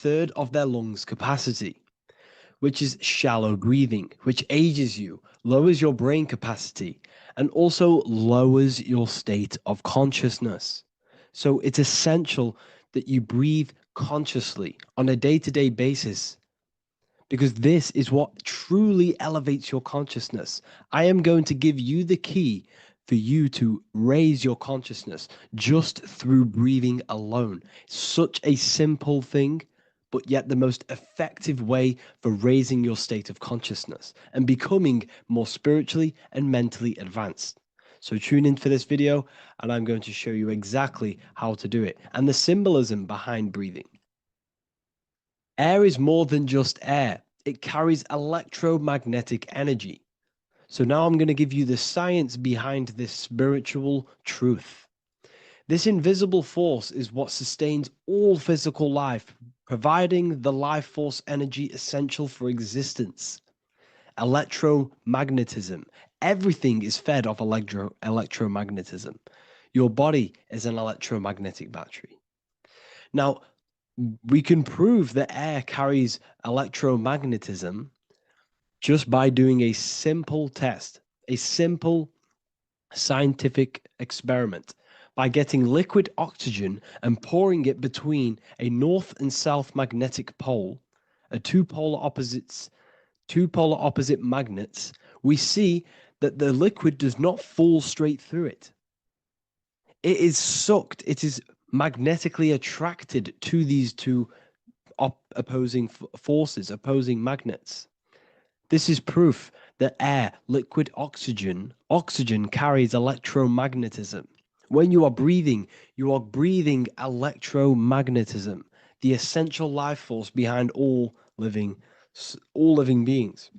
third of their lungs capacity, which is shallow breathing, which ages you, lowers your brain capacity, and also lowers your state of consciousness. So it's essential that you breathe consciously on a day-to-day basis, because this is what truly elevates your consciousness. I am going to give you the key for you to raise your consciousness just through breathing alone. Such a simple thing, but yet the most effective way for raising your state of consciousness and becoming more spiritually and mentally advanced. So tune in for this video and I'm going to show you exactly how to do it and the symbolism behind breathing. Air is more than just air. It carries electromagnetic energy. So now I'm going to give you the science behind this spiritual truth. This invisible force is what sustains all physical life, providing the life force energy essential for existence. Electromagnetism. Everything is fed off electromagnetism. Your body is an electromagnetic battery. Now, we can prove that air carries electromagnetism just by doing a simple test, a simple scientific experiment, by getting liquid oxygen and pouring it between a north and south magnetic pole, two polar opposite magnets. We see that the liquid does not fall straight through it. It is sucked, it is magnetically attracted to these two opposing forces, opposing magnets. This is proof that air, liquid oxygen carries electromagnetism. When you are breathing electromagnetism, the essential life force behind all living beings.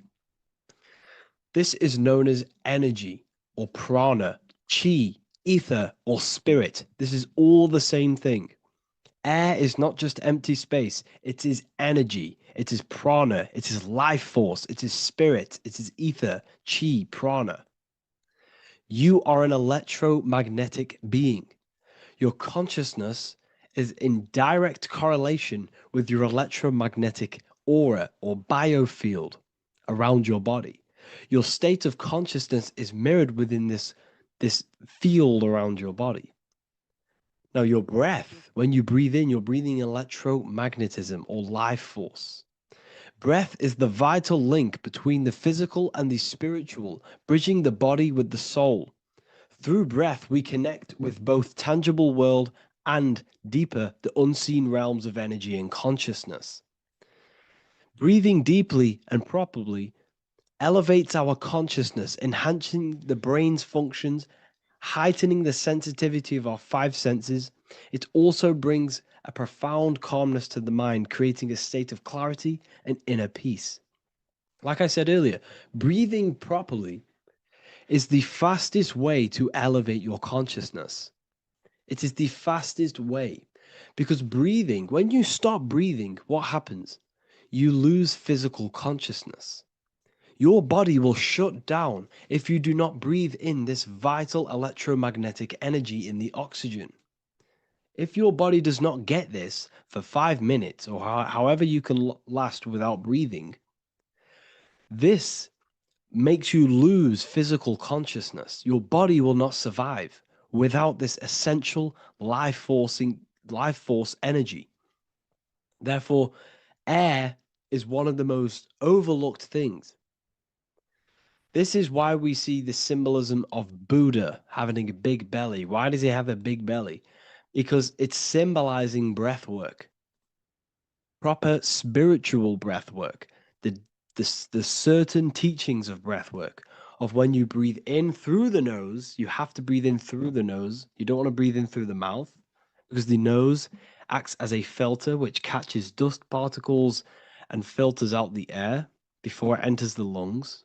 This is known as energy or prana, chi, ether, or spirit. This is all the same thing. Air is not just empty space, it is energy, it is prana, it is life force, it is spirit, it is ether, chi, prana. You are an electromagnetic being. Your consciousness is in direct correlation with your electromagnetic aura or biofield around your body. Your state of consciousness is mirrored within this field around your body. Now, your breath, when you breathe in, you're breathing electromagnetism or life force. Breath is the vital link between the physical and the spiritual, bridging the body with the soul. Through breath, we connect with both tangible world and deeper, the unseen realms of energy and consciousness. Breathing deeply and properly elevates our consciousness, enhancing the brain's functions, heightening the sensitivity of our five senses. It also brings a profound calmness to the mind, creating a state of clarity and inner peace. Like I said earlier, breathing properly is the fastest way to elevate your consciousness. It is the fastest way because breathing, when you stop breathing, what happens? You lose physical consciousness. Your body will shut down if you do not breathe in this vital electromagnetic energy in the oxygen. If your body does not get this for 5 minutes or however you can last without breathing, this makes you lose physical consciousness. Your body will not survive without this essential life force energy. Therefore, air is one of the most overlooked things. This is why we see the symbolism of Buddha having a big belly. Why does he have a big belly? Because it's symbolizing breath work, proper spiritual breath work, the certain teachings of breath work, of when you breathe in through the nose, you have to breathe in through the nose. You don't want to breathe in through the mouth because the nose acts as a filter which catches dust particles and filters out the air before it enters the lungs.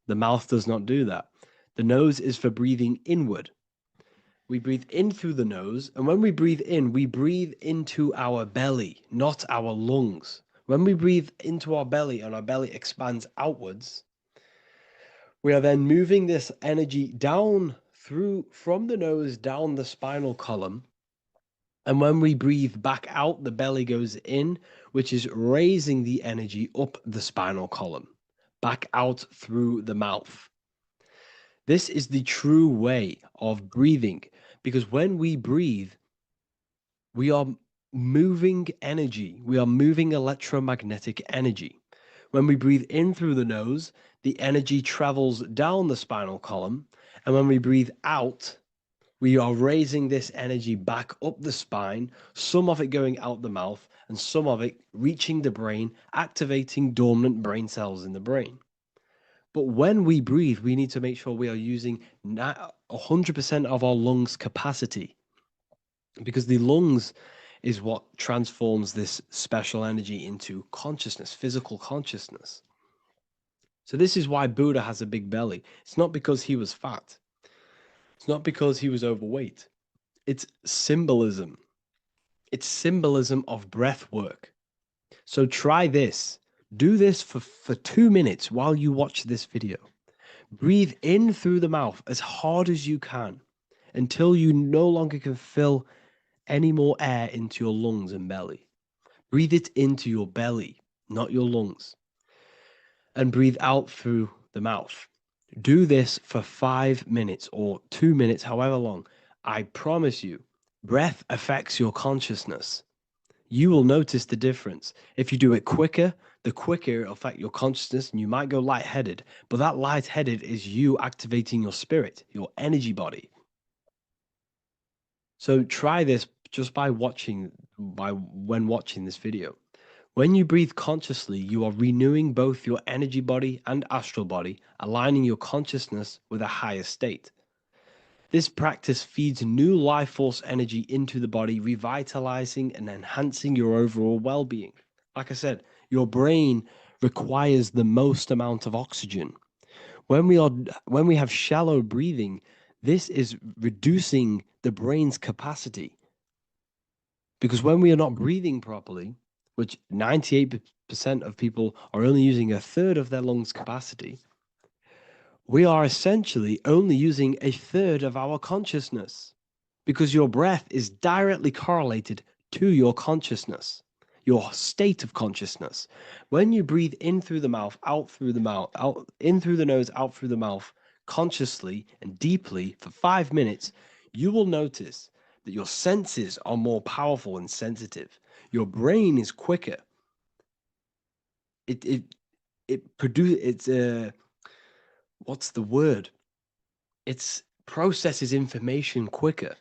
The mouth does not do that. The nose is for breathing inward. We breathe in through the nose, and when we breathe in, we breathe into our belly, not our lungs. When we breathe into our belly and our belly expands outwards, we are then moving this energy down from the nose, down the spinal column, And when we breathe back out, the belly goes in, which is raising the energy up the spinal column, back out through the mouth. This is the true way of breathing, because when we breathe, we are moving energy. We are moving electromagnetic energy. When we breathe in through the nose, the energy travels down the spinal column. And when we breathe out, we are raising this energy back up the spine, some of it going out the mouth, and some of it reaching the brain, activating dormant brain cells in the brain. But when we breathe, we need to make sure we are using 100% of our lungs' capacity, because the lungs is what transforms this special energy into consciousness, physical consciousness. So this is why Buddha has a big belly. It's not because he was fat. It's not because he was overweight. It's symbolism. It's symbolism of breath work. So try this. Do this for 2 minutes while you watch this video. Breathe in through the mouth as hard as you can until you no longer can fill any more air into your lungs and belly. Breathe it into your belly, not your lungs. And breathe out through the mouth. Do this for 5 minutes or 2 minutes, however long. I promise you, breath affects your consciousness. You will notice the difference. If you do it quicker, the quicker it'll affect your consciousness, and you might go lightheaded. But that lightheaded is you activating your spirit, your energy body. So try this just when watching this video. When you breathe consciously, you are renewing both your energy body and astral body, aligning your consciousness with a higher state. This practice feeds new life force energy into the body, revitalizing and enhancing your overall well-being. Like I said, your brain requires the most amount of oxygen. When we have shallow breathing, this is reducing the brain's capacity. Because when we are not breathing properly, which 98% of people are only using a third of their lungs capacity, we are essentially only using a third of our consciousness, because your breath is directly correlated to your consciousness, your state of consciousness. When you breathe in through the mouth, out through the mouth, out in through the nose, out through the mouth, consciously and deeply for 5 minutes, you will notice that your senses are more powerful and sensitive. Your brain is quicker. What's the word? It processes information quicker.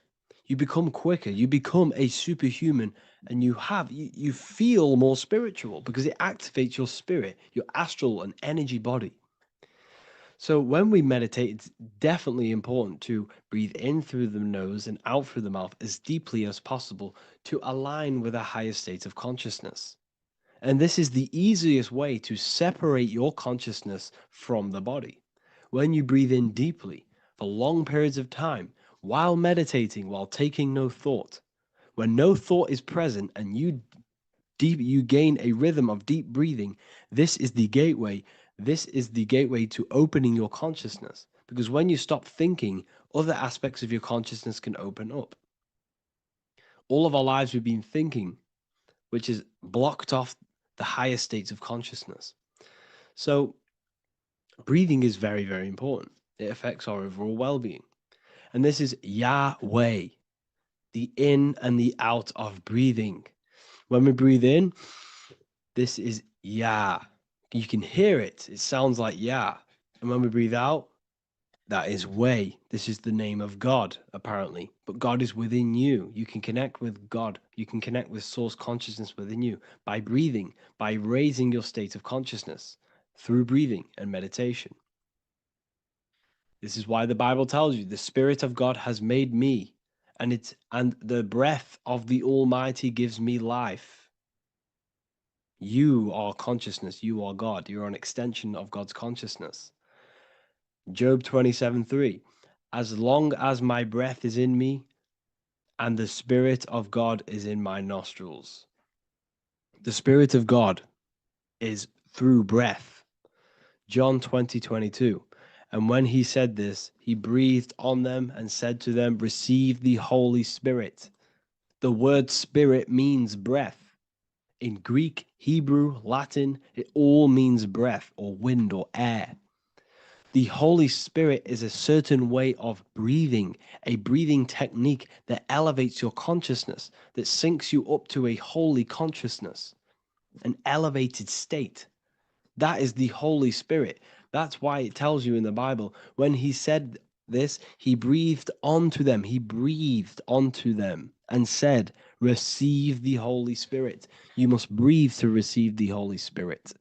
You become quicker. You become a superhuman, and you feel more spiritual because it activates your spirit, your astral and energy body. So when we meditate, it's definitely important to breathe in through the nose and out through the mouth as deeply as possible to align with a higher state of consciousness. And this is the easiest way to separate your consciousness from the body. When you breathe in deeply for long periods of time, while meditating, while taking no thought, when no thought is present and you gain a rhythm of deep breathing, this is the gateway. This is the gateway to opening your consciousness. Because when you stop thinking, other aspects of your consciousness can open up. All of our lives we've been thinking, which is blocked off the higher states of consciousness. So breathing is very, very important. It affects our overall well-being. And this is Yahweh, the in and the out of breathing. When we breathe in, this is Yah. You can hear it. It sounds like Yah. And when we breathe out, that is Way. This is the name of God, apparently. But God is within you. You can connect with God. You can connect with source consciousness within you by breathing, by raising your state of consciousness through breathing and meditation. This is why the Bible tells you the Spirit of God has made me, and the breath of the Almighty gives me life. You are consciousness. You are God. You're an extension of God's consciousness. Job 27:3. As long as my breath is in me and the Spirit of God is in my nostrils. The Spirit of God is through breath. John 20:22. And when he said this, he breathed on them and said to them, receive the Holy Spirit. The word spirit means breath. In Greek, Hebrew, Latin, it all means breath or wind or air. The Holy Spirit is a certain way of breathing, a breathing technique that elevates your consciousness, that syncs you up to a holy consciousness, an elevated state. That is the Holy Spirit. That's why it tells you in the Bible, when he said this, he breathed onto them. He breathed onto them and said, receive the Holy Spirit. You must breathe to receive the Holy Spirit.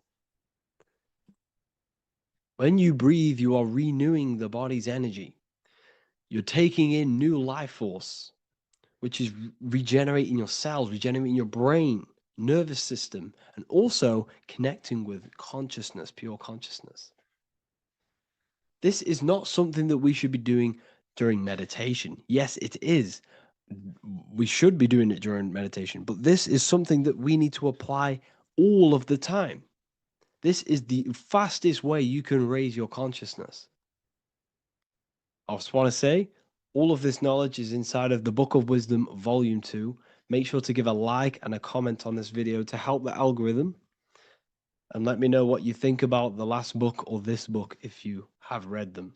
When you breathe, you are renewing the body's energy. You're taking in new life force, which is regenerating your cells, regenerating your brain, nervous system, and also connecting with consciousness, pure consciousness. This is not something that we should be doing during meditation. Yes, it is. We should be doing it during meditation, but this is something that we need to apply all of the time. This is the fastest way you can raise your consciousness. I just want to say, all of this knowledge is inside of the Book of Wisdom, Volume 2. Make sure to give a like and a comment on this video to help the algorithm. And let me know what you think about the last book or this book if you have read them,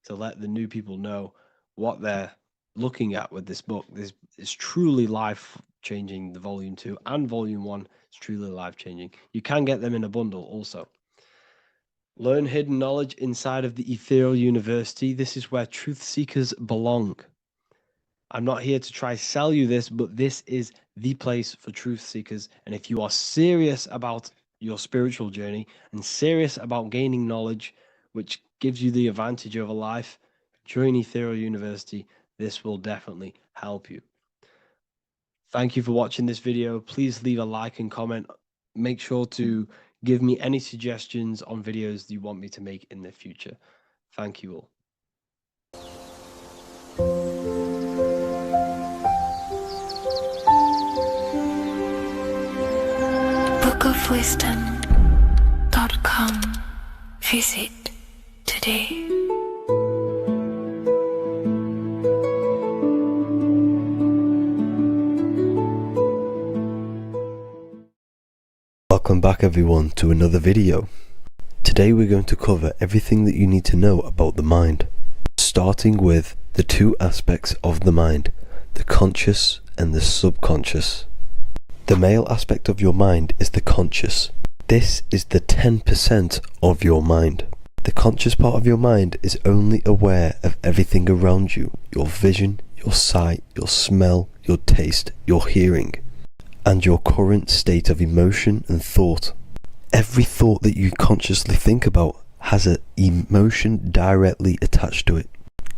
to let the new people know what they're looking at with this book. This is truly life-changing, the Volume 2 and Volume 1 is truly life-changing. You can get them in a bundle also. Learn hidden knowledge inside of the Ethereal University. This is where truth seekers belong. I'm not here to try sell you this, but this is the place for truth seekers. And if you are serious about your spiritual journey and serious about gaining knowledge, which gives you the advantage over life, join Ethereal University. This will definitely help you. Thank you for watching this video. Please leave a like and comment. Make sure to give me any suggestions on videos you want me to make in the future. Thank you all. bookofwisdom.com. Visit today. Welcome back everyone to another video. Today we're going to cover everything that you need to know about the mind, starting with the two aspects of the mind, the conscious and the subconscious. The male aspect of your mind is the conscious. This is the 10% of your mind. The conscious part of your mind is only aware of everything around you, your vision, your sight, your smell, your taste, your hearing, and your current state of emotion and thought. Every thought that you consciously think about has an emotion directly attached to it.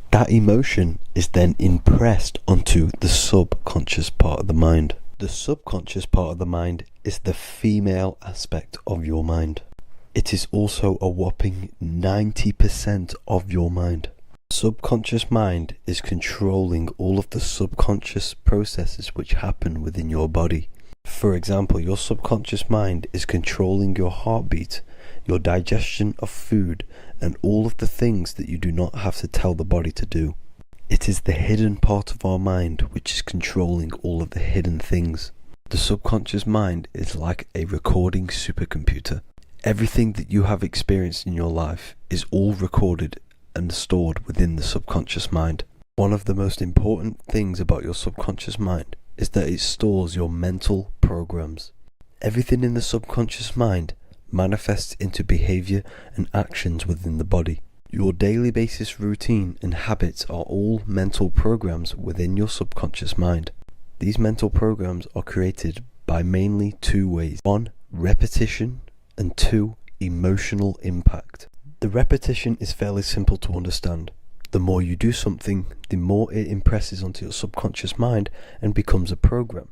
That emotion is then impressed onto the subconscious part of the mind. The subconscious part of the mind is the female aspect of your mind. It is also a whopping 90% of your mind. Subconscious mind is controlling all of the subconscious processes which happen within your body. For example, your subconscious mind is controlling your heartbeat, your digestion of food, and all of the things that you do not have to tell the body to do. It is the hidden part of our mind which is controlling all of the hidden things. The subconscious mind is like a recording supercomputer. Everything that you have experienced in your life is all recorded and stored within the subconscious mind. One of the most important things about your subconscious mind is that it stores your mental programs. Everything in the subconscious mind manifests into behavior and actions within the body. Your daily basis routine and habits are all mental programs within your subconscious mind. These mental programs are created by mainly two ways. 1, repetition, and 2, emotional impact. The repetition is fairly simple to understand. The more you do something, the more it impresses onto your subconscious mind and becomes a program.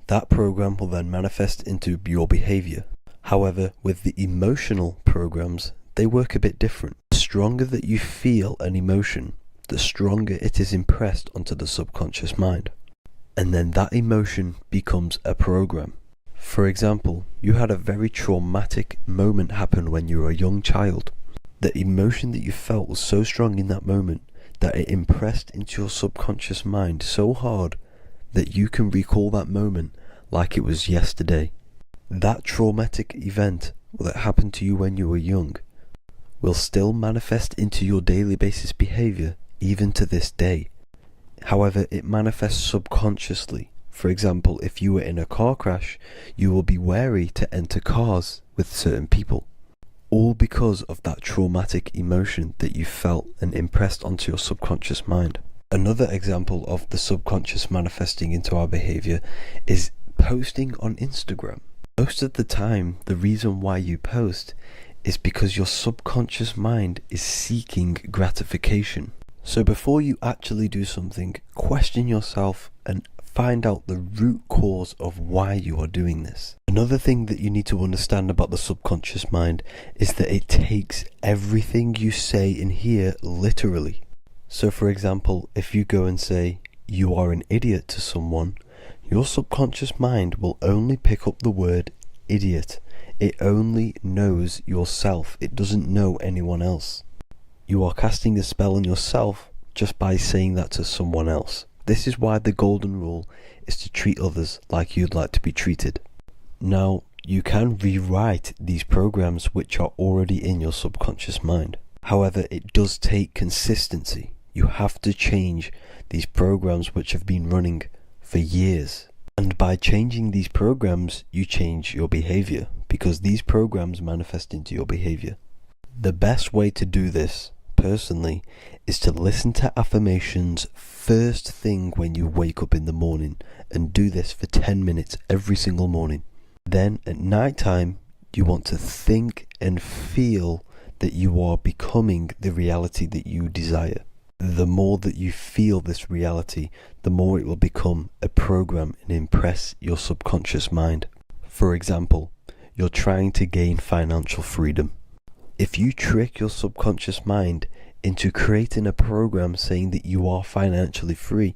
That program will then manifest into your behavior. However, with the emotional programs, they work a bit different. The stronger that you feel an emotion, the stronger it is impressed onto the subconscious mind. And then that emotion becomes a program. For example, you had a very traumatic moment happen when you were a young child. The emotion that you felt was so strong in that moment that it impressed into your subconscious mind so hard that you can recall that moment like it was yesterday. That traumatic event that happened to you when you were young will still manifest into your daily basis behavior even to this day. However, it manifests subconsciously. For example, if you were in a car crash, you will be wary to enter cars with certain people, all because of that traumatic emotion that you felt and impressed onto your subconscious mind. Another example of the subconscious manifesting into our behavior is posting on Instagram. Most of the time, the reason why you post is because your subconscious mind is seeking gratification. So before you actually do something, question yourself and find out the root cause of why you are doing this. Another thing that you need to understand about the subconscious mind is that it takes everything you say and hear literally. So for example, if you go and say, "You are an idiot" to someone, your subconscious mind will only pick up the word idiot. It only knows yourself. It doesn't know anyone else. You are casting a spell on yourself just by saying that to someone else. This is why the golden rule is to treat others like you'd like to be treated. Now, you can rewrite these programs which are already in your subconscious mind. However, it does take consistency. You have to change these programs which have been running for years. And by changing these programs, you change your behavior, because these programs manifest into your behavior. The best way to do this, personally, is to listen to affirmations first thing when you wake up in the morning, and do this for 10 minutes every single morning. Then at night time, you want to think and feel that you are becoming the reality that you desire. The more that you feel this reality, the more it will become a program and impress your subconscious mind. For example, you're trying to gain financial freedom. If you trick your subconscious mind into creating a program saying that you are financially free,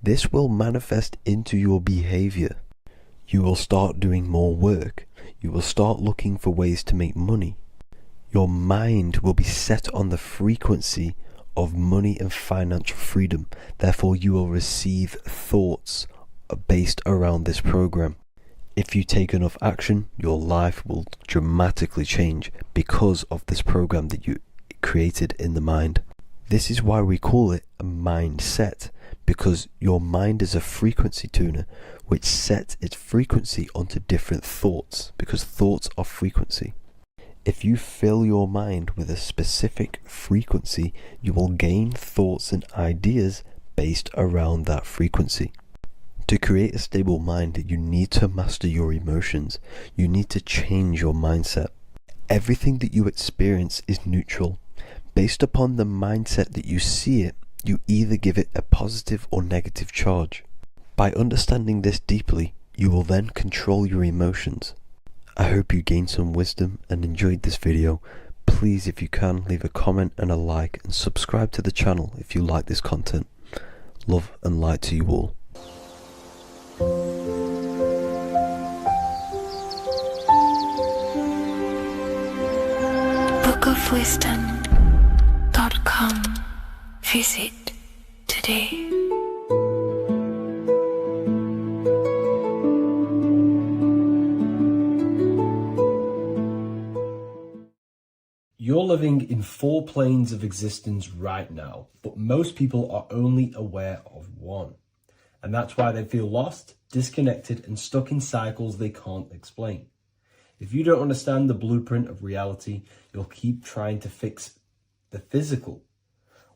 this will manifest into your behavior. You will start doing more work. You will start looking for ways to make money. Your mind will be set on the frequency of money and financial freedom. Therefore, you will receive thoughts based around this program. If you take enough action, your life will dramatically change because of this program that you created in the mind. This is why we call it a mindset, because your mind is a frequency tuner which sets its frequency onto different thoughts, because thoughts are frequency. If you fill your mind with a specific frequency, you will gain thoughts and ideas based around that frequency. To create a stable mind, you need to master your emotions. You need to change your mindset. Everything that you experience is neutral. Based upon the mindset that you see it, you either give it a positive or negative charge. By understanding this deeply, you will then control your emotions. I hope you gained some wisdom and enjoyed this video. Please, if you can, leave a comment and a like, and subscribe to the channel if you like this content. Love and light to you all. bookofwisdom.com. Visit today. You're living in 4 planes of existence right now, but most people are only aware of one. And that's why they feel lost, disconnected, and stuck in cycles they can't explain. If you don't understand the blueprint of reality, you'll keep trying to fix the physical,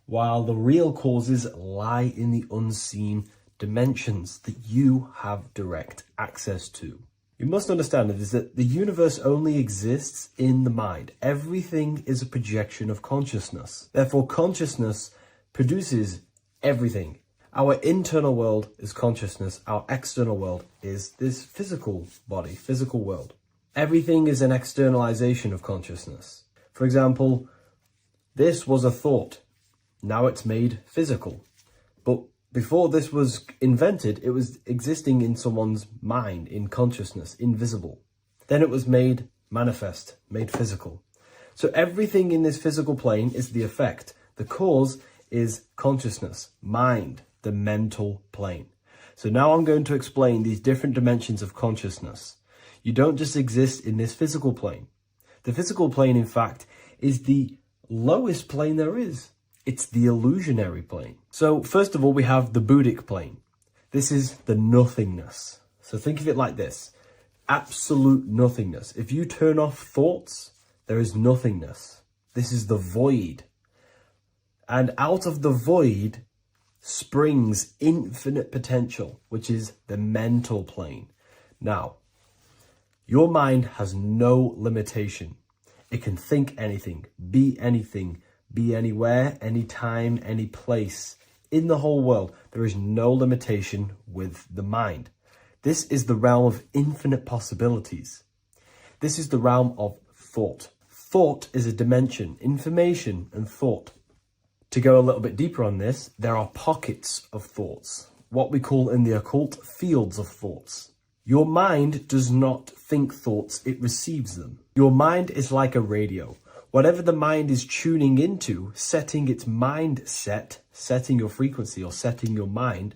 while the real causes lie in the unseen dimensions that you have direct access to. You must understand that the universe only exists in the mind. Everything is a projection of consciousness. Therefore, consciousness produces everything. Our internal world is consciousness. Our external world is this physical body, physical world. Everything is an externalization of consciousness. For example, this was a thought. Now it's made physical. But before this was invented, it was existing in someone's mind, in consciousness, invisible. Then it was made manifest, made physical. So everything in this physical plane is the effect. The cause is consciousness, mind, the mental plane. So now I'm going to explain these different dimensions of consciousness. You don't just exist in this physical plane. The physical plane, in fact, is the lowest plane there is. It's the illusionary plane. So first of all, we have the Buddhic plane. This is the nothingness. So think of it like this. Absolute nothingness. If you turn off thoughts, there is nothingness. This is the void. And out of the void springs infinite potential, which is the mental plane. Now, your mind has no limitation. It can think anything, be anywhere, anytime, any place. In the whole world, there is no limitation with the mind. This is the realm of infinite possibilities. This is the realm of thought. Thought is a dimension, information and thought. To go a little bit deeper on this, there are pockets of thoughts, what we call in the occult fields of thoughts. Your mind does not think thoughts, it receives them. Your mind is like a radio. Whatever the mind is tuning into, setting its mindset, setting your frequency or setting your mind,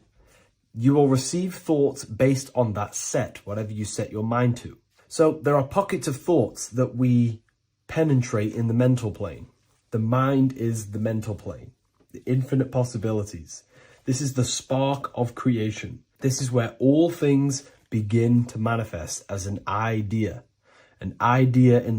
you will receive thoughts based on that set, whatever you set your mind to. So there are pockets of thoughts that we penetrate in the mental plane. The mind is the mental plane, the infinite possibilities. This is the spark of creation. This is where all things begin to manifest as an idea in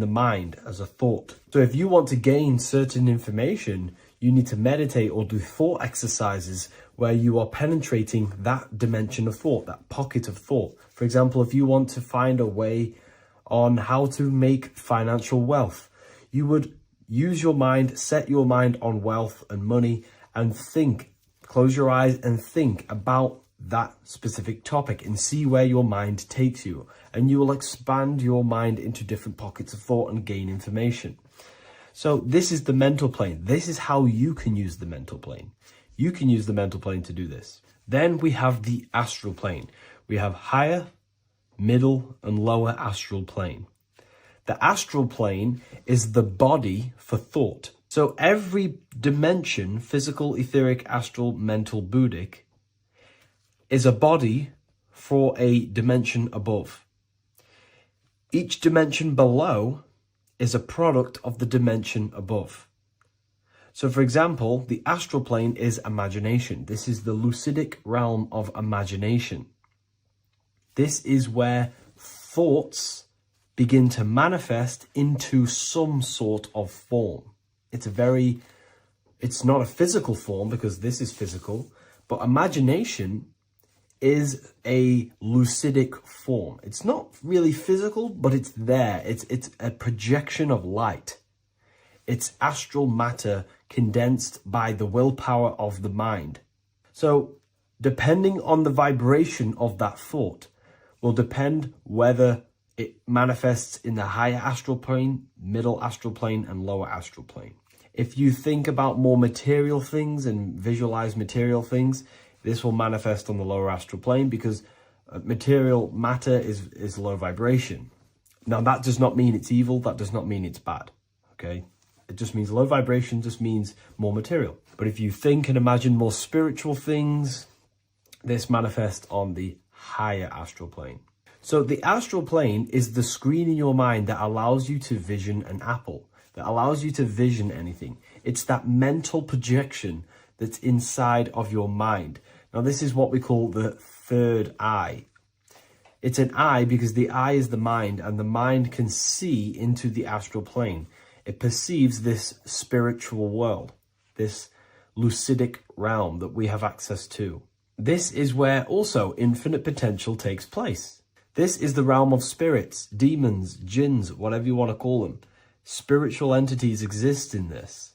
the mind as a thought. So if you want to gain certain information, you need to meditate or do thought exercises where you are penetrating that dimension of thought, that pocket of thought. For example, if you want to find a way on how to make financial wealth, you would use your mind, set your mind on wealth and money and think, close your eyes and think about that specific topic and see where your mind takes you. And you will expand your mind into different pockets of thought and gain information. So this is the mental plane. This is how you can use the mental plane. You can use the mental plane to do this. Then we have the astral plane. We have higher, middle, and lower astral plane. The astral plane is the body for thought. So every dimension, physical, etheric, astral, mental, Buddhic, is a body for a dimension above. Each dimension below is a product of the dimension above. So for example, the astral plane is imagination. This is the lucidic realm of imagination. This is where thoughts begin to manifest into some sort of form. It's not a physical form because this is physical, but imagination is a lucidic form. It's not really physical, but it's there. It's a projection of light. It's astral matter condensed by the willpower of the mind. So depending on the vibration of that thought will depend whether it manifests in the higher astral plane, middle astral plane, and lower astral plane. If you think about more material things and visualize material things, this will manifest on the lower astral plane because material matter is low vibration. Now, that does not mean it's evil. That does not mean it's bad. Okay? It just means low vibration just means more material. But if you think and imagine more spiritual things, this manifests on the higher astral plane. So the astral plane is the screen in your mind that allows you to vision an apple, that allows you to vision anything. It's that mental projection that's inside of your mind. Now, this is what we call the third eye. It's an eye because the eye is the mind, and the mind can see into the astral plane. It perceives this spiritual world, this lucidic realm that we have access to. This is where also infinite potential takes place. This is the realm of spirits, demons, jinns, whatever you want to call them. Spiritual entities exist in this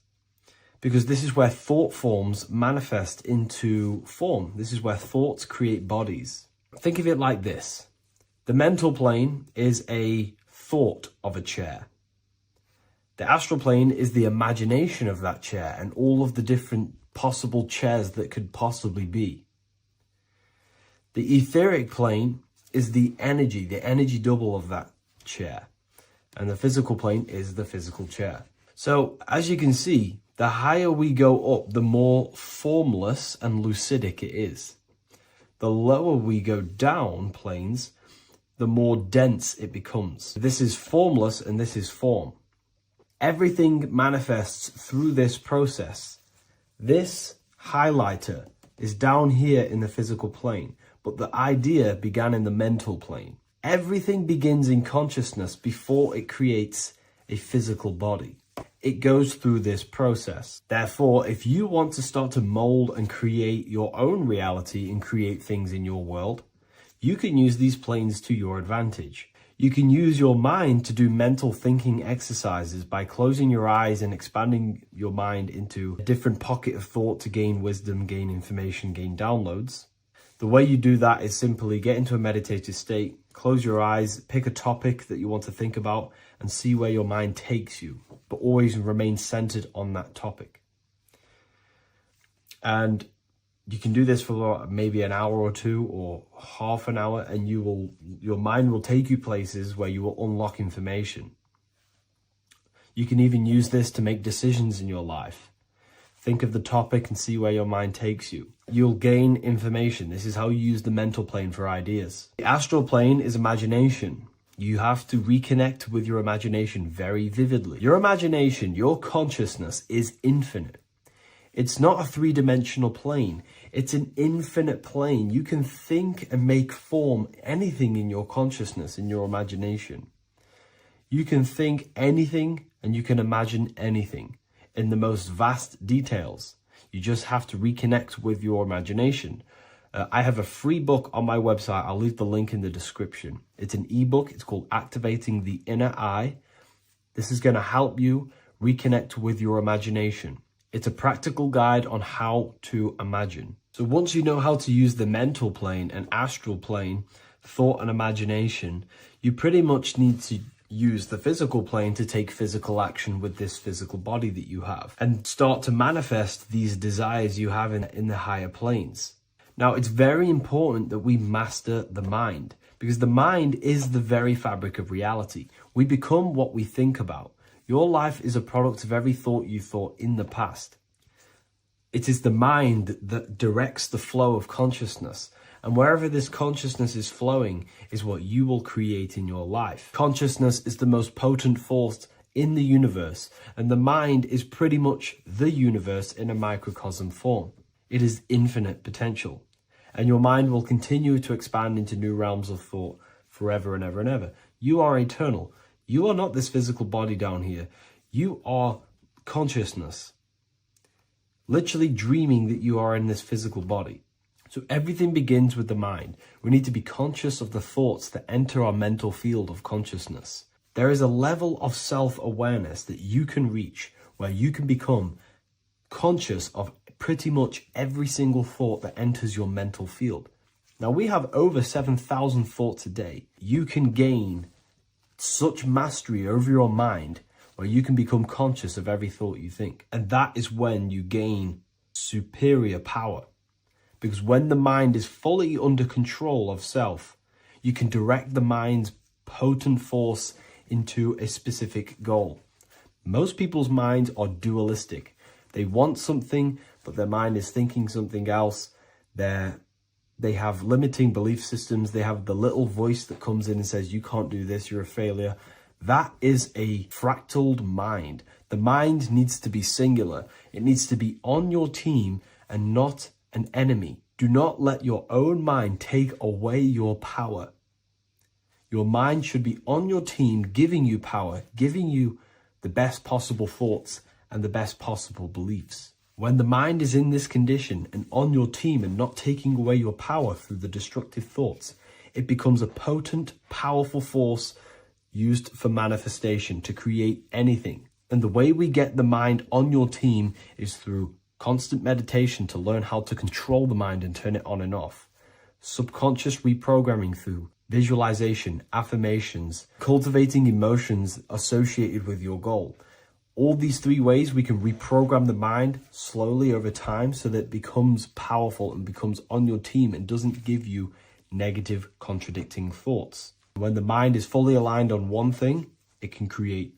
because this is where thought forms manifest into form. This is where thoughts create bodies. Think of it like this. The mental plane is a thought of a chair. The astral plane is the imagination of that chair and all of the different possible chairs that could possibly be. The etheric plane is the energy double of that chair. And the physical plane is the physical chair. So as you can see, the higher we go up, the more formless and lucidic it is. the lower we go down planes, the more dense it becomes. This is formless and this is form. Everything manifests through this process. This highlighter is down here in the physical plane, but the idea began in the mental plane. Everything begins in consciousness before it creates a physical body. It goes through this process. Therefore, if you want to start to mold and create your own reality and create things in your world, you can use these planes to your advantage. You can use your mind to do mental thinking exercises by closing your eyes and expanding your mind into a different pocket of thought to gain wisdom, gain information, gain downloads. The way you do that is simply get into a meditative state, close your eyes, pick a topic that you want to think about, and see where your mind takes you, but always remain centered on that topic. And you can do this for maybe an hour or two or half an hour, and your mind will take you places where you will unlock information. You can even use this to make decisions in your life. Think of the topic and see where your mind takes you. You'll gain information. This is how you use the mental plane for ideas. The astral plane is imagination. You have to reconnect with your imagination very vividly. Your imagination, your consciousness is infinite. It's not a three-dimensional plane. It's an infinite plane. You can think and make form anything in your consciousness, in your imagination. You can think anything and you can imagine anything in the most vast details. You just have to reconnect with your imagination. I have a free book on my website. I'll leave the link in the description. It's an ebook. It's called Activating the Inner Eye. This is going to help you reconnect with your imagination. It's a practical guide on how to imagine. So once you know how to use the mental plane and astral plane, thought and imagination, you pretty much need to use the physical plane to take physical action with this physical body that you have and start to manifest these desires you have in the higher planes. Now, it's very important that we master the mind, because the mind is the very fabric of reality. We become what we think about. Your life is a product of every thought you thought in the past. It is the mind that directs the flow of consciousness. And wherever this consciousness is flowing is what you will create in your life. Consciousness is the most potent force in the universe, and the mind is pretty much the universe in a microcosm form. It is infinite potential, and your mind will continue to expand into new realms of thought forever and ever and ever. You are eternal. You are not this physical body down here. You are consciousness, literally dreaming that you are in this physical body. So everything begins with the mind. We need to be conscious of the thoughts that enter our mental field of consciousness. There is a level of self-awareness that you can reach where you can become conscious of pretty much every single thought that enters your mental field. Now, we have over 7,000 thoughts a day. You can gain such mastery over your mind where you can become conscious of every thought you think. And that is when you gain superior power. Because when the mind is fully under control of self, you can direct the mind's potent force into a specific goal. Most people's minds are dualistic. They want something, but their mind is thinking something else. They have limiting belief systems. They have the little voice that comes in and says, you can't do this, you're a failure. That is a fractaled mind. The mind needs to be singular. It needs to be on your team and not an enemy. Do not let your own mind take away your power. Your mind should be on your team, giving you power, giving you the best possible thoughts and the best possible beliefs. When the mind is in this condition and on your team and not taking away your power through the destructive thoughts, it becomes a potent, powerful force used for manifestation to create anything. And the way we get the mind on your team is through constant meditation to learn how to control the mind and turn it on and off. Subconscious reprogramming through visualization, affirmations, cultivating emotions associated with your goal. All these three ways we can reprogram the mind slowly over time so that it becomes powerful and becomes on your team and doesn't give you negative contradicting thoughts. When the mind is fully aligned on one thing, it can create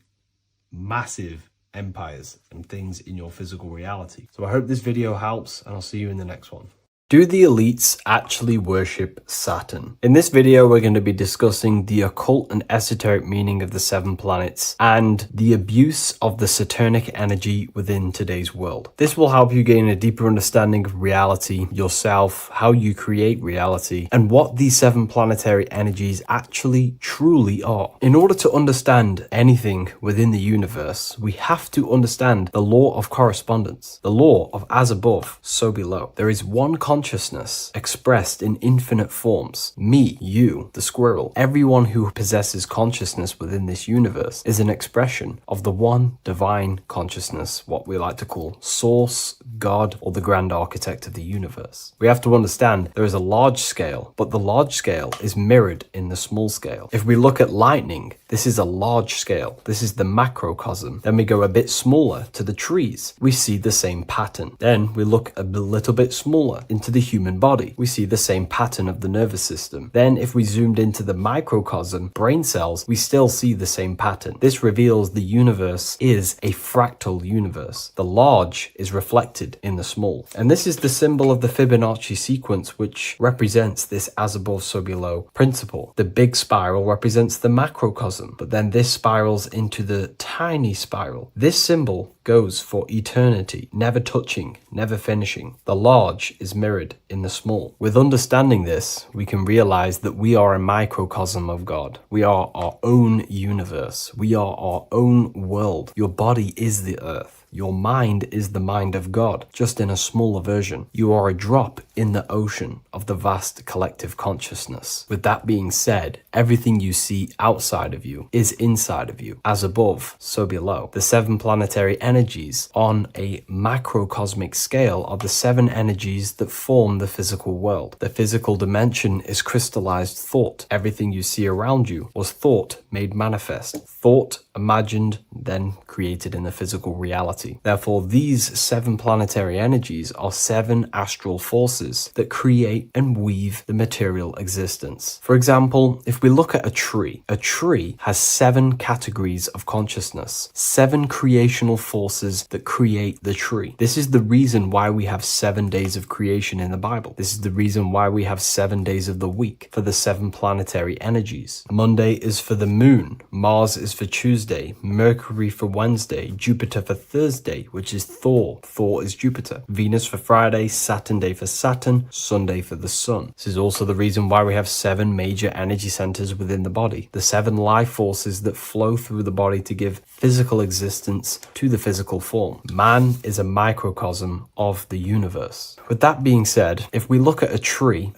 massive empires and things in your physical reality. So I hope this video helps, and I'll see you in the next one. Do the elites actually worship Saturn? In this video, we're going to be discussing the occult and esoteric meaning of the 7 planets and the abuse of the Saturnic energy within today's world. This will help you gain a deeper understanding of reality, yourself, how you create reality, and what these 7 planetary energies actually truly are. In order to understand anything within the universe, we have to understand the law of correspondence, the law of as above, so below. There is one consciousness expressed in infinite forms. Me, you, the squirrel, everyone who possesses consciousness within this universe is an expression of the one divine consciousness, what we like to call Source, God, or the grand architect of the universe. We have to understand there is a large scale, but the large scale is mirrored in the small scale. If we look at lightning, this is a large scale. This is the macrocosm. Then we go a bit smaller to the trees. We see the same pattern. Then we look a little bit smaller into the human body. We see the same pattern of the nervous system. Then if we zoomed into the microcosm, brain cells, we still see the same pattern. This reveals the universe is a fractal universe. The large is reflected in the small. And this is the symbol of the Fibonacci sequence, which represents this as above, so below principle. The big spiral represents the macrocosm, but then this spirals into the tiny spiral. This symbol goes for eternity, never touching, never finishing. The large is mirrored in the small. With understanding this, we can realize that we are a microcosm of God. We are our own universe. We are our own world. Your body is the earth. Your mind is the mind of God, just in a smaller version. You are a drop in the ocean of the vast collective consciousness. With that being said, everything you see outside of you is inside of you. As above, so below. The 7 planetary energies on a macrocosmic scale are the 7 energies that form the physical world. The physical dimension is crystallized thought. Everything you see around you was thought made manifest. Thought imagined, then created in the physical reality. Therefore, these 7 planetary energies are 7 astral forces that create and weave the material existence. For example, if we look at a tree has 7 categories of consciousness, 7 creational forces that create the tree. This is the reason why we have 7 days of creation in the Bible. This is the reason why we have 7 days of the week for the 7 planetary energies. Monday is for the moon, Mars is for Tuesday, Mercury for Wednesday, Jupiter for Thursday, which is Thor. Thor is Jupiter. Venus for Friday, Saturn day for Saturn, Sunday for the sun. This is also the reason why we have 7 major energy centers within the body. The 7 life forces that flow through the body to give physical existence to the physical form. Man is a microcosm of the universe. With that being said, if we look at a tree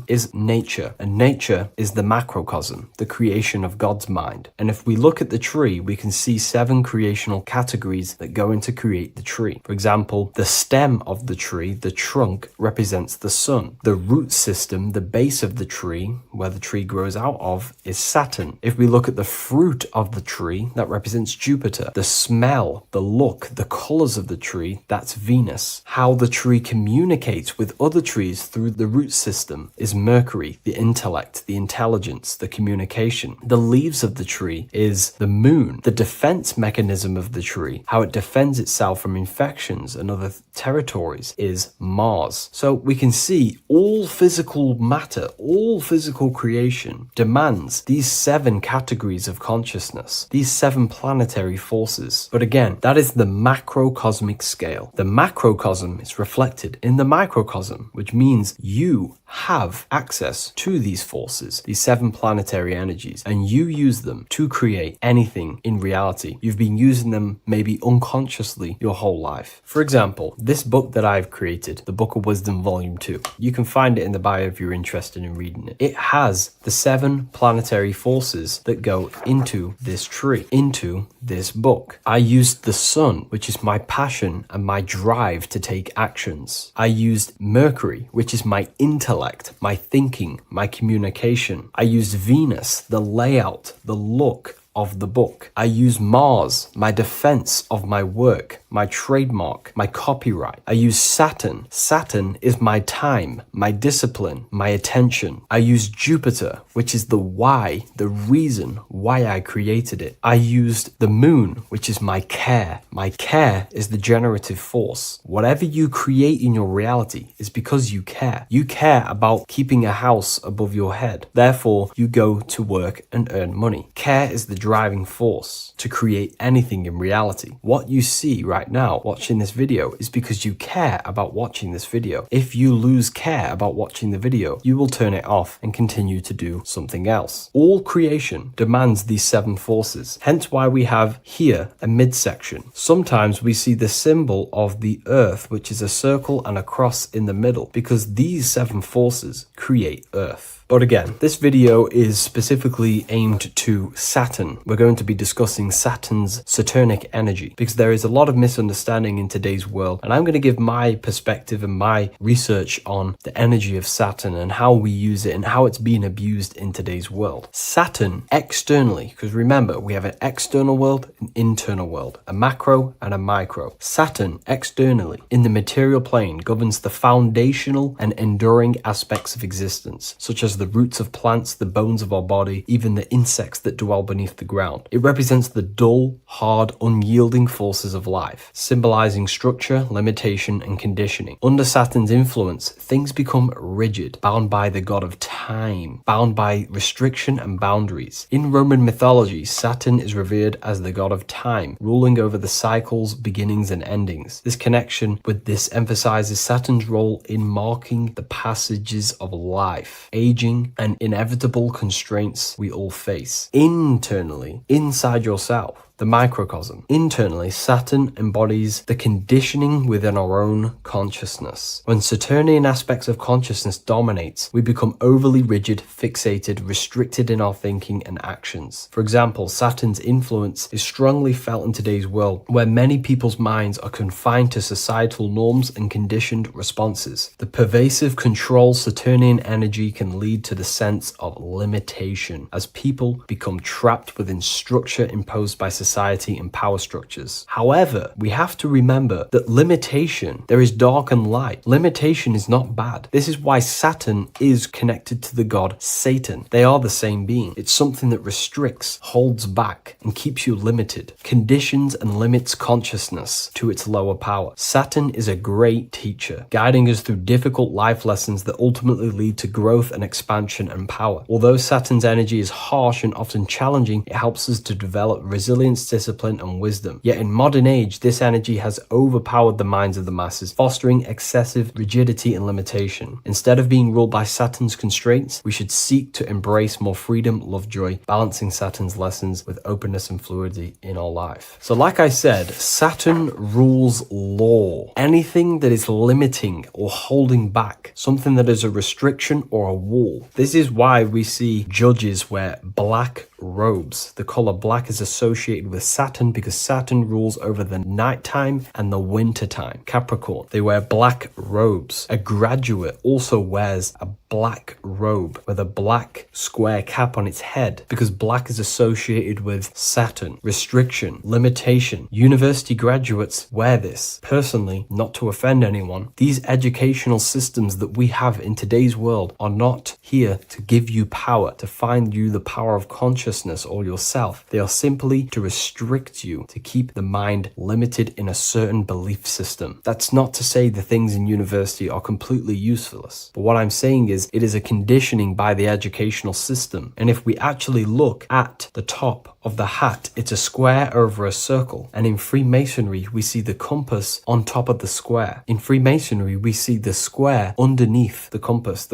is nature, and nature is the macrocosm, the creation of God's mind. And if we look at the tree, we can see 7 creational categories that go into create the tree. For example, the stem of the tree, the trunk, represents the sun. The root system, the base of the tree, where the tree grows out of, is Saturn. If we look at the fruit of the tree, that represents Jupiter. The smell, the look, the colors of the tree, that's Venus. How the tree communicates with other trees through the root system is Mercury, the intellect, the intelligence, the communication. The leaves of the tree is the moon. The defense mechanism of the tree, how it defends itself from infections and other territories, is Mars. So we can see all physical matter, all physical creation demands these 7 categories of consciousness, these 7 planetary forces. But again, that is the macrocosmic scale. The macrocosm is reflected in the microcosm, which means you have access to these forces, these 7 planetary energies, and you use them to create anything in reality. You've been using them maybe unconsciously your whole life. For example, this book that I've created, the Book of Wisdom Volume 2, you can find it in the bio if you're interested in reading it. It has the 7 planetary forces that go into this tree, into this book. I used the sun, which is my passion and my drive to take actions. I used Mercury, which is my intellect, my thinking, my communication. I used Venus, the layout, the look, of the book. I use Mars, my defense of my work, my trademark, my copyright. I use Saturn. Saturn is my time, my discipline, my attention. I use Jupiter, which is the why, the reason why I created it. I used the moon, which is my care. My care is the generative force. Whatever you create in your reality is because you care. You care about keeping a house above your head. Therefore, you go to work and earn money. Care is the driving force to create anything in reality. What you see right now watching this video is because you care about watching this video. If you lose care about watching the video, you will turn it off and continue to do something else. All creation demands these 7 forces, hence why we have here a midsection. Sometimes we see the symbol of the earth, which is a circle and a cross in the middle, because these 7 forces create earth. But again, this video is specifically aimed to Saturn. We're going to be discussing Saturn's Saturnic energy because there is a lot of misunderstanding in today's world, and I'm going to give my perspective and my research on the energy of Saturn and how we use it and how it's being abused in today's world. Saturn externally, because remember, we have an external world, an internal world, a macro and a micro. Saturn externally in the material plane governs the foundational and enduring aspects of existence, such as the roots of plants, the bones of our body, even the insects that dwell beneath the ground. It represents the dull, hard, unyielding forces of life, symbolizing structure, limitation, and conditioning. Under Saturn's influence, things become rigid, bound by the god of time, bound by restriction and boundaries. In Roman mythology, Saturn is revered as the god of time, ruling over the cycles, beginnings, and endings. This connection with this emphasizes Saturn's role in marking the passages of life, aging, and inevitable constraints we all face. Internally, inside yourself, the microcosm. Internally, Saturn embodies the conditioning within our own consciousness. When Saturnian aspects of consciousness dominates, we become overly rigid, fixated, restricted in our thinking and actions. For example, Saturn's influence is strongly felt in today's world, where many people's minds are confined to societal norms and conditioned responses. The pervasive control Saturnian energy can lead to the sense of limitation, as people become trapped within structure imposed by society and power structures. However, we have to remember that limitation, there is dark and light. Limitation is not bad. This is why Saturn is connected to the god Satan. They are the same being. It's something that restricts, holds back, and keeps you limited, conditions and limits consciousness to its lower power. Saturn is a great teacher, guiding us through difficult life lessons that ultimately lead to growth and expansion and power. Although Saturn's energy is harsh and often challenging, it helps us to develop resilience, discipline, and wisdom. Yet in modern age, this energy has overpowered the minds of the masses, fostering excessive rigidity and limitation. Instead of being ruled by Saturn's constraints, we should seek to embrace more freedom, love, joy, balancing Saturn's lessons with openness and fluidity in our life. So like I said, Saturn rules law. Anything that is limiting or holding back, something that is a restriction or a wall. This is why we see judges wear black robes. The color black is associated with Saturn because Saturn rules over the nighttime and the winter time. Capricorn, they wear black robes. A graduate also wears a black robe with a black square cap on its head because black is associated with Saturn, restriction, limitation. University graduates wear this. Personally, not to offend anyone, these educational systems that we have in today's world are not here to give you power, to find you the power of consciousness or yourself. They are simply to restrict you, to keep the mind limited in a certain belief system. That's not to say the things in university are completely useless, but what I'm saying is it is a conditioning by the educational system. And if we actually look at the top of the hat, it's a square over a circle. And in Freemasonry, we see the compass on top of the square. In Freemasonry, we see the square underneath the compass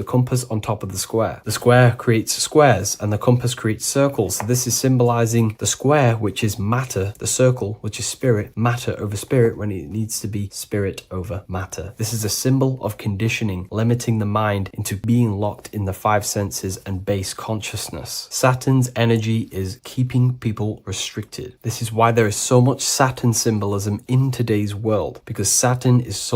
on top of the square. The square creates squares and the compass creates circles. So this is symbolizing the square, which is matter, the circle, which is spirit, matter over spirit when it needs to be spirit over matter. This is a symbol of conditioning, limiting the mind into being locked in the 5 senses and base consciousness. Saturn's energy is keeping people restricted. This is why there is so much Saturn symbolism in today's world, because Saturn is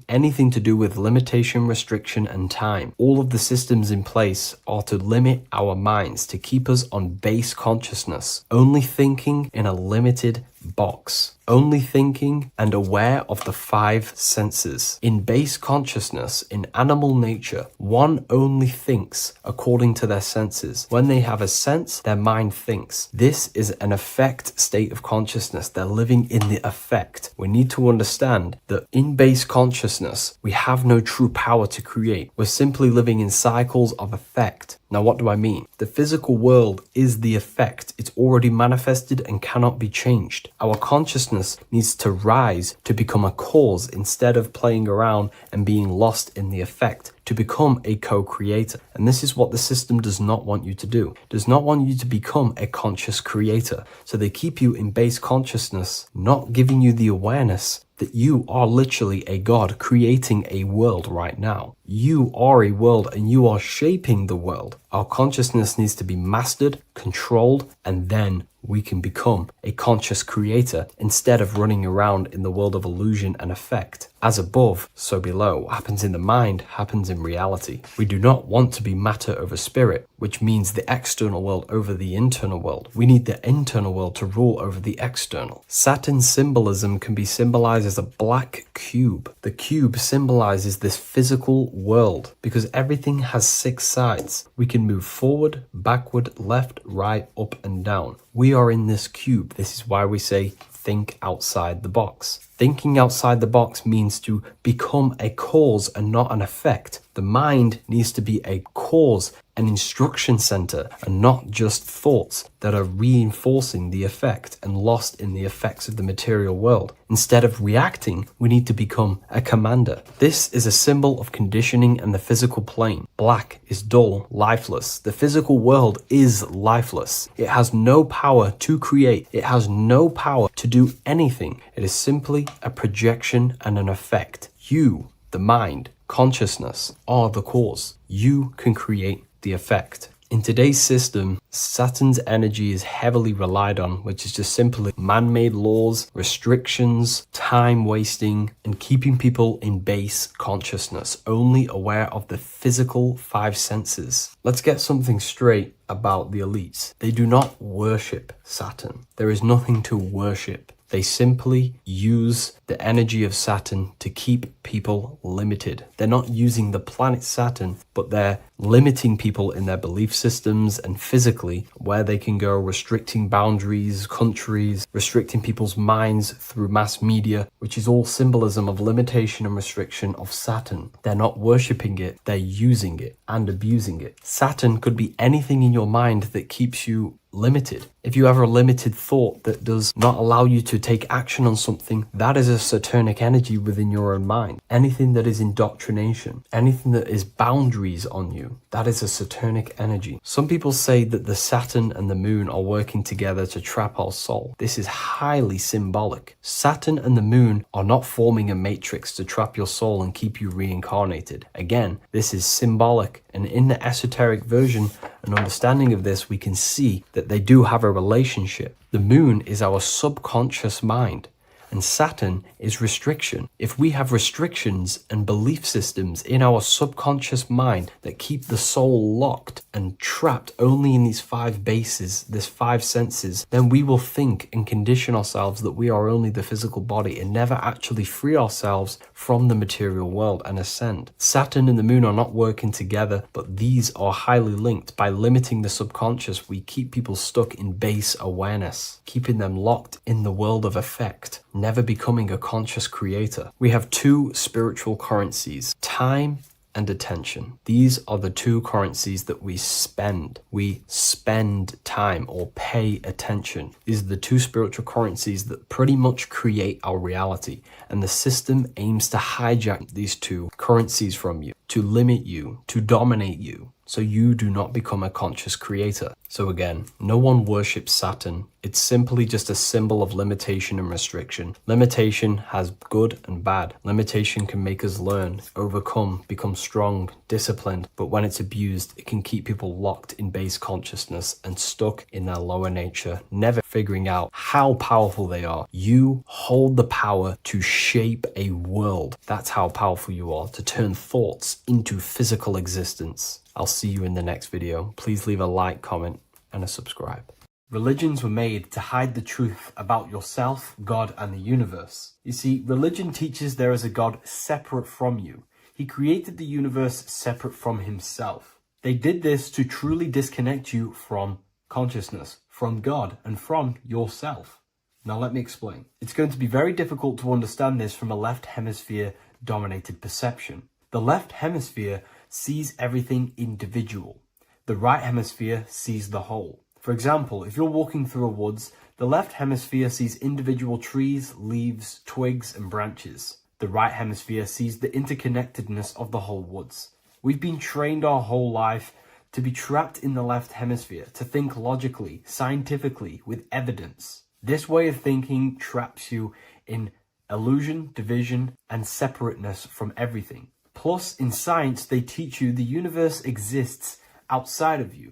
anything to do with limitation, restriction, and time. All of the systems in place are to limit our minds, to keep us on base base consciousness, only thinking in a limited box, only thinking and aware of the five senses. In base consciousness, in animal nature, one only thinks according to their senses. When they have a sense, their mind thinks. This is an affect state of consciousness. They're living in the affect. We need to understand that in base consciousness, we have no true power to create. We're simply living in cycles of affect. Now, what do I mean? The physical world is the effect. It's already manifested and cannot be changed. Our consciousness needs to rise to become a cause instead of playing around and being lost in the effect, to become a co-creator. And this is what the system does not want you to do. It does not want you to become a conscious creator. So they keep you in base consciousness, not giving you the awareness that you are literally a God creating a world right now. You are a world and you are shaping the world. Our consciousness needs to be mastered, controlled, and then we can become a conscious creator instead of running around in the world of illusion and effect. As above, so below. What happens in the mind happens in reality. We do not want to be matter over spirit, which means the external world over the internal world. We need the internal world to rule over the external. Saturn's symbolism can be symbolized as a black cube. The cube symbolizes this physical world because everything has 6 sides. We can move forward, backward, left, right, up, and down. We are in this cube. This is why we say think outside the box. Thinking outside the box means to become a cause and not an effect. The mind needs to be a cause, an instruction center, and not just thoughts that are reinforcing the effect and lost in the effects of the material world. Instead of reacting, we need to become a commander. This is a symbol of conditioning and the physical plane. Black is dull, lifeless. The physical world is lifeless. It has no power to create. It has no power to do anything. It is simply a projection and an effect. You, the mind, consciousness, are the cause. You can create the effect. In today's system, Saturn's energy is heavily relied on, which is just simply man-made laws, restrictions, time wasting, and keeping people in base consciousness, only aware of the physical 5 senses. Let's get something straight about the elites. They do not worship Saturn. There is nothing to worship. They simply use the energy of Saturn to keep people limited. They're not using the planet Saturn, but they're limiting people in their belief systems and physically where they can go, restricting boundaries, countries, restricting people's minds through mass media, which is all symbolism of limitation and restriction of Saturn. They're not worshipping it, they're using it and abusing it. Saturn could be anything in your mind that keeps you limited. If you have a limited thought that does not allow you to take action on something, that is a Saturnic energy within your own mind. Anything that is indoctrination, anything that is boundaries on you, that is a Saturnic energy. Some people say that the Saturn and the moon are working together to trap our soul. This is highly symbolic. Saturn and the moon are not forming a matrix to trap your soul and keep you reincarnated. Again, this is symbolic, and in the esoteric version and understanding of this, we can see that they do have a relationship. The moon is our subconscious mind, and Saturn is restriction. If we have restrictions and belief systems in our subconscious mind that keep the soul locked and trapped only in these 5 bases, this 5 senses, then we will think and condition ourselves that we are only the physical body and never actually free ourselves from the material world and ascend. Saturn and the moon are not working together, but these are highly linked. By limiting the subconscious, we keep people stuck in base awareness, keeping them locked in the world of effect, never becoming a conscious creator. We have 2 spiritual currencies, time and attention. These are the 2 currencies that we spend. We spend time or pay attention. These are the 2 spiritual currencies that pretty much create our reality. And the system aims to hijack these 2 currencies from you, to limit you, to dominate you, so you do not become a conscious creator. So again, no one worships Saturn. It's simply just a symbol of limitation and restriction. Limitation has good and bad. Limitation can make us learn, overcome, become strong, disciplined. But when it's abused, it can keep people locked in base consciousness and stuck in their lower nature, never figuring out how powerful they are. You hold the power to shape a world. That's how powerful you are, to turn thoughts into physical existence. I'll see you in the next video. Please leave a like, comment, and a subscribe. Religions were made to hide the truth about yourself, God, and the universe. You see, religion teaches there is a God separate from you. He created the universe separate from himself. They did this to truly disconnect you from consciousness, from God, and from yourself. Now let me explain. It's going to be very difficult to understand this from a left hemisphere dominated perception. The left hemisphere sees everything individual. The right hemisphere sees the whole. For example, if you're walking through a woods, the left hemisphere sees individual trees, leaves, twigs, and branches. The right hemisphere sees the interconnectedness of the whole woods. We've been trained our whole life to be trapped in the left hemisphere, to think logically, scientifically, with evidence. This way of thinking traps you in illusion, division, and separateness from everything. Plus, in science, they teach you the universe exists outside of you.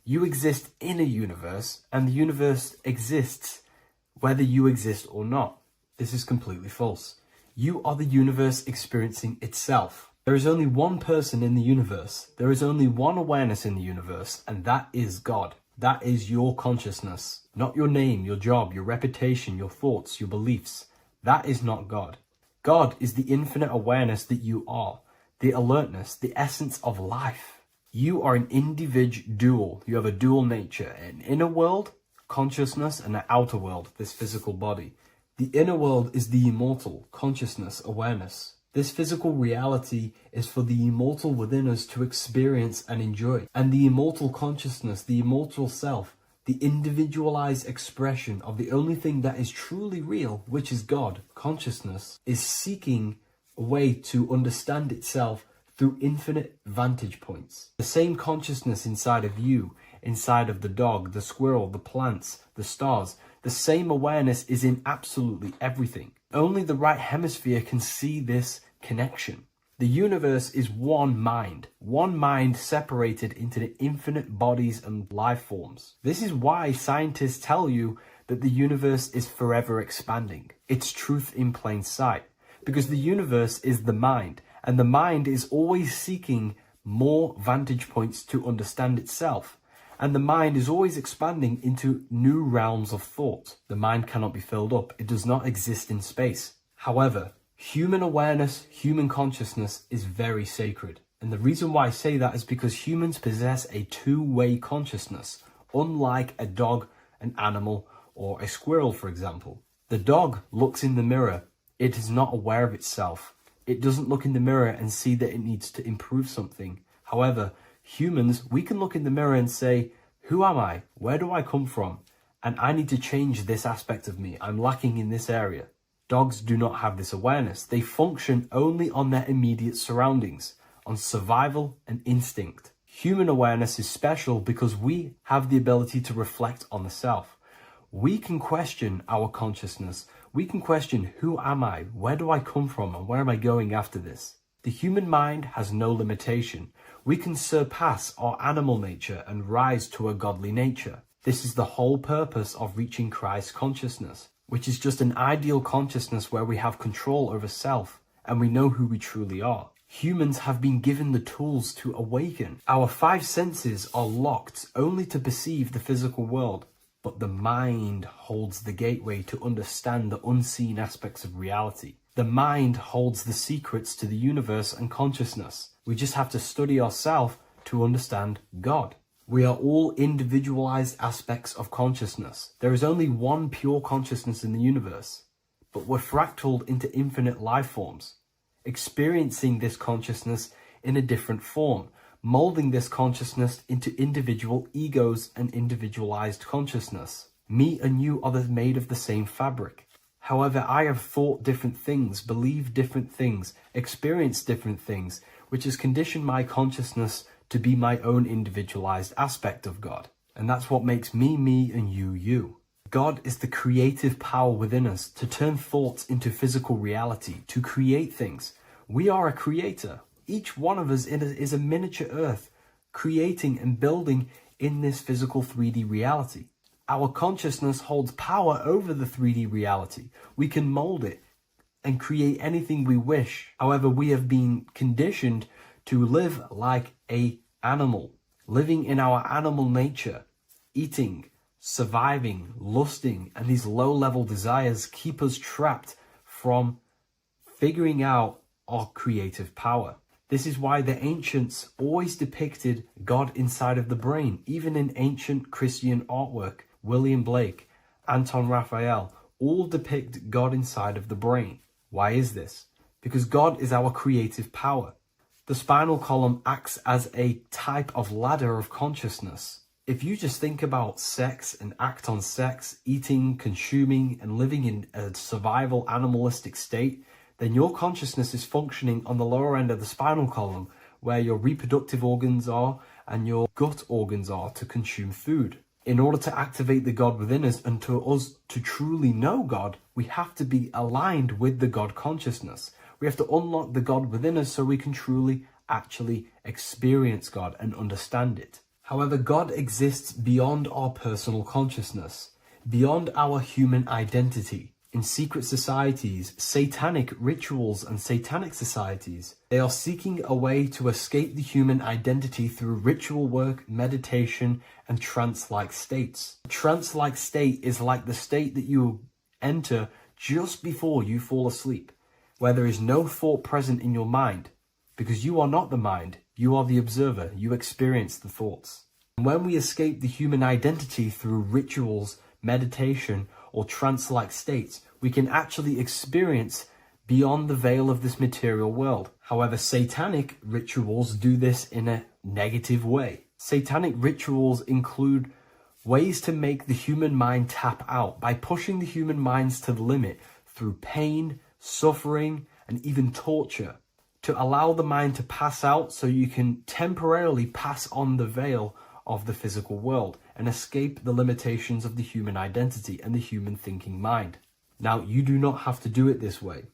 You exist in a universe, and the universe exists whether you exist or not. This is completely false. You are the universe experiencing itself. There is only one person in the universe. There is only one awareness in the universe, and that is God. That is your consciousness. Not your name, your job, your reputation, your thoughts, your beliefs. That is not God. God is the infinite awareness that you are, the alertness, the essence of life. You are an individual. You have a dual nature, an inner world, consciousness, and an outer world, this physical body. The inner world is the immortal, consciousness, awareness. This physical reality is for the immortal within us to experience and enjoy. And the immortal consciousness, the immortal self, the individualized expression of the only thing that is truly real, which is God, consciousness, is seeking a way to understand itself through infinite vantage points. The same consciousness inside of you, inside of the dog, the squirrel, the plants, the stars, the same awareness is in absolutely everything. Only the right hemisphere can see this connection. The universe is one mind separated into the infinite bodies and life forms. This is why scientists tell you that the universe is forever expanding. It's truth in plain sight, because the universe is the mind, and the mind is always seeking more vantage points to understand itself. And the mind is always expanding into new realms of thought. The mind cannot be filled up. It does not exist in space. However, human awareness, human consciousness is very sacred. And the reason why I say that is because humans possess a two-way consciousness, unlike a dog, an animal, or a squirrel, for example. The dog looks in the mirror. It is not aware of itself. It doesn't look in the mirror and see that it needs to improve something. However, humans, we can look in the mirror and say, who am I? Where do I come from? And I need to change this aspect of me. I'm lacking in this area. Dogs do not have this awareness. They function only on their immediate surroundings, on survival and instinct. Human awareness is special because we have the ability to reflect on the self. We can question our consciousness. We can question, who am I? Where do I come from? And where am I going after this? The human mind has no limitation. We can surpass our animal nature and rise to a godly nature. This is the whole purpose of reaching Christ consciousness, which is just an ideal consciousness where we have control over self and we know who we truly are. Humans have been given the tools to awaken. Our five senses are locked only to perceive the physical world. But the mind holds the gateway to understand the unseen aspects of reality. The mind holds the secrets to the universe and consciousness. We just have to study ourselves to understand God. We are all individualized aspects of consciousness. There is only one pure consciousness in the universe, but we're fractaled into infinite life forms, experiencing this consciousness in a different form, molding this consciousness into individual egos and individualized consciousness. Me and you are made of the same fabric. However, I have thought different things, believed different things, experienced different things, which has conditioned my consciousness to be my own individualized aspect of God. And that's what makes me, me, and you, you. God is the creative power within us to turn thoughts into physical reality, to create things. We are a creator. Each one of us is a miniature earth, creating and building in this physical 3D reality. Our consciousness holds power over the 3D reality. We can mold it and create anything we wish. However, we have been conditioned to live like an animal, living in our animal nature, Eating, surviving, lusting, and these low-level desires keep us trapped from figuring out our creative power. This is why the ancients always depicted God inside of the brain. Even in ancient Christian artwork, William Blake, Anton Raphael, all depict God inside of the brain. Why is this? Because God is our creative power. The spinal column acts as a type of ladder of consciousness. If you just think about sex and act on sex, eating, consuming, and living in a survival animalistic state, then your consciousness is functioning on the lower end of the spinal column, where your reproductive organs are and your gut organs are to consume food. In order to activate the God within us and to us to truly know God, we have to be aligned with the God consciousness. We have to unlock the God within us so we can truly actually experience God and understand it. However, God exists beyond our personal consciousness, beyond our human identity. In secret societies, satanic rituals and satanic societies, they are seeking a way to escape the human identity through ritual work, meditation, and trance-like states. A trance-like state is like the state that you enter just before you fall asleep, where there is no thought present in your mind, because you are not the mind, you are the observer, you experience the thoughts. And when we escape the human identity through rituals, meditation, or trance-like states, we can actually experience beyond the veil of this material world. However, satanic rituals do this in a negative way. Satanic rituals include ways to make the human mind tap out by pushing the human minds to the limit through pain, suffering, and even torture, to allow the mind to pass out so you can temporarily pass on the veil of the physical world and escape the limitations of the human identity and the human thinking mind. Now, you do not have to do it this way.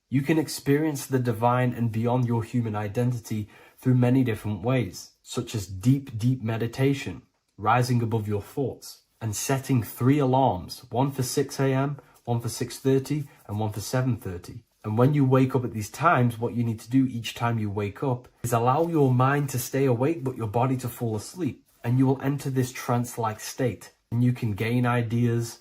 You can experience the divine and beyond your human identity through many different ways, such as deep, deep meditation, rising above your thoughts, and setting 3 alarms, one for 6 a.m., one for 6:30, and one for 7:30. And when you wake up at these times, what you need to do each time you wake up is allow your mind to stay awake but your body to fall asleep. And you will enter this trance-like state. And you can gain ideas,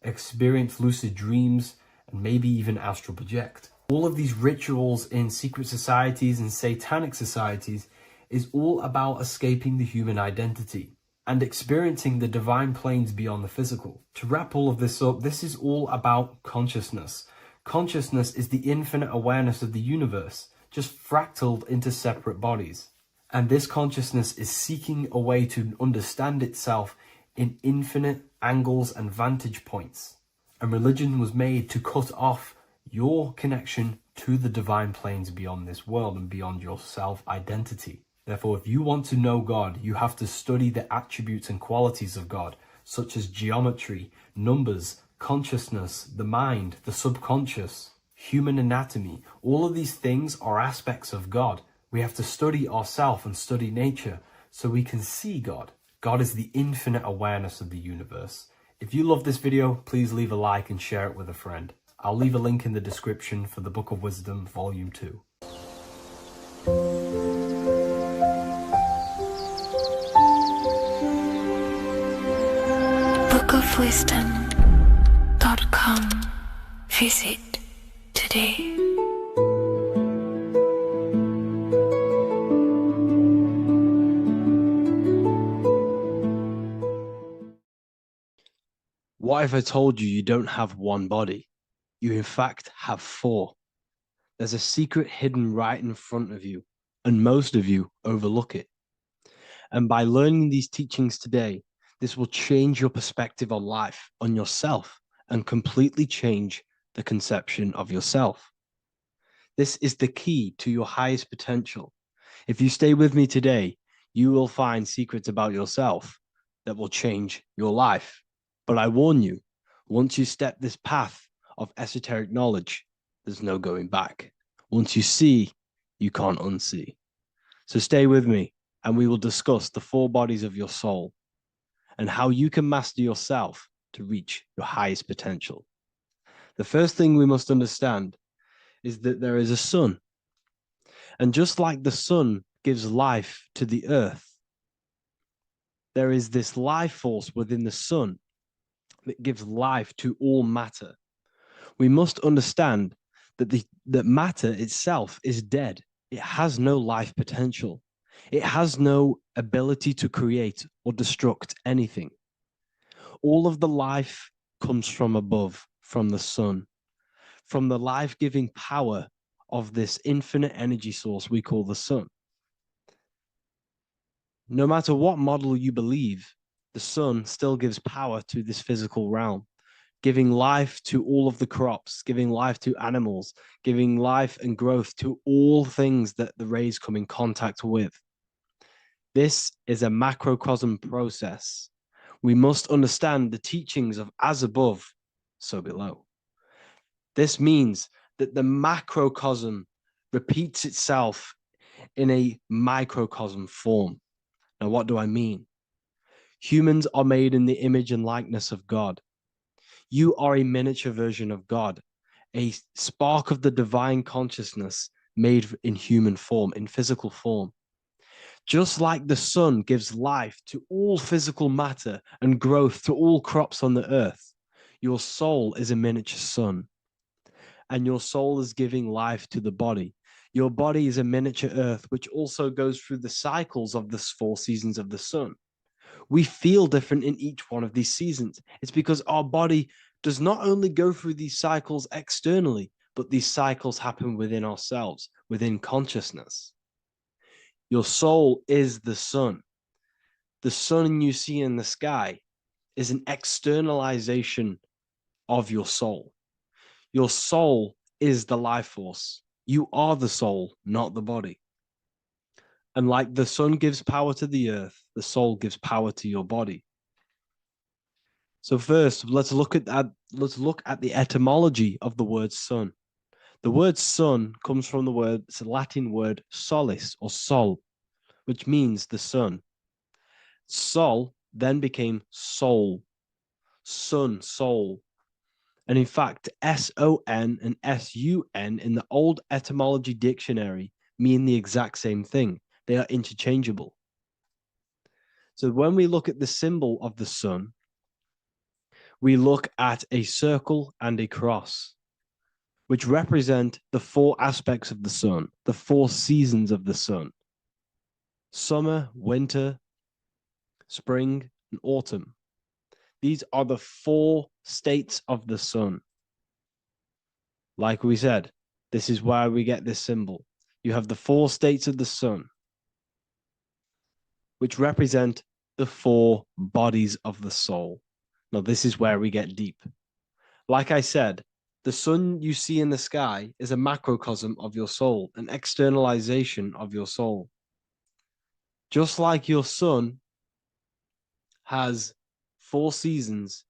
experience lucid dreams, and maybe even astral project. All of these rituals in secret societies and satanic societies is all about escaping the human identity and experiencing the divine planes beyond the physical. To wrap all of this up, this is all about consciousness. Consciousness is the infinite awareness of the universe, just fractaled into separate bodies. And this consciousness is seeking a way to understand itself in infinite angles and vantage points. And religion was made to cut off your connection to the divine planes beyond this world and beyond your self-identity. Therefore, if you want to know God, you have to study the attributes and qualities of God, such as geometry, numbers, consciousness, the mind, the subconscious, human anatomy. All of these things are aspects of God. We have to study ourselves and study nature so we can see God. God is the infinite awareness of the universe. If you love this video, please leave a like and share it with a friend. I'll leave a link in the description for the Book of Wisdom, Volume 2. bookofwisdom.com. Visit today. What if I told you you don't have one body? You in fact have 4. There's a secret hidden right in front of you, and most of you overlook it. And by learning these teachings today, this will change your perspective on life, on yourself, and completely change the conception of yourself. This is the key to your highest potential. If you stay with me today, you will find secrets about yourself that will change your life. But I warn you, once you step this path of esoteric knowledge, there's no going back. Once you see, you can't unsee. So stay with me, and we will discuss the 4 bodies of your soul and how you can master yourself to reach your highest potential. The first thing we must understand is that there is a sun. And just like the sun gives life to the earth, there is this life force within the sun that gives life to all matter. We must understand that matter itself is dead. It has no life potential. It has no ability to create or destruct anything. All of the life comes from above, from the sun, from the life-giving power of this infinite energy source we call the sun. No matter what model you believe, the sun still gives power to this physical realm, giving life to all of the crops, giving life to animals, giving life and growth to all things that the rays come in contact with. This is a macrocosm process. We must understand the teachings of as above, so below. This means that the macrocosm repeats itself in a microcosm form. Now, what do I mean? Humans are made in the image and likeness of God. You are a miniature version of God, a spark of the divine consciousness made in human form, in physical form. Just like the sun gives life to all physical matter and growth to all crops on the earth, your soul is a miniature sun, and your soul is giving life to the body. Your body is a miniature earth, which also goes through the cycles of the 4 seasons of the sun. We feel different in each one of these seasons. It's because our body does not only go through these cycles externally, but these cycles happen within ourselves, within consciousness. Your soul is the sun. The sun you see in the sky is an externalization of your soul. Your soul is the life force. You are the soul, not the body. And like the sun gives power to the earth, the soul gives power to your body. So first, let's look at the etymology of the word sun. The word sun comes from it's a Latin word solis or sol, which means the sun. Sol then became soul, sun, soul. And in fact, S-O-N and S-U-N in the old etymology dictionary mean the exact same thing. They are interchangeable. So when we look at the symbol of the sun, we look at a circle and a cross, which represent the 4 aspects of the sun, the 4 seasons of the sun: summer, winter, spring, and autumn. These are the 4 states of the sun. Like we said, this is why we get this symbol. You have the 4 states of the sun, which represent the 4 bodies of the soul. Now, this is where we get deep. Like I said, the sun you see in the sky is a macrocosm of your soul, an externalization of your soul. Just like your sun has 4 seasons,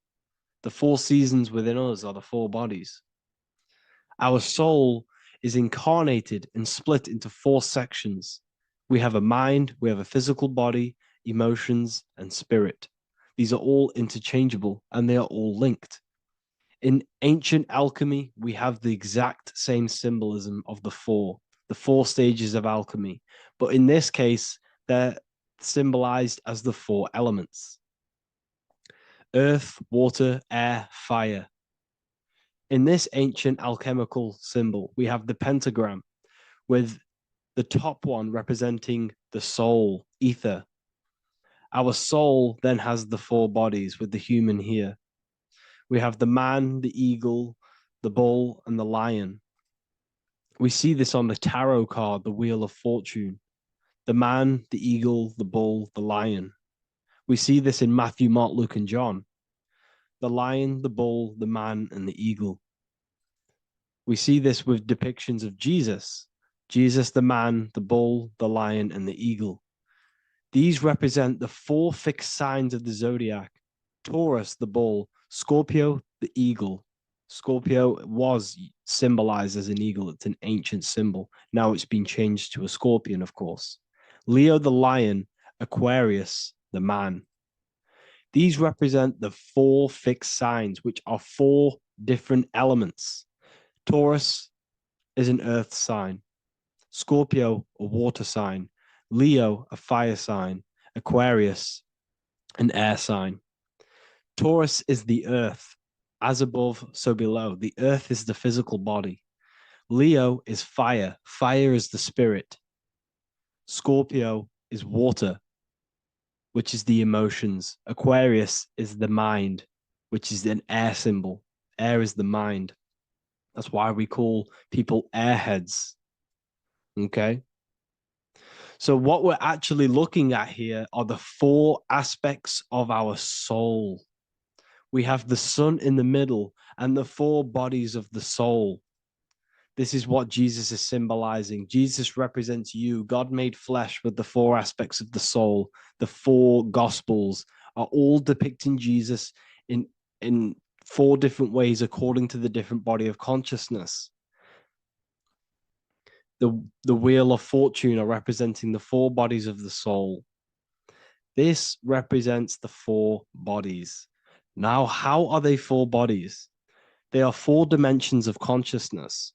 the 4 seasons within us are the 4 bodies. Our soul is incarnated and split into 4 sections. We have a mind, we have a physical body, emotions, and spirit. These are all interchangeable and they are all linked. In ancient alchemy, we have the exact same symbolism of the 4 stages of alchemy. But in this case, they're symbolized as the 4 elements: earth, water, air, fire. In this ancient alchemical symbol, we have the pentagram with the top one representing the soul, ether. Our soul then has the 4 bodies with the human here. We have the man, the eagle, the bull, and the lion. We see this on the tarot card, the Wheel of Fortune. The man, the eagle, the bull, the lion. We see this in Matthew, Mark, Luke, and John. The lion, the bull, the man, and the eagle. We see this with depictions of Jesus. Jesus, the man, the bull, the lion, and the eagle. These represent the 4 fixed signs of the zodiac: Taurus, the bull; Scorpio, the eagle. Scorpio was symbolized as an eagle. It's an ancient symbol. Now it's been changed to a scorpion, of course. Leo, the lion; Aquarius, the man. These represent the 4 fixed signs, which are 4 different elements. Taurus is an earth sign. Scorpio, a water sign. Leo, a fire sign. Aquarius, an air sign. Taurus is the earth. As above, so below. The earth is the physical body. Leo is fire. Fire is the spirit. Scorpio is water, which is the emotions. Aquarius is the mind, which is an air symbol. Air is the mind. That's why we call people airheads. Okay. So, what we're actually looking at here are the four aspects of our soul. We have the sun in the middle and the four bodies of the soul. This is what Jesus is symbolizing. Jesus represents you. God made flesh with the four aspects of the soul. The four gospels are all depicting Jesus in four different ways according to the different body of consciousness. The wheel of fortune are representing the four bodies of the soul. This represents the four bodies. Now, how are they four bodies? They are four dimensions of consciousness.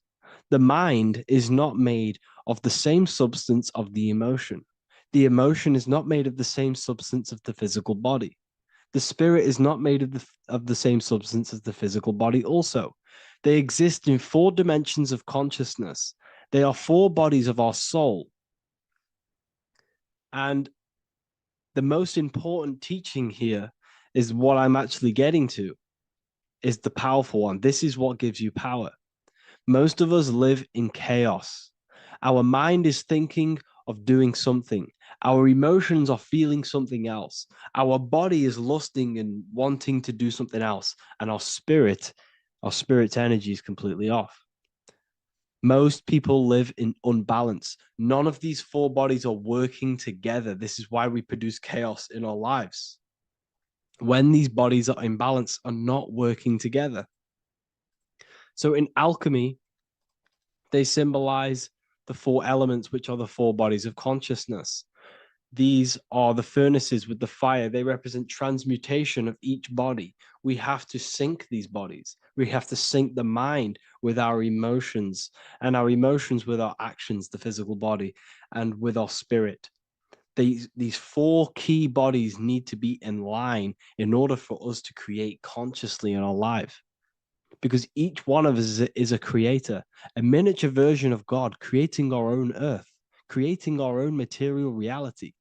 The mind is not made of the same substance of the emotion. The emotion is not made of the same substance of the physical body. The spirit is not made of the same substance as the physical body also. They exist in four dimensions of consciousness. They are four bodies of our soul. And the most important teaching here is what I'm actually getting to, is the powerful one. This is what gives you power. Most of us live in chaos. Our mind is thinking of doing something. Our emotions are feeling something else. Our body is lusting and wanting to do something else. And our spirit's energy is completely off. Most people live in unbalance. None of these four bodies are working together. This is why we produce chaos in our lives. When these bodies are in balance, are not working together. So in alchemy, they symbolize the four elements, which are the four bodies of consciousness. These are the furnaces with the fire. They represent transmutation of each body. We have to sync these bodies. We have to sync the mind with our emotions, and our emotions with our actions, the physical body, and with our spirit. These four key bodies need to be in line in order for us to create consciously in our life. Because each one of us is a creator, a miniature version of God, creating our own earth, creating our own material reality.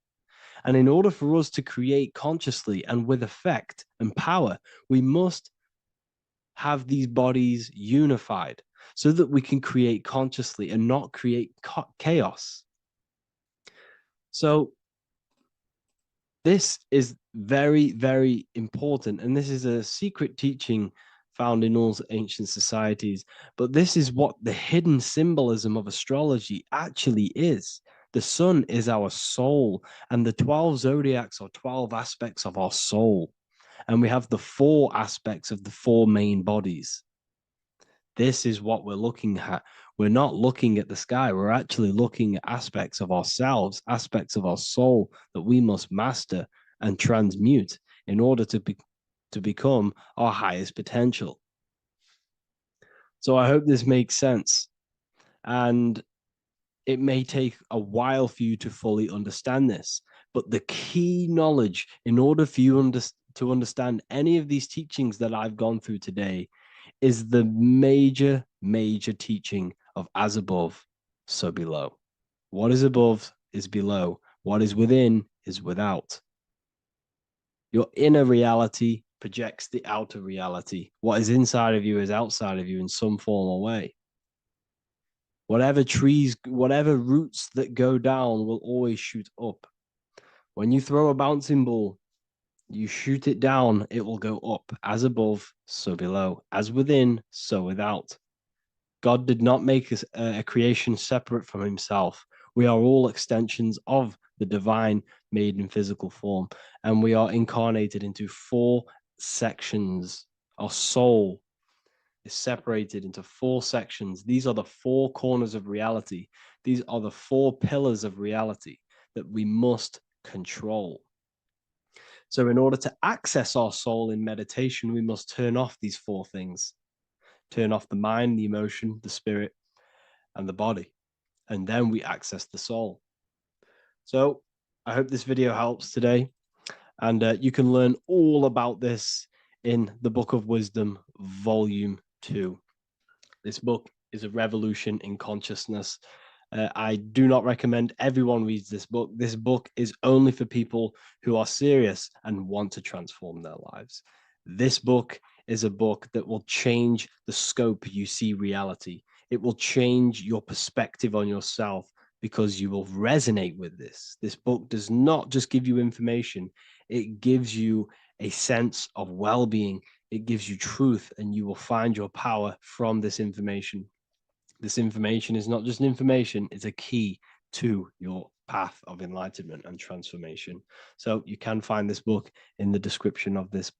And in order for us to create consciously and with effect and power, we must have these bodies unified so that we can create consciously and not create chaos. So this is very, very important. And this is a secret teaching found in all ancient societies. But this is what the hidden symbolism of astrology actually is. The sun is our soul, and the 12 zodiacs are 12 aspects of our soul. And we have the four aspects of the four main bodies. This is what we're looking at. We're not looking at the sky. We're actually looking at aspects of ourselves, aspects of our soul that we must master and transmute in order to become our highest potential. So I hope this makes sense. And it may take a while for you to fully understand this, but the key knowledge in order for you to understand any of these teachings that I've gone through today is the major, major teaching of as above, so below. What is above is below. What is within is without. Your inner reality projects the outer reality. What is inside of you is outside of you in some form or way. Whatever trees, whatever roots that go down will always shoot up. When you throw a bouncing ball, you shoot it down, it will go up. As above, so below. As within, so without. God did not make a creation separate from himself. We are all extensions of the divine made in physical form. And we are incarnated into four sections. Our soul is separated into four sections. These are the four corners of reality. These are the four pillars of reality that we must control. So in order to access our soul in meditation, we must turn off these four things. Turn off the mind, the emotion, the spirit, and the body. And then we access the soul. So I hope this video helps today. And you can learn all about this in the Book of Wisdom, Volume 2. This book is a revolution in consciousness. I do not recommend everyone reads this book. This book is only for people who are serious and want to transform their lives. This book is a book that will change the scope you see reality. It will change your perspective on yourself because you will resonate with this. This book does not just give you information, it gives you a sense of well-being. It gives you truth, and you will find your power from this information. This information is not just information, it's a key to your path of enlightenment and transformation. So you can find this book in the description of this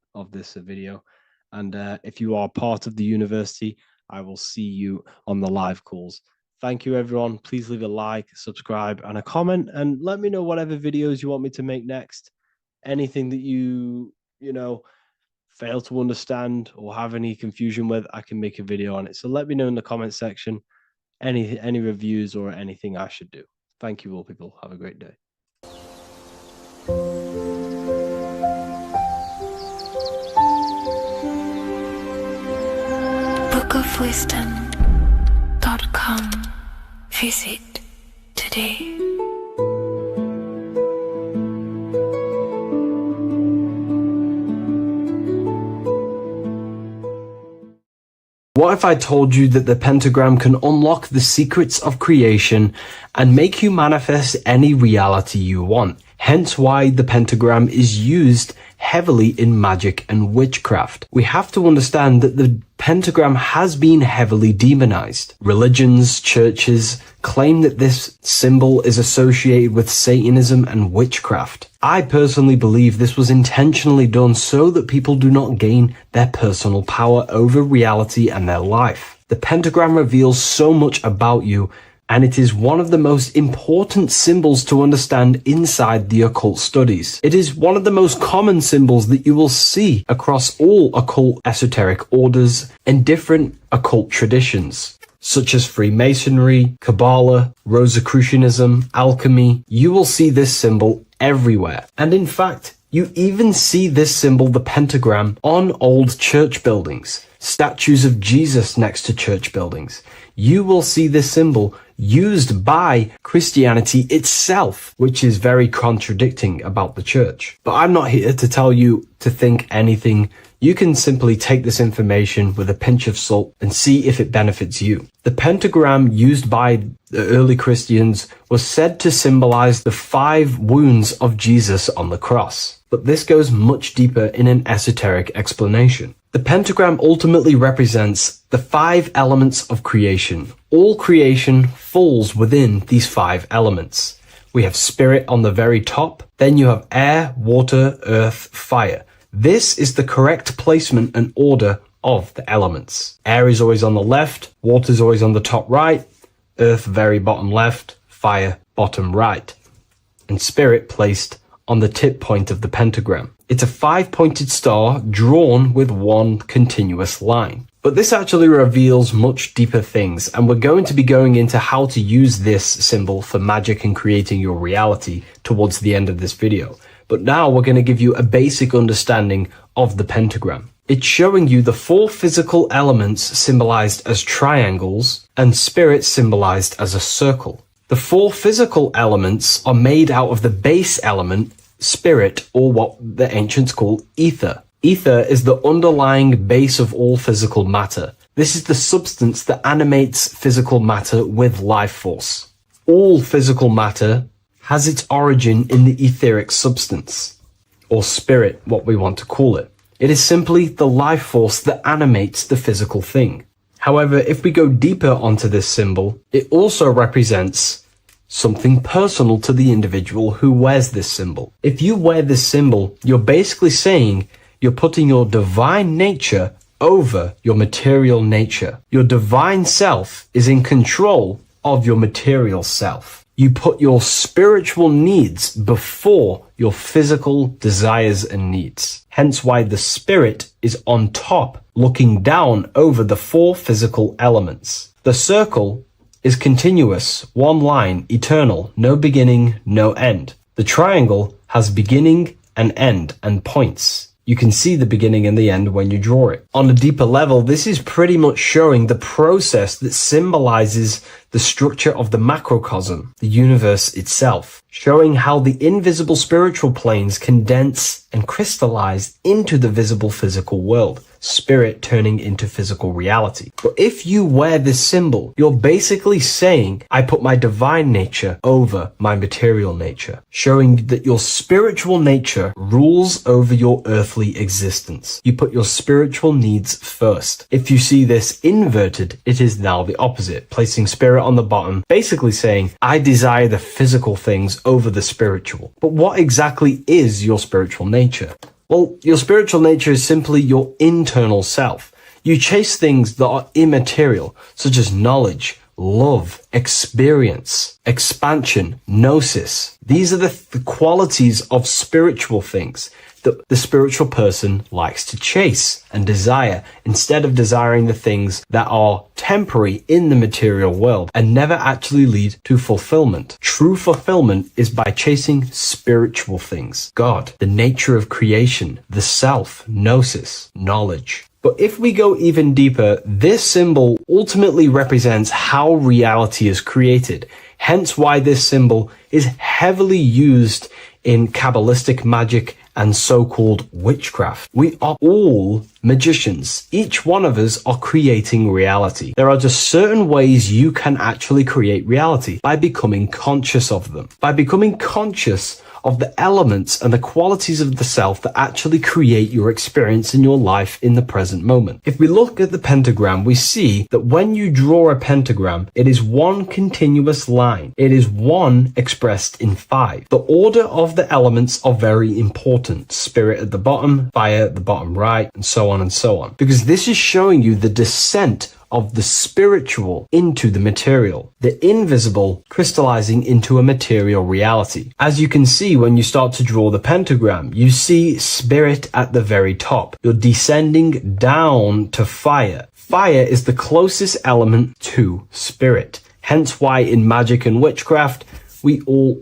video. And if you are part of the university, I will see you on the live calls. Thank you, everyone. Please leave a like, subscribe, and a comment, and let me know whatever videos you want me to make next. Anything that you fail to understand or have any confusion with, I can make a video on it. So let me know in the comment section any reviews or anything I should do. Thank you all, people. Have a great day. bookofwisdom.com. Visit today. What if I told you that the pentagram can unlock the secrets of creation and make you manifest any reality you want? Hence why the pentagram is used heavily in magic and witchcraft. We have to understand that the pentagram has been heavily demonized. Religions, churches claim that this symbol is associated with Satanism and witchcraft. I personally believe this was intentionally done so that people do not gain their personal power over reality and their life. The pentagram reveals so much about you, and it is one of the most important symbols to understand inside the occult studies. It is one of the most common symbols that you will see across all occult esoteric orders and different occult traditions, such as Freemasonry, Kabbalah, Rosicrucianism, alchemy. You will see this symbol everywhere. And in fact, you even see this symbol, the pentagram, on old church buildings, statues of Jesus next to church buildings. You will see this symbol used by Christianity itself, which is very contradicting about the church. But I'm not here to tell you to think anything. You can simply take this information with a pinch of salt and see if it benefits you. The pentagram used by the early Christians was said to symbolize the 5 wounds of Jesus on the cross. But this goes much deeper in an esoteric explanation. The pentagram ultimately represents the 5 elements of creation. All creation falls within these 5 elements. We have spirit on the very top, then you have air, water, earth, fire. This is the correct placement and order of the elements. Air is always on the left, water is always on the top right, earth very bottom left, fire bottom right, and spirit placed on the tip point of the pentagram. It's a 5-pointed star drawn with one continuous line. But this actually reveals much deeper things, and we're going to be going into how to use this symbol for magic and creating your reality towards the end of this video. But now we're going to give you a basic understanding of the pentagram. It's showing you the 4 physical elements symbolized as triangles and spirit symbolized as a circle. The 4 physical elements are made out of the base element, spirit, or what the ancients call ether. Ether is the underlying base of all physical matter. This is the substance that animates physical matter with life force. All physical matter has its origin in the etheric substance, or spirit, what we want to call it. It is simply the life force that animates the physical thing. However, if we go deeper onto this symbol, it also represents something personal to the individual who wears this symbol. If you wear this symbol, you're basically saying you're putting your divine nature over your material nature. Your divine self is in control of your material self. You put your spiritual needs before your physical desires and needs. Hence why the spirit is on top, looking down over the 4 physical elements. The circle is continuous, one line, eternal, no beginning, no end. The triangle has beginning and end and points. You can see the beginning and the end when you draw it. On a deeper level, this is pretty much showing the process that symbolizes the structure of the macrocosm, the universe itself, showing how the invisible spiritual planes condense and crystallize into the visible physical world, spirit turning into physical reality. But if you wear this symbol, you're basically saying, I put my divine nature over my material nature, showing that your spiritual nature rules over your earthly existence. You put your spiritual needs first. If you see this inverted, it is now the opposite, placing spirit on the bottom, basically saying, I desire the physical things over the spiritual. But what exactly is your spiritual nature? Well, your spiritual nature is simply your internal self. You chase things that are immaterial, such as knowledge, love, experience, expansion, gnosis. These are the qualities of spiritual things that the spiritual person likes to chase and desire, instead of desiring the things that are temporary in the material world and never actually lead to fulfillment. True fulfillment is by chasing spiritual things. God, the nature of creation, the self, gnosis, knowledge. But if we go even deeper, this symbol ultimately represents how reality is created. Hence why this symbol is heavily used in Kabbalistic magic and so-called witchcraft. We are all magicians. Each one of us are creating reality. There are just certain ways you can actually create reality by becoming conscious of them. By becoming conscious of the elements and the qualities of the self that actually create your experience in your life in the present moment. If we look at the pentagram, we see that when you draw a pentagram, it is one continuous line. It is one expressed in 5. The order of the elements are very important. Spirit at the bottom, fire at the bottom right, and so on and so on. Because this is showing you the descent of the spiritual into the material, the invisible crystallizing into a material reality. As you can see when you start to draw the pentagram, you see spirit at the very top. You're descending down to fire. Fire is the closest element to spirit. Hence why in magic and witchcraft,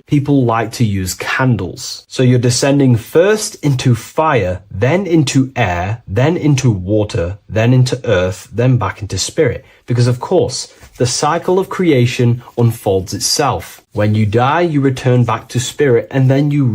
people like to use candles. So you're descending first into fire, then into air, then into water, then into earth, then back into spirit. Because of course, the cycle of creation unfolds itself. When you die, you return back to spirit, and then you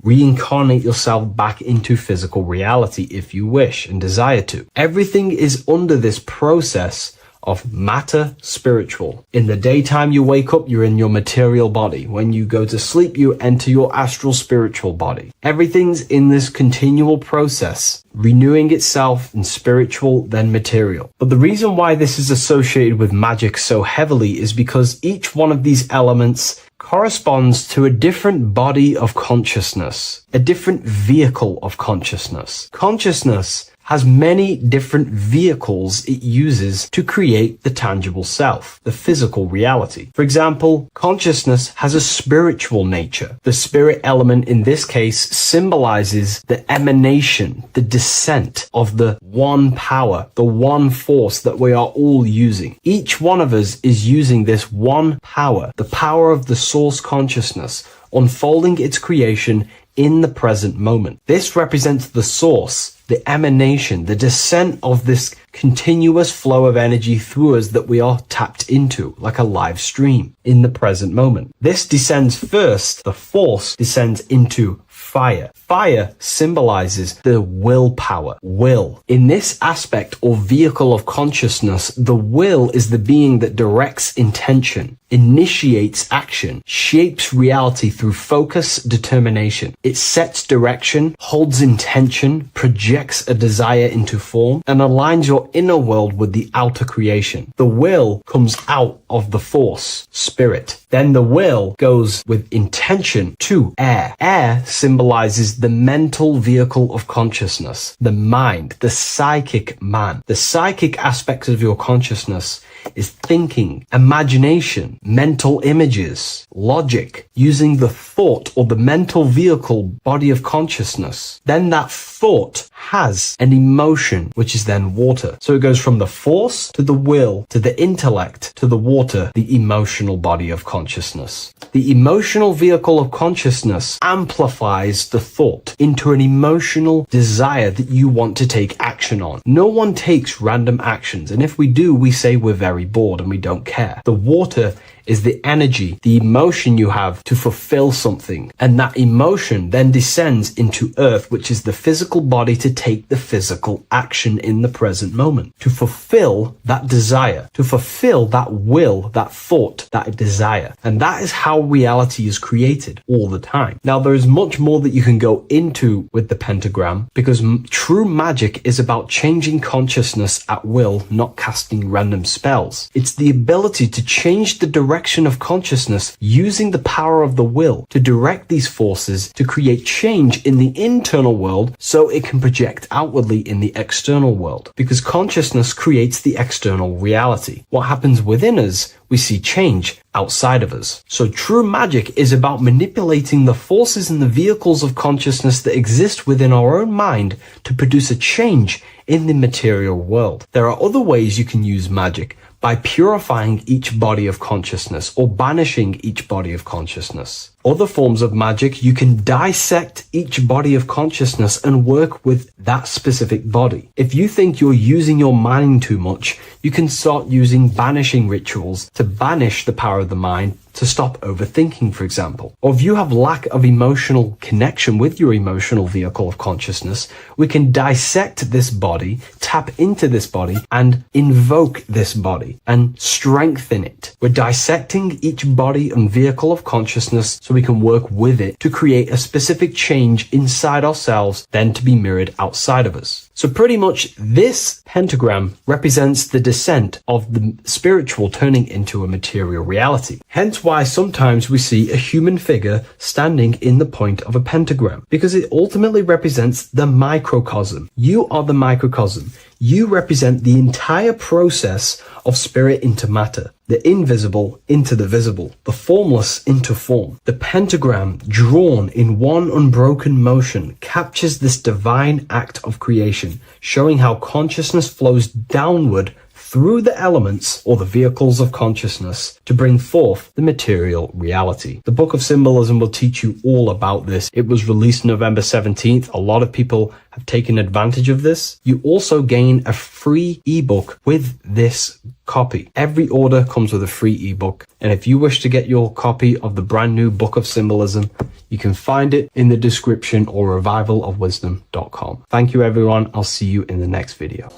reincarnate yourself back into physical reality if you wish and desire to. Everything is under this process of matter spiritual. In the daytime you wake up, you're in your material body. When you go to sleep, you enter your astral spiritual body. Everything's in this continual process, renewing itself in spiritual, then material. But the reason why this is associated with magic so heavily is because each one of these elements corresponds to a different body of consciousness, a different vehicle of consciousness. Consciousness has many different vehicles it uses to create the tangible self, the physical reality. For example, consciousness has a spiritual nature. The spirit element in this case symbolizes the emanation, the descent of the one power, the one force that we are all using. Each one of us is using this one power, the power of the source consciousness, unfolding its creation in the present moment. This represents the source, the emanation, the descent of this continuous flow of energy through us that we are tapped into, like a live stream in the present moment. This descends first, the force descends into fire. Fire symbolizes the willpower, will. In this aspect or vehicle of consciousness, the will is the being that directs intention, initiates action, shapes reality through focus, determination. It sets direction, holds intention, projects a desire into form, and aligns your inner world with the outer creation. The will comes out of the force, spirit. Then the will goes with intention to air. Air symbolizes the mental vehicle of consciousness, the mind, the psychic man. The psychic aspect of your consciousness is thinking, imagination, mental images, logic, using the thought or the mental vehicle body of consciousness. Then that thought has an emotion, which is then water. So it goes from the force to the will to the intellect to the water, the emotional body of consciousness. The emotional vehicle of consciousness amplifies the thought into an emotional desire that you want to take action on. No one takes random actions, and if we do, we say we're very bored and we don't care. The water is the energy, the emotion you have to fulfill something. And that emotion then descends into earth, which is the physical body to take the physical action in the present moment, to fulfill that desire, to fulfill that will, that thought, that desire. And that is how reality is created all the time. Now, there is much more that you can go into with the pentagram, because true magic is about changing consciousness at will, not casting random spells. It's the ability to change the direction of consciousness using the power of the will to direct these forces to create change in the internal world so it can project outwardly in the external world. Because consciousness creates the external reality. What happens within us, we see change outside of us. So true magic is about manipulating the forces and the vehicles of consciousness that exist within our own mind to produce a change in the material world. There are other ways you can use magic, by purifying each body of consciousness or banishing each body of consciousness. Other forms of magic, you can dissect each body of consciousness and work with that specific body. If you think you're using your mind too much, you can start using banishing rituals to banish the power of the mind, to stop overthinking, for example. Or if you have lack of emotional connection with your emotional vehicle of consciousness, we can dissect this body, tap into this body, and invoke this body and strengthen it. We're dissecting each body and vehicle of consciousness so we can work with it to create a specific change inside ourselves, then to be mirrored outside of us. So pretty much this pentagram represents the descent of the spiritual turning into a material reality. Hence why sometimes we see a human figure standing in the point of a pentagram, because it ultimately represents the microcosm. You are the microcosm. You represent the entire process of spirit into matter, the invisible into the visible, the formless into form. The pentagram, drawn in one unbroken motion, captures this divine act of creation, showing how consciousness flows downward through the elements or the vehicles of consciousness to bring forth the material reality. The Book of Symbolism will teach you all about this. It was released November 17th. A lot of people have taken advantage of this. You also gain a free ebook with this copy. Every order comes with a free ebook. And if you wish to get your copy of the brand new Book of Symbolism, you can find it in the description or revivalofwisdom.com. Thank you, everyone. I'll see you in the next video.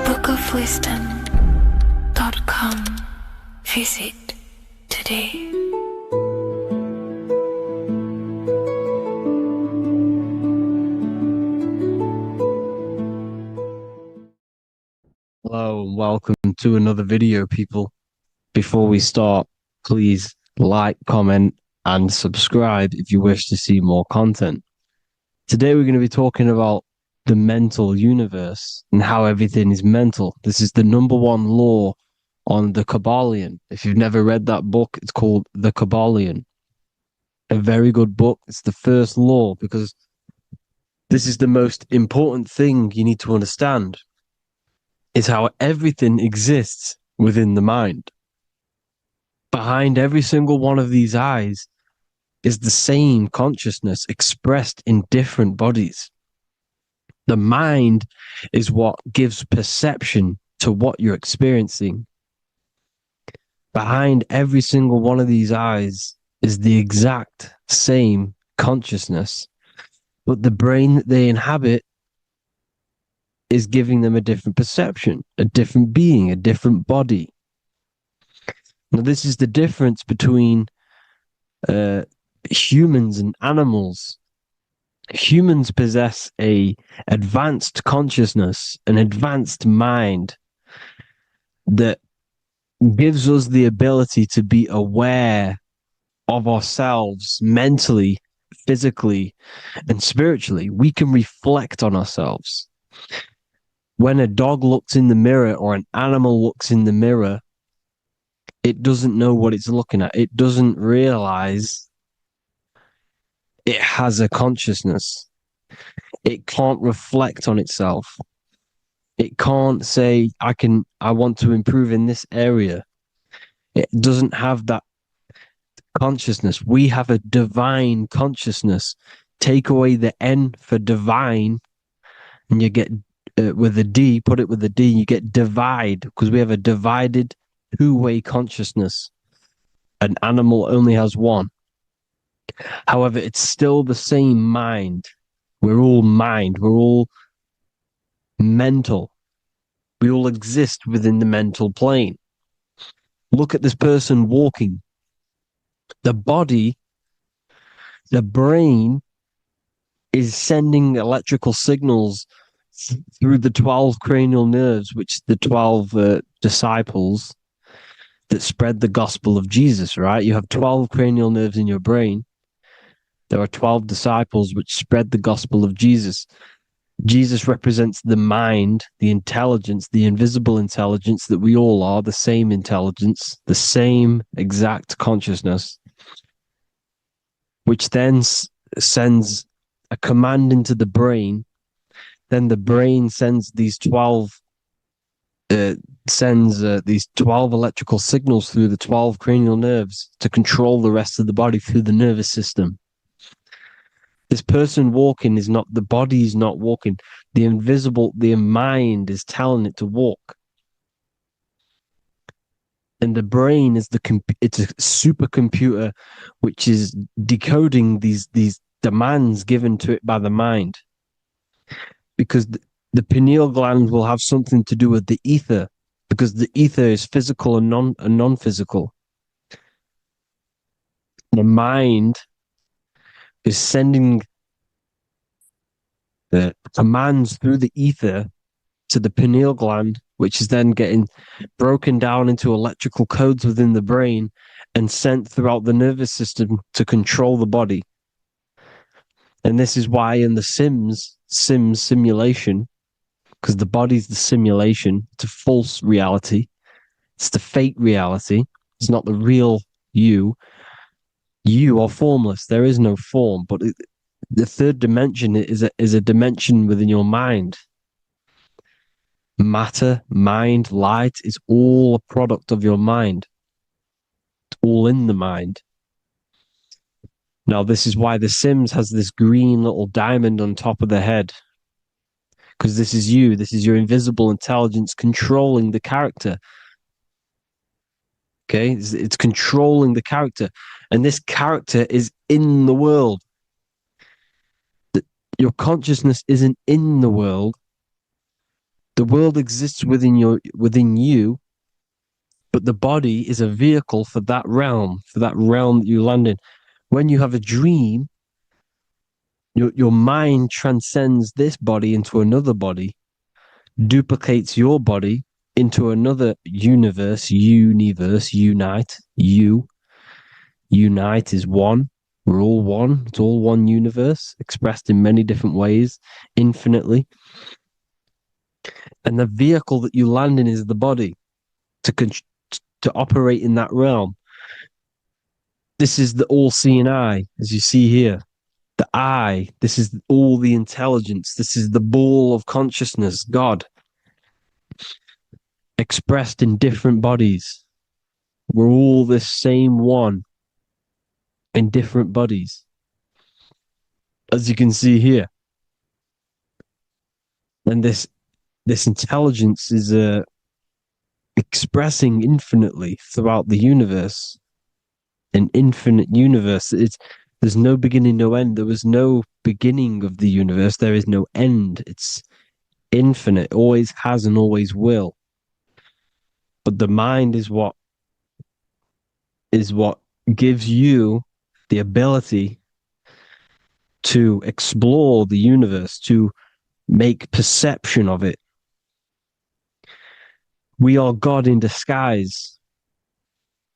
bookofwisdom.com. Visit today. Hello and welcome to another video, people. Before we start, please like, comment, and subscribe if you wish to see more content. Today we're going to be talking about the mental universe and how everything is mental. This is the number one law on the Kabbalion. If you've never read that book, it's called The Kabbalion. A very good book. It's the first law because this is the most important thing you need to understand, is how everything exists within the mind. Behind every single one of these eyes is the same consciousness expressed in different bodies. The mind is what gives perception to what you're experiencing. Behind every single one of these eyes is the exact same consciousness, but the brain that they inhabit is giving them a different perception, a different being, a different body. Now, this is the difference between humans and animals. Humans possess a advanced consciousness, an advanced mind that gives us the ability to be aware of ourselves mentally physically and spiritually. We can reflect on ourselves. When a dog looks in the mirror or an animal looks in the mirror, it doesn't know what it's looking at. It doesn't realize it has a consciousness. It can't reflect on itself. It can't say, I want to improve in this area. It doesn't have that consciousness. We have a divine consciousness. Take away the N for divine, and you get with a D, put it with a D, you get divide, because we have a divided two-way consciousness. An animal only has one. However, it's still the same mind. We're all mind. We're all mental. We all exist within the mental plane. Look at this person walking. The body, the brain is sending electrical signals through the 12 cranial nerves, which the 12 disciples that spread the gospel of Jesus, right? You have 12 cranial nerves in your brain. There are 12 disciples which spread the gospel of Jesus. Jesus represents the mind, the intelligence, the invisible intelligence that we all are, the same intelligence, the same exact consciousness, which then sends a command into the brain. Then the brain sends these 12 electrical signals through the 12 cranial nerves to control the rest of the body through the nervous system. This person walking is not, the body is not walking. The mind is telling it to walk. And the brain is it's a supercomputer which is decoding these demands given to it by the mind. Because the pineal gland will have something to do with the ether, because the ether is physical and non-physical. The mind is sending the commands through the ether to the pineal gland, which is then getting broken down into electrical codes within the brain and sent throughout the nervous system to control the body. And this is why in the Sims simulation, because the body's the simulation, it's a false reality. It's the fake reality. It's not the real you. You are formless. There is no form, but the third dimension is a dimension within your mind. Matter, mind, light is all a product of your mind. It's all in the mind. Now, this is why The Sims has this green little diamond on top of the head. Because this is you. This is your invisible intelligence controlling the character. Okay? It's controlling the character. And this character is in the world. Your consciousness isn't in the world. The world exists within you, but the body is a vehicle for that realm that you land in. When you have a dream, your mind transcends this body into another body, duplicates your body into another universe, unite. Unite is one. We're all one. It's all one universe, expressed in many different ways, infinitely. And the vehicle that you land in is the body to operate in that realm. This is the all-seeing eye, as you see here. The eye, this is all the intelligence. This is the ball of consciousness, God, expressed in different bodies. We're all this same one in different bodies, as you can see here. And this intelligence is expressing infinitely throughout the universe. An infinite universe. There's no beginning, no end. There was no beginning of the universe. There is no end. It's infinite. Always has and always will. But the mind is what gives you the ability to explore the universe, to make perception of it. We are God in disguise.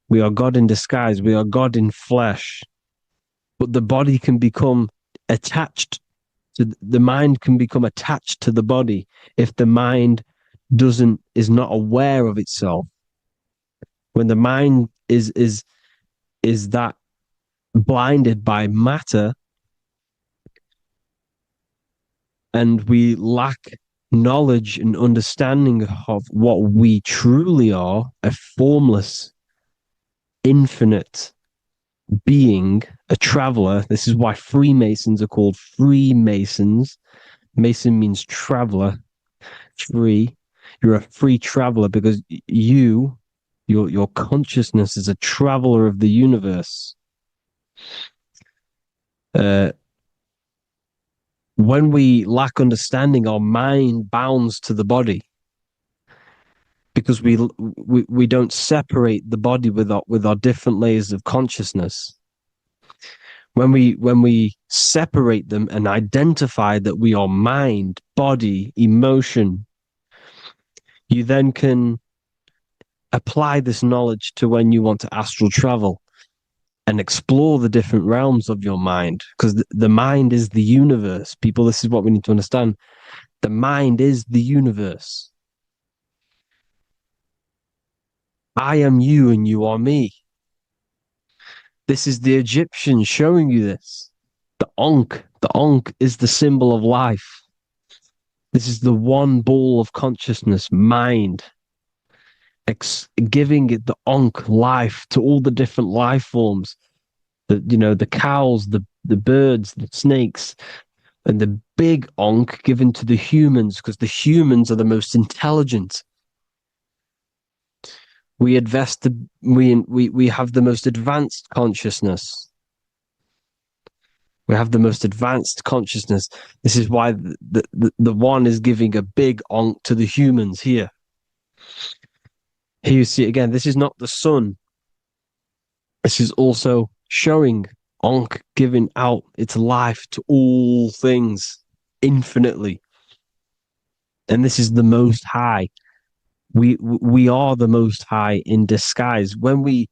We are God in disguise. We are God in flesh. but the body can become attached to the mind can become attached to the body if the mind is not aware of itself. When the mind is that blinded by matter, and we lack knowledge and understanding of what we truly are, a formless, infinite being, a traveler. This is why Freemasons are called Freemasons. Mason means traveler, free. You're a free traveler because your consciousness is a traveler of the universe. When we lack understanding, our mind bounds to the body because we don't separate the body with our different layers of consciousness. When we separate them and identify that we are mind, body, emotion, you then can apply this knowledge to when you want to astral travel and explore the different realms of your mind, because the mind is the universe. People, this is what we need to understand. The mind is the universe. I am you and you are me. This is the Egyptians showing you this. The Ankh is the symbol of life. This is the one ball of consciousness, mind, giving it the Ankh life to all the different life forms. The cows, the birds, the snakes, and the big Ankh given to the humans, because the humans are the most intelligent. We have the most advanced consciousness. We have the most advanced consciousness. This is why the one is giving a big Ankh to the humans here. Here you see again, this is not the sun. This is also showing Ankh giving out its life to all things infinitely. And this is the Most High. We are the Most High in disguise. When we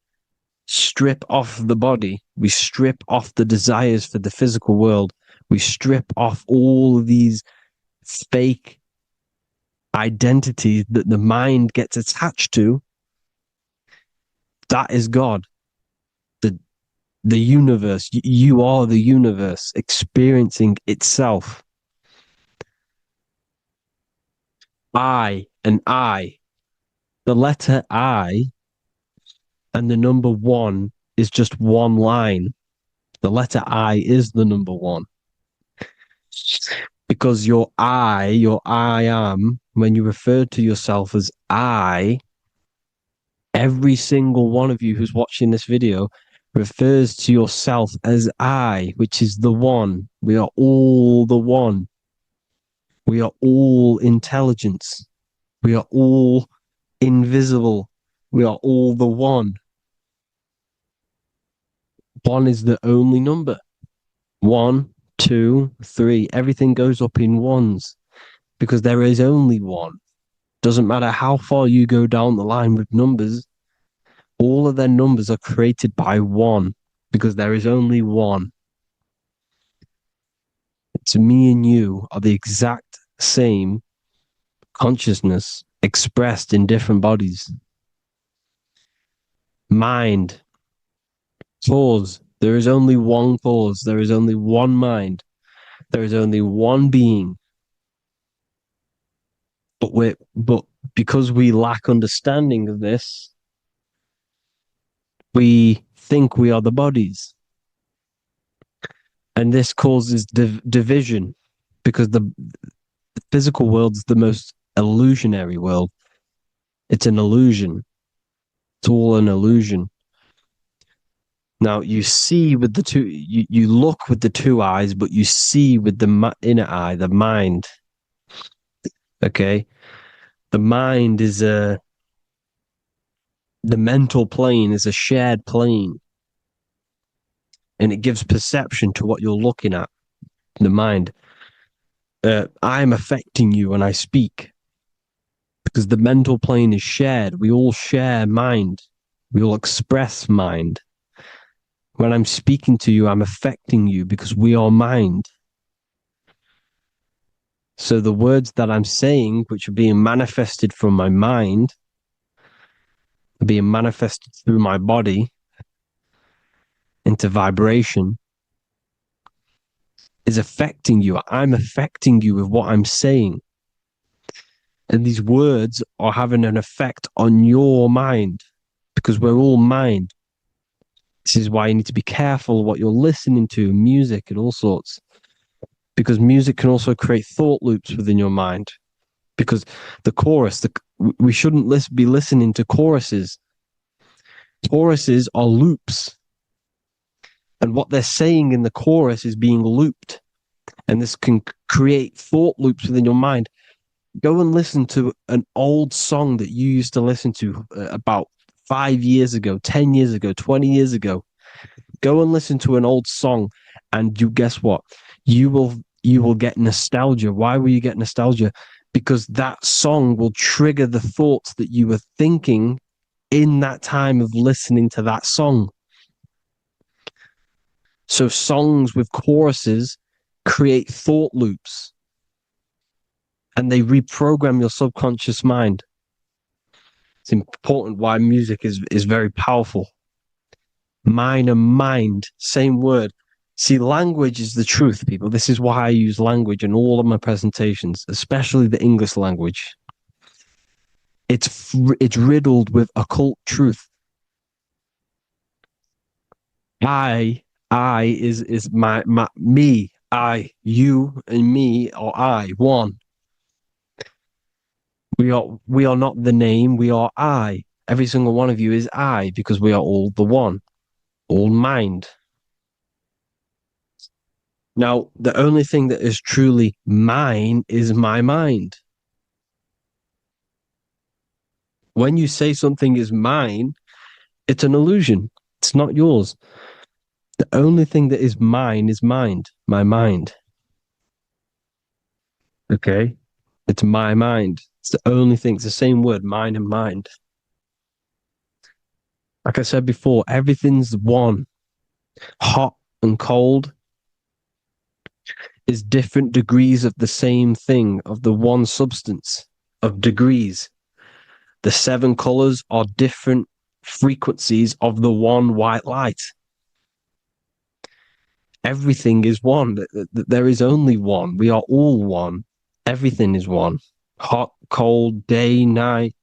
strip off the body, we strip off the desires for the physical world, we strip off all of these fake identities that the mind gets attached to. That is God. The universe. You are the universe experiencing itself. I and I. The letter I and the number 1 is just one line. The letter I is the number 1. Because your I am, when you refer to yourself as I, every single one of you who's watching this video refers to yourself as I, which is the one. We are all the one. We are all intelligence. We are all invisible. We are all the one. 1 is the only number. 1, 2, 3. Everything goes up in ones because there is only one. Doesn't matter how far you go down the line with numbers, all of their numbers are created by 1 because there is only one. It's me and you are the exact same consciousness expressed in different bodies. Mind. Cause. There is only one cause. There is only one mind. There is only one being. But because we lack understanding of this, we think we are the bodies. And this causes division because the physical world is the most illusionary world. It's an illusion. It's all an illusion. Now you see with the two, you look with the two eyes, but you see with the inner eye, the mind. Okay, the mind is the mental plane is a shared plane, and it gives perception to what you're looking at. The mind. I'm affecting you when I speak because the mental plane is shared. We all share mind. We all express mind. When I'm speaking to you, I'm affecting you because we are mind. So the words that I'm saying, which are being manifested from my mind, are being manifested through my body into vibration, is affecting you. I'm affecting you with what I'm saying. And these words are having an effect on your mind because we're all mind. This is why you need to be careful what you're listening to, music and all sorts. Because music can also create thought loops within your mind. Because the chorus, we shouldn't be listening to choruses. Choruses are loops. And what they're saying in the chorus is being looped. And this can create thought loops within your mind. Go and listen to an old song that you used to listen to about 5 years ago, 10 years ago, 20 years ago. Go and listen to an old song, and you guess what? You will get nostalgia. Why will you get nostalgia? Because that song will trigger the thoughts that you were thinking in that time of listening to that song. So songs with choruses create thought loops, and they reprogram your subconscious mind. It's important why music is very powerful. Mind and mind, same word. See, language is the truth, people. This is why I use language in all of my presentations, especially the English language. It's riddled with occult truth. I is my me. I, you, and me, or I, one. We are not the name. We are I. Every single one of you is I because we are all the one, all mind. Now, the only thing that is truly mine is my mind. When you say something is mine, it's an illusion. It's not yours. The only thing that is mine is mind, my mind. Okay? It's my mind. It's the only thing. It's the same word, mine and mind. Like I said before, everything's one. Hot and cold is different degrees of the same thing, of the one substance, of degrees. The 7 colors are different frequencies of the one white light. Everything is one. There is only one. We are all one. Everything is one. Hot, cold, day, night.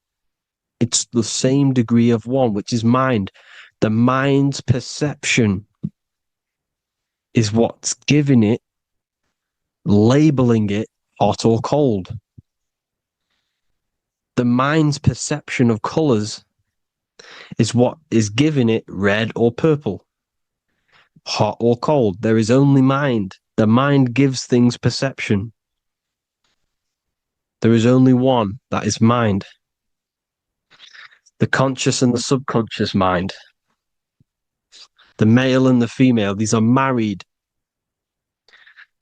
It's the same degree of one, which is mind. The mind's perception is what's giving it, labeling it hot or cold. The mind's perception of colors is what is giving it red or purple, hot or cold. There is only mind. The mind gives things perception. There is only one, that is mind. The conscious and the subconscious mind. The male and the female, these are married.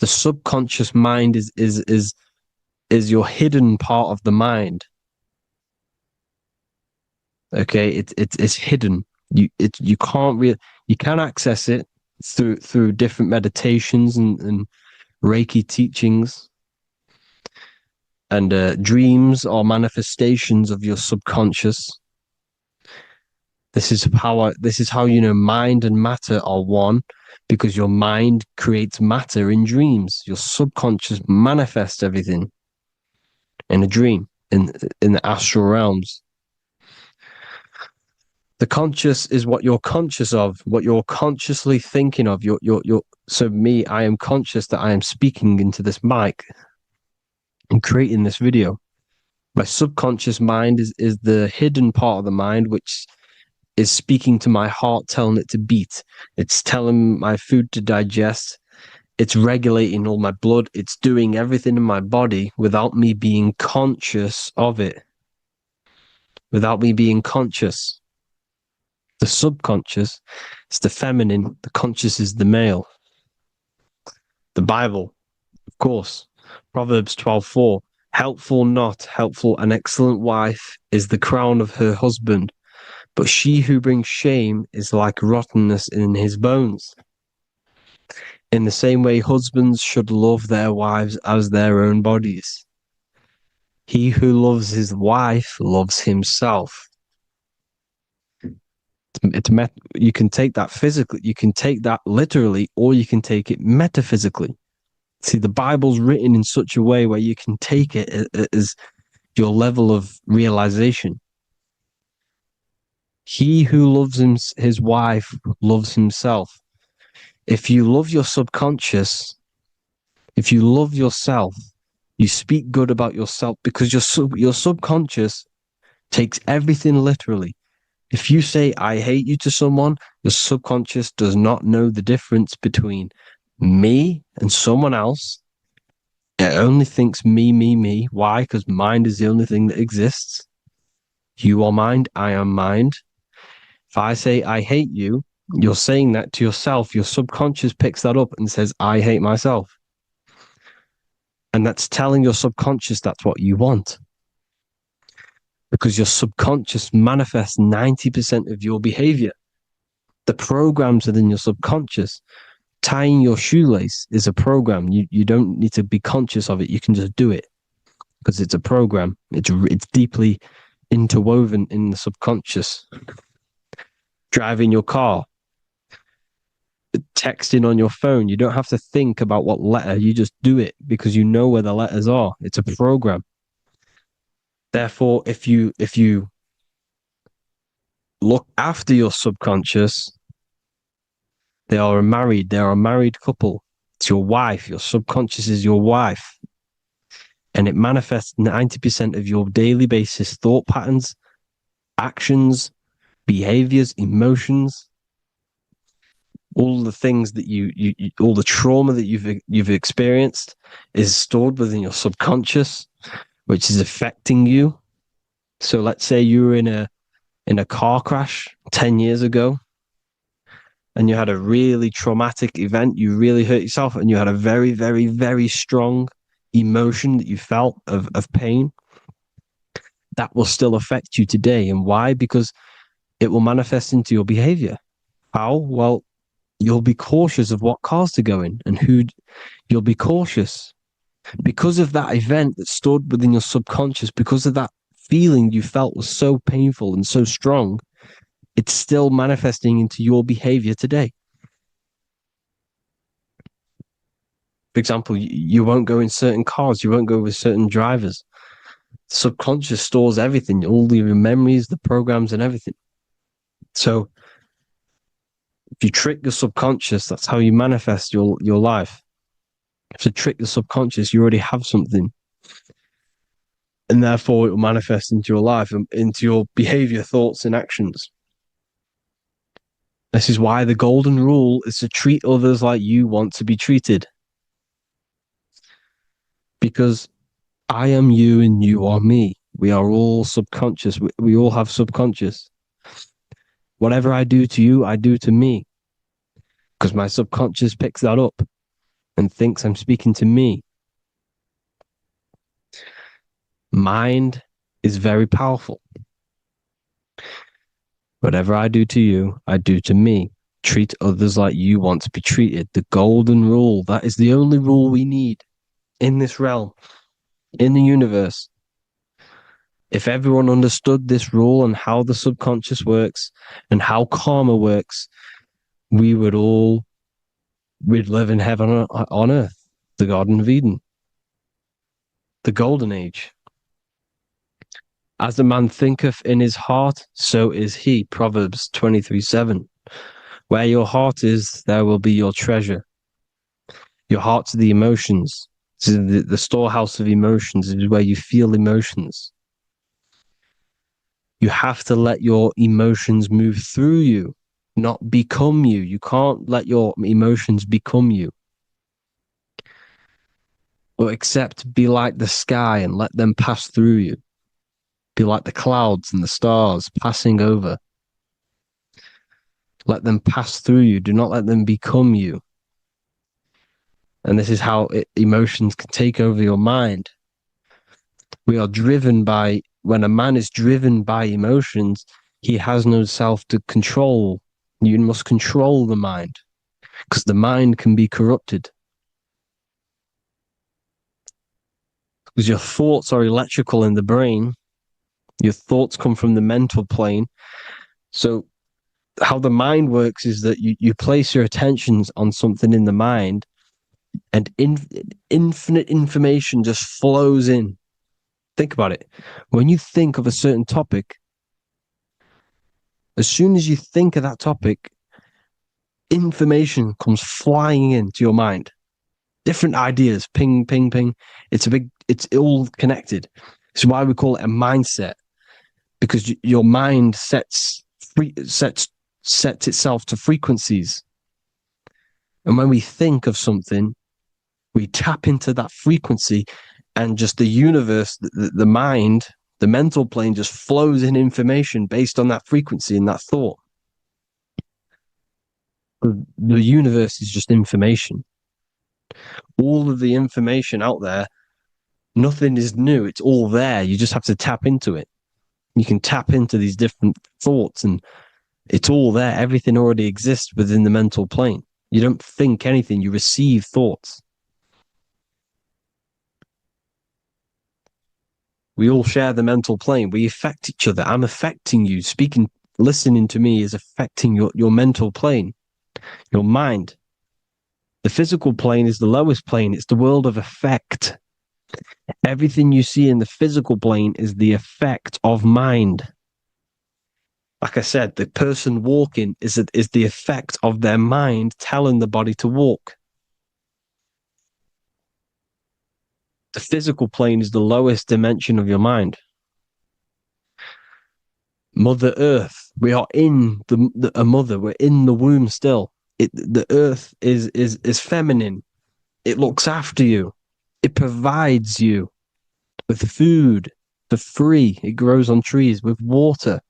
The subconscious mind is your hidden part of the mind. Okay, it's hidden. You can access it through different meditations and Reiki teachings, and dreams are manifestations of your subconscious. This is how you know mind and matter are one, because your mind creates matter in dreams. Your subconscious manifests everything in a dream, in the astral realms. The conscious is what you're conscious of, what you're consciously thinking of. So me, I am conscious that I am speaking into this mic and creating this video. My subconscious mind is the hidden part of the mind, which is speaking to my heart, telling it to beat. It's telling my food to digest. It's regulating all my blood. It's doing everything in my body without me being conscious of it. Without me being conscious. The subconscious is the feminine. The conscious is the male. The Bible, of course. Proverbs 12:4. Helpful, not helpful, an excellent wife is the crown of her husband, But she who brings shame is like rottenness in his bones. In the same way, husbands should love their wives as their own bodies. He who loves his wife loves himself. You can take that physically, you can take that literally, or you can take it metaphysically. See, the Bible's written in such a way where you can take it as your level of realization. He who loves his wife loves himself. If you love your subconscious, if you love yourself, you speak good about yourself because your subconscious takes everything literally. If you say, I hate you to someone, your subconscious does not know the difference between me and someone else. It only thinks me, me, me. Why? Because mind is the only thing that exists. You are mind, I am mind. If I say, I hate you, you're saying that to yourself. Your subconscious picks that up and says, I hate myself. And that's telling your subconscious that's what you want. Because your subconscious manifests 90% of your behavior. The programs within your subconscious. Tying your shoelace is a program. You don't need to be conscious of it. You can just do it because it's a program. It's deeply interwoven in the subconscious. Driving your car, texting on your phone. You don't have to think about what letter. You just do it because you know where the letters are. It's a program. Therefore, if you look after your subconscious, they are a married couple. It's your wife. Your subconscious is your wife. And it manifests 90% of your daily basis thought patterns, actions, behaviors, emotions, all the things that you all the trauma that you've experienced is stored within your subconscious, which is affecting you. So let's say you were in a car crash 10 years ago and you had a really traumatic event, you really hurt yourself, and you had a very, very, very strong emotion that you felt of pain. That will still affect you today. And why? Because it will manifest into your behavior. How? Well, you'll be cautious of what cars to go in and who. You'll be cautious because of that event that stored within your subconscious, because of that feeling you felt was so painful and so strong. It's still manifesting into your behavior today. For example, you won't go in certain cars, you won't go with certain drivers. Subconscious stores everything, all your memories, the programs, and everything. So if you trick the subconscious, that's how you manifest your life. If you trick the subconscious, you already have something. And therefore it will manifest into your life and into your behavior, thoughts, and actions. This is why the golden rule is to treat others like you want to be treated. Because I am you and you are me. We are all subconscious. We all have subconscious. Whatever I do to you, I do to me. Because my subconscious picks that up and thinks I'm speaking to me. Mind is very powerful. Whatever I do to you, I do to me. Treat others like you want to be treated. The golden rule. That is the only rule we need in this realm, in the universe. If everyone understood this rule and how the subconscious works and how karma works, we'd live in heaven on earth, the Garden of Eden, the golden age. As a man thinketh in his heart, so is he. Proverbs 23:7. Where your heart is, there will be your treasure. Your heart's the emotions. The storehouse of emotions is where you feel emotions. You have to let your emotions move through you, not become you. You can't let your emotions become you. But except be like the sky and let them pass through you. Be like the clouds and the stars passing over. Let them pass through you. Do not let them become you. And this is how emotions can take over your mind. We are driven by, when a man is driven by emotions, He has no self to control. You must control the mind, because the mind can be corrupted. Because your thoughts are electrical in the brain. Your thoughts come from the mental plane. So how the mind works is that you place your attentions on something in the mind, and infinite information just flows in. Think about it. When you think of a certain topic, as soon as you think of that topic, information comes flying into your mind. Different ideas, ping, ping, ping. It's all connected. It's why we call it a mindset, because your mind sets itself to frequencies. And when we think of something, we tap into that frequency, and just the universe, the mind, the mental plane just flows in information based on that frequency and that thought. The universe is just information. All of the information out there, nothing is new. It's all there. You just have to tap into it. You can tap into these different thoughts, and it's all there. Everything already exists within the mental plane. You don't think anything, you receive thoughts. We all share the mental plane. We affect each other. I'm affecting you. Listening to me is affecting your mental plane, your mind. The physical plane is the lowest plane. It's the world of effect. Everything you see in the physical plane is the effect of mind. Like I said, the person walking is the effect of their mind telling the body to walk. The physical plane is the lowest dimension of your mind. Mother Earth, we are in a mother. We're in the womb still. The Earth is feminine. It looks after you. It provides you with food for free. It grows on trees with water.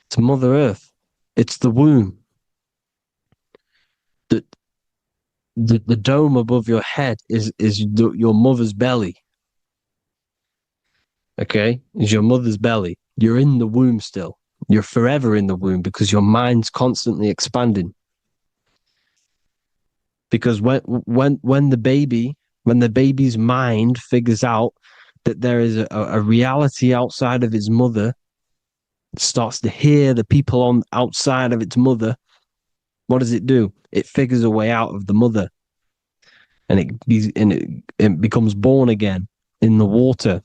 It's Mother Earth. It's the womb. The dome above your head is your mother's belly. Okay? Is your mother's belly. You're in the womb still. You're forever in the womb because your mind's constantly expanding. Because when the baby's mind figures out that there is a reality outside of its mother, it starts to hear the people on outside of its mother, what does it do? It figures a way out of the mother, and it becomes born again in the water,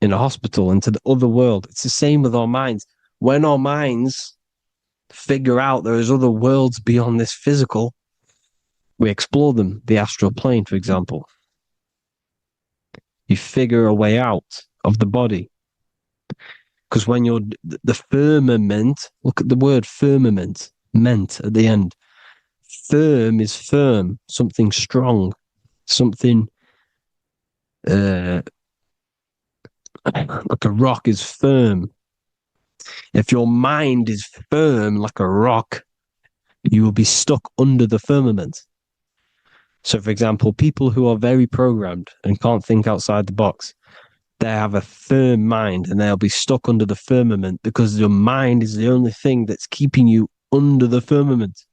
in a hospital, into the other world. It's the same with our minds. When our minds figure out there is other worlds beyond this physical, we explore them. The astral plane, for example. You figure a way out of the body. Because when you're the firmament, look at the word firmament, meant at the end. Firm is firm, something strong, something like a rock is firm. If your mind is firm like a rock, you will be stuck under the firmament. So, for example, people who are very programmed and can't think outside the box, they have a firm mind and they'll be stuck under the firmament because your mind is the only thing that's keeping you under the firmament.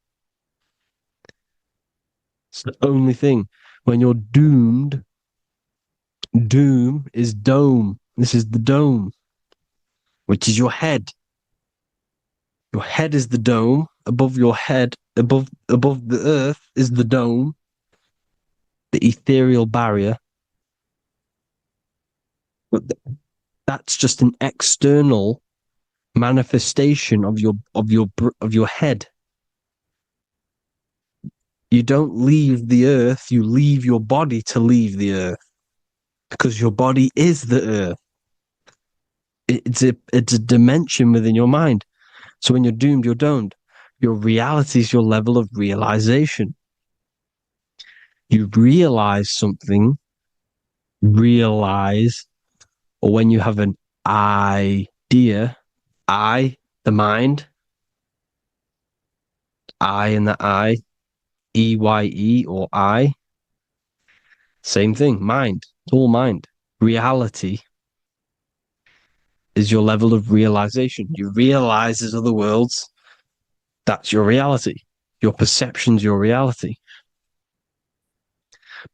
It's the only thing. When you're doomed, doom is dome. This is the dome, which is your head. Your head is the dome. Above your head, above the earth is the dome, the ethereal barrier. But that's just an external manifestation of your head. You don't leave the earth, you leave your body to leave the earth, because your body is the earth. It's a dimension within your mind. So when you're doomed, you're domed. Your reality is your level of realization. You realize something, or when you have an idea, the mind, in the eye, EYE or I, same thing, mind, it's all mind. Reality is your level of realization. You realize there's other worlds. That's your reality. Your perception's your reality.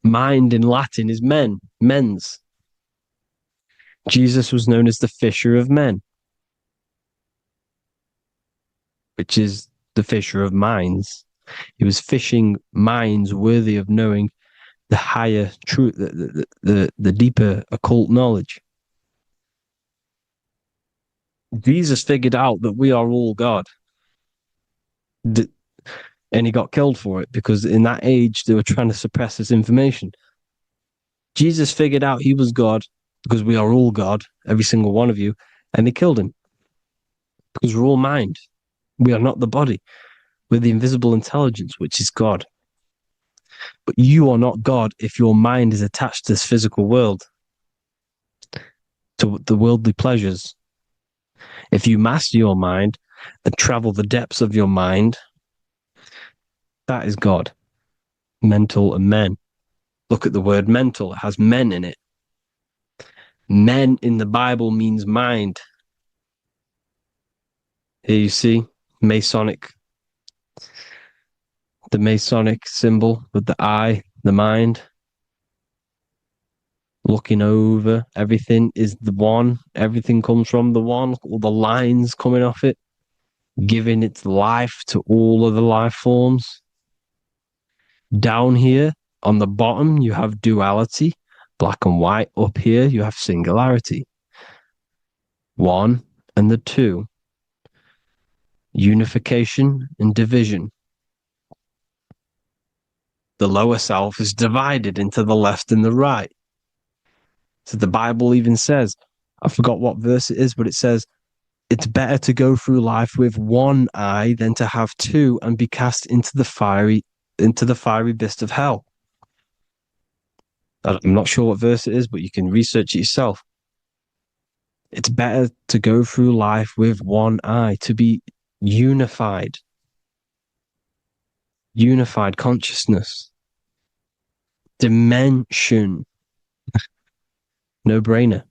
Mind in Latin is mens. Jesus was known as the fisher of men, which is the fisher of minds. He was fishing minds worthy of knowing the higher truth, the deeper occult knowledge. Jesus figured out that we are all God. And he got killed for it because in that age they were trying to suppress this information. Jesus figured out he was God because we are all God, every single one of you, and they killed him because we're all mind. We are not the body. We're the invisible intelligence, which is God. But you are not God if your mind is attached to this physical world, to the worldly pleasures. If you master your mind and travel the depths of your mind, that is God. Mental and men. Look at the word mental. It has men in it. Men in the Bible means mind. Here you see Masonic, the Masonic symbol with the eye, the mind. Looking over, everything is the one. Everything comes from the one. All the lines coming off it, giving its life to all of the life forms. Down here on the bottom, you have duality, black and white. Up here, you have singularity. One and the two. Unification and division. The lower self is divided into the left and the right. So the Bible even says, I forgot what verse it is, but it says, it's better to go through life with one eye than to have two and be cast into the fiery abyss of hell. I'm not sure what verse it is, but you can research it yourself. It's better to go through life with one eye, to be unified consciousness, dimension. No brainer.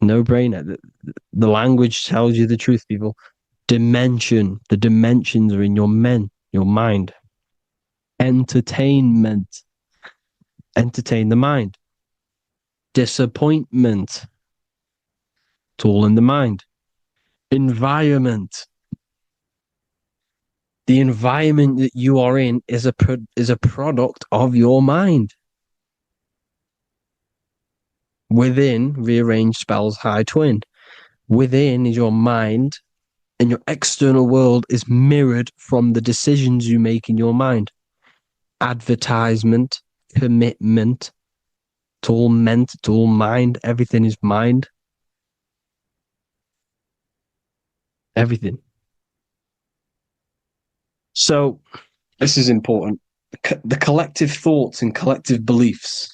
The language tells you the truth, people. Dimension. The dimensions are in your mind. Entertainment. Entertain the mind. Disappointment. It's all in the mind. Environment. The environment that you are in is a product of your mind. Within, rearranged spells high twin. Within is your mind, and your external world is mirrored from the decisions you make in your mind. Advertisement, commitment, it's all meant, it's all mind. Everything is mind. Everything. So, this is important. The collective thoughts and collective beliefs.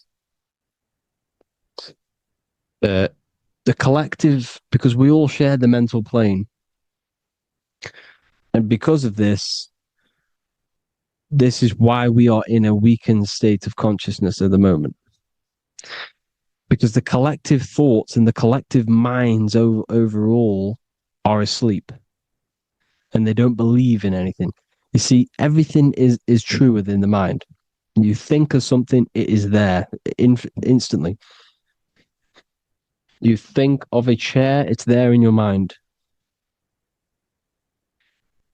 The collective, because we all share the mental plane. And because of this is why we are in a weakened state of consciousness at the moment. Because the collective thoughts and the collective minds overall are asleep. And they don't believe in anything. You see, everything is true within the mind. You think of something, it is there instantly. You think of a chair, it's there in your mind.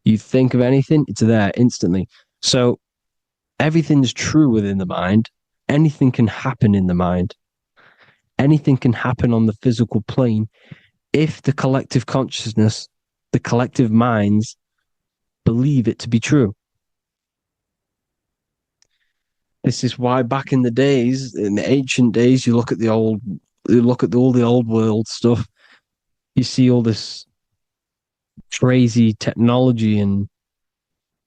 You think of anything, it's there instantly. So everything's true within the mind. Anything can happen in the mind. Anything can happen on the physical plane if the collective consciousness, the collective minds believe it to be true. This is why back in the days, in the ancient days, you look at all the old world stuff, you see all this crazy technology, and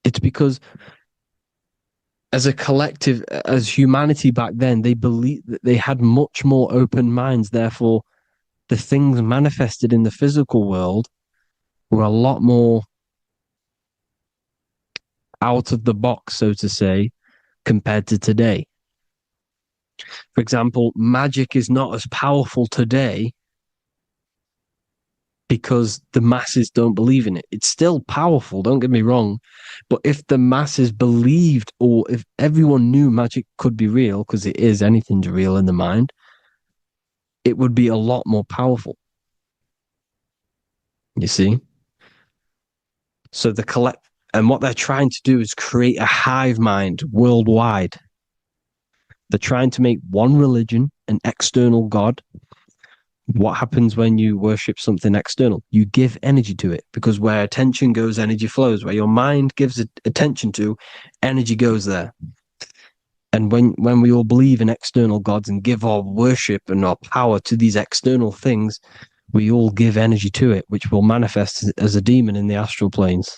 it's because as a collective, as humanity back then, they believed that they had much more open minds. Therefore, the things manifested in the physical world were a lot more out of the box, so to say, compared to today. For example, magic is not as powerful today because the masses don't believe in it. It's still powerful, don't get me wrong. But if the masses believed, or if everyone knew magic could be real, because it is, anything's real in the mind, it would be a lot more powerful. You see? So and what they're trying to do is create a hive mind worldwide. They're trying to make one religion, an external God. What happens when you worship something external? You give energy to it, because where attention goes, energy flows. Where your mind gives attention to, energy goes there. And when we all believe in external gods and give our worship and our power to these external things, we all give energy to it, which will manifest as a demon in the astral planes.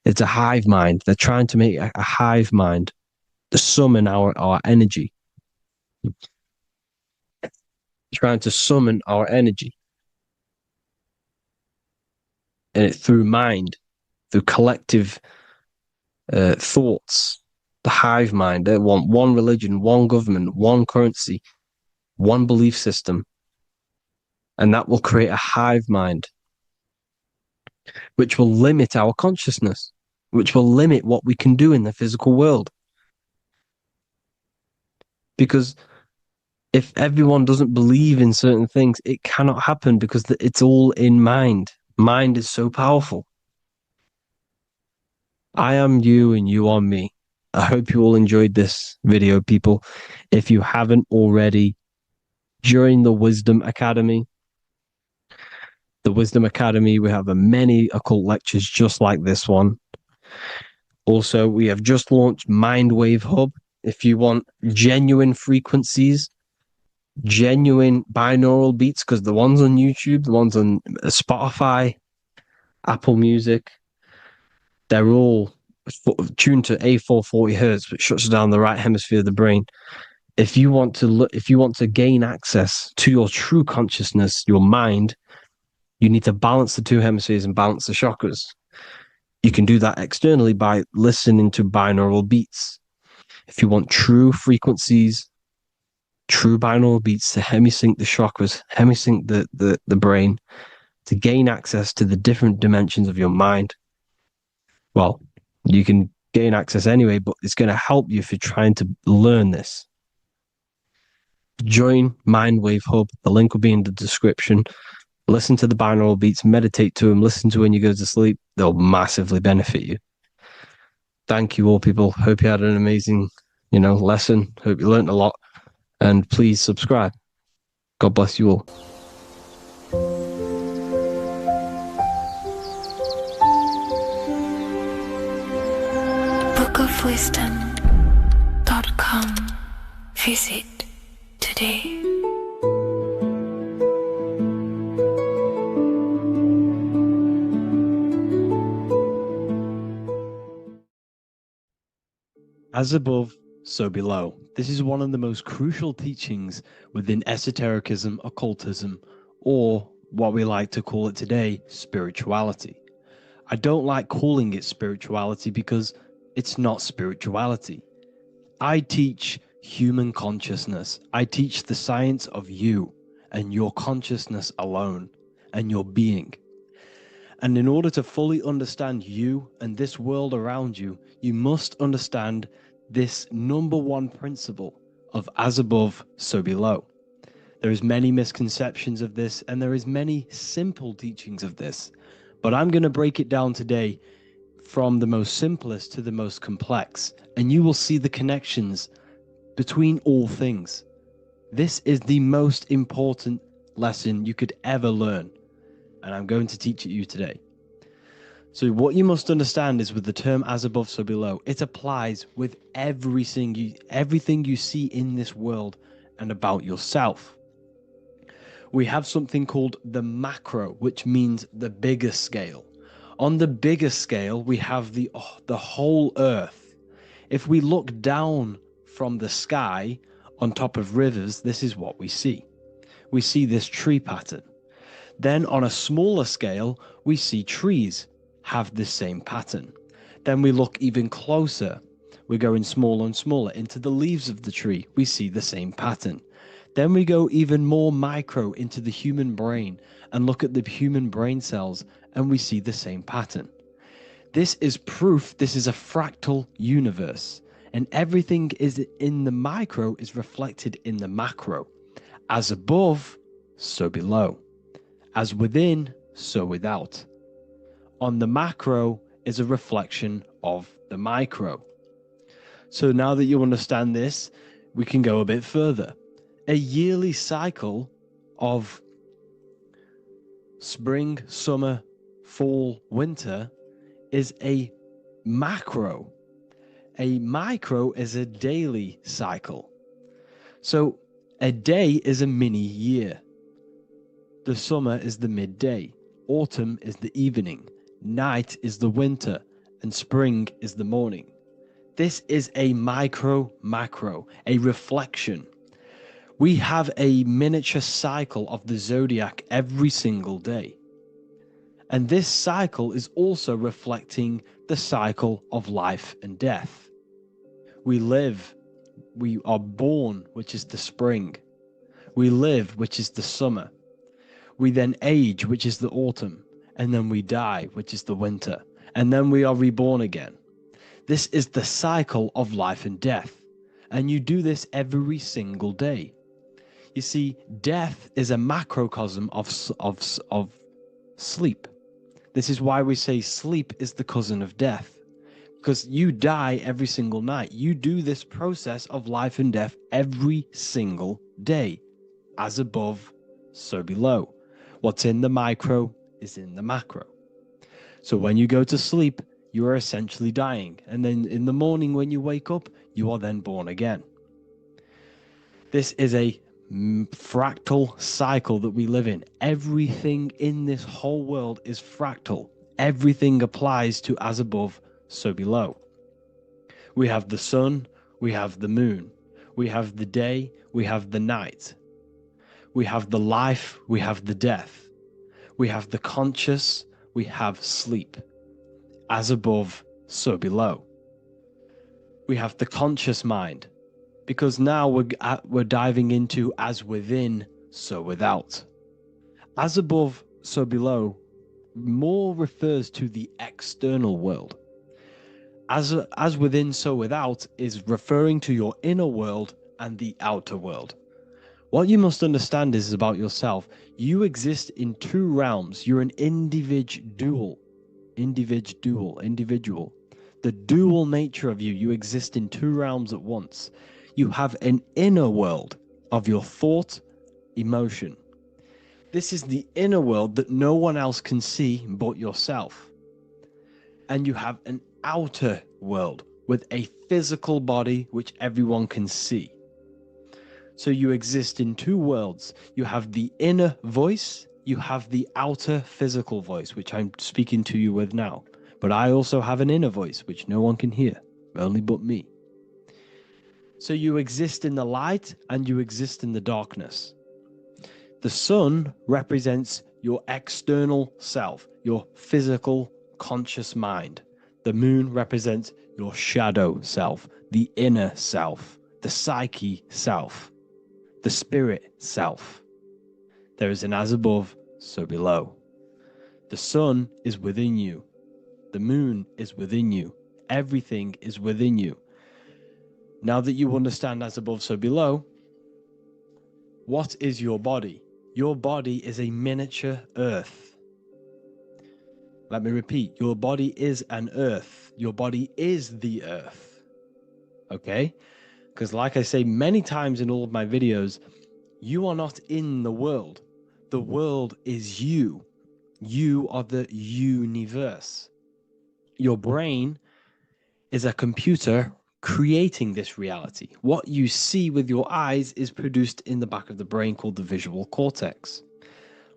It's a hive mind. They're trying to make a hive mind to summon our energy. Trying to summon our energy. And it through mind, through collective thoughts, the hive mind. They want one religion, one government, one currency, one belief system. And that will create a hive mind, which will limit our consciousness, which will limit what we can do in the physical world. Because if everyone doesn't believe in certain things, it cannot happen, because it's all in mind. Mind is so powerful. I am you and you are me. I hope you all enjoyed this video, people. If you haven't already, join the Wisdom Academy. The Wisdom Academy, we have many occult lectures just like this one. Also, we have just launched Mindwave Hub. If you want genuine frequencies, genuine binaural beats, because the ones on YouTube, the ones on Spotify, Apple Music, they're all tuned to A440 hertz, which shuts down the right hemisphere of the brain. If you want to gain access to your true consciousness, your mind, you need to balance the two hemispheres and balance the chakras. You can do that externally by listening to binaural beats. If you want true frequencies, true binaural beats to hemisync the chakras, hemisync the brain, to gain access to the different dimensions of your mind, well, you can gain access anyway, but it's going to help you if you're trying to learn this. Join Mindwave Hub. The link will be in the description. Listen to the binaural beats, meditate to them, listen to when you go to sleep. They'll massively benefit you. Thank you all, people. Hope you had an amazing, lesson. Hope you learned a lot. And please subscribe. God bless you all. bookofwisdom.com. Visit today. As above, so below. This is one of the most crucial teachings within esotericism, occultism, or what we like to call it today, spirituality. I don't like calling it spirituality because it's not spirituality. I teach human consciousness. I teach the science of you and your consciousness alone and your being. And in order to fully understand you and this world around you, you must understand this number one principle of as above, so below. There is many misconceptions of this, and there is many simple teachings of this, but I'm going to break it down today from the most simplest to the most complex, and you will see the connections between all things. This is the most important lesson you could ever learn, and I'm going to teach it you today. So what you must understand is, with the term as above, so below, it applies with everything you see in this world and about yourself. We have something called the macro, which means the bigger scale. On the bigger scale, we have the whole earth. If we look down from the sky on top of rivers, this is what we see. We see this tree pattern. Then on a smaller scale, we see trees have the same pattern. Then we look even closer. We're going smaller and smaller into the leaves of the tree. We see the same pattern. Then we go even more micro into the human brain and look at the human brain cells, and we see the same pattern. This is proof this is a fractal universe, and everything is in the micro is reflected in the macro. As above, so below. As within, so without. On the macro is a reflection of the micro. So now that you understand this, we can go a bit further. A yearly cycle of spring, summer, fall, winter is a macro. A micro is a daily cycle. So a day is a mini year. The summer is the midday. Autumn is the evening. Night is the winter. And spring is the morning. This is a macro, a reflection. We have a miniature cycle of the zodiac every single day. And this cycle is also reflecting the cycle of life and death. We live, we are born, which is the spring. We live, which is the summer. We then age, which is the autumn. And then we die, which is the winter. And then we are reborn again. This is the cycle of life and death. And you do this every single day. You see, death is a macrocosm of sleep. This is why we say sleep is the cousin of death. Because you die every single night. You do this process of life and death every single day. As above, so below. What's in the micro is in the macro. So when you go to sleep, you are essentially dying. And then in the morning when you wake up, you are then born again. This is a fractal cycle that we live in. Everything in this whole world is fractal. Everything applies to as above, so below. We have the sun, we have the moon, we have the day, we have the night. We have the life, we have the death. We have the conscious, we have sleep. As above, so below. We have the conscious mind, because now we're diving into as within, so without. As above, so below more refers to the external world. As within, so without is referring to your inner world and the outer world. What you must understand is about yourself. You exist in two realms. You're an individual. The dual nature of you exist in two realms at once. You have an inner world of your thought, emotion. This is the inner world that no one else can see but yourself. And you have an outer world with a physical body which everyone can see. So you exist in two worlds. You have the inner voice, you have the outer physical voice, which I'm speaking to you with now. But I also have an inner voice, which no one can hear, only but me. So you exist in the light and you exist in the darkness. The sun represents your external self, your physical, conscious mind. The moon represents your shadow self, the inner self, the psyche self, the spirit self. There is an as above, so below. The sun is within you. The moon is within you. Everything is within you. Now that you understand as above, so below, what is your body? Your body is a miniature earth. Let me repeat, your body is an earth. Your body is the earth. Okay? Because like I say many times in all of my videos, you are not in the world. The world is you. You are the universe. Your brain is a computer creating this reality. What you see with your eyes is produced in the back of the brain called the visual cortex.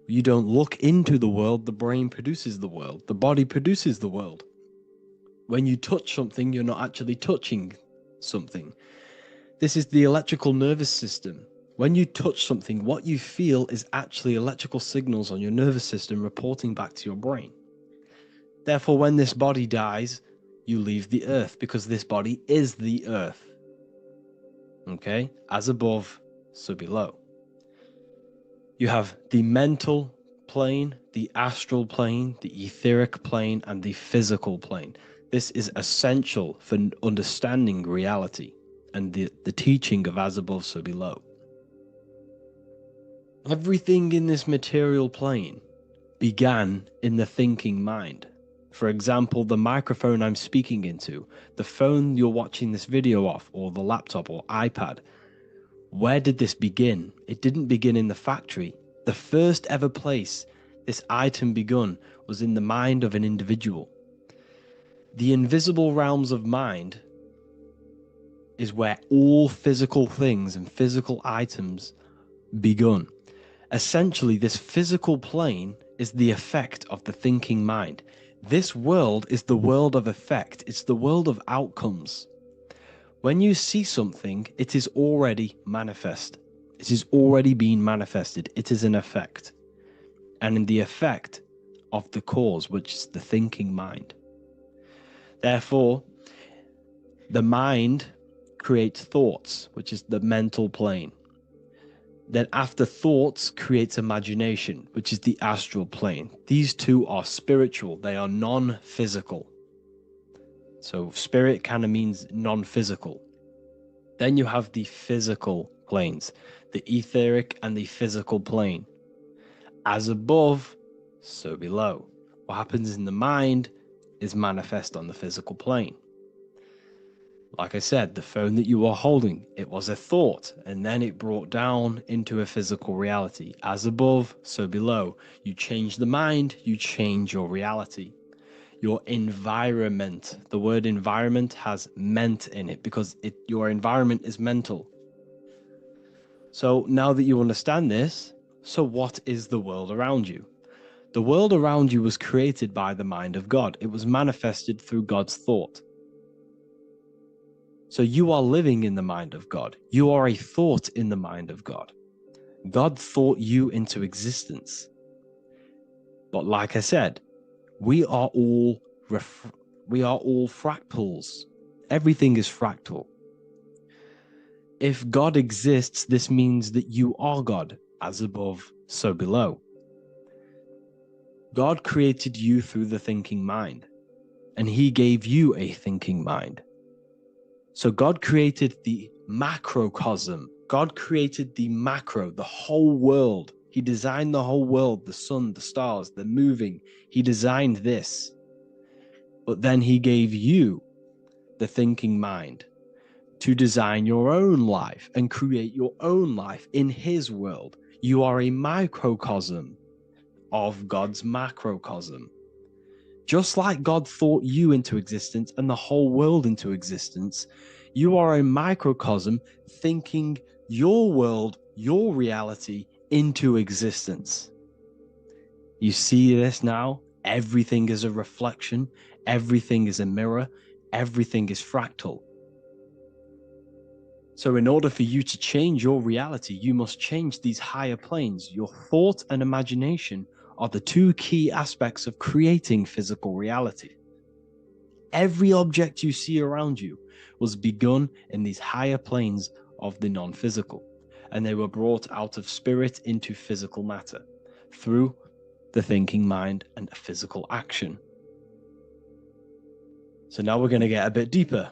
You don't look into the world, the brain produces the world. The body produces the world. When you touch something, you're not actually touching something. This is the electrical nervous system. When you touch something, what you feel is actually electrical signals on your nervous system reporting back to your brain. Therefore, when this body dies, you leave the earth because this body is the earth. Okay? As above, so below. You have the mental plane, the astral plane, the etheric plane, and the physical plane. This is essential for understanding reality and the teaching of as above, so below. Everything in this material plane began in the thinking mind. For example, the microphone I'm speaking into, the phone you're watching this video off, or the laptop or iPad. Where did this begin? It didn't begin in the factory. The first ever place this item begun was in the mind of an individual. The invisible realms of mind is where all physical things and physical items begun. Essentially, this physical plane is the effect of the thinking mind. This world is the world of effect. It's the world of outcomes. When you see something, it is already manifest. It is already being manifested. It is an effect. And in the effect of the cause, which is the thinking mind. Therefore, the mind creates thoughts, which is the mental plane. Then after thoughts creates imagination, which is the astral plane. These two are spiritual. They are non-physical. So spirit kind of means non-physical. Then you have the physical planes, the etheric and the physical plane. As above, so below. What happens in the mind is manifest on the physical plane. Like I said, the phone that you are holding, it was a thought, and then it brought down into a physical reality. As above, so below. You change the mind, you change your reality. Your environment, the word environment has ment in it because your environment is mental. So now that you understand this, so what is the world around you? The world around you was created by the mind of God. It was manifested through God's thought. So you are living in the mind of God. You are a thought in the mind of God. God thought you into existence. But like I said, we are all fractals. Everything is fractal. If God exists, this means that you are God, as above, so below. God created you through the thinking mind, and he gave you a thinking mind. So God created the macrocosm. God created the macro, the whole world. He designed the whole world, the sun, the stars, the moving. He designed this. But then he gave you the thinking mind to design your own life and create your own life in his world. You are a microcosm of God's macrocosm. Just like God thought you into existence and the whole world into existence, you are a microcosm thinking your world, your reality into existence. You see this now? Everything is a reflection. Everything is a mirror. Everything is fractal. So in order for you to change your reality, you must change these higher planes. Your thought and imagination are the two key aspects of creating physical reality. Every object you see around you was begun in these higher planes of the non-physical, and they were brought out of spirit into physical matter through the thinking mind and physical action. So now we're going to get a bit deeper.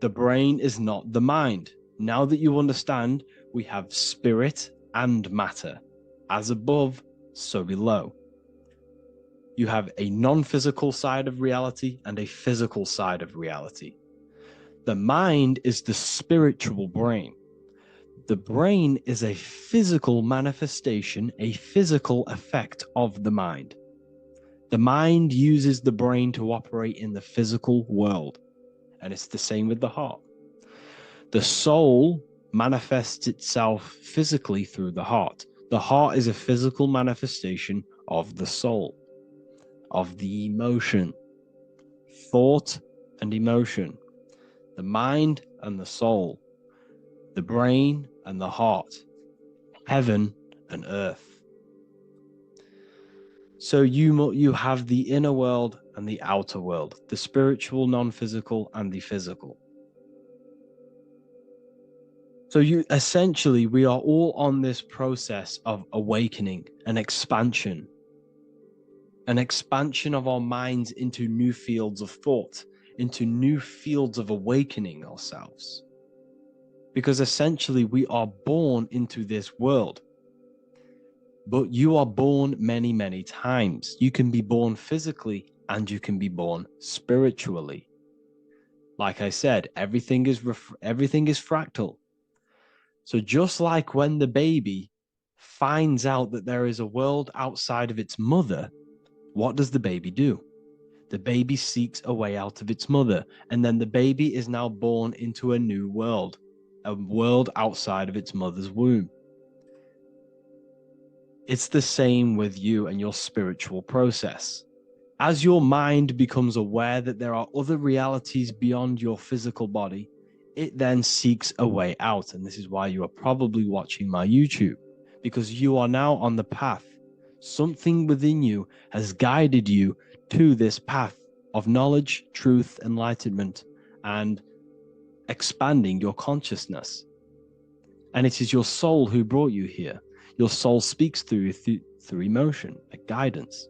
The brain is not the mind. Now that you understand, we have spirit and matter. As above, so below. You have a non-physical side of reality and a physical side of reality. The mind is the spiritual brain. The brain is a physical manifestation, a physical effect of the mind. The mind uses the brain to operate in the physical world, and it's the same with the heart. The soul manifests itself physically through the heart. The heart is a physical manifestation of the soul, of the emotion, thought and emotion, the mind and the soul, the brain and the heart, heaven and earth. So you have the inner world and the outer world, the spiritual, non-physical, and the physical. So we are all on this process of awakening, an expansion of our minds into new fields of thought, into new fields of awakening ourselves. Because essentially we are born into this world. But you are born many, many times. You can be born physically and you can be born spiritually. Like I said, everything is fractal. So just like when the baby finds out that there is a world outside of its mother, what does the baby do? The baby seeks a way out of its mother, and then the baby is now born into a new world, a world outside of its mother's womb. It's the same with you and your spiritual process. As your mind becomes aware that there are other realities beyond your physical body, it then seeks a way out. And this is why you are probably watching my YouTube, because you are now on the path. Something within you has guided you to this path of knowledge, truth, enlightenment, and expanding your consciousness. And it is your soul who brought you here. Your soul speaks through emotion, like guidance.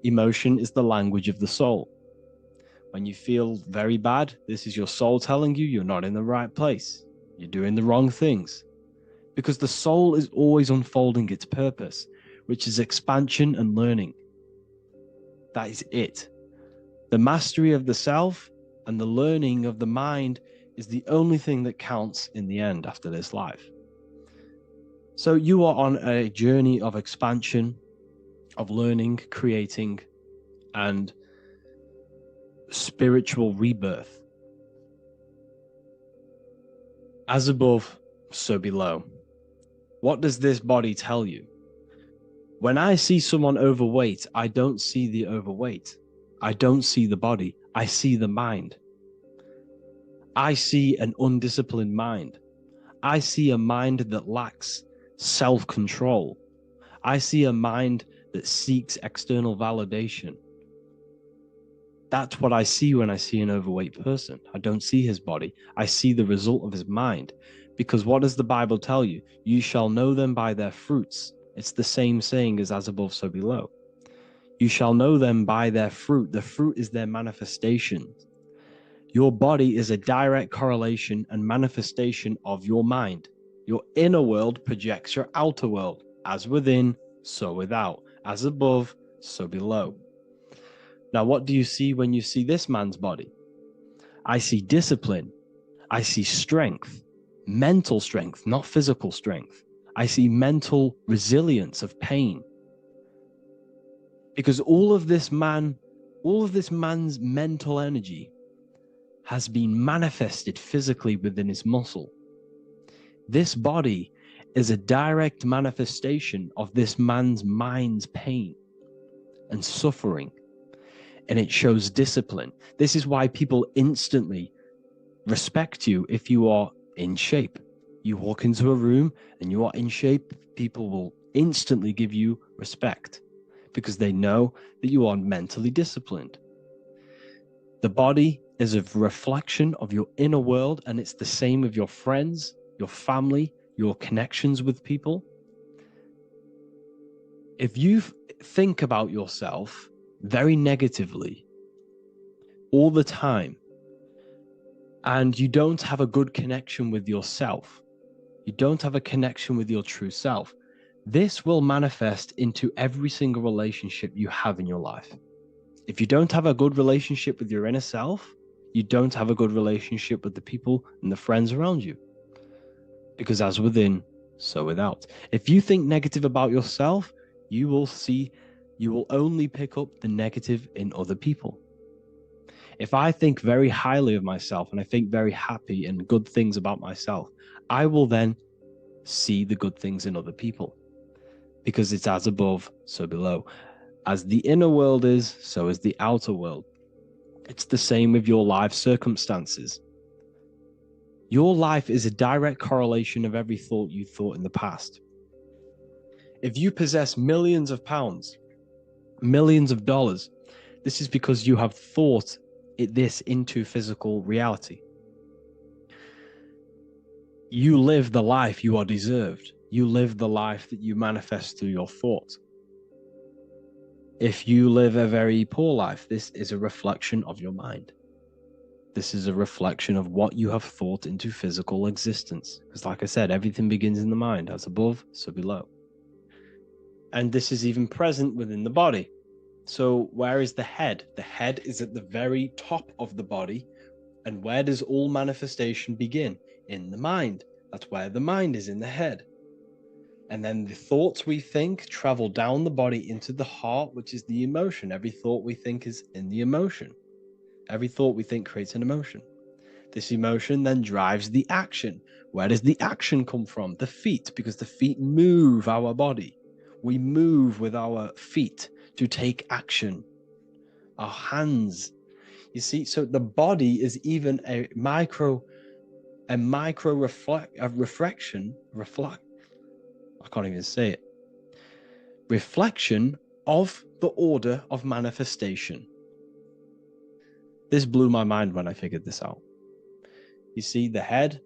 Emotion is the language of the soul. When you feel very bad, this is your soul telling you you're not in the right place. You're doing the wrong things. Because the soul is always unfolding its purpose, which is expansion and learning. That is it. The mastery of the self and the learning of the mind is the only thing that counts in the end after this life. So you are on a journey of expansion, of learning, creating, and spiritual rebirth. As above, so below. What does this body tell you? When I see someone overweight, I don't see the overweight. I don't see the body. I see the mind. I see an undisciplined mind. I see a mind that lacks self-control. I see a mind that seeks external validation. That's what I see when I see an overweight person. I don't see his body. I see the result of his mind. Because what does the Bible tell you? You shall know them by their fruits. It's the same saying as above, so below. You shall know them by their fruit. The fruit is their manifestation. Your body is a direct correlation and manifestation of your mind. Your inner world projects your outer world. As within, so without. As above, so below. Now, what do you see when you see this man's body? I see discipline. I see strength. Mental strength, not physical strength. I see mental resilience of pain. Because all of this man's mental energy has been manifested physically within his muscle. This body is a direct manifestation of this man's mind's pain and suffering, and it shows discipline. This is why people instantly respect you if you are in shape. You walk into a room and you are in shape, people will instantly give you respect because they know that you are mentally disciplined. The body is a reflection of your inner world, and it's the same with your friends, your family, your connections with people. If you think about yourself very negatively all the time, and you don't have a good connection with yourself, you don't have a connection with your true self, this will manifest into every single relationship you have in your life. If you don't have a good relationship with your inner self, you don't have a good relationship with the people and the friends around you. Because as within, so without. If you think negative about yourself, you will only pick up the negative in other people. If I think very highly of myself and I think very happy and good things about myself, I will then see the good things in other people. Because it's as above, so below. As the inner world is, so is the outer world. It's the same with your life circumstances. Your life is a direct correlation of every thought you thought in the past. If you possess millions of pounds, millions of dollars, this is because you have thought this into physical reality. You live the life you are deserved. You live the life that you manifest through your thought. If you live a very poor life, this is a reflection of your mind. This is a reflection of what you have thought into physical existence. Because like I said, everything begins in the mind. As above, so below. And this is even present within the body. So where is the head? The head is at the very top of the body. And where does all manifestation begin? In the mind. That's where the mind is, in the head. And then the thoughts we think travel down the body into the heart, which is the emotion. Every thought we think is in the emotion. Every thought we think creates an emotion. This emotion then drives the action. Where does the action come from? The feet, because the feet move our body. We move with our feet to take action. Our hands. You see, so the body is even a micro reflection. I can't even say it. Reflection of the order of manifestation. This blew my mind when I figured this out. You see, the head,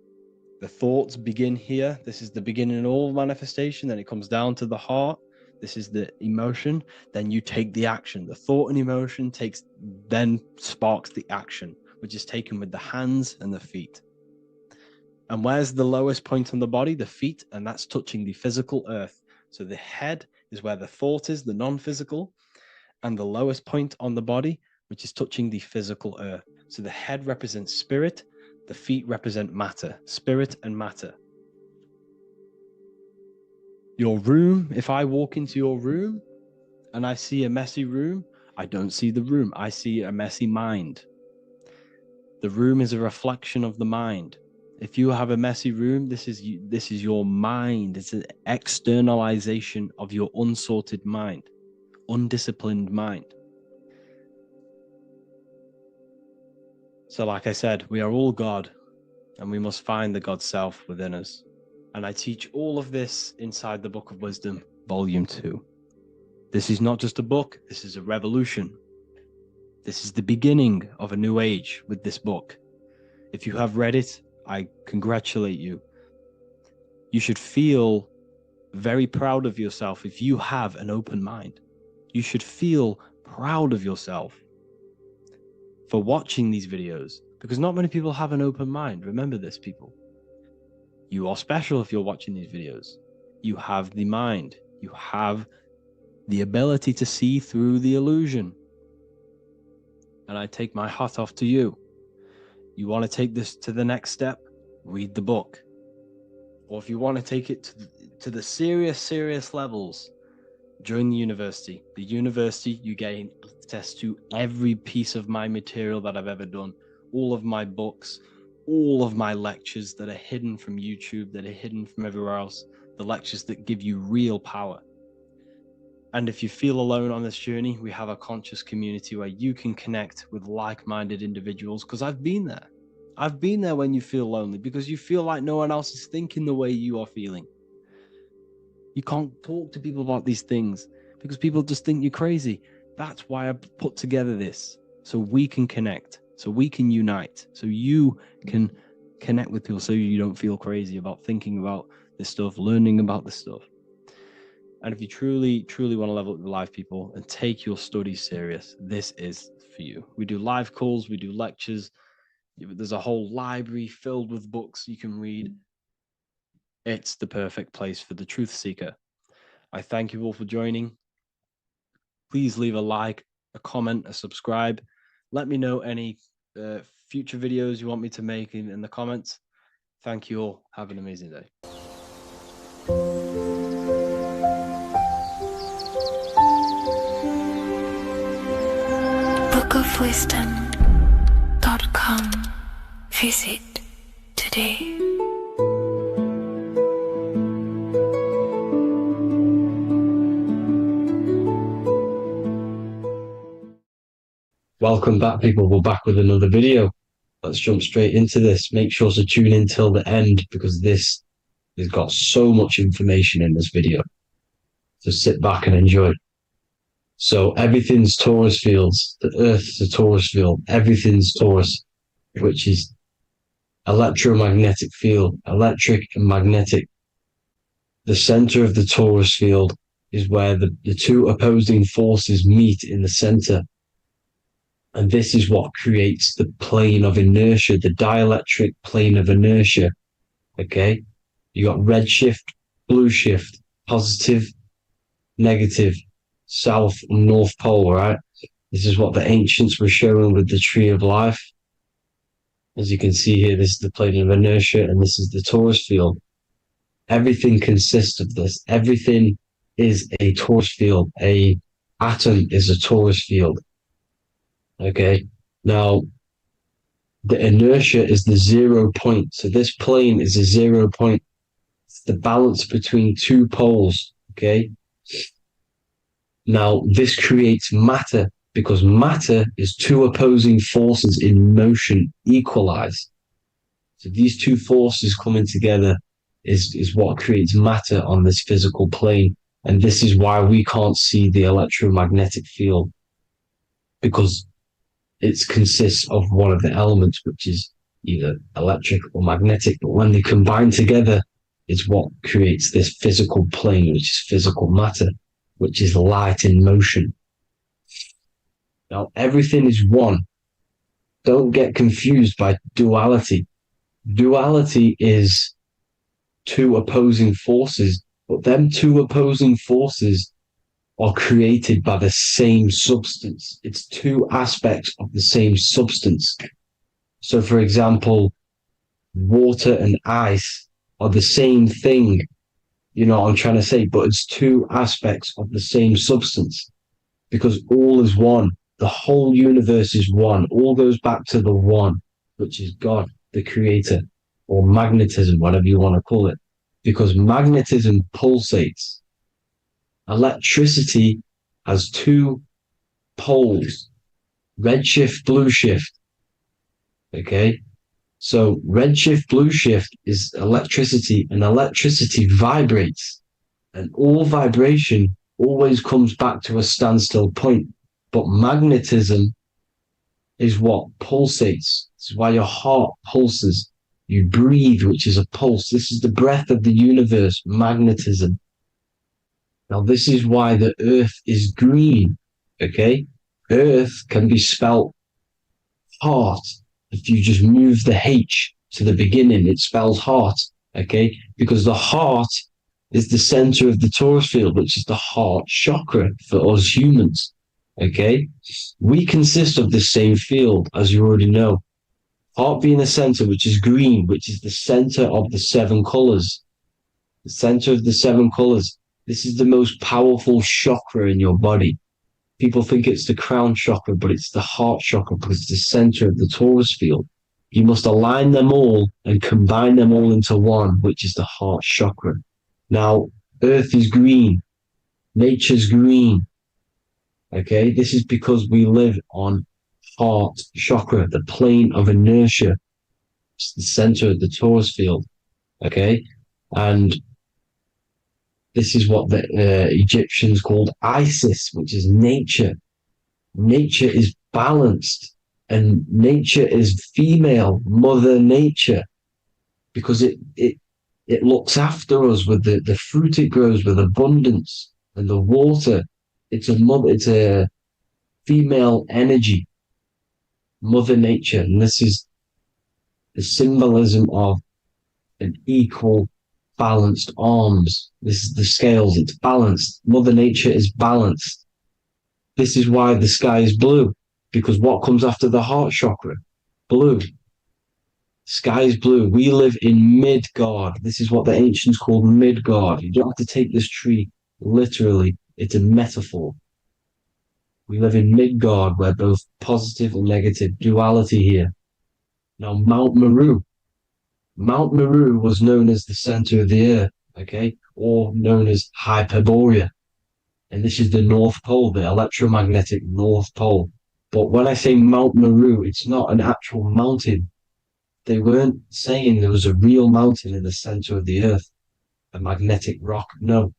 the thoughts begin here. This is the beginning of all manifestation. Then it comes down to the heart. This is the emotion. Then you take the action. The thought and emotion then sparks the action, which is taken with the hands and the feet. And where's the lowest point on the body? The feet, and that's touching the physical earth. So the head is where the thought is, the non-physical, and the lowest point on the body, which is touching the physical earth. So the head represents spirit, the feet represent matter, spirit and matter. Your room, if I walk into your room and I see a messy room, I don't see the room, I see a messy mind. The room is a reflection of the mind. If you have a messy room, this is your mind. It's an externalization of your unsorted mind, undisciplined mind. So like I said, we are all God, and we must find the God self within us. And I teach all of this inside the Book of Wisdom, Volume 2. This is not just a book, this is a revolution. This is the beginning of a new age with this book. If you have read it, I congratulate you. You should feel very proud of yourself if you have an open mind. You should feel proud of yourself for watching these videos, because not many people have an open mind. Remember this, people. You are special if you're watching these videos. You have the mind. You have the ability to see through the illusion. And I take my hat off to you. You want to take this to the next step? Read the book. Or if you want to take it to the serious levels, join the university. The university, you gain access to every piece of my material that I've ever done, all of my books, all of my lectures that are hidden from YouTube, that are hidden from everywhere else, the lectures that give you real power. And if you feel alone on this journey, we have a conscious community where you can connect with like-minded individuals, because I've been there. I've been there when you feel lonely, because you feel like no one else is thinking the way you are feeling. You can't talk to people about these things because people just think you're crazy. That's why I put together this, so we can connect, so we can unite, so you can connect with people, so you don't feel crazy about thinking about this stuff, learning about this stuff. And if you truly want to level up your life, people, and take your studies serious, this is for you. We do live calls, we do lectures. There's a whole library filled with books you can read. It's the perfect place for the truth seeker. I thank you all for joining. Please leave a like, a comment, a subscribe. Let me know any future videos you want me to make in the comments. Thank you all. Have an amazing day. bookofwisdom.com. Visit today. Welcome back, people. We're back with another video. Let's jump straight into this. Make sure to tune in till the end, because this has got so much information in this video. So sit back and enjoy. So everything's torus fields. The Earth's a torus field. Everything's torus, which is electromagnetic field, electric and magnetic. The center of the torus field is where the two opposing forces meet in the center. And this is what creates the plane of inertia, the dielectric plane of inertia. Okay? You got red shift, blue shift, positive, negative, south and north pole, right? This is what the ancients were showing with the tree of life. As you can see here, this is the plane of inertia and this is the torus field. Everything consists of this. Everything is a torus field. A atom is a torus field. Okay. Now, the inertia is the 0 point. So this plane is a 0 point. It's the balance between two poles. Okay. Now, this creates matter because matter is two opposing forces in motion equalize. So these two forces coming together is what creates matter on this physical plane. And this is why we can't see the electromagnetic field, because it consists of one of the elements, which is either electric or magnetic. But when they combine together, it's what creates this physical plane, which is physical matter, which is light in motion. Now, everything is one. Don't get confused by duality. Duality is two opposing forces, but them two opposing forces are created by the same substance. It's two aspects of the same substance. So, for example, water and ice are the same thing, you know what I'm trying to say, but it's two aspects of the same substance because all is one. The whole universe is one. All goes back to the one, which is God, the creator, or magnetism, whatever you want to call it, because magnetism pulsates. Electricity has two poles, red shift, blue shift. Okay. So red shift, blue shift is electricity, and electricity vibrates, and all vibration always comes back to a standstill point. But magnetism is what pulsates. This is why your heart pulses. You breathe, which is a pulse. This is the breath of the universe, magnetism. Now, this is why the earth is green, okay? Earth can be spelt heart. If you just move the H to the beginning, it spells heart, okay? Because the heart is the center of the torus field, which is the heart chakra for us humans, okay? We consist of the same field, as you already know. Heart being the center, which is green, which is the center of the seven colors. The center of the seven colors. This is the most powerful chakra in your body. People think it's the crown chakra, but it's the heart chakra because it's the center of the torus field. You must align them all and combine them all into one, which is the heart chakra. Now, earth is green. Nature's green. Okay, this is because we live on heart chakra, the plane of inertia. It's the center of the torus field. Okay, and this is what the Egyptians called Isis, which is nature. Nature is balanced, and nature is female, Mother Nature, because it looks after us with the fruit it grows with abundance, and the water. It's a female energy, Mother Nature, and this is the symbolism of an equal, balanced arms. This is the scales, it's balanced. Mother Nature is balanced. This is why the sky is blue, because what comes after the heart chakra? Blue. Sky is blue. We live in Midgard. This is what the ancients called Midgard. You don't have to take this tree literally. It's a metaphor. We live in Midgard, where both positive and negative duality here. Now, Mount Meru. Mount Meru was known as the center of the earth, okay, or known as Hyperborea. And this is the North Pole, the electromagnetic North Pole. But when I say Mount Meru, it's not an actual mountain. They weren't saying there was a real mountain in the center of the earth, a magnetic rock. No.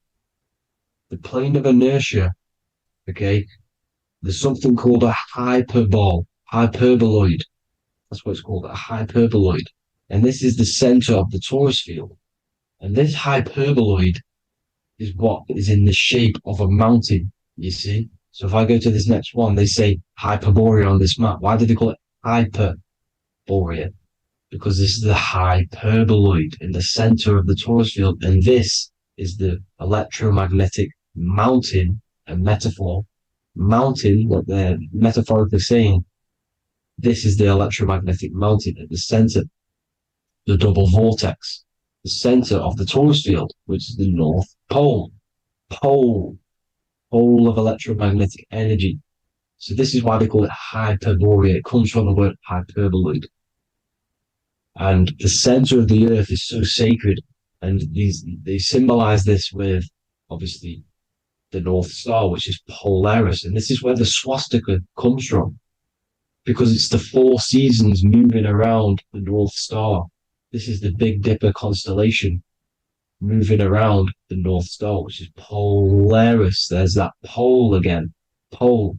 The plane of inertia, okay, there's something called a hyperboloid. That's what it's called, a hyperboloid. And this is the center of the torus field. And this hyperboloid is what is in the shape of a mountain, you see? So if I go to this next one, they say Hyperborea on this map. Why do they call it Hyperborea? Because this is the hyperboloid in the center of the torus field. And this is the electromagnetic mountain, a metaphor. Mountain, what they're metaphorically saying, this is the electromagnetic mountain at the center, the double vortex, the center of the torus field, which is the North Pole. Pole of electromagnetic energy. So this is why they call it Hyperborea. It comes from the word hyperboloid. And the center of the earth is so sacred. And they symbolize this with, obviously, the North Star, which is Polaris. And this is where the swastika comes from, because it's the 4 seasons moving around the North Star. This is the Big Dipper constellation moving around the North Star, which is Polaris. There's that pole again. Pole.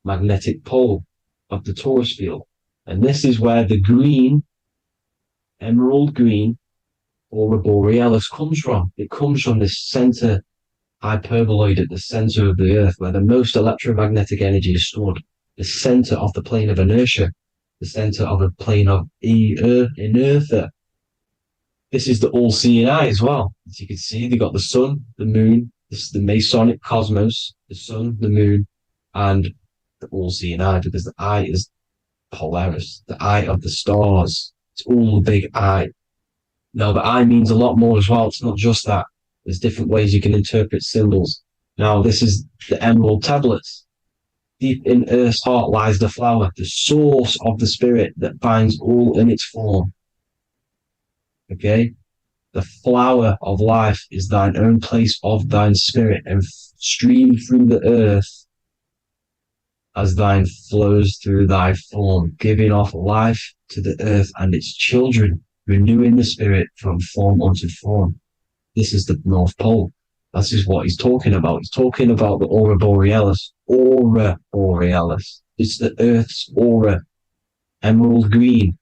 Magnetic pole of the torus field. And this is where the green, emerald green, aurora borealis comes from. It comes from this center hyperboloid at the center of the earth, where the most electromagnetic energy is stored. The center of the plane of inertia. The center of the plane of inertia. This is the all-seeing eye as well. As you can see, they got the sun, the moon. This is the Masonic cosmos, the sun, the moon, and the all-seeing eye, because the eye is Polaris, the eye of the stars. It's all a big eye. Now, the eye means a lot more as well. It's not just that. There's different ways you can interpret symbols. Now, this is the emerald tablets. Deep in Earth's heart lies the flower, the source of the spirit that binds all in its form. Okay? The flower of life is thine own place of thine spirit, and stream through the earth as thine flows through thy form, giving off life to the earth and its children, renewing the spirit from form unto form. This is the North Pole. This is what he's talking about. He's talking about the aurora borealis. Aurora borealis. It's the earth's aura. Emerald green.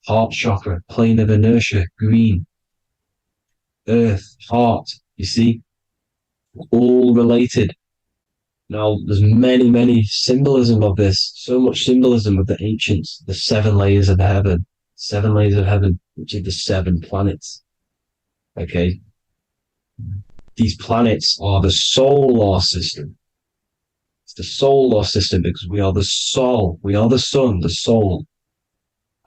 Heart chakra. Plane of inertia. Green. Earth. Heart. You see? All related. Now, there's many symbolism of this. So much symbolism of the ancients. The 7 layers of heaven. 7 layers of heaven, which are the 7 planets. Okay? These planets are the solar system. It's the solar system because we are the soul. We are the sun, the soul.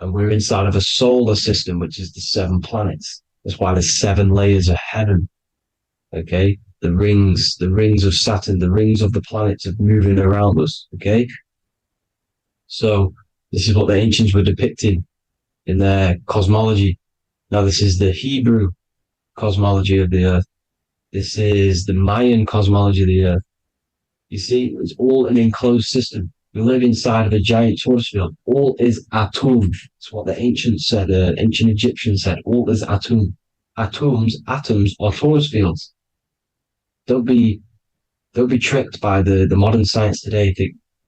And we're inside of a solar system, which is the 7 planets. That's why there's 7 layers of heaven. Okay? The rings of Saturn, the rings of the planets are moving around us. Okay? So this is what the ancients were depicting in their cosmology. Now this is the Hebrew cosmology of the earth. This is the Mayan cosmology of the earth. You see, it's all an enclosed system. We live inside of a giant torus field. All is atum. It's what the ancients said, ancient Egyptians said. All is atum. Atoms are torus fields. Don't be tricked by the modern science today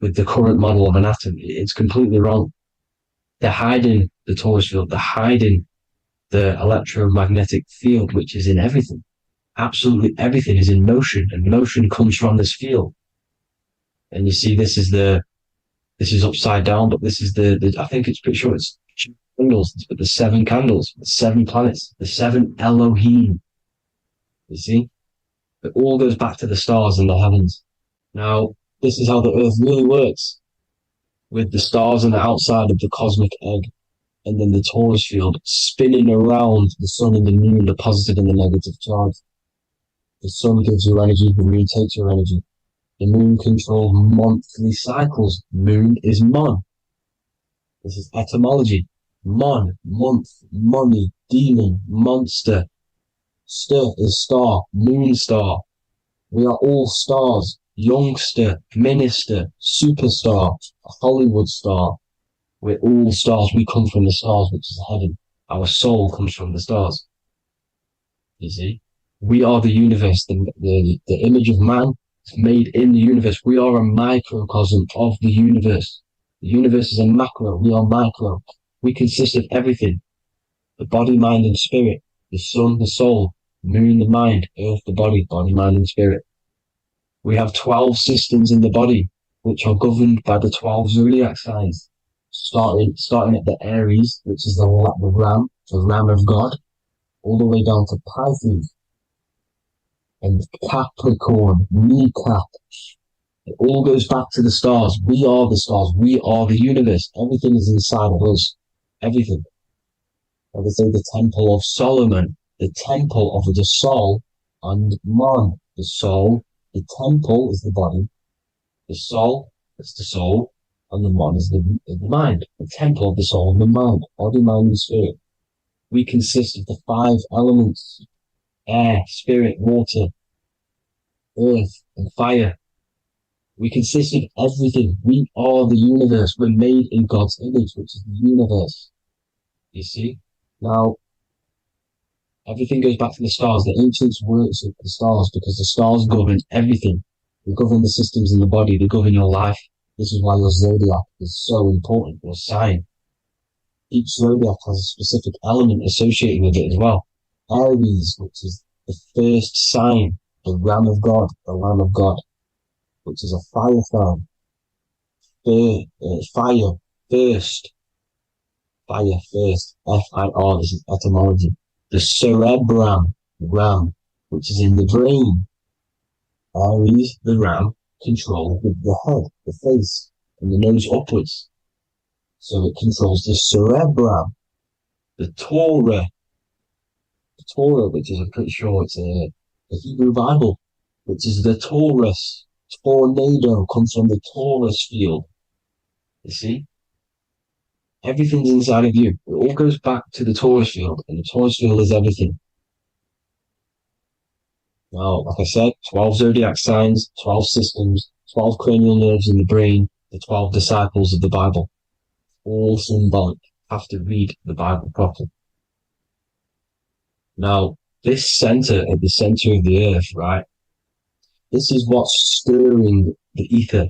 with the current model of an atom. It's completely wrong. They're hiding the torus field. They're hiding the electromagnetic field, which is in everything. Absolutely everything is in motion, and motion comes from this field. And you see, this is upside down, but this is the I think it's pretty sure it's candles, but the 7 candles, the 7 planets, the 7 Elohim. You see, it all goes back to the stars and the heavens. Now, this is how the earth really works, with the stars on the outside of the cosmic egg, and then the torus field spinning around the sun and the moon, the positive and the negative charge. The sun gives you energy, the moon takes your energy. The moon controls monthly cycles. Moon is mon. This is etymology. Mon, month, money, demon, monster. Stir is star, moon star. We are all stars. Youngster, minister, superstar, Hollywood star. We're all stars. We come from the stars, which is heaven. Our soul comes from the stars. You see? We are the universe. The image of man is made in the universe. We are a microcosm of the universe. The universe is a macro. We are micro. We consist of everything. The body, mind, and spirit. The sun, the soul. The moon, the mind. Earth, the body, mind, and spirit. We have 12 systems in the body, which are governed by the 12 zodiac signs. Starting at the Aries, which is the ram of God, all the way down to Pisces and Capricorn, kneecap. It all goes back to the stars. We are the stars. We are the universe. Everything is inside of us. Everything. I would say the Temple of Solomon, the Temple of the Soul and Man. The soul, the temple is the body. The soul is the soul, and the man is the mind. The temple of the soul and the mind. Body, mind, and spirit. We consist of the 5 elements: air, spirit, water, earth, and fire. We consist of everything. We are the universe. We're made in God's image, which is the universe. You see? Now, everything goes back to the stars. The ancients worship the stars because the stars govern everything. They govern the systems in the body. They govern your life. This is why your zodiac is so important, your sign. Each zodiac has a specific element associated with it as well. Aries, which is the first sign, the Ram of God, the Lamb of God, which is a fire sign. Fire, first. Fire, first. F-I-R, this is etymology. The cerebrum, ram, which is in the brain. Aries, the ram, controls the head, the face, and the nose upwards. So it controls the cerebrum. The Torah, which is, I'm pretty sure it's a Hebrew Bible, which is the Taurus. Tornado comes from the Taurus field. You see? Everything's inside of you. It all goes back to the Taurus field, and the Taurus field is everything. Now, like I said, 12 zodiac signs, 12 systems, 12 cranial nerves in the brain, the 12 disciples of the Bible. All symbolic. Have to read the Bible properly. Now, this center, at the center of the earth, right? This is what's stirring the ether.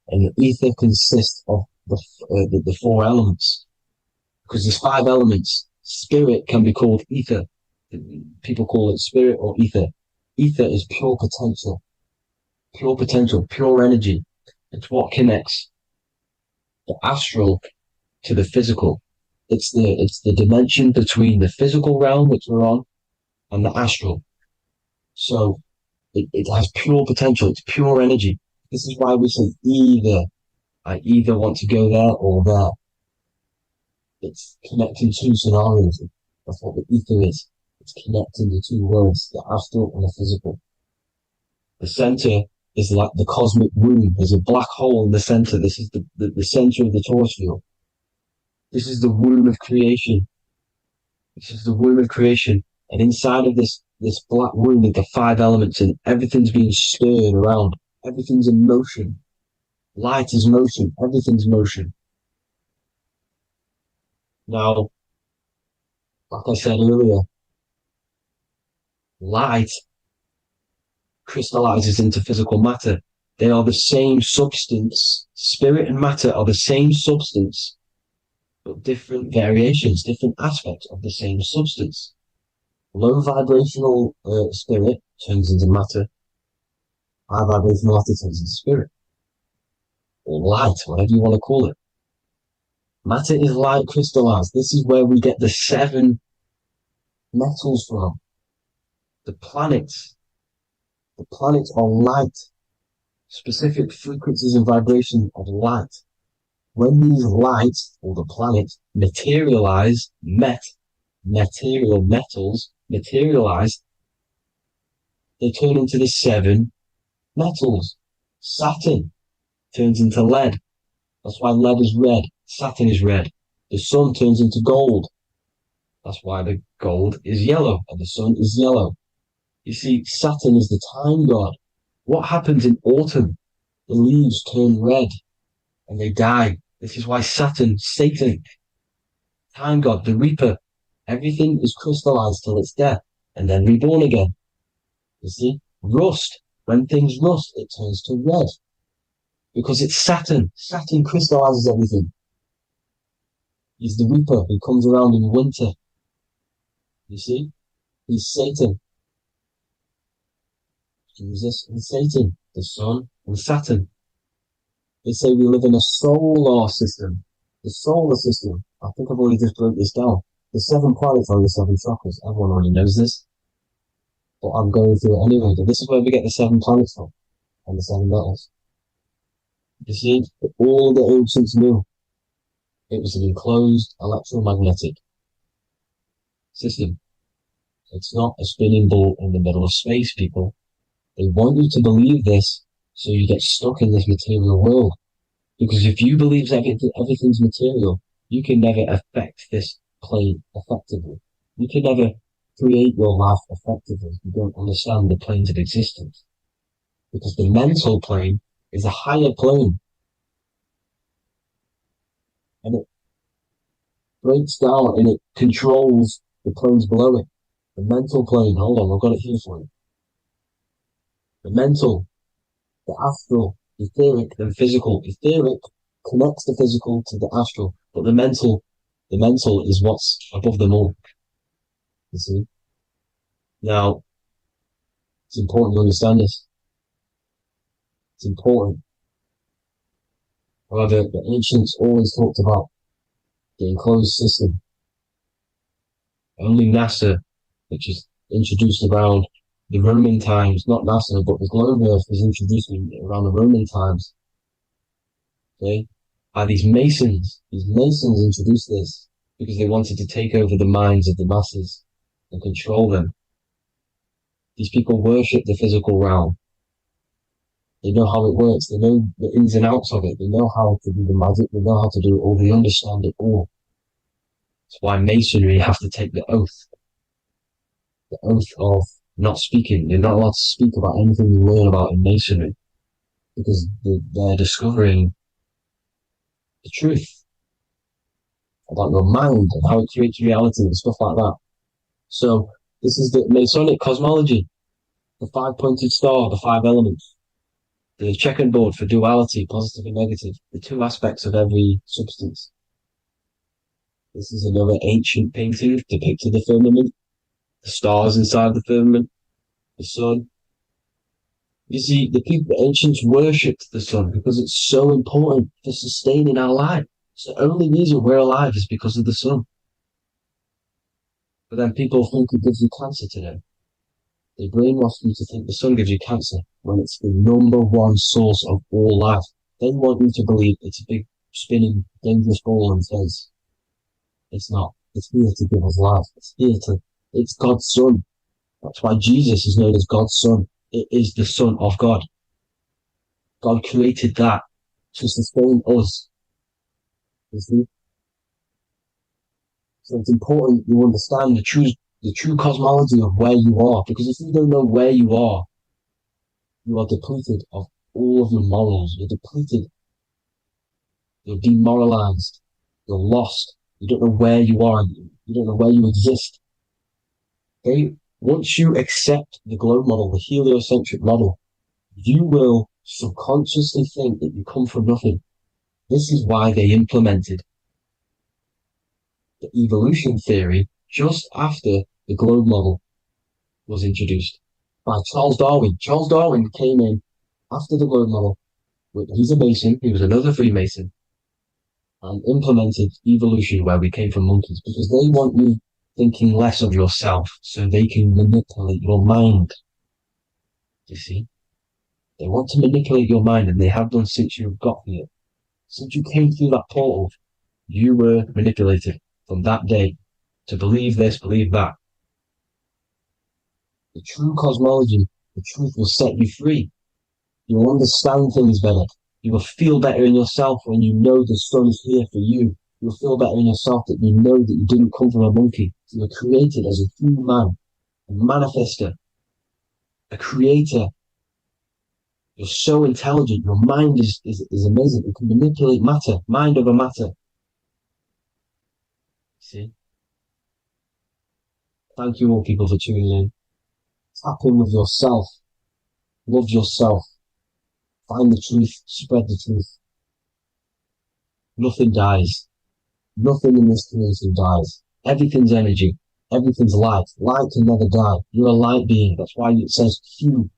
And the ether consists of the 4 elements. Because there's 5 elements. Spirit can be called ether. People call it spirit or ether. Ether is pure potential, pure energy. It's what connects the astral to the physical. It's the dimension between the physical realm, which we're on, and the astral. So it has pure potential. It's pure energy. This is why we say either. I either want to go there or there. It's connecting 2 scenarios. That's what the ether is. It's connecting the 2 worlds, the astral and the physical. The center is like the cosmic womb. There's a black hole in the center. This is the center of the Taurus field. This is the womb of creation. This is the womb of creation. And inside of this black womb with the 5 elements, and everything's being stirred around. Everything's in motion. Light is motion. Everything's motion. Now, like I said earlier, light crystallizes into physical matter. They are the same substance. Spirit and matter are the same substance, but different variations, different aspects of the same substance. Low vibrational spirit turns into matter. High vibrational matter turns into spirit. Or light, whatever you want to call it. Matter is light crystallized. This is where we get the 7 metals from. The planets. The planets are light. Specific frequencies and vibration of light. When these lights, or the planets, materialize, material metals, materialize, they turn into the 7 metals. Saturn turns into lead. That's why lead is red. Saturn is red. The sun turns into gold. That's why the gold is yellow and the sun is yellow. You see, Saturn is the time god. What happens in autumn? The leaves turn red and they die. This is why Satan, time god, the reaper, everything is crystallized till it's death and then reborn again. You see, rust. When things rust, it turns to red. Because it's Saturn. Saturn crystallizes everything. He's the Reaper who comes around in winter. You see? He's Satan. Jesus and Satan, the Sun and Saturn. They say we live in a solar system. The solar system. I think I've already just broke this down. The 7 planets are the 7 chakras. Everyone already knows this. But I'm going through it anyway. But this is where we get the 7 planets from. And the 7 metals. You see, all the ancients knew it was an enclosed electromagnetic system. It's not a spinning ball in the middle of space, people. They want you to believe this so you get stuck in this material world. Because if you believe everything's material, you can never affect this plane effectively. You can never create your life effectively. You don't understand the planes of existence. Because the mental plane is a higher plane. And it breaks down and it controls the planes below it. The mental plane, hold on, I've got it here for you. The mental, the astral, etheric, then physical. Etheric connects the physical to the astral, but the mental is what's above them all. You see? Now, it's important to understand this. It's important. However, the ancients always talked about the enclosed system. Only NASA, which is introduced around the Roman times, not NASA, but the globe Earth was introduced around the Roman times. Okay? By these Masons. These Masons introduced this because they wanted to take over the minds of the masses and control them. These people worship the physical realm. They know how it works. They know the ins and outs of it. They know how to do the magic. They know how to do it all. They understand it all. That's why Masonry have to take the oath. The oath of not speaking. You're not allowed to speak about anything you learn about in Masonry. Because they're discovering the truth about your mind and how it creates reality and stuff like that. So this is the Masonic cosmology. The 5-pointed star, the 5 elements. The checkerboard for duality, positive and negative. The 2 aspects of every substance. This is another ancient painting depicting the firmament. The stars inside the firmament. The sun. You see, the ancients worshipped the sun because it's so important for sustaining our life. It's the only reason we're alive is because of the sun. But then people think it gives you cancer today. They brainwash you to think the sun gives you cancer when it's the #1 source of all life. They want you to believe it's a big, spinning, dangerous ball in space. It's not. It's here to give us life. It's God's son. That's why Jesus is known as God's son. It is the Son of God. God created that to sustain us. You see? So it's important you understand the true cosmology of where you are. Because if you don't know where you are depleted of all of your morals. You're depleted. You're demoralized. You're lost. You don't know where you are. You don't know where you exist. Okay? Once you accept the globe model, the heliocentric model, you will subconsciously think that you come from nothing. This is why they implemented the evolution theory just after the globe model was introduced by Charles Darwin. Charles Darwin came in after the globe model. He's a Mason. He was another Freemason. And implemented evolution where we came from monkeys because they want you thinking less of yourself so they can manipulate your mind. You see? They want to manipulate your mind and they have done since you got here. Since you came through that portal, you were manipulated from that day to believe this, believe that. The true cosmology, the truth will set you free. You will understand things better. You will feel better in yourself when you know the sun is here for you. You'll feel better in yourself that you know that you didn't come from a monkey. You were created as a human, a manifester, a creator. You're so intelligent. Your mind is amazing. You can manipulate matter, mind over matter. See? Thank you all people for tuning in. Tap in with yourself. Love yourself. Find the truth. Spread the truth. Nothing dies. Nothing in this creation dies. Everything's energy. Everything's light. Light can never die. You're a light being. That's why it says Q.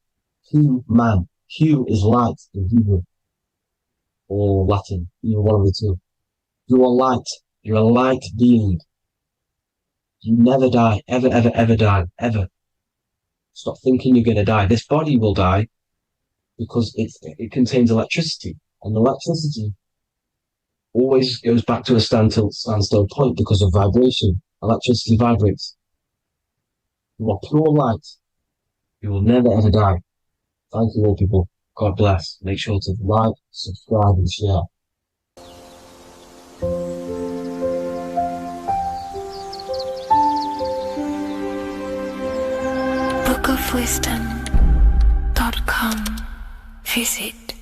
Q man. Q is light in Hebrew or Latin. Either one of the two. You're a light. You're a light being. You never die. Ever, ever, ever die. Ever. Stop thinking you're going to die. This body will die because it contains electricity. And electricity always goes back to a standstill point because of vibration. Electricity vibrates. You are pure light. You will never ever die. Thank you all people. God bless. Make sure to like, subscribe and share. bookofwisdom.com. Visit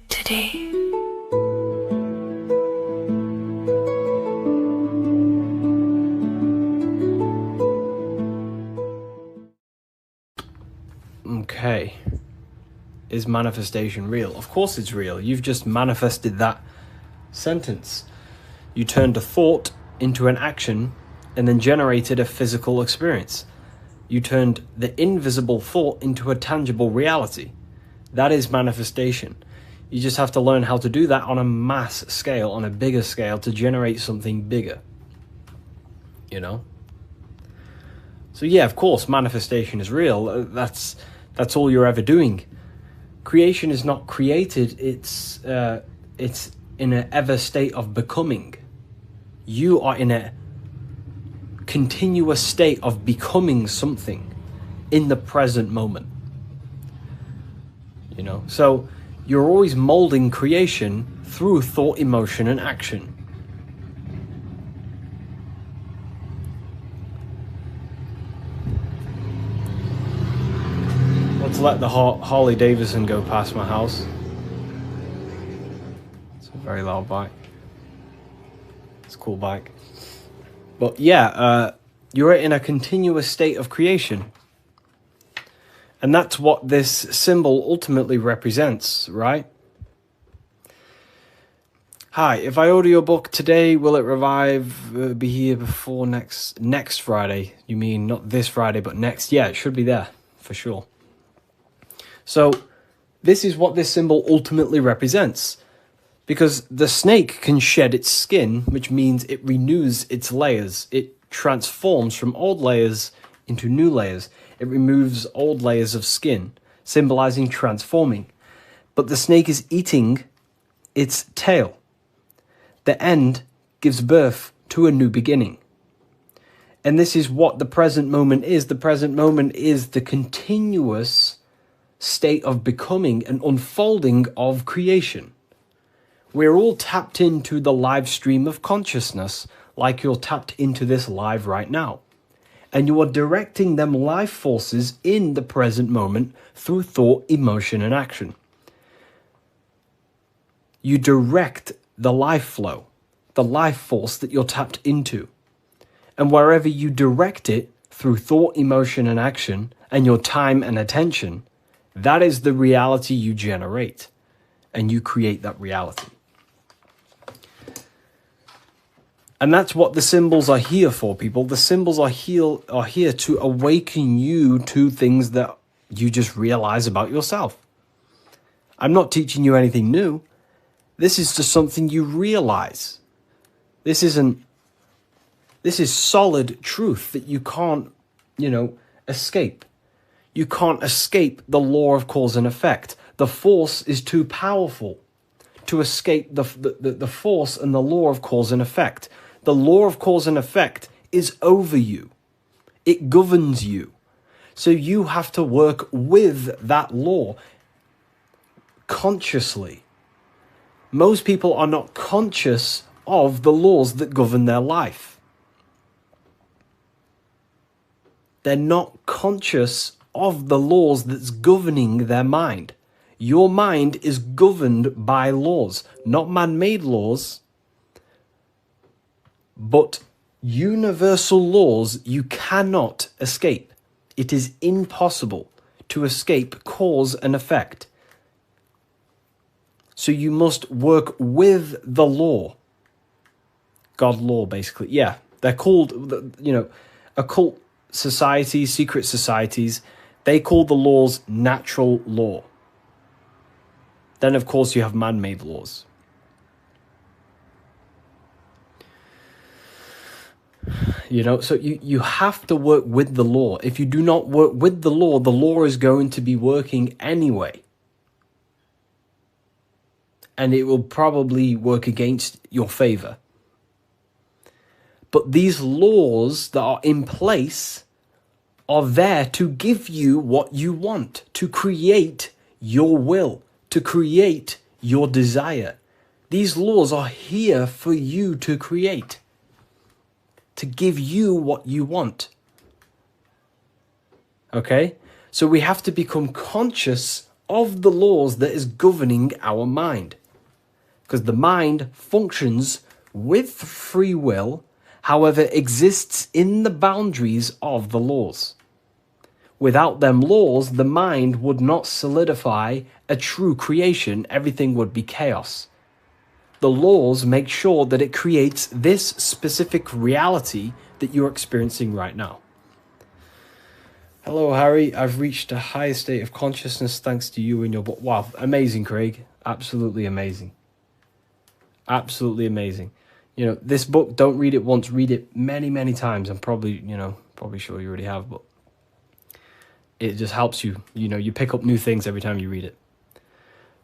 today. Okay. Is manifestation real? Of course it's real. You've just manifested that sentence. You turned a thought into an action and then generated a physical experience. You turned the invisible thought into a tangible reality. That is manifestation. You just have to learn how to do that on a mass scale, on a bigger scale, to generate something bigger. You know? So yeah, of course, manifestation is real. That's all you're ever doing. Creation is not created, it's in an ever state of becoming. You are in a continuous state of becoming something in the present moment. You know, so you're always molding creation through thought, emotion, and action. Let's let the Harley Davidson go past my house. It's a very loud bike. It's a cool bike. But yeah, you're in a continuous state of creation. And that's what this symbol ultimately represents, right? Hi, if I order your book today, will it be here before next Friday? You mean not this Friday, but next? Yeah, it should be there, for sure. So, this is what this symbol ultimately represents. Because the snake can shed its skin, which means it renews its layers. It transforms from old layers into new layers. It removes old layers of skin, symbolizing transforming. But the snake is eating its tail. The end gives birth to a new beginning. And this is what the present moment is. The present moment is the continuous state of becoming and unfolding of creation. We're all tapped into the live stream of consciousness, like you're tapped into this live right now. And you are directing them life forces in the present moment through thought, emotion, and action. You direct the life flow, the life force that you're tapped into. And wherever you direct it through thought, emotion, and action, and your time and attention, that is the reality you generate. And you create that reality. And that's what the symbols are here for, people. The symbols are here to awaken you to things that you just realize about yourself. I'm not teaching you anything new. This is just something you realize. This is solid truth that you can't, escape. You can't escape the law of cause and effect. The force is too powerful to escape the force and the law of cause and effect. The law of cause and effect is over you. It governs you. So you have to work with that law consciously. Most people are not conscious of the laws that govern their life. They're not conscious of the laws that's governing their mind. Your mind is governed by laws, not man-made laws, but universal laws you cannot escape. It is impossible to escape cause and effect. So you must work with the law. God law, basically. Yeah, they're called, occult societies, secret societies. They call the laws natural law. Then, of course, you have man-made laws. So you have to work with the law. If you do not work with the law is going to be working anyway. And it will probably work against your favor. But these laws that are in place are there to give you what you want, to create your will, to create your desire. These laws are here for you to create, to give you what you want. Okay? So we have to become conscious of the laws that is governing our mind. Because the mind functions with free will, however, exists in the boundaries of the laws. Without them laws, the mind would not solidify a true creation. Everything would be chaos. The laws make sure that it creates this specific reality that you're experiencing right now. Hello, Harry. I've reached a higher state of consciousness thanks to you and your book. Wow, amazing, Craig. Absolutely amazing. Absolutely amazing. This book, don't read it once, read it many, many times. I'm probably sure you already have, but it just helps you. You pick up new things every time you read it.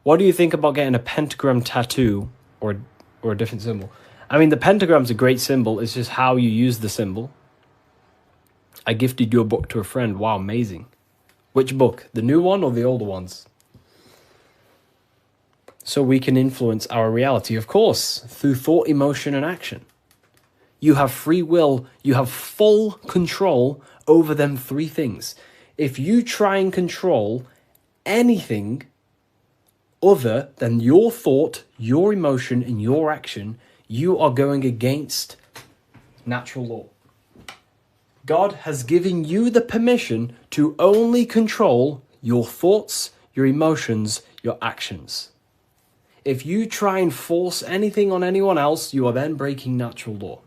What do you think about getting a pentagram tattoo or a different symbol? I mean, the pentagram's a great symbol. It's just how you use the symbol. I gifted your book to a friend. Wow, amazing. Which book? The new one or the older ones? So we can influence our reality, of course, through thought, emotion, and action. You have free will. You have full control over them three things. If you try and control anything other than your thought, your emotion, and your action, you are going against natural law. God has given you the permission to only control your thoughts, your emotions, your actions. If you try and force anything on anyone else, you are then breaking natural law.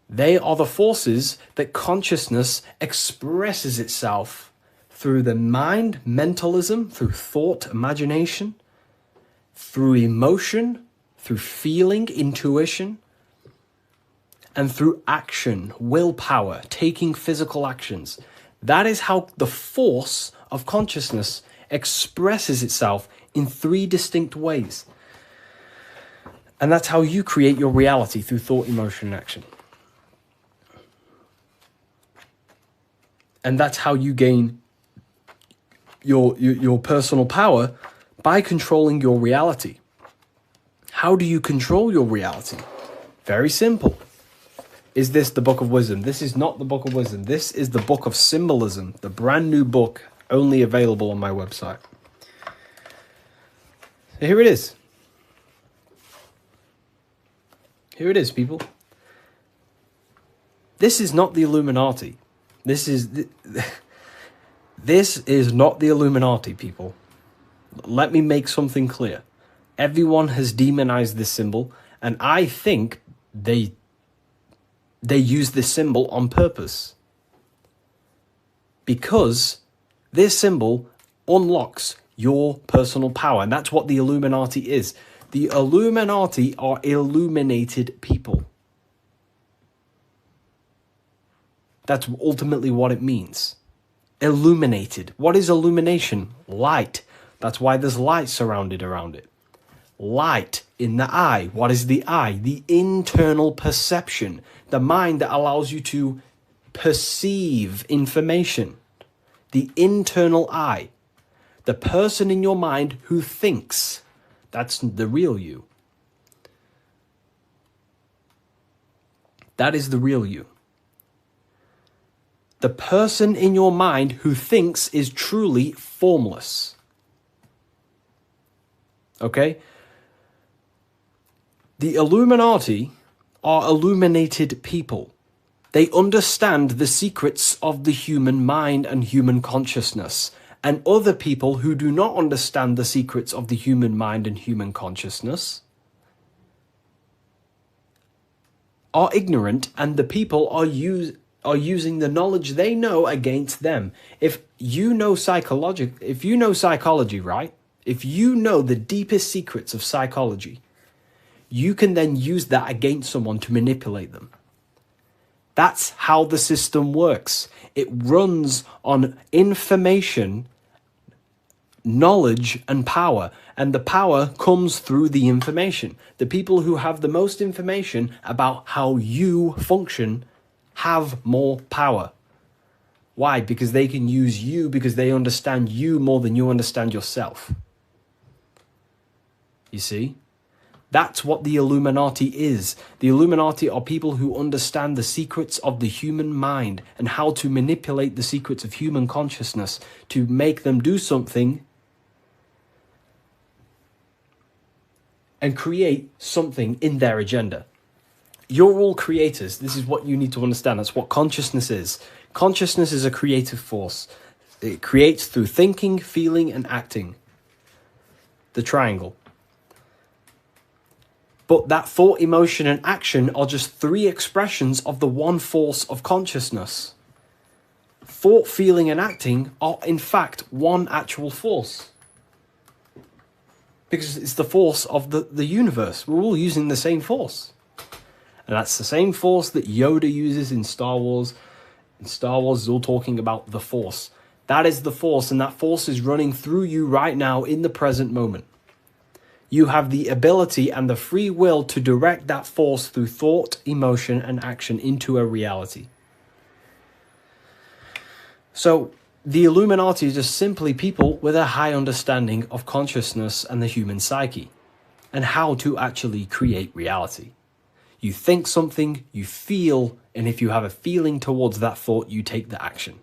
They are the forces that consciousness expresses itself through the mind, mentalism, through thought, imagination, through emotion, through feeling, intuition, and through action, willpower, taking physical actions. That is how the force of consciousness expresses itself in three distinct ways. And that's how you create your reality, through thought, emotion, and action. And that's how you gain your personal power, by controlling your reality. How do you control your reality? Very simple. Is this the Book of Wisdom? This is not the Book of Wisdom. This is the Book of Symbolism, the brand new book, only available on my website. So here it is. Here it is, people. This is not the Illuminati. This is not the Illuminati, people. Let me make something clear. Everyone has demonized this symbol, and I think they use this symbol on purpose. Because this symbol unlocks your personal power, and that's what the Illuminati is. The Illuminati are illuminated people. That's ultimately what it means. Illuminated. What is illumination? Light. That's why there's light surrounded around it. Light in the eye. What is the eye? The internal perception. The mind that allows you to perceive information. The internal eye. The person in your mind who thinks. That's the real you. That is the real you. The person in your mind who thinks is truly formless. Okay? The Illuminati are illuminated people. They understand the secrets of the human mind and human consciousness, And other people who do not understand the secrets of the human mind and human consciousness are ignorant, and the people are using the knowledge they know against them. If you know psychology, right? If you know the deepest secrets of psychology, you can then use that against someone to manipulate them. That's how the system works. It runs on information, knowledge, and power. And the power comes through the information. The people who have the most information about how you function have more power. Why? Because they can use you, because they understand you more than you understand yourself. You see? That's what the Illuminati is. The Illuminati are people who understand the secrets of the human mind and how to manipulate the secrets of human consciousness to make them do something and create something in their agenda. You're all creators. This is what you need to understand. That's what consciousness is. Consciousness is a creative force. It creates through thinking, feeling, and acting. The triangle. But that thought, emotion, and action are just three expressions of the one force of consciousness. Thought, feeling, and acting are in fact one actual force. Because it's the force of the universe. We're all using the same force. And that's the same force that Yoda uses in Star Wars. In Star Wars is all talking about the force. That is the force, and that force is running through you right now in the present moment. You have the ability and the free will to direct that force through thought, emotion, and action into a reality. So, the Illuminati is just simply people with a high understanding of consciousness and the human psyche, and how to actually create reality. You think something, you feel, and if you have a feeling towards that thought, you take the action.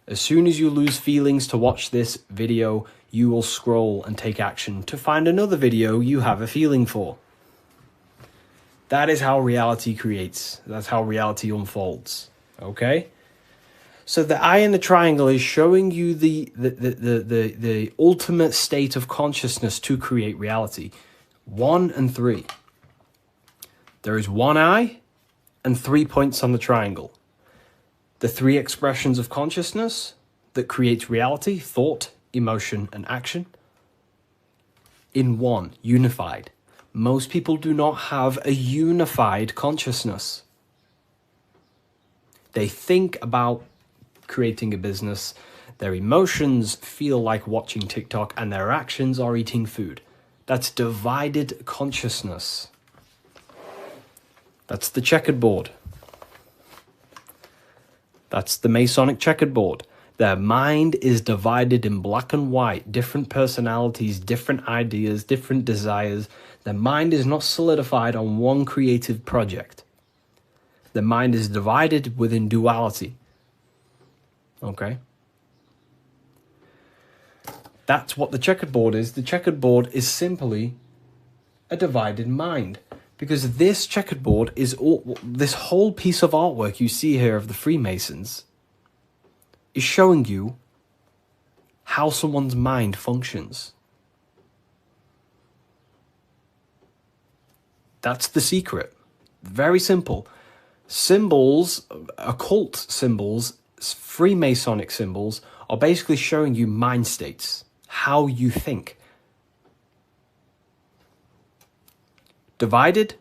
As soon as you lose feelings to watch this video, you will scroll and take action to find another video you have a feeling for. That is how reality creates. That's how reality unfolds. Okay? So the eye in the triangle is showing you the ultimate state of consciousness to create reality. 1 and 3. There is one eye and 3 points on the triangle. The 3 expressions of consciousness that creates reality: thought, emotion, and action, in one, unified. Most people do not have a unified consciousness. They think about creating a business, their emotions feel like watching TikTok, and their actions are eating food. That's divided consciousness. That's the checkered board. That's the Masonic checkered board. Their mind is divided in black and white, different personalities, different ideas, different desires. Their mind is not solidified on one creative project. The mind is divided within duality. Okay? That's what the checkered board is. The checkered board is simply a divided mind. Because this checkered board is all, this whole piece of artwork you see here of the Freemasons is showing you how someone's mind functions. That's the secret. Very simple. Symbols, occult symbols, Freemasonic symbols are basically showing you mind states, how you think. Divided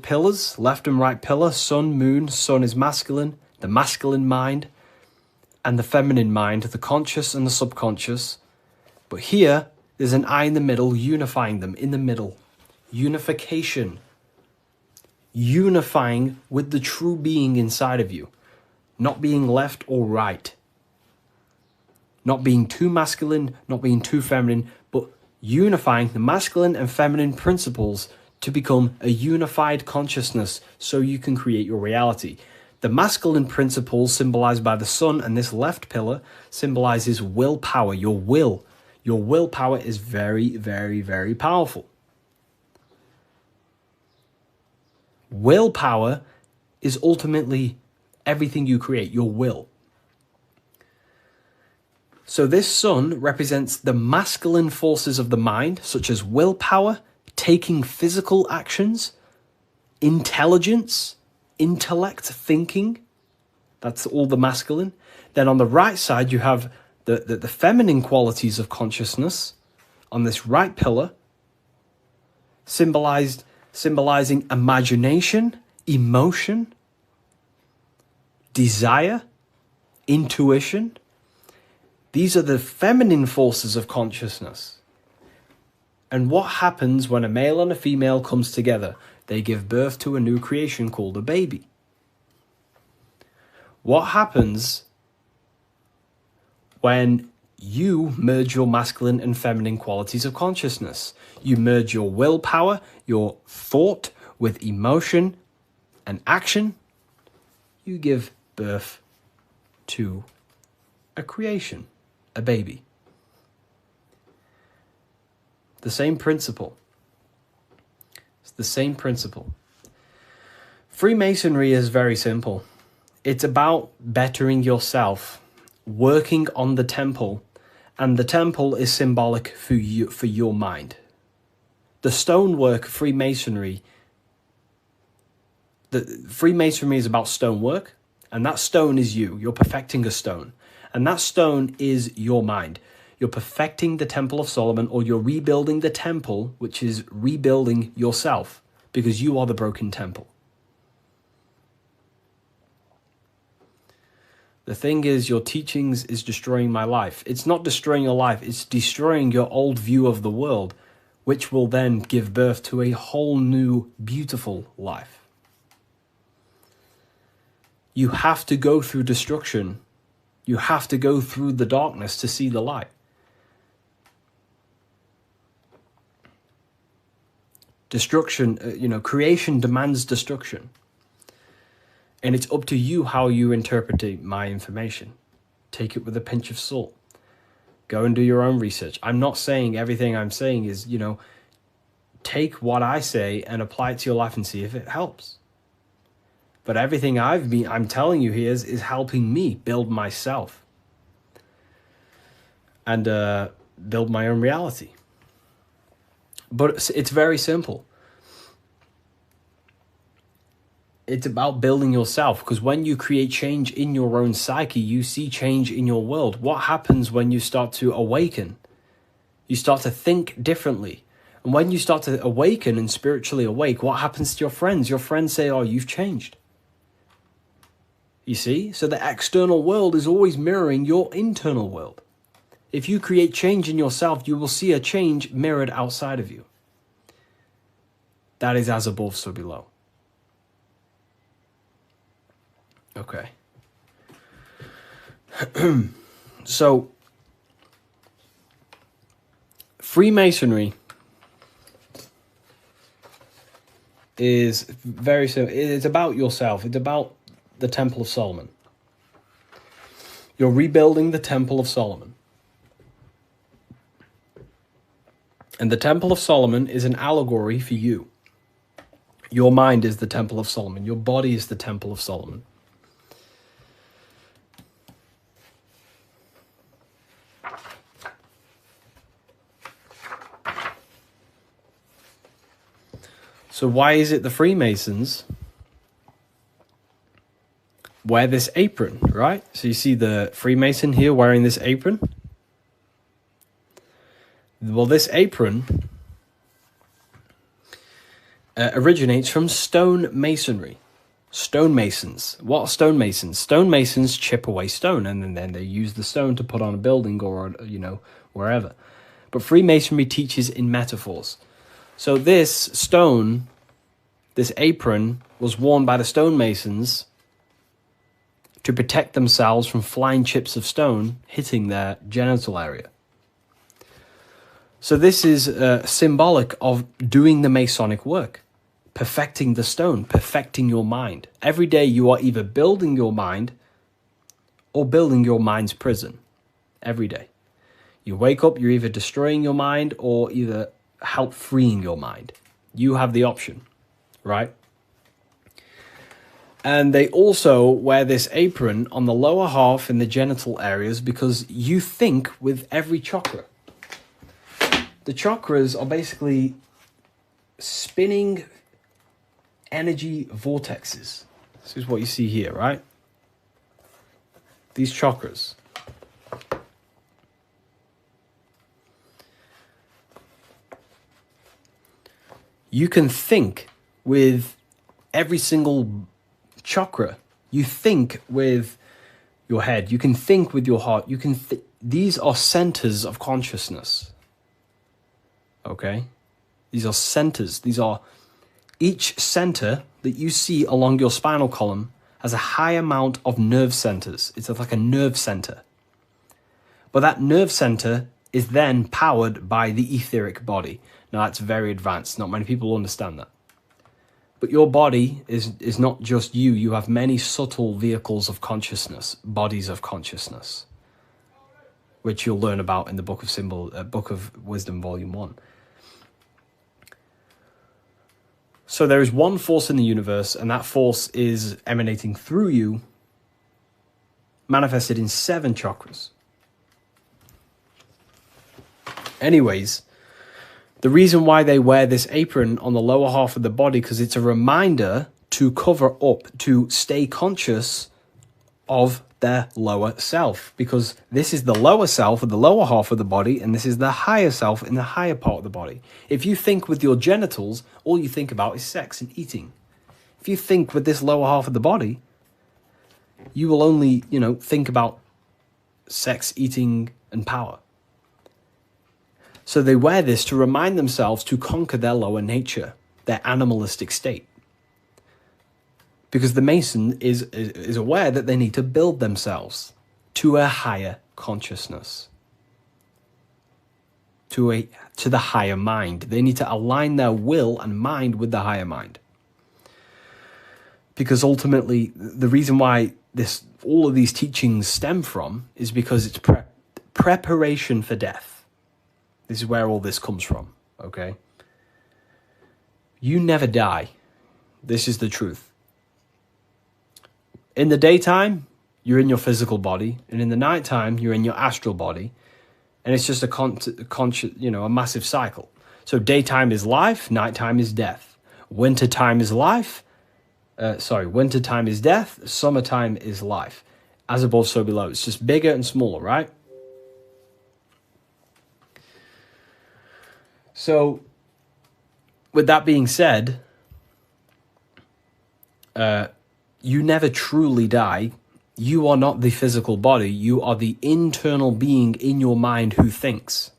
pillars, left and right pillar, sun, moon. Sun is masculine, the masculine mind, and the feminine mind, the conscious and the subconscious. But here, there's an eye in the middle, unifying them in the middle. Unification. Unifying with the true being inside of you. Not being left or right. Not being too masculine, not being too feminine, but unifying the masculine and feminine principles to become a unified consciousness so you can create your reality. The masculine principles symbolized by the sun, and this left pillar symbolizes willpower, your will. Your willpower is very, very, very powerful. Willpower is ultimately everything you create, your will. So this sun represents the masculine forces of the mind, such as willpower, taking physical actions, intelligence, intellect, thinking. That's all the masculine. Then on the right side, you have the feminine qualities of consciousness on this right pillar, symbolizing imagination, emotion, desire, intuition. These are the feminine forces of consciousness. And what happens when a male and a female comes together? They give birth to a new creation called a baby. What happens when you merge your masculine and feminine qualities of consciousness? You merge your willpower, your thought with emotion and action. You give birth to a creation, a baby. The same principle. It's the same principle. Freemasonry is very simple. It's about bettering yourself, working on the temple, and the temple is symbolic for your mind. The stonework Freemasonry, Freemasonry is about stonework, and that stone is you. You're perfecting a stone, and that stone is your mind. You're perfecting the Temple of Solomon, or you're rebuilding the temple, which is rebuilding yourself, because you are the broken temple. The thing is, your teachings is destroying my life. It's not destroying your life, it's destroying your old view of the world, which will then give birth to a whole new, beautiful life. You have to go through destruction. You have to go through the darkness to see the light. Destruction, creation demands destruction. And it's up to you how you interpret my information. Take it with a pinch of salt. Go and do your own research. I'm not saying everything I'm saying is, take what I say and apply it to your life and see if it helps. But everything I'm telling you here is helping me build myself and build my own reality. But it's very simple. It's about building yourself, because when you create change in your own psyche, you see change in your world. What happens when you start to awaken? You start to think differently. And when you start to awaken and spiritually awake, what happens to your friends? Your friends say, oh, you've changed. You see? So the external world is always mirroring your internal world. If you create change in yourself, you will see a change mirrored outside of you. That is as above, so below. Okay. So, Freemasonry is very simple. It's about yourself. It's about the Temple of Solomon. You're rebuilding the Temple of Solomon. And the Temple of Solomon is an allegory for you. Your mind is the Temple of Solomon. Your body is the Temple of Solomon. So why is it the Freemasons wear this apron, right? So you see the Freemason here wearing this apron. Well, this apron originates from stone masonry. Stonemasons. What are stonemasons? Stonemasons chip away stone, and then they use the stone to put on a building or, wherever. But Freemasonry teaches in metaphors. So this stone, this apron, was worn by the stonemasons to protect themselves from flying chips of stone hitting their genital area. So this is symbolic of doing the Masonic work, perfecting the stone, perfecting your mind. Every day you are either building your mind or building your mind's prison. Every day. You wake up, you're either destroying your mind or either help freeing your mind. You have the option, right? And they also wear this apron on the lower half in the genital areas because you think with every chakra. The chakras are basically spinning energy vortexes. This is what you see here, right? These chakras. You can think with every single chakra. You think with your head. You can think with your heart. You can. These are centers of consciousness. Okay, these are centers. These are each center that you see along your spinal column has a high amount of nerve centers. It's like a nerve center. But that nerve center is then powered by the etheric body. Now that's very advanced. Not many people understand that. But your body is not just you. You have many subtle vehicles of consciousness, bodies of consciousness, which you'll learn about in the Book of Wisdom, Volume 1. So there is one force in the universe, and that force is emanating through you, manifested in 7 chakras. Anyways, the reason why they wear this apron on the lower half of the body, because it's a reminder to cover up, to stay conscious of their lower self, because this is the lower self of the lower half of the body, and this is the higher self in the higher part of the body. If you think with your genitals, all you think about is sex and eating. If you think with this lower half of the body, you will only, think about sex, eating, and power. So they wear this to remind themselves to conquer their lower nature, their animalistic state. Because the Mason is aware that they need to build themselves to a higher consciousness, to the higher mind. They need to align their will and mind with the higher mind. Because ultimately, the reason why all of these teachings stem from is because it's preparation for death. This is where all this comes from, okay? You never die. This is the truth. In the daytime, you're in your physical body, and in the nighttime, you're in your astral body, and it's just a massive cycle. So daytime is life, nighttime is death. Wintertime is wintertime is death, summertime is life. As above, so below. It's just bigger and smaller, right? So, with that being said, you never truly die. You are not the physical body. You are the internal being in your mind who thinks.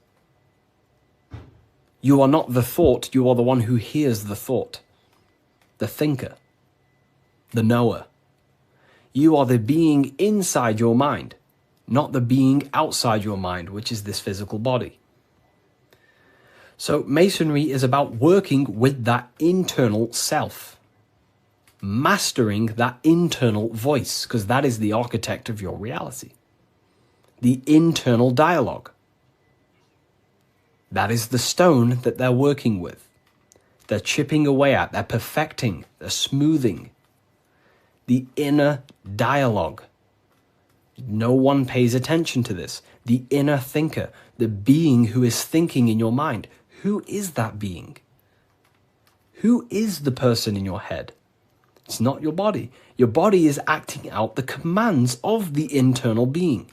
You are not the thought. You are the one who hears the thought. The thinker. The knower. You are the being inside your mind, not the being outside your mind, which is this physical body. So Masonry is about working with that internal self. Mastering that internal voice, because that is the architect of your reality. The internal dialogue. That is the stone that they're working with. They're chipping away at, they're perfecting, they're smoothing. The inner dialogue. No one pays attention to this. The inner thinker, the being who is thinking in your mind. Who is that being? Who is the person in your head? It's not your body. Your body is acting out the commands of the internal being.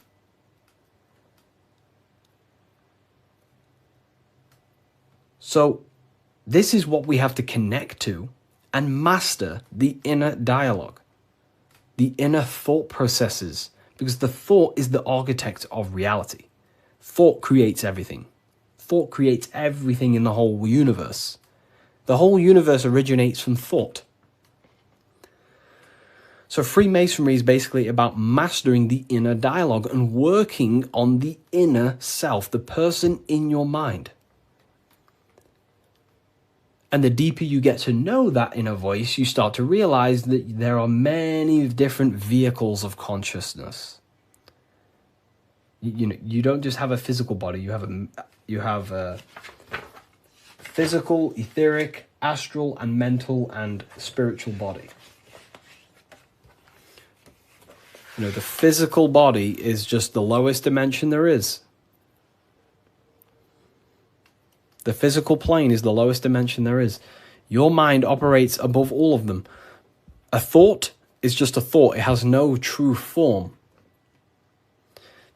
So, this is what we have to connect to and master the inner dialogue, the inner thought processes, because the thought is the architect of reality. Thought creates everything. Thought creates everything in the whole universe. The whole universe originates from thought. So Freemasonry is basically about mastering the inner dialogue and working on the inner self, the person in your mind. And the deeper you get to know that inner voice, you start to realize that there are many different vehicles of consciousness. You don't just have a physical body, you have a physical, etheric, astral, and mental and spiritual body. You know, the physical body is just the lowest dimension there is. The physical plane is the lowest dimension there is. Your mind operates above all of them. A thought is just a thought. It has no true form.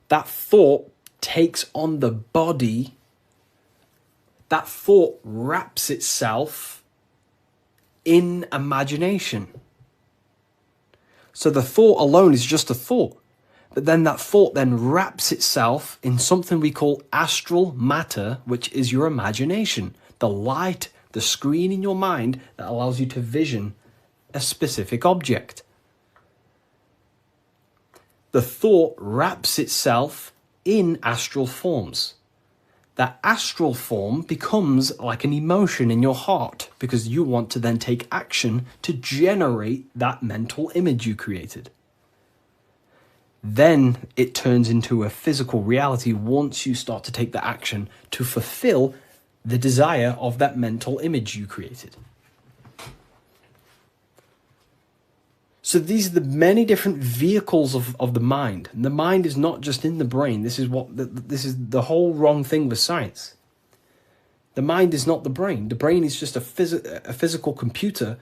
That thought takes on the body. That thought wraps itself in imagination. So the thought alone is just a thought. But then that thought then wraps itself in something we call astral matter, which is your imagination. The light, the screen in your mind that allows you to vision a specific object. The thought wraps itself in astral forms. That astral form becomes like an emotion in your heart because you want to then take action to generate that mental image you created. Then it turns into a physical reality once you start to take the action to fulfill the desire of that mental image you created. So these are the many different vehicles of the mind. And the mind is not just in the brain. This is the whole wrong thing with science. The mind is not the brain. The brain is just a physical computer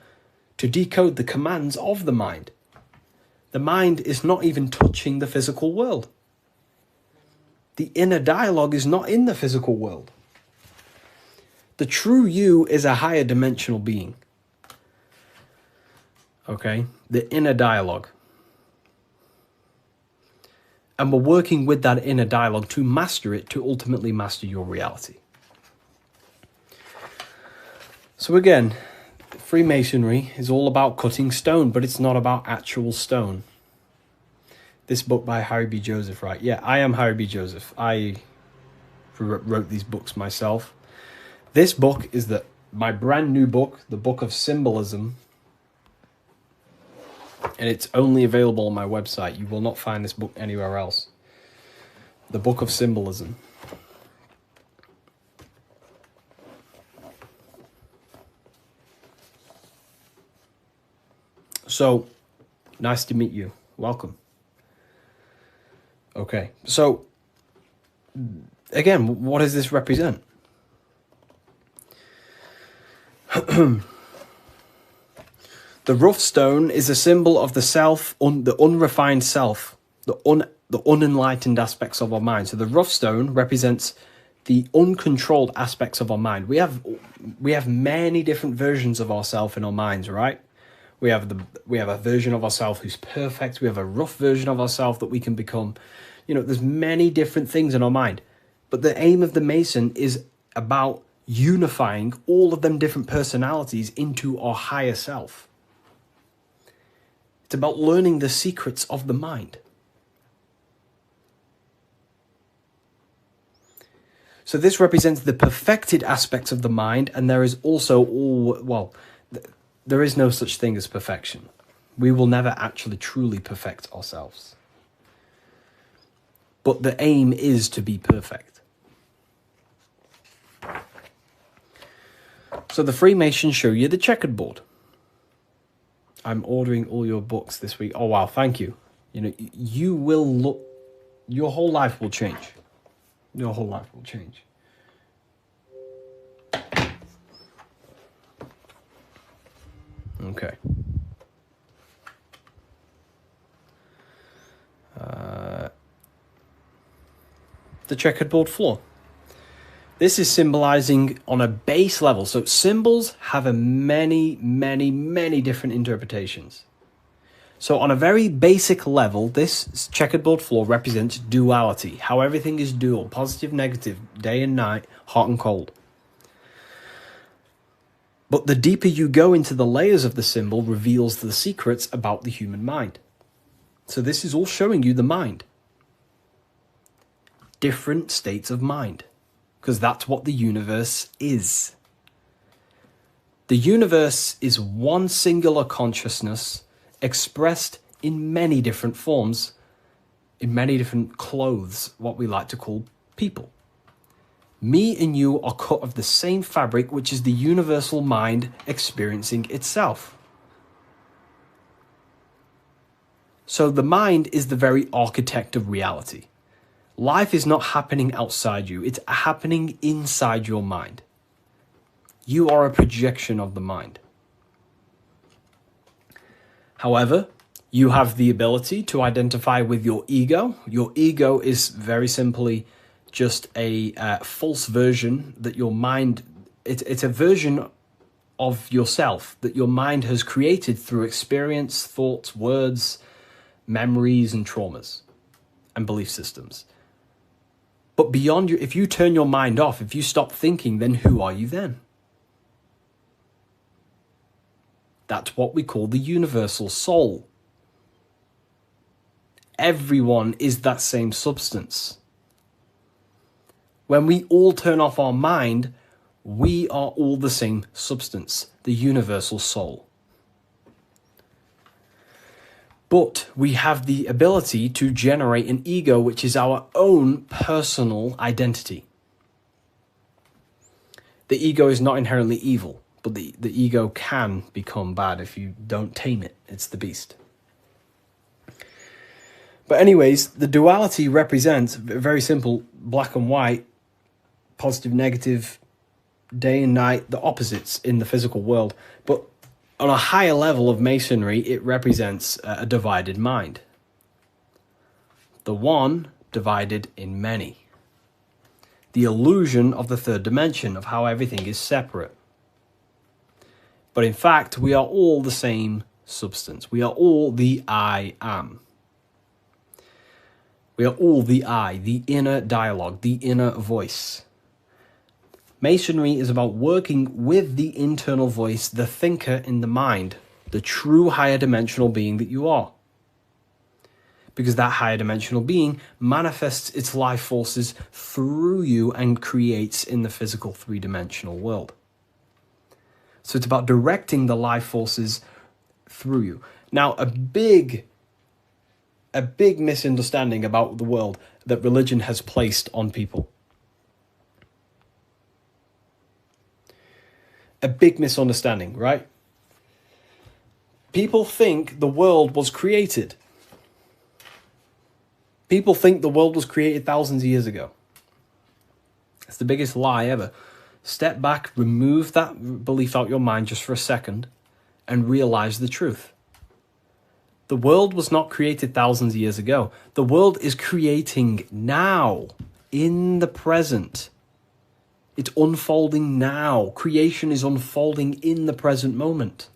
to decode the commands of the mind. The mind is not even touching the physical world. The inner dialogue is not in the physical world. The true you is a higher dimensional being. Okay? The inner dialogue. And we're working with that inner dialogue to master it, to ultimately master your reality. So again, Freemasonry is all about cutting stone, but it's not about actual stone. This book by Harry B. Joseph, right? Yeah, I am Harry B. Joseph. I wrote these books myself. This book is my brand new book, the Book of Symbolism. And it's only available on my website. You will not find this book anywhere else. The Book of Symbolism. So, nice to meet you. Welcome. Okay, so, again, what does this represent? The rough stone is a symbol of the self, the unrefined self, the unenlightened aspects of our mind. So the rough stone represents the uncontrolled aspects of our mind. We have many different versions of ourselves in our minds, right? We have a version of ourselves who's perfect. We have a rough version of ourselves that we can become. You know, there's many different things in our mind. But the aim of the Mason is about unifying all of them different personalities into our higher self. It's about learning the secrets of the mind. So this represents the perfected aspects of the mind, and there is also there is no such thing as perfection. We will never actually truly perfect ourselves. But the aim is to be perfect. So the Freemasons show you the checkered board. I'm ordering all your books this week. Oh, wow, thank you. You know, you will look, your whole life will change. Your whole life will change. Okay. The checkered board floor. This is symbolizing on a base level. So symbols have many different interpretations. So on a very basic level, this checkered board floor represents duality, how everything is dual, positive, negative, day and night, hot and cold. But the deeper you go into the layers of the symbol reveals the secrets about the human mind. So this is all showing you the mind. Different states of mind. Because that's what the universe is. The universe is one singular consciousness expressed in many different forms, in many different clothes, what we like to call people. Me and you are cut of the same fabric, which is the universal mind experiencing itself. So the mind is the very architect of reality. Life is not happening outside you, it's happening inside your mind. You are a projection of the mind. However, you have the ability to identify with your ego. Your ego is very simply just a false version that your mind, it's a version of yourself that your mind has created through experience, thoughts, words, memories, and traumas, and belief systems. But beyond you, if you turn your mind off, if you stop thinking, then who are you then? That's what we call the universal soul. Everyone is that same substance. When we all turn off our mind, we are all the same substance, the universal soul. But we have the ability to generate an ego, which is our own personal identity. The ego is not inherently evil, but the ego can become bad if you don't tame it. It's the beast. But anyways, the duality represents, very simple, black and white, positive, negative, day and night, the opposites in the physical world. But on a higher level of masonry, it represents a divided mind. The one divided in many. The illusion of the third dimension, of how everything is separate. But in fact, we are all the same substance. We are all the I am. We are all the I, the inner dialogue, the inner voice. Masonry is about working with the internal voice, the thinker in the mind, the true higher dimensional being that you are. Because that higher dimensional being manifests its life forces through you and creates in the physical three-dimensional world. So it's about directing the life forces through you. Now, a big misunderstanding about the world that religion has placed on people. A big misunderstanding, right? People think the world was created. People think the world was created thousands of years ago. It's the biggest lie ever. Step back, remove that belief out your mind just for a second, and realize the truth. The world was not created thousands of years ago. The world is creating now, in the present. It's unfolding now. Creation is unfolding in the present moment.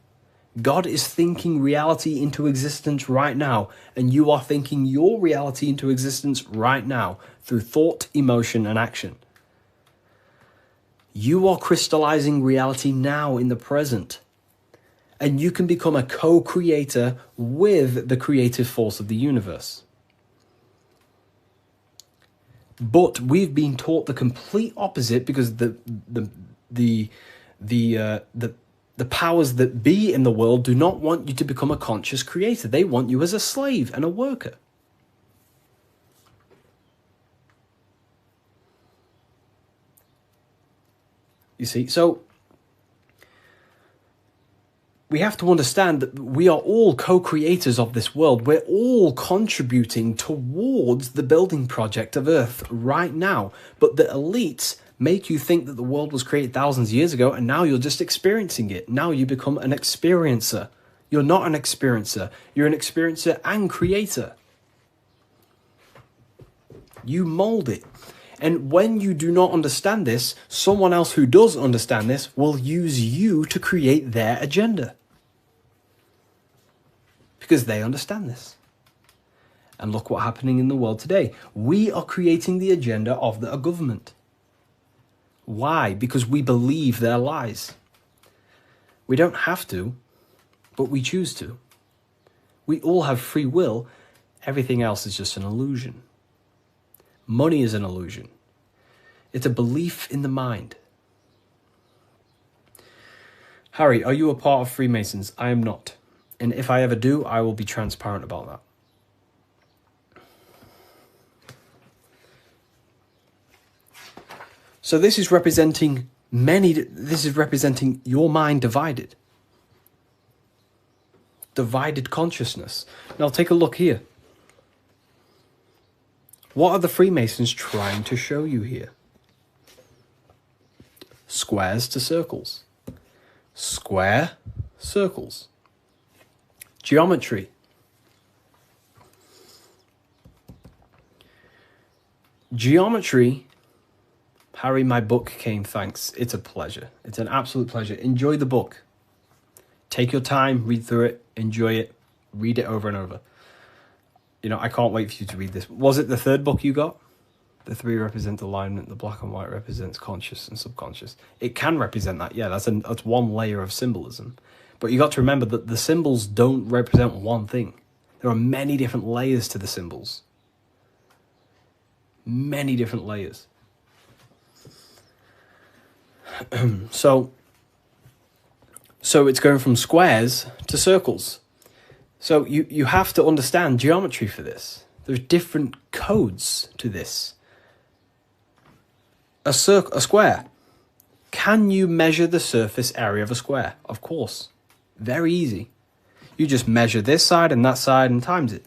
God is thinking reality into existence right now, and you are thinking your reality into existence right now through thought, emotion, and action. You are crystallizing reality now in the present, and you can become a co-creator with the creative force of the universe. But we've been taught the complete opposite because the powers that be in the world do not want you to become a conscious creator. They want you as a slave and a worker. You see, so we have to understand that we are all co-creators of this world. We're all contributing towards the building project of Earth right now. But the elites make you think that the world was created thousands of years ago, and now you're just experiencing it. Now you become an experiencer. You're not an experiencer. You're an experiencer and creator. You mold it. And when you do not understand this, someone else who does understand this will use you to create their agenda. Because they understand this. And look what's happening in the world today. We are creating the agenda of the government. Why? Because we believe their lies. We don't have to, but we choose to. We all have free will. Everything else is just an illusion. Money is an illusion. It's a belief in the mind. Harry, are you a part of Freemasons? I am not. And if I ever do, I will be transparent about that. So this is representing this is representing your mind divided. divided consciousness. Now take a look here. What are the Freemasons trying to show you here? Squares to circles. Square, circles. Geometry. Geometry. Harry, my book came, thanks. It's a pleasure. It's an absolute pleasure. Enjoy the book. Take your time, read through it, enjoy it, read it over and over. You know, I can't wait for you to read this. Was it the third book you got? The three represent alignment, the black and white represents conscious and subconscious. It can represent that, yeah, that's one layer of symbolism. But you got to remember that the symbols don't represent one thing. There are many different layers to the symbols. Many different layers. So it's going from squares to circles. So you have to understand geometry for this. There's different codes to this. A square. Can you measure the surface area of a square? Of course. Very easy. You just measure this side and that side and times it.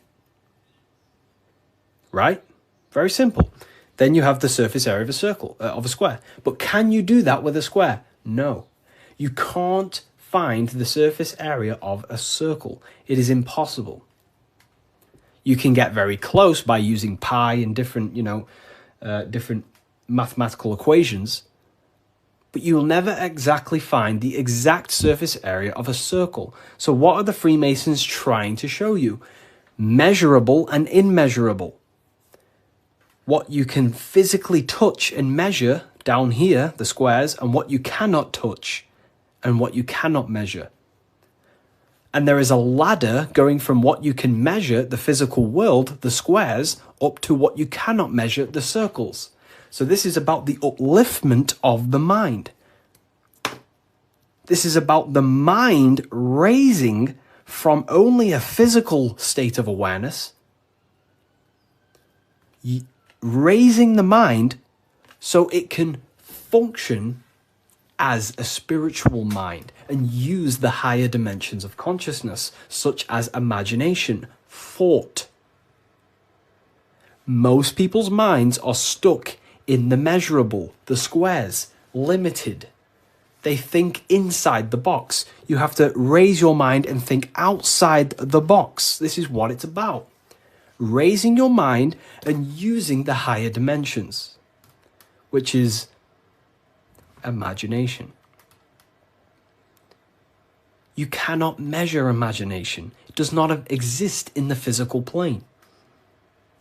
Right? Very simple. Then you have the surface area of a circle, of a square. But can you do that with a square? No. You can't find the surface area of a circle. It is impossible. You can get very close by using pi and different, different mathematical equations, but you will never exactly find the exact surface area of a circle. So what are the Freemasons trying to show you? Measurable and immeasurable. What you can physically touch and measure down here, the squares, and what you cannot touch and what you cannot measure. And there is a ladder going from what you can measure, the physical world, the squares, up to what you cannot measure, the circles. So this is about the upliftment of the mind. This is about the mind raising from only a physical state of awareness, raising the mind so it can function as a spiritual mind and use the higher dimensions of consciousness, such as imagination, thought. Most people's minds are stuck in the measurable, the squares, limited. They think inside the box. You have to raise your mind and think outside the box. This is what it's about. Raising your mind and using the higher dimensions, which is imagination. You cannot measure imagination. It does not exist in the physical plane.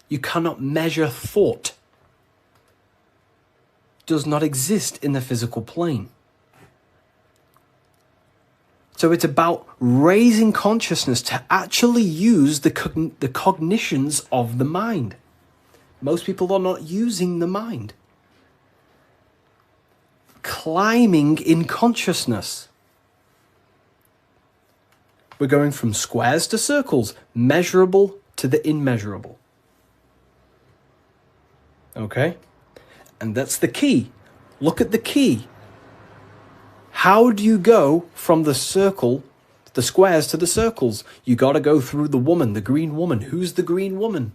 You cannot measure thought. It does not exist in the physical plane. So it's about raising consciousness to actually use the cognitions of the mind. Most people are not using the mind. Climbing in consciousness. We're going from squares to circles, measurable to the immeasurable. Okay? And that's the key. Look at the key. How do you go from the circle, the squares to the circles? You got to go through the woman, the green woman. Who's the green woman?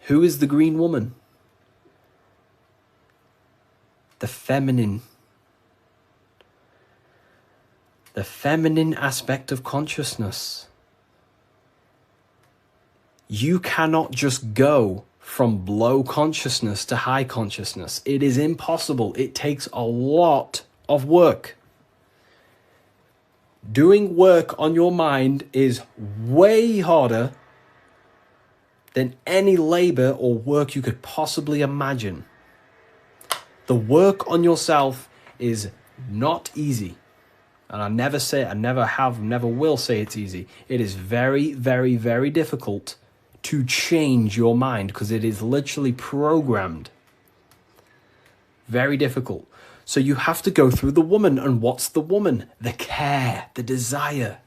Who is the green woman? The feminine. The feminine aspect of consciousness. You cannot just go from low consciousness to high consciousness. It is impossible. It takes a lot of work. Doing work on your mind is way harder than any labor or work you could possibly imagine. The work on yourself is not easy. And I never say it, I never have, never will say it's easy. It is very, very, very difficult to change your mind because it is literally programmed. Very difficult. So you have to go through the woman. And what's the woman? The care, the desire.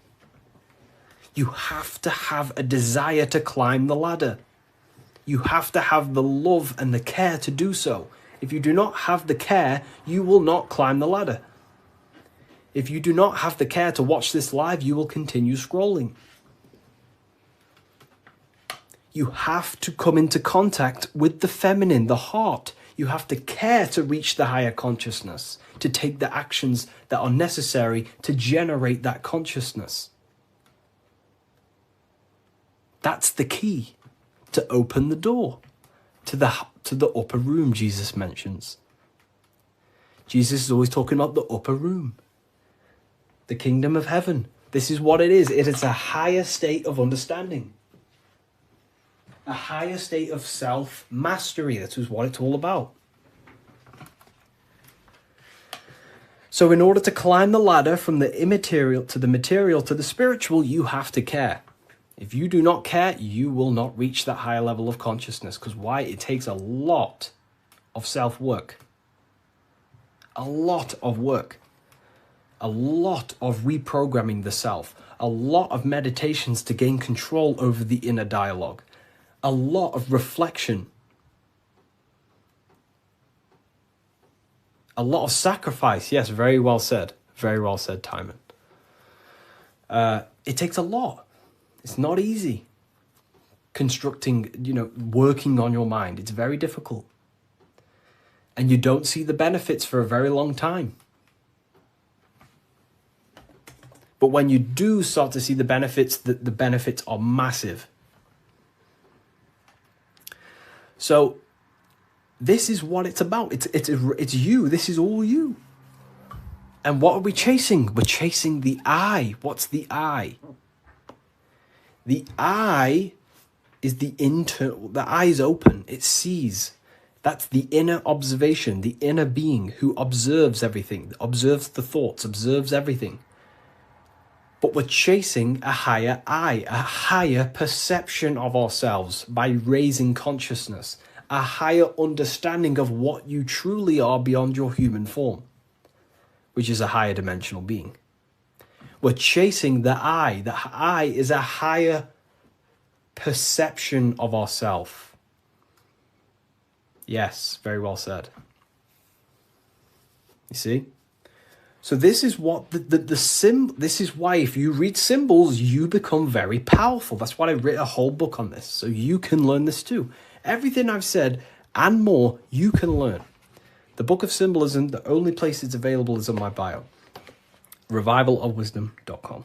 You have to have a desire to climb the ladder. You have to have the love and the care to do so. If you do not have the care, you will not climb the ladder. If you do not have the care to watch this live, you will continue scrolling. You have to come into contact with the feminine, the heart. You have to care to reach the higher consciousness, to take the actions that are necessary to generate that consciousness. That's the key to open the door to the upper room Jesus mentions. Jesus is always talking about the upper room, the kingdom of heaven. This is what it is. It is a higher state of understanding, a higher state of self-mastery. That is what it's all about. So in order to climb the ladder from the immaterial to the material to the spiritual, you have to care. If you do not care, you will not reach that higher level of consciousness. Because why? It takes a lot of self-work. A lot of work. A lot of reprogramming the self. A lot of meditations to gain control over the inner dialogue. A lot of reflection. A lot of sacrifice. Yes, very well said. Very well said, Timon. It takes a lot. It's not easy. Constructing, working on your mind. It's very difficult. And you don't see the benefits for a very long time. But when you do start to see the benefits, the benefits are massive. So this is what it's about. It's you. This is all you. And what are we chasing? We're chasing the I. What's the I? The I is the internal. The eye is open. It sees. That's the inner observation, the inner being who observes everything, observes the thoughts, observes everything. But we're chasing a higher I, a higher perception of ourselves by raising consciousness, a higher understanding of what you truly are beyond your human form, which is a higher dimensional being. We're chasing the I. The I is a higher perception of ourself. Yes, very well said. You see? So this is what this is why if you read symbols, you become very powerful. That's why I wrote a whole book on this. So you can learn this too. Everything I've said and more, you can learn. The Book of Symbolism, the only place it's available is on my bio. revivalofwisdom.com.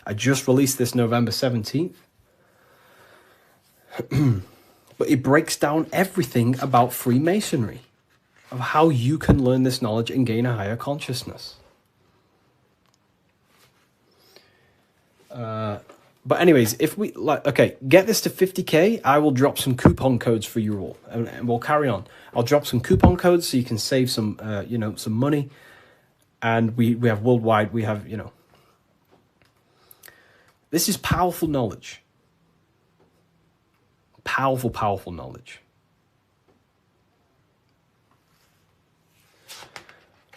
I just released this November 17th. But it breaks down everything about Freemasonry, of how you can learn this knowledge and gain a higher consciousness. But anyways, if we get this to 50k, I will drop some coupon codes for you all, and we'll carry on. I'll drop some coupon codes so you can save some, some money. And we have worldwide, we have, this is powerful knowledge. Powerful, powerful knowledge.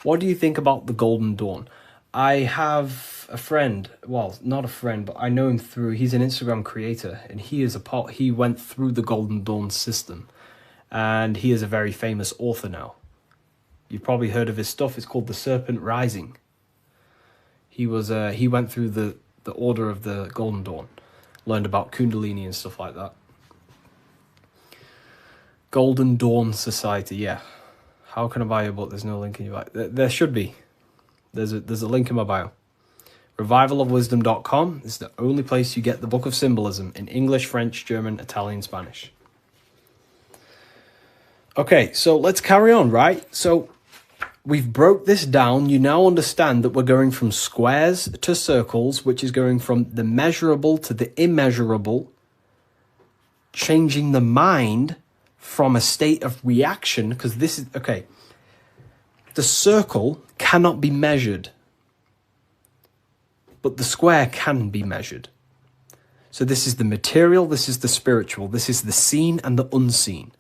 What do you think about the Golden Dawn? I have a friend, well, not a friend, but I know him he's an Instagram creator, and he went through the Golden Dawn system, and he is a very famous author now. You've probably heard of his stuff. It's called The Serpent Rising. He went through the order of the Golden Dawn, learned about Kundalini and stuff like that. Golden Dawn Society, yeah. How can I buy your book? There's no link in your bio. There should be. There's a link in my bio. Revivalofwisdom.com is the only place you get the Book of Symbolism in English, French, German, Italian, Spanish. Okay, so let's carry on, right? So we've broke this down. You now understand that we're going from squares to circles, which is going from the measurable to the immeasurable, changing the mind from a state of reaction, because this is, okay, the circle cannot be measured, but the square can be measured. So this is the material, this is the spiritual, this is the seen and the unseen.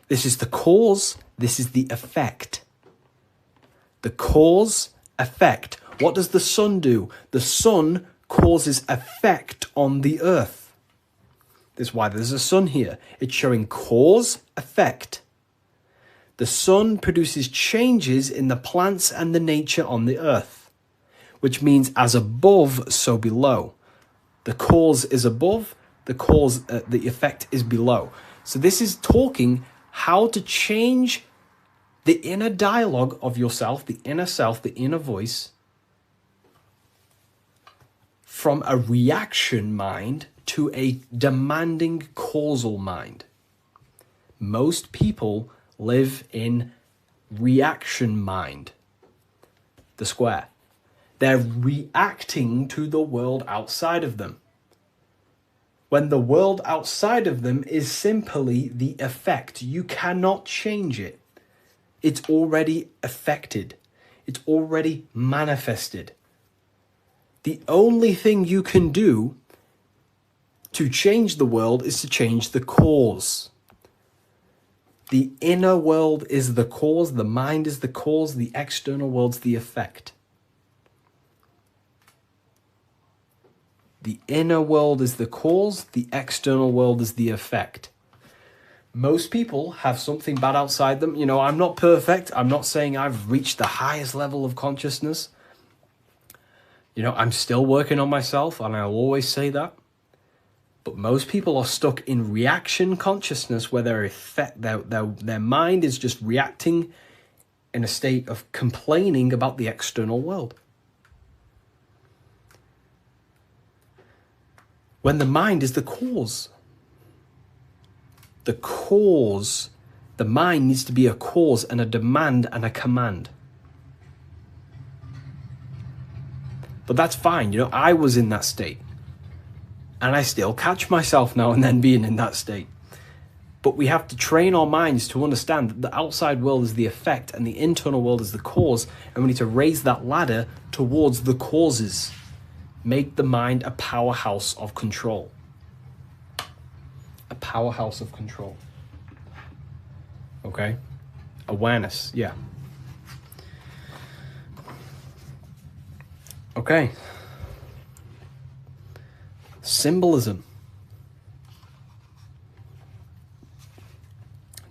This is the cause, this is the effect. The cause, effect. What does the sun do? The sun causes effect on the earth. This is why there's a sun here. It's showing cause, effect. The sun produces changes in the plants and the nature on the earth. which means as above, so below. The cause is above, the effect is below. So this is talking how to change the inner dialogue of yourself, the inner voice, from a reaction mind to a demanding causal mind. Most people live in reaction mind, the square. They're reacting to the world outside of them, when the world outside of them is simply the effect. You cannot change it. It's already affected. It's already manifested. The only thing you can do to change the world is to change the cause. The inner world is the cause, the mind is the cause, the external world's the effect. The inner world is the cause, the external world is the effect. Most people have something bad outside them. You know, I'm not perfect. I'm not saying I've reached the highest level of consciousness. You know, I'm still working on myself, and I'll always say that. But most people are stuck in reaction consciousness, where their mind is just reacting in a state of complaining about the external world. When the mind is the cause. The cause, the mind needs to be a cause and a demand and a command. But that's fine, you know, I was in that state. And I still catch myself now and then being in that state. But we have to train our minds to understand that the outside world is the effect and the internal world is the cause. And we need to raise that ladder towards the causes. Make the mind a powerhouse of control. A powerhouse of control. Okay? Awareness, yeah. Okay. Symbolism.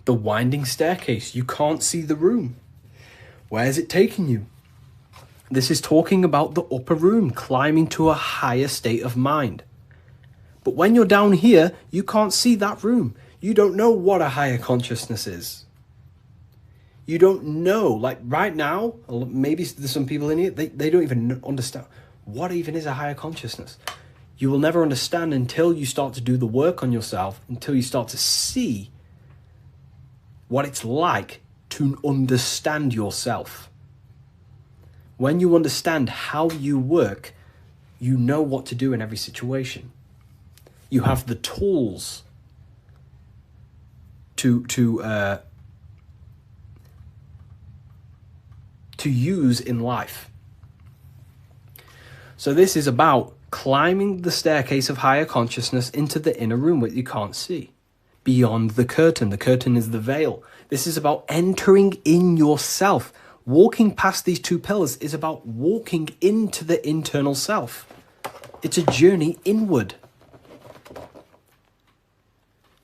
The winding staircase. You can't see the room. Where is it taking you? This is talking about the upper room, climbing to a higher state of mind. But when you're down here, you can't see that room. You don't know what a higher consciousness is. You don't know, like right now, maybe there's some people in here, they don't even understand what even is a higher consciousness. You will never understand until you start to do the work on yourself, until you start to see what it's like to understand yourself. When you understand how you work, you know what to do in every situation. You have the tools to use in life. So this is about climbing the staircase of higher consciousness into the inner room that you can't see. Beyond the curtain. The curtain is the veil. This is about entering in yourself. Walking past these two pillars is about walking into the internal self. It's a journey inward.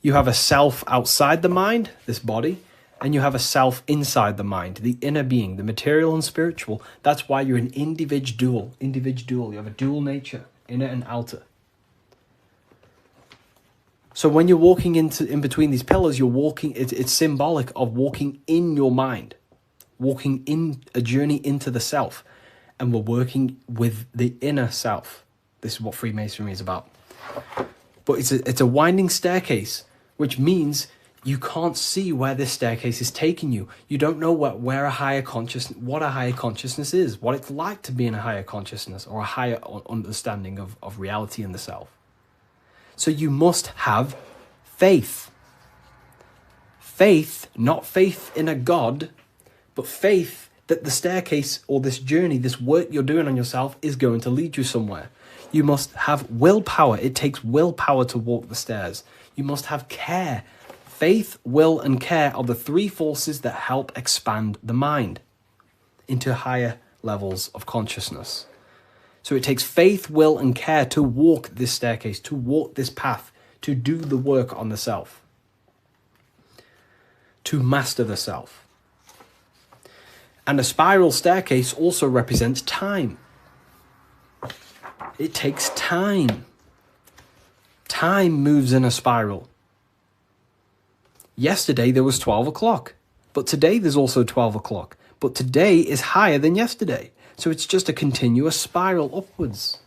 You have a self outside the mind, this body, and you have a self inside the mind, the inner being, the material and spiritual. That's why you're an individual. You have a dual nature, inner and outer. So when you're walking in between these pillars, you're walking, it's symbolic of walking in your mind, walking in a journey into the self. And we're working with the inner self. This is what Freemasonry is about. But it's a winding staircase, which means you can't see where this staircase is taking you. You don't know what a higher consciousness is, what it's like to be in a higher consciousness or a higher understanding of reality in the self. So you must have faith. Faith, not faith in a God, but faith that the staircase or this journey, this work you're doing on yourself is going to lead you somewhere. You must have willpower. It takes willpower to walk the stairs. You must have care. Faith, will, and care are the three forces that help expand the mind into higher levels of consciousness. So it takes faith, will, and care to walk this staircase, to walk this path, to do the work on the self, to master the self. And a spiral staircase also represents time. It takes time. Time moves in a spiral. Yesterday there was 12 o'clock, but today there's also 12 o'clock. But today is higher than yesterday. So it's just a continuous spiral upwards.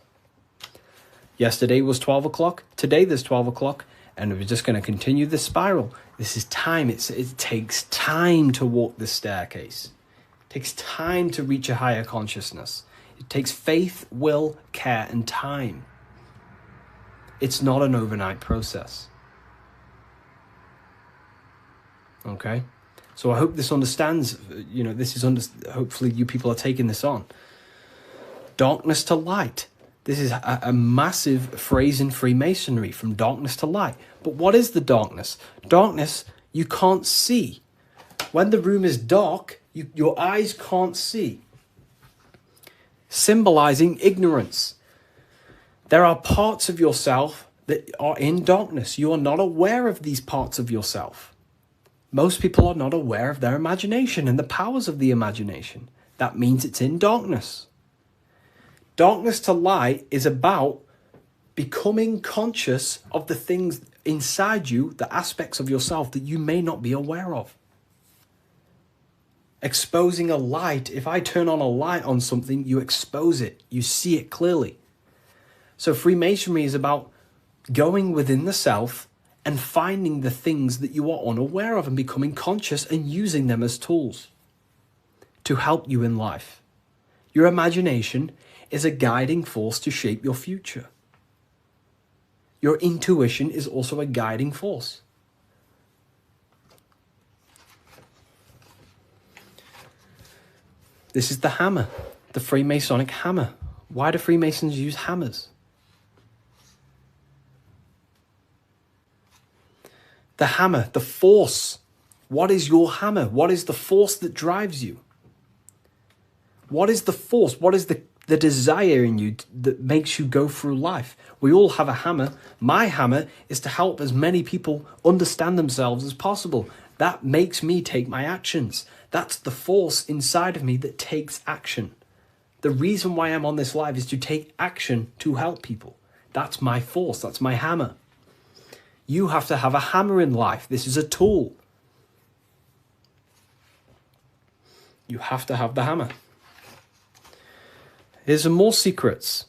Yesterday was 12 o'clock, today there's 12 o'clock, and we're just going to continue this spiral. This is time. It takes time to walk this staircase. It takes time to reach a higher consciousness. It takes faith, will, care, and time. It's not an overnight process. Okay? So I hope this understands, hopefully you people are taking this on. Darkness to light. This is a massive phrase in Freemasonry, from darkness to light. But what is the darkness? Darkness, you can't see. When the room is dark, your eyes can't see. Symbolizing ignorance. There are parts of yourself that are in darkness. You are not aware of these parts of yourself. Most people are not aware of their imagination and the powers of the imagination. That means it's in darkness. Darkness to light is about becoming conscious of the things inside you, the aspects of yourself that you may not be aware of. Exposing a light. If I turn on a light on something, you expose it. You see it clearly. So Freemasonry is about going within the self and finding the things that you are unaware of and becoming conscious and using them as tools to help you in life. Your imagination is a guiding force to shape your future. Your intuition is also a guiding force. This is the hammer, the Freemasonic hammer. Why do Freemasons use hammers? The hammer, the force. What is your hammer? What is the force that drives you? What is the force? What is the desire in you that makes you go through life? We all have a hammer. My hammer is to help as many people understand themselves as possible. That makes me take my actions. That's the force inside of me that takes action. The reason why I'm on this live is to take action to help people. That's my force. That's my hammer. You have to have a hammer in life. This is a tool. You have to have the hammer. Here's some more secrets.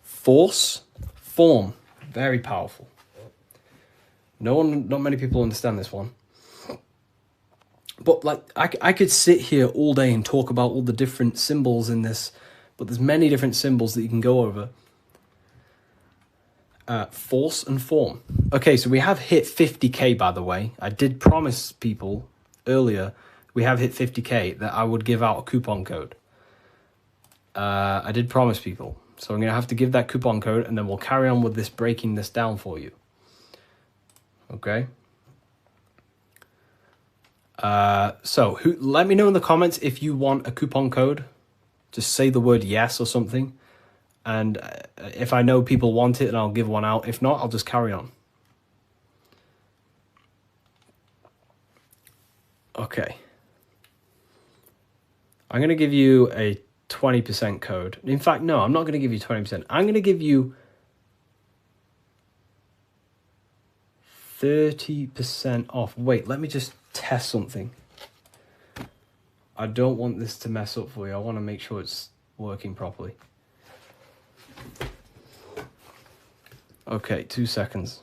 Force, form, very powerful. Not many people understand this one. But like, I could sit here all day and talk about all the different symbols in this, but there's many different symbols that you can go over. Force and form. Okay, so we have hit 50k, by the way. I did promise people earlier, we have hit 50k, that I would give out a coupon code. I did promise people. So I'm going to have to give that coupon code, and then we'll carry on with this, breaking this down for you. Okay? Let me know in the comments if you want a coupon code. Just say the word yes or something. And if I know people want it, then I'll give one out. If not, I'll just carry on. Okay. I'm going to give you a 20% code. In fact, no, I'm not going to give you 20%. I'm going to give you 30% off. Wait, let me just test something. I don't want this to mess up for you. I want to make sure it's working properly. Okay, 2 seconds.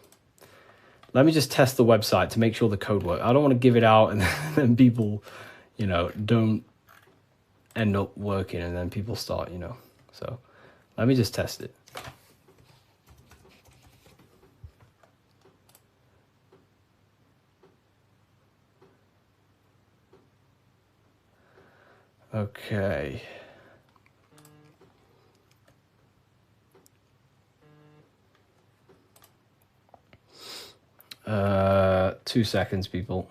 Let me just test the website to make sure the code works. I don't want to give it out and then people, don't end up working and then people start, So let me just test it. Okay. 2 seconds, people.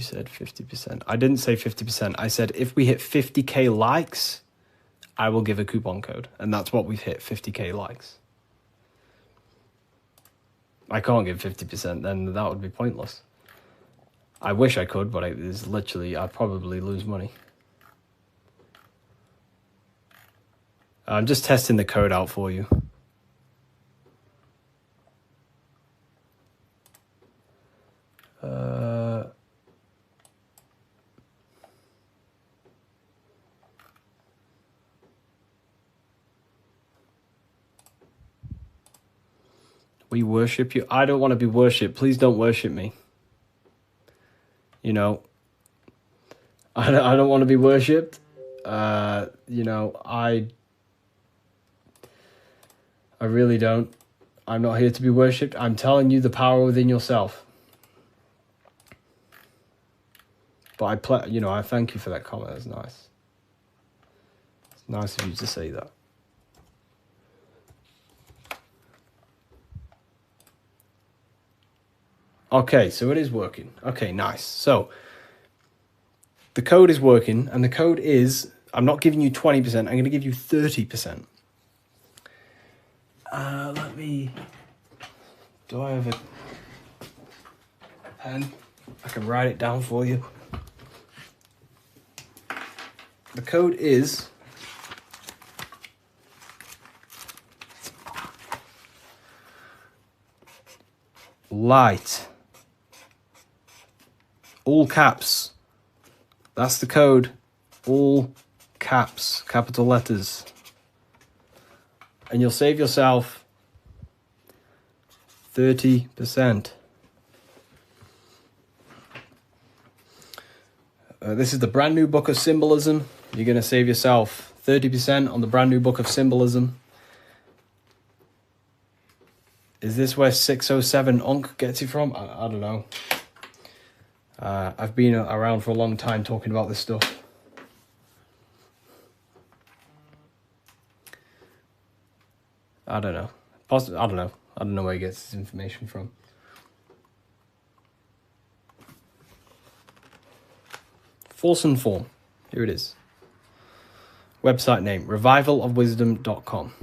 said 50%. I didn't say 50%. I said if we hit 50k likes, I will give a coupon code. And that's what we've hit, 50k likes. I can't give 50%, then that would be pointless. I wish I could, but it's literally, I'd probably lose money. I'm just testing the code out for you. We worship you. I don't want to be worshipped. Please don't worship me. You know, I don't want to be worshipped. You know, I really don't. I'm not here to be worshipped. I'm telling you the power within yourself. But I thank you for that comment. It's nice. It's nice of you to say that. Okay, so it is working. Okay, nice. So the code is working, and the code is, I'm not giving you 20%, I'm going to give you 30%. Do I have a pen? I can write it down for you. The code is light. All caps. That's the code. All caps, capital letters. And you'll save yourself 30%. This is the brand new book of symbolism. You're going to save yourself 30% on the brand new book of symbolism. Is this where 607 Unk gets it from? I don't know. I've been around for a long time talking about this stuff. I don't know. I don't know. I don't know where he gets this information from. Fulson form. Here it is. Website name, revivalofwisdom.com.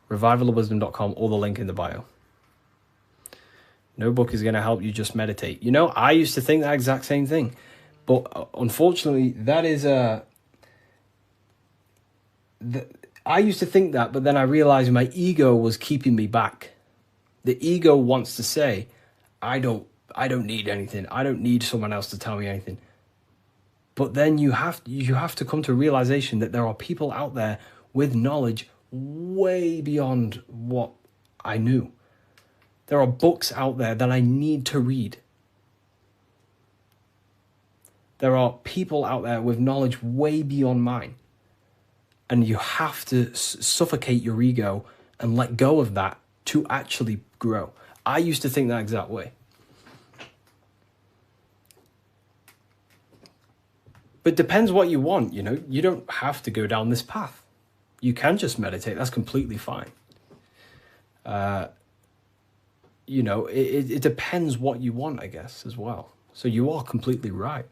Revivalofwisdom.com, or the link in the bio. No book is going to help you just meditate. You know, I used to think that exact same thing. But unfortunately, that is I used to think that, but then I realized my ego was keeping me back. The ego wants to say, I don't need anything. I don't need someone else to tell me anything. But then you have to come to a realization that there are people out there with knowledge way beyond what I knew. There are books out there that I need to read. There are people out there with knowledge way beyond mine. And you have to suffocate your ego and let go of that to actually grow. I used to think that exact way. But it depends what you want, you know. You don't have to go down this path. You can just meditate. That's completely fine. You know, it depends what you want, I guess, as well. So you are completely right.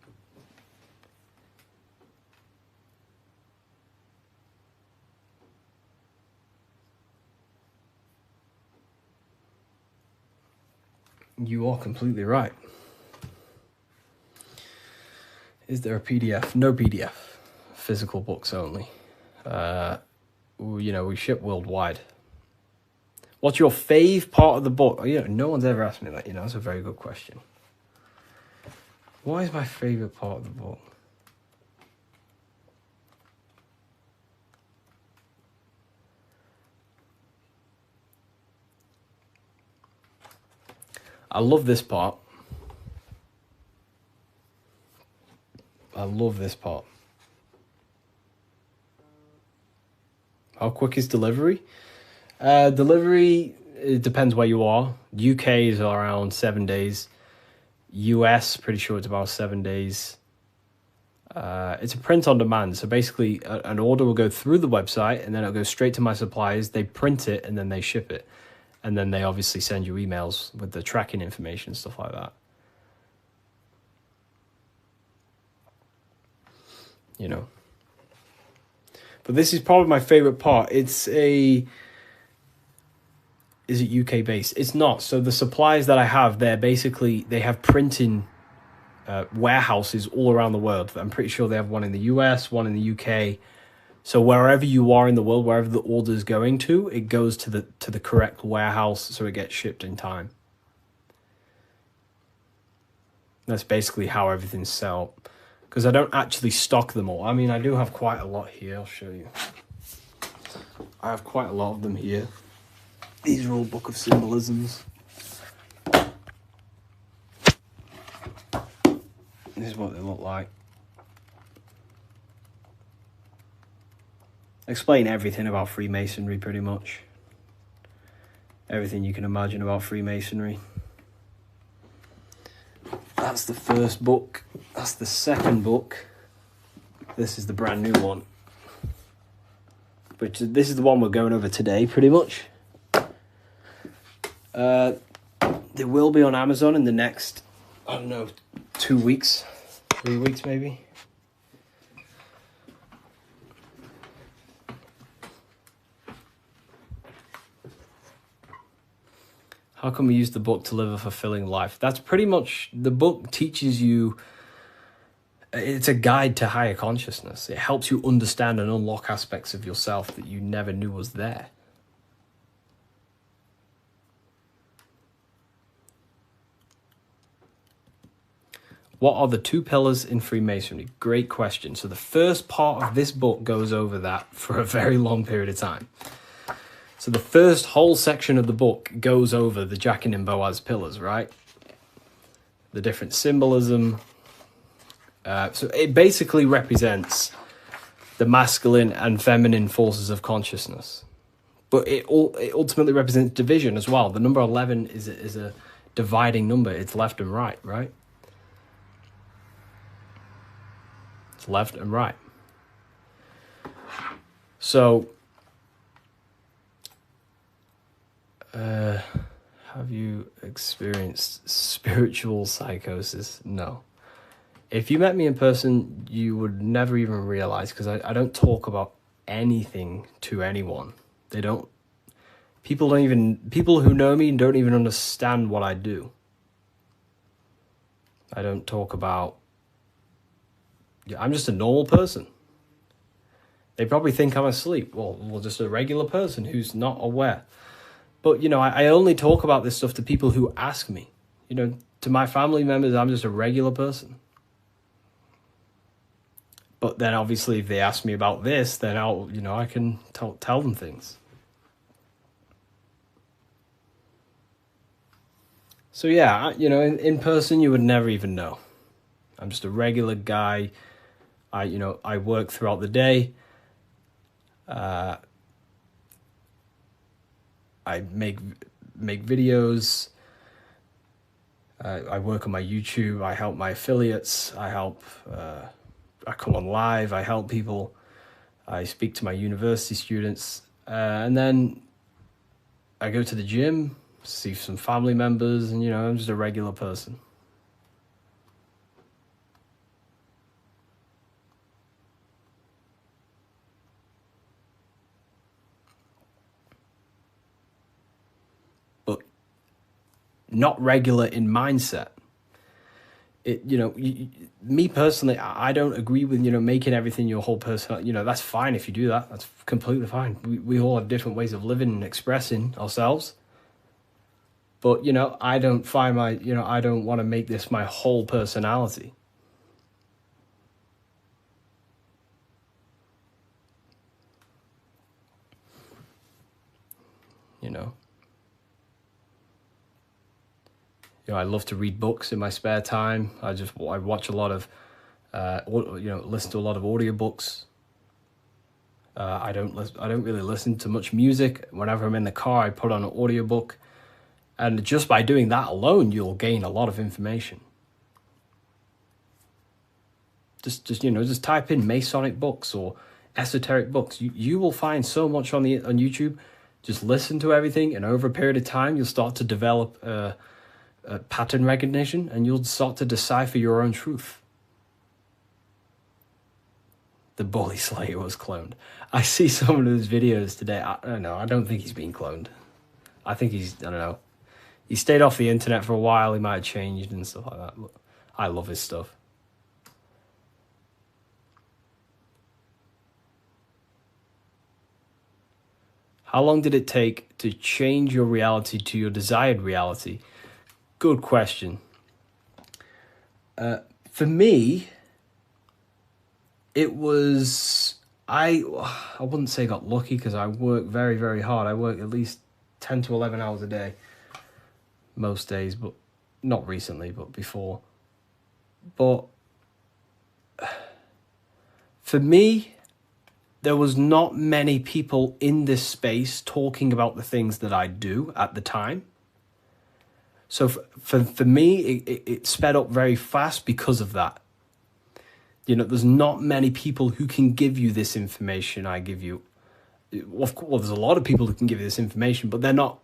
You are completely right. Is there a PDF? No PDF. Physical books only. You know, we ship worldwide. What's your fave part of the book? Oh, you know, no one's ever asked me that. You know, that's a very good question. What is my favorite part of the book? I love this part. I love this part. How quick is delivery? Delivery, it depends where you are. UK is around 7 days. US, pretty sure it's about 7 days. It's a print on demand. So basically, an order will go through the website and then it'll go straight to my suppliers. They print it and then they ship it. And then they obviously send you emails with the tracking information, stuff like that. you know. But this is probably my favorite part. Is it UK based? It's not. So the supplies that I have, they have printing warehouses all around the world. I'm pretty sure they have one in the US, one in the UK. So wherever you are in the world, wherever the order is going to, it goes to the correct warehouse, so it gets shipped in time. That's basically how everything's set up. Because I don't actually stock them all. I mean, I do have quite a lot here. I'll show you. I have quite a lot of them here. These are all Book of Symbolisms. This is what they look like. Explain everything about Freemasonry, pretty much. Everything you can imagine about Freemasonry. That's the first book. That's the second book. This is the brand new one. Which this is the one we're going over today, pretty much. They will be on Amazon in the next, I don't know, 2 weeks, 3 weeks maybe. How can we use the book to live a fulfilling life? That's pretty much, the book teaches you, it's a guide to higher consciousness. It helps you understand and unlock aspects of yourself that you never knew was there. What are the 2 pillars in Freemasonry? Great question. So the first part of this book goes over that for a very long period of time. So the first whole section of the book goes over the Jachin and Boaz pillars, right? The different symbolism. So it basically represents the masculine and feminine forces of consciousness. But it ultimately represents division as well. The number 11 is a dividing number. It's left and right, right? It's left and right. So, have you experienced spiritual psychosis? No. If you met me in person, you would never even realize, because I don't talk about anything to anyone. People who know me don't even understand what I do. I don't talk about, I'm just a normal person. They probably think I'm asleep. Well, just a regular person who's not aware. But, I only talk about this stuff to people who ask me. To my family members, I'm just a regular person. But then obviously if they ask me about this, then I can tell them things. So yeah, in person you would never even know. I'm just a regular guy. I work throughout the day. I make videos. I work on my YouTube. I help my affiliates. I come on live. I help people. I speak to my university students. And then I go to the gym, see some family members, and, I'm just a regular person. But not regular in mindset. Me personally, I don't agree with, making everything your whole personality. That's fine if you do that. That's completely fine. We all have different ways of living and expressing ourselves. But, I don't find I don't want to make this my whole personality. I love to read books in my spare time. I watch a lot of, listen to a lot of audiobooks. I don't really listen to much music. Whenever I'm in the car, I put on an audiobook. And just by doing that alone, you'll gain a lot of information. Just type in Masonic books or esoteric books. You will find so much on YouTube. Just listen to everything, and over a period of time, you'll start to develop pattern recognition, and you'll start to decipher your own truth. the Bully Slayer was cloned. I see some of his videos today. I don't know. I don't think he's been cloned. I think I don't know. He stayed off the internet for a while. He might have changed and stuff like that. But I love his stuff. How long did it take to change your reality to your desired reality? Good question. For me, it was, I wouldn't say got lucky because I work very, very hard. I work at least 10 to 11 hours a day most days, but not recently, but before. But for me, there was not many people in this space talking about the things that I do at the time. So for me, it sped up very fast because of that. You know, there's not many people who can give you this information I give you. Of course, well, there's a lot of people who can give you this information, but they're not,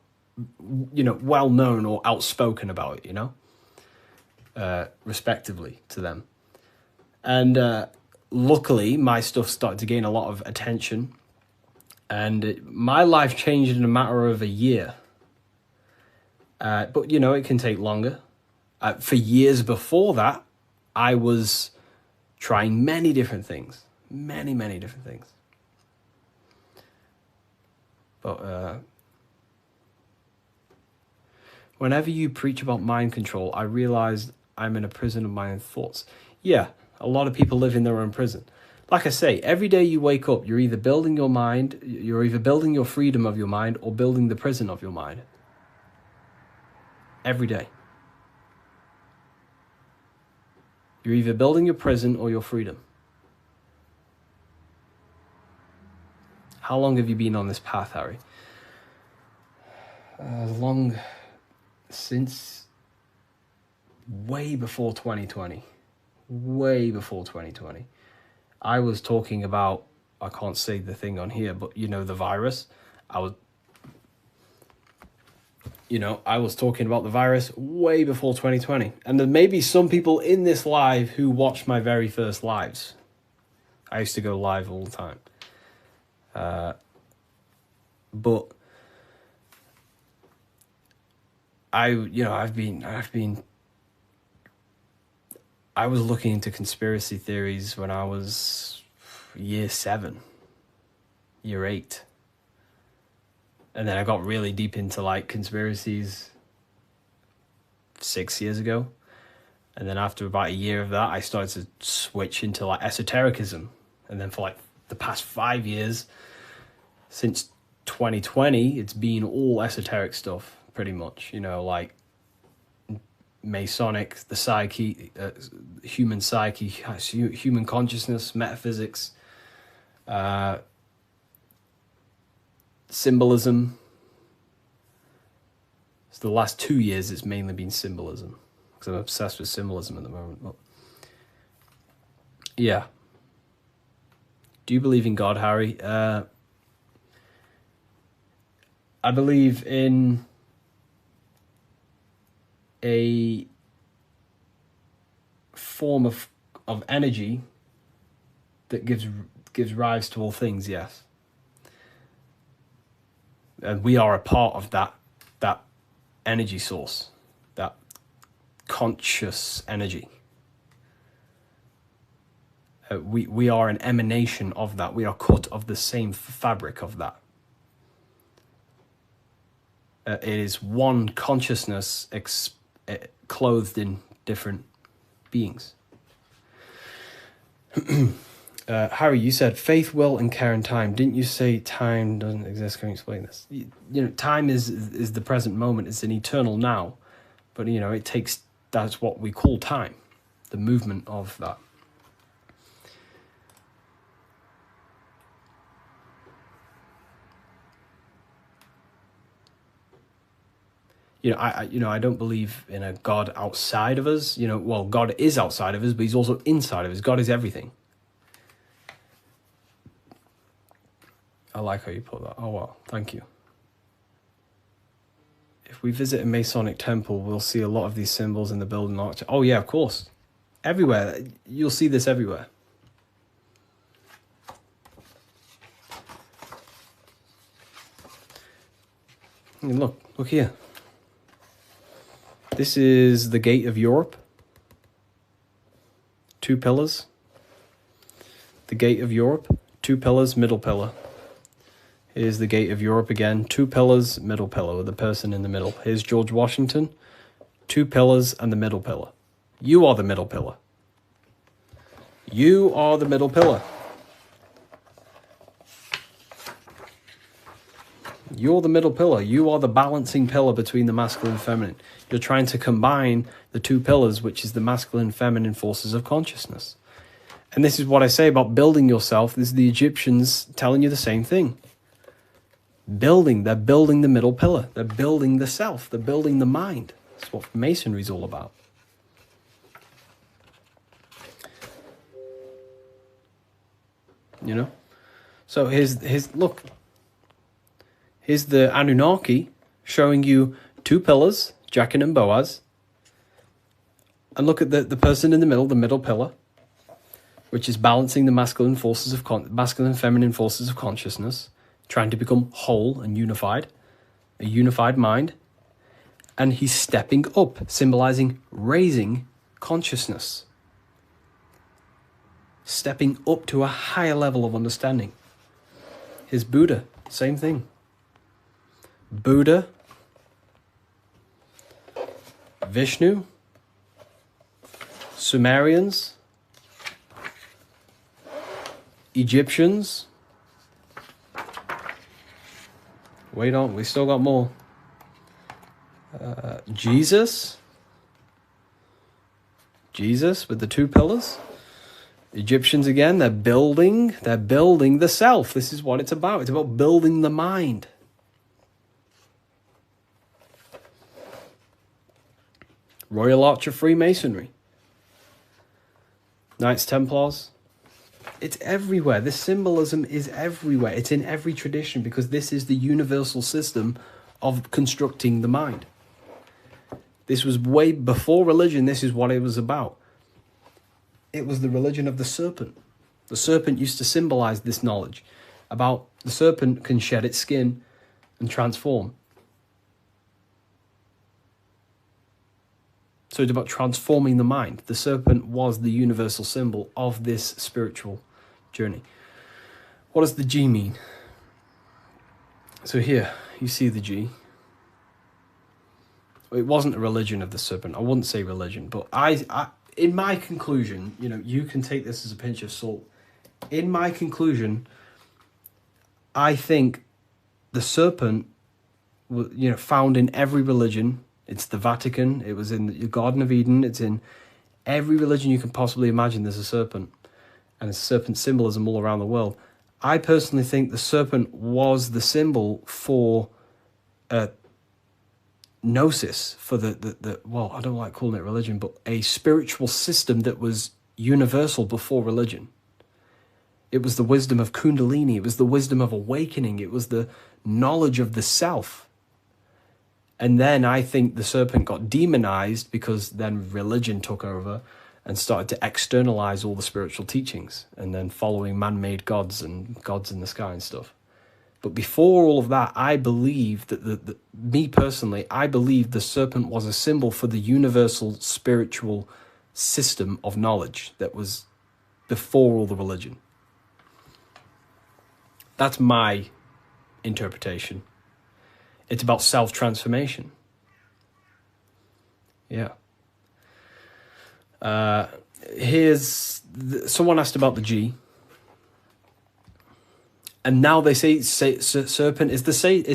you know, well known or outspoken about it, you know, respectively to them. And luckily, my stuff started to gain a lot of attention, and my life changed in a matter of a year. But, you know, it can take longer. For years before that, I was trying many different things. Many different things. But whenever you preach about mind control, I realize I'm in a prison of my own thoughts. Yeah, a lot of people live in their own prison. Like I say, every day you wake up, you're either building your mind, you're either building your freedom of your mind or building the prison of your mind. Every day. You're either building your prison or your freedom. How long have you been on this path, Harry? As long since way before 2020. Way before 2020. I was talking about, I can't say the thing on here, but you know, the virus. I was talking about the virus way before 2020. And there may be some people in this live who watched my very first lives. I used to go live all the time. But I was looking into conspiracy theories when I was year 7, year 8. And then I got really deep into like conspiracies 6 years ago. And then after about a year of that, I started to switch into like esotericism. And then for like the past 5 years, since 2020, it's been all esoteric stuff, pretty much. You know, like Masonic, the psyche, human psyche, human consciousness, metaphysics, symbolism. So the last 2 years, it's mainly been symbolism, because I'm obsessed with symbolism at the moment. But yeah. Do you believe in God, Harry? I believe in a form of energy that gives rise to all things, yes. And we are a part of that energy source, that conscious energy. We are an emanation of that. We are cut of the same fabric of that. It is one consciousness clothed in different beings. Harry, you said faith, will, and care and time. Didn't you say time doesn't exist? Can you explain this? You know, time is the present moment. It's an eternal now. But, you know, that's what we call time. The movement of that. I don't believe in a God outside of us. You know, well, God is outside of us, but he's also inside of us. God is everything. I like how you put that. Oh, well, thank you. If we visit a Masonic temple, we'll see a lot of these symbols in the building architecture. Oh, yeah, of course. Everywhere. You'll see this everywhere. And look here. This is the gate of Europe. 2 pillars. The gate of Europe, 2 pillars, middle pillar. Here's the gate of Europe again, 2 pillars, middle pillar, with the person in the middle. Here's George Washington, 2 pillars and the middle pillar. You are the middle pillar. You are the middle pillar. You're the middle pillar. You are the balancing pillar between the masculine and feminine. You're trying to combine the 2 pillars, which is the masculine and feminine forces of consciousness. And this is what I say about building yourself. This is the Egyptians telling you the same thing. They're building the middle pillar. They're building the self. They're building the mind. That's what Masonry is all about. You know? So look. Here's the Anunnaki showing you 2 pillars, Jachin and Boaz. And look at the person in the middle pillar, which is balancing the masculine and feminine forces of consciousness, trying to become whole and unified, a unified mind. And he's stepping up, symbolizing raising consciousness. Stepping up to a higher level of understanding. Here's Buddha, same thing. Buddha, Vishnu, Sumerians, Egyptians. Wait on, we still got more. Jesus with the 2 pillars. Egyptians again, they're building the self. This is what it's about. It's about building the mind. Royal Arch of Freemasonry. Knights Templars. It's everywhere. This symbolism is everywhere. It's in every tradition because this is the universal system of constructing the mind. This was way before religion. This is what it was about. It was the religion of the serpent. The serpent used to symbolize this knowledge about the serpent can shed its skin and transform. So it's about transforming the mind. The serpent was the universal symbol of this spiritual journey. What does the G mean? So here, you see the G. It wasn't a religion of the serpent. I wouldn't say religion, but I in my conclusion, you can take this as a pinch of salt. In my conclusion, I think the serpent, found in every religion. It's the Vatican. It was in the Garden of Eden. It's in every religion you can possibly imagine. There's a serpent, and there's serpent symbolism all around the world. I personally think the serpent was the symbol for gnosis, for well, I don't like calling it religion, but a spiritual system that was universal before religion. It was the wisdom of Kundalini. It was the wisdom of awakening. It was the knowledge of the self. And then I think the serpent got demonized because then religion took over and started to externalize all the spiritual teachings and then following man-made gods and gods in the sky and stuff. But before all of that, I believe that me personally, I believe the serpent was a symbol for the universal spiritual system of knowledge that was before all the religion. That's my interpretation. It's about self-transformation. Yeah. Someone asked about the G. And now they say serpent is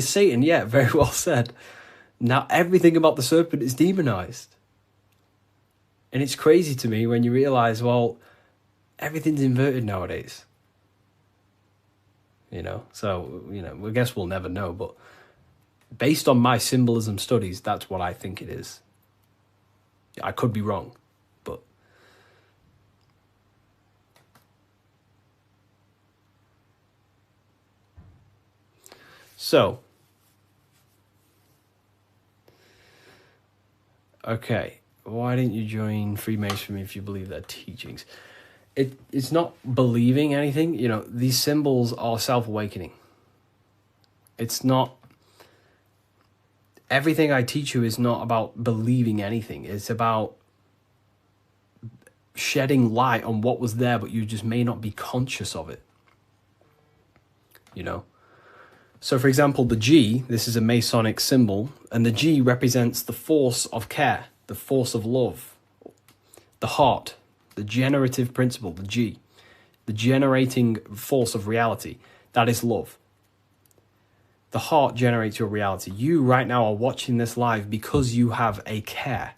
Satan. Yeah, very well said. Now everything about the serpent is demonized. And it's crazy to me when you realize, well, everything's inverted nowadays. So, I guess we'll never know, but based on my symbolism studies, that's what I think it is. I could be wrong, but so okay, why didn't you join Freemasonry if you believe their teachings? It's not believing anything. These symbols are self-awakening. It's not everything I teach you is not about believing anything. It's about shedding light on what was there, but you just may not be conscious of it. You know? So for example, the G, this is a Masonic symbol, and the G represents the force of care, the force of love, the heart, the generative principle, the G, the generating force of reality. That is love. The heart generates your reality. You right now are watching this live because you have a care.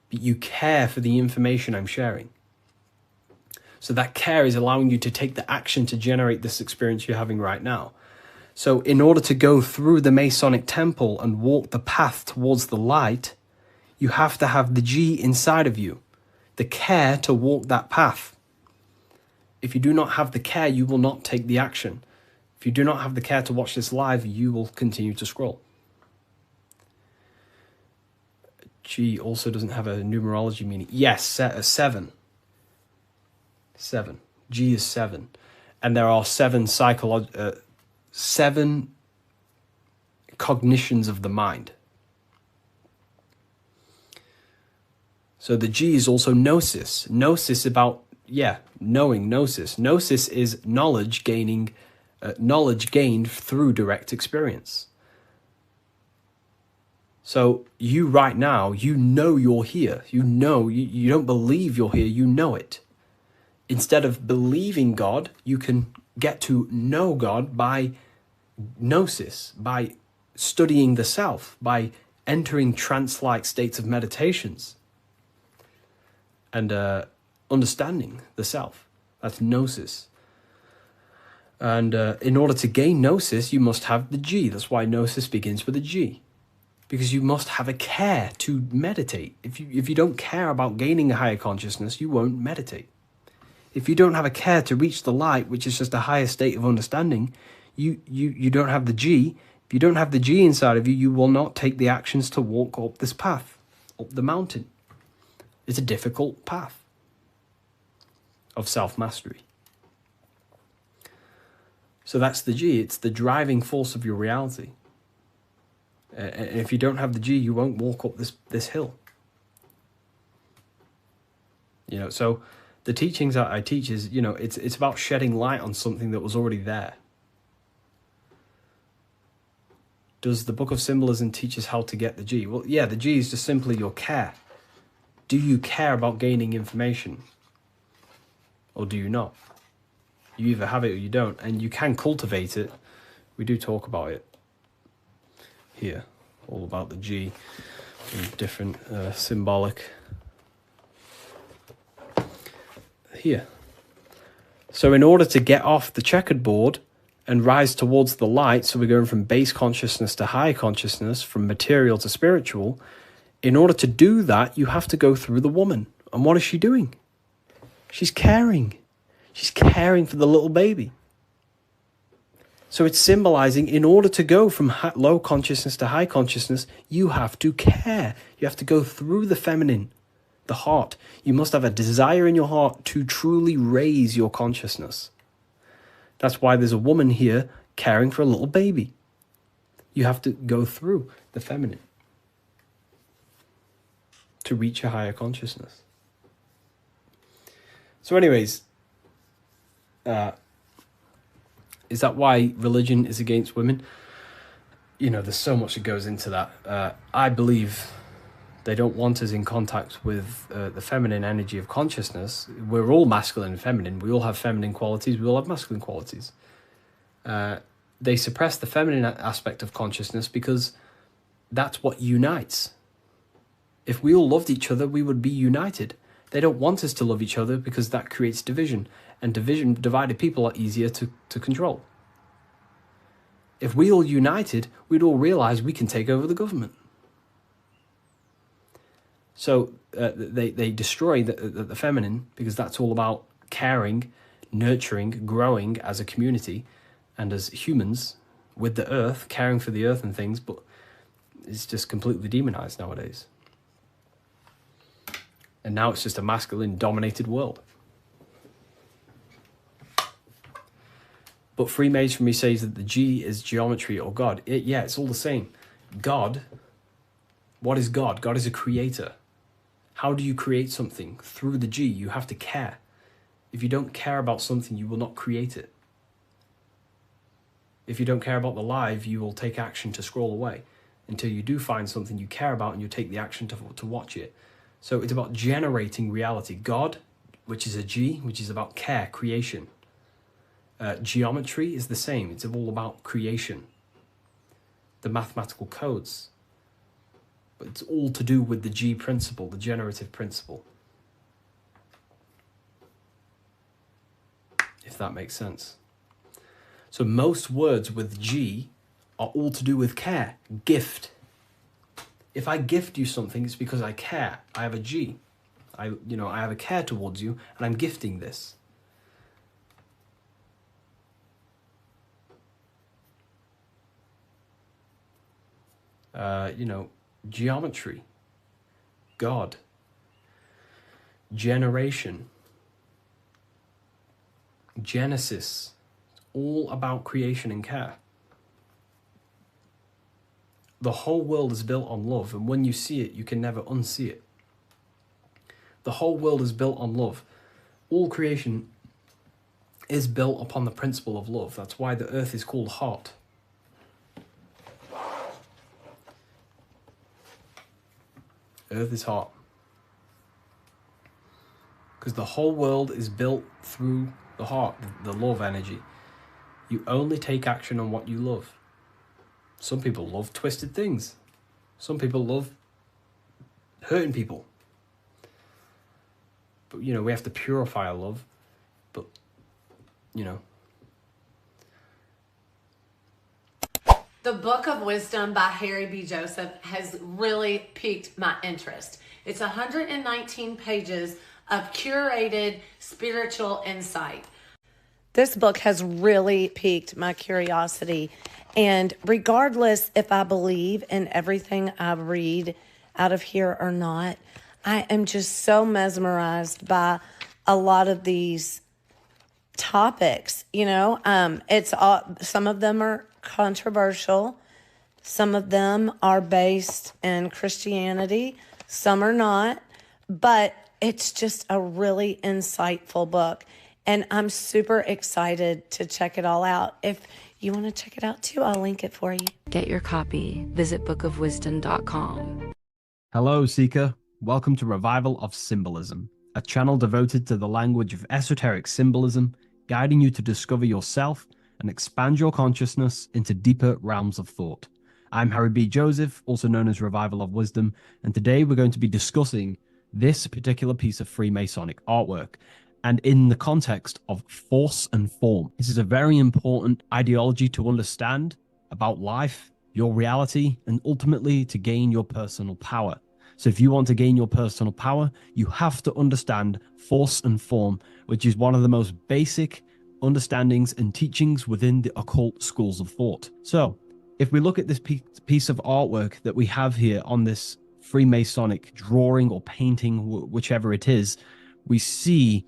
You care for the information I'm sharing. So that care is allowing you to take the action to generate this experience you're having right now. So in order to go through the Masonic temple and walk the path towards the light, you have to have the G inside of you, the care to walk that path. If you do not have the care, you will not take the action. If you do not have the care to watch this live, you will continue to scroll. G also doesn't have a numerology meaning. Yes, 7. 7. G is 7. And there are 7 cognitions of the mind. So the G is also gnosis. Gnosis about, knowing, gnosis. Gnosis is knowledge gained through direct experience. So you right now, you know you're here. You know, you don't believe you're here, you know it. Instead of believing God, you can get to know God by gnosis, by studying the self, by entering trance-like states of meditations and understanding the self. That's gnosis. And in order to gain gnosis, you must have the G. That's why gnosis begins with a G. Because you must have a care to meditate. If you don't care about gaining a higher consciousness, you won't meditate. If you don't have a care to reach the light, which is just a higher state of understanding, you don't have the G. If you don't have the G inside of you, you will not take the actions to walk up this path, up the mountain. It's a difficult path of self-mastery. So that's the G. It's the driving force of your reality. And if you don't have the G, you won't walk up this hill. You know, so the teachings that I teach is, you know, it's about shedding light on something that was already there. Does the Book of Symbolism teach us how to get the G? Well, yeah, the G is just simply your care. Do you care about gaining information? Or do you not? You either have it or you don't, and you can cultivate it. We do talk about it here, all about the G and different symbolic here. So in order to get off the checkered board and rise towards the light, so we're going from base consciousness to high consciousness, from material to spiritual, in order to do that, you have to go through the woman. And what is she doing? She's caring. She's caring for the little baby. So it's symbolizing, in order to go from low consciousness to high consciousness, you have to care. You have to go through the feminine, the heart. You must have a desire in your heart to truly raise your consciousness. That's why there's a woman here caring for a little baby. You have to go through the feminine to reach a higher consciousness. So anyways, is that why religion is against women? You know, there's so much that goes into that. I believe they don't want us in contact with the feminine energy of consciousness. We're all masculine and feminine. We all have feminine qualities. We all have masculine qualities. They suppress the feminine aspect of consciousness because that's what unites. If we all loved each other, we would be united. They don't want us to love each other because that creates division. And divided people are easier to control. If we all united, we'd all realize we can take over the government. So they destroy the feminine because that's all about caring, nurturing, growing as a community and as humans with the earth, caring for the earth and things, but it's just completely demonized nowadays. And now it's just a masculine-dominated world. But Freemasonry says that the G is geometry or God. It's all the same. God, what is God? God is a creator. How do you create something? Through the G, you have to care. If you don't care about something, you will not create it. If you don't care about the live, you will take action to scroll away until you do find something you care about and you take the action to watch it. So it's about generating reality. God, which is a G, which is about care, creation. Geometry is the same. It's all about creation. The mathematical codes. But it's all to do with the G principle, the generative principle. If that makes sense. So most words with G are all to do with care. Gift. If I gift you something, it's because I care. I have a G. I have a care towards you, and I'm gifting this. Geometry. God. Generation. Genesis. All about creation and care. The whole world is built on love, and when you see it, you can never unsee it. The whole world is built on love. All creation is built upon the principle of love. That's why the earth is called hot. Earth is hot. Because the whole world is built through the heart, the love energy. You only take action on what you love. Some people love twisted things. Some people love hurting people. But, we have to purify our love. But, The Book of Wisdom by Harry B. Joseph has really piqued my interest. It's 119 pages of curated spiritual insight. This book has really piqued my curiosity. And regardless if I believe in everything I read out of here or not, I am just so mesmerized by a lot of these topics. It's all, some of them are controversial. Some of them are based in Christianity. Some are not. But it's just a really insightful book. And I'm super excited to check it all out. If you want to check it out too, I'll link it for you. Get your copy. Visit bookofwisdom.com. Hello, Seeker. Welcome to Revival of Symbolism, a channel devoted to the language of esoteric symbolism, guiding you to discover yourself and expand your consciousness into deeper realms of thought. I'm Harry B. Joseph, also known as Revival of Wisdom, and today we're going to be discussing this particular piece of Freemasonic artwork, and in the context of force and form. This is a very important ideology to understand about life, your reality, and ultimately to gain your personal power. So if you want to gain your personal power, you have to understand force and form, which is one of the most basic understandings and teachings within the occult schools of thought. So if we look at this piece of artwork that we have here on this Freemasonic drawing or painting, whichever it is, we see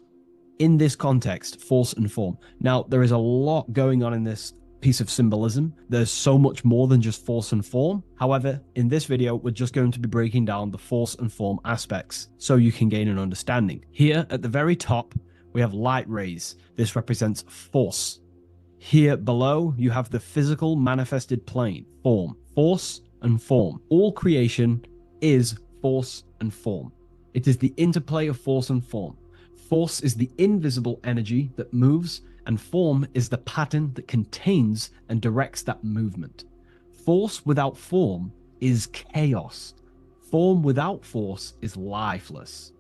in this context force and form. Now, there is a lot going on in this piece of symbolism. There's so much more than just force and form. However, in this video, we're just going to be breaking down the force and form aspects so you can gain an understanding. Here at the very top, we have light rays. This represents force. Here below, you have the physical manifested plane, form, force and form. All creation is force and form. It is the interplay of force and form. Force is the invisible energy that moves, and form is the pattern that contains and directs that movement. Force without form is chaos. Form without force is lifeless.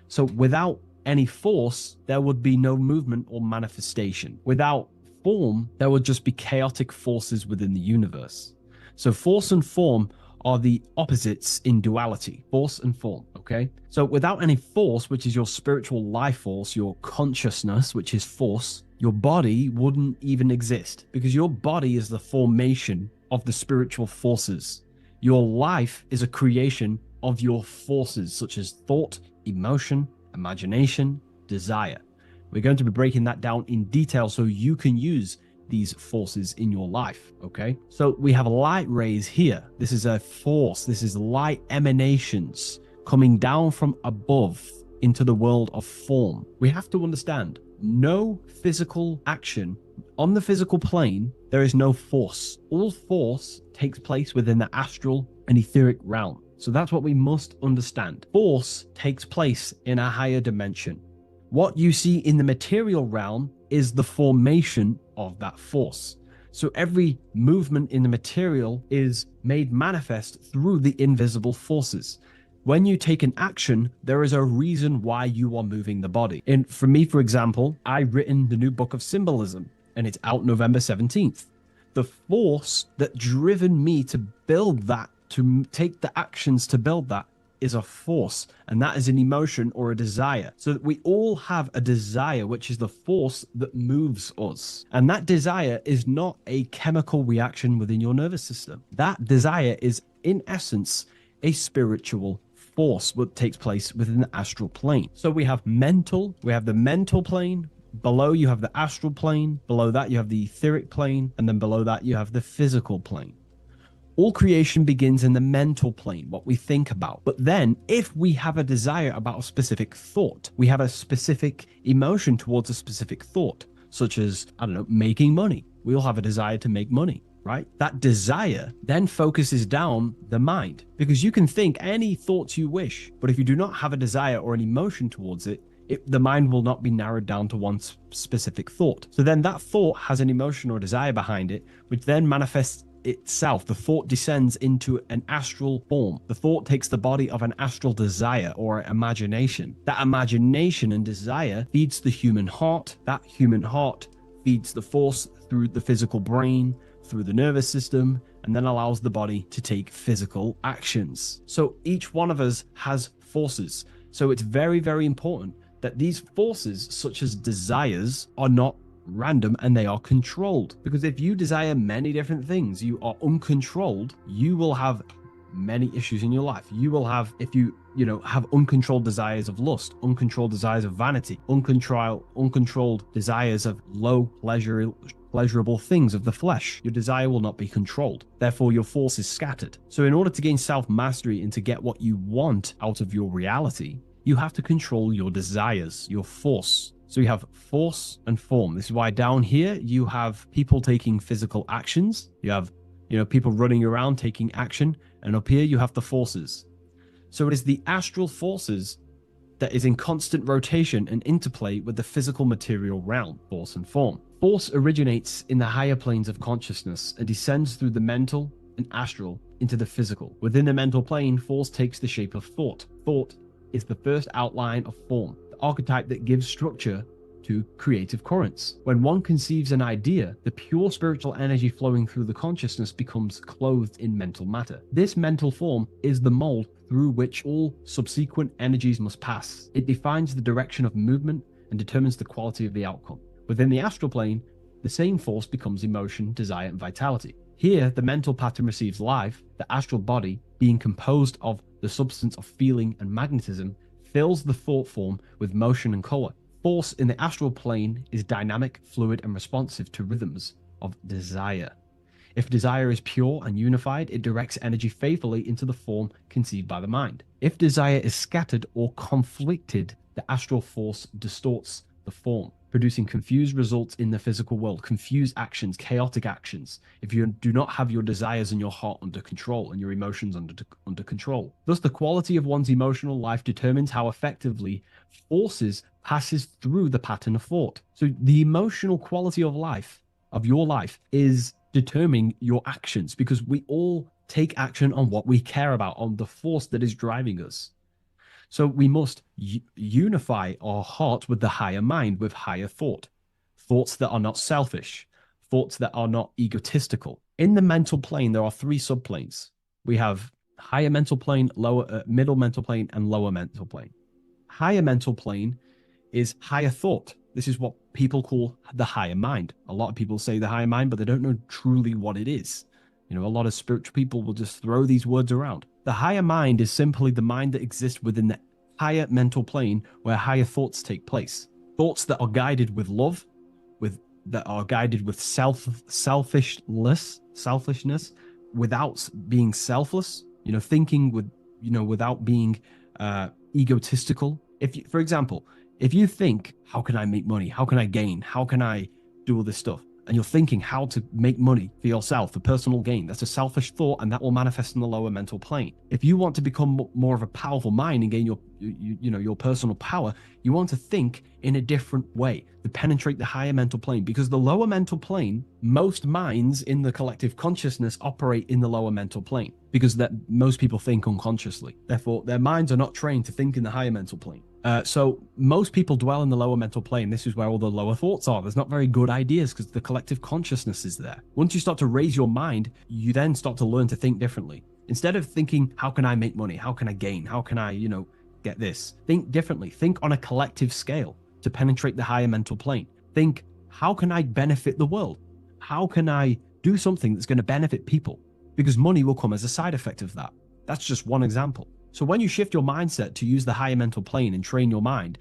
So without any force, there would be no movement or manifestation. Without form, there would just be chaotic forces within the universe. So force and form are the opposites in duality, force and form, okay? So without any force, which is your spiritual life force, your consciousness, which is force, your body wouldn't even exist, because your body is the formation of the spiritual forces. Your life is a creation of your forces, such as thought, emotion, imagination, desire. We're going to be breaking that down in detail so you can use these forces in your life, okay? So we have light rays here. This is a force. This is light emanations coming down from above into the world of form. We have to understand, no physical action on the physical plane, there is no force. All force takes place within the astral and etheric realm. So that's what we must understand. Force takes place in a higher dimension. What you see in the material realm is the formation of that force. So every movement in the material is made manifest through the invisible forces. When you take an action, there is a reason why you are moving the body. And for me, for example, I've written the new book of symbolism, and it's out November 17th. The force that driven me to build that, to take the actions to build that, is a force, and that is an emotion or a desire. So that we all have a desire, which is the force that moves us. And that desire is not a chemical reaction within your nervous system. That desire is, in essence, a spiritual force that takes place within the astral plane. So we have the mental plane. Below you have the astral plane. Below that you have the etheric plane. And then below that you have the physical plane. All creation begins in the mental plane, what we think about. But then if we have a desire about a specific thought, we have a specific emotion towards a specific thought, such as, I don't know, making money. We all have a desire to make money, right? That desire then focuses down the mind, because you can think any thoughts you wish, but if you do not have a desire or an emotion towards it, the mind will not be narrowed down to one specific thought. So then that thought has an emotion or desire behind it, which then manifests itself. The thought descends into an astral form. The thought takes the body of an astral desire or imagination. That imagination and desire feeds the human heart. That human heart feeds the force through the physical brain, through the nervous system, and then allows the body to take physical actions. So each one of us has forces. So it's very, very important that these forces, such as desires, are not random and they are controlled. Because if you desire many different things, you are uncontrolled, you will have many issues in your life. You will have, if you have uncontrolled desires of lust, uncontrolled desires of vanity, uncontrolled desires of low pleasurable things of the flesh, your desire will not be controlled. Therefore, your force is scattered. So in order to gain self-mastery and to get what you want out of your reality, you have to control your desires, your force. So you have force and form. This is why down here you have people taking physical actions. You have, people running around taking action. And up here you have the forces. So it is the astral forces that is in constant rotation and interplay with the physical material realm, force and form. Force originates in the higher planes of consciousness and descends through the mental and astral into the physical. Within the mental plane, force takes the shape of thought. Thought is the first outline of form, the archetype that gives structure to creative currents. When one conceives an idea, the pure spiritual energy flowing through the consciousness becomes clothed in mental matter. This mental form is the mold through which all subsequent energies must pass. It defines the direction of movement and determines the quality of the outcome. Within the astral plane, the same force becomes emotion, desire, and vitality. Here, the mental pattern receives life. The astral body, being composed of the substance of feeling and magnetism, fills the thought form with motion and color. Force in the astral plane is dynamic, fluid, and responsive to rhythms of desire. If desire is pure and unified, it directs energy faithfully into the form conceived by the mind. If desire is scattered or conflicted, the astral force distorts the form, producing confused results in the physical world, confused actions, chaotic actions, if you do not have your desires and your heart under control and your emotions under control. Thus, the quality of one's emotional life determines how effectively forces passes through the pattern of thought. So the emotional quality of life, of your life, is determining your actions, because we all take action on what we care about, on the force that is driving us. So we must unify our heart with the higher mind, with higher thought. Thoughts that are not selfish, thoughts that are not egotistical. In the mental plane, there are three subplanes. We have higher mental plane, middle mental plane, and lower mental plane. Higher mental plane is higher thought. This is what people call the higher mind. A lot of people say the higher mind, but they don't know truly what it is. A lot of spiritual people will just throw these words around. The higher mind is simply the mind that exists within the higher mental plane where higher thoughts take place. Thoughts that are guided with love, with that are guided with selfishness, without being selfless, thinking with, without being egotistical. If you, for example, if you think, how can I make money? How can I gain? How can I do all this stuff? And you're thinking how to make money for yourself, for personal gain. That's a selfish thought, and that will manifest in the lower mental plane. If you want to become more of a powerful mind and gain your personal power, you want to think in a different way to penetrate the higher mental plane, because the lower mental plane, most minds in the collective consciousness operate in the lower mental plane, because that most people think unconsciously. Therefore, their minds are not trained to think in the higher mental plane. So most people dwell in the lower mental plane. This is where all the lower thoughts are. There's not very good ideas because the collective consciousness is there. Once you start to raise your mind, you then start to learn to think differently. Instead of thinking, how can I make money? How can I gain? How can I, get this? Think differently. Think on a collective scale to penetrate the higher mental plane. Think, how can I benefit the world? How can I do something that's going to benefit people? Because money will come as a side effect of that. That's just one example. So when you shift your mindset to use the higher mental plane and train your mind,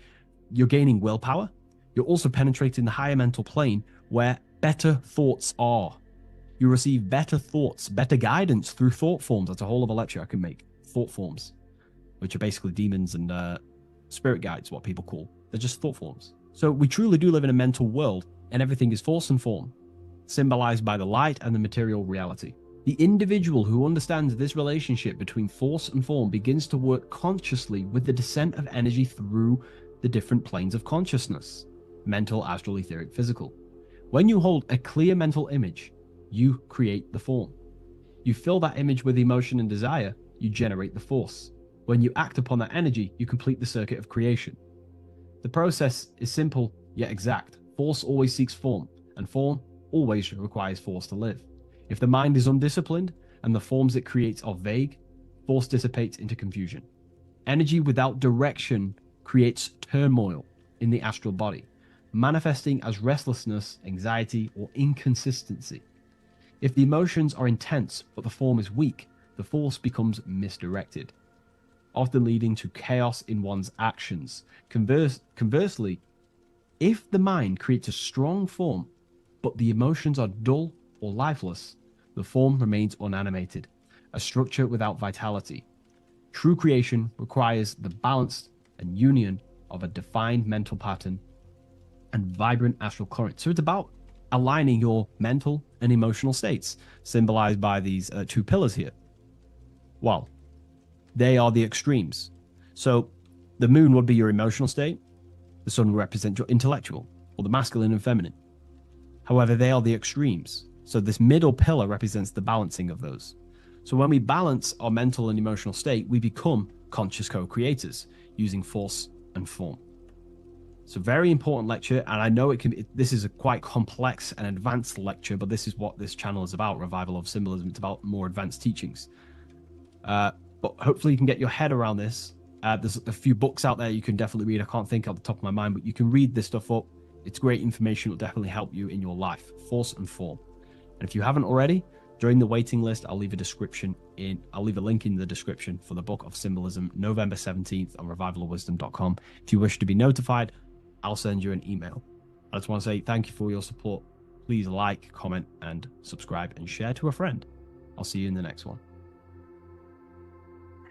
you're gaining willpower. You're also penetrating the higher mental plane where better thoughts are. You receive better thoughts, better guidance through thought forms. That's a whole other lecture I can make. Thought forms, which are basically demons and spirit guides, what people call. They're just thought forms. So we truly do live in a mental world, and everything is force and form, symbolized by the light and the material reality. The individual who understands this relationship between force and form begins to work consciously with the descent of energy through the different planes of consciousness: mental, astral, etheric, physical. When you hold a clear mental image, you create the form. You fill that image with emotion and desire, you generate the force. When you act upon that energy, you complete the circuit of creation. The process is simple yet exact. Force always seeks form, and form always requires force to live. If the mind is undisciplined and the forms it creates are vague, force dissipates into confusion. Energy without direction creates turmoil in the astral body, manifesting as restlessness, anxiety, or inconsistency. If the emotions are intense but the form is weak, the force becomes misdirected, often leading to chaos in one's actions. Conversely, if the mind creates a strong form but the emotions are dull or lifeless, the form remains unanimated, a structure without vitality. True creation requires the balance and union of a defined mental pattern and vibrant astral current. So it's about aligning your mental and emotional states, symbolized by these two pillars here. Well, they are the extremes. So the moon would be your emotional state, the sun would represent your intellectual, or the masculine and feminine. However, they are the extremes. So this middle pillar represents the balancing of those. So when we balance our mental and emotional state, we become conscious co-creators using force and form. It's a very important lecture, and I know this is a quite complex and advanced lecture, but this is what this channel is about, Revival of Symbolism. It's about more advanced teachings. But hopefully you can get your head around this. There's a few books out there you can definitely read. I can't think off the top of my mind, but you can read this stuff up. It's great information. It'll definitely help you in your life. Force and form. And if you haven't already, join the waiting list. I'll leave a link in the description for the Book of Symbolism, November 17th on revivalofwisdom.com. If you wish to be notified, I'll send you an email. I just want to say thank you for your support. Please like, comment, and subscribe, and share to a friend. I'll see you in the next one.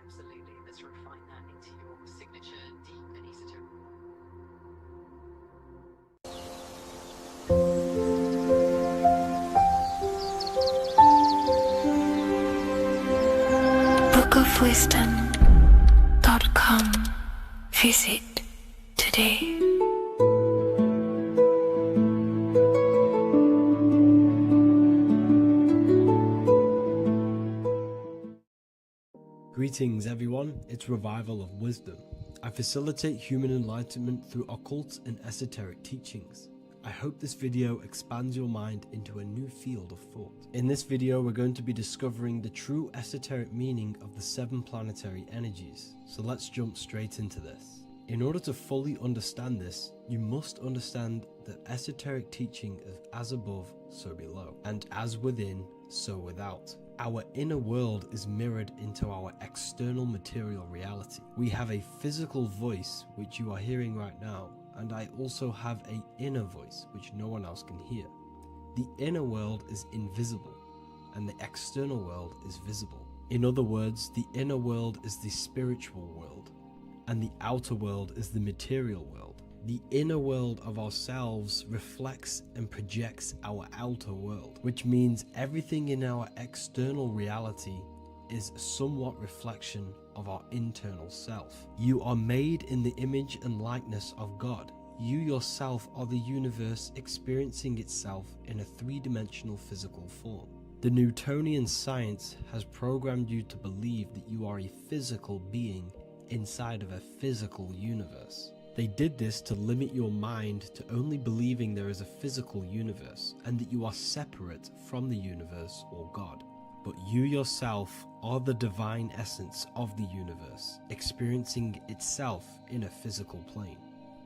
Absolutely. Let's refine that into your signature deep and esoteric. bookofwisdom.com. Visit today. Greetings everyone, it's Revival of Wisdom. I facilitate human enlightenment through occult and esoteric teachings. I hope this video expands your mind into a new field of thought. In this video, we're going to be discovering the true esoteric meaning of the 7 planetary energies. So let's jump straight into this. In order to fully understand this, you must understand that esoteric teaching is as above, so below, and as within, so without. Our inner world is mirrored into our external material reality. We have a physical voice, which you are hearing right now, and I also have an inner voice which no one else can hear. The inner world is invisible, and the external world is visible. In other words, the inner world is the spiritual world, and the outer world is the material world. The inner world of ourselves reflects and projects our outer world, which means everything in our external reality is a somewhat reflection of our internal self. You are made in the image and likeness of God. You yourself are the universe experiencing itself in a three-dimensional physical form. The Newtonian science has programmed you to believe that you are a physical being inside of a physical universe. They did this to limit your mind to only believing there is a physical universe and that you are separate from the universe or God. But you yourself are the divine essence of the universe, experiencing itself in a physical plane,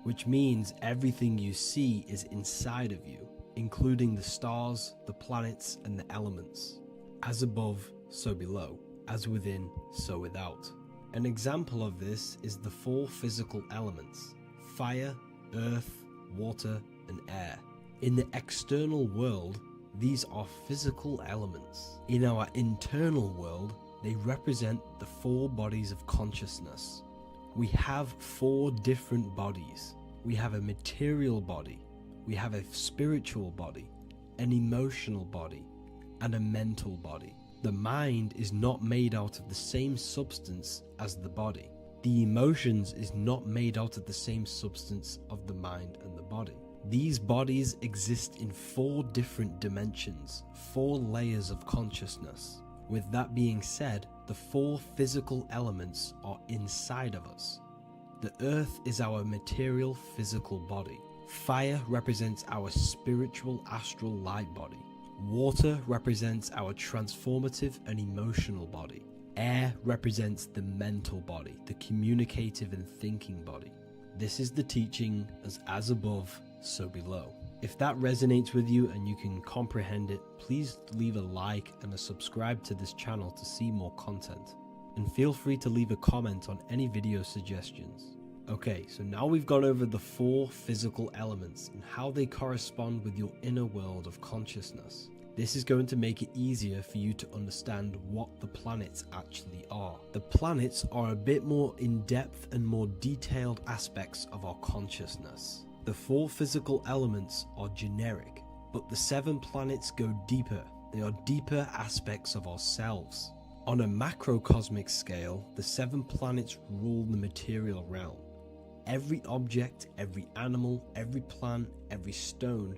which means everything you see is inside of you, including the stars, the planets, and the elements. As above, so below. As within, so without. An example of this is the four physical elements: fire, earth, water, and air. In the external world, these are physical elements. In our internal world, they represent the four bodies of consciousness. We have four different bodies. We have a material body, we have a spiritual body, an emotional body, and a mental body. The mind is not made out of the same substance as the body. The emotions is not made out of the same substance of the mind and the body. These bodies exist in four different dimensions, four layers of consciousness. With that being said, the four physical elements are inside of us. The earth is our material physical body. Fire represents our spiritual astral light body. Water represents our transformative and emotional body. Air represents the mental body, the communicative and thinking body. This is the teaching as above, so below. If that resonates with you and you can comprehend it, please leave a like and a subscribe to this channel to see more content. And feel free to leave a comment on any video suggestions. Okay, so now we've gone over the four physical elements and how they correspond with your inner world of consciousness. This is going to make it easier for you to understand what the planets actually are. The planets are a bit more in-depth and more detailed aspects of our consciousness. The four physical elements are generic, but the 7 planets go deeper. They are deeper aspects of ourselves. On a macrocosmic scale, the 7 planets rule the material realm. Every object, every animal, every plant, every stone,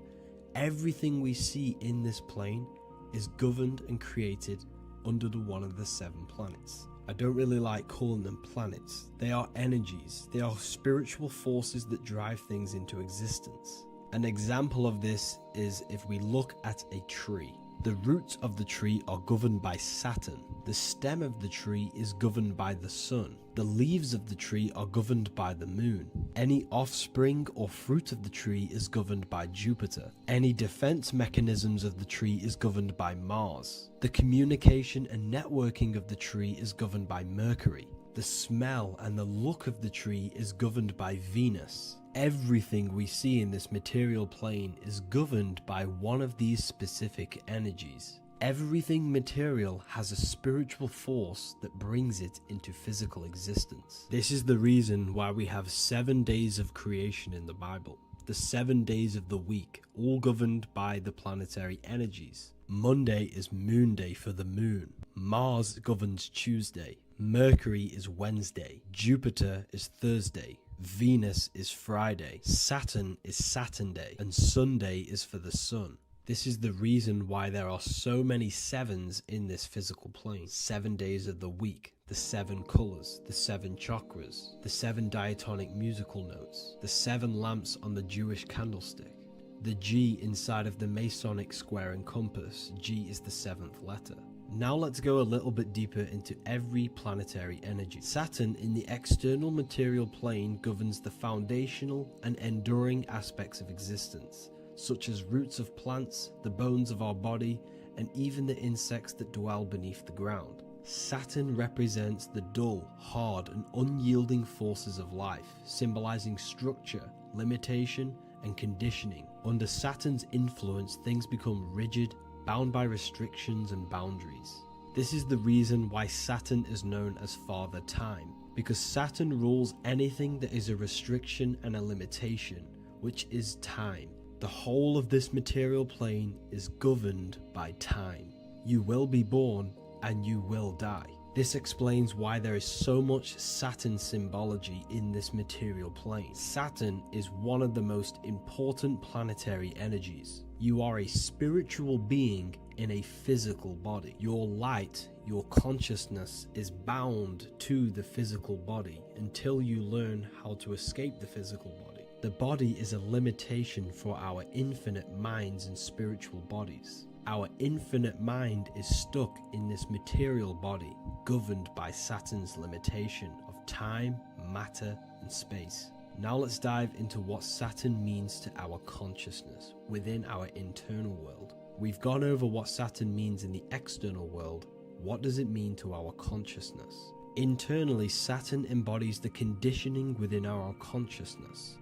everything we see in this plane is governed and created under one of the 7 planets. I don't really like calling them planets. They are energies. They are spiritual forces that drive things into existence. An example of this is if we look at a tree. The roots of the tree are governed by Saturn. The stem of the tree is governed by the sun. The leaves of the tree are governed by the moon. Any offspring or fruit of the tree is governed by Jupiter. Any defense mechanisms of the tree is governed by Mars. The communication and networking of the tree is governed by Mercury. The smell and the look of the tree is governed by Venus. Everything we see in this material plane is governed by one of these specific energies. Everything material has a spiritual force that brings it into physical existence. This is the reason why we have 7 days of creation in the Bible. The 7 days of the week, all governed by the planetary energies. Monday is moon day for the moon. Mars governs Tuesday. Mercury is Wednesday. Jupiter is Thursday. Venus is Friday. Saturn is Saturday. And Sunday is for the sun. This is the reason why there are so many 7s in this physical plane. 7 days of the week, the 7 colors, the 7 chakras, the 7 diatonic musical notes, the 7 lamps on the Jewish candlestick, the G inside of the Masonic square and compass. G is the 7th letter. Now let's go a little bit deeper into every planetary energy. Saturn in the external material plane governs the foundational and enduring aspects of existence, such as roots of plants, the bones of our body, and even the insects that dwell beneath the ground. Saturn represents the dull, hard, and unyielding forces of life, symbolizing structure, limitation, and conditioning. Under Saturn's influence, things become rigid, bound by restrictions and boundaries. This is the reason why Saturn is known as Father Time, because Saturn rules anything that is a restriction and a limitation, which is time. The whole of this material plane is governed by time. You will be born and you will die. This explains why there is so much Saturn symbology in this material plane. Saturn is one of the most important planetary energies. You are a spiritual being in a physical body. Your light, your consciousness is bound to the physical body until you learn how to escape the physical body. The body is a limitation for our infinite minds and spiritual bodies. Our infinite mind is stuck in this material body, governed by Saturn's limitation of time, matter, and space. Now let's dive into what Saturn means to our consciousness within our internal world. We've gone over what Saturn means in the external world. What does it mean to our consciousness? Internally, Saturn embodies the conditioning within our consciousness.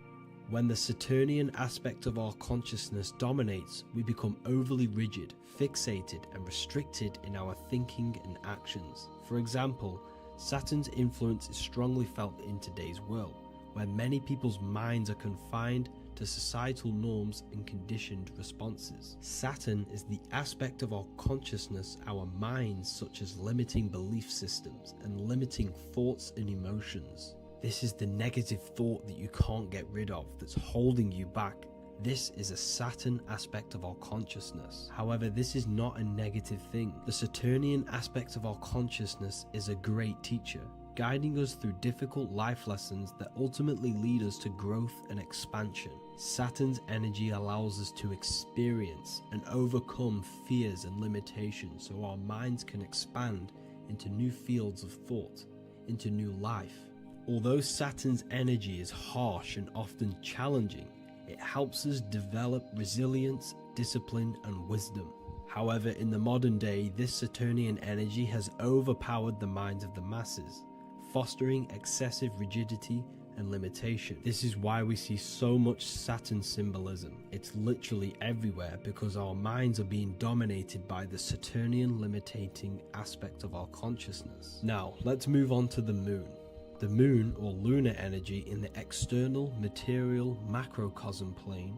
When the Saturnian aspect of our consciousness dominates, we become overly rigid, fixated, and restricted in our thinking and actions. For example, Saturn's influence is strongly felt in today's world, where many people's minds are confined to societal norms and conditioned responses. Saturn is the aspect of our consciousness, our minds, such as limiting belief systems and limiting thoughts and emotions. This is the negative thought that you can't get rid of that's holding you back. This is a Saturn aspect of our consciousness. However, this is not a negative thing. The Saturnian aspect of our consciousness is a great teacher, guiding us through difficult life lessons that ultimately lead us to growth and expansion. Saturn's energy allows us to experience and overcome fears and limitations so our minds can expand into new fields of thought, into new life. Although Saturn's energy is harsh and often challenging, it helps us develop resilience, discipline, and wisdom. However, in the modern day, this Saturnian energy has overpowered the minds of the masses, fostering excessive rigidity and limitation. This is why we see so much Saturn symbolism. It's literally everywhere because our minds are being dominated by the Saturnian limiting aspect of our consciousness. Now, let's move on to the moon. The moon, or lunar energy, in the external material macrocosm plane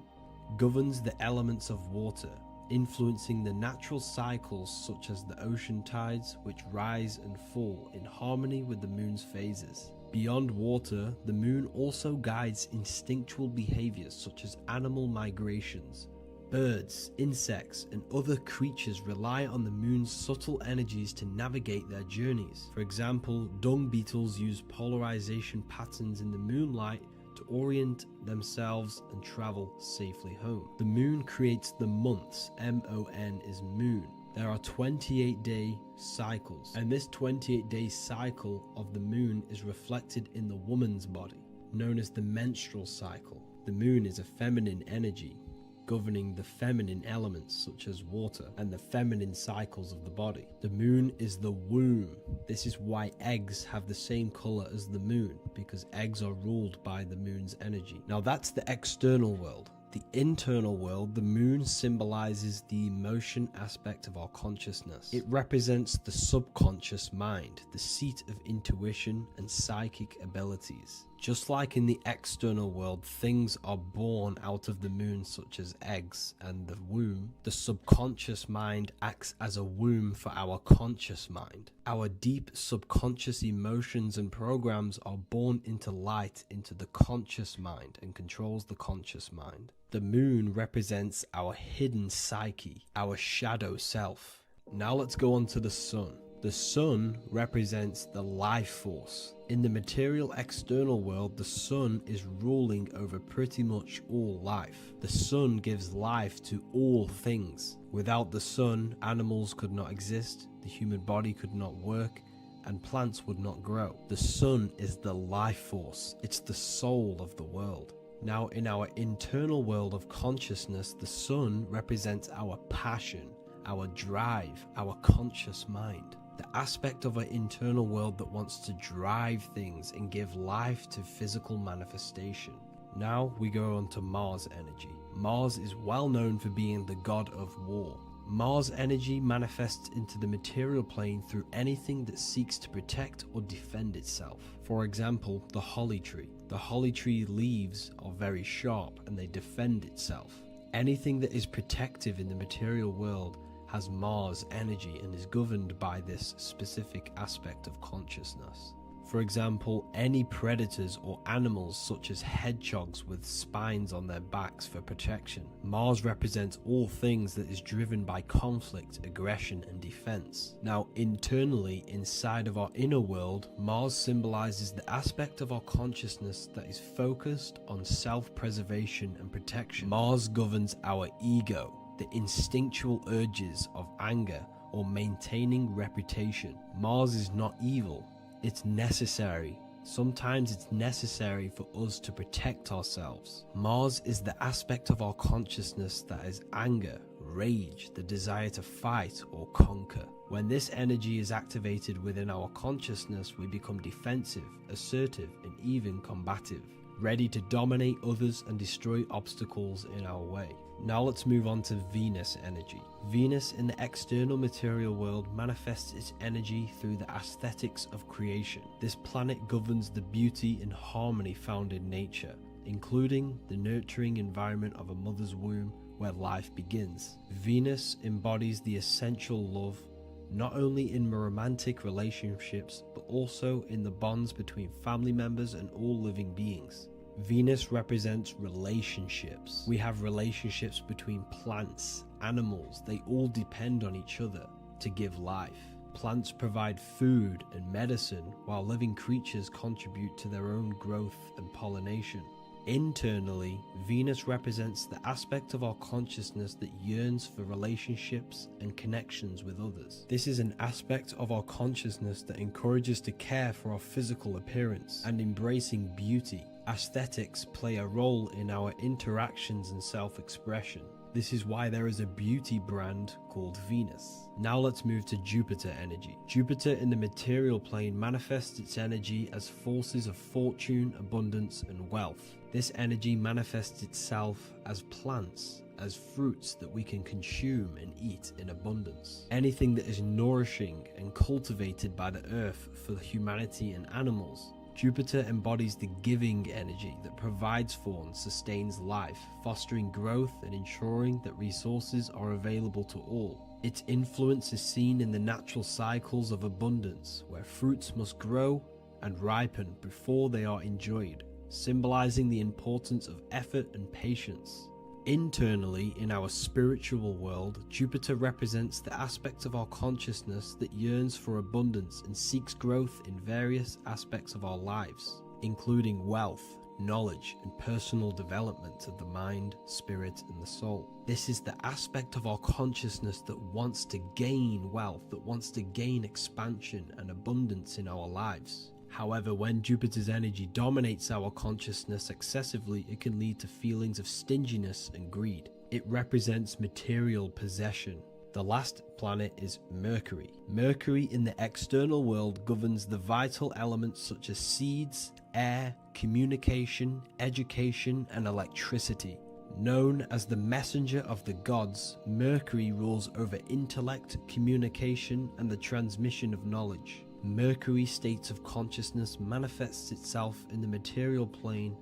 governs the elements of water, influencing the natural cycles such as the ocean tides, which rise and fall in harmony with the moon's phases. Beyond water, the moon also guides instinctual behaviors such as animal migrations. Birds, insects, and other creatures rely on the moon's subtle energies to navigate their journeys. For example, dung beetles use polarization patterns in the moonlight to orient themselves and travel safely home. The moon creates the months. M-O-N is moon. There are 28-day cycles, and this 28-day cycle of the moon is reflected in the woman's body, known as the menstrual cycle. The moon is a feminine energy, governing the feminine elements such as water and the feminine cycles of the body. The moon is the womb. This is why eggs have the same color as the moon, because eggs are ruled by the moon's energy. Now that's the external world. The internal world, the moon symbolizes the emotion aspect of our consciousness. It represents the subconscious mind, the seat of intuition and psychic abilities. Just like in the external world, things are born out of the moon, such as eggs and the womb. The subconscious mind acts as a womb for our conscious mind. Our deep subconscious emotions and programs are born into light into the conscious mind and controls the conscious mind. The moon represents our hidden psyche, our shadow self. Now let's go on to the sun. The sun represents the life force. In the material external world, the sun is ruling over pretty much all life. The sun gives life to all things. Without the sun, animals could not exist, the human body could not work, and plants would not grow. The sun is the life force. It's the soul of the world. Now, in our internal world of consciousness, the sun represents our passion, our drive, our conscious mind. The aspect of our internal world that wants to drive things and give life to physical manifestation. Now we go on to Mars energy. Mars is well known for being the god of war. Mars energy manifests into the material plane through anything that seeks to protect or defend itself. For example, the holly tree. The holly tree leaves are very sharp and they defend itself. Anything that is protective in the material world has Mars energy and is governed by this specific aspect of consciousness. For example, any predators or animals such as hedgehogs with spines on their backs for protection. Mars represents all things that is driven by conflict, aggression and defense. Now internally, inside of our inner world, Mars symbolizes the aspect of our consciousness that is focused on self-preservation and protection. Mars governs our ego, the instinctual urges of anger or maintaining reputation. Mars is not evil. It's necessary. Sometimes it's necessary for us to protect ourselves. Mars is the aspect of our consciousness that is anger, rage, the desire to fight or conquer. When this energy is activated within our consciousness, we become defensive, assertive, and even combative, ready to dominate others and destroy obstacles in our way. Now let's move on to Venus energy. Venus in the external material world manifests its energy through the aesthetics of creation. This planet governs the beauty and harmony found in nature, including the nurturing environment of a mother's womb where life begins. Venus embodies the essential love, not only in romantic relationships, but also in the bonds between family members and all living beings. Venus represents relationships. We have relationships between plants, animals, they all depend on each other to give life. Plants provide food and medicine, while living creatures contribute to their own growth and pollination. Internally, Venus represents the aspect of our consciousness that yearns for relationships and connections with others. This is an aspect of our consciousness that encourages to care for our physical appearance and embracing beauty. Aesthetics play a role in our interactions and self-expression. This is why there is a beauty brand called Venus. Now let's move to Jupiter energy. Jupiter in the material plane manifests its energy as forces of fortune, abundance, and wealth. This energy manifests itself as plants, as fruits that we can consume and eat in abundance. Anything that is nourishing and cultivated by the earth for humanity and animals. Jupiter embodies the giving energy that provides for and sustains life, fostering growth and ensuring that resources are available to all. Its influence is seen in the natural cycles of abundance, where fruits must grow and ripen before they are enjoyed, symbolizing the importance of effort and patience. Internally, in our spiritual world, Jupiter represents the aspect of our consciousness that yearns for abundance and seeks growth in various aspects of our lives, including wealth, knowledge, and personal development of the mind, spirit, and the soul. This is the aspect of our consciousness that wants to gain wealth, that wants to gain expansion and abundance in our lives. However, when Jupiter's energy dominates our consciousness excessively, it can lead to feelings of stinginess and greed. It represents material possession. The last planet is Mercury. Mercury in the external world governs the vital elements such as seeds, air, communication, education, and electricity. Known as the messenger of the gods, Mercury rules over intellect, communication, and the transmission of knowledge. Mercury's state of consciousness manifests itself in the material plane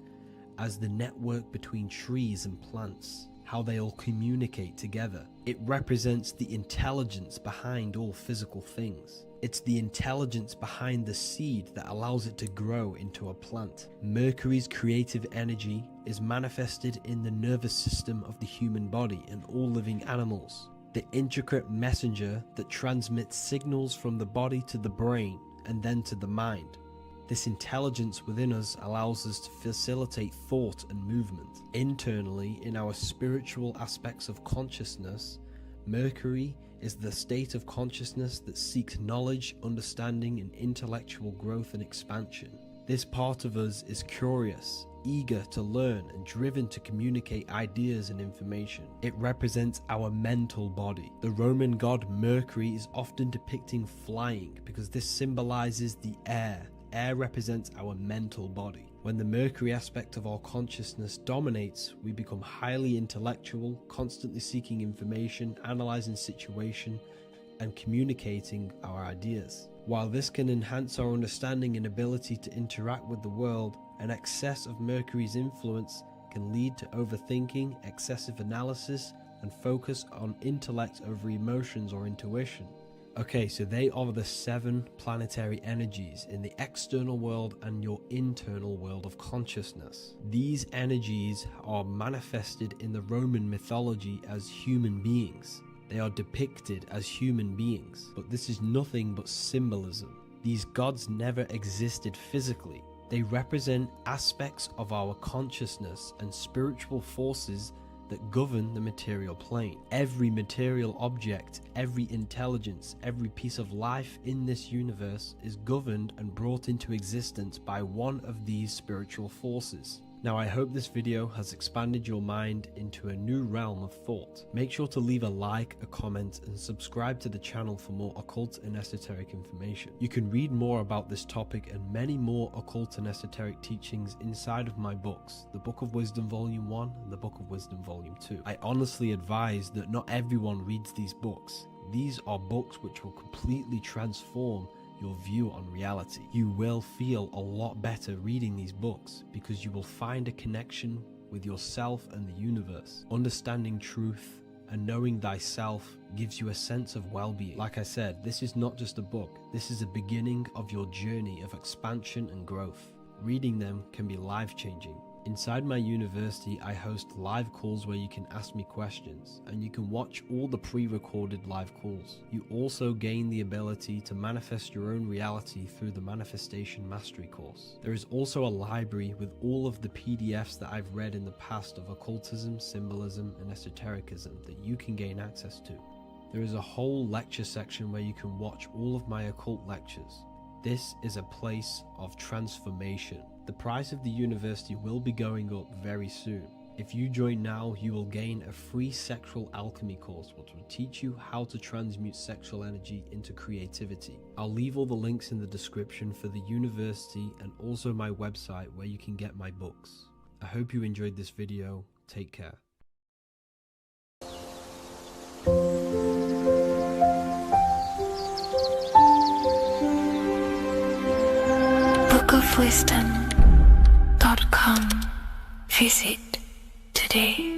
as the network between trees and plants, how they all communicate together. It represents the intelligence behind all physical things. It's the intelligence behind the seed that allows it to grow into a plant. Mercury's creative energy is manifested in the nervous system of the human body and all living animals. The intricate messenger that transmits signals from the body to the brain and then to the mind. This intelligence within us allows us to facilitate thought and movement. Internally, in our spiritual aspects of consciousness, Mercury is the state of consciousness that seeks knowledge, understanding, and intellectual growth and expansion. This part of us is curious, eager to learn, and driven to communicate ideas and information. It represents our mental body. The Roman god Mercury is often depicting flying because this symbolizes the air, air represents our mental body. When the Mercury aspect of our consciousness dominates, we become highly intellectual, constantly seeking information, analyzing situation, and communicating our ideas. While this can enhance our understanding and ability to interact with the world, an excess of Mercury's influence can lead to overthinking, excessive analysis, and focus on intellect over emotions or intuition. Okay, so they are the 7 planetary energies in the external world and your internal world of consciousness. These energies are manifested in the Roman mythology as human beings. They are depicted as human beings, but this is nothing but symbolism. These gods never existed physically. They represent aspects of our consciousness and spiritual forces that govern the material plane. Every material object, every intelligence, every piece of life in this universe is governed and brought into existence by one of these spiritual forces. Now, I hope this video has expanded your mind into a new realm of thought. Make sure to leave a like, a comment, and subscribe to the channel for more occult and esoteric information. You can read more about this topic and many more occult and esoteric teachings inside of my books, the Book of Wisdom Volume 1 and the Book of Wisdom Volume 2. I honestly advise that not everyone reads these books. These are books which will completely transform your view on reality. You will feel a lot better reading these books because you will find a connection with yourself and the universe. Understanding truth and knowing thyself gives you a sense of well-being. Like I said, this is not just a book. This is a beginning of your journey of expansion and growth. Reading them can be life-changing. Inside my university, I host live calls where you can ask me questions, and you can watch all the pre-recorded live calls. You also gain the ability to manifest your own reality through the Manifestation Mastery course. There is also a library with all of the PDFs that I've read in the past of occultism, symbolism, and esotericism that you can gain access to. There is a whole lecture section where you can watch all of my occult lectures. This is a place of transformation. The price of the university will be going up very soon. If you join now, you will gain a free sexual alchemy course which will teach you how to transmute sexual energy into creativity. I'll leave all the links in the description for the university and also my website where you can get my books. I hope you enjoyed this video. Take care. bookofwisdom.com. Visit today.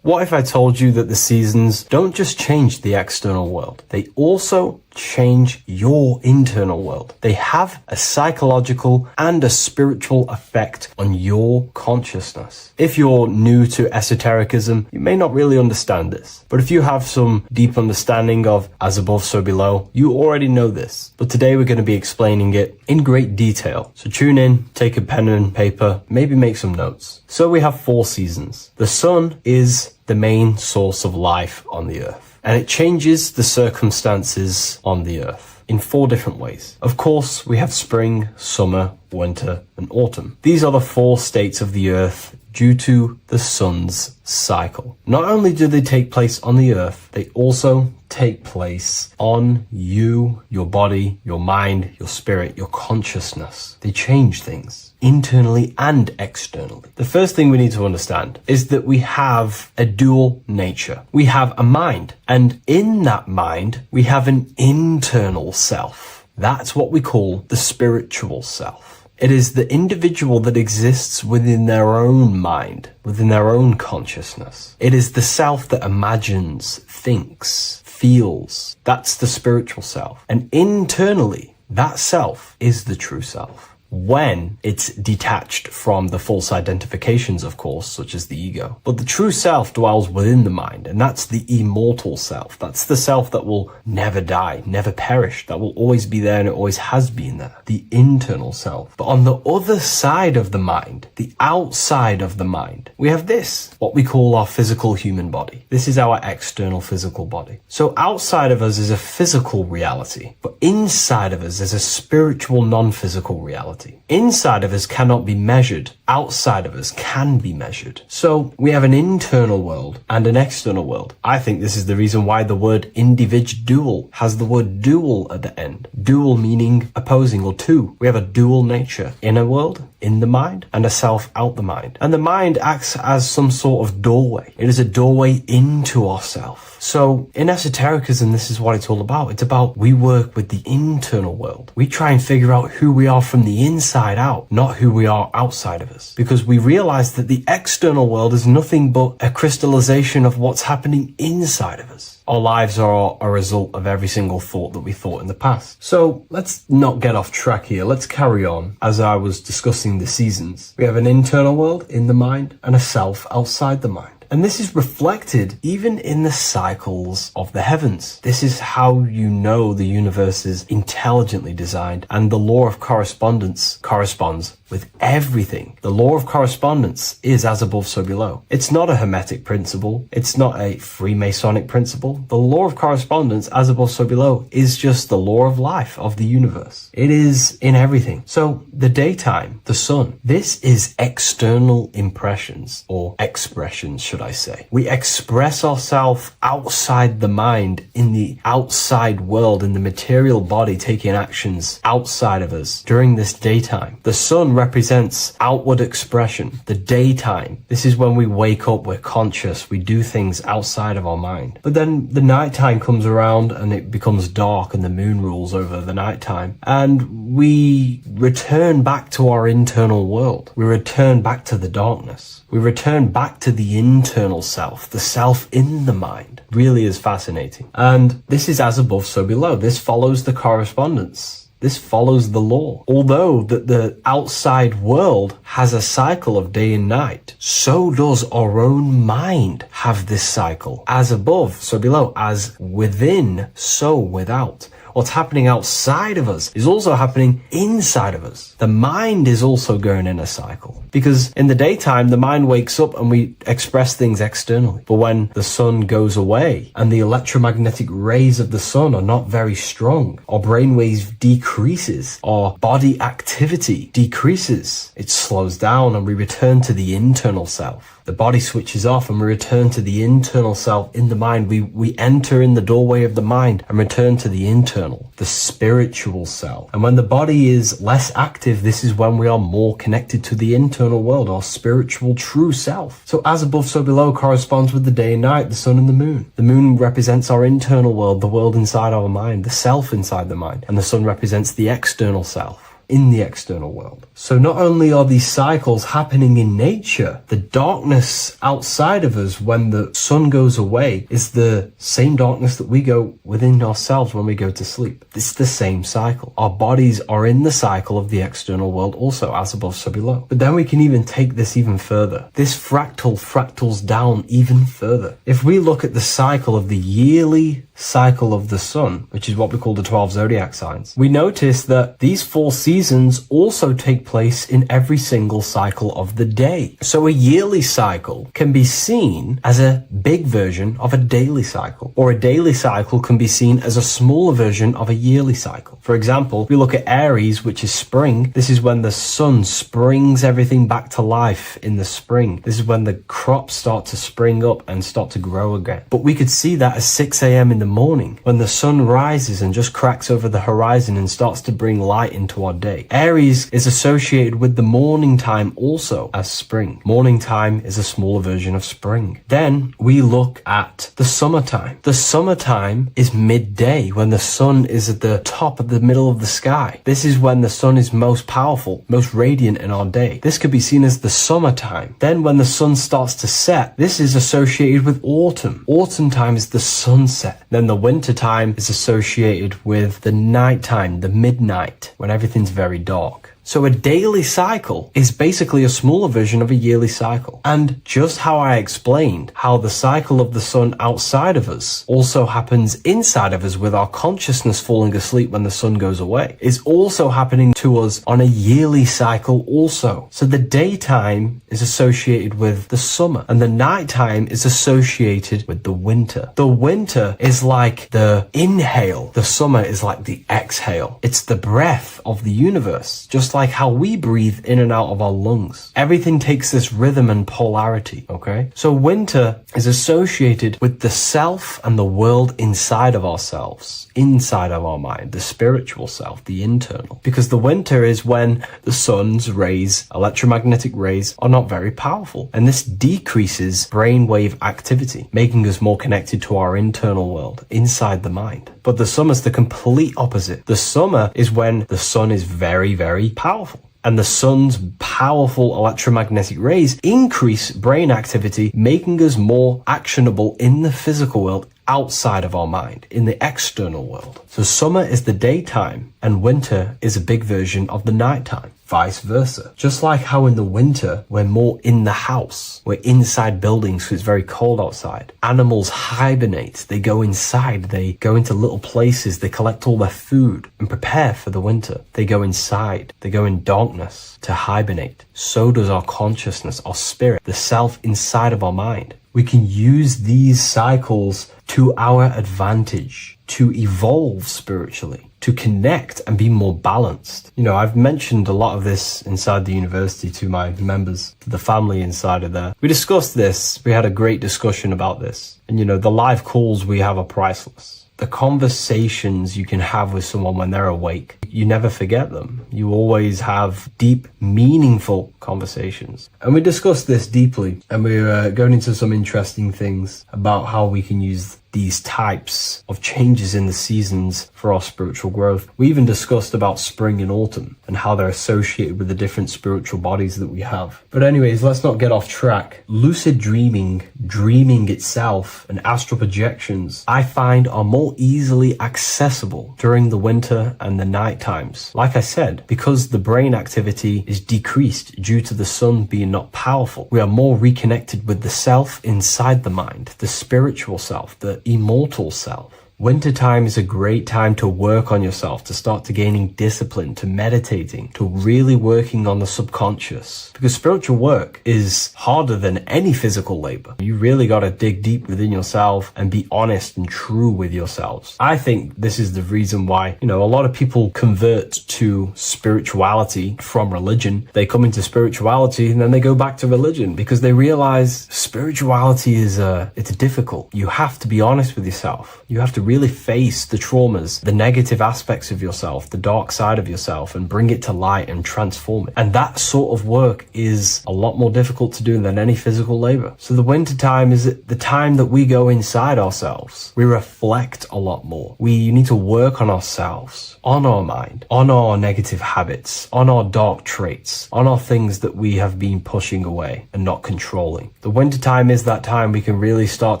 What if I told you that the seasons don't just change the external world, they also change your internal world? They have a psychological and a spiritual effect on your consciousness. If you're new to esotericism, you may not really understand this. But if you have some deep understanding of as above, so below, you already know this. But today we're going to be explaining it in great detail. So tune in, take a pen and paper, maybe make some notes. So we have 4 seasons. The sun is the main source of life on the earth, and it changes the circumstances on the earth in 4 different ways. Of course, we have spring, summer, winter, and autumn. These are the 4 states of the earth due to the sun's cycle. Not only do they take place on the earth, they also take place on you, your body, your mind, your spirit, your consciousness. They change things internally and externally. The first thing we need to understand is that we have a dual nature. We have a mind, and in that mind, we have an internal self. That's what we call the spiritual self. It is the individual that exists within their own mind, within their own consciousness. It is the self that imagines, thinks, feels. That's the spiritual self. And internally, that self is the true self. When it's detached from the false identifications, of course, such as the ego. But the true self dwells within the mind, and that's the immortal self. That's the self that will never die, never perish, that will always be there and it always has been there. The internal self. But on the other side of the mind, the outside of the mind, we have this, what we call our physical human body. This is our external physical body. So outside of us is a physical reality, but inside of us is a spiritual non-physical reality. reality. Inside of us cannot be measured. Outside of us can be measured. So we have an internal world and an external world. I think this is the reason why the word individual has the word dual at the end. Dual meaning opposing or two. We have a dual nature. Inner world, in the mind, and a self out the mind. And the mind acts as some sort of doorway. It is a doorway into ourself. So in esotericism, this is what it's all about. It's about we work with the internal world. We try and figure out who we are from the inside out, not who we are outside of us. Because we realize that the external world is nothing but a crystallization of what's happening inside of us. Our lives are a result of every single thought that we thought in the past. So let's not get off track here. Let's carry on. As I was discussing the seasons, we have an internal world in the mind and a self outside the mind. And this is reflected even in the cycles of the heavens. This is how you know the universe is intelligently designed, and the law of correspondence corresponds with everything. The law of correspondence is as above, so below. It's not a Hermetic principle. It's not a Freemasonic principle. The law of correspondence, as above, so below, is just the law of life of the universe. It is in everything. So the daytime, the sun, this is external impressions or expressions, should I say. We express ourselves outside the mind, in the outside world, in the material body, taking actions outside of us during this daytime. The sun represents outward expression, the daytime. This is when we wake up, we're conscious, we do things outside of our mind. But then the nighttime comes around and it becomes dark and the moon rules over the nighttime. And we return back to our internal world. We return back to the darkness. We return back to the internal self, the self in the mind. Really is fascinating. And this is as above, so below. This follows the correspondence. This follows the law. Although that the outside world has a cycle of day and night, so does our own mind have this cycle. As above, so below. As within, so without. What's happening outside of us is also happening inside of us. The mind is also going in a cycle. Because in the daytime, the mind wakes up and we express things externally. But when the sun goes away and the electromagnetic rays of the sun are not very strong, our brainwaves decreases, our body activity decreases. It slows down and we return to the internal self. The body switches off and we return to the internal self in the mind. We enter in the doorway of the mind and return to the internal, the spiritual self. And when the body is less active, this is when we are more connected to the internal world, our spiritual true self. So as above, so below corresponds with the day and night, the sun and the moon. The moon represents our internal world, the world inside our mind, the self inside the mind. And the sun represents the external self in the external world. So not only are these cycles happening in nature, the darkness outside of us when the sun goes away is the same darkness that we go within ourselves when we go to sleep. It's the same cycle. Our bodies are in the cycle of the external world also, as above, so below. But then we can even take this even further. This fractals down even further. If we look at the cycle of the yearly cycle of the sun, which is what we call the 12 zodiac signs, we notice that these 4 seasons also take place in every single cycle of the day. So a yearly cycle can be seen as a big version of a daily cycle, or a daily cycle can be seen as a smaller version of a yearly cycle. For example, if we look at Aries, which is spring, this is when the sun springs everything back to life in the spring. This is when the crops start to spring up and start to grow again. But we could see that at 6 a.m. in the morning, when the sun rises and just cracks over the horizon and starts to bring light into our day. Aries is associated with the morning time also as spring. Morning time is a smaller version of spring. Then we look at the summertime. The summertime is midday, when the sun is at the top of the middle of the sky. This is when the sun is most powerful, most radiant in our day. This could be seen as the summertime. Then when the sun starts to set, this is associated with autumn. Autumn time is the sunset. Then the winter time is associated with the nighttime, the midnight, when everything's very dark. So a daily cycle is basically a smaller version of a yearly cycle. And just how I explained how the cycle of the sun outside of us also happens inside of us with our consciousness falling asleep when the sun goes away, is also happening to us on a yearly cycle also. So the daytime is associated with the summer and the nighttime is associated with the winter. The winter is like the inhale. The summer is like the exhale. It's the breath of the universe. Just just like how we breathe in and out of our lungs. Everything takes this rhythm and polarity, okay? So winter is associated with the self and the world inside of ourselves, inside of our mind, the spiritual self, the internal. Because the winter is when the sun's rays, electromagnetic rays, are not very powerful. And this decreases brainwave activity, making us more connected to our internal world, inside the mind. But the summer's the complete opposite. The summer is when the sun is very, very powerful. And the sun's powerful electromagnetic rays increase brain activity, making us more actionable in the physical world outside of our mind, in the external world. So summer is the daytime and winter is a big version of the nighttime. Vice versa. Just like how in the winter, we're more in the house. We're inside buildings because it's very cold outside. Animals hibernate. They go inside. They go into little places. They collect all their food and prepare for the winter. They go inside. They go in darkness to hibernate. So does our consciousness, our spirit, the self inside of our mind. We can use these cycles to our advantage, to evolve spiritually, to connect and be more balanced. You know, I've mentioned a lot of this inside the university to my members, to the family inside of there. We discussed this. We had a great discussion about this. And, you know, the live calls we have are priceless. The conversations you can have with someone when they're awake, you never forget them. You always have deep, meaningful conversations. And we discussed this deeply, and we were going into some interesting things about how we can use these types of changes in the seasons for our spiritual growth. We even discussed about spring and autumn and how they're associated with the different spiritual bodies that we have. But anyways, let's not get off track. Lucid dreaming, dreaming itself, and astral projections, I find are more easily accessible during the winter and the night times. Like I said, because the brain activity is decreased due to the sun being not powerful, we are more reconnected with the self inside the mind, the spiritual self, the immortal self. Wintertime is a great time to work on yourself, to start to gaining discipline, to meditating, to really working on the subconscious. Because spiritual work is harder than any physical labor. You really got to dig deep within yourself and be honest and true with yourselves. I think this is the reason why, you know, a lot of people convert to spirituality from religion. They come into spirituality and then they go back to religion because they realize spirituality is it's difficult. You have to be honest with yourself. You have to really face the traumas, the negative aspects of yourself, the dark side of yourself, and bring it to light and transform it. And that sort of work is a lot more difficult to do than any physical labor. So the winter time is the time that we go inside ourselves. We reflect a lot more. We need to work on ourselves, on our mind, on our negative habits, on our dark traits, on our things that we have been pushing away and not controlling. The winter time is that time we can really start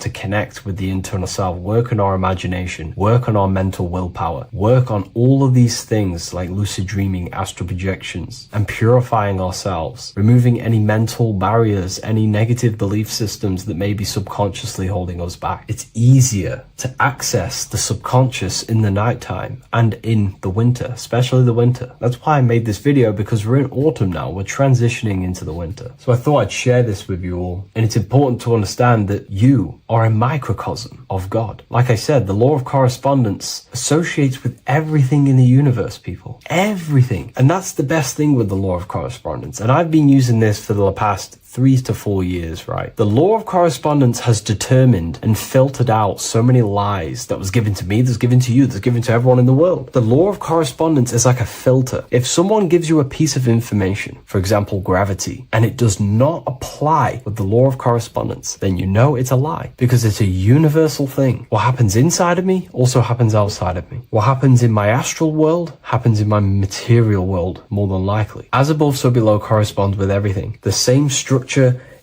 to connect with the internal self, work on our imagination, work on our mental willpower, work on all of these things like lucid dreaming, astral projections, and purifying ourselves, removing any mental barriers, any negative belief systems that may be subconsciously holding us back. It's easier to access the subconscious in the nighttime and in the winter, especially the winter. That's why I made this video, because we're in autumn now. We're transitioning into the winter. So I thought I'd share this with you all. And it's important to understand that you are a microcosm of God. Like I said, the law of correspondence associates with everything in the universe, people. Everything. And that's the best thing with the law of correspondence. And I've been using this for the past 3 to 4 years, right? The law of correspondence has determined and filtered out so many lies that was given to me, that's given to you, that's given to everyone in the world. The law of correspondence is like a filter. If someone gives you a piece of information, for example, gravity, and it does not apply with the law of correspondence, then you know it's a lie, because it's a universal thing. What happens inside of me also happens outside of me. What happens in my astral world happens in my material world, more than likely. As above, so below corresponds with everything. The same structure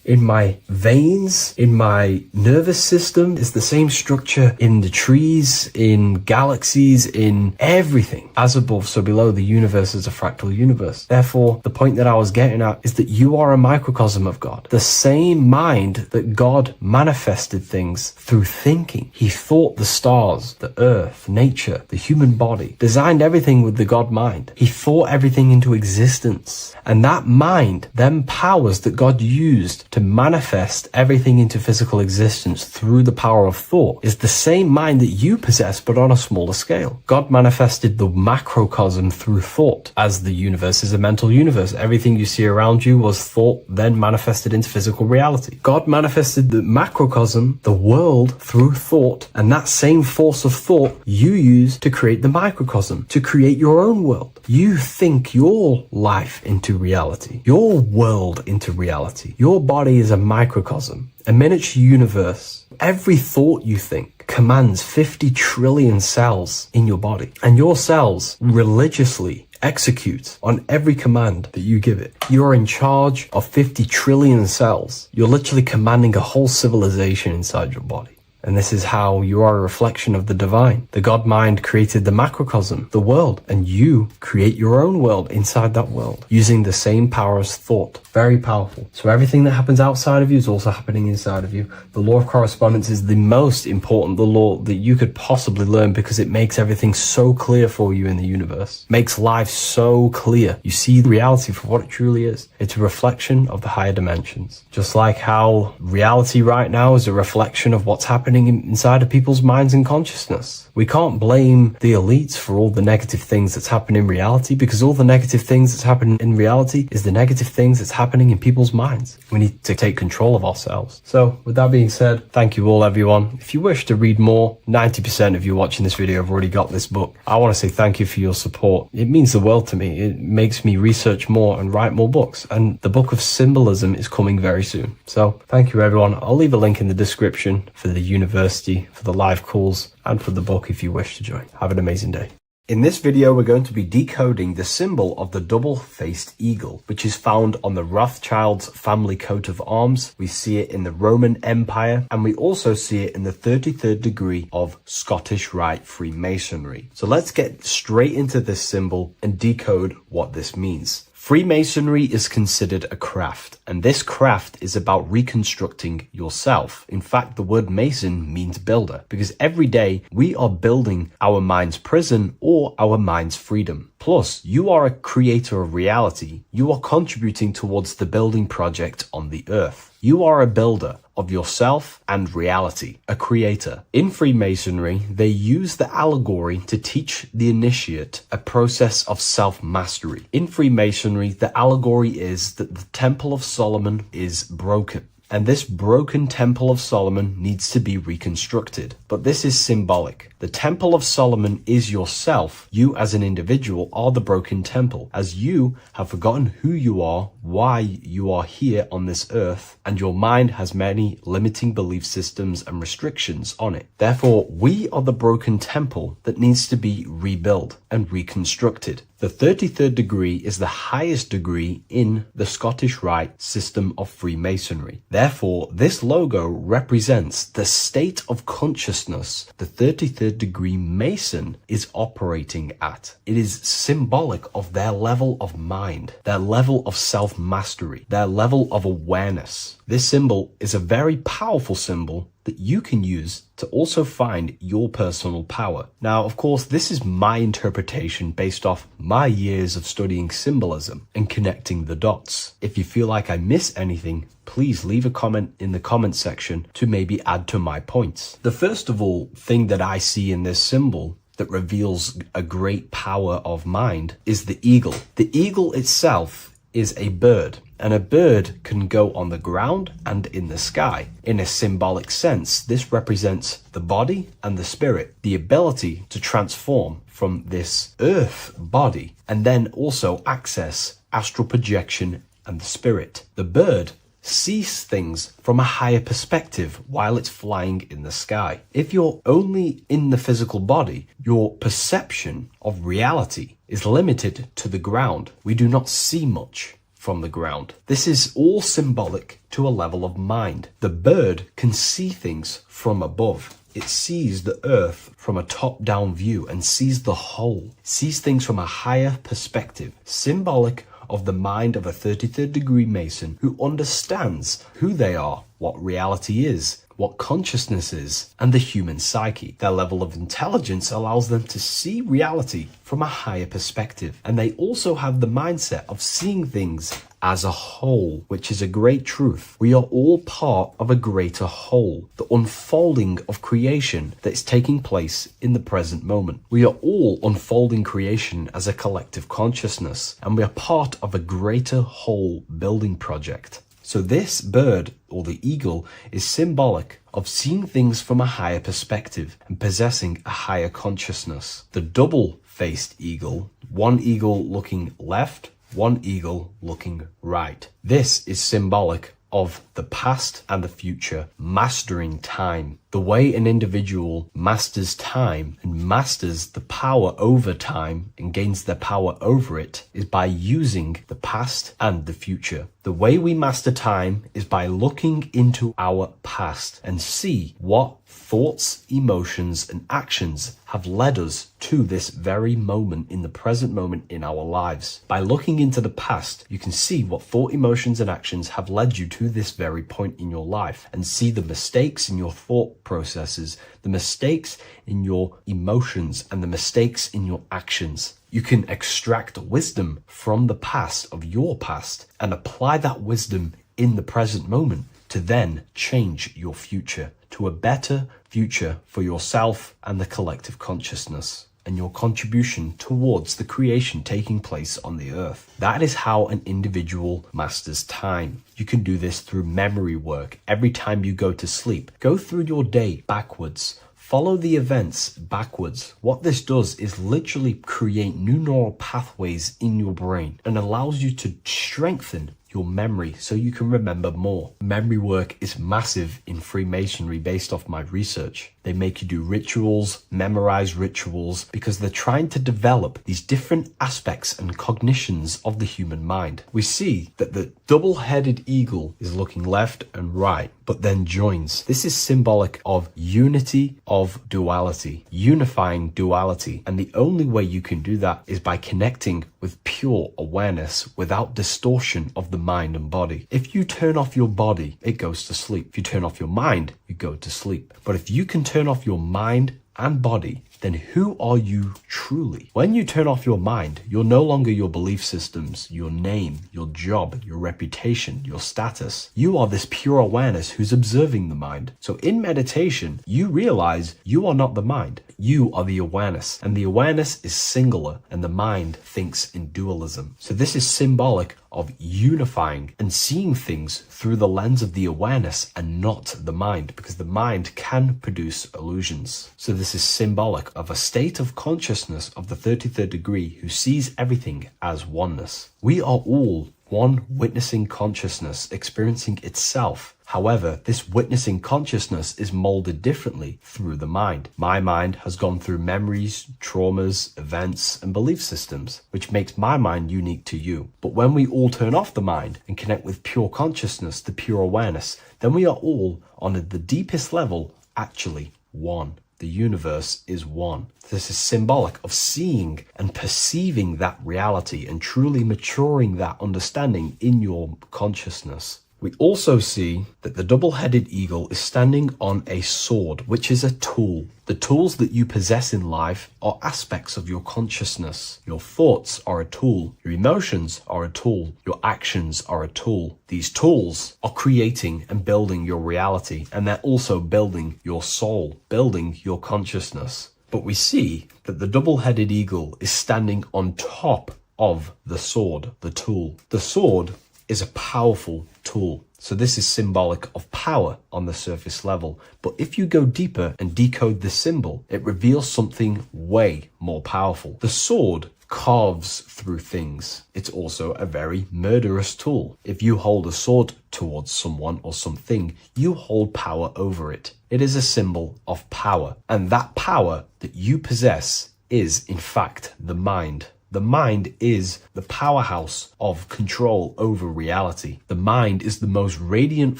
in my veins, in my nervous system, is the same structure in the trees, in galaxies, in everything. As above, so below, the universe is a fractal universe. Therefore, the point that I was getting at is that you are a microcosm of God. The same mind that God manifested things through thinking. He thought the stars, the earth, nature, the human body, designed everything with the God mind. He thought everything into existence. And that mind then powers that God used to to manifest everything into physical existence through the power of thought is the same mind that you possess, but on a smaller scale. God manifested the macrocosm through thought, as the universe is a mental universe. Everything you see around you was thought, then manifested into physical reality. God manifested the macrocosm, the world, through thought, and that same force of thought you use to create the microcosm, to create your own world. You think your life into reality, your world into reality. Your body is a microcosm, a miniature universe. Every thought you think commands 50 trillion cells in your body, and your cells religiously execute on every command that you give it. You're in charge of 50 trillion cells. You're literally commanding a whole civilization inside your body. And this is how you are a reflection of the divine. The God mind created the macrocosm, the world, and you create your own world inside that world using the same power as thought. Very powerful. So everything that happens outside of you is also happening inside of you. The law of correspondence is the most important, the law that you could possibly learn, because it makes everything so clear for you in the universe. Makes life so clear. You see reality for what it truly is. It's a reflection of the higher dimensions. Just like how reality right now is a reflection of what's happening inside of people's minds and consciousness. We can't blame the elites for all the negative things that's happening in reality, because all the negative things that's happening in reality is the negative things that's happening in people's minds. We need to take control of ourselves. So with that being said, thank you all, everyone. If you wish to read more, 90% of you watching this video have already got this book. I want to say thank you for your support. It means the world to me. It makes me research more and write more books. And the book of symbolism is coming very soon. So thank you, everyone. I'll leave a link in the description for the university, for the live calls, and for the book if you wish to join. Have an amazing day. In this video, we're going to be decoding the symbol of the double-faced eagle, which is found on the Rothschild's family coat of arms. We see it in the Roman Empire, and we also see it in the 33rd degree of Scottish Rite Freemasonry. So let's get straight into this symbol and decode what this means. Freemasonry is considered a craft, and this craft is about reconstructing yourself. In fact, the word mason means builder, because every day we are building our mind's prison or our mind's freedom. Plus, you are a creator of reality. You are contributing towards the building project on the earth. You are a builder of yourself and reality, a creator. In Freemasonry, they use the allegory to teach the initiate a process of self-mastery. In Freemasonry, the allegory is that the Temple of Solomon is broken, and this broken Temple of Solomon needs to be reconstructed. But this is symbolic. The Temple of Solomon is yourself. You as an individual are the broken temple, as you have forgotten who you are, why you are here on this earth, and your mind has many limiting belief systems and restrictions on it. Therefore, we are the broken temple that needs to be rebuilt and reconstructed. The 33rd degree is the highest degree in the Scottish Rite system of Freemasonry. Therefore, this logo represents the state of consciousness the 33rd degree Mason is operating at. It is symbolic of their level of mind, their level of self-mastery, their level of awareness. This symbol is a very powerful symbol that you can use to also find your personal power. Now, of course, this is my interpretation based off my years of studying symbolism and connecting the dots. If you feel like I miss anything, please leave a comment in the comment section to maybe add to my points. The first of all thing that I see in this symbol that reveals a great power of mind is the eagle. The eagle itself is a bird, and a bird can go on the ground and in the sky. In a symbolic sense, this represents the body and the spirit, the ability to transform from this earth body and then also access astral projection and the spirit. The bird sees things from a higher perspective while it's flying in the sky. If you're only in the physical body, your perception of reality is limited to the ground. We do not see much from the ground. This is all symbolic to a level of mind. The bird can see things from above. It sees the earth from a top-down view and sees the whole, sees things from a higher perspective, symbolic of the mind of a 33rd degree Mason who understands who they are, what reality is, what consciousness is and the human psyche. Their level of intelligence allows them to see reality from a higher perspective, and they also have the mindset of seeing things as a whole, which is a great truth. We are all part of a greater whole, the unfolding of creation that is taking place in the present moment. We are all unfolding creation as a collective consciousness, and we are part of a greater whole building project. So this bird, or the eagle, is symbolic of seeing things from a higher perspective and possessing a higher consciousness. The double-faced eagle, one eagle looking left, one eagle looking right. This is symbolic of the past and the future, mastering time. The way an individual masters time and masters the power over time and gains their power over it is by using the past and the future. The way we master time is by looking into our past and see what thoughts, emotions, and actions have led us to this very moment in the present moment in our lives. By looking into the past, you can see what thought, emotions, and actions have led you to this very point in your life and see the mistakes in your thought processes, the mistakes in your emotions, and the mistakes in your actions. You can extract wisdom from the past of your past and apply that wisdom in the present moment to then change your future to a better future for yourself and the collective consciousness and your contribution towards the creation taking place on the earth. That is how an individual masters time. You can do this through memory work. Every time you go to sleep, go through your day backwards. Follow the events backwards. What this does is literally create new neural pathways in your brain and allows you to strengthen your memory so you can remember more. Memory work is massive in Freemasonry based off my research. They make you do rituals, memorize rituals, because they're trying to develop these different aspects and cognitions of the human mind. We see that the double-headed eagle is looking left and right, but then joins. This is symbolic of unity of duality, unifying duality. And the only way you can do that is by connecting with pure awareness without distortion of the mind and body. If you turn off your body, it goes to sleep. If you turn off your mind, you go to sleep. But if you can turn off your mind and body, then who are you truly? When you turn off your mind, you're no longer your belief systems, your name, your job, your reputation, your status. You are this pure awareness who's observing the mind. So in meditation, you realize you are not the mind. You are the awareness, and the awareness is singular, and the mind thinks in dualism. So this is symbolic of unifying and seeing things through the lens of the awareness and not the mind, because the mind can produce illusions. So this is symbolic of a state of consciousness of the 33rd degree who sees everything as oneness. We are all one witnessing consciousness experiencing itself. However, this witnessing consciousness is molded differently through the mind. My mind has gone through memories, traumas, events, and belief systems, which makes my mind unique to you. But when we all turn off the mind and connect with pure consciousness, the pure awareness, then we are all, on the deepest level, actually one. The universe is one. This is symbolic of seeing and perceiving that reality and truly maturing that understanding in your consciousness. We also see that the double-headed eagle is standing on a sword, which is a tool. The tools that you possess in life are aspects of your consciousness. Your thoughts are a tool. Your emotions are a tool. Your actions are a tool. These tools are creating and building your reality, and they're also building your soul, building your consciousness. But we see that the double-headed eagle is standing on top of the sword, the tool. The sword is a powerful tool. So this is symbolic of power on the surface level. But if you go deeper and decode the symbol, it reveals something way more powerful. The sword carves through things. It's also a very murderous tool. If you hold a sword towards someone or something, you hold power over it. It is a symbol of power. And that power that you possess is, in fact, the mind. The mind is the powerhouse of control over reality. The mind is the most radiant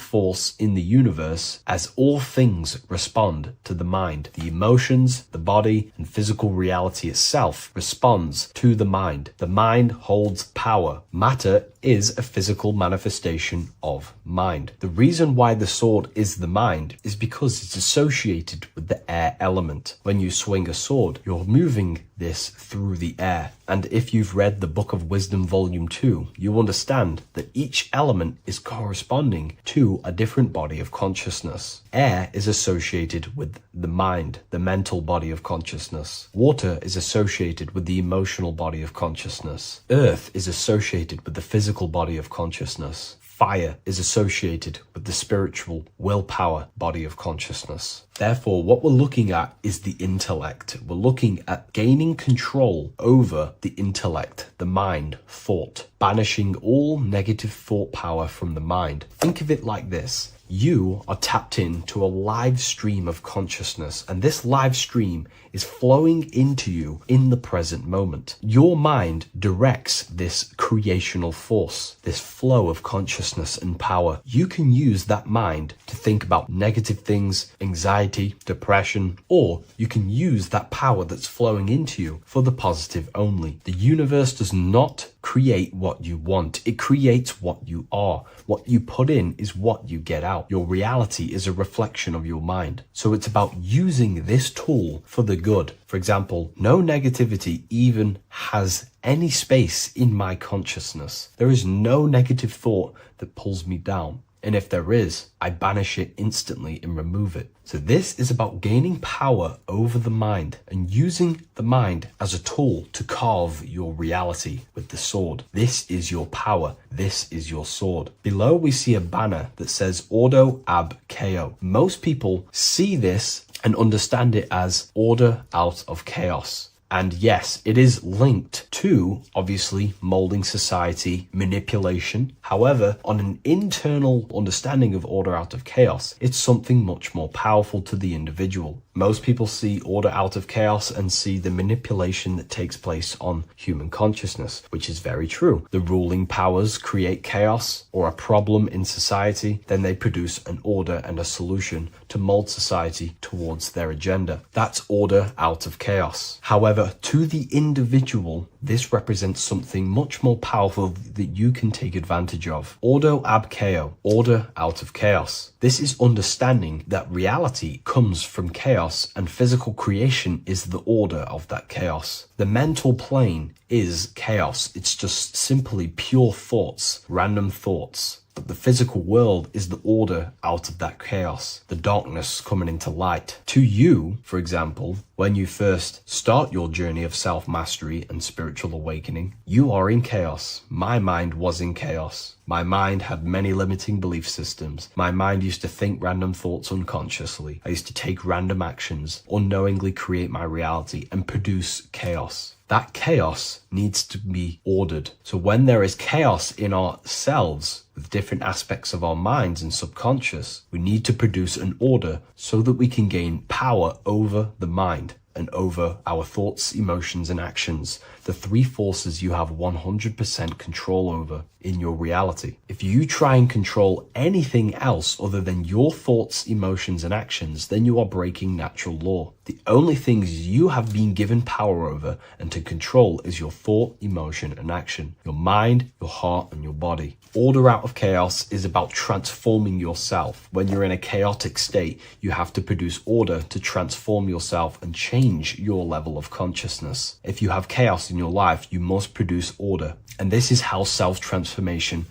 force in the universe, as all things respond to the mind. The emotions, the body, and physical reality itself responds to the mind. The mind holds power. Matter is a physical manifestation of mind. The reason why the sword is the mind is because it's associated with the air element. When you swing a sword, you're moving this through the air. And if you've read the Book of Wisdom Volume 2, you understand that each element is corresponding to a different body of consciousness. Air is associated with the mind, the mental body of consciousness. Water is associated with the emotional body of consciousness. Earth is associated with the physical body of consciousness. Fire is associated with the spiritual willpower body of consciousness. Therefore, what we're looking at is the intellect. We're looking at gaining control over the intellect, the mind, thought, banishing all negative thought power from the mind. Think of it like this. You are tapped into a live stream of consciousness, and this live stream is flowing into you in the present moment. Your mind directs this creational force, this flow of consciousness and power. You can use that mind to think about negative things, anxiety, depression, or you can use that power that's flowing into you for the positive only. The universe does not create what you want. It creates what you are. What you put in is what you get out. Your reality is a reflection of your mind. So it's about using this tool for the good. For example, no negativity even has any space in my consciousness. There is no negative thought that pulls me down. And if there is, I banish it instantly and remove it. So this is about gaining power over the mind and using the mind as a tool to carve your reality with the sword. This is your power. This is your sword. Below we see a banner that says Ordo ab Chaos. Most people see this and understand it as order out of chaos. And yes, it is linked to, obviously, molding society, manipulation. However, on an internal understanding of order out of chaos, it's something much more powerful to the individual. Most people see order out of chaos and see the manipulation that takes place on human consciousness, which is very true. The ruling powers create chaos or a problem in society, then they produce an order and a solution to mold society towards their agenda. That's order out of chaos. However, to the individual, this represents something much more powerful that you can take advantage of. Ordo ab chaos, order out of chaos. This is understanding that reality comes from chaos and physical creation is the order of that chaos. The mental plane is chaos. It's just simply pure thoughts, random thoughts. But the physical world is the order out of that chaos, the darkness coming into light. To you, for example, when you first start your journey of self-mastery and spiritual awakening, you are in chaos. My mind was in chaos. My mind had many limiting belief systems. My mind used to think random thoughts unconsciously. I used to take random actions, unknowingly create my reality and produce chaos. That chaos needs to be ordered. So when there is chaos in ourselves, with different aspects of our minds and subconscious, we need to produce an order so that we can gain power over the mind and over our thoughts, emotions, and actions. The three forces you have 100% control over in your reality. If you try and control anything else other than your thoughts, emotions, and actions, then you are breaking natural law. The only things you have been given power over and to control is your thought, emotion, and action. Your mind, your heart, and your body. Order out of chaos is about transforming yourself. When you're in a chaotic state, you have to produce order to transform yourself and change your level of consciousness. If you have chaos in your life, you must produce order. And this is how self-transformation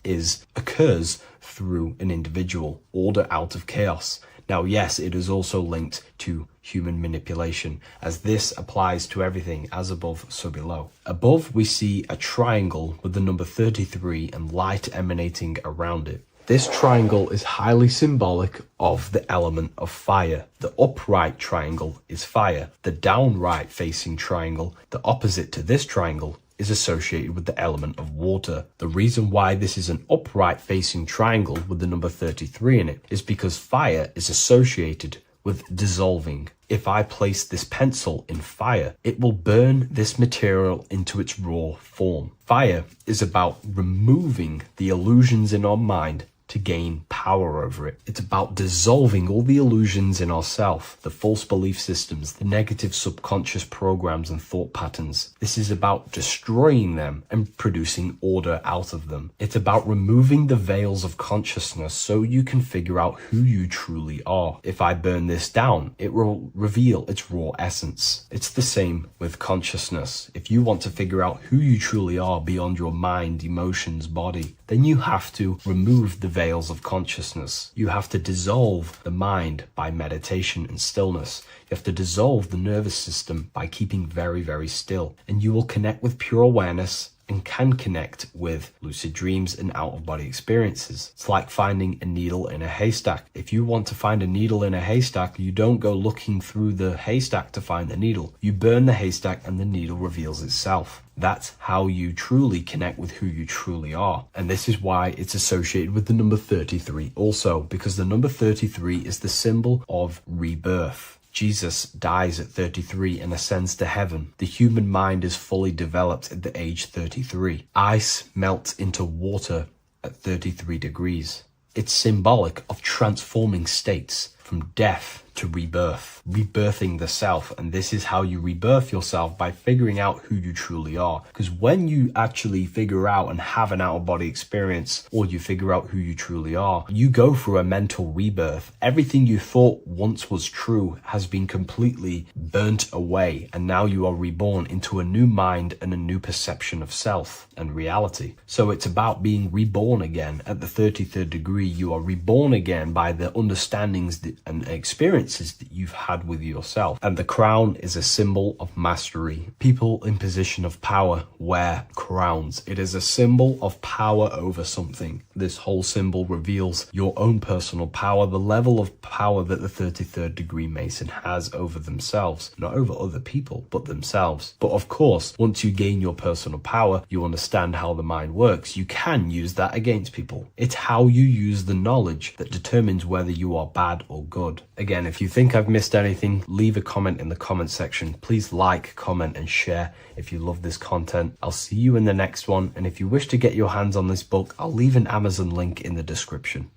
occurs through an individual. Order out of chaos. Now, yes, it is also linked to human manipulation, as this applies to everything as above, so below. Above, we see a triangle with the number 33 and light emanating around it. This triangle is highly symbolic of the element of fire. The upright triangle is fire. The downright facing triangle, the opposite to this triangle, is associated with the element of water. The reason why this is an upright facing triangle with the number 33 in it is because fire is associated with dissolving. If I place this pencil in fire, it will burn this material into its raw form. Fire is about removing the illusions in our mind to gain power over it. It's about dissolving all the illusions in ourself, the false belief systems, the negative subconscious programs and thought patterns. This is about destroying them and producing order out of them. It's about removing the veils of consciousness so you can figure out who you truly are. If I burn this down, it will reveal its raw essence. It's the same with consciousness. If you want to figure out who you truly are beyond your mind, emotions, body, then you have to remove the veils of consciousness. You have to dissolve the mind by meditation and stillness. You have to dissolve the nervous system by keeping very, very still. And you will connect with pure awareness and can connect with lucid dreams and out-of-body experiences. It's like finding a needle in a haystack. If you want to find a needle in a haystack, you don't go looking through the haystack to find the needle. You burn the haystack and the needle reveals itself. That's how you truly connect with who you truly are. And this is why it's associated with the number 33 also, because the number 33 is the symbol of rebirth. Jesus dies at 33 and ascends to heaven. The human mind is fully developed at the age 33. Ice melts into water at 33 degrees. It's symbolic of transforming states from death to rebirth, rebirthing the self. And this is how you rebirth yourself, by figuring out who you truly are. Because when you actually figure out and have an out-of-body experience, or you figure out who you truly are, you go through a mental rebirth. Everything you thought once was true has been completely burnt away, and now you are reborn into a new mind and a new perception of self and reality. So it's about being reborn again. At the 33rd degree, you are reborn again by the understandings and experiences that you've had with yourself. And the crown is a symbol of mastery. People in position of power wear crowns. It is a symbol of power over something. This whole symbol reveals your own personal power, the level of power that the 33rd degree Mason has over themselves, not over other people, but themselves. But of course, once you gain your personal power, you understand how the mind works. You can use that against people. It's how you use the knowledge that determines whether you are bad or good. Again, if you think I've missed anything, leave a comment in the comment section. Please like, comment, and share if you love this content. I'll see you in the next one. And if you wish to get your hands on this book, I'll leave an Amazon link in the description.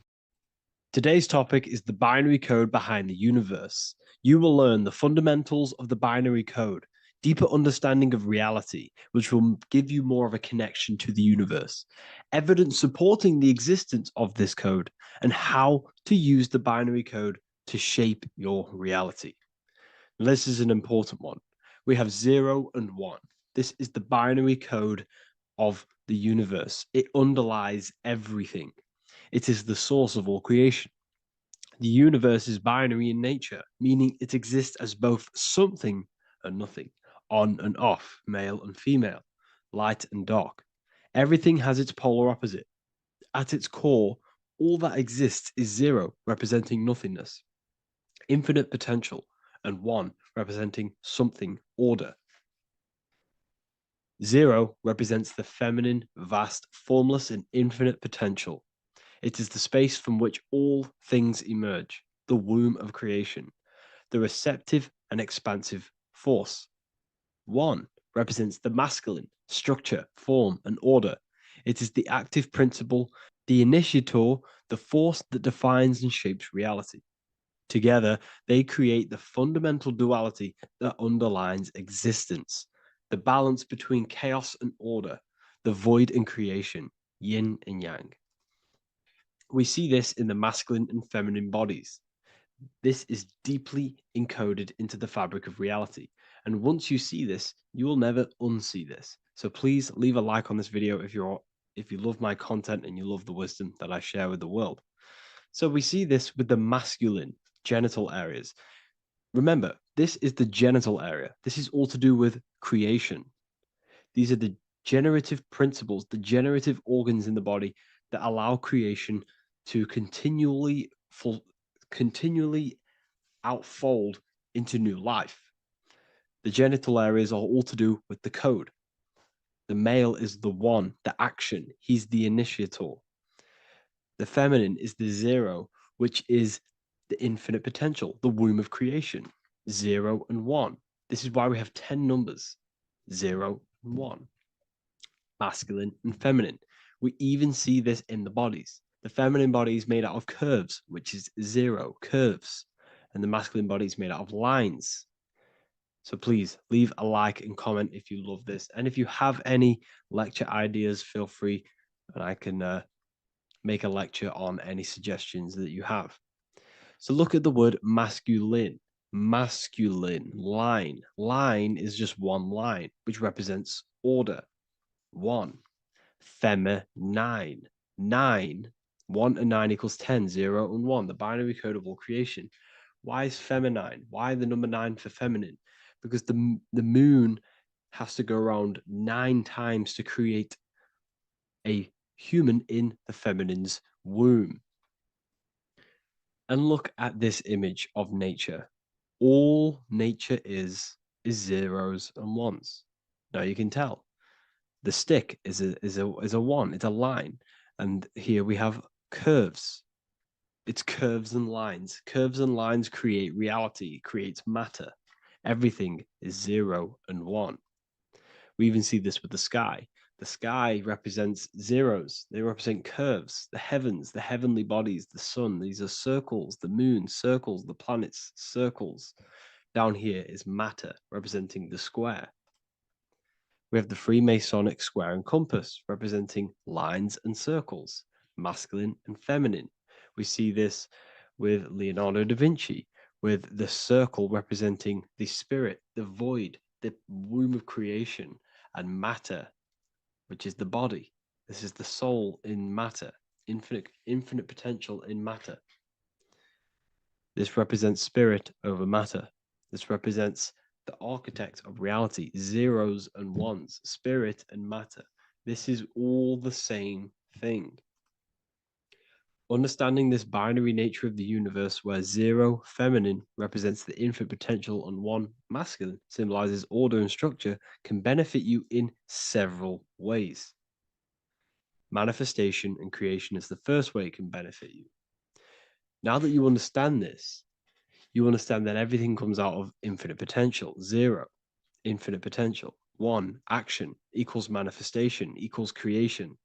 Today's topic is the binary code behind the universe. You will learn the fundamentals of the binary code, deeper understanding of reality, which will give you more of a connection to the universe, evidence supporting the existence of this code, and how to use the binary code to shape your reality. Now, this is an important one. We have 0 and 1. This is the binary code of the universe. It underlies everything. It is the source of all creation. The universe is binary in nature, meaning it exists as both something and nothing, on and off, male and female, light and dark. Everything has its polar opposite. At its core, all that exists is 0, representing nothingness, infinite potential, and 1, representing something, order. 0 represents the feminine, vast, formless, and infinite potential. It is the space from which all things emerge, the womb of creation, the receptive and expansive force. 1 represents the masculine, structure, form, and order. It is the active principle, the initiator, the force that defines and shapes reality. Together, they create the fundamental duality that underlines existence, the balance between chaos and order, the void and creation, yin and yang. We see this in the masculine and feminine bodies. This is deeply encoded into the fabric of reality. And once you see this, you will never unsee this. So please leave a like on this video if you love my content and you love the wisdom that I share with the world. So we see this with the masculine genital areas. Remember, this is the genital area. This is all to do with creation. These are the generative principles, the generative organs in the body that allow creation to continually outfold into new life. The genital areas are all to do with the code. The male is the 1, the action. He's the initiator. The feminine is the 0, which is the infinite potential, the womb of creation. 0 and 1. This is why we have 10 numbers. 0 and 1. Masculine and feminine. We even see this in the bodies. The feminine body is made out of curves, which is 0, curves. And the masculine body is made out of lines. So please leave a like and comment if you love this. And if you have any lecture ideas, feel free, and I can make a lecture on any suggestions that you have. So look at the word masculine. Masculine, line. Line is just one line, which represents order. 1. Feminine. 9. 1 and 9 equals 10. 0 and 1. The binary code of all creation. Why is feminine? Why the number 9 for feminine? Because the moon has to go around 9 times to create a human in the feminine's womb. And look at this image of nature. All nature is zeros and ones. Now you can tell. The stick is a one. It's a line, and here we have curves. It's curves and lines. Curves and lines create reality, creates matter. Everything is 0 and 1. We even see this with the sky. The sky represents zeros. They represent curves, the heavens, the heavenly bodies, the sun. These are circles, the moon, circles, the planets, circles. Down here is matter, representing the square. We have the Freemasonic square and compass, representing lines and circles, masculine and feminine. We see this with Leonardo da Vinci, with the circle representing the spirit, the void, the womb of creation, and matter, which is the body. This is the soul in matter, infinite potential in matter. This represents spirit over matter. This represents the architect of reality, zeros and ones, spirit and matter. This is all the same thing. Understanding this binary nature of the universe, where 0 feminine represents the infinite potential and 1 masculine symbolizes order and structure, can benefit you in several ways. Manifestation and creation is the first way it can benefit you. Now that you understand this, you understand that everything comes out of infinite potential. 0, infinite potential. 1, action equals manifestation equals creation.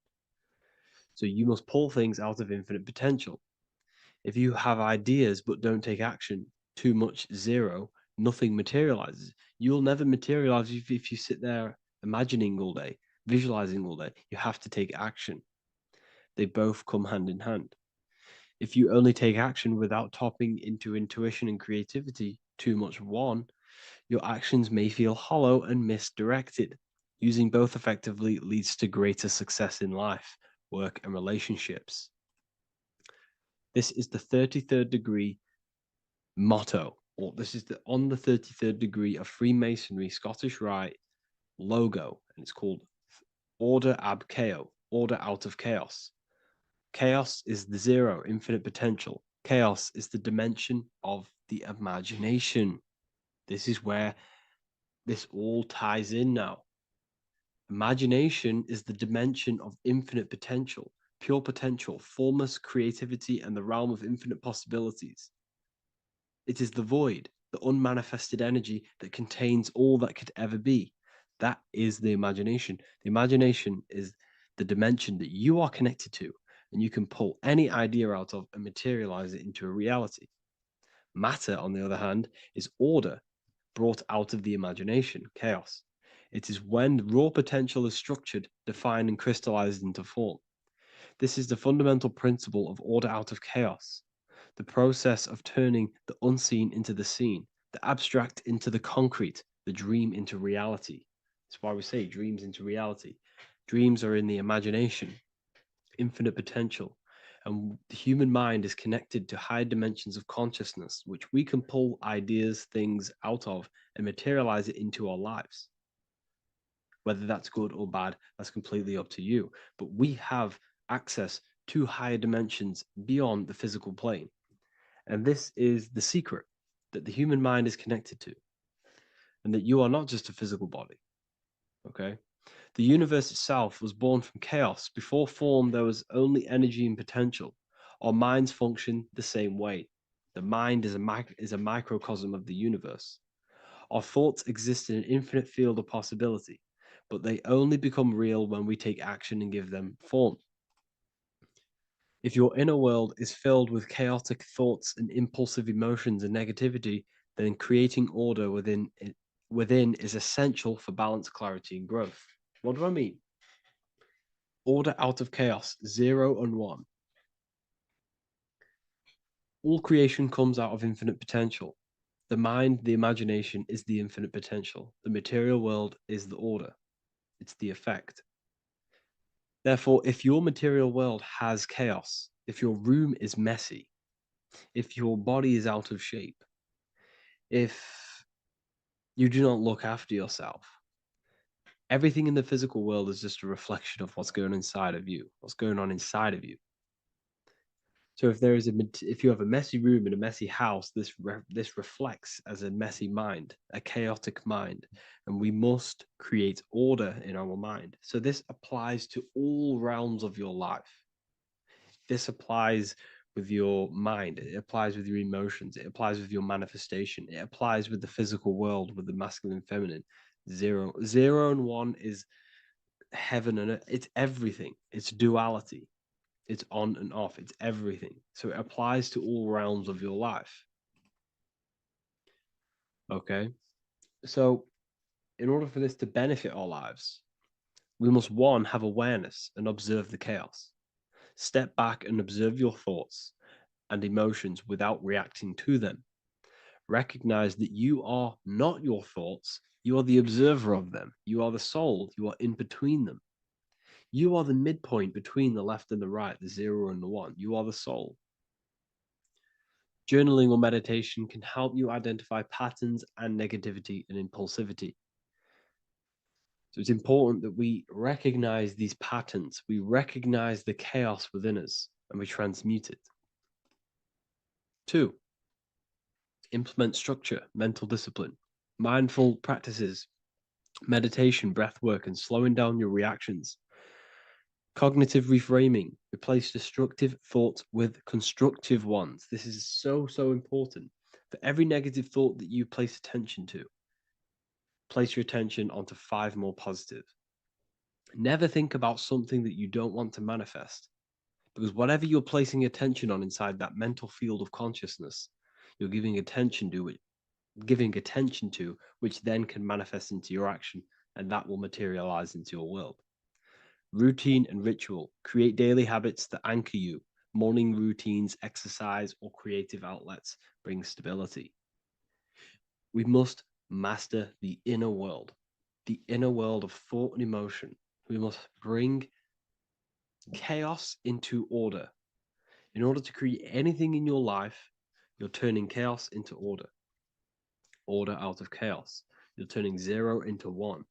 So you must pull things out of infinite potential. If you have ideas but don't take action, too much 0, nothing materializes. You'll never materialize if you sit there imagining all day, visualizing all day. You have to take action. They both come hand in hand. If you only take action without tapping into intuition and creativity, too much 1, your actions may feel hollow and misdirected. Using both effectively leads to greater success in life, work, and relationships. This is the 33rd degree motto, or this is on the 33rd degree of Freemasonry Scottish Rite logo, and it's called Order ab Chaos, order out of chaos. Chaos is the 0, infinite potential. Chaos is the dimension of the imagination. This is where this all ties in now. Imagination is the dimension of infinite potential, pure potential, formless creativity, and the realm of infinite possibilities. It is the void, the unmanifested energy that contains all that could ever be. That is the imagination. The imagination is the dimension that you are connected to, and you can pull any idea out of and materialize it into a reality. Matter, on the other hand, is order brought out of the imagination, chaos. It is when raw potential is structured, defined, and crystallized into form. This is the fundamental principle of order out of chaos, the process of turning the unseen into the seen, the abstract into the concrete, the dream into reality. That's why we say dreams into reality. Dreams are in the imagination, infinite potential, and the human mind is connected to high dimensions of consciousness, which we can pull ideas, things out of, and materialize it into our lives. Whether that's good or bad, that's completely up to you. But we have access to higher dimensions beyond the physical plane. And this is the secret that the human mind is connected to, and that you are not just a physical body. Okay? The universe itself was born from chaos. Before form, there was only energy and potential. Our minds function the same way. The mind is a microcosm of the universe. Our thoughts exist in an infinite field of possibility, but they only become real when we take action and give them form. If your inner world is filled with chaotic thoughts and impulsive emotions and negativity, then creating order within is essential for balance, clarity, and growth. What do I mean? Order out of chaos, 0 and 1. All creation comes out of infinite potential. The mind, the imagination, is the infinite potential. The material world is the order. It's the effect. Therefore, if your material world has chaos, if your room is messy, if your body is out of shape, if you do not look after yourself, everything in the physical world is just a reflection of what's going on inside of you, what's going on inside of you. So if you have a messy room in a messy house, this reflects as a messy mind, a chaotic mind, and we must create order in our mind. So this applies to all realms of your life. This applies with your mind, it applies with your emotions, it applies with your manifestation, it applies with the physical world, with the masculine and feminine. 0 and 1 is heaven and earth. It's everything. It's duality. It's on and off. It's everything. So it applies to all realms of your life. Okay. So in order for this to benefit our lives, we must, 1, have awareness and observe the chaos. Step back and observe your thoughts and emotions without reacting to them. Recognize that you are not your thoughts. You are the observer of them. You are the soul. You are in between them. You are the midpoint between the left and the right, the 0 and the 1. You are the soul. Journaling or meditation can help you identify patterns and negativity and impulsivity. So it's important that we recognize these patterns, we recognize the chaos within us, and we transmute it. 2, implement structure, mental discipline, mindful practices, meditation, breath work, and slowing down your reactions. Cognitive reframing, replace destructive thoughts with constructive ones. This is so important. For every negative thought that you place attention to, place your attention onto 5 more positive. Never think about something that you don't want to manifest, because whatever you're placing attention on inside that mental field of consciousness, you're giving attention to, which then can manifest into your action, and that will materialize into your world. Routine and ritual. Create daily habits that anchor you. Morning routines, exercise, or creative outlets bring stability. We must master the inner world of thought and emotion. We must bring chaos into order. In order to create anything in your life, you're turning chaos into order. Order out of chaos. You're turning 0 into 1.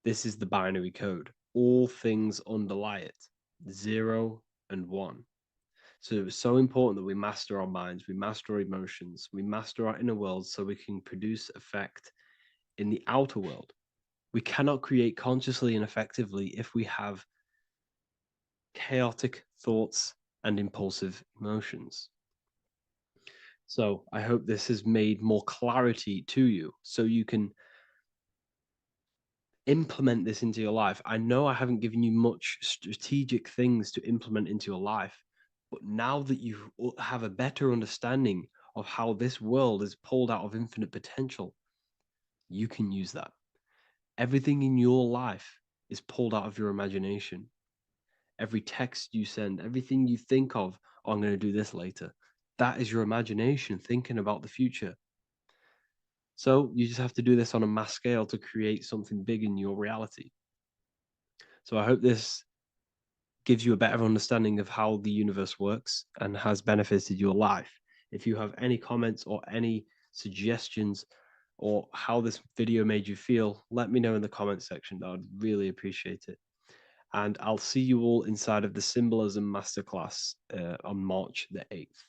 This is the binary code. All things underlie it. 0 and 1. So it's so important that we master our minds, we master our emotions, we master our inner world so we can produce effect in the outer world. We cannot create consciously and effectively if we have chaotic thoughts and impulsive emotions. So I hope this has made more clarity to you so you can implement this into your life. I know I haven't given you much strategic things to implement into your life, but now that you have a better understanding of how this world is pulled out of infinite potential, you can use that. Everything in your life is pulled out of your imagination. Every text you send, everything you think of, oh, I'm going to do this later, that is your imagination thinking about the future. So you just have to do this on a mass scale to create something big in your reality. So I hope this gives you a better understanding of how the universe works and has benefited your life. If you have any comments or any suggestions or how this video made you feel, let me know in the comment section. I would really appreciate it. And I'll see you all inside of the Symbolism Masterclass on March the 8th.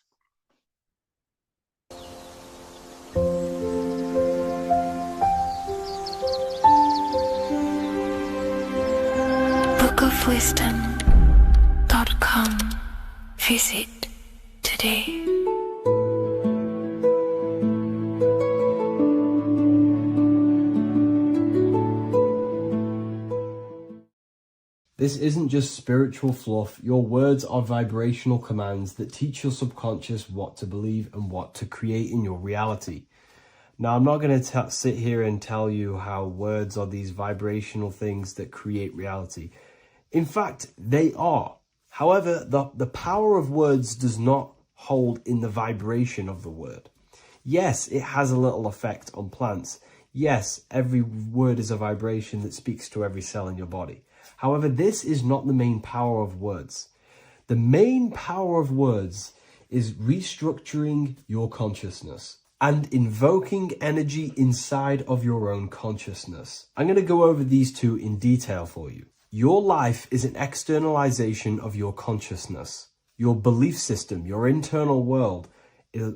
bookofwisdom.com. Visit today. This isn't just spiritual fluff. Your words are vibrational commands that teach your subconscious what to believe and what to create in your reality. Now, I'm not going to sit here and tell you how words are these vibrational things that create reality. In fact, they are. However, the power of words does not hold in the vibration of the word. Yes, it has a little effect on plants. Yes, every word is a vibration that speaks to every cell in your body. However, this is not the main power of words. The main power of words is restructuring your consciousness and invoking energy inside of your own consciousness. I'm going to go over these two in detail for you. Your life is an externalization of your consciousness. Your belief system, your internal world,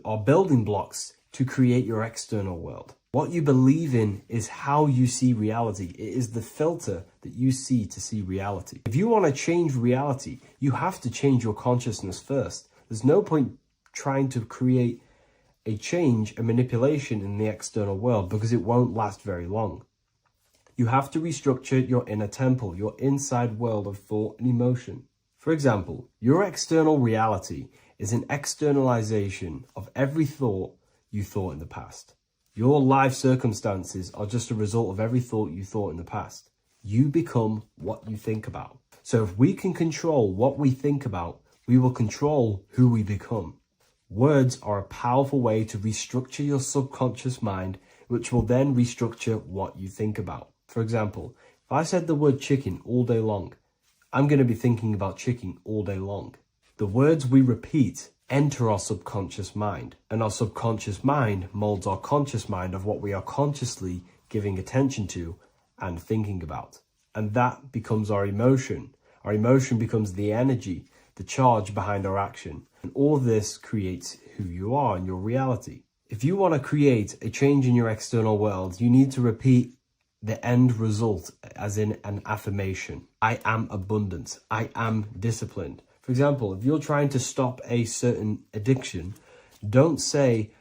are building blocks to create your external world. What you believe in is how you see reality. It is the filter that you see to see reality. If you want to change reality, you have to change your consciousness first. There's no point trying to create a change, a manipulation in the external world, because it won't last very long. You have to restructure your inner temple, your inside world of thought and emotion. For example, your external reality is an externalization of every thought you thought in the past. Your life circumstances are just a result of every thought you thought in the past. You become what you think about. So if we can control what we think about, we will control who we become. Words are a powerful way to restructure your subconscious mind, which will then restructure what you think about. For example, if I said the word chicken all day long, I'm going to be thinking about chicken all day long. The words we repeat enter our subconscious mind, and our subconscious mind molds our conscious mind of what we are consciously giving attention to and thinking about. And that becomes our emotion. Our emotion becomes the energy, the charge behind our action. And all this creates who you are and your reality. If you want to create a change in your external world, you need to repeat the end result as in an affirmation. I am abundant. I am disciplined. For example, if you're trying to stop a certain addiction, don't say,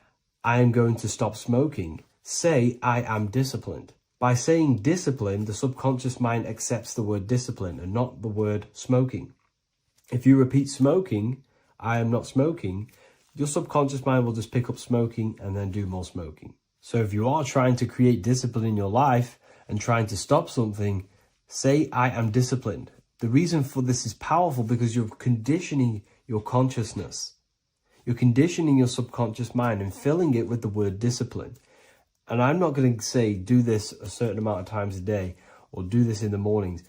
I am going to stop smoking. Say, I am disciplined. By saying discipline, the subconscious mind accepts the word discipline and not the word smoking. If you repeat smoking, I am not smoking, your subconscious mind will just pick up smoking and then do more smoking. So if you are trying to create discipline in your life and trying to stop something, say, I am disciplined. The reason for this is powerful because you're conditioning your consciousness. You're conditioning your subconscious mind and filling it with the word discipline. And I'm not going to say do this a certain amount of times a day or do this in the mornings.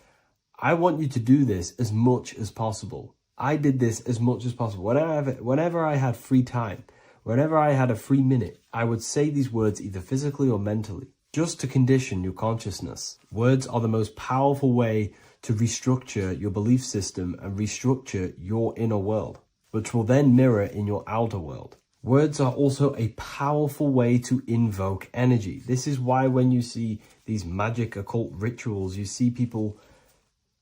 I want you to do this as much as possible. I did this as much as possible. Whenever I had free time, whenever I had a free minute, I would say these words either physically or mentally, just to condition your consciousness. Words are the most powerful way to restructure your belief system and restructure your inner world, which will then mirror in your outer world. Words are also a powerful way to invoke energy. This is why when you see these magic occult rituals, you see people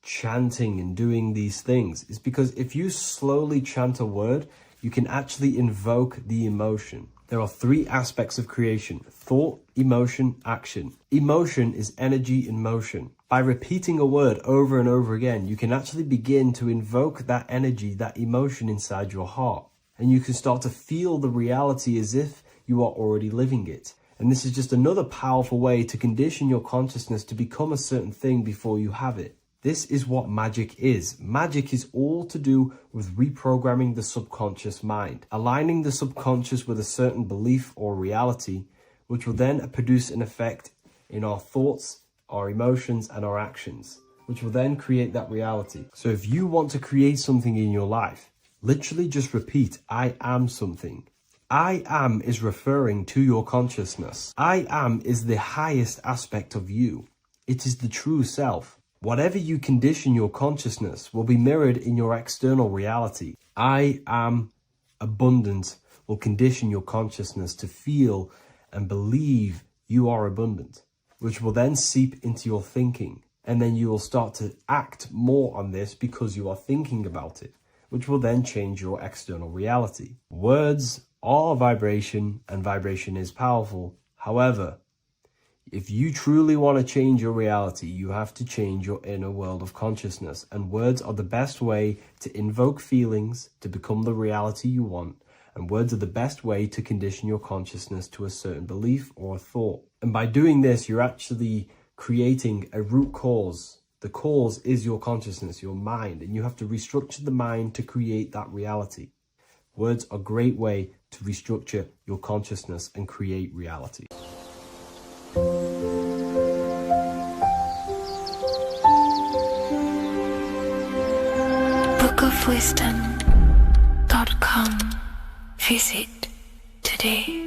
chanting and doing these things. It's because if you slowly chant a word, you can actually invoke the emotion. There are three aspects of creation: thought, emotion, action. Emotion is energy in motion. By repeating a word over and over again, you can actually begin to invoke that energy, that emotion inside your heart. And you can start to feel the reality as if you are already living it. And this is just another powerful way to condition your consciousness to become a certain thing before you have it. This is what magic is. Magic is all to do with reprogramming the subconscious mind, aligning the subconscious with a certain belief or reality, which will then produce an effect in our thoughts, our emotions, and our actions, which will then create that reality. So if you want to create something in your life, literally just repeat, I am something. I am is referring to your consciousness. I am is the highest aspect of you. It is the true self. Whatever you condition your consciousness will be mirrored in your external reality. I am abundant will condition your consciousness to feel and believe you are abundant, which will then seep into your thinking. And then you will start to act more on this because you are thinking about it, which will then change your external reality. Words are vibration, and vibration is powerful. However, If you truly want to change your reality, you have to change your inner world of consciousness. And words are the best way to invoke feelings to become the reality you want. And words are the best way to condition your consciousness to a certain belief or a thought. And by doing this, you're actually creating a root cause. The cause is your consciousness, your mind, and you have to restructure the mind to create that reality. Words are a great way to restructure your consciousness and create reality. bookofwisdom.com. Visit today.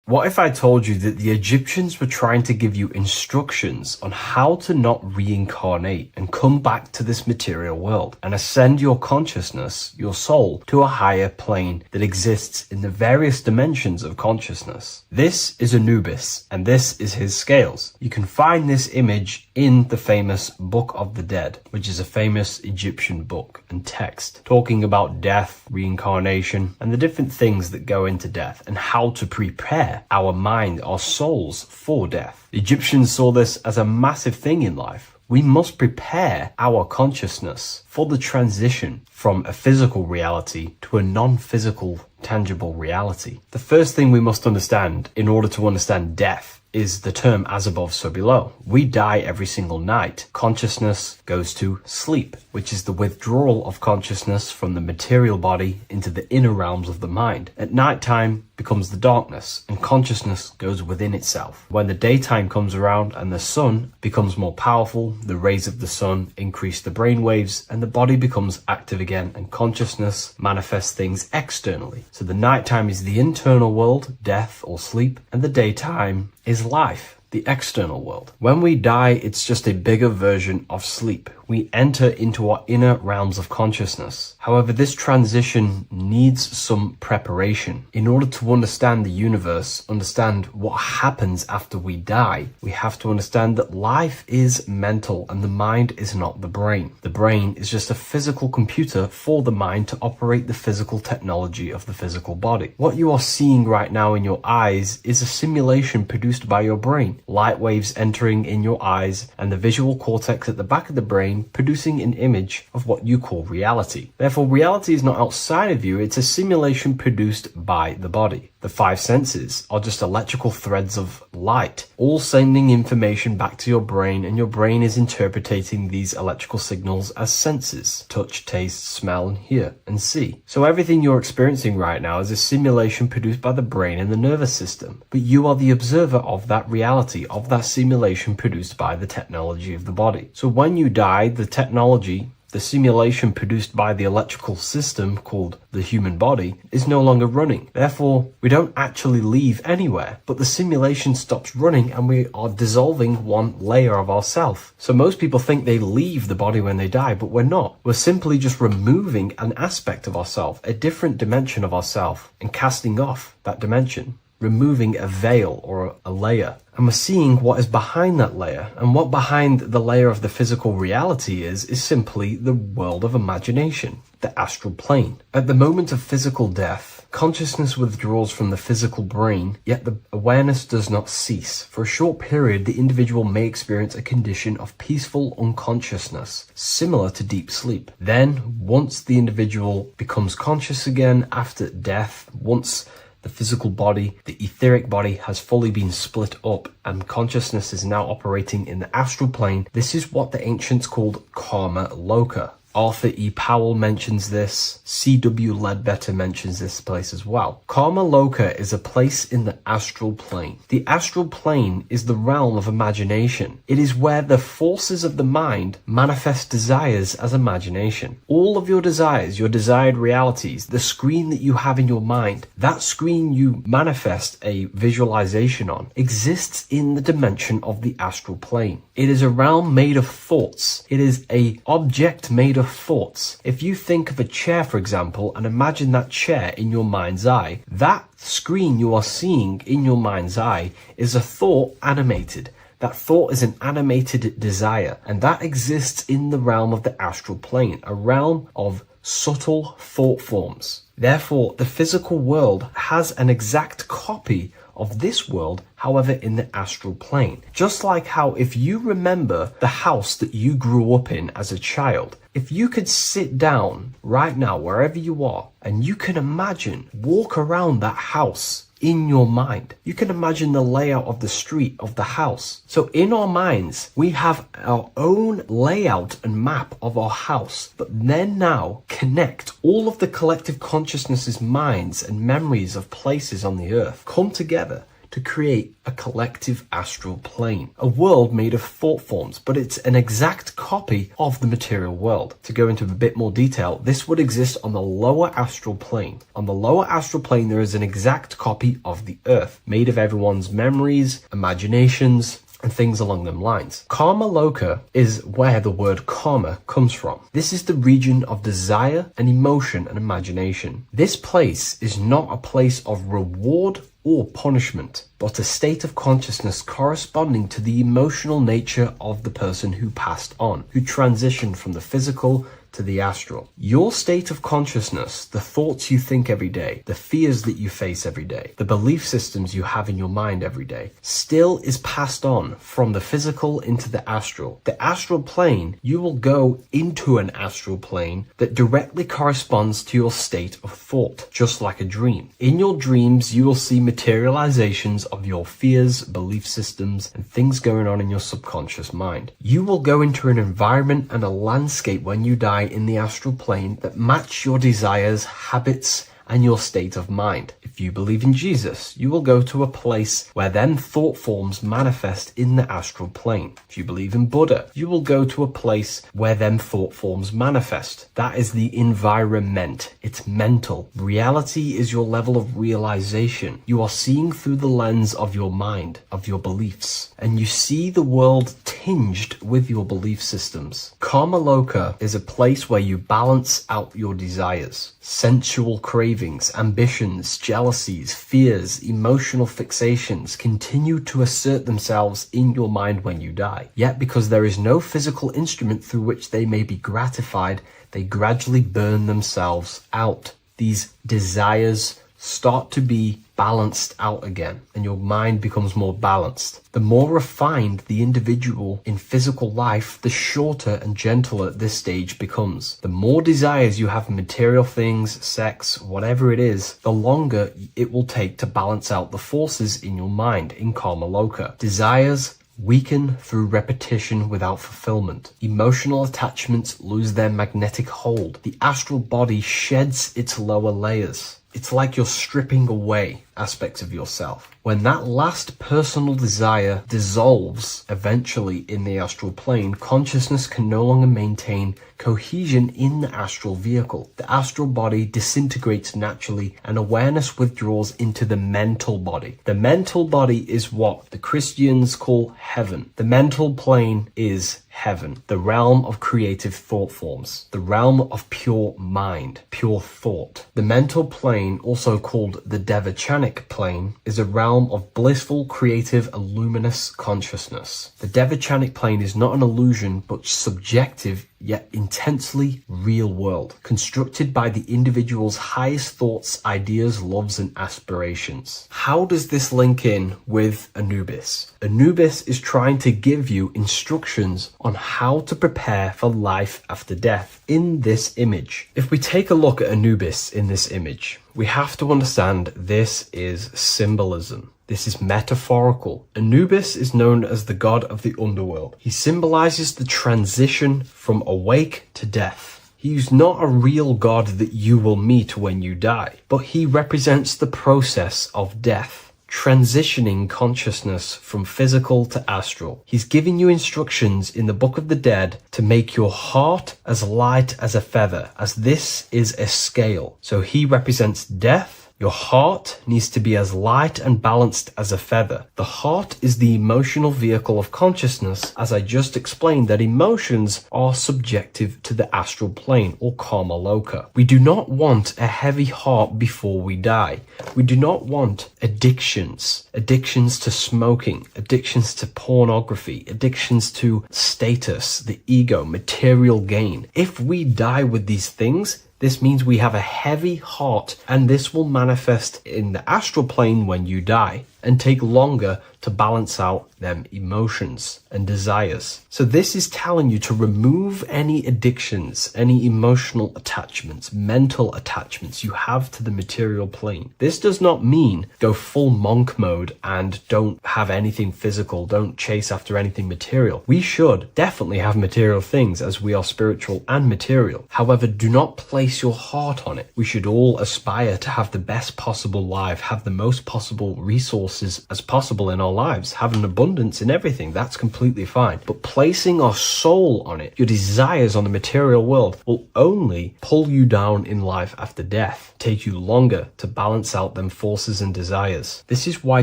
What if I told you that the Egyptians were trying to give you instructions on how to not reincarnate and come back to this material world and ascend your consciousness, your soul, to a higher plane that exists in the various dimensions of consciousness? This is Anubis, and this is his scales. You can find this image in the famous Book of the Dead, which is a famous Egyptian book and text talking about death, reincarnation, and the different things that go into death and how to prepare our mind, our souls for death. The Egyptians saw this as a massive thing in life. We must prepare our consciousness for the transition from a physical reality to a non-physical, tangible reality. The first thing we must understand in order to understand death is the term as above, so below. We die every single night. Consciousness goes to sleep, which is the withdrawal of consciousness from the material body into the inner realms of the mind. At nighttime becomes the darkness, and consciousness goes within itself. When the daytime comes around and the sun becomes more powerful, the rays of the sun increase the brain waves, and the body becomes active again, and consciousness manifests things externally. So the nighttime is the internal world, death or sleep, and the daytime is life, the external world. When we die, it's just a bigger version of sleep. We enter into our inner realms of consciousness. However, this transition needs some preparation. In order to understand the universe, understand what happens after we die, we have to understand that life is mental and the mind is not the brain. The brain is just a physical computer for the mind to operate the physical technology of the physical body. What you are seeing right now in your eyes is a simulation produced by your brain. Light waves entering in your eyes and the visual cortex at the back of the brain producing an image of what you call reality. Therefore, reality is not outside of you, it's a simulation produced by the body. The five senses are just electrical threads of light, all sending information back to your brain, and your brain is interpreting these electrical signals as senses: touch, taste, smell, and hear, and see. So everything you're experiencing right now is a simulation produced by the brain and the nervous system. But you are the observer of that reality, of that simulation produced by the technology of the body. So when you die, the technology, the simulation produced by the electrical system called the human body, is no longer running. Therefore, we don't actually leave anywhere, but the simulation stops running and we are dissolving one layer of ourself. So most people think they leave the body when they die, but we're not. We're simply just removing an aspect of ourself, a different dimension of ourself, and casting off that dimension, removing a veil or a layer. And we're seeing what is behind that layer. And what behind the layer of the physical reality is simply the world of imagination, the astral plane. At the moment of physical death, consciousness withdraws from the physical brain, yet the awareness does not cease. For a short period, the individual may experience a condition of peaceful unconsciousness, similar to deep sleep. Then, once the individual becomes conscious again after death, once the physical body, the etheric body, has fully been split up and consciousness is now operating in the astral plane. This is what the ancients called karma loka. Arthur E. Powell mentions this. C.W. Ledbetter mentions this place as well. Karma Loka is a place in the astral plane. The astral plane is the realm of imagination. It is where the forces of the mind manifest desires as imagination. All of your desires, your desired realities, the screen that you have in your mind, that screen you manifest a visualization on, exists in the dimension of the astral plane. It is a realm made of thoughts. It is an object made of thoughts. If you think of a chair, for example, and imagine that chair in your mind's eye, that screen you are seeing in your mind's eye is a thought animated. That thought is an animated desire, and that exists in the realm of the astral plane, a realm of subtle thought forms. Therefore, the physical world has an exact copy of this world, however, in the astral plane. Just like how if you remember the house that you grew up in as a child, if you could sit down right now, wherever you are, and you can imagine, walk around that house in your mind. You can imagine the layout of the street of the house. So in our minds, we have our own layout and map of our house, but then now connect all of the collective consciousness's minds and memories of places on the earth, come together to create a collective astral plane, a world made of thought forms, but it's an exact copy of the material world. To go into a bit more detail, this would exist on the lower astral plane. On the lower astral plane, there is an exact copy of the earth, made of everyone's memories, imaginations, and things along them lines. Karma Loka is where the word karma comes from. This is the region of desire and emotion and imagination. This place is not a place of reward or punishment, but a state of consciousness corresponding to the emotional nature of the person who passed on, who transitioned from the physical to the astral. Your state of consciousness, the thoughts you think every day, the fears that you face every day, the belief systems you have in your mind every day, still is passed on from the physical into the astral. The astral plane, you will go into an astral plane that directly corresponds to your state of thought, just like a dream. In your dreams, you will see materializations of your fears, belief systems, and things going on in your subconscious mind. You will go into an environment and a landscape when you die in the astral plane that match your desires, habits, and your state of mind. If you believe in Jesus, you will go to a place where then thought forms manifest in the astral plane. If you believe in Buddha, you will go to a place where then thought forms manifest. That is the environment. It's mental. Reality is your level of realization. You are seeing through the lens of your mind, of your beliefs, and you see the world tinged with your belief systems. Karma Loka is a place where you balance out your desires, sensual cravings, ambitions, jealousies, fears, emotional fixations continue to assert themselves in your mind when you die. Yet because there is no physical instrument through which they may be gratified, they gradually burn themselves out. These desires start to be balanced out again, and your mind becomes more balanced. The more refined the individual in physical life, the shorter and gentler this stage becomes. The more desires you have in material things, sex, whatever it is, the longer it will take to balance out the forces in your mind in Karma Loka. Desires weaken through repetition without fulfillment. Emotional attachments lose their magnetic hold. The astral body sheds its lower layers. It's like you're stripping away aspects of yourself. When that last personal desire dissolves eventually in the astral plane, consciousness can no longer maintain cohesion in the astral vehicle. The astral body disintegrates naturally and awareness withdraws into the mental body. The mental body is what the Christians call heaven. The mental plane is heaven, the realm of creative thought forms, the realm of pure mind, pure thought. The mental plane, also called the Devachanic plane, is a realm of blissful, creative, and luminous consciousness. The Devachanic plane is not an illusion, but subjective yet intensely real world, constructed by the individual's highest thoughts, ideas, loves, and aspirations. How does this link in with Anubis? Anubis is trying to give you instructions on how to prepare for life after death in this image. If we take a look at Anubis in this image, we have to understand this is symbolism. This is metaphorical. Anubis is known as the god of the underworld. He symbolizes the transition from awake to death. He is not a real god that you will meet when you die, but he represents the process of death, transitioning consciousness from physical to astral. He's giving you instructions in the Book of the Dead to make your heart as light as a feather, as this is a scale. So he represents death. Your heart needs to be as light and balanced as a feather. The heart is the emotional vehicle of consciousness, as I just explained that emotions are subjective to the astral plane or karma loka. We do not want a heavy heart before we die. We do not want addictions to smoking, addictions to pornography, addictions to status, the ego, material gain. If we die with these things, this means we have a heavy heart, and this will manifest in the astral plane when you die and take longer to balance out them emotions and desires. So this is telling you to remove any addictions, any emotional attachments, mental attachments you have to the material plane. This does not mean go full monk mode and don't have anything physical, don't chase after anything material. We should definitely have material things as we are spiritual and material. However, do not place your heart on it. We should all aspire to have the best possible life, have the most possible resources as possible in our lives, have an abundance in everything. That's completely fine. But placing our soul on it, your desires on the material world, will only pull you down in life after death, take you longer to balance out them forces and desires. This is why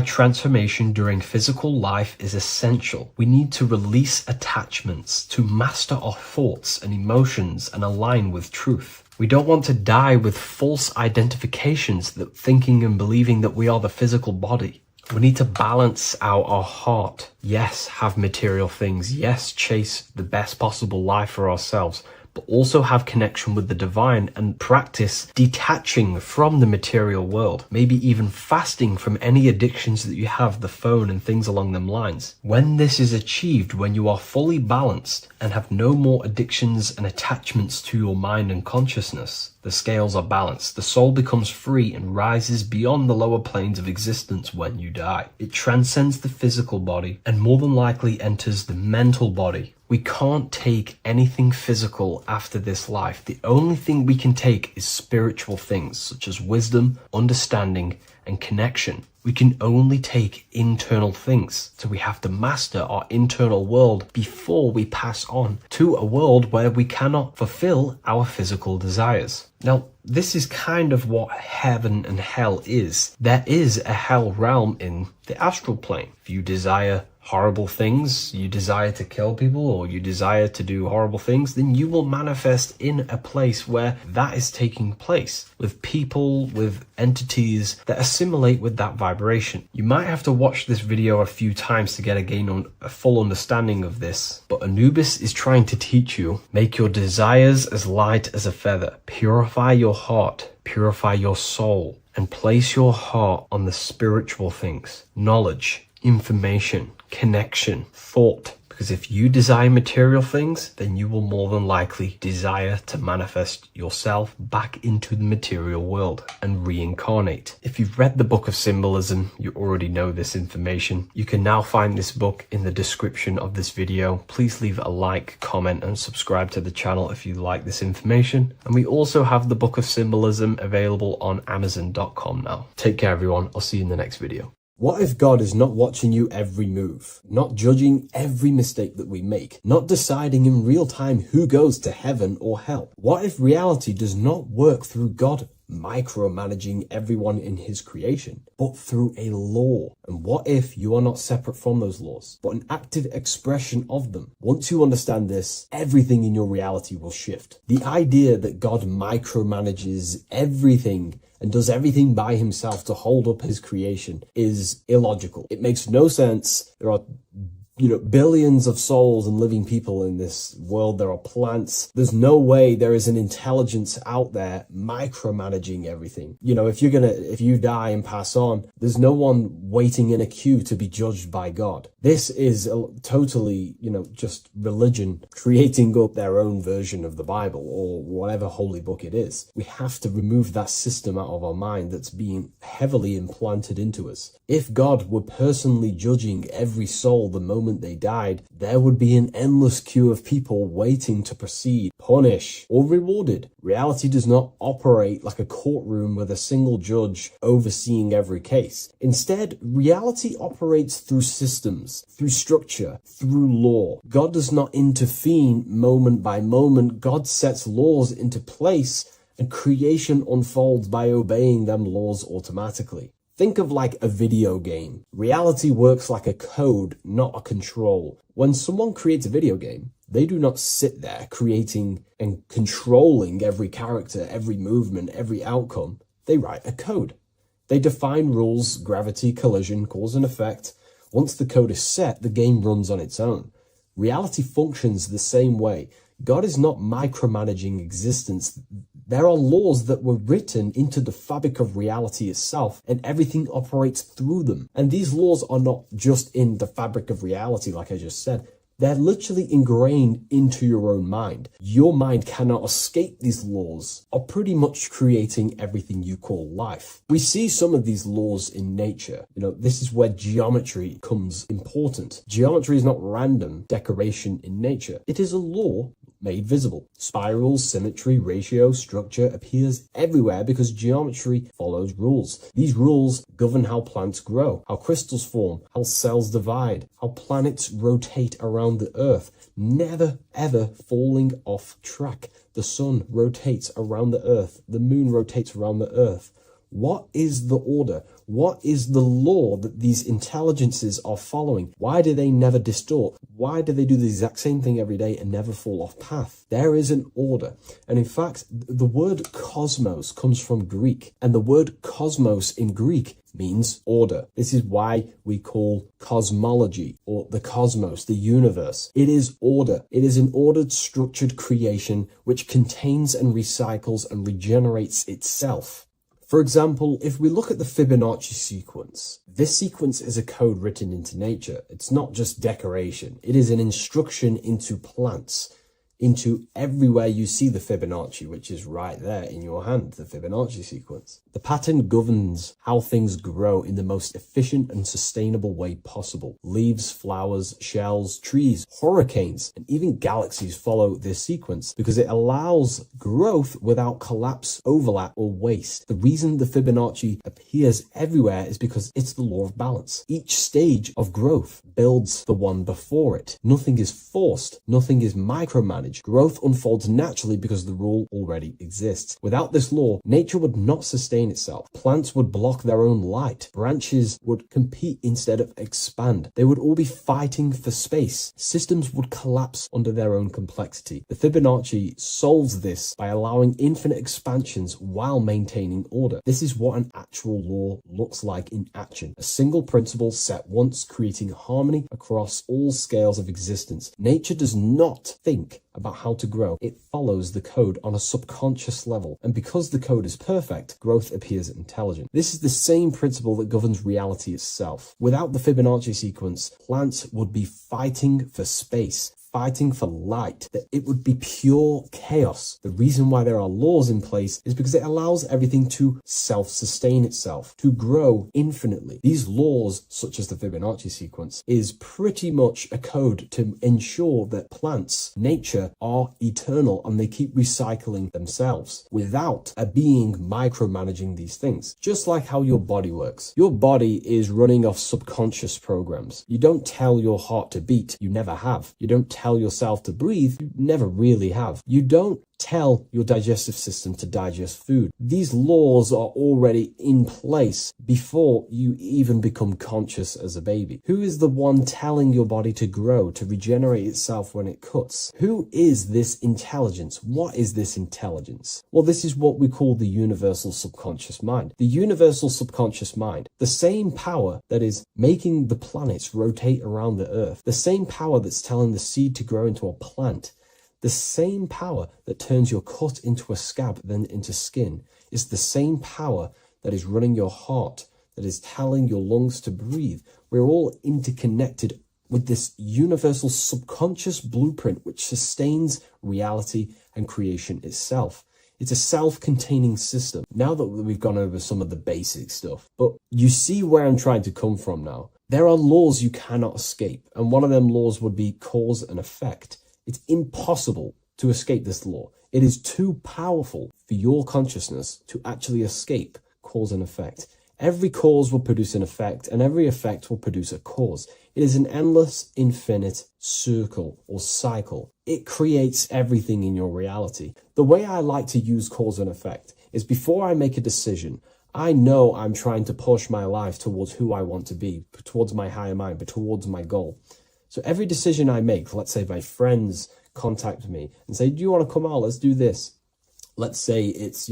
transformation during physical life is essential. We need to release attachments to master our thoughts and emotions and align with truth. We don't want to die with false identifications, that thinking and believing that we are the physical body. We need to balance out our heart. Yes, have material things. Yes, chase the best possible life for ourselves, but also have connection with the divine and practice detaching from the material world, maybe even fasting from any addictions that you have, the phone and things along them lines. When this is achieved, when you are fully balanced and have no more addictions and attachments to your mind and consciousness, the scales are balanced. The soul becomes free and rises beyond the lower planes of existence when you die. It transcends the physical body and more than likely enters the mental body. We can't take anything physical after this life. The only thing we can take is spiritual things such as wisdom, understanding, and connection. We can only take internal things. So we have to master our internal world before we pass on to a world where we cannot fulfill our physical desires. Now, this is kind of what heaven and hell is. There is a hell realm in the astral plane. If you desire horrible things, you desire to kill people, or you desire to do horrible things, then you will manifest in a place where that is taking place, with people, with entities that assimilate with that vibration. You might have to watch this video a few times to get a full understanding of this, but Anubis is trying to teach you, make your desires as light as a feather, purify your heart, purify your soul, and place your heart on the spiritual things, knowledge, information, connection, thought. Because if you desire material things, then you will more than likely desire to manifest yourself back into the material world and reincarnate. If you've read the Book of Symbolism, you already know this information. You can now find this book in the description of this video. Please leave a like, comment, and subscribe to the channel if you like this information. And we also have the Book of Symbolism available on Amazon.com now. Take care, everyone. I'll see you in the next video. What if God is not watching you every move, not judging every mistake that we make, not deciding in real time who goes to heaven or hell? What if reality does not work through God micromanaging everyone in his creation, but through a law? And what if you are not separate from those laws, but an active expression of them? Once you understand this, everything in your reality will shift. The idea that God micromanages everything and does everything by himself to hold up his creation is illogical. It makes no sense. There are billions of souls and living people in this world. There are plants. There's no way there is an intelligence out there micromanaging everything. If you die and pass on, there's no one waiting in a queue to be judged by God. This is totally, just religion creating up their own version of the Bible or whatever holy book it is. We have to remove that system out of our mind that's being heavily implanted into us. If God were personally judging every soul the moment they died, there would be an endless queue of people waiting to proceed, punish, or rewarded. Reality does not operate like a courtroom with a single judge overseeing every case. Instead, reality operates through systems, through structure, through law. God does not intervene moment by moment. God sets laws into place and creation unfolds by obeying them laws automatically. Think of like a video game. Reality works like a code, not a control. When someone creates a video game, they do not sit there creating and controlling every character, every movement, every outcome. They write a code. They define rules, gravity, collision, cause and effect. Once the code is set, the game runs on its own. Reality functions the same way. God is not micromanaging existence. There are laws that were written into the fabric of reality itself, and everything operates through them. And these laws are not just in the fabric of reality, like I just said. They're literally ingrained into your own mind. Your mind cannot escape these laws, are pretty much creating everything you call life. We see some of these laws in nature. This is where geometry comes important. Geometry is not random decoration in nature. It is a law made visible. Spirals, symmetry, ratio, structure appears everywhere because geometry follows rules. These rules govern how plants grow, how crystals form, how cells divide, how planets rotate around the Earth, never ever falling off track. The sun rotates around the Earth, the moon rotates around the Earth. What is the order? What is the law that these intelligences are following? Why do they never distort? Why do they do the exact same thing every day and never fall off path? There is an order. And in fact, the word cosmos comes from Greek, and the word cosmos in Greek means order. This is why we call cosmology or the cosmos, the universe. It is order. It is an ordered, structured creation which contains and recycles and regenerates itself. For example, if we look at the Fibonacci sequence, this sequence is a code written into nature. It's not just decoration. It is an instruction into plants, into everywhere you see the Fibonacci, which is right there in your hand, the Fibonacci sequence. The pattern governs how things grow in the most efficient and sustainable way possible. Leaves, flowers, shells, trees, hurricanes, and even galaxies follow this sequence because it allows growth without collapse, overlap, or waste. The reason the Fibonacci appears everywhere is because it's the law of balance. Each stage of growth builds the one before it. Nothing is forced. Nothing is micromanaged. Growth unfolds naturally because the rule already exists. Without this law, nature would not sustain itself. Plants would block their own light. Branches would compete instead of expand. They would all be fighting for space. Systems would collapse under their own complexity. The Fibonacci solves this by allowing infinite expansions while maintaining order. This is what an actual law looks like in action. A single principle set once, creating harmony across all scales of existence. Nature does not think about how to grow. It follows the code on a subconscious level. And because the code is perfect, growth appears intelligent. This is the same principle that governs reality itself. Without the Fibonacci sequence, plants would be fighting for space, fighting for light, that it would be pure chaos. The reason why there are laws in place is because it allows everything to self-sustain itself, to grow infinitely. These laws, such as the Fibonacci sequence, is pretty much a code to ensure that plants, nature, are eternal and they keep recycling themselves without a being micromanaging these things. Just like how your body works. Your body is running off subconscious programs. You don't tell your heart to beat, you never have. You don't tell yourself to breathe, you never really have. You don't tell your digestive system to digest food. These laws are already in place before you even become conscious as a baby. Who is the one telling your body to grow, to regenerate itself when it cuts? Who is this intelligence? What is this intelligence? Well, this is what we call the universal subconscious mind. The universal subconscious mind, the same power that is making the planets rotate around the earth, the same power that's telling the seed to grow into a plant, the same power that turns your cut into a scab, then into skin, is the same power that is running your heart, that is telling your lungs to breathe. We're all interconnected with this universal subconscious blueprint which sustains reality and creation itself. It's a self-containing system. Now that we've gone over some of the basic stuff, but you see where I'm trying to come from now. There are laws you cannot escape, and one of them laws would be cause and effect. It's impossible to escape this law. It is too powerful for your consciousness to actually escape cause and effect. Every cause will produce an effect, and every effect will produce a cause. It is an endless, infinite circle or cycle. It creates everything in your reality. The way I like to use cause and effect is before I make a decision, I know I'm trying to push my life towards who I want to be, towards my higher mind, but towards my goal. So every decision I make, let's say my friends contact me and say, do you want to come out? Let's do this. Let's say it's,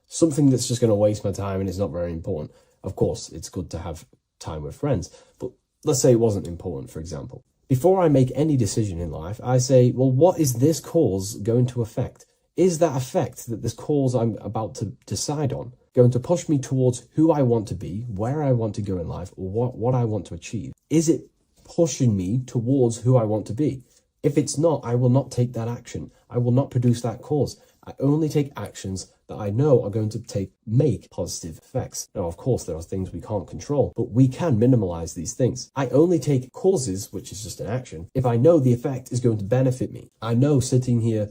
something that's just going to waste my time and it's not very important. Of course, it's good to have time with friends, but let's say it wasn't important, for example. Before I make any decision in life, I say, well, what is this cause going to affect? Is that effect that this cause I'm about to decide on going to push me towards who I want to be, where I want to go in life, or what I want to achieve? Is it pushing me towards who I want to be? If it's not, I will not take that action. I will not produce that cause. I only take actions that I know are going to make positive effects. Now, of course, there are things we can't control, but we can minimize these things. I only take causes, which is just an action, if I know the effect is going to benefit me. I know sitting here,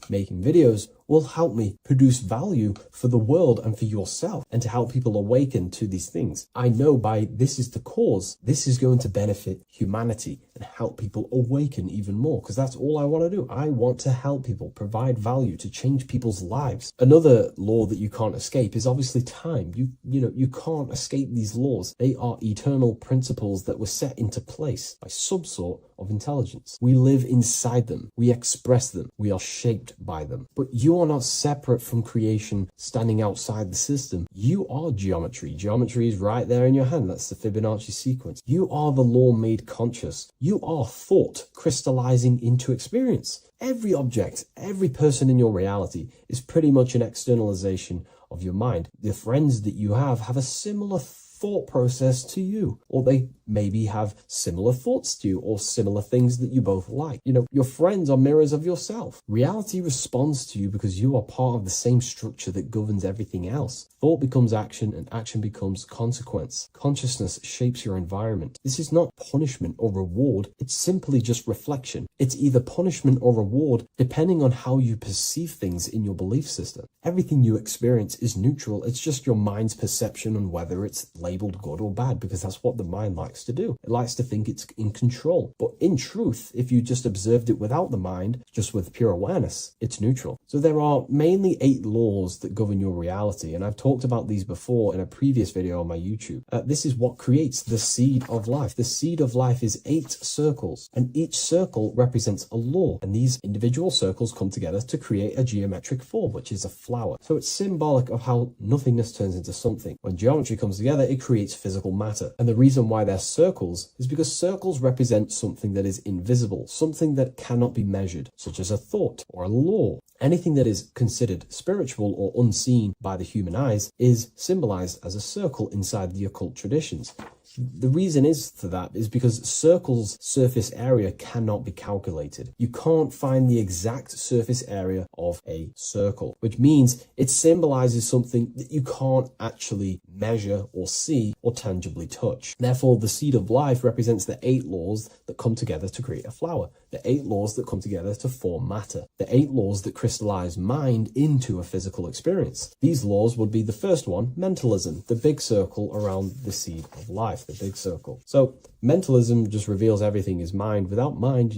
making videos will help me produce value for the world and for yourself and to help people awaken to these things. I know this is the cause, this is going to benefit humanity and help people awaken even more, because that's all I want to do. I want to help people, provide value to change people's lives. Another law that you can't escape is obviously time. You can't escape these laws. They are eternal principles that were set into place by some sort of intelligence. We live inside them. We express them. We are shaped by them. But you are not separate from creation standing outside the system. You are geometry. Geometry is right there in your hand. That's the Fibonacci sequence. You are the law made conscious. You are thought crystallizing into experience. Every object, every person in your reality is pretty much an externalization of your mind. The friends that you have a similar thought process to you, or they maybe have similar thoughts to you, or similar things that you both like. Your friends are mirrors of yourself. Reality responds to you because you are part of the same structure that governs everything else. Thought becomes action, and action becomes consequence. Consciousness shapes your environment. This is not punishment or reward. It's simply just reflection. It's either punishment or reward depending on how you perceive things in your belief system. Everything you experience is neutral. It's just your mind's perception on whether it's labeled good or bad, because that's what the mind likes to do. It likes to think it's in control. But in truth, if you just observed it without the mind, just with pure awareness, it's neutral. So there are mainly 8 laws that govern your reality, and I've talked about these before in a previous video on my YouTube. This is what creates the seed of life. The seed of life is 8 circles, and each circle represents a law, and these individual circles come together to create a geometric form, which is a flower. So it's symbolic of how nothingness turns into something. When geometry comes together, it creates physical matter. And the reason why they're circles is because circles represent something that is invisible, something that cannot be measured, such as a thought or a law. Anything that is considered spiritual or unseen by the human eyes is symbolized as a circle inside the occult traditions. The reason for that is because circles' surface area cannot be calculated. You can't find the exact surface area of a circle, which means it symbolizes something that you can't actually measure or see or tangibly touch. Therefore, the seed of life represents the 8 laws that come together to create a flower, the 8 laws that come together to form matter, the 8 laws that crystallize mind into a physical experience. These laws would be the first one, mentalism, the big circle around the seed of life. The big circle. So mentalism just reveals everything is mind. Without mind,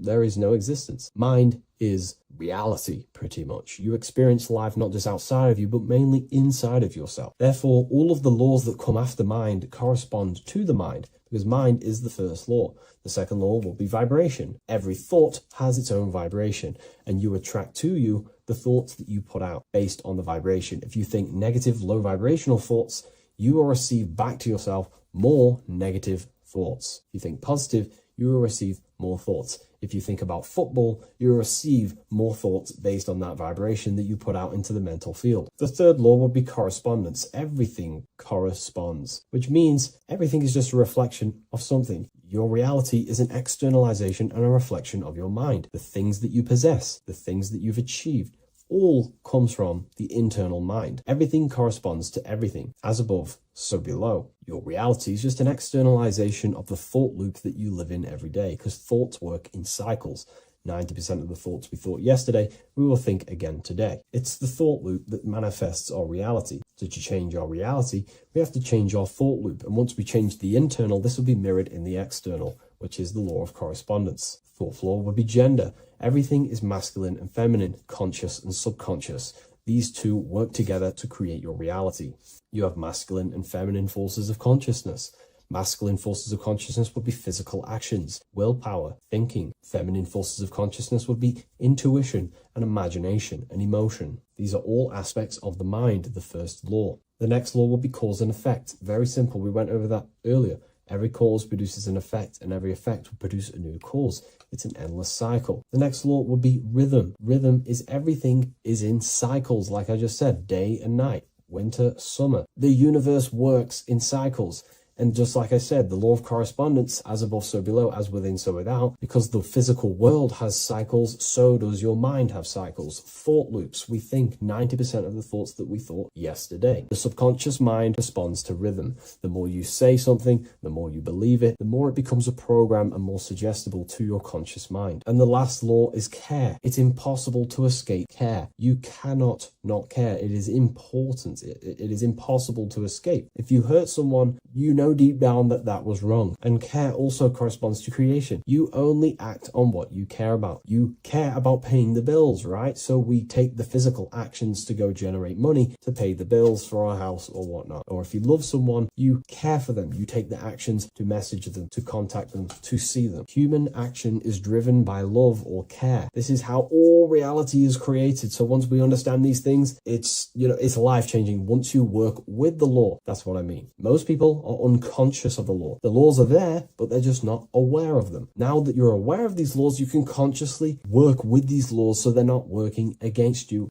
there is no existence. Mind is reality, pretty much. You experience life not just outside of you, but mainly inside of yourself. Therefore, all of the laws that come after mind correspond to the mind, because mind is the first law. The second law will be vibration. Every thought has its own vibration, and you attract to you the thoughts that you put out based on the vibration. If you think negative, low vibrational thoughts, you will receive back to yourself more negative thoughts. If you think positive, you will receive more thoughts. If you think about football, you will receive more thoughts based on that vibration that you put out into the mental field. The third law would be correspondence. Everything corresponds, which means everything is just a reflection of something. Your reality is an externalization and a reflection of your mind. The things that you possess, the things that you've achieved, all comes from the internal mind. Everything corresponds to everything. As above, so below. Your reality is just an externalization of the thought loop that you live in every day, because thoughts work in cycles. 90% of the thoughts we thought yesterday, we will think again today. It's the thought loop that manifests our reality. So to change our reality, we have to change our thought loop. And once we change the internal, this will be mirrored in the external, which is the law of correspondence. Fourth law would be gender. Everything is masculine and feminine, conscious and subconscious. These two work together to create your reality. You have masculine and feminine forces of consciousness. Masculine forces of consciousness would be physical actions, willpower, thinking. Feminine forces of consciousness would be intuition and imagination and emotion. These are all aspects of the mind, the first law. The next law would be cause and effect. Very simple. We went over that earlier. Every cause produces an effect, and every effect will produce a new cause. It's an endless cycle. The next law would be rhythm. Rhythm is everything is in cycles, like I just said, day and night, winter, summer. The universe works in cycles. And just like I said, the law of correspondence, as above, so below, as within, so without, because the physical world has cycles, so does your mind have cycles. Thought loops. We think 90% of the thoughts that we thought yesterday. The subconscious mind responds to rhythm. The more you say something, the more you believe it, the more it becomes a program and more suggestible to your conscious mind. And the last law is care. It's impossible to escape care. You cannot not care. It is important. It is impossible to escape. If you hurt someone, you know deep down that that was wrong. And care also corresponds to creation. You only act on what you care about. You care about paying the bills, right? So we take the physical actions to go generate money to pay the bills for our house or whatnot. Or if you love someone, you care for them. You take the actions to message them, to contact them, to see them. Human action is driven by love or care. This is how all reality is created. So once we understand these things, it's life-changing once you work with the law. That's what I mean. Most people are unconscious of the law. The laws are there, but they're just not aware of them. Now that you're aware of these laws, you can consciously work with these laws so they're not working against you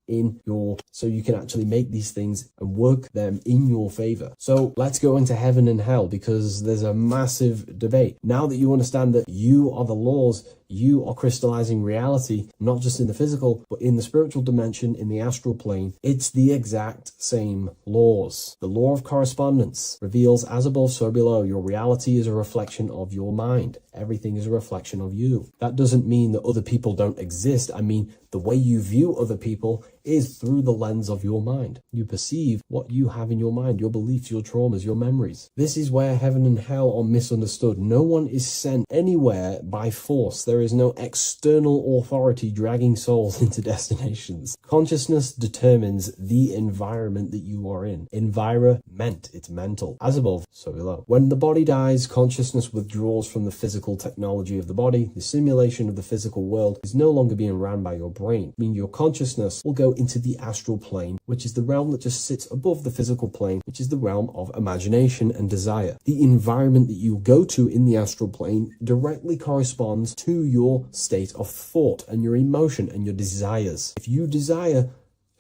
so you can actually make these things and work them in your favor. So let's go into heaven and hell, because there's a massive debate. Now that you understand that you are the laws, you are crystallizing reality, not just in the physical, but in the spiritual dimension, in the astral plane. It's the exact same laws. The law of correspondence reveals, as above, so below. Your reality is a reflection of your mind. Everything is a reflection of you. That doesn't mean that other people don't exist. I mean, the way you view other people is through the lens of your mind. You perceive what you have in your mind, your beliefs, your traumas, your memories. This is where heaven and hell are misunderstood. No one is sent anywhere by force. There is no external authority dragging souls into destinations. Consciousness determines the environment that you are in. Environment, it's mental. As above, so below. When the body dies, consciousness withdraws from the physical technology of the body. The simulation of the physical world is no longer being ran by your brain. I mean, your consciousness will go into the astral plane, which is the realm that just sits above the physical plane, which is the realm of imagination and desire. The environment that you go to in the astral plane directly corresponds to your state of thought and your emotion and your desires. If you desire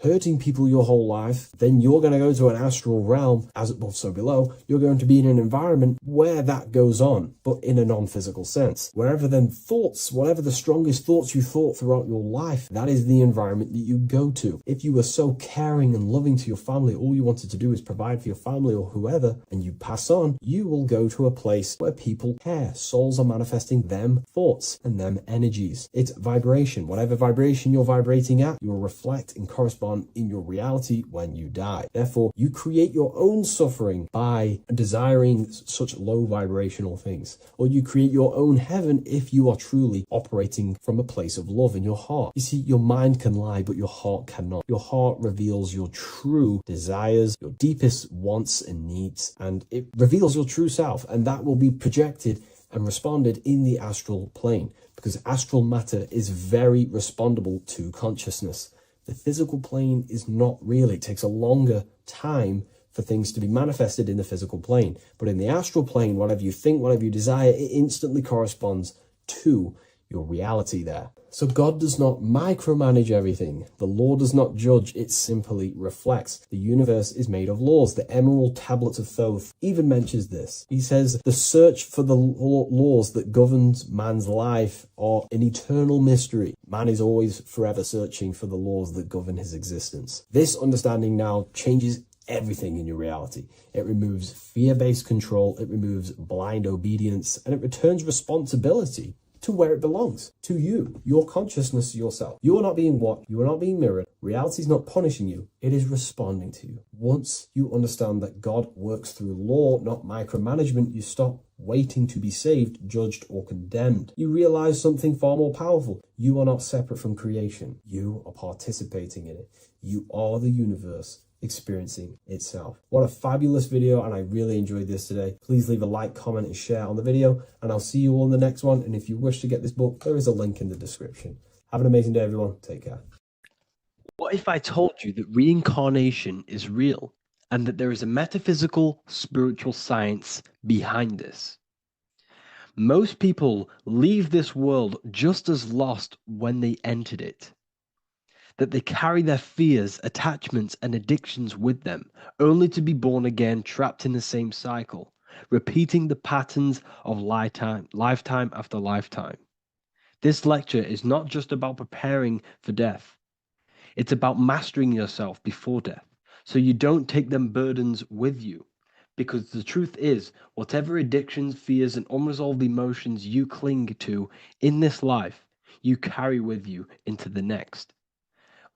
hurting people your whole life, then you're going to go to an astral realm, as above, so below. You're going to be in an environment where that goes on, but in a non-physical sense. Wherever then thoughts, whatever the strongest thoughts you thought throughout your life, that is the environment that you go to. If you were so caring and loving to your family, all you wanted to do is provide for your family or whoever, and you pass on, you will go to a place where people care. Souls are manifesting them thoughts and them energies. It's vibration. Whatever vibration you're vibrating at, you will reflect and correspond in your reality when you die. Therefore, you create your own suffering by desiring such low vibrational things, or you create your own heaven if you are truly operating from a place of love in your heart. You see, your mind can lie, but your heart cannot. Your heart reveals your true desires, your deepest wants and needs, and it reveals your true self, and that will be projected and responded in the astral plane, because astral matter is very respondable to consciousness. The physical plane is not really. It takes a longer time for things to be manifested in the physical plane. But in the astral plane, whatever you think, whatever you desire, it instantly corresponds to your reality there. So God does not micromanage everything. The law does not judge, it simply reflects. The universe is made of laws. The Emerald Tablet of Thoth even mentions this. He says, the search for the laws that governs man's life are an eternal mystery. Man is always forever searching for the laws that govern his existence. This understanding now changes everything in your reality. It removes fear-based control, it removes blind obedience, and it returns responsibility to where it belongs, to you, your consciousness, yourself. You are not being watched, you are not being mirrored. Reality is not punishing you, it is responding to you. Once you understand that God works through law, not micromanagement, you stop waiting to be saved, judged, or condemned. You realize something far more powerful. You are not separate from creation. You are participating in it. You are the universe experiencing itself. What a fabulous video, and I really enjoyed this today. Please leave a like, comment, and share on the video, and I'll see you all in the next one. And if you wish to get this book, there is a link in the description. Have an amazing day, everyone. Take care. What if I told you that reincarnation is real and that there is a metaphysical, spiritual science behind this? Most people leave this world just as lost when they entered it. That they carry their fears, attachments, and addictions with them, only to be born again, trapped in the same cycle, repeating the patterns of lifetime after lifetime. This lecture is not just about preparing for death. It's about mastering yourself before death, so you don't take them burdens with you. Because the truth is, whatever addictions, fears, and unresolved emotions you cling to in this life, you carry with you into the next.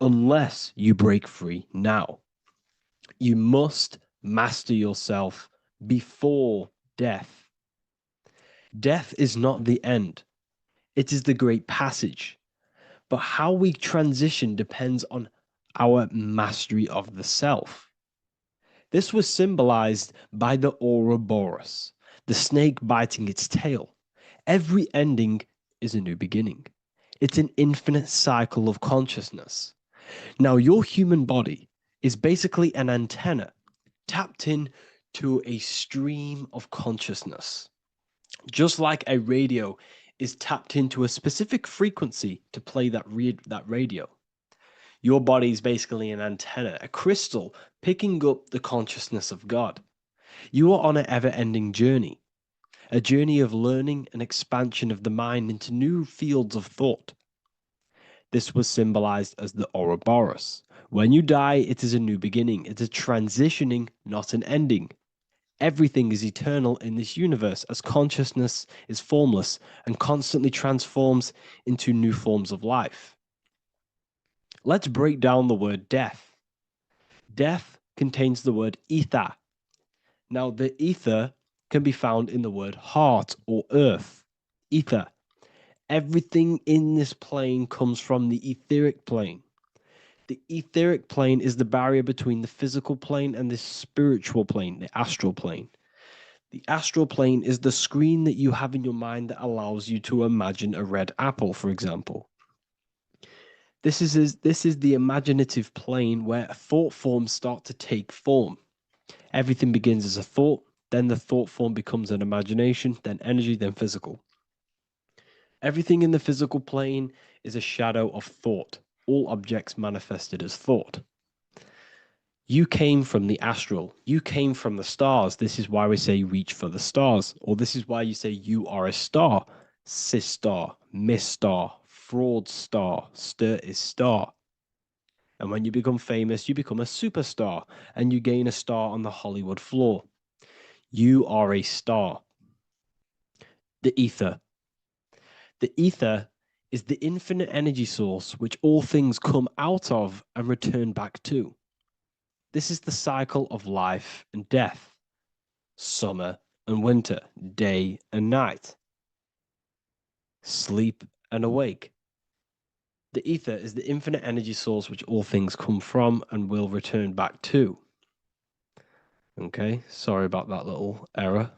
Unless you break free now. You must master yourself before death. Death is not the end. It is the great passage. But how we transition depends on our mastery of the self. This was symbolized by the Ouroboros, the snake biting its tail. Every ending is a new beginning. It's an infinite cycle of consciousness. Now, your human body is basically an antenna tapped in to a stream of consciousness. Just like a radio is tapped into a specific frequency to play that radio. Your body is basically an antenna, a crystal picking up the consciousness of God. You are on an ever-ending journey, a journey of learning and expansion of the mind into new fields of thought. This was symbolized as the Ouroboros. When you die, it is a new beginning. It's a transitioning, not an ending. Everything is eternal in this universe, as consciousness is formless and constantly transforms into new forms of life. Let's break down the word death. Death contains the word ether. Now, the ether can be found in the word heart or earth. Ether. Everything in this plane comes from the etheric plane. The etheric plane is the barrier between the physical plane and the spiritual plane, the astral plane. The astral plane is the screen that you have in your mind that allows you to imagine a red apple, for example. This is the imaginative plane where thought forms start to take form. Everything begins as a thought, then the thought form becomes an imagination, then energy, then physical. Everything in the physical plane is a shadow of thought, all objects manifested as thought. You came from the astral, you came from the stars. This is why we say reach for the stars, or this is why you say you are a star. Cis star, miss star, fraud star, stir is star. And when you become famous, you become a superstar, and you gain a star on the Hollywood floor. You are a star. The ether. The ether is the infinite energy source which all things come out of and return back to. This is the cycle of life and death, summer and winter, day and night, sleep and awake. The ether is the infinite energy source which all things come from and will return back to. Okay, sorry about that little error.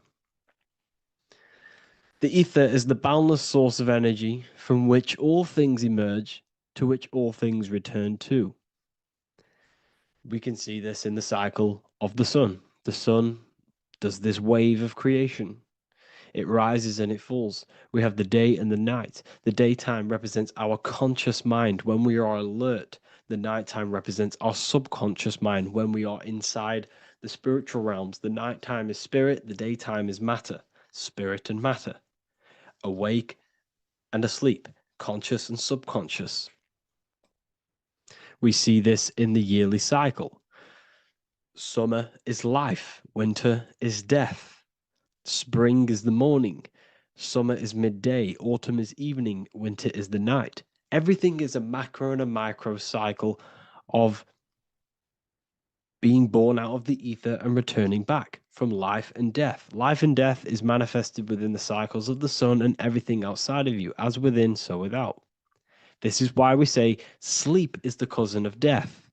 The ether is the boundless source of energy from which all things emerge, to which all things return to. We can see this in the cycle of the sun. The sun does this wave of creation. It rises and it falls. We have the day and the night. The daytime represents our conscious mind when we are alert. The nighttime represents our subconscious mind when we are inside the spiritual realms. The nighttime is spirit, the daytime is matter, spirit and matter. Awake and asleep, conscious and subconscious. We see this in the yearly cycle. Summer is life, winter is death, spring is the morning, Summer is midday, autumn is evening, winter is the night. Everything is a macro and a micro cycle of being born out of the ether and returning back from life and death. Life and death is manifested within the cycles of the sun and everything outside of you, as within, so without. This is why we say sleep is the cousin of death.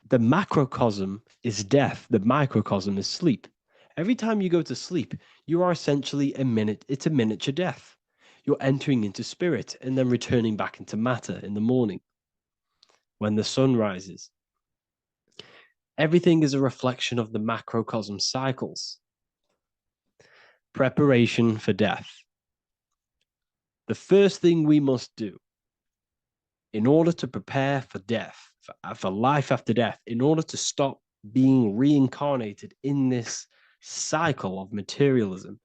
The macrocosm is death, the microcosm is sleep. Every time you go to sleep, you are essentially it's a miniature death. You're entering into spirit and then returning back into matter in the morning when the sun rises. Everything is a reflection of the macrocosm cycles. Preparation for death. The first thing we must do in order to prepare for death, for life after death, in order to stop being reincarnated in this cycle of materialism,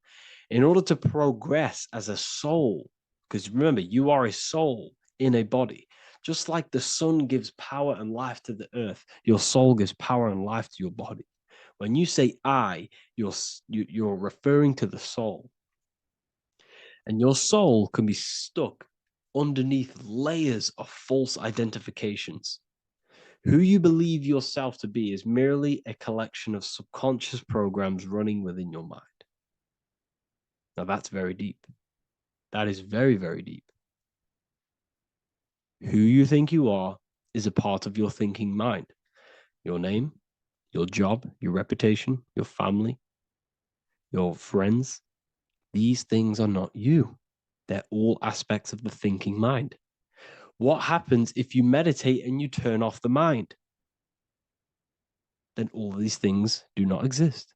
in order to progress as a soul, because remember, you are a soul in a body. Just like the sun gives power and life to the earth, your soul gives power and life to your body. When you say I, you're referring to the soul. And your soul can be stuck underneath layers of false identifications. Who you believe yourself to be is merely a collection of subconscious programs running within your mind. Now that's very deep. That is very, very deep. Who you think you are is a part of your thinking mind. Your name, your job, your reputation, your family, your friends. These things are not you. They're all aspects of the thinking mind. What happens if you meditate and you turn off the mind? Then all these things do not exist.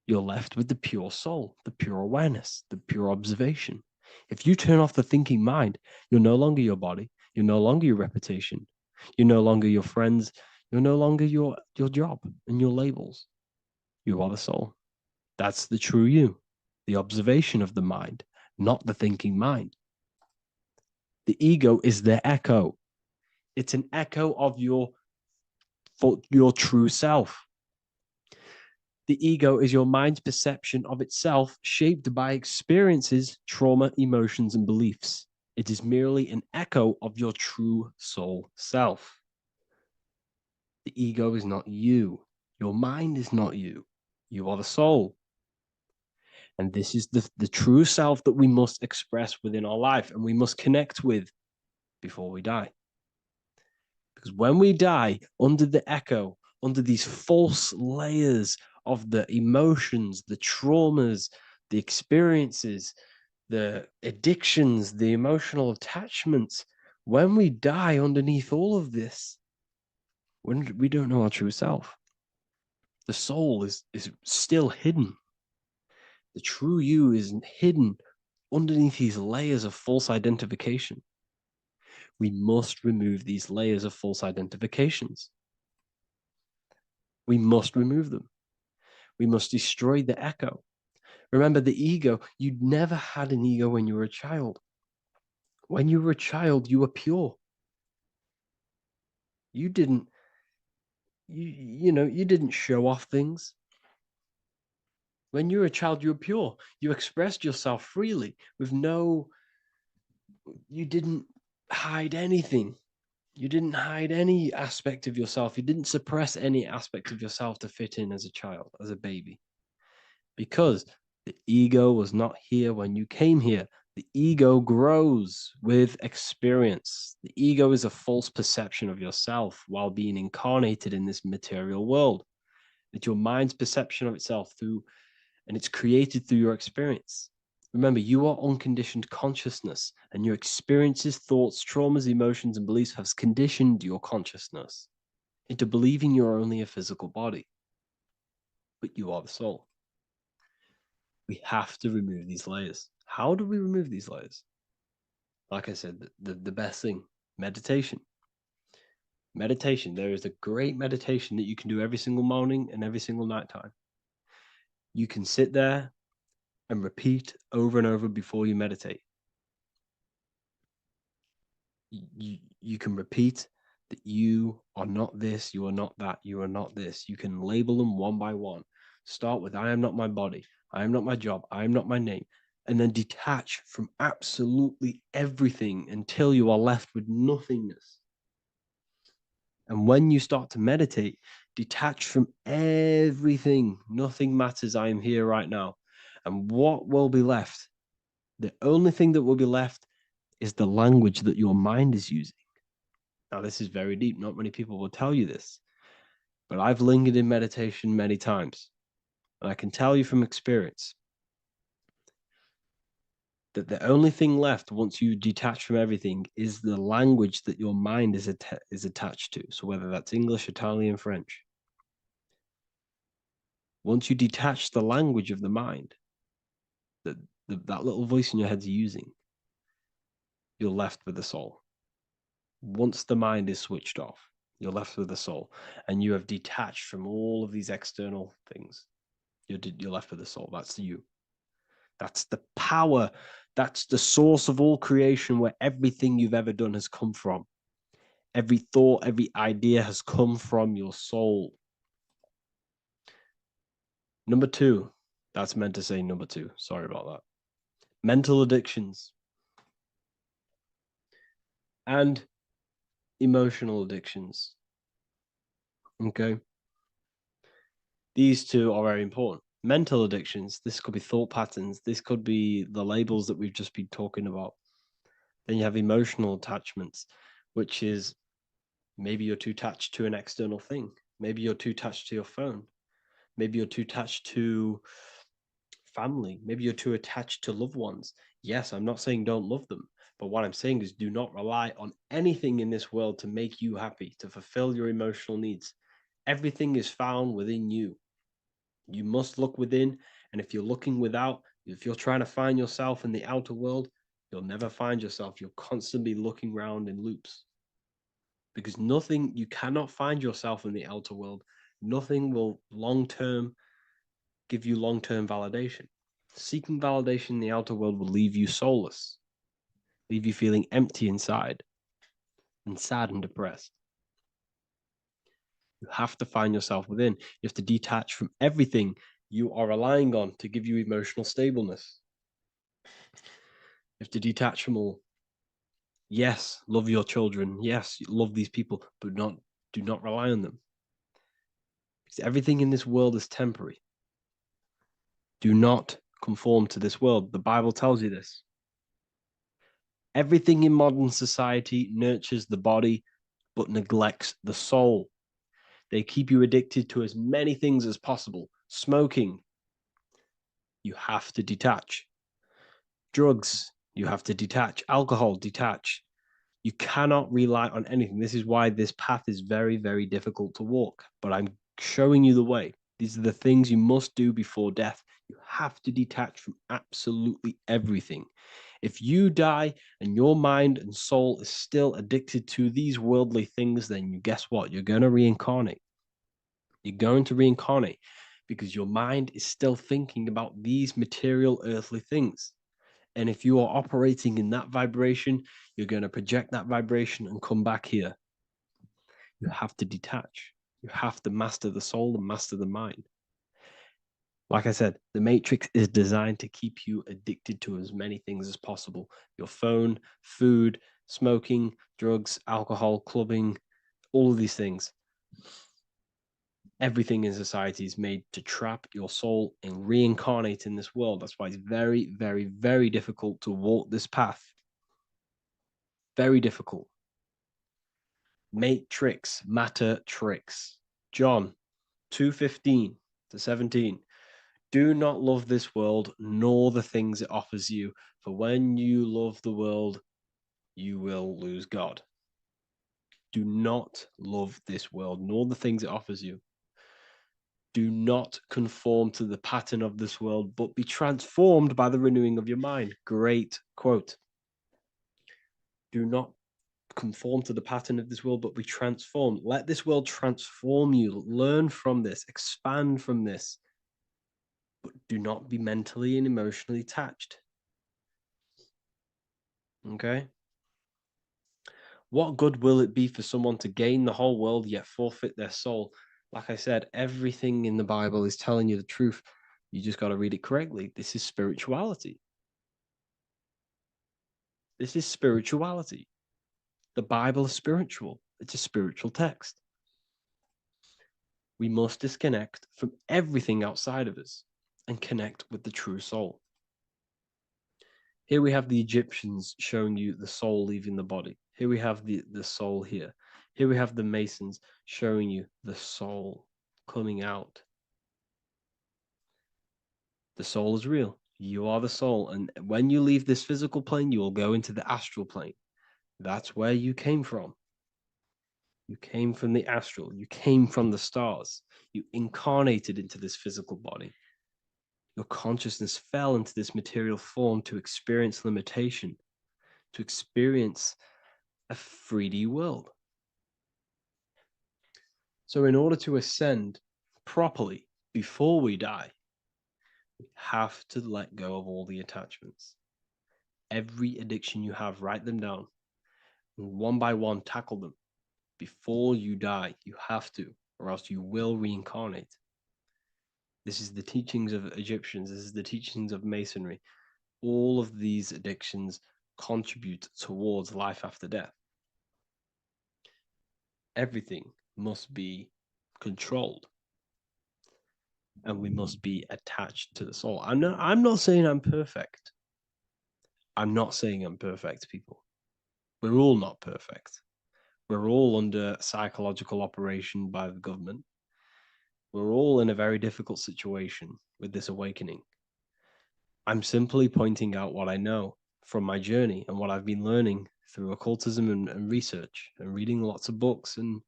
You're left with the pure soul, the pure awareness, the pure observation. If you turn off the thinking mind, you're no longer your body, you're no longer your reputation, you're no longer your friends, you're no longer your job and your labels. You are the soul. That's the true you, the observation of the mind, not the thinking mind. The ego is the echo. It's an echo of your true self. The ego is your mind's perception of itself shaped by experiences, trauma, emotions, and beliefs. It is merely an echo of your true soul self. The ego is not you. Your mind is not you. You are the soul. And this is the true self that we must express within our life and we must connect with before we die. Because when we die under the echo, under these false layers of the emotions, the traumas, the experiences, the addictions, the emotional attachments, when we die underneath all of this, when we don't know our true self, the soul is still hidden. The true you is hidden underneath these layers of false identification. We must remove these layers of false identifications. We must remove them. We must destroy the echo. Remember, the ego, you never had an ego when you were a child. When you were a child, you were pure. You didn't, you didn't show off things. When you were a child, you were pure. You expressed yourself freely with you didn't hide anything. You didn't hide any aspect of yourself. You didn't suppress any aspect of yourself to fit in as a child, as a baby. Because the ego was not here when you came here. The ego grows with experience. The ego is a false perception of yourself while being incarnated in this material world. It's your mind's perception of itself and it's created through your experience. Remember, you are unconditioned consciousness, and your experiences, thoughts, traumas, emotions, and beliefs have conditioned your consciousness into believing you're only a physical body, but you are the soul. We have to remove these layers. How do we remove these layers? Like I said, the best thing, meditation. Meditation. There is a great meditation that you can do every single morning and every single nighttime. You can sit there and repeat over and over before you meditate. You can repeat that you are not this, you are not that, you are not this. You can label them one by one. Start with I am not my body, I am not my job, I am not my name. and then detach from absolutely everything until you are left with nothingness. And when you start to meditate, detach from everything. Nothing matters. I am here right now. And what will be left? The only thing that will be left is the language that your mind is using. Now, this is very deep. Not many people will tell you this, but I've lingered in meditation many times. And I can tell you from experience that the only thing left once you detach from everything is the language that your mind is attached to. So whether that's English, Italian, French. Once you detach the language of the mind that that little voice in your head's using, you're left with the soul. Once the mind is switched off, you're left with the soul, and you have detached from all of these external things. You're left with the soul. That's you. That's the power. That's the source of all creation, where everything you've ever done has come from. Every thought, every idea has come from your soul. Number two, that's meant to say number two. Sorry about that. Mental addictions and emotional addictions. Okay. These two are very important. Mental addictions, this could be thought patterns, this could be the labels that we've just been talking about. Then you have emotional attachments, which is maybe you're too attached to an external thing. Maybe you're too attached to your phone. Maybe you're too attached to family. Maybe you're too attached to loved ones. Yes, I'm not saying don't love them, but what I'm saying is do not rely on anything in this world to make you happy, to fulfill your emotional needs. Everything is found within you. You must look within, and if you're looking without, if you're trying to find yourself in the outer world, you'll never find yourself. You'll constantly be looking around in loops. Because nothing, you cannot find yourself in the outer world. Nothing will long-term give you long-term validation. Seeking validation in the outer world will leave you soulless, leave you feeling empty inside and sad and depressed. You have to find yourself within. You have to detach from everything you are relying on to give you emotional stableness. You have to detach from all. Yes, love your children. Yes, love these people, but do not rely on them. Because everything in this world is temporary. Do not conform to this world. The Bible tells you this. Everything in modern society nurtures the body, but neglects the soul. They keep you addicted to as many things as possible. Smoking, you have to detach. Drugs, you have to detach. Alcohol, detach. You cannot rely on anything. This is why this path is very, very difficult to walk. But I'm showing you the way. These are the things you must do before death. You have to detach from absolutely everything. If you die and your mind and soul is still addicted to these worldly things, then you guess what? You're going to reincarnate. You're going to reincarnate because your mind is still thinking about these material earthly things. And if you are operating in that vibration, you're going to project that vibration and come back here. You have to detach. You have to master the soul and master the mind. Like I said, the matrix is designed to keep you addicted to as many things as possible. Your phone, food, smoking, drugs, alcohol, clubbing, all of these things. Everything in society is made to trap your soul and reincarnate in this world. That's why it's very, very, very difficult to walk this path. Very difficult. Matrix, matter tricks. John 2:15 to 17. Do not love this world, nor the things it offers you. For when you love the world, you will lose God. Do not love this world, nor the things it offers you. Do not conform to the pattern of this world, but be transformed by the renewing of your mind. Great quote. Do not conform to the pattern of this world, but be transformed. Let this world transform you. Learn from this, expand from this, but do not be mentally and emotionally attached. Okay? What good will it be for someone to gain the whole world yet forfeit their soul? Like I said, everything in the Bible is telling you the truth. You just got to read it correctly. This is spirituality. This is spirituality. The Bible is spiritual. It's a spiritual text. We must disconnect from everything outside of us and connect with the true soul. Here we have the Egyptians showing you the soul leaving the body. Here we have the soul here. Here we have the Masons showing you the soul coming out. The soul is real. You are the soul. And when you leave this physical plane, you will go into the astral plane. That's where you came from. You came from the astral. You came from the stars. You incarnated into this physical body. Your consciousness fell into this material form to experience limitation, to experience a 3D world. So in order to ascend properly before we die, we have to let go of all the attachments. Every addiction you have, write them down. And one by one, tackle them. Before you die, you have to, or else you will reincarnate. This is the teachings of Egyptians. This is the teachings of Masonry. All of these addictions contribute towards life after death. Everything must be controlled, and we must be attached to the soul. I'm not saying I'm perfect. I'm not saying I'm perfect, people. We're all not perfect. We're all under psychological operation by the government. We're all in a very difficult situation with this awakening. I'm simply pointing out what I know from my journey and what I've been learning through occultism and research and reading lots of books and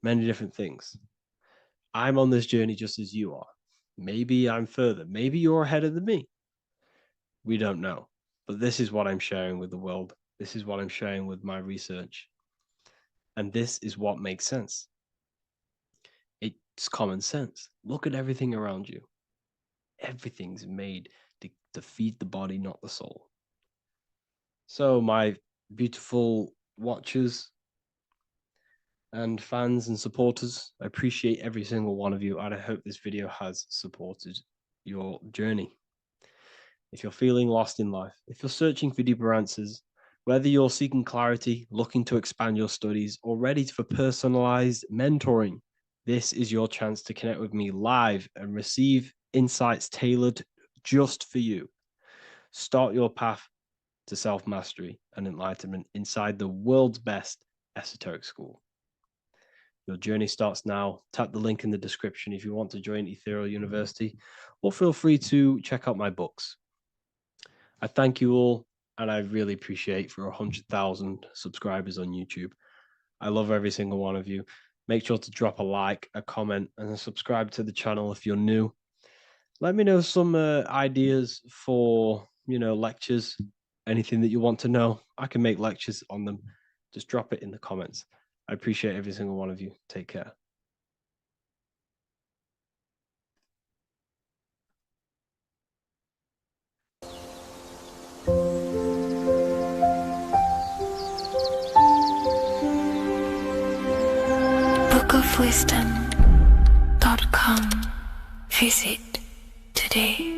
many different things. I'm on this journey just as you are. Maybe I'm further. Maybe you're ahead of me. We don't know. But this is what I'm sharing with the world. This is what I'm sharing with my research. And this is what makes sense. It's common sense. Look at everything around you. Everything's made to feed the body, not the soul. So my beautiful watchers and fans and supporters, I appreciate every single one of you, and I hope this video has supported your journey. If you're feeling lost in life, if you're searching for deeper answers, whether you're seeking clarity, looking to expand your studies, or ready for personalized mentoring, this is your chance to connect with me live and receive insights tailored just for you. Start your path to self-mastery and enlightenment inside the world's best esoteric school. Your journey starts now. Tap the link in the description if you want to join Ethereal University, or feel free to check out my books. I thank you all, and I really appreciate for 100,000 subscribers on YouTube. I love every single one of you. Make sure to drop a like, a comment, and subscribe to the channel if you're new. Let me know some ideas for, lectures, anything that you want to know. I can make lectures on them. Just drop it in the comments. I appreciate every single one of you. Take care. bookofwisdom.com. Visit today.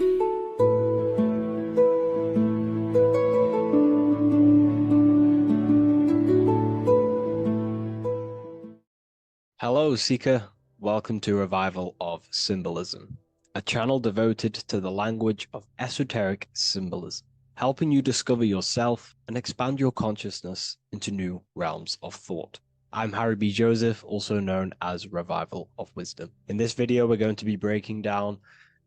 Hello, Seeker. Welcome to Revival of Symbolism, a channel devoted to the language of esoteric symbolism, helping you discover yourself and expand your consciousness into new realms of thought. I'm Harry B. Joseph, also known as Revival of Wisdom. In this video, we're going to be breaking down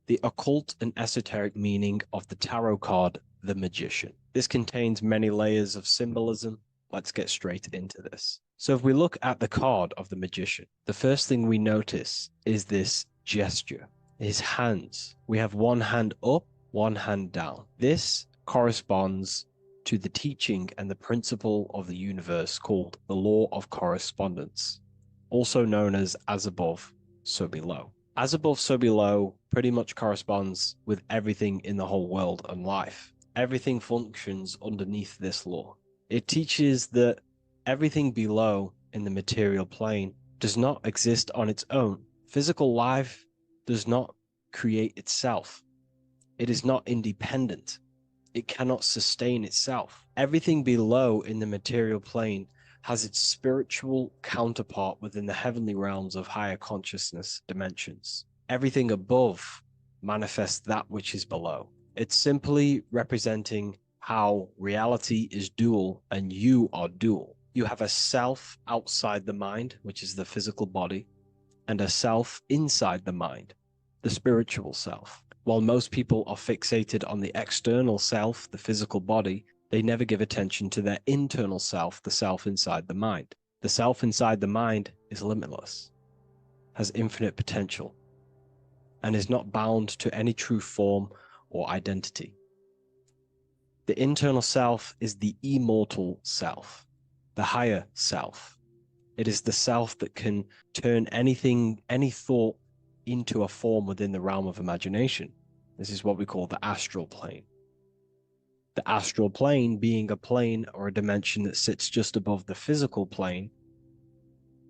the occult and esoteric meaning of the tarot card, the Magician. This contains many layers of symbolism. Let's get straight into this. So if we look at the card of the Magician, the first thing we notice is this gesture, his hands. We have one hand up, one hand down. This corresponds to the teaching and the principle of the universe called the law of correspondence, also known as above, so below. As above, so below pretty much corresponds with everything in the whole world and life. Everything functions underneath this law. It teaches that everything below in the material plane does not exist on its own. Physical life does not create itself. It is not independent. It cannot sustain itself. Everything below in the material plane has its spiritual counterpart within the heavenly realms of higher consciousness dimensions. Everything above manifests that which is below. It's simply representing how reality is dual and you are dual. You have a self outside the mind, which is the physical body, and a self inside the mind, the spiritual self. While most people are fixated on the external self, the physical body, they never give attention to their internal self, the self inside the mind. The self inside the mind is limitless, has infinite potential, and is not bound to any true form or identity. The internal self is the immortal self, the higher self. It is the self that can turn anything, any thought, into a form within the realm of imagination. This is what we call the astral plane. The astral plane being a plane or a dimension that sits just above the physical plane,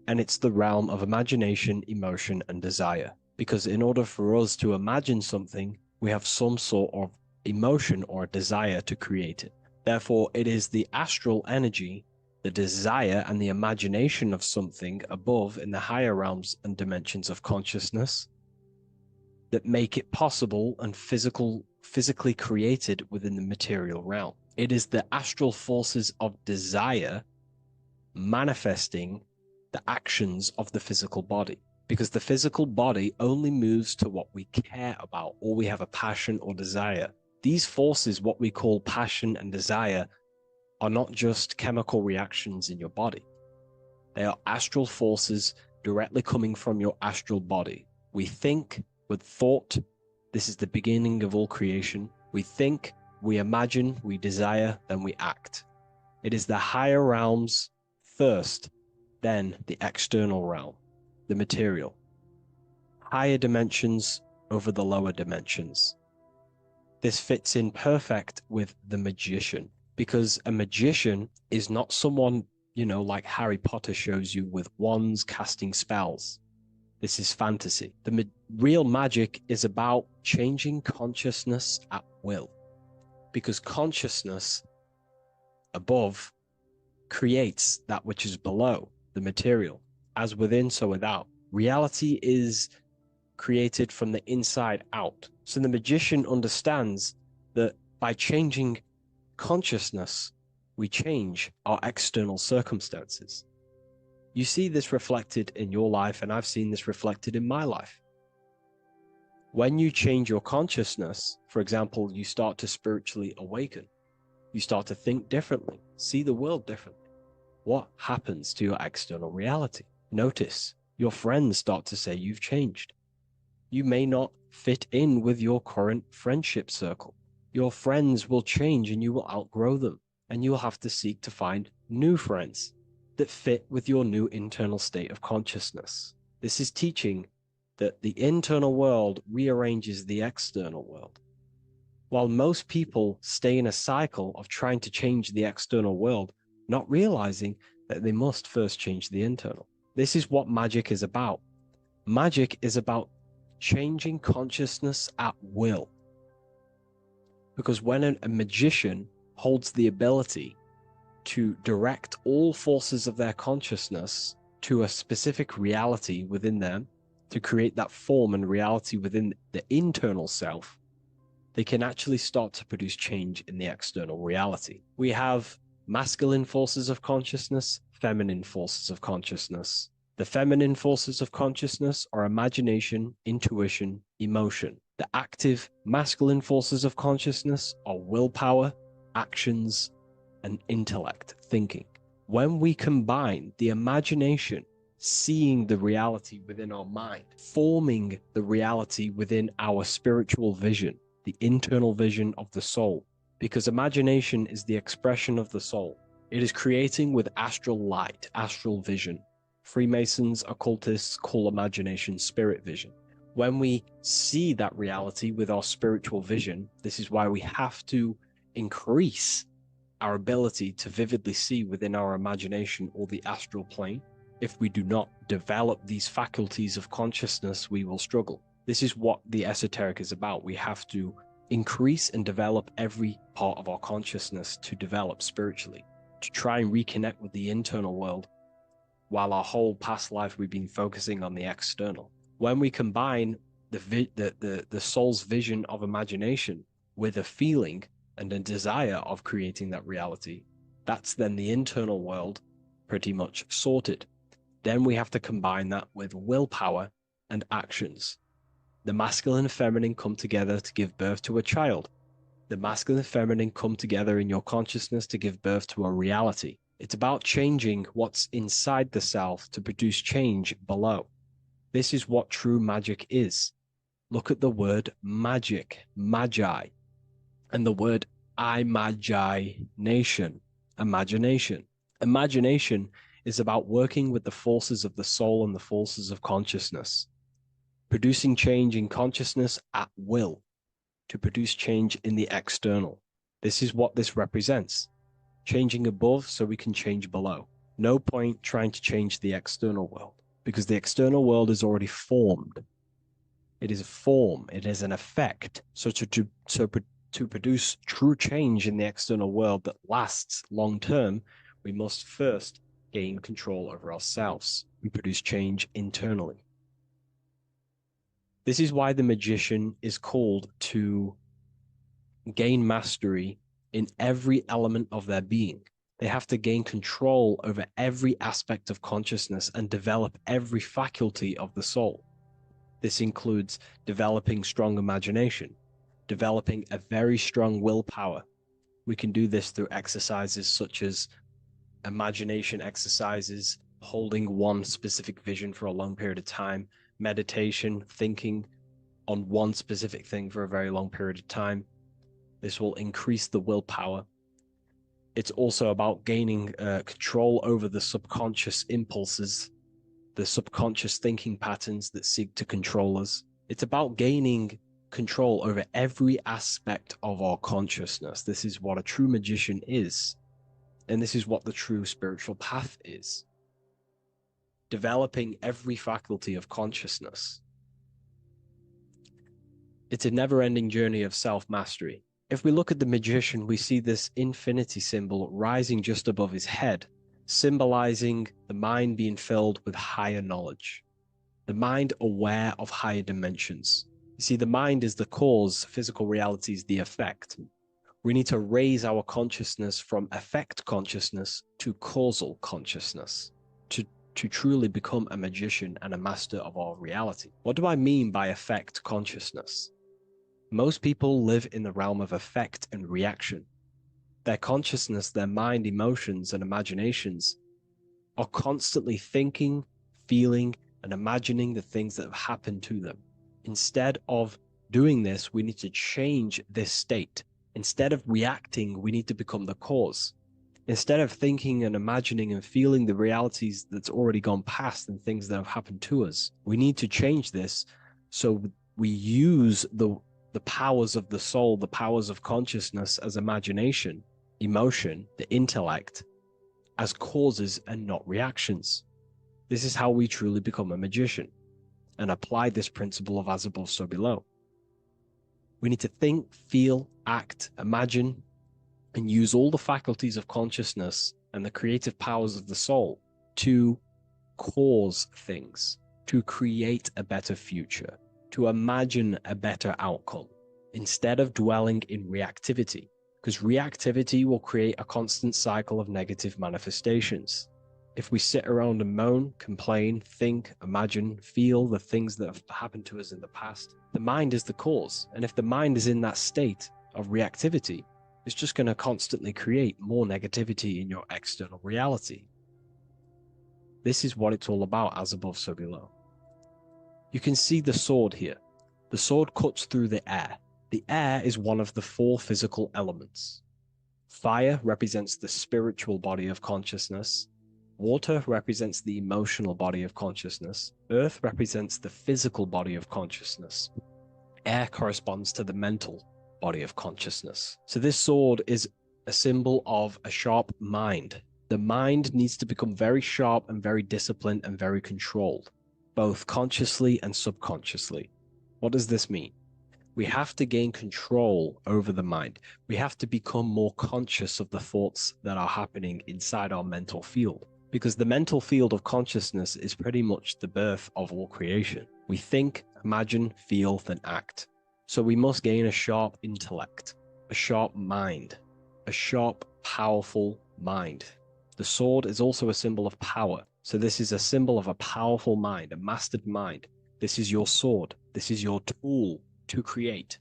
and it's the realm of imagination, emotion, and desire. Because in order for us to imagine something, we have some sort of emotion or desire to create it. Therefore, it is the astral energy, the desire and the imagination of something above in the higher realms and dimensions of consciousness that make it possible and physically created within the material realm. It is the astral forces of desire manifesting the actions of the physical body, because the physical body only moves to what we care about or we have a passion or desire. These forces, what we call passion and desire, are not just chemical reactions in your body. They are astral forces directly coming from your astral body. We think with thought. This is the beginning of all creation. We think, we imagine, we desire, then we act. It is the higher realms first, then the external realm, the material. Higher dimensions over the lower dimensions. This fits in perfect with the magician, because a magician is not someone, like Harry Potter shows you with wands casting spells. This is fantasy. The real magic is about changing consciousness at will, because consciousness above creates that which is below, the material. As within, so without. Reality is created from the inside out. So the magician understands that by changing consciousness, we change our external circumstances. You see this reflected in your life, and I've seen this reflected in my life. When you change your consciousness, for example, you start to spiritually awaken. You start to think differently, see the world differently. What happens to your external reality? Notice your friends start to say you've changed. You may not fit in with your current friendship circle. Your friends will change and you will outgrow them, and you will have to seek to find new friends that fit with your new internal state of consciousness. This is teaching that the internal world rearranges the external world. While most people stay in a cycle of trying to change the external world, not realizing that they must first change the internal. This is what magic is about. Magic is about changing consciousness at will. Because when a magician holds the ability to direct all forces of their consciousness to a specific reality within them, to create that form and reality within the internal self, they can actually start to produce change in the external reality. We have masculine forces of consciousness, feminine forces of consciousness. The feminine forces of consciousness are imagination, intuition, emotion. The active masculine forces of consciousness are willpower, actions, and intellect, thinking. When we combine the imagination, seeing the reality within our mind, forming the reality within our spiritual vision, the internal vision of the soul, because imagination is the expression of the soul. It is creating with astral light, astral vision. Freemasons, occultists call imagination spirit vision. When we see that reality with our spiritual vision, this is why we have to increase our ability to vividly see within our imagination or the astral plane. If we do not develop these faculties of consciousness, we will struggle. This is what the esoteric is about. We have to increase and develop every part of our consciousness to develop spiritually, to try and reconnect with the internal world, while our whole past life we've been focusing on the external. When we combine the soul's vision of imagination with a feeling and a desire of creating that reality, that's then the internal world pretty much sorted. Then we have to combine that with willpower and actions. The masculine and feminine come together to give birth to a child. The masculine and feminine come together in your consciousness to give birth to a reality. It's about changing what's inside the self to produce change below. This is what true magic is. Look at the word magic, magi, and the word imagination, imagination. Imagination is about working with the forces of the soul and the forces of consciousness, producing change in consciousness at will to produce change in the external. This is what this represents. Changing above so we can change below. No point trying to change the external world because the external world is already formed. It is a form, it is an effect. So to produce true change in the external world that lasts long term, we must first gain control over ourselves. We produce change internally. This is why the magician is called to gain mastery in every element of their being. They have to gain control over every aspect of consciousness and develop every faculty of the soul. This includes developing strong imagination, developing a very strong willpower. We can do this through exercises such as imagination exercises, holding one specific vision for a long period of time, meditation, thinking on one specific thing for a very long period of time. This will increase the willpower. It's also about gaining control over the subconscious impulses, the subconscious thinking patterns that seek to control us. It's about gaining control over every aspect of our consciousness. This is what a true magician is. And this is what the true spiritual path is. Developing every faculty of consciousness. It's a never-ending journey of self-mastery. If we look at the magician, we see this infinity symbol rising just above his head, symbolizing the mind being filled with higher knowledge. The mind aware of higher dimensions. You see, the mind is the cause, physical reality is the effect. We need to raise our consciousness from effect consciousness to causal consciousness to truly become a magician and a master of our reality. What do I mean by effect consciousness? Most people live in the realm of effect and reaction. Their consciousness, their mind, emotions, and imaginations are constantly thinking, feeling, and imagining the things that have happened to them. Instead of doing this, we need to change this state. Instead of reacting, we need to become the cause. Instead of thinking and imagining and feeling the realities that's already gone past and things that have happened to us, we need to change this so we use the powers of the soul, the powers of consciousness as imagination, emotion, the intellect, as causes and not reactions. This is how we truly become a magician and apply this principle of as above, so below. We need to think, feel, act, imagine, and use all the faculties of consciousness and the creative powers of the soul to cause things, to create a better future, to imagine a better outcome, instead of dwelling in reactivity, because reactivity will create a constant cycle of negative manifestations. If we sit around and moan, complain, think, imagine, feel the things that have happened to us in the past, the mind is the cause. And if the mind is in that state of reactivity, it's just going to constantly create more negativity in your external reality. This is what it's all about, as above, so below. You can see the sword here. The sword cuts through the air. The air is one of the 4 physical elements. Fire represents the spiritual body of consciousness. Water represents the emotional body of consciousness. Earth represents the physical body of consciousness. Air corresponds to the mental body of consciousness. So this sword is a symbol of a sharp mind. The mind needs to become very sharp and very disciplined and very controlled, both consciously and subconsciously. What does this mean? We have to gain control over the mind. We have to become more conscious of the thoughts that are happening inside our mental field, because the mental field of consciousness is pretty much the birth of all creation. We think, imagine, feel, then act. So we must gain a sharp intellect, a sharp mind, a sharp, powerful mind. The sword is also a symbol of power. So this is a symbol of a powerful mind, a mastered mind. This is your sword. This is your tool to create,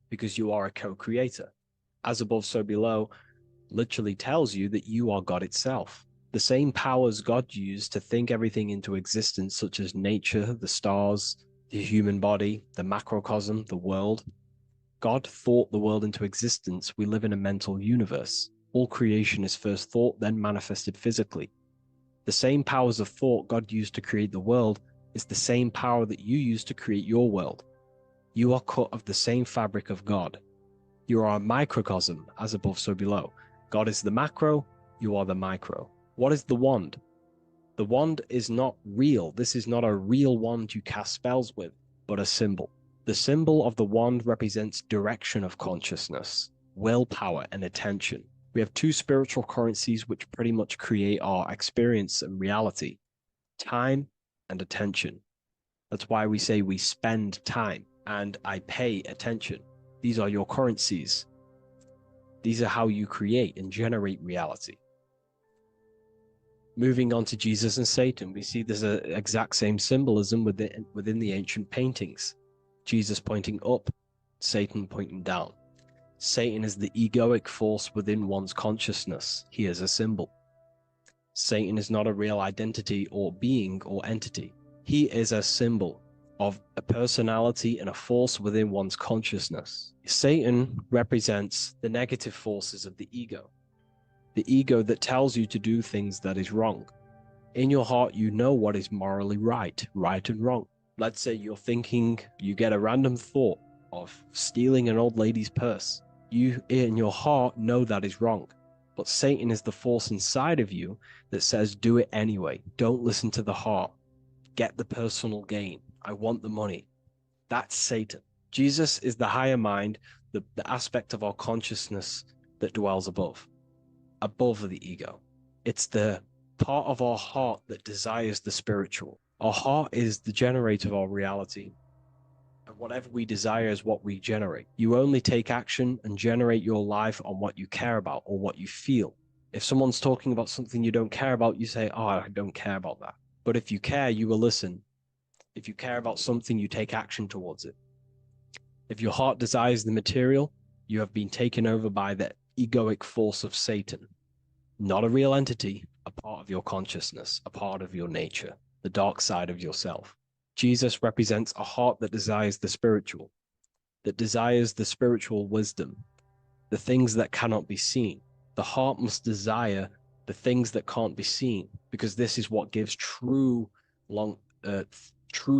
because you are a co-creator. As above, so below literally tells you that you are God itself. The same powers God used to think everything into existence, such as nature, the stars, the human body, the macrocosm, the world. God thought the world into existence. We live in a mental universe. All creation is first thought, then manifested physically. The same powers of thought God used to create the world is the same power that you use to create your world. You are cut of the same fabric of God. You are a microcosm, as above, so below. God is the macro, you are the micro. What is the wand? The wand is not real. This is not a real wand you cast spells with, but a symbol. The symbol of the wand represents direction of consciousness, willpower, and attention. We have two spiritual currencies which pretty much create our experience and reality: time and attention. That's why we say we spend time and I pay attention. These are your currencies. These are how you create and generate reality. Moving on to Jesus and Satan, we see there's an exact same symbolism within the ancient paintings. Jesus pointing up, Satan pointing down. Satan is the egoic force within one's consciousness. He is a symbol. Satan is not a real identity or being or entity. He is a symbol of a personality and a force within one's consciousness. Satan represents the negative forces of the ego that tells you to do things that is wrong. In your heart, you know what is morally right and wrong. Let's say you're thinking, you get a random thought of stealing an old lady's purse. You, in your heart, know that is wrong. But Satan is the force inside of you that says, do it anyway. Don't listen to the heart. Get the personal gain. I want the money. That's Satan. Jesus is the higher mind, the aspect of our consciousness that dwells above the ego. It's the part of our heart that desires the spiritual. Our heart is the generator of our reality. And whatever we desire is what we generate. You only take action and generate your life on what you care about or what you feel. If someone's talking about something you don't care about, you say, oh, I don't care about that. But if you care, you will listen. If you care about something, you take action towards it. If your heart desires the material, you have been taken over by the egoic force of Satan. Not a real entity, a part of your consciousness, a part of your nature, the dark side of yourself. Jesus represents a heart that desires the spiritual wisdom, the things that cannot be seen. The heart must desire the things that can't be seen, because this is what gives true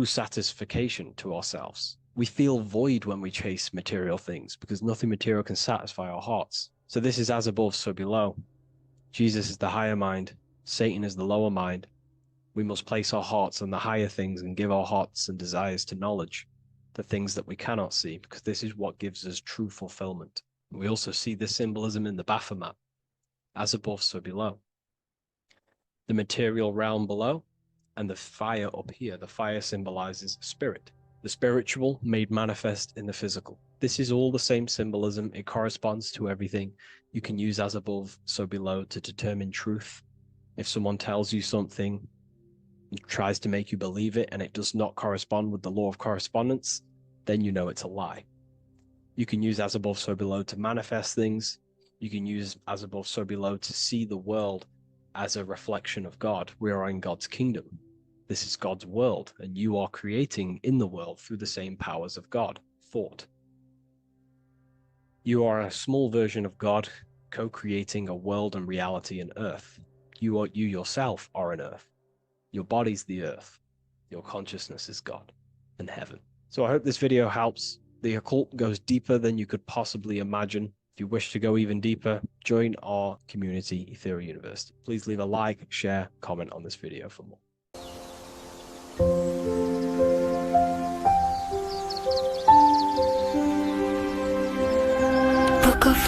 satisfaction to ourselves. We feel void when we chase material things, because nothing material can satisfy our hearts. So this is as above, so below. Jesus is the higher mind. Satan is the lower mind. We must place our hearts on the higher things and give our hearts and desires to knowledge, the things that we cannot see, because this is what gives us true fulfillment. We also see this symbolism in the Baphomet. As above, so below. The material realm below and the fire up here. The fire symbolizes spirit. The spiritual made manifest in the physical. This is all the same symbolism. It corresponds to everything. You can use as above, so below to determine truth. If someone tells you something, tries to make you believe it, and it does not correspond with the law of correspondence, then you know it's a lie. You can use as above, so below to manifest things. You can use as above, so below to see the world as a reflection of God. We are in God's kingdom. This is God's world, and you are creating in the world through the same powers of God, thought. You are a small version of God, co-creating a world and reality in earth. You yourself are an earth. Your body's the earth. Your consciousness is God and heaven. So I hope this video helps. The occult goes deeper than you could possibly imagine. If you wish to go even deeper, join our community, Ethereal University. Please leave a like, share, comment on this video for more.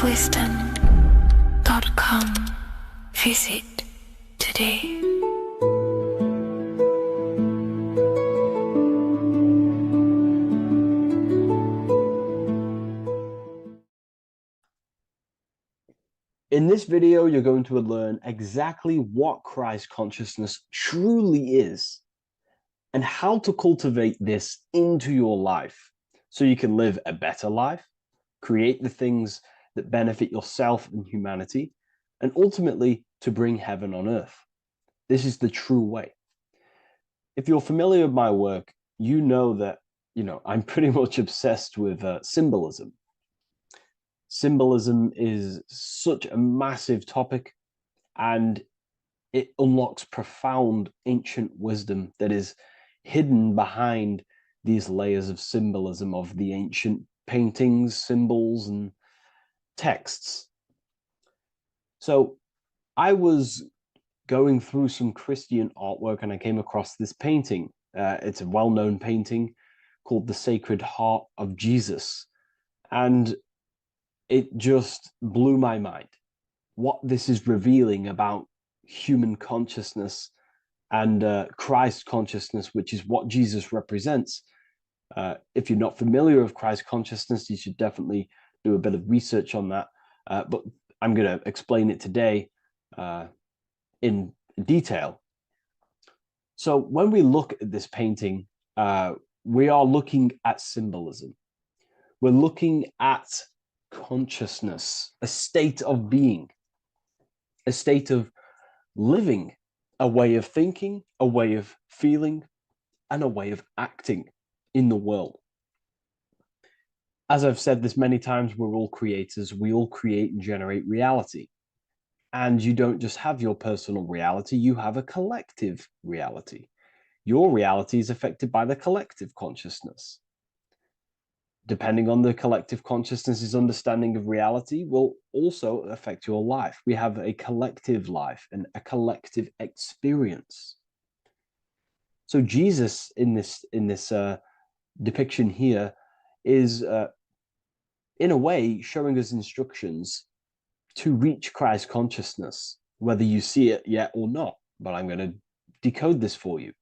bookofwisdom.com. Visit today. In this video, you're going to learn exactly what Christ consciousness truly is and how to cultivate this into your life so you can live a better life, create the things that benefit yourself and humanity, and ultimately to bring heaven on earth. This is the true way. If you're familiar with my work, you know that, I'm pretty much obsessed with symbolism. Symbolism is such a massive topic, and it unlocks profound ancient wisdom that is hidden behind these layers of symbolism of the ancient paintings, symbols, and texts. So I was going through some Christian artwork and I came across this painting. It's a well-known painting called The Sacred Heart of Jesus. And it just blew my mind. What this is revealing about human consciousness and Christ consciousness, which is what Jesus represents. If you're not familiar with Christ consciousness, you should definitely do a bit of research on that. But I'm going to explain it today in detail. So when we look at this painting, we are looking at symbolism. We're looking at consciousness, a state of being, a state of living, a way of thinking, a way of feeling, and a way of acting in the world. As I've said this many times, we're all creators. We all create and generate reality. And you don't just have your personal reality, you have a collective reality. Your reality is affected by the collective consciousness. Depending on the collective consciousness's understanding of reality will also affect your life. We have a collective life and a collective experience. So Jesus in this depiction here is in a way showing us instructions to reach Christ consciousness, whether you see it yet or not. But I'm going to decode this for you.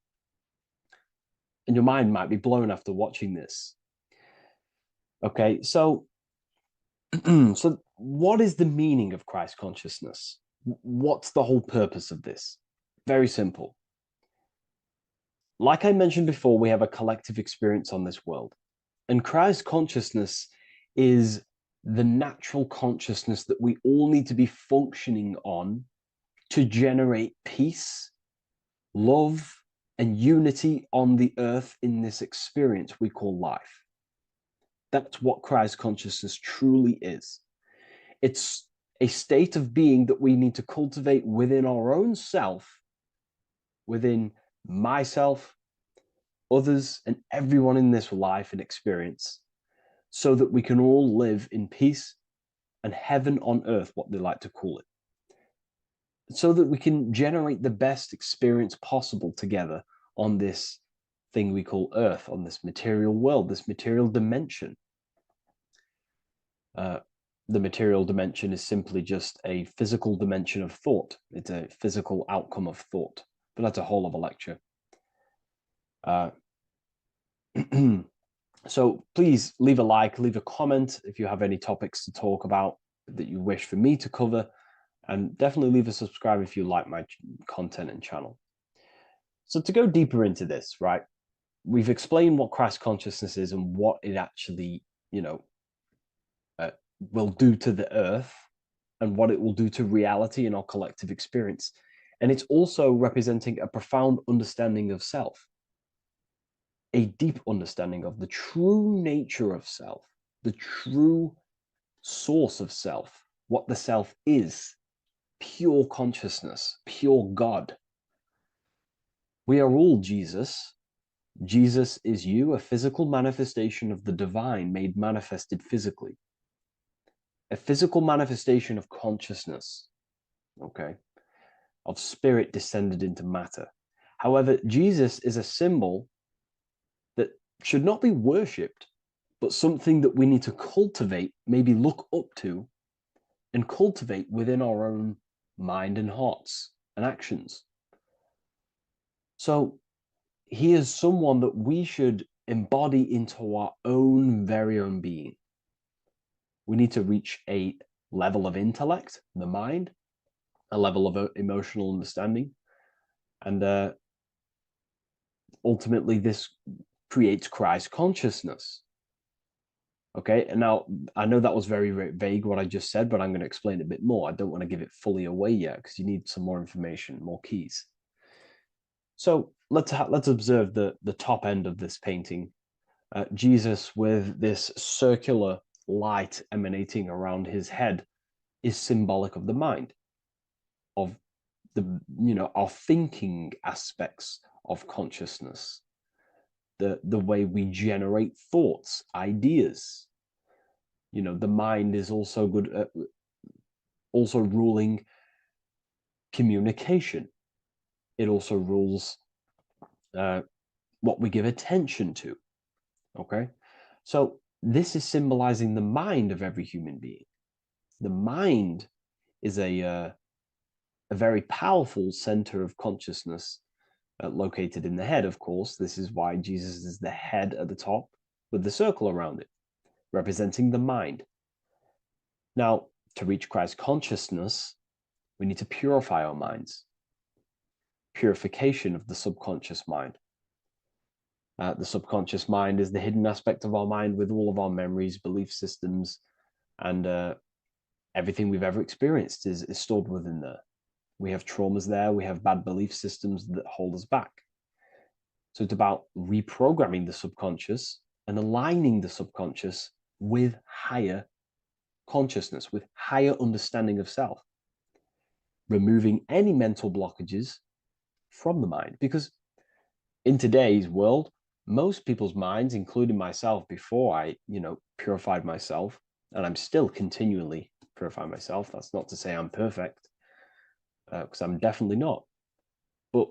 And your mind might be blown after watching this. Okay, so what is the meaning of Christ consciousness? What's the whole purpose of this? Very simple. Like I mentioned before, we have a collective experience on this world. And Christ consciousness is the natural consciousness that we all need to be functioning on to generate peace, love, and unity on the earth in this experience we call life. That's what Christ consciousness truly is. It's a state of being that we need to cultivate within our own self, within myself, others, and everyone in this life and experience, so that we can all live in peace and heaven on earth, what they like to call it, so that we can generate the best experience possible together on this thing we call earth, on this material world, this material dimension. The material dimension is simply just a physical dimension of thought. It's a physical outcome of thought, but that's a whole of a lecture. So please leave a like, leave a comment if you have any topics to talk about that you wish for me to cover, and definitely leave a subscribe if you like my content and channel. So to go deeper into this, right, we've explained what Christ consciousness is and what it actually, will do to the earth and what it will do to reality in our collective experience. And it's also representing a profound understanding of self, a deep understanding of the true nature of self, the true source of self, what the self is, pure consciousness, pure God. We are all Jesus. Jesus is you, a physical manifestation of the divine made manifested physically. A physical manifestation of consciousness, okay, of spirit descended into matter. However, Jesus is a symbol that should not be worshipped, but something that we need to cultivate, maybe look up to, and cultivate within our own mind and hearts and actions. So he is someone that we should embody into our own very own being. We need to reach a level of intellect, the mind, a level of emotional understanding, and ultimately this creates Christ consciousness. Okay, and now I know that was very, very vague what I just said, but I'm going to explain it a bit more. I don't want to give it fully away yet because you need some more information, more keys. So let's observe the top end of this painting. Jesus with this circular light emanating around his head is symbolic of the mind, of the our thinking aspects of consciousness, the way we generate thoughts, ideas. The mind is also good at also ruling communication. It also rules what we give attention to. Okay, so this is symbolizing the mind of every human being. The mind is a very powerful center of consciousness located in the head, of course. This is why Jesus is the head at the top with the circle around it, representing the mind. Now, to reach Christ consciousness, we need to purify our minds. Purification of the subconscious mind. The subconscious mind is the hidden aspect of our mind with all of our memories, belief systems, and everything we've ever experienced is stored within there. We have traumas there, we have bad belief systems that hold us back. So it's about reprogramming the subconscious and aligning the subconscious with higher consciousness, with higher understanding of self. Removing any mental blockages from the mind. Because in today's world, most people's minds, including myself before I, purified myself, and I'm still continually purifying myself. That's not to say I'm perfect, because I'm definitely not. But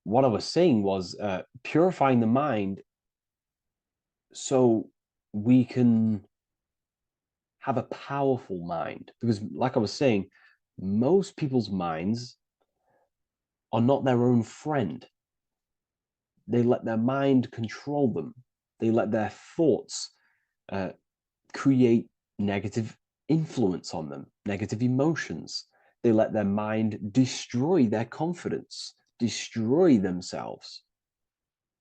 what I was saying was purifying the mind so we can have a powerful mind. Because like I was saying, most people's minds are not their own friend. They let their mind control them. They let their thoughts create negative influence on them, negative emotions. They let their mind destroy their confidence, destroy themselves.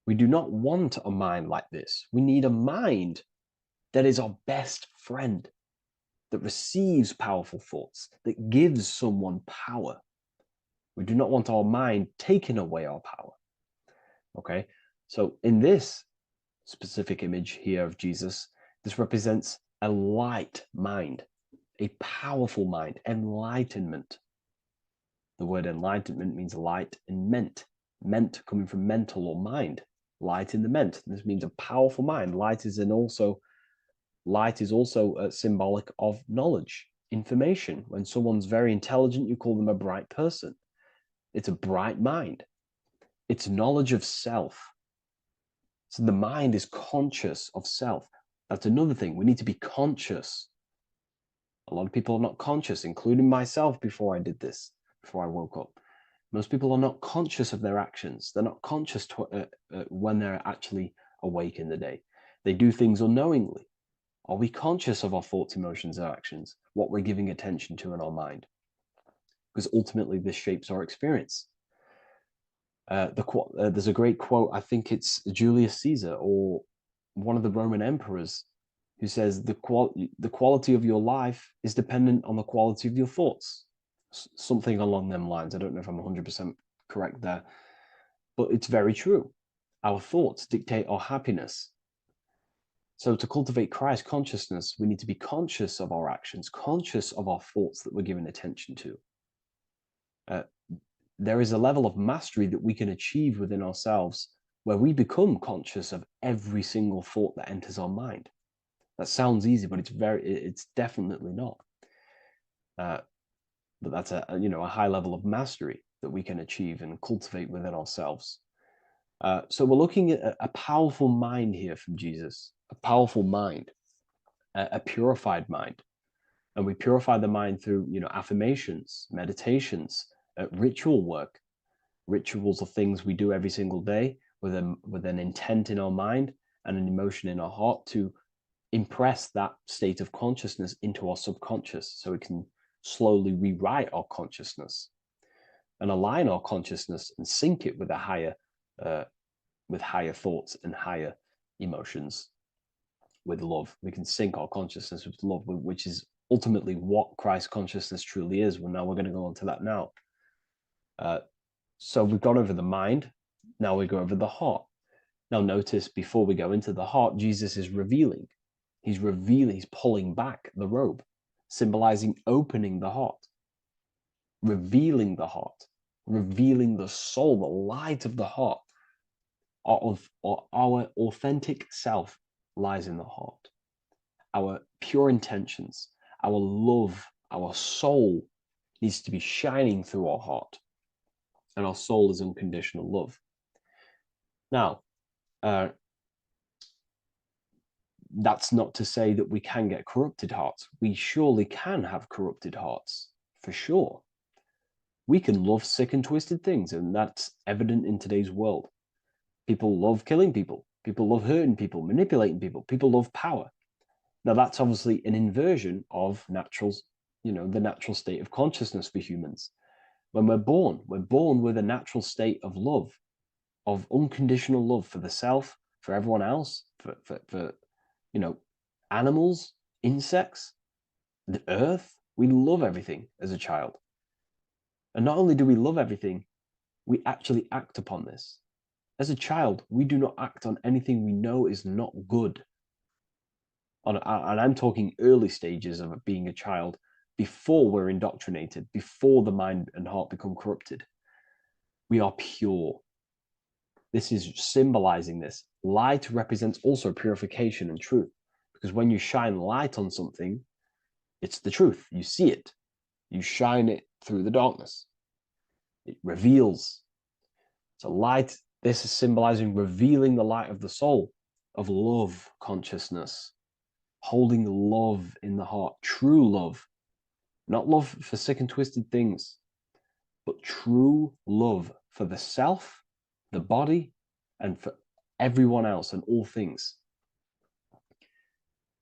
We do not want a mind like this. We need a mind that is our best friend, that receives powerful thoughts, that gives someone power. We do not want our mind taking away our power. Okay, so in this specific image here of Jesus, this represents a light mind, a powerful mind, enlightenment. The word enlightenment means light and ment coming from mental or mind, light in the ment. This means a powerful mind. Light is also symbolic of knowledge, information. When someone's very intelligent, you call them a bright person. It's a bright mind. It's knowledge of self. So the mind is conscious of self. That's another thing. We need to be conscious. A lot of people are not conscious, including myself before I did this, before I woke up. Most people are not conscious of their actions. They're not conscious when they're actually awake in the day. They do things unknowingly. Are we conscious of our thoughts, emotions, and actions, what we're giving attention to in our mind? Because ultimately this shapes our experience. There's a great quote, I think it's Julius Caesar or one of the Roman emperors, who says the quality of your life is dependent on the quality of your thoughts. Something along them lines. I don't know if I'm 100% correct there, but it's very true. Our thoughts dictate our happiness. So to cultivate Christ consciousness, we need to be conscious of our actions, conscious of our thoughts that we're giving attention to. There is a level of mastery that we can achieve within ourselves where we become conscious of every single thought that enters our mind. That sounds easy, but it's definitely not. But that's a high level of mastery that we can achieve and cultivate within ourselves. So we're looking at a powerful mind here from Jesus, a powerful mind. a purified mind. And we purify the mind through, affirmations, meditations, ritual work. Rituals are things we do every single day with an intent in our mind and an emotion in our heart to impress that state of consciousness into our subconscious, so we can slowly rewrite our consciousness and align our consciousness and sync it with higher thoughts and higher emotions, with love. We can sync our consciousness with love, which is ultimately what Christ consciousness truly is. Well, now we're going to go on to that now. So we've gone over the mind. Now we go over the heart. Now notice, before we go into the heart, Jesus is revealing. He's pulling back the robe, symbolizing opening the heart, revealing the heart, revealing the soul, the light of the heart. Our authentic self lies in the heart. Our pure intentions, our love, our soul needs to be shining through our heart. And our soul is unconditional love. Now, that's not to say that we can get corrupted hearts. We surely can have corrupted hearts, for sure. We can love sick and twisted things, and that's evident in today's world. People love killing people. People love hurting people, manipulating people. People love power. Now, that's obviously an inversion of the natural state of consciousness for humans. When we're born with a natural state of love, of unconditional love for the self, for everyone else, for animals, insects, the earth. We love everything as a child. And not only do we love everything, we actually act upon this. As a child, we do not act on anything we know is not good. And I'm talking early stages of being a child, before we're indoctrinated, before the mind and heart become corrupted. We are pure. This is symbolizing this. Light represents also purification and truth, because when you shine light on something, it's the truth. You see it. You shine it through the darkness. It reveals. So light, this is symbolizing revealing the light of the soul, of love consciousness, holding love in the heart, true love, not love for sick and twisted things, but true love for the self, the body, and for everyone else and all things.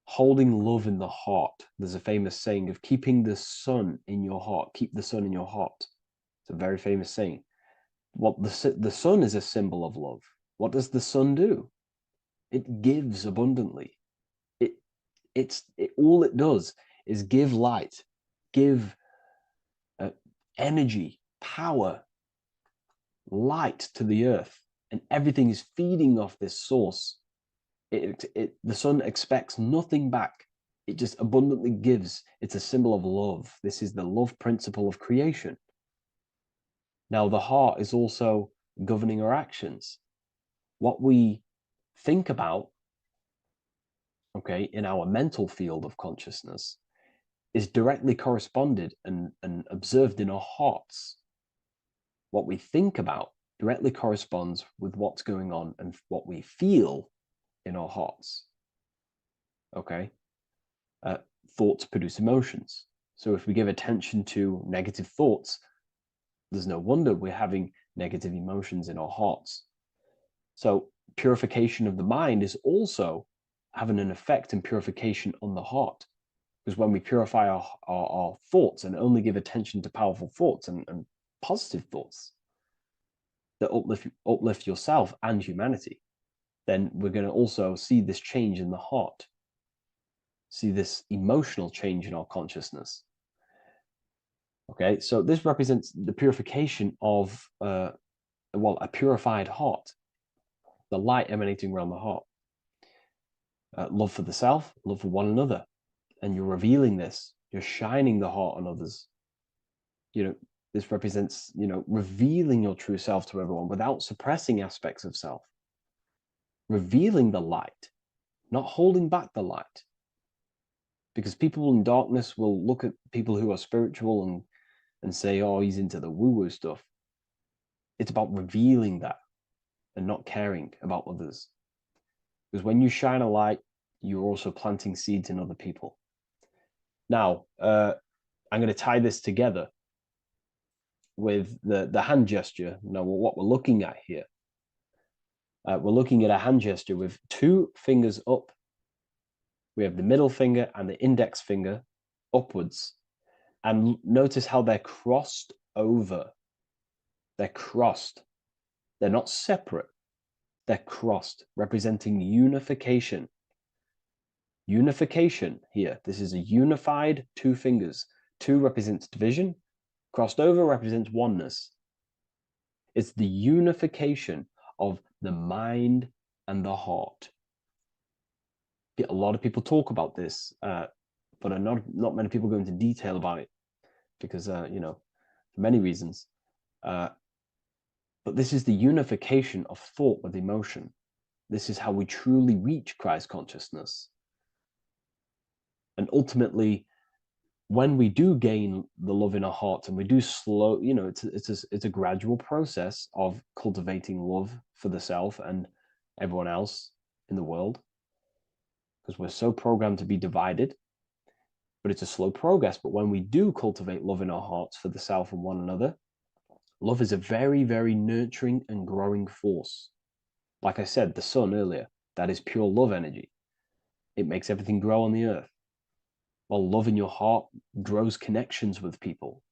Holding love in the heart. There's a famous saying of keeping the sun in your heart. Keep the sun in your heart. It's a very famous saying. What the sun is a symbol of love. What does the sun do? It gives abundantly. All it does is give light, give energy, power, light to the earth, and everything is feeding off this source. The sun expects nothing back. It just abundantly gives. It's a symbol of love. This is the love principle of creation. Now, the heart is also governing our actions. What we think about, in our mental field of consciousness, is directly corresponded and observed in our hearts. What we think about directly corresponds with what's going on and what we feel in our hearts. Thoughts produce emotions. So if we give attention to negative thoughts, there's no wonder we're having negative emotions in our hearts. So purification of the mind is also having an effect in purification on the heart. Because when we purify our thoughts and only give attention to powerful thoughts and positive thoughts that uplift yourself and humanity, then we're going to also see this change in the heart, see this emotional change in our consciousness. So this represents the purification of a purified heart, the light emanating around the heart. Love for the self, love for one another. And you're revealing this, you're shining the heart on others. This represents, revealing your true self to everyone without suppressing aspects of self. Revealing the light, not holding back the light. Because people in darkness will look at people who are spiritual and say, oh, he's into the woo-woo stuff. It's about revealing that and not caring about others. Because when you shine a light, you're also planting seeds in other people. Now, I'm going to tie this together with the hand gesture. Now, what we're looking at here, we're looking at a hand gesture with 2 fingers up. We have the middle finger and the index finger upwards. And notice how they're crossed over. They're crossed. They're not separate. They're crossed, representing unification. Unification here. This is a unified 2 fingers. 2 represents division. Crossed over represents oneness. It's the unification of the mind and the heart. A lot of people talk about this, but not many people go into detail about it because, you know, for many reasons. But this is the unification of thought with emotion. This is how we truly reach Christ consciousness. And ultimately, when we do gain the love in our hearts and we do slow, you know, it's a gradual process of cultivating love for the self and everyone else in the world, because we're so programmed to be divided, but it's a slow progress. But when we do cultivate love in our hearts for the self and one another, love is a very, very nurturing and growing force. Like I said, the sun earlier, that is pure love energy. It makes everything grow on the earth. While love in your heart grows connections with people.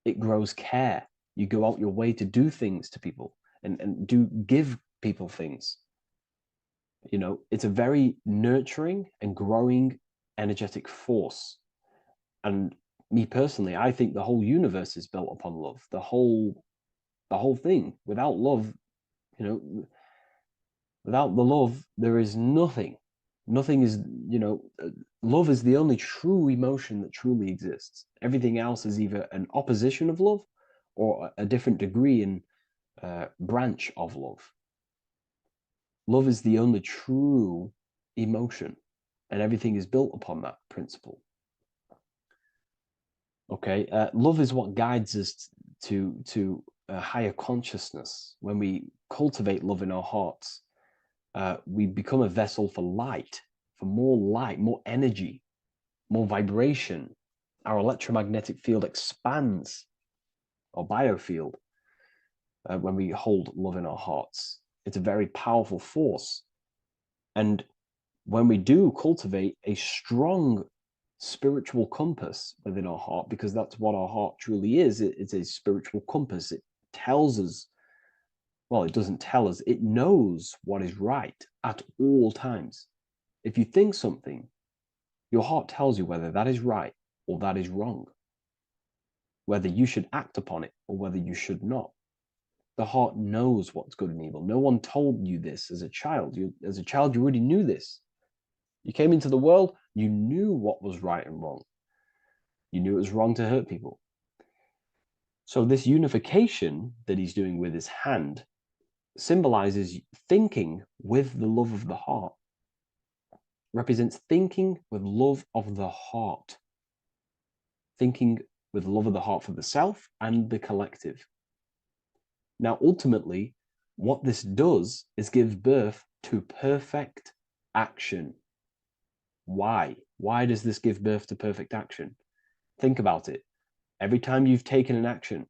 It grows care. You go out your way to do things to people and do give people things. You know, it's a very nurturing and growing energetic force. And me personally, I think the whole universe is built upon love. The whole thing. Without love, you know, without the love, there is nothing. Nothing is, you know, love is the only true emotion that truly exists. Everything else is either an opposition of love or a different degree and branch of love. Love is the only true emotion, and everything is built upon that principle. Okay, love is what guides us to a higher consciousness. When we cultivate love in our hearts, we become a vessel for light, more energy, more vibration. Our electromagnetic field expands, or biofield, when we hold love in our hearts. It's a very powerful force. And when we do cultivate a strong spiritual compass within our heart, because that's what our heart truly is, it's a spiritual compass. It tells us, well, it doesn't tell us, it knows what is right at all times. If you think something, your heart tells you whether that is right or that is wrong, whether you should act upon it or whether you should not. The heart knows what's good and evil. No one told you this as a child. As a child, you already knew this. You came into the world, you knew what was right and wrong. You knew it was wrong to hurt people. So this unification that he's doing with his hand symbolizes thinking with the love of the heart. Represents thinking with love of the heart. Thinking with love of the heart for the self and the collective. Now, ultimately, what this does is give birth to perfect action. Why? Why does this give birth to perfect action? Think about it. Every time you've taken an action,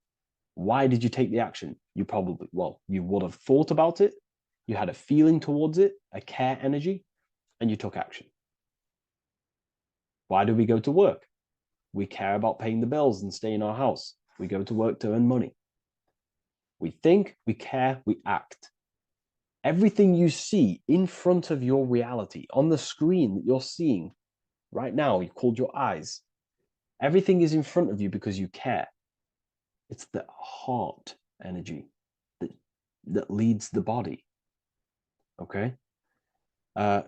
why did you take the action? You probably, well, you would have thought about it, you had a feeling towards it, a care energy, and you took action. Why do we go to work? We care about paying the bills and staying in our house. We go to work to earn money. We think, we care, we act. Everything you see in front of your reality, on the screen that you're seeing right now, you called your eyes. Everything is in front of you because you care. It's the heart energy that leads the body. Okay? And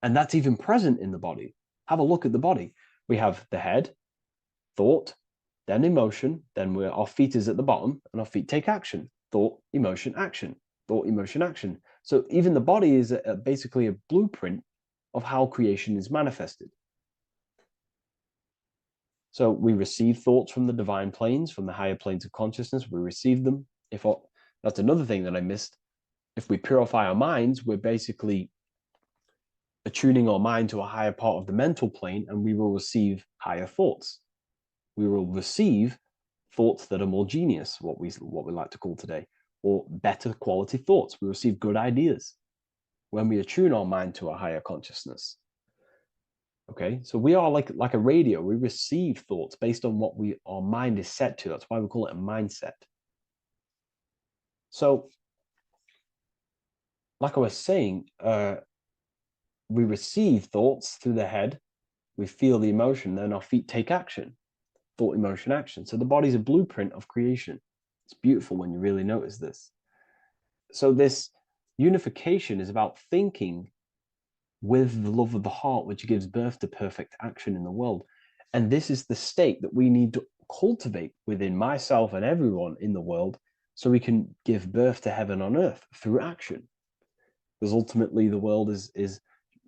that's even present in the body. Have a look at the body. We have the head, thought, then emotion, then our feet is at the bottom, and our feet take action. Thought, emotion, action. Thought, emotion, action. So even the body is basically a blueprint of how creation is manifested. So we receive thoughts from the divine planes, from the higher planes of consciousness. We receive them. That's another thing that I missed. If we purify our minds, we're basically attuning our mind to a higher part of the mental plane, and we will receive higher thoughts. We will receive thoughts that are more genius, what we like to call today, or better quality thoughts. We receive good ideas when we attune our mind to a higher consciousness. Okay, so we are like a radio. We receive thoughts based on what our mind is set to. That's why we call it a mindset. So, like I was saying, we receive thoughts through the head, we feel the emotion, then our feet take action. Thought, emotion, action. So the body's a blueprint of creation. It's beautiful when you really notice this. So this unification is about thinking with the love of the heart, which gives birth to perfect action in the world. And this is the state that we need to cultivate within myself and everyone in the world so we can give birth to heaven on earth through action. Because ultimately the world is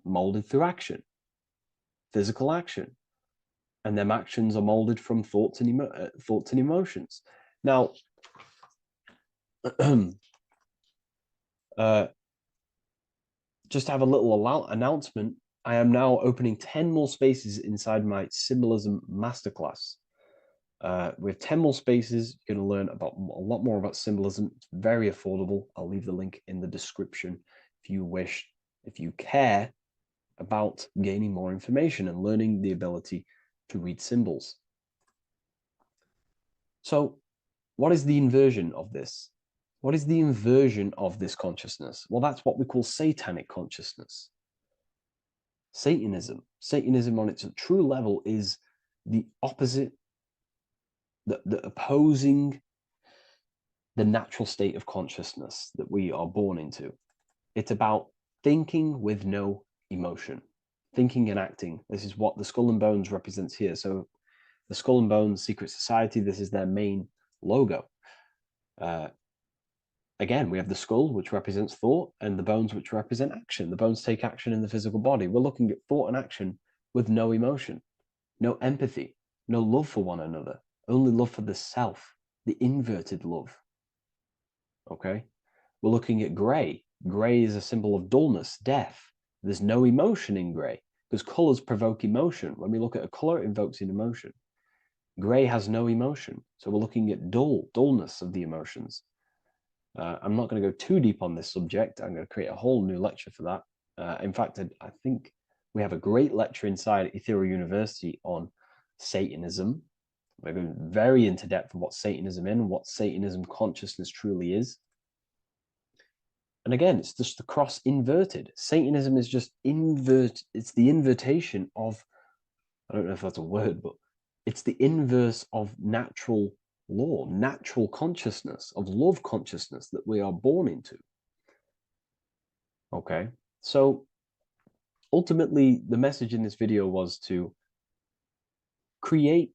molded through action, physical action. And them actions are molded from thoughts and emotions. Now, just to have a little announcement, I am now opening 10 more spaces inside my symbolism masterclass. With 10 more spaces, you're going to learn about a lot more about symbolism. It's very affordable. I'll leave the link in the description if you wish, if you care about gaining more information and learning the ability to read symbols. So, what is the inversion of this? What is the inversion of this consciousness? Well, that's what we call satanic consciousness. Satanism. Satanism on its true level is the opposite, the opposing the natural state of consciousness that we are born into. It's about thinking with no emotion, thinking and acting. This is what the Skull and Bones represents here. So the Skull and Bones Secret Society, this is their main logo. Again, we have the skull, which represents thought, and the bones, which represent action. The bones take action in the physical body. We're looking at thought and action with no emotion, no empathy, no love for one another, only love for the self, the inverted love. Okay? We're looking at gray. Gray is a symbol of dullness, death. There's no emotion in gray because colors provoke emotion. When we look at a color, it invokes an emotion. Gray has no emotion. So we're looking at dullness of the emotions. I'm not going to go too deep on this subject. I'm going to create a whole new lecture for that. In fact, I think we have a great lecture inside Ethereal University on Satanism. We're going very into depth of what Satanism is and what Satanism consciousness truly is. And again, it's just the cross inverted. Satanism is just it's the invertation of, I don't know if that's a word, but it's the inverse of natural law, natural consciousness, of love consciousness that we are born into. Okay, so ultimately the message in this video was to create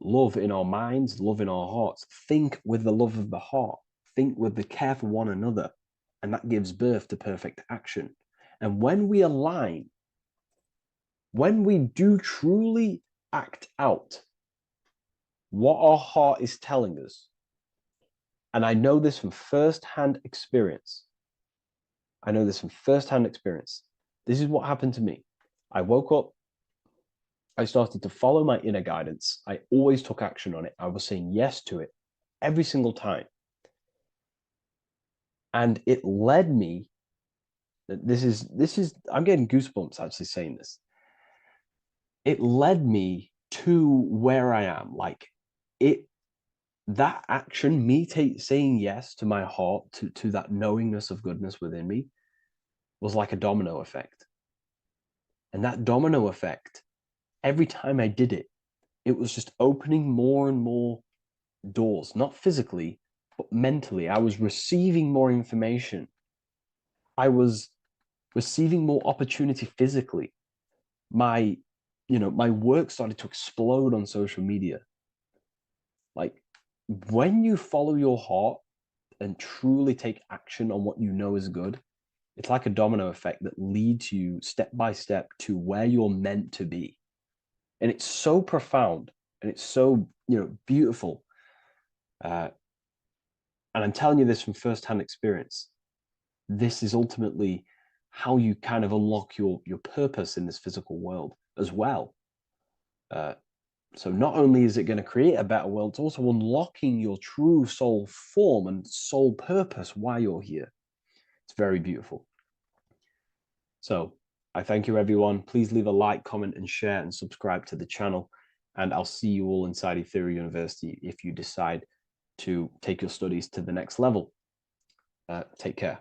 love in our minds, love in our hearts, think with the love of the heart, think with the care for one another, and that gives birth to perfect action. And when we align, when we do truly act out what our heart is telling us, and I know this from first-hand experience. This is what happened to me. I woke up, I started to follow my inner guidance. I always took action on it. I was saying yes to it every single time. And it led me, this is, I'm getting goosebumps actually saying this. It led me to where I am. Like that action, me saying yes to my heart, to that knowingness of goodness within me, was like a domino effect. And that domino effect, every time I did it, it was just opening more and more doors, not physically, but mentally. I was receiving more information. I was receiving more opportunity physically. My work started to explode on social media. Like, when you follow your heart and truly take action on what you know is good, it's like a domino effect that leads you step by step to where you're meant to be. And it's so profound and it's so, beautiful. And I'm telling you this from firsthand experience. This is ultimately how you kind of unlock your purpose in this physical world as well. So not only is it going to create a better world, it's also unlocking your true soul form and soul purpose while you're here. It's very beautiful. So I thank you, everyone. Please leave a like, comment, and share, and subscribe to the channel. And I'll see you all inside Ethereal University if you decide to take your studies to the next level. Take care.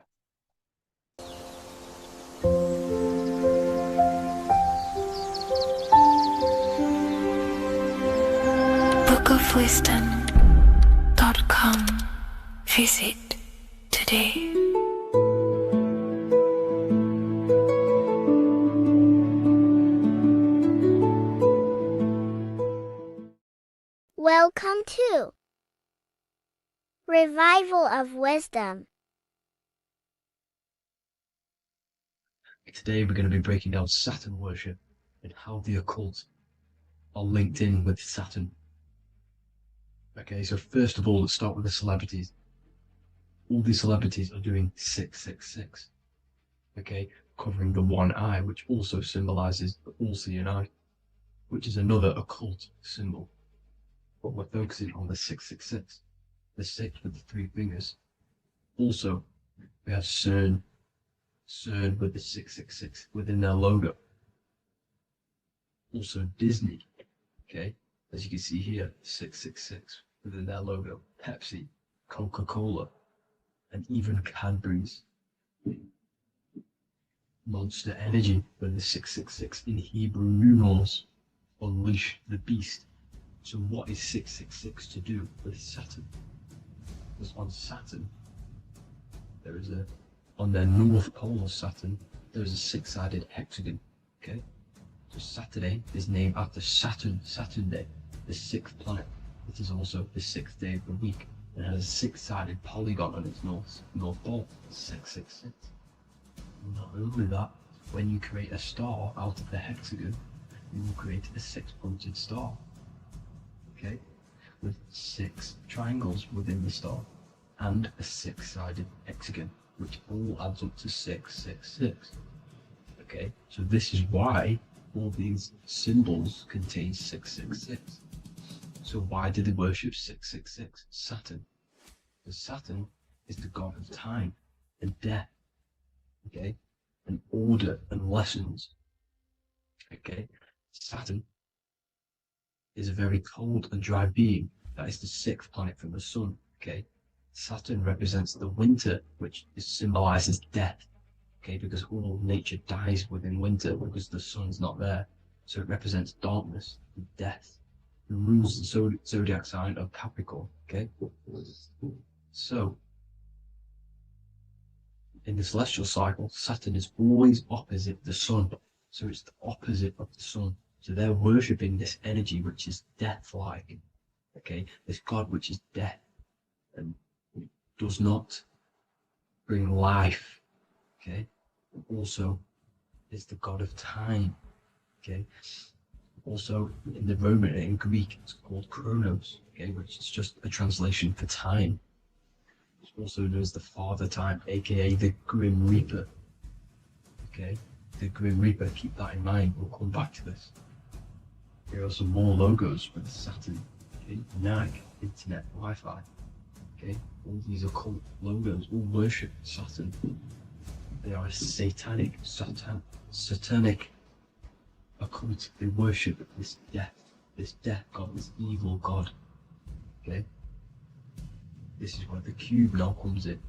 bookofwisdom.com. Visit today. Welcome to Revival of Wisdom. Today we're going to be breaking down Saturn worship and how the occult are linked in with Saturn. Okay, so first of all, let's start with the celebrities. All these celebrities are doing 666. Okay, covering the one eye, which also symbolizes the all-seeing eye, which is another occult symbol. But we're focusing on the 666, the 6 with the 3 fingers. Also, we have CERN with the 666 within their logo. Also Disney, okay, as you can see here, 666 within their logo. Pepsi, Coca-Cola, and even Cadbury's. Monster Energy with the 666 in Hebrew numerals. Unleash the beast. So what is 666 to do with Saturn? Because on Saturn, there is on their north pole of Saturn, there is a 6-sided hexagon, okay? So Saturday is named after Saturn Day, the 6th planet. It is also the 6th day of the week and has a 6-sided polygon on its north pole, 666. Not only that, when you create a star out of the hexagon, you will create a 6-pointed star, okay? With 6 triangles within the star and a 6-sided hexagon, which all adds up to 666. Okay, so this is why all these symbols contain 666. So why do they worship 666? Saturn. Because Saturn is the god of time and death, okay, and order and lessons. Okay, Saturn is a very cold and dry being. That is the 6th planet from the sun. Okay, Saturn represents the winter, which symbolizes death. Okay, because all nature dies within winter because the sun's not there. So it represents darkness and death. It rules the zodiac sign of Capricorn. Okay, so in the celestial cycle, Saturn is always opposite the sun. So it's the opposite of the sun. So they're worshipping this energy which is death-like. Okay, this god which is death and does not bring life. Okay, also is the god of time. Okay, also in the Roman and in Greek it's called Chronos. Okay, which is just a translation for time. It's also known as the Father Time, aka the Grim Reaper. Okay, the Grim Reaper. Keep that in mind. We'll come back to this. Here are some more logos with Saturn. Okay, NAG, Internet, Wi-Fi. Okay, all these occult logos all worship Saturn. They are a satanic occult. They worship this death god, this evil god. Okay, this is where the cube now comes in.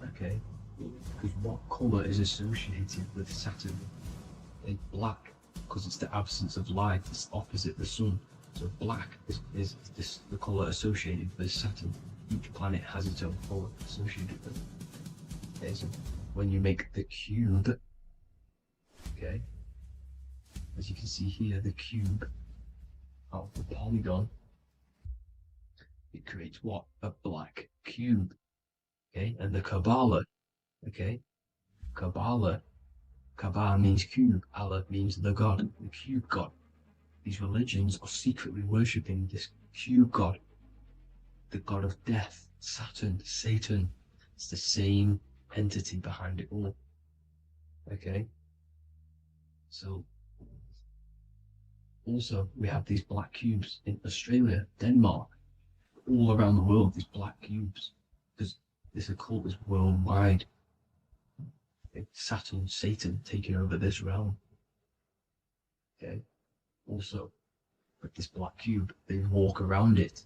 Okay, because what color is associated with Saturn? It's black, because it's the absence of light. It's opposite the sun. So black is the color associated with Saturn. Each planet has its own color associated with it. Okay, so when you make the cube, okay, as you can see here, the cube out of the polygon, it creates what? A black cube. Okay, and the Kabbalah, okay, Kabbalah means cube, Allah means the god, the cube god. These religions are secretly worshipping this cube god, the god of death, Saturn, Satan. It's the same entity behind it all. Okay, so also we have these black cubes in Australia, Denmark, all around the world. These black cubes, because this occult is worldwide. It's Saturn, Satan taking over this realm. Okay, also with this black cube, they walk around it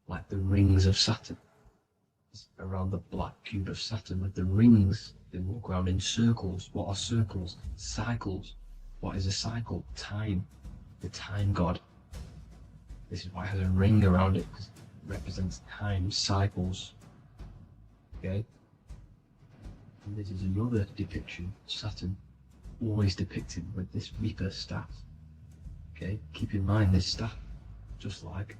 like the rings of Saturn. Around the black cube of Saturn with the rings, they walk around in circles. What are circles? Cycles. What is a cycle? Time. The time god. This is why it has a ring around it, because it represents time, cycles. Okay? And this is another depiction. Saturn, always depicted with this Reaper staff. Okay? Keep in mind this staff, just like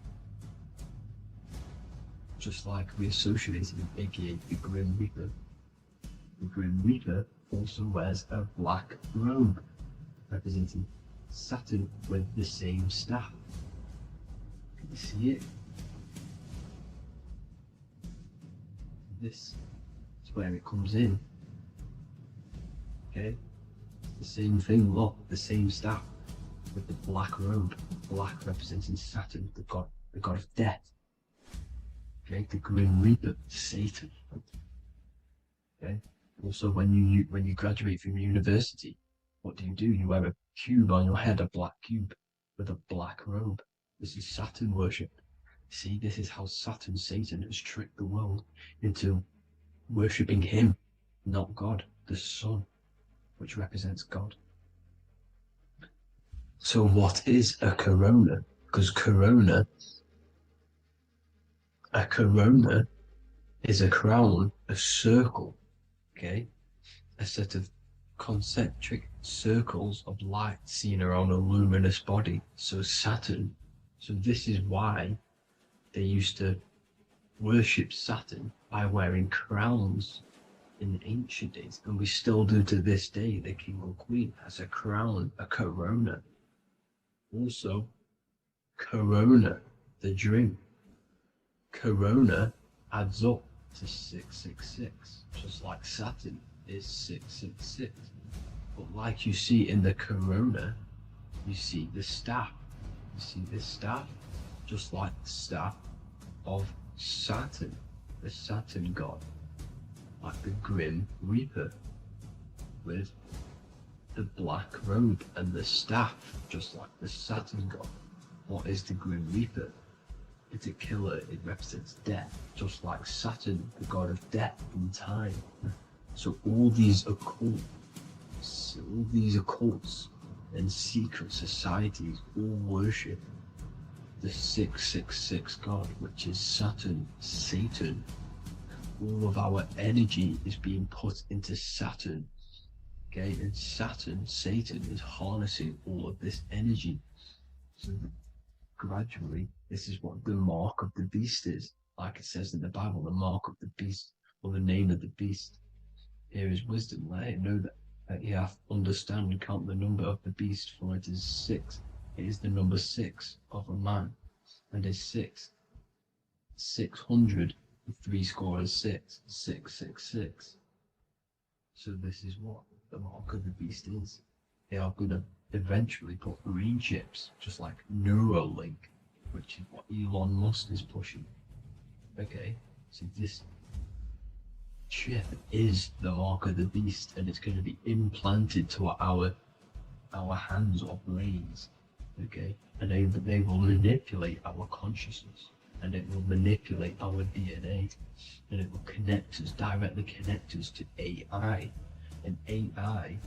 we associated him, aka the Grim Reaper. The Grim Reaper also wears a black robe, representing Saturn with the same staff. Can you see it? This is where it comes in. Okay? It's the same thing, look, the same staff with the black robe. Black representing Saturn, the god of death. Okay, the Grim Reaper, Satan. Okay. Also, when you graduate from university, what do? You wear a cube on your head, a black cube with a black robe. This is Saturn worship. See, this is how Saturn, Satan, has tricked the world into worshipping him, not God, the sun, which represents God. So what is a corona? Because a corona is a crown, a circle, okay? A set of concentric circles of light seen around a luminous body. So Saturn. So this is why they used to worship Saturn by wearing crowns in ancient days. And we still do to this day. The king or queen has a crown, a corona. Also, corona, the drink. Corona adds up to 666, just like Saturn is 666. But like you see in the corona, you see the staff. You see this staff, just like the staff of Saturn, the Saturn god, like the Grim Reaper, with the black robe and the staff, just like the Saturn god. What is the Grim Reaper? It's a killer. It represents death, just like Saturn, the god of death and time. So all these occults and secret societies all worship the 666 god, which is Saturn, Satan. All of our energy is being put into Saturn. Okay, and Saturn, Satan, is harnessing all of this energy. So gradually, this is what the mark of the beast is. Like it says in the Bible, the mark of the beast, or the name of the beast. Here is wisdom, let him know that he hath understand and count the number of the beast, for it is 6. It is the number 6 of a man, and is 600, 666, 666. So this is what the mark of the beast is. They are going to eventually put green chips, just like Neuralink, which is what Elon Musk is pushing. Okay, so this chip is the mark of the beast, and it's going to be implanted to our hands or brains. Okay, and they will manipulate our consciousness, and it will manipulate our DNA, and it will directly connect us to AI, and AI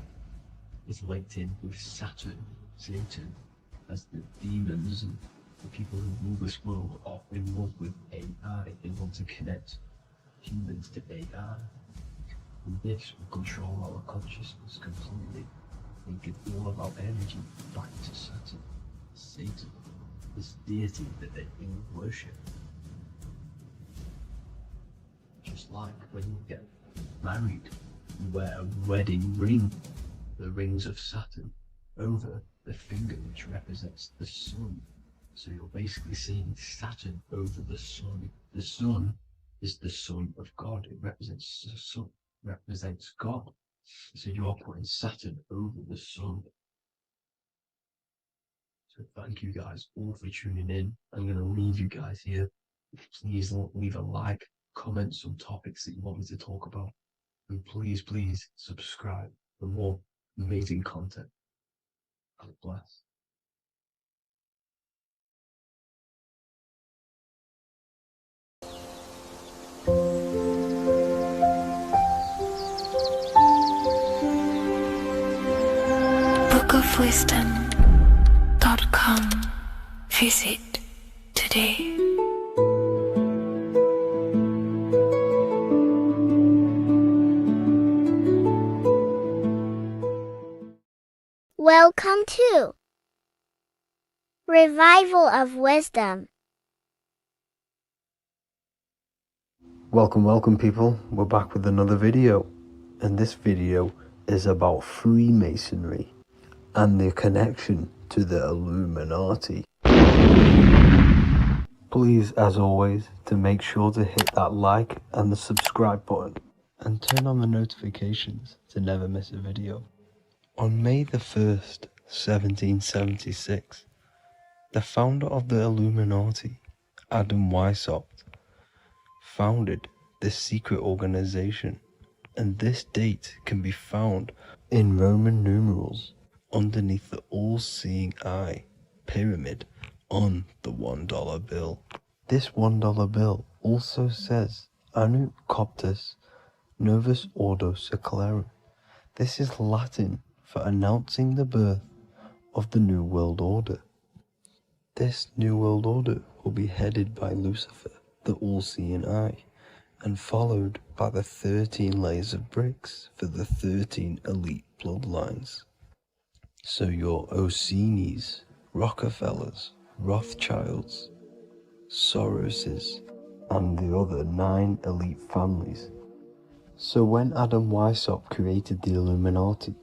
is linked in with Saturn, Satan, as the demons and the people who rule this world are in love with AI. They want to connect humans to AI. And this will control our consciousness completely and give all of our energy back to Saturn, Satan, this deity that they all worship. Just like when you get married, you wear a wedding ring, the rings of Saturn, over the finger, which represents the sun. So you're basically seeing Saturn over the sun. The sun is the son of God. It represents the sun, represents God. So you're putting Saturn over the sun. So thank you guys all for tuning in. I'm going to leave you guys here. Please leave a like, comment some topics that you want me to talk about. And please subscribe for more amazing content. God bless. bookofwisdom.com. Visit today. Welcome to Revival of Wisdom. Welcome people, we're back with another video, and this video is about Freemasonry and their connection to the Illuminati. Please, as always, to make sure to hit that like and the subscribe button and turn on the notifications to never miss a video. On May the 1st, 1776, the founder of the Illuminati, Adam Weishaupt, founded this secret organization, and this date can be found in Roman numerals underneath the all-seeing eye pyramid on the $1 bill. This $1 bill also says Anno Coptus Novus Ordo Secularum. This is Latin for announcing the birth of the New World Order. This New World Order will be headed by Lucifer, the all-seeing eye, and followed by the 13 layers of bricks for the 13 elite bloodlines. So your Orsini's, Rockefellers, Rothschilds, Soroses, and the other 9 elite families. So when Adam Weishaupt created the Illuminati,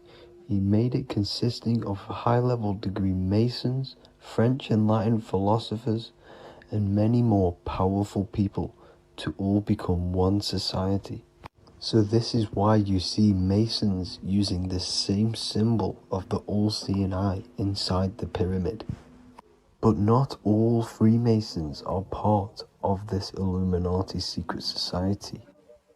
he made it consisting of high-level degree Masons, French and Latin philosophers, and many more powerful people to all become one society. So this is why you see Masons using this same symbol of the all-seeing eye inside the pyramid. But not all Freemasons are part of this Illuminati secret society.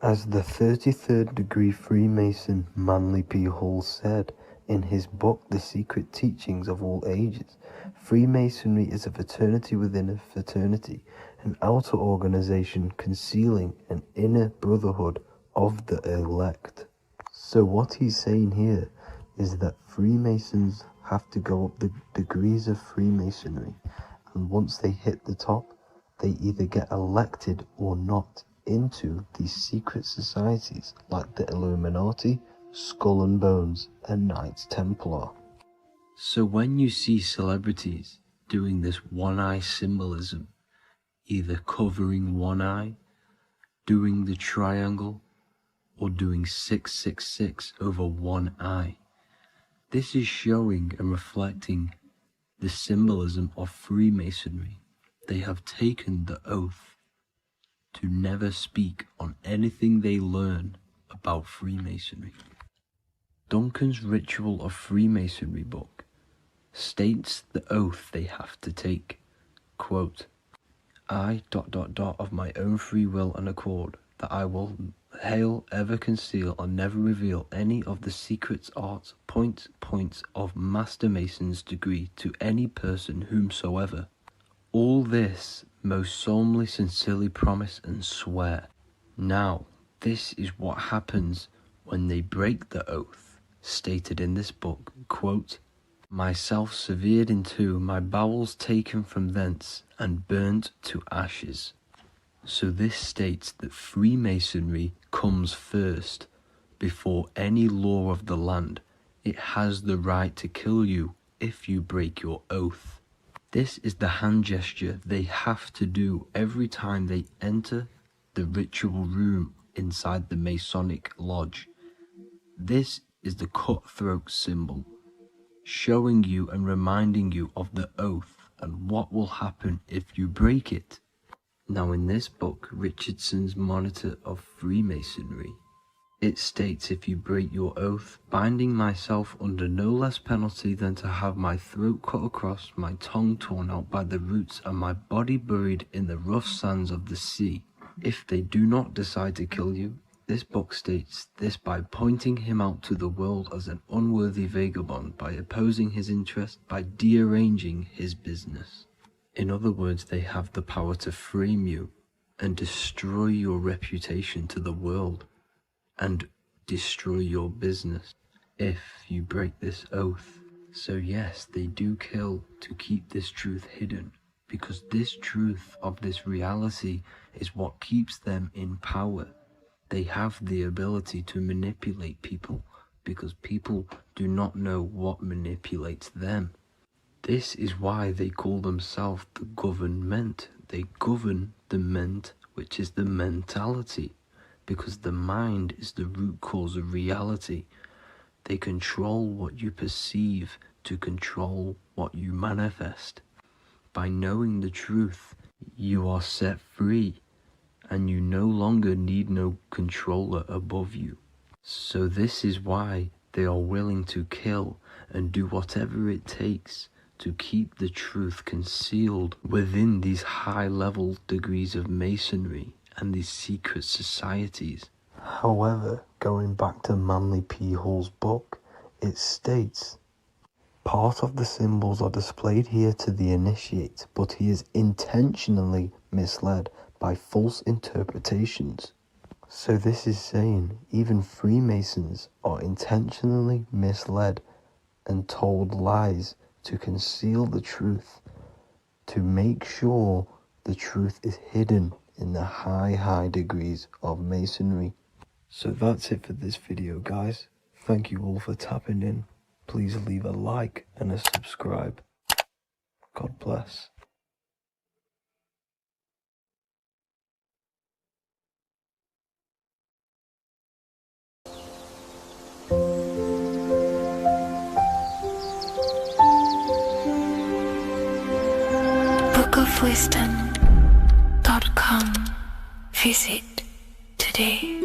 As the 33rd degree Freemason Manly P. Hall said in his book The Secret Teachings of All Ages, Freemasonry is a fraternity within a fraternity, an outer organization concealing an inner brotherhood of the elect. So what he's saying here is that Freemasons have to go up the degrees of Freemasonry, and once they hit the top, they either get elected or not into these secret societies like the Illuminati, Skull and Bones, and Knights Templar. So when you see celebrities doing this one-eye symbolism, either covering one eye, doing the triangle, or doing 666 over one eye, this is showing and reflecting the symbolism of Freemasonry. They have taken the oath to never speak on anything they learn about Freemasonry. Duncan's Ritual of Freemasonry book states the oath they have to take. Quote, I ... of my own free will and accord, that I will hail, ever conceal, and never reveal any of the secrets, arts, points of Master Mason's degree to any person whomsoever. All this most solemnly, sincerely promise and swear. Now, this is what happens when they break the oath, stated in this book, quote, myself severed in two, my bowels taken from thence, and burnt to ashes. So this states that Freemasonry comes first, before any law of the land. It has the right to kill you if you break your oath. This is the hand gesture they have to do every time they enter the ritual room inside the Masonic lodge. This is the cutthroat symbol, showing you and reminding you of the oath and what will happen if you break it. Now in this book, Richardson's Monitor of Freemasonry, It states, if you break your oath, binding myself under no less penalty than to have my throat cut across, my tongue torn out by the roots, and my body buried in the rough sands of the sea. If they do not decide to kill you, this book states this by pointing him out to the world as an unworthy vagabond, by opposing his interest, by dearranging his business. In other words, they have the power to frame you and destroy your reputation to the world and destroy your business if you break this oath. So yes, they do kill to keep this truth hidden, because this truth of this reality is what keeps them in power. They have the ability to manipulate people because people do not know what manipulates them. This is why they call themselves the government. They govern the ment, which is the mentality, because the mind is the root cause of reality. They control what you perceive to control what you manifest. By knowing the truth, you are set free, and you no longer need no controller above you. So this is why they are willing to kill and do whatever it takes to keep the truth concealed within these high-level degrees of masonry and these secret societies. However, going back to Manly P. Hall's book, it states, part of the symbols are displayed here to the initiate, but he is intentionally misled by false interpretations. So this is saying even Freemasons are intentionally misled and told lies to conceal the truth, to make sure the truth is hidden in the high degrees of masonry. So that's it for this video, guys. Thank you all for tapping in. Please leave a like and a subscribe. God bless. bookofwisdom.com. Visit today.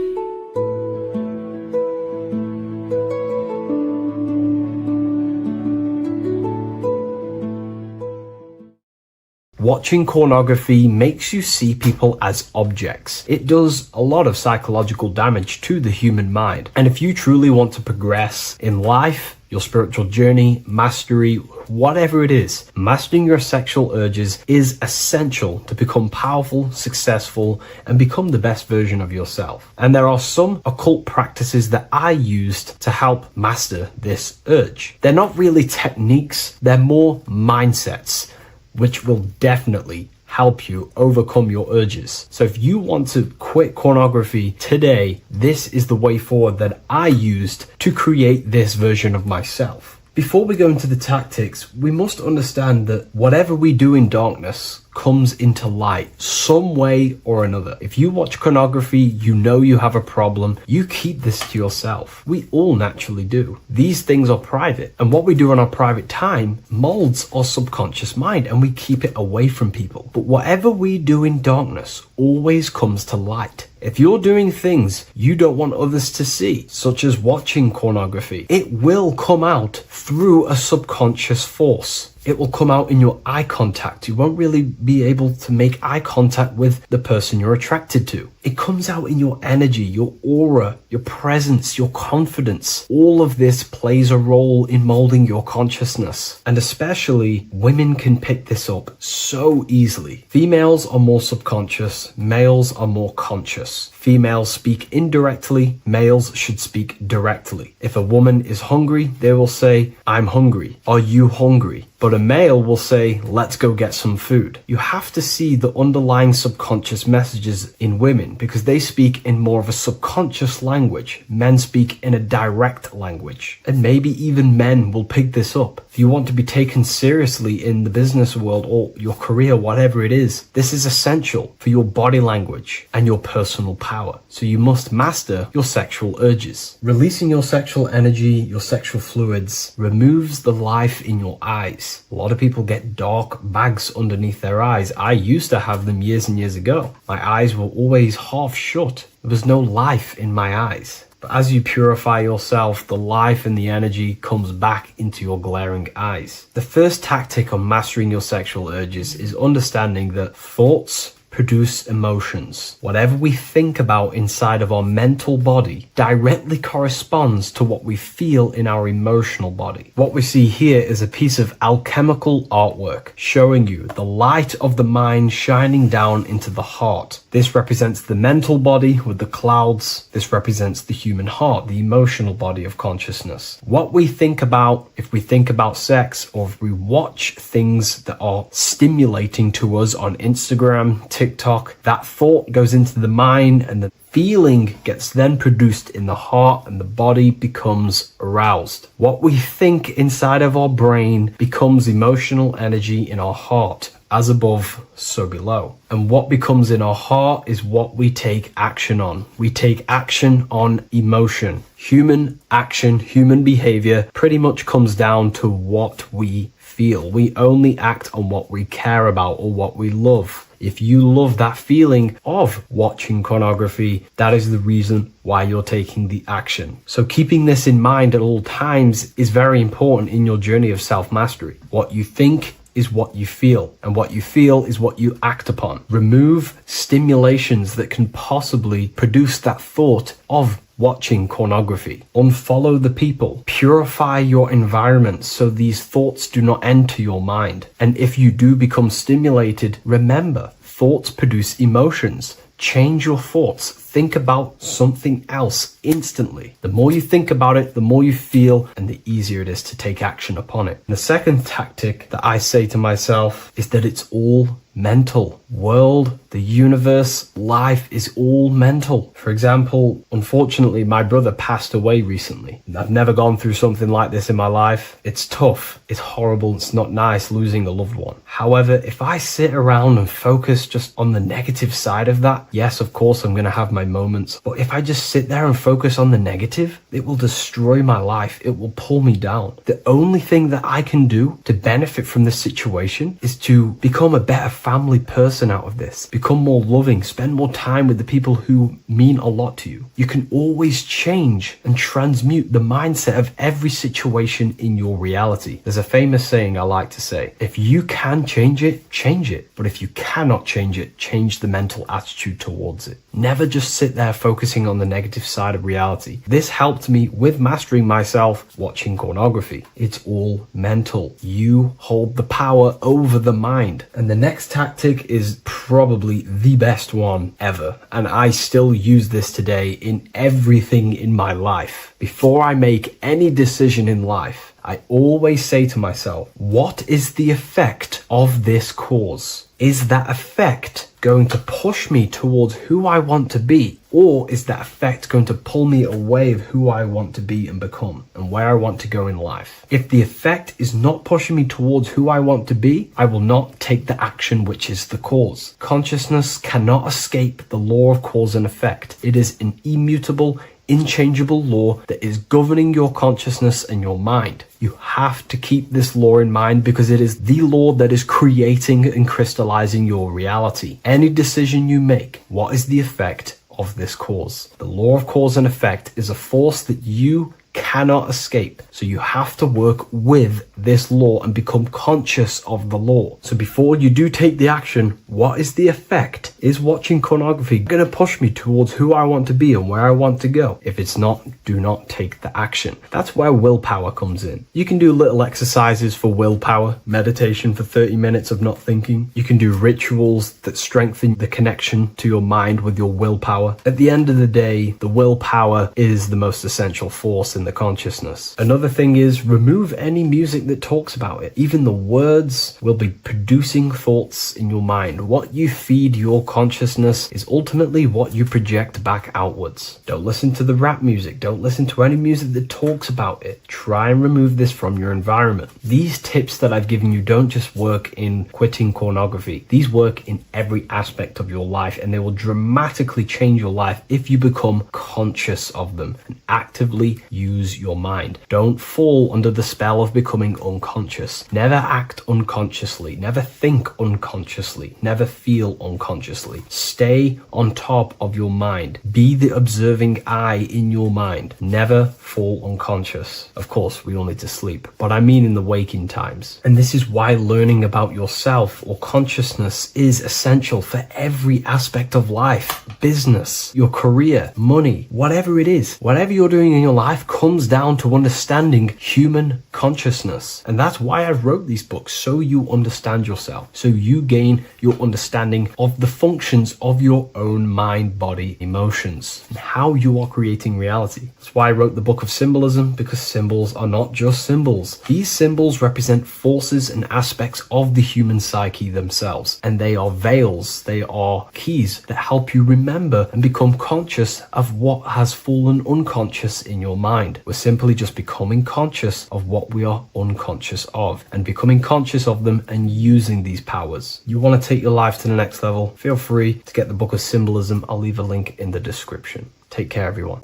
Watching pornography makes you see people as objects. It does a lot of psychological damage to the human mind. And if you truly want to progress in life, your spiritual journey, mastery, whatever it is, mastering your sexual urges is essential to become powerful, successful, and become the best version of yourself. And there are some occult practices that I used to help master this urge. They're not really techniques, they're more mindsets, which will definitely help you overcome your urges. So if you want to quit pornography today, this is the way forward that I used to create this version of myself. Before we go into the tactics, we must understand that whatever we do in darkness comes into light some way or another. If you watch pornography, you know you have a problem, you keep this to yourself. We all naturally do. These things are private, and what we do in our private time molds our subconscious mind, and we keep it away from people. But whatever we do in darkness always comes to light. If you're doing things you don't want others to see, such as watching pornography, it will come out through a subconscious force. It will come out in your eye contact. You won't really be able to make eye contact with the person you're attracted to. It comes out in your energy, your aura, your presence, your confidence. All of this plays a role in molding your consciousness. And especially women can pick this up so easily. Females are more subconscious, males are more conscious. Females speak indirectly, males should speak directly. If a woman is hungry, they will say, I'm hungry. Are you hungry? But a male will say, let's go get some food. You have to see the underlying subconscious messages in women because they speak in more of a subconscious language. Men speak in a direct language. And maybe even men will pick this up. If you want to be taken seriously in the business world or your career, whatever it is, this is essential for your body language and your personal power. So you must master your sexual urges. Releasing your sexual energy, your sexual fluids, removes the life in your eyes. A lot of people get dark bags underneath their eyes. I used to have them years and years ago. My eyes were always half shut. There was no life in my eyes. But as you purify yourself, the life and the energy comes back into your glaring eyes. The first tactic on mastering your sexual urges is understanding that thoughts produce emotions. Whatever we think about inside of our mental body directly corresponds to what we feel in our emotional body. What we see here is a piece of alchemical artwork showing you the light of the mind shining down into the heart. This represents the mental body with the clouds. This represents the human heart, the emotional body of consciousness. What we think about, if we think about sex, or if we watch things that are stimulating to us on Instagram, TikTok, that thought goes into the mind and the feeling gets then produced in the heart and the body becomes aroused. What we think inside of our brain becomes emotional energy in our heart. As above, so below. And what becomes in our heart is what we take action on. We take action on emotion. Human action, human behavior pretty much comes down to what we feel. We only act on what we care about or what we love. If you love that feeling of watching pornography, that is the reason why you're taking the action. So keeping this in mind at all times is very important in your journey of self-mastery. What you think is what you feel, and what you feel is what you act upon. Remove stimulations that can possibly produce that thought of watching pornography. Unfollow the people. Purify your environment so these thoughts do not enter your mind. And if you do become stimulated, remember, thoughts produce emotions. Change your thoughts. Think about something else instantly. The more you think about it, the more you feel, and the easier it is to take action upon it. And the second tactic that I say to myself is that it's all mental. World, the universe, life is all mental. For example, unfortunately, my brother passed away recently. I've never gone through something like this in my life. It's tough. It's horrible. It's not nice losing a loved one. However, if I sit around and focus just on the negative side of that, yes, of course, I'm going to have my moments. But if I just sit there and focus on the negative, it will destroy my life. It will pull me down. The only thing that I can do to benefit from this situation is to become a better family person out of this. Become more loving. Spend more time with the people who mean a lot to you. You can always change and transmute the mindset of every situation in your reality. There's a famous saying I like to say, if you can change it, change it. But if you cannot change it, change the mental attitude towards it. Never just sit there focusing on the negative side of reality. This helped me with mastering myself watching pornography. It's all mental. You hold the power over the mind. And the next tactic is probably the best one ever. And I still use this today in everything in my life. Before I make any decision in life, I always say to myself, what is the effect of this cause? Is that effect going to push me towards who I want to be? Or is that effect going to pull me away of who I want to be and become and where I want to go in life? If the effect is not pushing me towards who I want to be, I will not take the action which is the cause. Consciousness cannot escape the law of cause and effect. It is an immutable, inchangeable law that is governing your consciousness and your mind. You have to keep this law in mind because it is the law that is creating and crystallizing your reality. Any decision you make, what is the effect of this cause? The law of cause and effect is a force that you cannot escape. So you have to work with this law and become conscious of the law. So before you do take the action, what is the effect? Is watching pornography going to push me towards who I want to be and where I want to go? If it's not, do not take the action. That's where willpower comes in. You can do little exercises for willpower, meditation for 30 minutes of not thinking. You can do rituals that strengthen the connection to your mind with your willpower. At the end of the day, the willpower is the most essential force in the consciousness. Another thing is remove any music that talks about it. Even the words will be producing thoughts in your mind. What you feed your consciousness is ultimately what you project back outwards. Don't listen to the rap music. Don't listen to any music that talks about it. Try and remove this from your environment. These tips that I've given you don't just work in quitting pornography. These work in every aspect of your life, and they will dramatically change your life if you become conscious of them and actively use your mind. Don't fall under the spell of becoming being unconscious. Never act unconsciously. Never think unconsciously. Never feel unconsciously. Stay on top of your mind. Be the observing eye in your mind. Never fall unconscious. Of course, we all need to sleep, but I mean in the waking times. And this is why learning about yourself or consciousness is essential for every aspect of life. Business, your career, money, whatever it is. Whatever you're doing in your life comes down to understanding human consciousness. And that's why I wrote these books, so you understand yourself, so you gain your understanding of the functions of your own mind, body, emotions, and how you are creating reality. That's why I wrote the book of symbolism, because symbols are not just symbols. These symbols represent forces and aspects of the human psyche themselves, and they are veils, they are keys that help you remember and become conscious of what has fallen unconscious in your mind. We're simply just becoming conscious of what we are unconscious of, and becoming conscious of them and using these powers. You want to take your life to the next level? Feel free to get the book of symbolism. I'll leave a link in the description. Take care, everyone.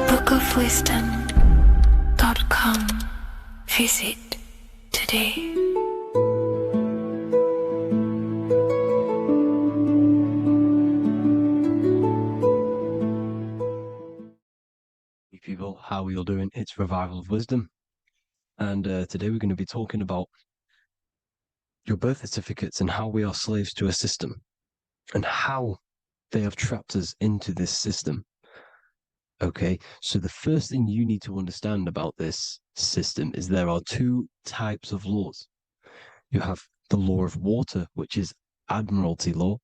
bookofwisdom.com. Visit today. Hey people, how are you all doing? It's Revival of Wisdom, and today we're going to be talking about your birth certificates and how we are slaves to a system and how they have trapped us into this system. Okay, so the first thing you need to understand about this system is there are two types of laws. You have the law of water, which is admiralty law,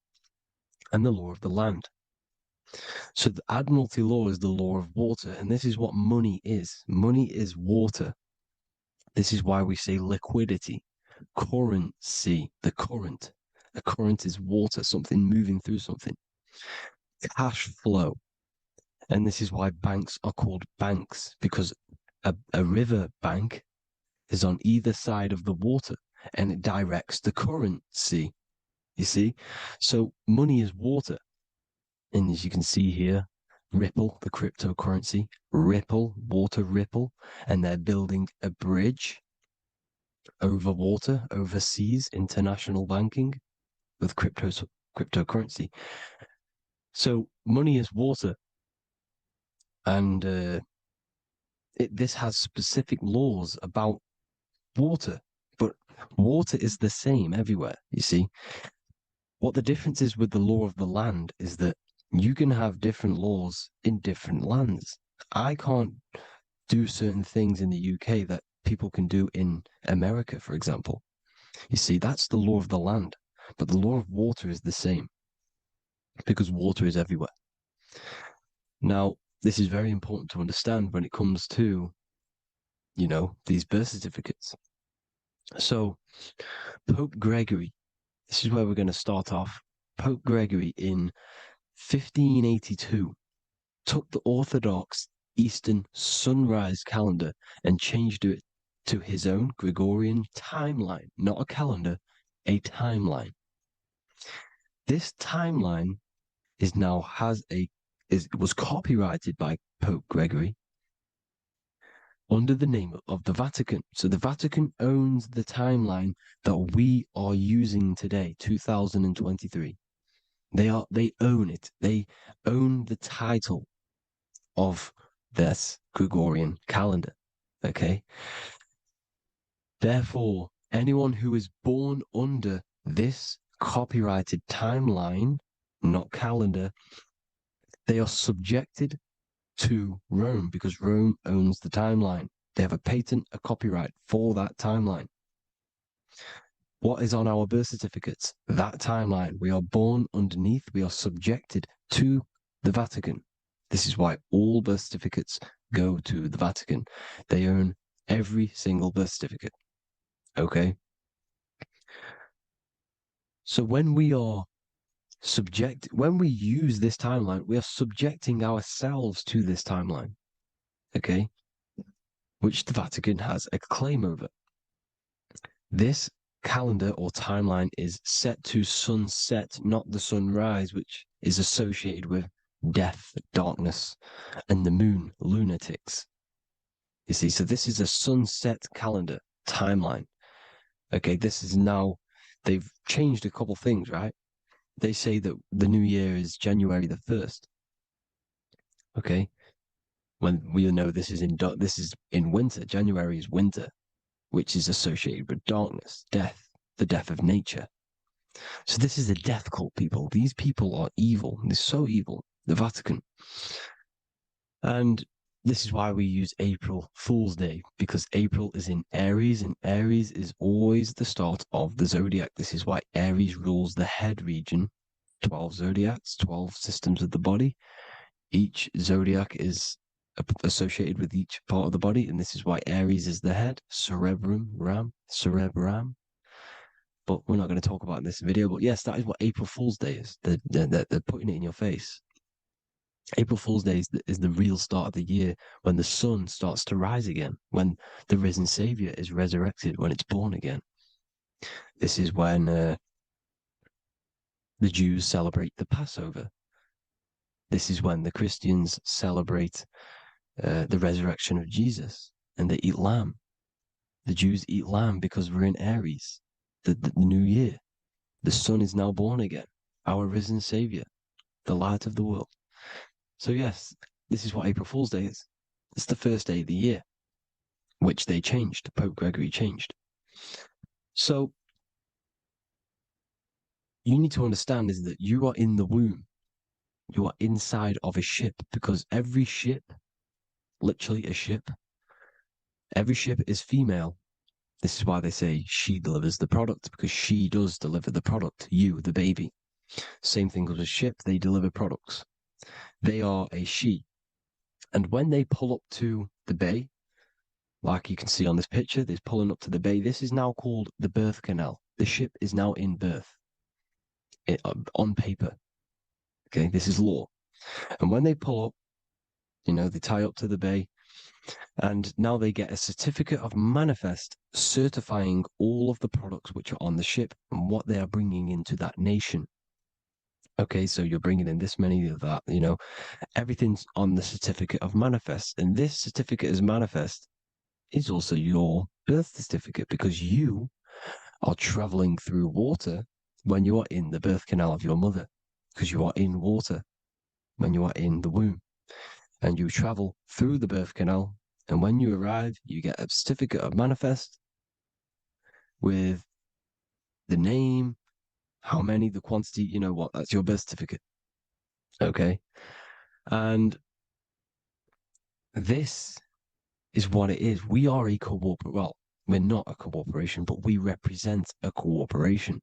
and the law of the land. So the admiralty law is the law of water, and this is what money is. Money is water. This is why we say liquidity, currency, the current. A current is water, something moving through something. Cash flow. And this is why banks are called banks, because a river bank is on either side of the water and it directs the currency. You see? So money is water. And as you can see here, Ripple, the cryptocurrency, Ripple, water Ripple, and they're building a bridge over water, overseas, international banking with cryptocurrency. So money is water, and this has specific laws about water, but water is the same everywhere, you see. What the difference is with the law of the land is that you can have different laws in different lands. I can't do certain things in the UK that people can do in America, for example. You see, that's the law of the land, but the law of water is the same because water is everywhere. Now, this is very important to understand when it comes to, you know, these birth certificates. So, Pope Gregory, this is where we're going to start off. Pope Gregory in 1582 took the Orthodox Eastern sunrise calendar and changed it to his own Gregorian timeline, not a calendar, a timeline. This timeline was copyrighted by Pope Gregory under the name of the Vatican. So the Vatican owns the timeline that we are using today, 2023. They own it. They own the title of this Gregorian calendar. Okay. Therefore, anyone who is born under this copyrighted timeline, not calendar, they are subjected to Rome because Rome owns the timeline. They have a patent, a copyright for that timeline. What is on our birth certificates? That timeline. We are born underneath, we are subjected to the Vatican. This is why all birth certificates go to the Vatican. They own every single birth certificate. Okay? So when we use this timeline, we are subjecting ourselves to this timeline. Okay? Which the Vatican has a claim over. This calendar or timeline is set to sunset, not the sunrise, which is associated with death, darkness, and the moon, lunatics. You see, so this is a sunset calendar timeline. Okay, this is now, they've changed a couple things, right? They say that the new year is January the 1st. Okay, when we know this is in winter. January is winter, which is associated with darkness, death, the death of nature. So this is a death cult, people. These people are evil. They're so evil. The Vatican. And this is why we use April Fool's Day, because April is in Aries, and Aries is always the start of the zodiac. This is why Aries rules the head region. 12 zodiacs, 12 systems of the body. Each zodiac is associated with each part of the body, and this is why Aries is the head, cerebrum. But we're not going to talk about in this video. But yes, that is what April Fool's Day is. They're putting it in your face. April Fool's Day is the real start of the year, when the sun starts to rise again, when the risen Savior is resurrected, when it's born again. This is when the Jews celebrate the Passover. This is when the Christians celebrate the resurrection of Jesus, and they eat lamb. The Jews eat lamb because we're in Aries, the new year. The sun is now born again, our risen Savior, the light of the world. So yes, this is what April Fool's Day is. It's the first day of the year, which they changed. Pope Gregory changed. So you need to understand is that you are in the womb. You are inside of a ship, because every ship, literally a ship, every ship is female. This is why they say she delivers the product, because she does deliver the product. You, the baby. Same thing with a ship, they deliver products. They are a she. And when they pull up to the bay, like you can see on this picture, they're pulling up to the bay. This is now called the birth canal. The ship is now in birth on paper. Okay, this is law. And when they pull up, they tie up to the bay, and now they get a certificate of manifest certifying all of the products which are on the ship and what they are bringing into that nation. Okay, so you're bringing in this many of that, everything's on the certificate of manifest. And this certificate of manifest is also your birth certificate, because you are traveling through water when you are in the birth canal of your mother, because you are in water when you are in the womb. And you travel through the birth canal, and when you arrive, you get a certificate of manifest with the name, how many, the quantity, that's your birth certificate. Okay. And this is what it is. We are a well, we're not a corporation, but we represent a corporation,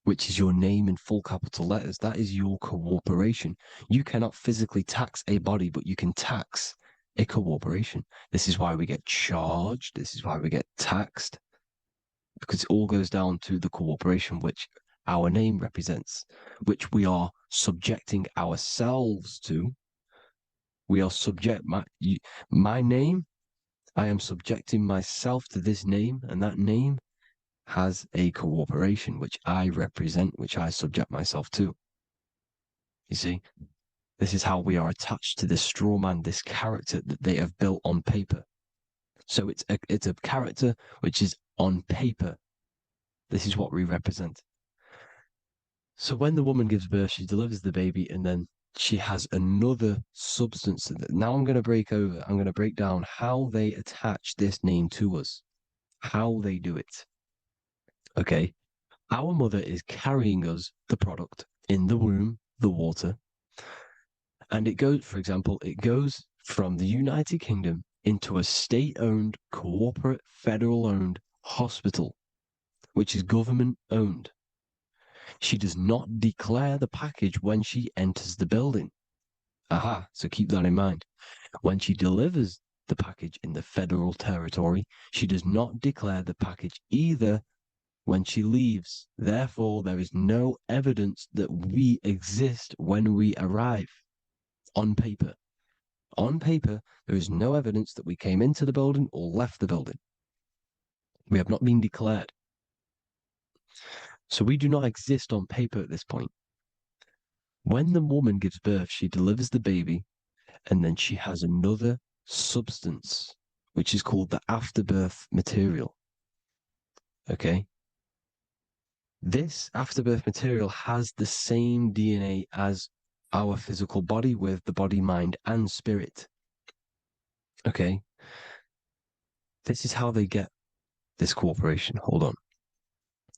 which is your name in full capital letters. That is your corporation. You cannot physically tax a body, but you can tax a corporation. This is why we get charged. This is why we get taxed, because it all goes down to the corporation which our name represents, which we are subjecting ourselves to. We are my name. I am subjecting myself to this name, and that name has a corporation which I represent, which I subject myself to. You see, this is how we are attached to this straw man, this character that they have built on paper. So it's a character which is on paper. This is what we represent. So when the woman gives birth, she delivers the baby, and then she has another substance. Now I'm going to break down how they attach this name to us, how they do it. Okay. Our mother is carrying us the product in the womb, the water. And it goes from the United Kingdom into a state-owned, corporate, federal-owned hospital, which is government-owned. She does not declare the package when she enters the building. So keep that in mind. When she delivers the package in the federal territory, she does not declare the package either when she leaves. Therefore, there is no evidence that we exist when we arrive. On paper. On paper, there is no evidence that we came into the building or left the building. We have not been declared. So we do not exist on paper at this point. When the woman gives birth, she delivers the baby, and then she has another substance, which is called the afterbirth material. Okay? This afterbirth material has the same DNA as our physical body with the body, mind, and spirit. Okay? This is how they get this cooperation. Hold on.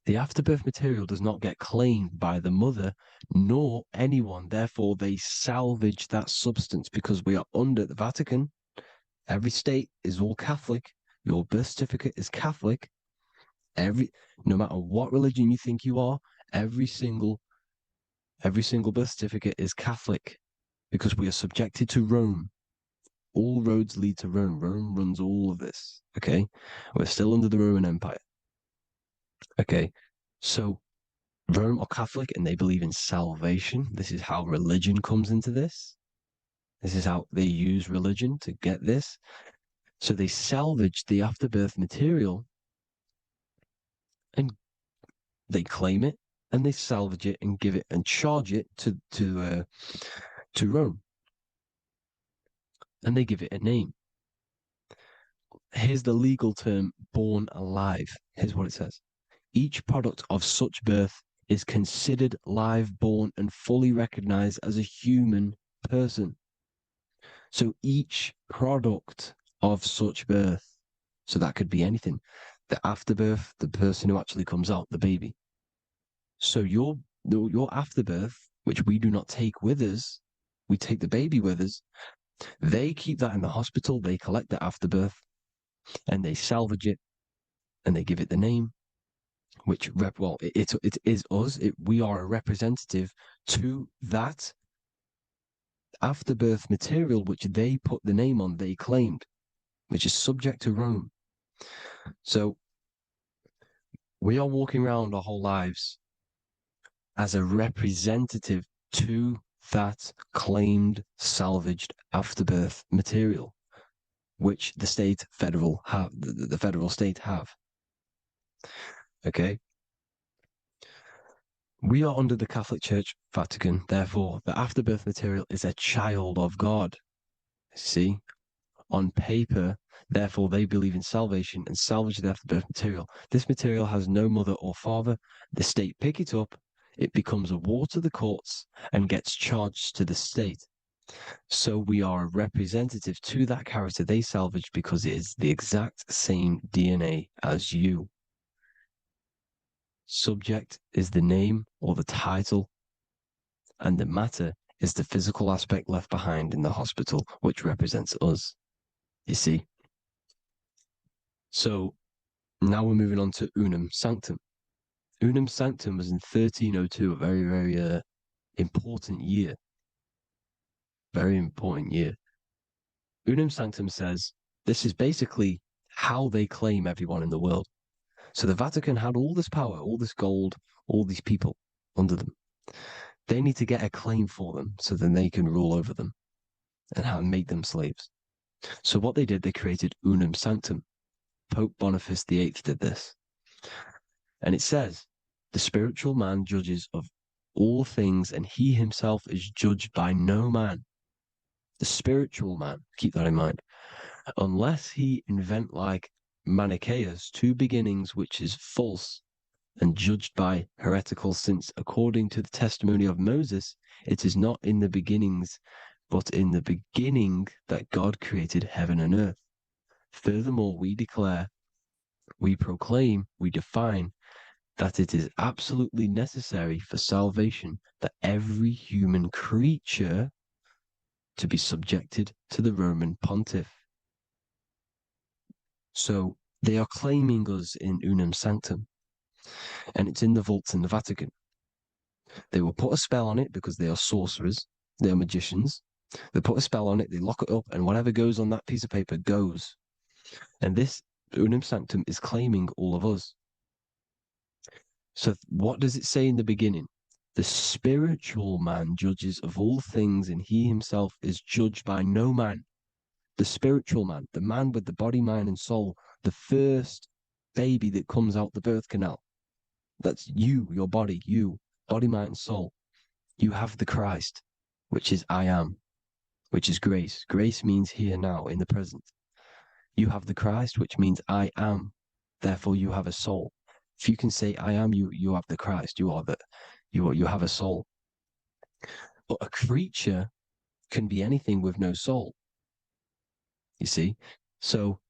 The afterbirth material does not get claimed by the mother nor anyone. Therefore, they salvage that substance because we are under the Vatican. Every state is all Catholic. Your birth certificate is Catholic. No matter what religion you think you are, every single birth certificate is Catholic because we are subjected to Rome. All roads lead to Rome. Rome runs all of this. Okay, we're still under the Roman Empire. Okay, so Rome are Catholic and they believe in salvation. This is how religion comes into this. This is how they use religion to get this. So they salvage the afterbirth material and they claim it and they salvage it and give it and charge it to Rome. And they give it a name. Here's the legal term, born alive. Here's what it says. Each product of such birth is considered live born and fully recognized as a human person. So each product of such birth, so that could be anything, the afterbirth, the person who actually comes out, the baby. So your afterbirth, which we do not take with us, we take the baby with us, they keep that in the hospital, they collect the afterbirth, and they salvage it, and they give it the name, which, it is us. We are a representative to that afterbirth material, which they put the name on, they claimed, which is subject to Rome. So we are walking around our whole lives as a representative to that claimed salvaged afterbirth material, which the federal state have. Okay. We are under the Catholic Church, Vatican. Therefore, the afterbirth material is a child of God. See, on paper, therefore, they believe in salvation and salvage the afterbirth material. This material has no mother or father. The state pick it up. It becomes a war to the courts and gets charged to the state. So we are a representative to that character they salvaged because it is the exact same DNA as you. Subject is the name or the title, and the matter is the physical aspect left behind in the hospital, which represents us. You see? So now we're moving on to Unum Sanctum. Unum Sanctum was in 1302, a very, very important year. Very important year. Unum Sanctum says this is basically how they claim everyone in the world. So the Vatican had all this power, all this gold, all these people under them. They need to get a claim for them so then they can rule over them and make them slaves. So what they did, they created Unum Sanctum. Pope Boniface VIII did this. And it says, the spiritual man judges of all things and he himself is judged by no man. The spiritual man, keep that in mind, unless he invent like Manichaeus, two beginnings, which is false and judged by heretical, since according to the testimony of Moses, it is not in the beginnings, but in the beginning that God created heaven and earth. Furthermore, we declare, we proclaim, we define that it is absolutely necessary for salvation that every human creature to be subjected to the Roman pontiff. So they are claiming us in Unum Sanctum, and it's in the vaults in the Vatican. They will put a spell on it because they are sorcerers, they are magicians. They put a spell on it, they lock it up, and whatever goes on that piece of paper goes. And this Unum Sanctum is claiming all of us. So what does it say in the beginning? The spiritual man judges of all things, and he himself is judged by no man. The spiritual man, the man with the body, mind, and soul, the first baby that comes out the birth canal. That's you, your body, mind, and soul. You have the Christ, which is I am, which is grace. Grace means here now, in the present. You have the Christ, which means I am. Therefore, you have a soul. If you can say I am, you have the Christ. You have a soul. But a creature can be anything with no soul. You see, so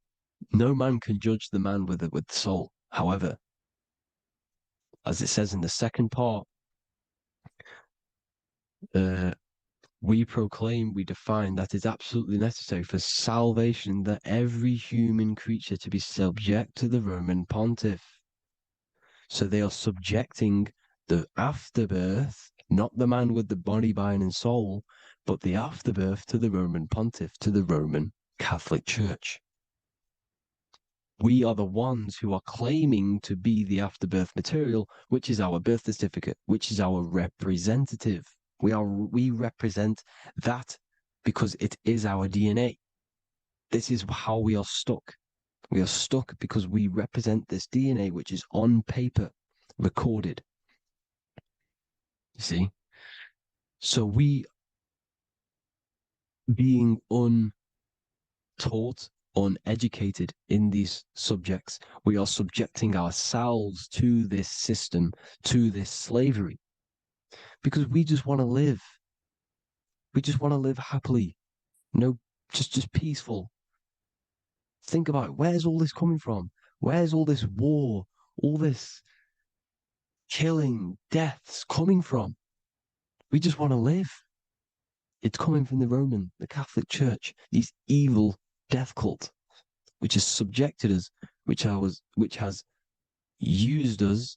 no man can judge the man with the soul. However, as it says in the second part, we proclaim, we define that it's absolutely necessary for salvation that every human creature to be subject to the Roman pontiff. So they are subjecting the afterbirth, not the man with the body, mind, and soul, but the afterbirth to the Roman pontiff, to the Roman Catholic Church. We are the ones who are claiming to be the afterbirth material, which is our birth certificate, which is our representative. We represent that because it is our DNA. This is how we are stuck. We are stuck because we represent this DNA, which is on paper, recorded. You see? So we, being untaught, uneducated in these subjects, we are subjecting ourselves to this system, to this slavery, because we just want to live. We just want to live happily, just peaceful. Think about it. Where's all this coming from? Where's all this war, all this killing, deaths coming from? We just want to live. It's coming from the Catholic Church, these evil death cult, which has subjected us, which has used us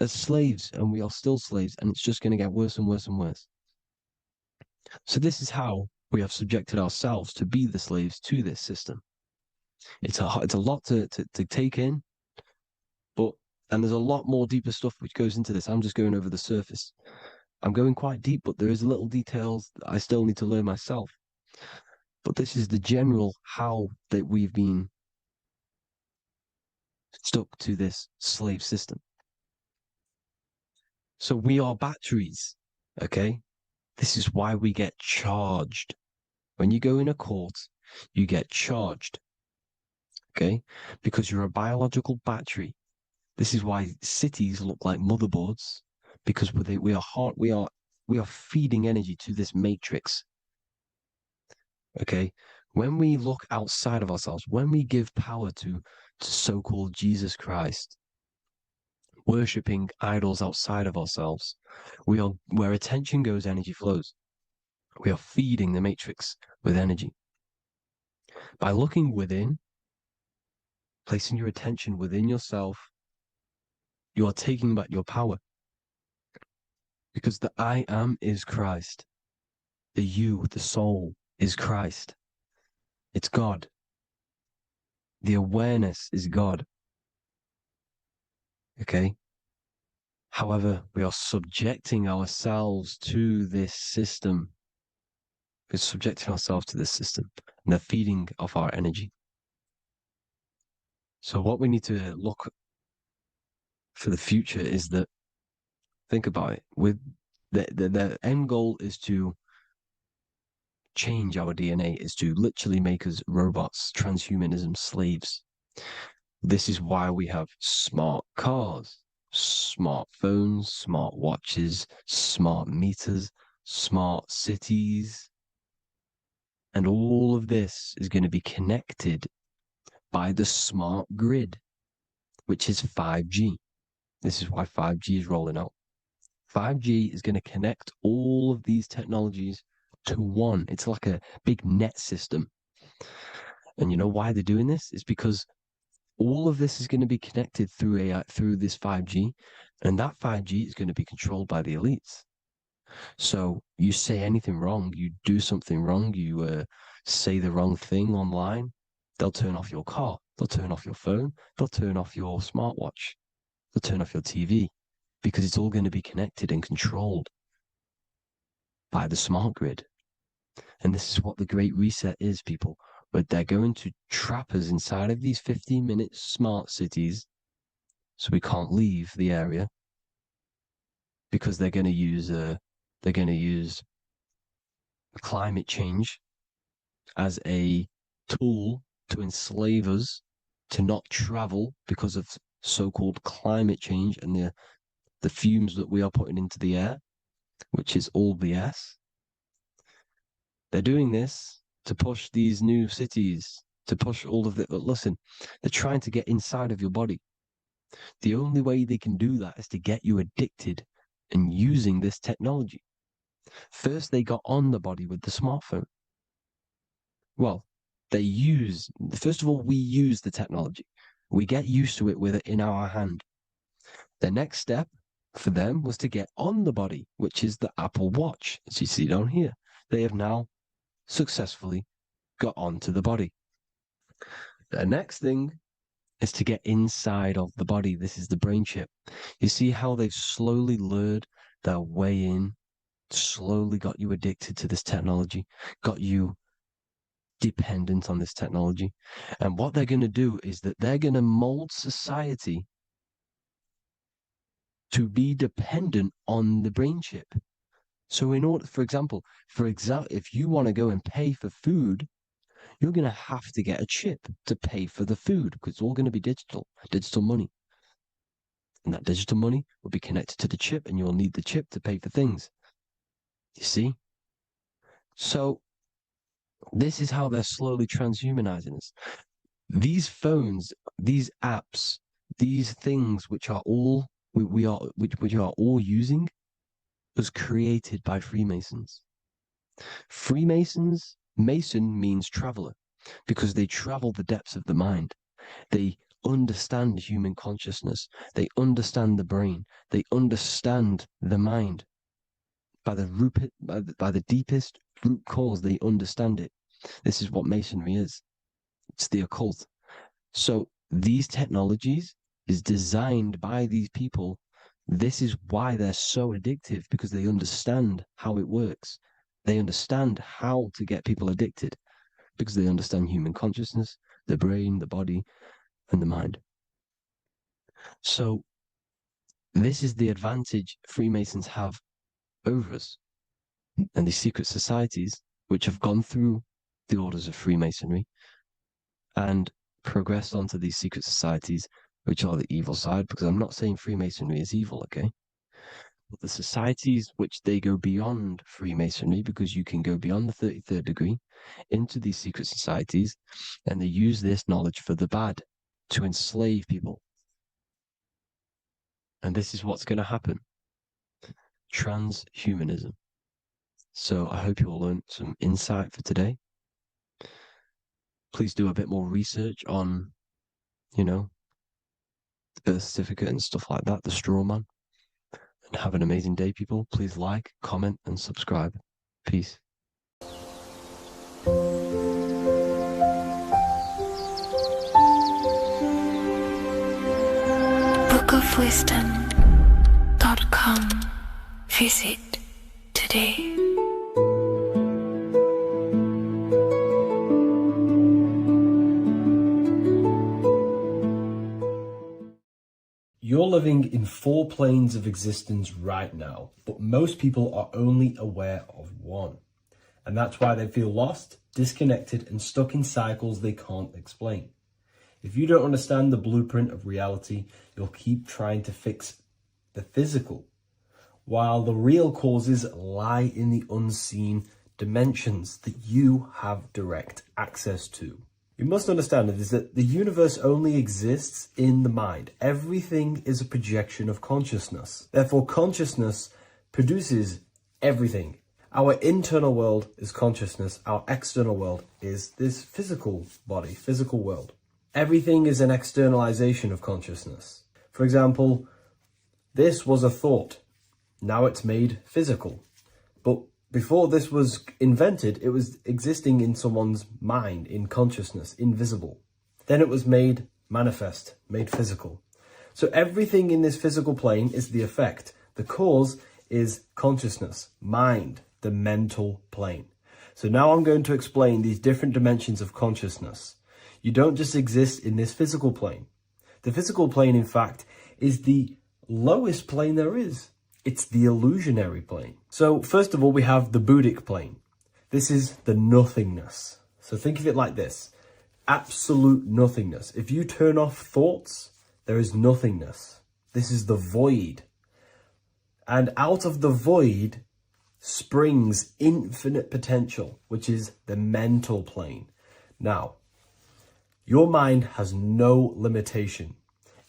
as slaves, and we are still slaves, and it's just going to get worse and worse and worse. So this is how we have subjected ourselves to be the slaves to this system. It's a lot to take in, and there's a lot more deeper stuff which goes into this. I'm just going over the surface. I'm going quite deep, but there is little details that I still need to learn myself. But this is the general how that we've been stuck to this slave system. So we are batteries, okay? This is why we get charged. When you go in a court, you get charged, okay? Because you're a biological battery. This is why cities look like motherboards, because we are feeding energy to this matrix. Okay, when we look outside of ourselves, when we give power to so-called Jesus Christ, worshipping idols outside of ourselves, where attention goes, energy flows. We are feeding the matrix with energy. By looking within, placing your attention within yourself, you are taking back your power. Because the I am is Christ. The you, the soul, is Christ. It's God. The awareness is God. Okay? However, we are subjecting ourselves to this system. We're subjecting ourselves to this system, and the feeding of our energy. So what we need to look for the future is that, think about it, with the end goal is to change our DNA, is to literally make us robots, transhumanism, slaves. This is why we have smart cars, smartphones, smart watches, smart meters, smart cities. And all of this is going to be connected by the smart grid, which is 5G. This is why 5G is rolling out. 5G is going to connect all of these technologies to one. It's like a big net system. And you know why they're doing this? It's because all of this is going to be connected through AI, through this 5G, and that 5G is going to be controlled by the elites. So you say anything wrong, you do something wrong, you say the wrong thing online, they'll turn off your car, they'll turn off your phone, they'll turn off your smartwatch, they'll turn off your TV, because it's all going to be connected and controlled by the smart grid. And this is what the Great Reset is, people. But they're going to trap us inside of these 15-minute smart cities so we can't leave the area, because they're going to use They're going to use climate change as a tool to enslave us to not travel because of so-called climate change and the fumes that we are putting into the air, which is all BS. They're doing this to push these new cities, to push all of the... Listen, they're trying to get inside of your body. The only way they can do that is to get you addicted and using this technology. First, they got on the body with the smartphone. Well, first of all, we use the technology. We get used to it with it in our hand. The next step for them was to get on the body, which is the Apple Watch, as you see down here. They have now successfully got onto the body. The next thing is to get inside of the body. This is the brain chip. You see how they've slowly lured their way in, slowly got you addicted to this technology, got you dependent on this technology. And what they're going to do is that they're going to mold society to be dependent on the brain chip. So in order, for example, if you want to go and pay for food, you're going to have to get a chip to pay for the food because it's all going to be digital money. And that digital money will be connected to the chip and you'll need the chip to pay for things. You see? So this is how they're slowly transhumanizing us. These phones, these apps, these things which are all we are all using was created by Freemasons. Mason means traveler because they travel the depths of the mind. They understand human consciousness. They understand the brain. They understand the mind. By the deepest root cause, they understand it. This is what Masonry is. It's the occult. So these technologies is designed by these people. This is why they're so addictive, because they understand how it works. They understand how to get people addicted because they understand human consciousness, the brain, the body, and the mind. So this is the advantage Freemasons have over us. And these secret societies, which have gone through the orders of Freemasonry and progressed onto these secret societies, which are the evil side, because I'm not saying Freemasonry is evil, okay? But the societies which they go beyond Freemasonry, because you can go beyond the 33rd degree into these secret societies, and they use this knowledge for the bad, to enslave people. And this is what's going to happen. Transhumanism. So I hope you all learned some insight for today. Please do a bit more research on, the birth certificate and stuff like that, the straw man. And have an amazing day, people. Please like, comment, and subscribe. Peace. bookofwisdom.com. Visit today. You're living in 4 planes of existence right now, but most people are only aware of one. And that's why they feel lost, disconnected, and stuck in cycles they can't explain. If you don't understand the blueprint of reality, you'll keep trying to fix the physical, while the real causes lie in the unseen dimensions that you have direct access to. You must understand is that the universe only exists in the mind. Everything is a projection of consciousness. Therefore, consciousness produces everything. Our internal world is consciousness. Our external world is this physical body, physical world. Everything is an externalization of consciousness. For example, this was a thought. Now it's made physical. But before this was invented, it was existing in someone's mind, in consciousness, invisible. Then it was made manifest, made physical. So everything in this physical plane is the effect. The cause is consciousness, mind, the mental plane. So now I'm going to explain these different dimensions of consciousness. You don't just exist in this physical plane. The physical plane, in fact, is the lowest plane there is. It's the illusionary plane. So first of all, we have the Buddhic plane. This is the nothingness. So think of it like this. Absolute nothingness. If you turn off thoughts, there is nothingness. This is the void. And out of the void springs infinite potential, which is the mental plane. Now, your mind has no limitation.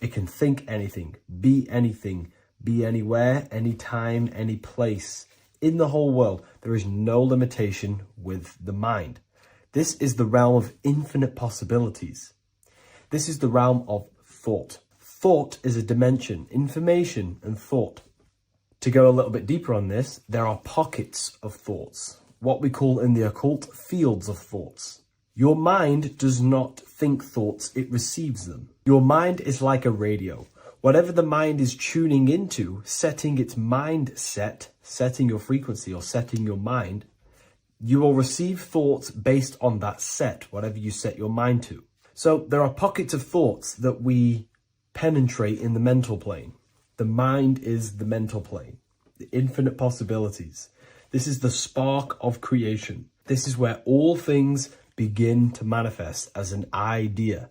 It can think anything, be anywhere, anytime, any place. In the whole world, there is no limitation with the mind. This is the realm of infinite possibilities. This is the realm of thought. Thought is a dimension, information and thought. To go a little bit deeper on this, there are pockets of thoughts, what we call in the occult fields of thoughts. Your mind does not think thoughts, it receives them. Your mind is like a radio. Whatever the mind is tuning into, setting its mindset, setting your frequency or setting your mind, you will receive thoughts based on that set, whatever you set your mind to. So there are pockets of thoughts that we penetrate in the mental plane. The mind is the mental plane, the infinite possibilities. This is the spark of creation. This is where all things begin to manifest as an idea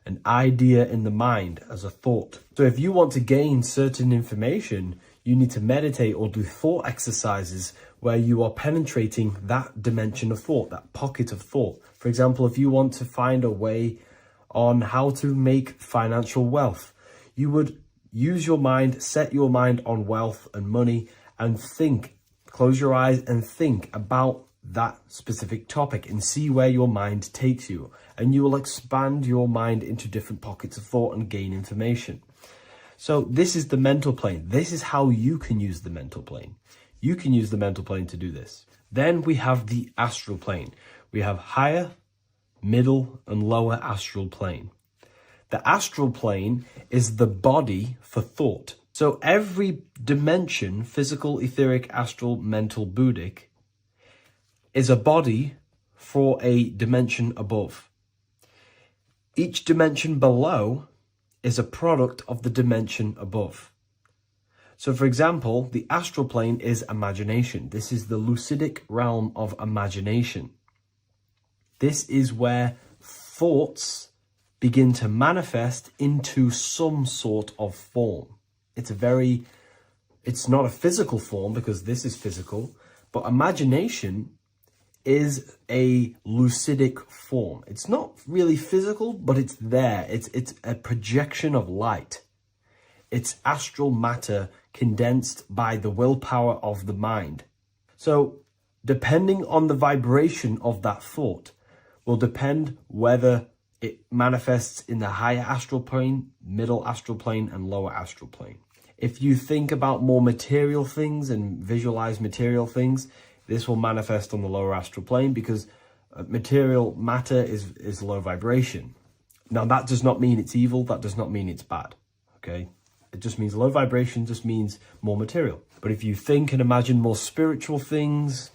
in the mind as a thought. So if you want to gain certain information, you need to meditate or do thought exercises where you are penetrating that dimension of thought, that pocket of thought. For example, if you want to find a way on how to make financial wealth, you would use your mind, set your mind on wealth and money and think, close your eyes and think about that specific topic and see where your mind takes you. And you will expand your mind into different pockets of thought and gain information. So this is the mental plane. This is how you can use the mental plane. You can use the mental plane to do this. Then we have the astral plane. We have higher, middle, and lower astral plane. The astral plane is the body for thought. So every dimension, physical, etheric, astral, mental, Buddhic, is a body for a dimension above. Each dimension below is a product of the dimension above. So for example, the astral plane is imagination. This is the lucidic realm of imagination. This is where thoughts begin to manifest into some sort of form. It's not a physical form because this is physical, but imagination is a lucidic form. It's not really physical, but it's there. It's a projection of light. It's astral matter condensed by the willpower of the mind. So depending on the vibration of that thought will depend whether it manifests in the higher astral plane, middle astral plane, and lower astral plane. If you think about more material things and visualize material things, this will manifest on the lower astral plane because material matter is low vibration. Now, that does not mean it's evil. That does not mean it's bad. Okay? It just means low vibration just means more material. But if you think and imagine more spiritual things,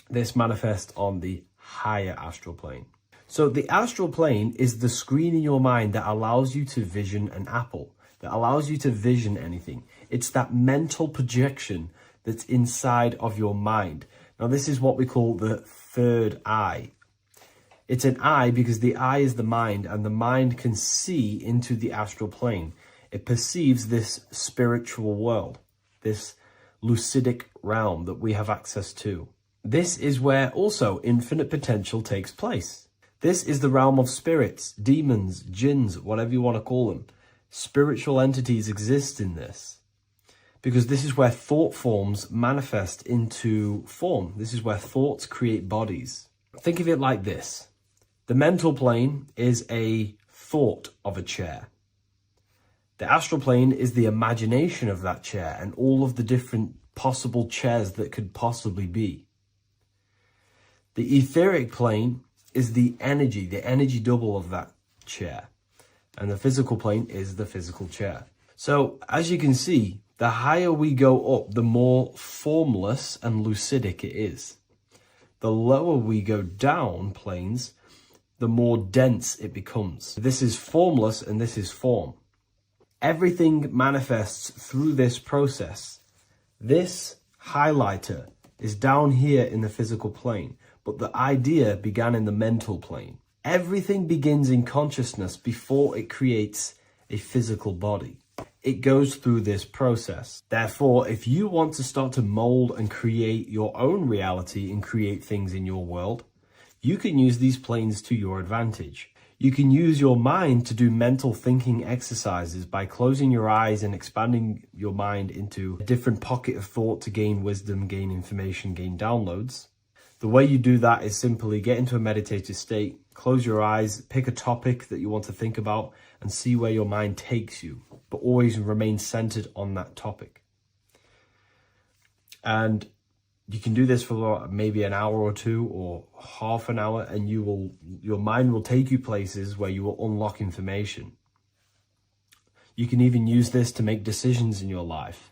this manifests on the higher astral plane. So the astral plane is the screen in your mind that allows you to vision an apple, that allows you to vision anything. It's that mental projection that's inside of your mind. Now, this is what we call the third eye. It's an eye because the eye is the mind, and the mind can see into the astral plane. It perceives this spiritual world, this lucidic realm that we have access to. This is where also infinite potential takes place. This is the realm of spirits, demons, jinns, whatever you want to call them. Spiritual entities exist in this because this is where thought forms manifest into form. This is where thoughts create bodies. Think of it like this. The mental plane is a thought of a chair. The astral plane is the imagination of that chair and all of the different possible chairs that could possibly be. The etheric plane is the energy double of that chair. And the physical plane is the physical chair. So as you can see, the higher we go up, the more formless and lucidic it is. The lower we go down planes, the more dense it becomes. This is formless and this is form. Everything manifests through this process This highlighter is down here in the physical plane, but the idea began in the mental plane. Everything begins in consciousness before it creates a physical body. It goes through this process. Therefore, if you want to start to mold and create your own reality and create things in your world, you can use these planes to your advantage. You can use your mind to do mental thinking exercises by closing your eyes and expanding your mind into a different pocket of thought to gain wisdom, gain information, gain downloads. The way you do that is simply get into a meditative state, close your eyes, pick a topic that you want to think about, and see where your mind takes you, but always remain centered on that topic. And you can do this for maybe an hour or two or half an hour, and your mind will take you places where you will unlock information. You can even use this to make decisions in your life.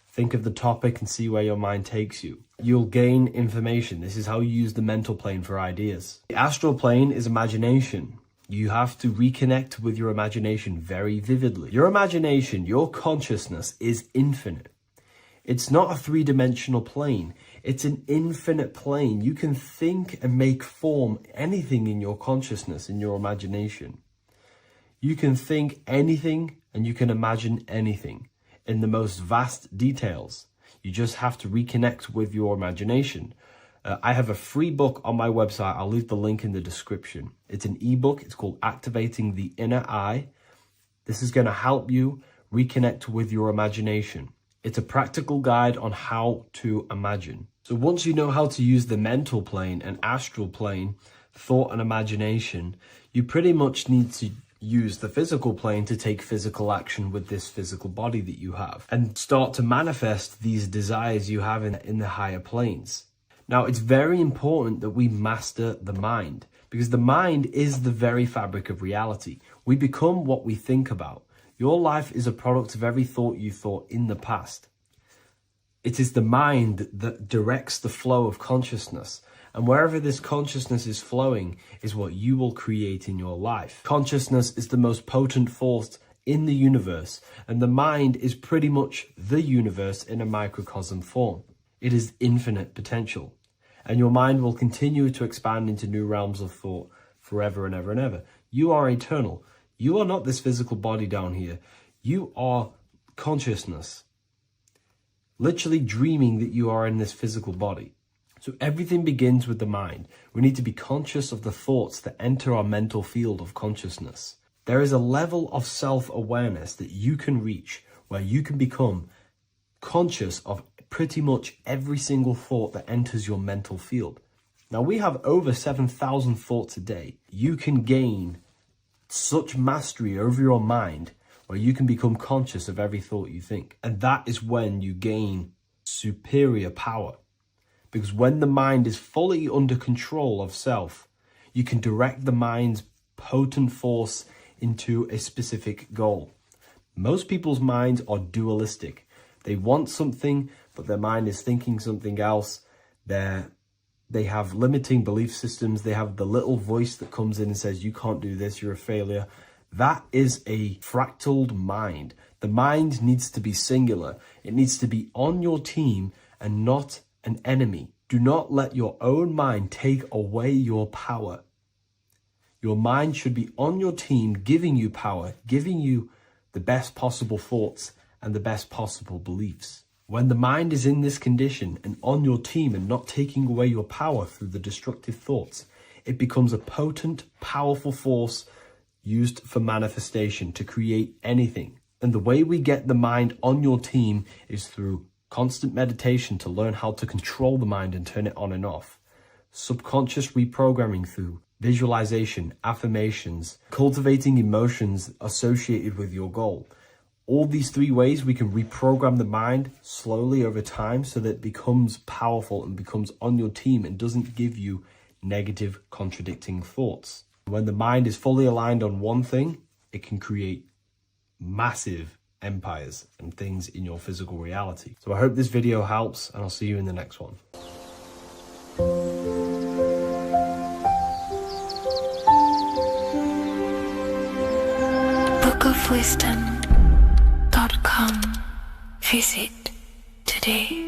Think of the topic and see where your mind takes you. You'll gain information. This is how you use the mental plane for ideas. The astral plane is imagination. You have to reconnect with your imagination very vividly. Your imagination, your consciousness is infinite. It's not a three-dimensional plane. It's an infinite plane. You can think and make form anything in your consciousness, in your imagination. You can think anything and you can imagine anything in the most vast details. You just have to reconnect with your imagination. I have a free book on my website. I'll leave the link in the description. It's an ebook. It's called Activating the Inner Eye. This is going to help you reconnect with your imagination. It's a practical guide on how to imagine. So once you know how to use the mental plane and astral plane, thought and imagination, you pretty much need to use the physical plane to take physical action with this physical body that you have and start to manifest these desires you have in the higher planes. Now, it's very important that we master the mind, because the mind is the very fabric of reality. We become what we think about. Your life is a product of every thought you thought in the past. It is the mind that directs the flow of consciousness. And wherever this consciousness is flowing is what you will create in your life. Consciousness is the most potent force in the universe, and the mind is pretty much the universe in a microcosm form. It is infinite potential, and your mind will continue to expand into new realms of thought forever and ever and ever. You are eternal. You are not this physical body down here. You are consciousness, literally dreaming that you are in this physical body. So everything begins with the mind. We need to be conscious of the thoughts that enter our mental field of consciousness. There is a level of self-awareness that you can reach where you can become conscious of pretty much every single thought that enters your mental field. Now, we have over 7,000 thoughts a day. You can gain such mastery over your mind where you can become conscious of every thought you think. And that is when you gain superior power. Because when the mind is fully under control of self, you can direct the mind's potent force into a specific goal. Most people's minds are dualistic. They want something, but their mind is thinking something else. They have limiting belief systems. They have the little voice that comes in and says, you can't do this, you're a failure. That is a fractaled mind. The mind needs to be singular. It needs to be on your team and not an enemy. Do not let your own mind take away your power. Your mind should be on your team, giving you power, giving you the best possible thoughts and the best possible beliefs. When the mind is in this condition and on your team and not taking away your power through the destructive thoughts, it becomes a potent, powerful force used for manifestation to create anything. And the way we get the mind on your team is through constant meditation to learn how to control the mind and turn it on and off. Subconscious reprogramming through visualization, affirmations, cultivating emotions associated with your goal. All these three ways we can reprogram the mind slowly over time so that it becomes powerful and becomes on your team and doesn't give you negative contradicting thoughts. When the mind is fully aligned on one thing, it can create massive empires and things in your physical reality. So I hope this video helps, and I'll see you in the next one. Book of Wisdom.com. Visit today. today.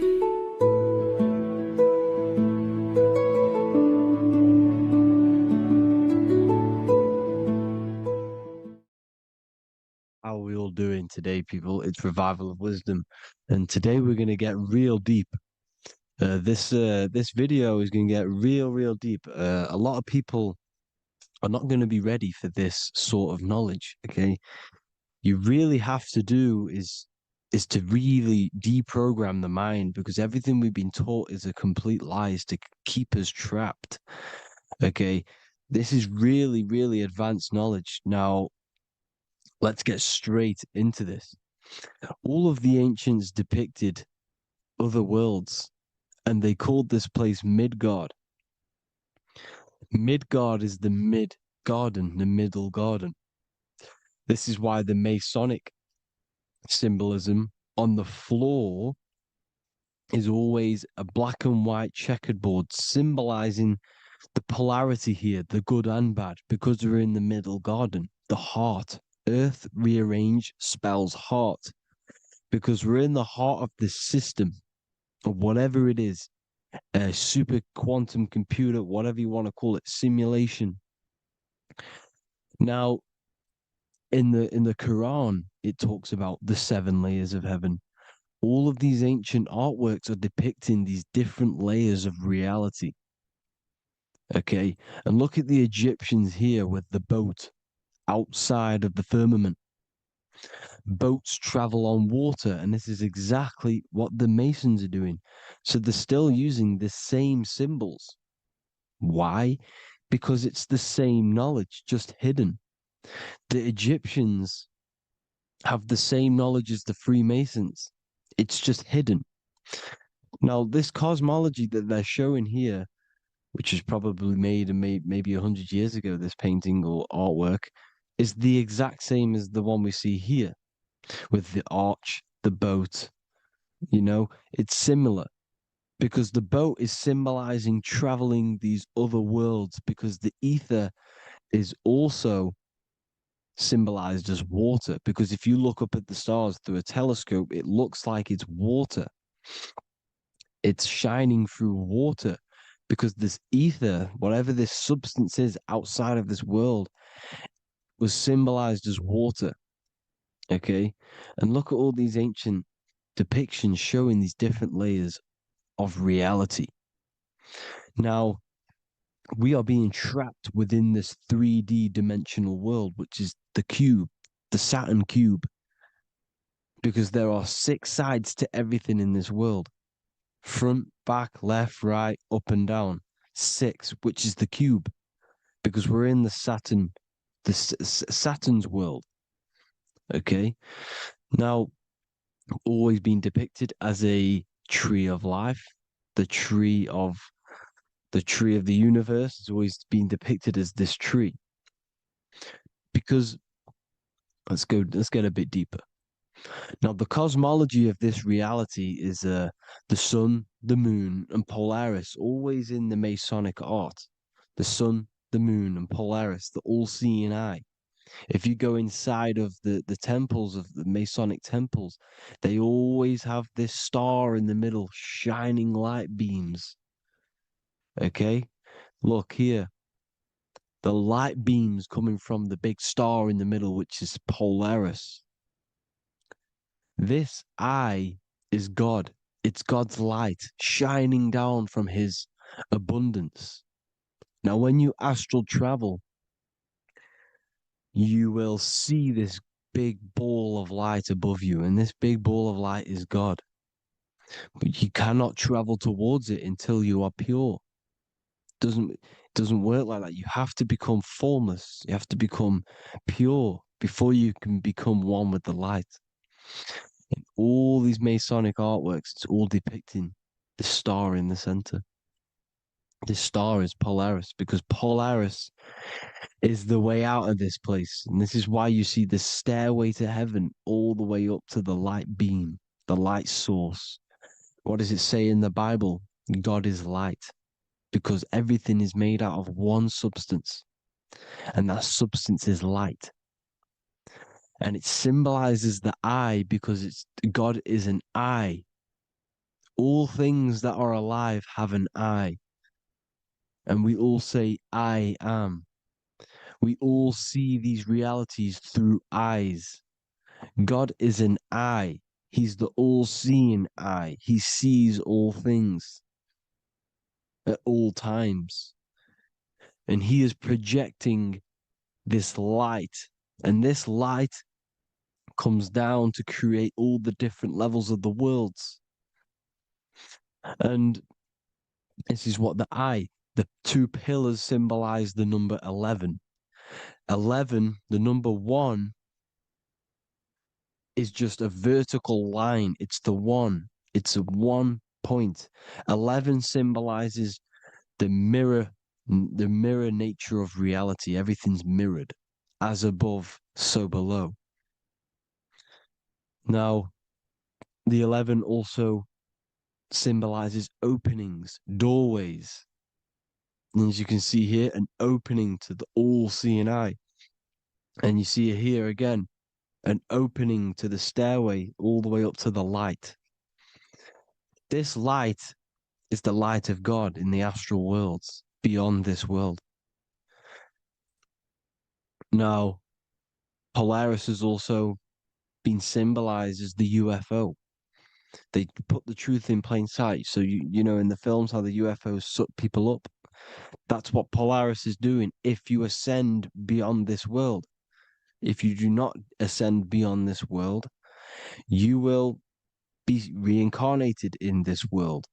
How are we all doing today, people? It's Revival of Wisdom, and today we're going to get real deep. This video is going to get real deep. A lot of people are not going to be ready for this sort of knowledge. Okay, you really have to do is to really deprogram the mind, because everything we've been taught is a complete lie, is to keep us trapped. Okay, this is really advanced knowledge. Now, let's get straight into this. All of the ancients depicted other worlds, and they called this place Midgard. Midgard is the mid garden, the middle garden. This is why the Masonic symbolism on the floor is always a black and white checkered board, symbolizing the polarity here, the good and bad, because we're in the middle garden, the heart. Earth rearranged spells heart, because we're in the heart of this system, or whatever it is, a super quantum computer, whatever you want to call it, simulation. Now, in the Quran, it talks about the 7 layers of heaven. All of these ancient artworks are depicting these different layers of reality. Okay, and look at the Egyptians here with the boat outside of the firmament. Boats travel on water, and this is exactly what the Masons are doing. So they're still using the same symbols. Why? Because it's the same knowledge, just hidden. The Egyptians have the same knowledge as the Freemasons. It's just hidden. Now, this cosmology that they're showing here, which is probably made maybe 100 years ago, this painting or artwork, is the exact same as the one we see here, with the arch, the boat. You know, it's similar, because the boat is symbolizing traveling these other worlds, because the ether is also symbolized as water, because if you look up at the stars through a telescope, it looks like it's water. It's shining through water, because this ether, whatever this substance is outside of this world, was symbolized as water. Okay, and look at all these ancient depictions showing these different layers of reality. Now, we are being trapped within this 3D dimensional world, which is the cube, the Saturn cube, because there are 6 sides to everything in this world: front, back, left, right, up and down. 6, which is the cube, because we're in the Saturn, Saturn's world. Okay, now, always been depicted as a tree of life, the tree of the universe has always been depicted as this tree. Because let's get a bit deeper. Now, the cosmology of this reality is the sun, the moon, and Polaris, always in the Masonic art. The sun, the moon, and Polaris, the all-seeing eye. If you go inside of the temples, of the Masonic temples, they always have this star in the middle, shining light beams. Okay? Look here. The light beams coming from the big star in the middle, which is Polaris. This eye is God. It's God's light shining down from his abundance. Now, when you astral travel, you will see this big ball of light above you, and this big ball of light is God. But you cannot travel towards it until you are pure. It doesn't work like that. You have to become formless. You have to become pure before you can become one with the light. In all these Masonic artworks, it's all depicting the star in the center. This star is Polaris, because Polaris is the way out of this place. And this is why you see the stairway to heaven all the way up to the light beam, the light source. What does it say in the Bible? God is light, because everything is made out of one substance, and that substance is light. And it symbolizes the eye, because God is an eye. All things that are alive have an I. And we all say, I am. We all see these realities through eyes. God is an eye. He's the all-seeing eye. He sees all things at all times. And he is projecting this light. And this light comes down to create all the different levels of the worlds. And this is what the two pillars symbolize the number 11. 11, the number 1, is just a vertical line. It's the 1. It's a 1 point. 11 symbolizes the mirror nature of reality. Everything's mirrored. As above, so below. Now, the 11 also symbolizes openings, doorways. And as you can see here, an opening to the all-seeing eye. And you see here again, an opening to the stairway all the way up to the light. This light is the light of God in the astral worlds, beyond this world. Now, Polaris has also been symbolized as the UFO. They put the truth in plain sight. So, you know, in the films, how the UFOs suck people up. That's what Polaris is doing. If you ascend beyond this world, if you do not ascend beyond this world, you will be reincarnated in this world.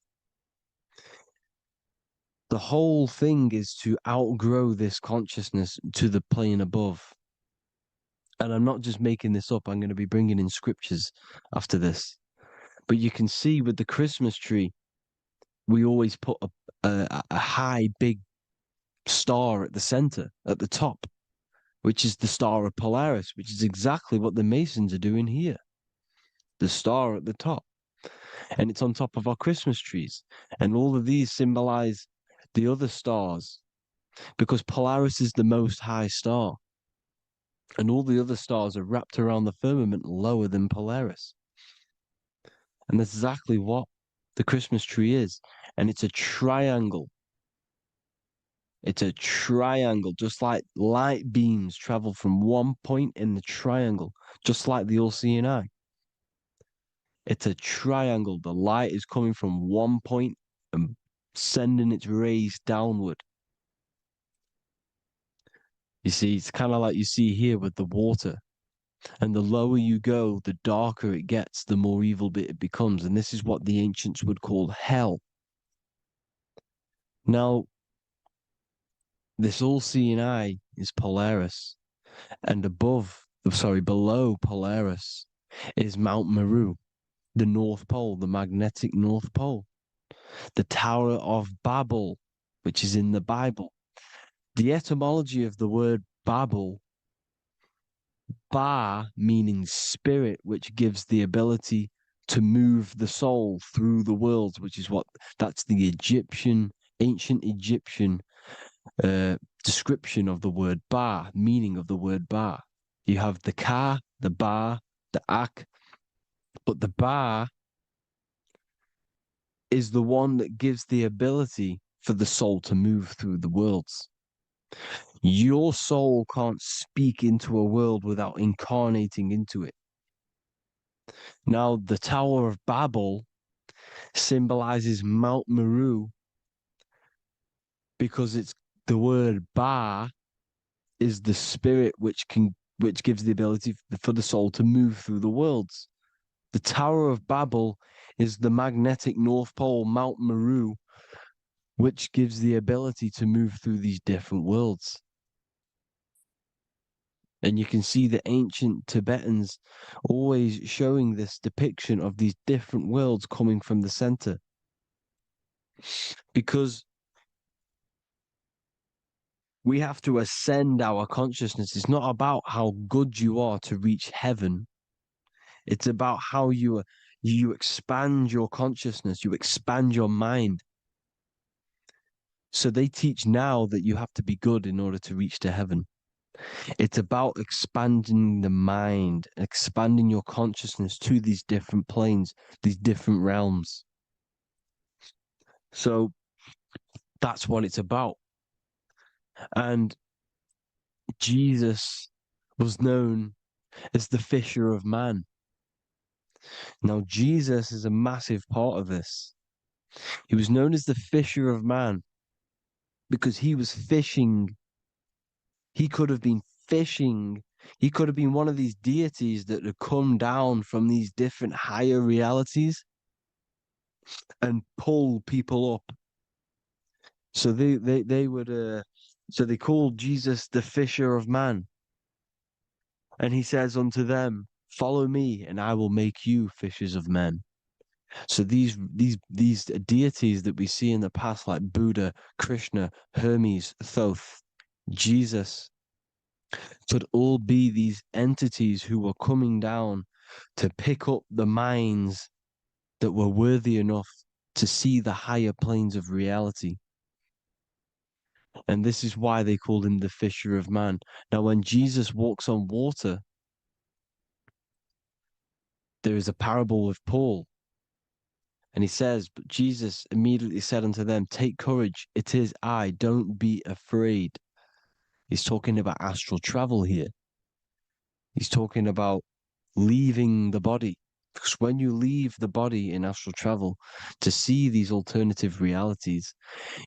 The whole thing is to outgrow this consciousness to the plane above. And I'm not just making this up. I'm going to be bringing in scriptures after this. But you can see with the Christmas tree, we always put a high, big star at the center, at the top, which is the star of Polaris, which is exactly what the Masons are doing here. The star at the top. And it's on top of our Christmas trees. And all of these symbolize the other stars, because Polaris is the most high star. And all the other stars are wrapped around the firmament lower than Polaris. And that's exactly what the Christmas tree is. And it's a triangle. It's a triangle, just like light beams travel from one point in the triangle, just like the all-seeing eye. It's a triangle. The light is coming from one point and sending its rays downward. You see, it's kind of like you see here with the water. And the lower you go, the darker it gets, the more evil it becomes. And this is what the ancients would call hell. Now, this all-seeing eye is Polaris. And below Polaris is Mount Meru, the North Pole, the magnetic North Pole. The Tower of Babel, which is in the Bible. The etymology of the word Babel, Ba meaning spirit, which gives the ability to move the soul through the worlds, which is that's the ancient Egyptian description of the word Ba, meaning of the word Ba. You have the Ka, the Ba, the Ak, but the Ba is the one that gives the ability for the soul to move through the worlds. Your soul can't speak into a world without incarnating into it. Now, the Tower of Babel symbolizes Mount Meru because it's the word Ba is the spirit which gives the ability for the soul to move through the worlds. The Tower of Babel is the magnetic North Pole, Mount Meru, which gives the ability to move through these different worlds. And you can see the ancient Tibetans always showing this depiction of these different worlds coming from the center. Because we have to ascend our consciousness. It's not about how good you are to reach heaven. It's about how you expand your consciousness, you expand your mind. So they teach now that you have to be good in order to reach to heaven. It's about expanding the mind, expanding your consciousness to these different planes, these different realms. So that's what it's about. And Jesus was known as the fisher of man. Now, Jesus is a massive part of this. He was known as the fisher of man because he was fishing. He could have been fishing. He could have been one of these deities that had come down from these different higher realities and pull people up. So they would so they called Jesus the fisher of man. And he says unto them, follow me, and I will make you fishers of men. So these deities that we see in the past, like Buddha, Krishna, Hermes, Thoth, Jesus, could all be these entities who were coming down to pick up the minds that were worthy enough to see the higher planes of reality. And this is why they called him the fisher of man. Now, when Jesus walks on water, there is a parable with Paul. And he says, but Jesus immediately said unto them, take courage, it is I, don't be afraid. He's talking about astral travel here. He's talking about leaving the body. Because when you leave the body in astral travel to see these alternative realities,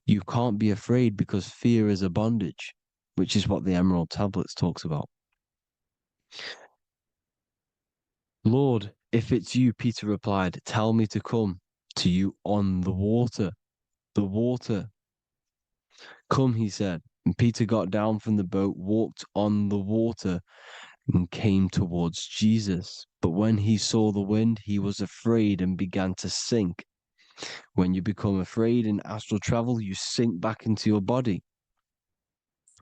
you can't be afraid because fear is a bondage, which is what the Emerald Tablets talks about. Lord, if it's you, Peter replied, tell me to come to you on the water. The water. Come, he said. And Peter got down from the boat, walked on the water, and came towards Jesus. But when he saw the wind, he was afraid and began to sink. When you become afraid in astral travel, you sink back into your body.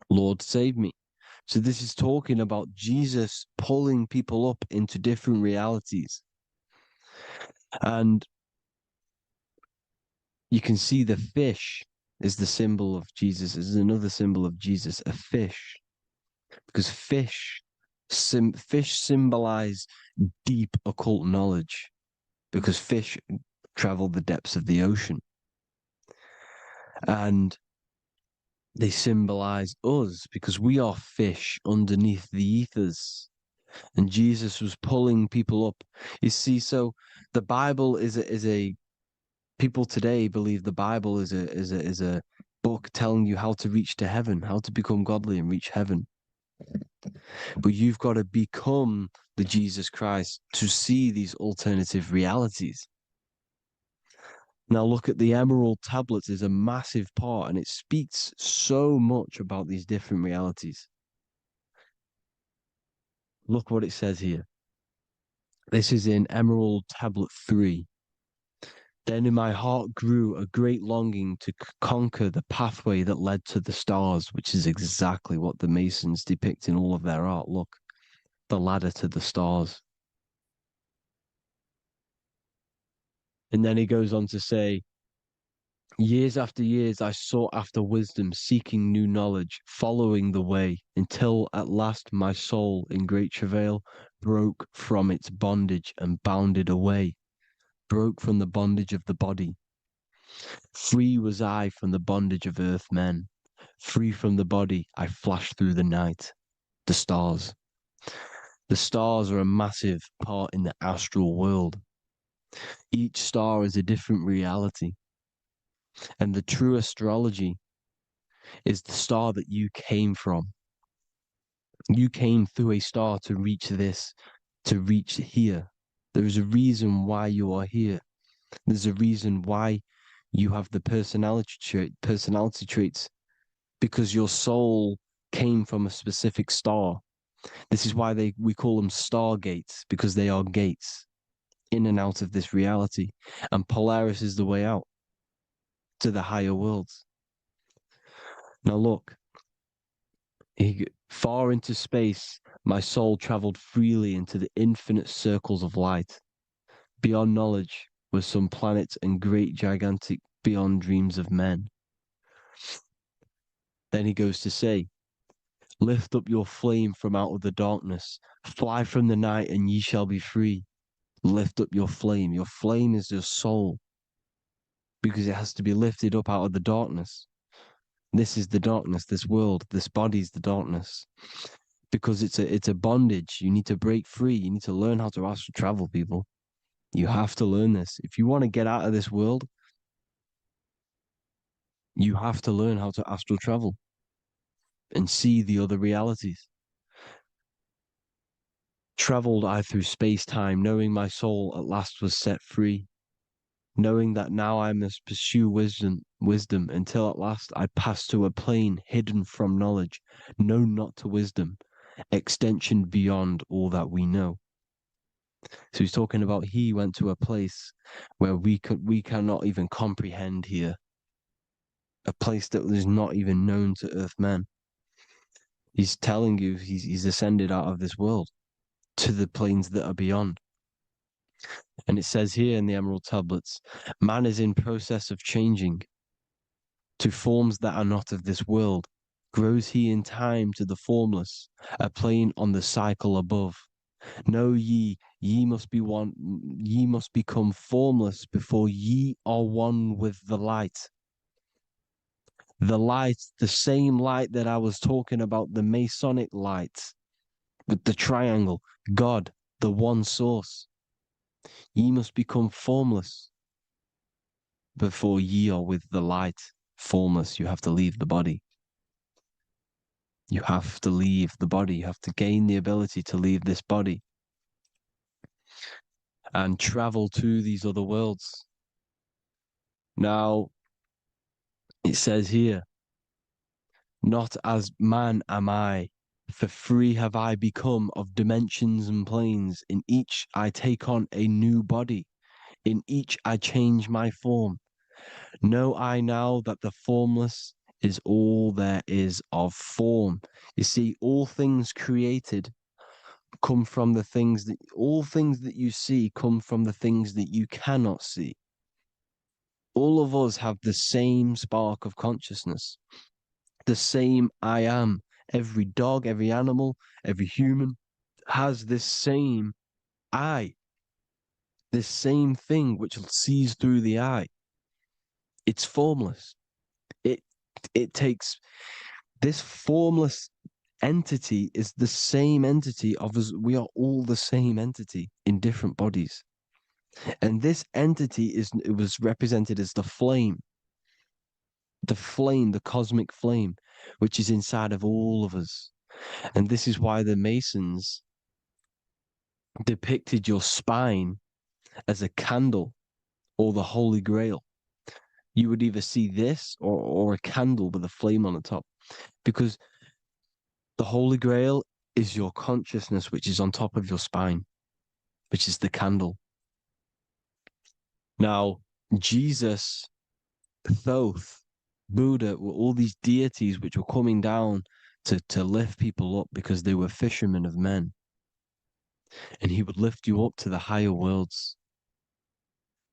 Lord, save me. So this is talking about Jesus pulling people up into different realities. And you can see the fish is the symbol of Jesus. Is another symbol of Jesus, a fish. Because fish symbolize deep occult knowledge. Because fish travel the depths of the ocean. And they symbolize us because we are fish underneath the ethers. And Jesus was pulling people up. You see, so the Bible is a people today believe the Bible is a book telling you how to reach to heaven, how to become godly and reach heaven. But you've got to become the Jesus Christ to see these alternative realities. Now look at the Emerald Tablets is a massive part, and it speaks so much about these different realities. Look what it says here. This is in Emerald Tablet 3. Then in my heart grew a great longing to conquer the pathway that led to the stars, which is exactly what the Masons depict in all of their art. Look, the ladder to the stars. And then he goes on to say, years after years, I sought after wisdom, seeking new knowledge, following the way, until at last my soul, in great travail, broke from its bondage and bounded away, broke from the bondage of the body. Free was I from the bondage of earth men. Free from the body, I flashed through the night. The stars. The stars are a massive part in the astral world. Each star is a different reality. And the true astrology is the star that you came from. You came through a star to reach this, to reach here. There is a reason why you are here. There's a reason why you have the personality traits, because your soul came from a specific star. This is why we call them stargates, because they are gates in and out of this reality. And Polaris is the way out to the higher worlds. Now look, far into space, my soul traveled freely into the infinite circles of light. Beyond knowledge were some planets and great gigantic beyond dreams of men. Then he goes to say, lift up your flame from out of the darkness, fly from the night and ye shall be free. Lift up your flame. Your flame is your soul. because it has to be lifted up out of the darkness. This is the darkness, this world, this body's the darkness. Because it's a bondage. You need to break free. You need to learn how to astral travel, people. You have to learn this. If you want to get out of this world, you have to learn how to astral travel and see the other realities. Traveled I through space-time, knowing my soul at last was set free, knowing that now I must pursue wisdom until at last I pass to a plane hidden from knowledge, known not to wisdom, extension beyond all that we know. So he's talking about he went to a place where we cannot even comprehend here, a place that is not even known to Earthmen. He's telling you he's ascended out of this world to the planes that are beyond. And it says here in the Emerald Tablets, man is in process of changing to forms that are not of this world. Grows he in time to the formless, a plane on the cycle above. Know ye, ye must become formless before ye are one with the light. The light, the same light that I was talking about, the Masonic light, with the triangle, God, the one source. Ye must become formless before ye are with the light. Formless, you have to leave the body. You have to leave the body. You have to gain the ability to leave this body and travel to these other worlds. Now, it says here, not as man am I, for free have I become of dimensions and planes. In each I take on a new body. In each I change my form. Know I now that the formless is all there is of form. You see, all things created come from the things that, all things that you see come from the things that you cannot see. All of us have the same spark of consciousness, the same I am. Every dog, every animal, every human has this same I, this same thing which sees through the eye. It's formless. It takes this formless entity is the same entity of us. We are all the same entity in different bodies. And this entity it was represented as the flame, the cosmic flame, which is inside of all of us. And this is why the Masons depicted your spine as a candle or the Holy Grail. You would either see this or a candle with a flame on the top, because the Holy Grail is your consciousness, which is on top of your spine, which is the candle. Now, Jesus, Thoth, Buddha were all these deities which were coming down to lift people up because they were fishermen of men. And he would lift you up to the higher worlds,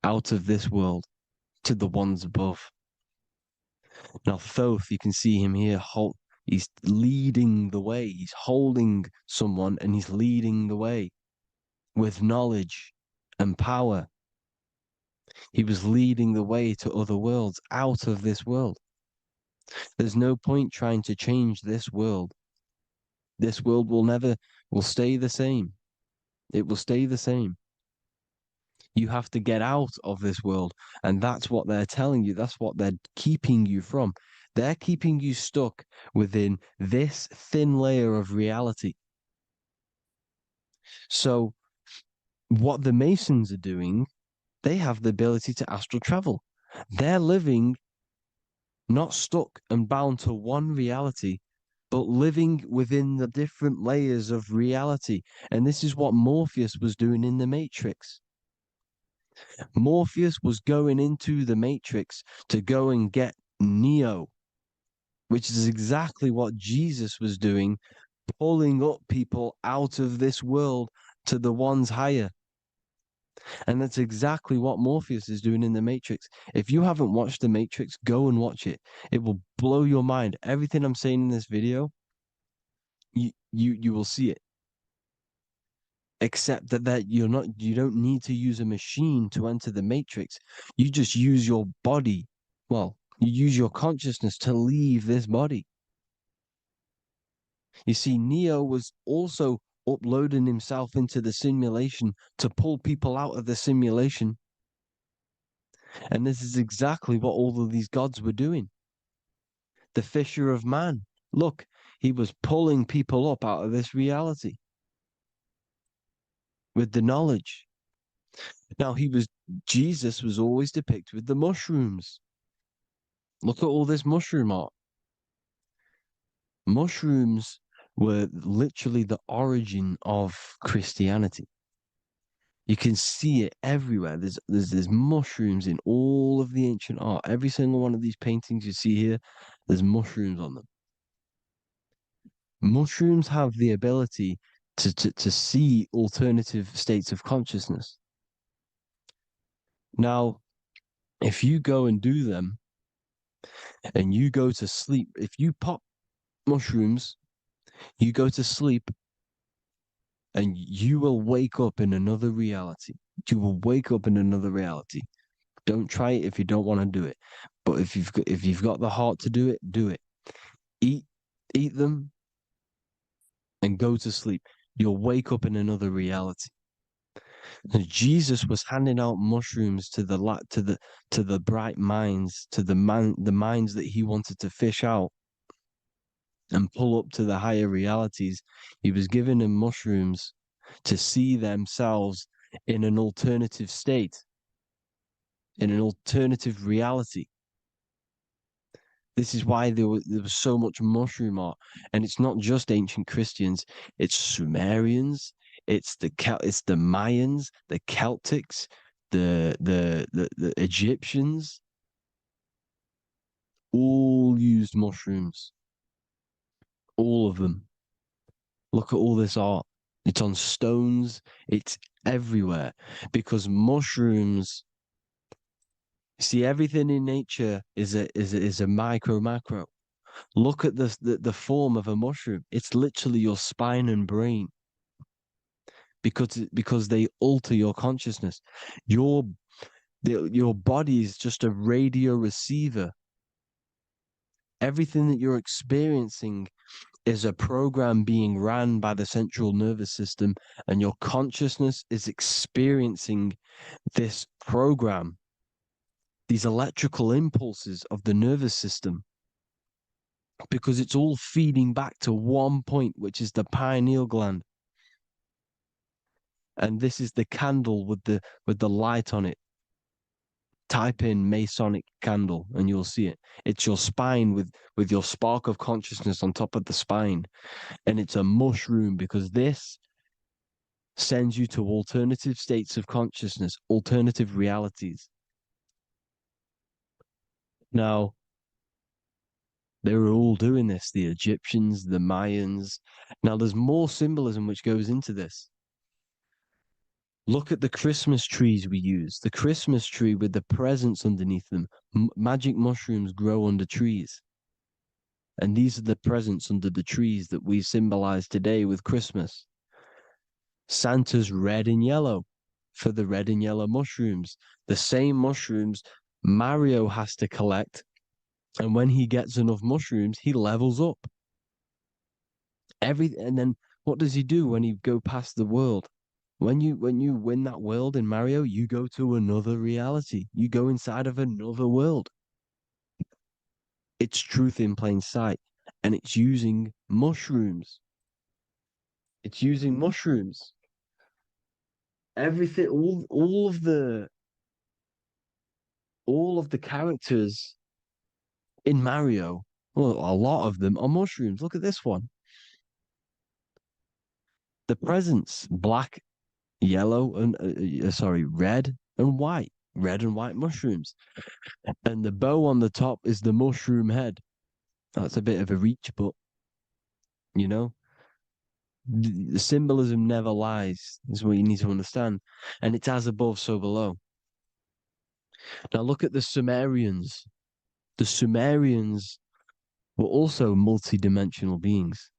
out of this world, to the ones above. Now, Thoth, you can see him here, he's leading the way. He's holding someone and he's leading the way with knowledge and power. He was leading the way to other worlds, out of this world. There's no point trying to change this world. This world will stay the same. It will stay the same. You have to get out of this world. And that's what they're telling you. That's what they're keeping you from. They're keeping you stuck within this thin layer of reality. So what the Masons are doing, they have the ability to astral travel. They're living not stuck and bound to one reality, but living within the different layers of reality. And this is what Morpheus was doing in the Matrix. Morpheus was going into the Matrix to go and get Neo, which is exactly what Jesus was doing, pulling up people out of this world to the ones higher. And that's exactly what Morpheus is doing in the Matrix. If you haven't watched the Matrix, go and watch it. It will blow your mind. Everything I'm saying in this video, you will see it. except that you don't need to use a machine to enter the matrix. You just use your body. Well, you use your consciousness to leave this body. You see, Neo was also uploading himself into the simulation to pull people out of the simulation. And this is exactly what all of these gods were doing. The fisher of man. Look, he was pulling people up out of this reality with the knowledge. Now, Jesus was always depicted with the mushrooms. Look at all this mushroom art. Mushrooms were literally the origin of Christianity. You can see it everywhere. There's mushrooms in all of the ancient art. Every single one of these paintings you see here, there's mushrooms on them. Mushrooms have the ability to see alternative states of consciousness. Now, if you go and do them and you go to sleep, if you pop mushrooms, you go to sleep and you will wake up in another reality. You will wake up in another reality. Don't try it if you don't want to do it. But if you've got the heart to do it, do it. Eat them and go to sleep. You'll wake up in another reality. And Jesus was handing out mushrooms to the bright minds, to the minds that he wanted to fish out and pull up to the higher realities. He was giving them mushrooms to see themselves in an alternative state, in an alternative reality. This is why there was so much mushroom art, and it's not just ancient Christians. It's Sumerians, it's the Mayans, the Celtics, the Egyptians. All used mushrooms. All of them. Look at all this art. It's on stones. It's everywhere because mushrooms. See, everything in nature is a micro macro. Look at the form of a mushroom. It's literally your spine and brain. Because they alter your consciousness. Your body is just a radio receiver. Everything that you're experiencing is a program being ran by the central nervous system, and your consciousness is experiencing this program, these electrical impulses of the nervous system, because it's all feeding back to one point, which is the pineal gland. And this is the candle with the light on it. Type in Masonic candle and you'll see it. It's your spine with your spark of consciousness on top of the spine. And it's a mushroom because this sends you to alternative states of consciousness, alternative realities. Now, they were all doing this, the Egyptians, the Mayans. Now, there's more symbolism which goes into this. Look at the Christmas trees we use. The Christmas tree with the presents underneath them. Magic mushrooms grow under trees. And these are the presents under the trees that we symbolize today with Christmas. Santa's red and yellow for the red and yellow mushrooms. The same mushrooms Mario has to collect. And when he gets enough mushrooms, he levels up. And then what does he do when he go past the world? When you win that world in Mario, you go to another reality. You go inside of another world. It's truth in plain sight. And it's using mushrooms. It's using mushrooms. Everything, all of the characters in Mario, well, a lot of them are mushrooms. Look at this one. The presents, black, yellow, and red and white. Red and white mushrooms. And the bow on the top is the mushroom head. That's a bit of a reach, but you know, the symbolism never lies, is what you need to understand. And it's as above, so below. Now look at the Sumerians. The Sumerians were also multi-dimensional beings.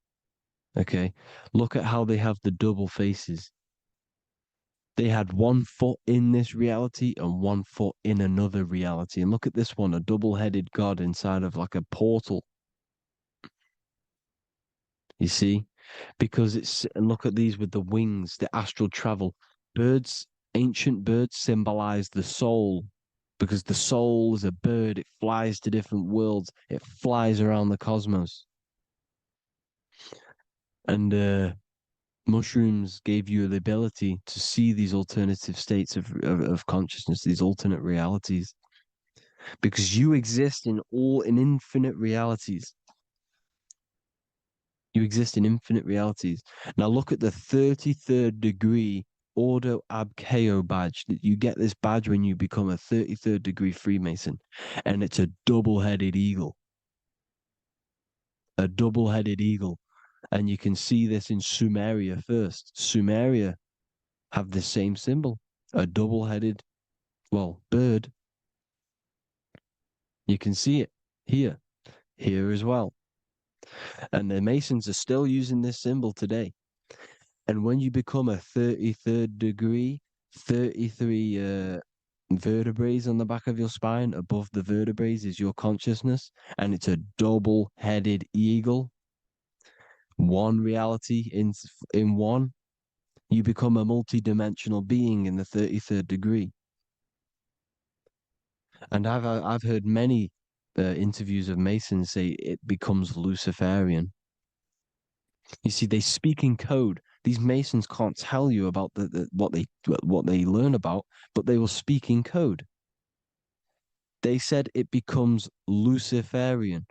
Okay, look at how they have the double faces. They had one foot in this reality and one foot in another reality. And look at this one, a double-headed god inside of like a portal. You see? Because it's, and look at these with the wings, the astral travel. Birds, ancient birds symbolize the soul, because the soul is a bird. It flies to different worlds. It flies around the cosmos. And mushrooms gave you the ability to see these alternative states of consciousness, these alternate realities, because you exist in infinite realities. You exist in infinite realities. Now look at the 33rd degree Ordo Abkeo badge. You get this badge when you become a 33rd degree Freemason, and it's a double-headed eagle. A double-headed eagle. And you can see this in Sumeria first. Sumeria have the same symbol, a double-headed, well, bird. You can see it here as well. And the Masons are still using this symbol today. And when you become a 33rd degree, 33 vertebrae on the back of your spine, above the vertebrae is your consciousness, and it's a double-headed eagle. One reality in one, you become a multi-dimensional being in the 33rd degree. And I've heard many interviews of Masons say it becomes Luciferian. You see, they speak in code. These Masons can't tell you about what they learn about, but they will speak in code. They said it becomes Luciferian.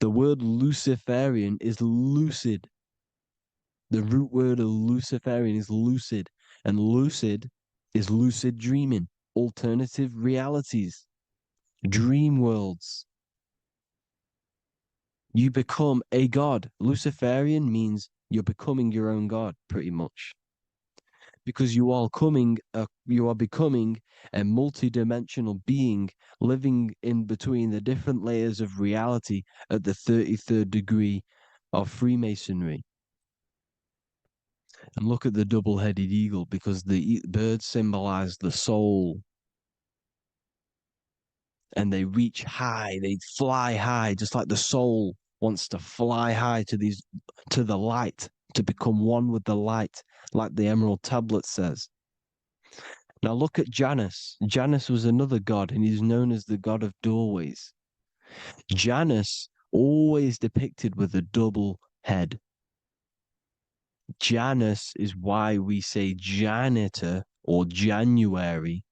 The word Luciferian is lucid. The root word of Luciferian is lucid, and lucid is lucid dreaming, alternative realities, dream worlds. You become a god. Luciferian means you're becoming your own god, pretty much. Because you are becoming a multi-dimensional being living in between the different layers of reality at the 33rd degree of Freemasonry. And look at the double-headed eagle, because the birds symbolize the soul. And they reach high, they fly high, just like the soul wants to fly high to the light, to become one with the light, like the Emerald Tablet says. Now look at Janus. Janus was another god, and he's known as the god of doorways. Janus always depicted with a double head. Janus is why we say janitor or January.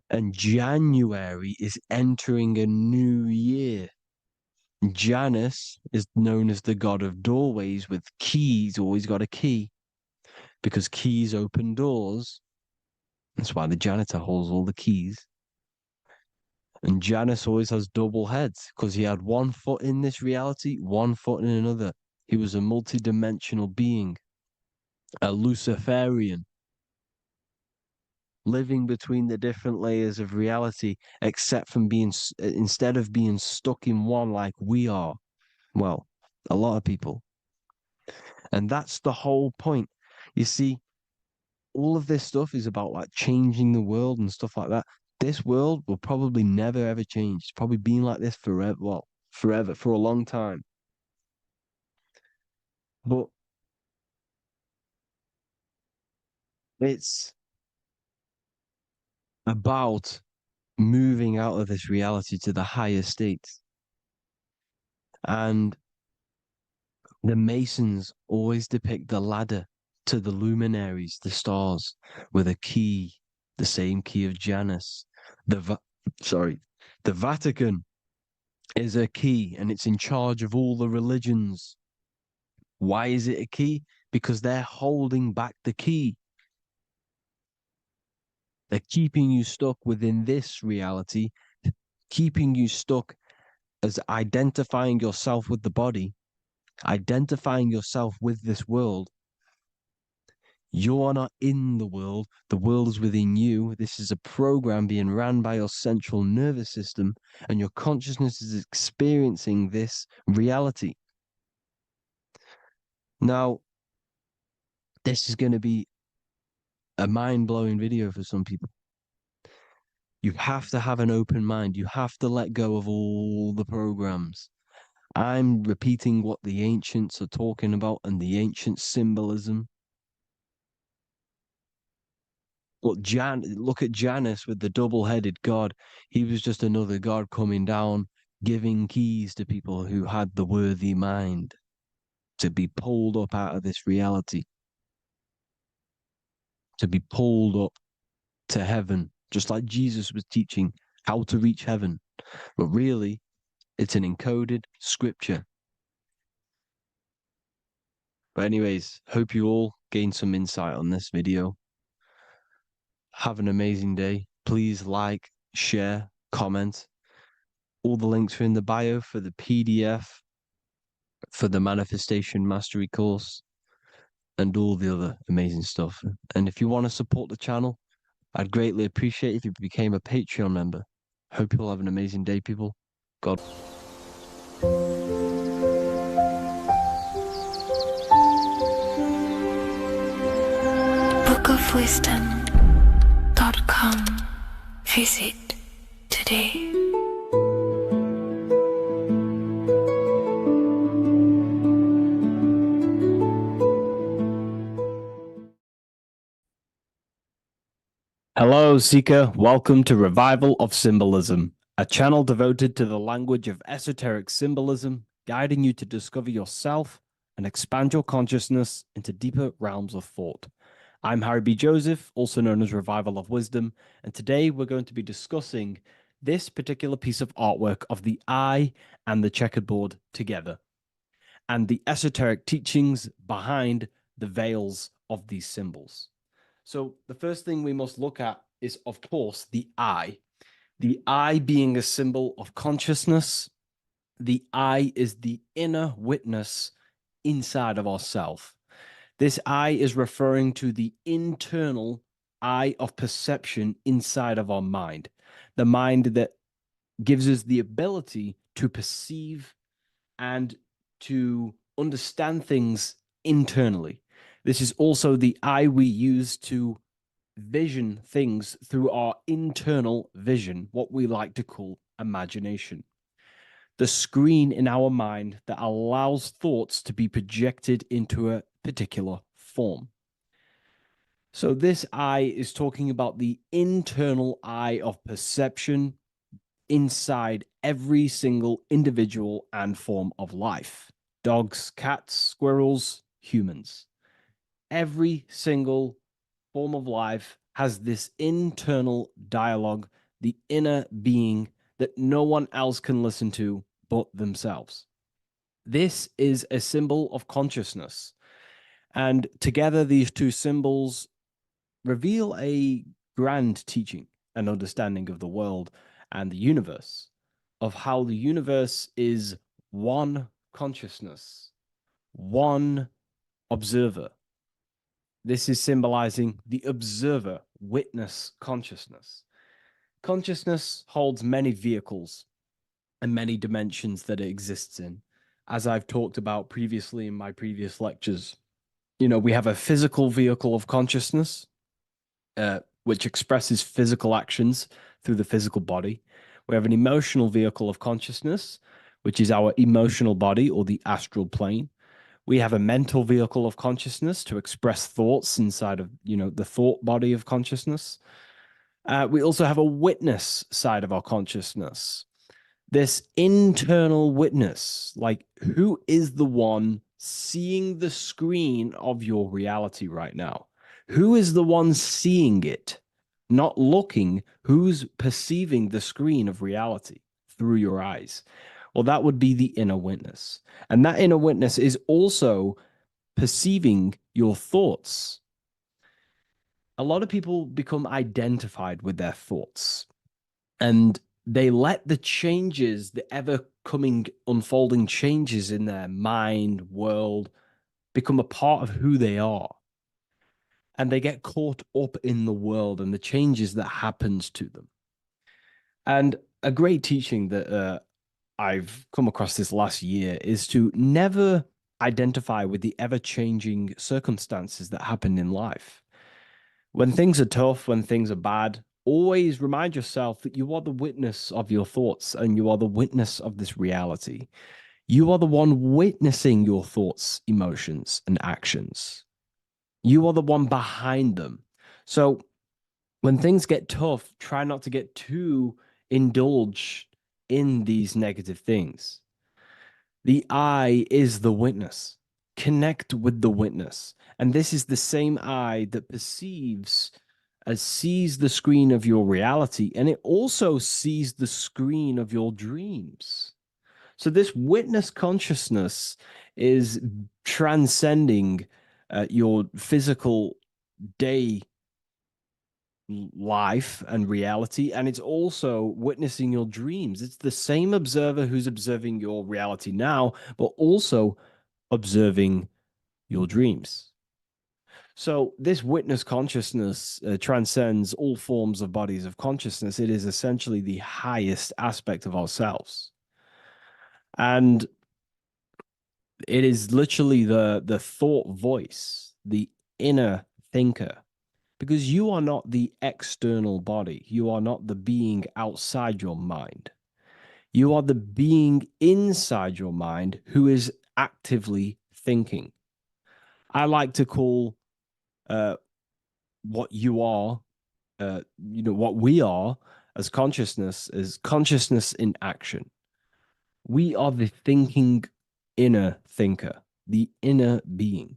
And January is entering a new year. Janus is known as the god of doorways with keys, always got a key, because keys open doors. That's why the janitor holds all the keys. And Janus always has double heads, because he had one foot in this reality, one foot in another. He was a multi-dimensional being, a Luciferian, living between the different layers of reality, except from instead of being stuck in one like we are. Well, a lot of people. And that's the whole point. You see, all of this stuff is about like changing the world and stuff like that. This world will probably never ever change. It's probably been like this forever. Well, forever, for a long time. But it's about moving out of this reality to the higher states. And the Masons always depict the ladder to the luminaries, the stars, with a key, the same key of Janus. The Vatican is a key, and it's in charge of all the religions. Why is it a key? Because they're holding back the key. They're keeping you stuck within this reality, keeping you stuck as identifying yourself with the body, identifying yourself with this world. You are not in the world is within you. This is a program being ran by your central nervous system, and your consciousness is experiencing this reality. Now, this is going to be a mind-blowing video for some people. You have to have an open mind. You have to let go of all the programs. I'm repeating what the ancients are talking about and the ancient symbolism. Look at Janus with the double-headed god. He was just another god coming down, giving keys to people who had the worthy mind to be pulled up out of this reality, to be pulled up to heaven, just like Jesus was teaching how to reach heaven. But really, it's an encoded scripture. But anyways, hope you all gained some insight on this video. Have an amazing day. Please like, share, comment. All the links are in the bio for the PDF, for the Manifestation Mastery course, and all the other amazing stuff. And if you want to support the channel, I'd greatly appreciate if you became a Patreon member. Hope you'll have an amazing day, people. God. bookofwisdom.com. Visit today. Hello, Seeker. Welcome to Revival of Symbolism, a channel devoted to the language of esoteric symbolism, guiding you to discover yourself and expand your consciousness into deeper realms of thought. I'm Harry B. Joseph, also known as Revival of Wisdom, and today we're going to be discussing this particular piece of artwork of the eye and the checkerboard together, and the esoteric teachings behind the veils of these symbols. So the first thing we must look at is, of course, the eye. The eye being a symbol of consciousness. The eye is the inner witness inside of ourself. This eye is referring to the internal eye of perception inside of our mind. The mind that gives us the ability to perceive and to understand things internally. This is also the eye we use to vision things through our internal vision, what we like to call imagination. The screen in our mind that allows thoughts to be projected into a particular form. So this eye is talking about the internal eye of perception inside every single individual and form of life. Dogs, cats, squirrels, humans. Every single form of life has this internal dialogue, the inner being that no one else can listen to but themselves. This is a symbol of consciousness. And together, these two symbols reveal a grand teaching and understanding of the world and the universe, of how the universe is one consciousness, one observer. This is symbolizing the observer, witness consciousness. Consciousness holds many vehicles and many dimensions that it exists in. As I've talked about previously in my previous lectures, we have a physical vehicle of consciousness, which expresses physical actions through the physical body. We have an emotional vehicle of consciousness, which is our emotional body or the astral plane. We have a mental vehicle of consciousness to express thoughts inside of, the thought body of consciousness. We also have a witness side of our consciousness. This internal witness, like who is the one seeing the screen of your reality right now? Who is the one seeing it? Not looking, who's perceiving the screen of reality through your eyes? Well, that would be the inner witness. And that inner witness is also perceiving your thoughts. A lot of people become identified with their thoughts, and they let the changes, the ever-coming, unfolding changes in their mind, world, become a part of who they are. And they get caught up in the world and the changes that happens to them. And a great teaching that I've come across this last year is to never identify with the ever-changing circumstances that happen in life. When things are tough, when things are bad, always remind yourself that you are the witness of your thoughts and you are the witness of this reality. You are the one witnessing your thoughts, emotions, and actions. You are the one behind them. So when things get tough, try not to get too indulged in these negative things. The I is the witness. Connect with the witness. And this is the same I that sees the screen of your reality, and it also sees the screen of your dreams. So this witness consciousness is transcending your physical day life and reality, and it's also witnessing your dreams. It's the same observer who's observing your reality now, but also observing your dreams. So this witness consciousness transcends all forms of bodies of consciousness. It is essentially the highest aspect of ourselves. And it is literally the thought voice, the inner thinker, because you are not the external body. You are not the being outside your mind. You are the being inside your mind who is actively thinking. I like to call what you are, what we are as consciousness is consciousness in action. We are the thinking inner thinker, the inner being.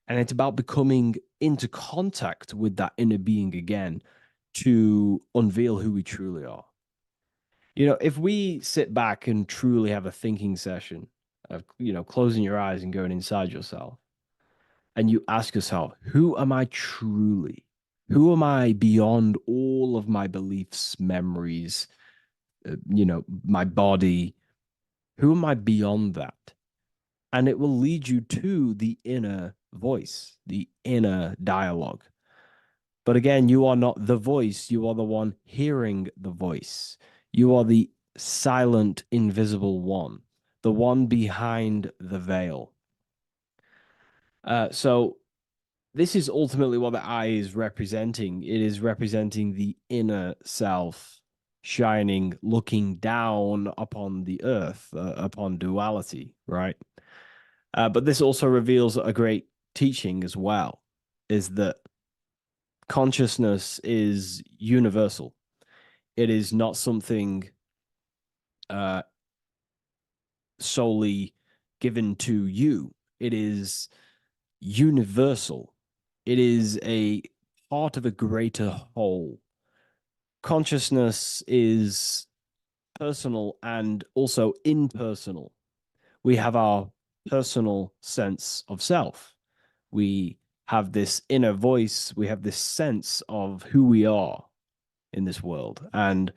And it's about becoming into contact with that inner being again to unveil who we truly are. If we sit back and truly have a thinking session of, closing your eyes and going inside yourself, and you ask yourself, who am I truly? Who am I beyond all of my beliefs, memories, my body? Who am I beyond that? And it will lead you to the inner voice, the inner dialogue. But again, you are not the voice. You are the one hearing the voice. You are the silent, invisible one, the one behind the veil. So this is ultimately what the I is representing. It is representing the inner self shining, looking down upon the earth, upon duality, right? But this also reveals a great teaching as well, is that consciousness is universal. It is not something solely given to you. It is universal. It is a part of a greater whole. Consciousness is personal and also impersonal. We have our personal sense of self. We have this inner voice. We have this sense of who we are in this world. And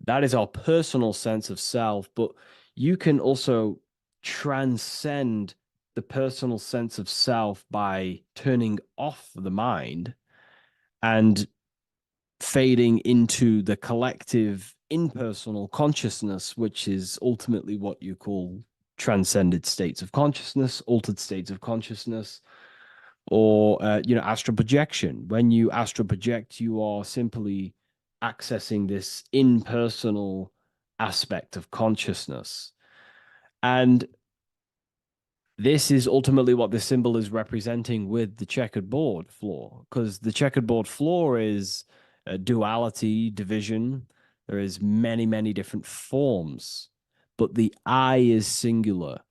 that is our personal sense of self. But you can also transcend the personal sense of self by turning off the mind and fading into the collective impersonal consciousness, which is ultimately what you call transcended states of consciousness, altered states of consciousness, or astral projection. When you astral project, you are simply accessing this impersonal aspect of consciousness. And this is ultimately what the symbol is representing with the checkered board floor, because the checkered board floor is duality, division. There is many, many different forms, but the I is singular.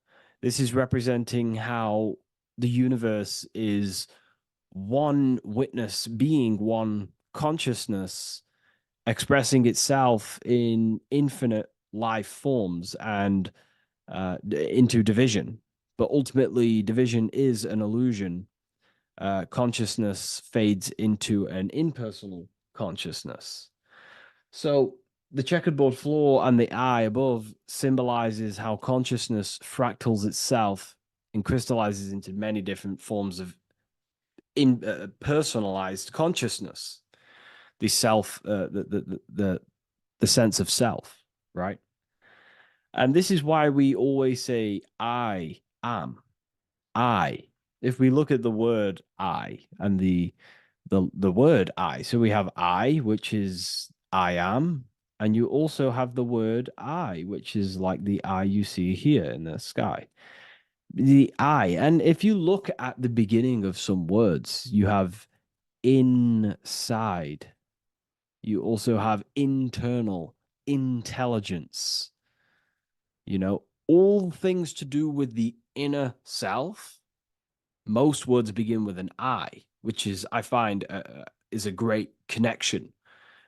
This is representing how the universe is one witness being, one consciousness expressing itself in infinite life forms and into division. But ultimately, division is an illusion. Consciousness fades into an impersonal consciousness. So the checkerboard floor and the eye above symbolizes how consciousness fractals itself and crystallizes into many different forms of personalized consciousness. The self, the sense of self, right? And this is why we always say, I am. I. If we look at the word I and the the word I. So we have I, which is I am, and you also have the word I, which is like the I you see here in the sky. The I, and if you look at the beginning of some words, you have inside. You also have internal, intelligence. You know, all things to do with the inner self. Most words begin with an I, which is, I find, is a great connection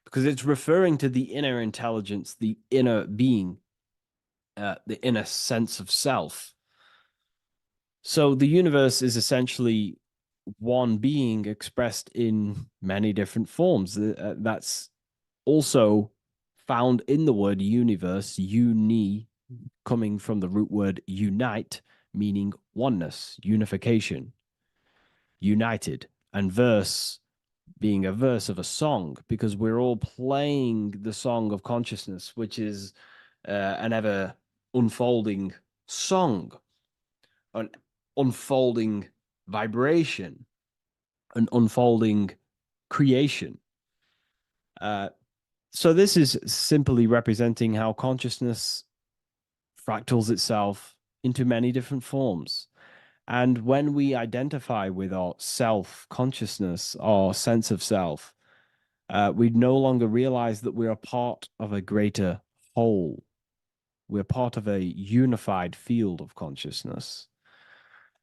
because it's referring to the inner intelligence, the inner being, the inner sense of self. So the universe is essentially one being expressed in many different forms. That's also found in the word universe, uni, coming from the root word unite, meaning oneness, unification, united, and verse being a verse of a song, because we're all playing the song of consciousness, which is an ever unfolding song, an unfolding vibration, an unfolding creation. So this is simply representing how consciousness fractals itself into many different forms. And when we identify with our self consciousness, our sense of self, we no longer realize that we're a part of a greater whole. We're part of a unified field of consciousness.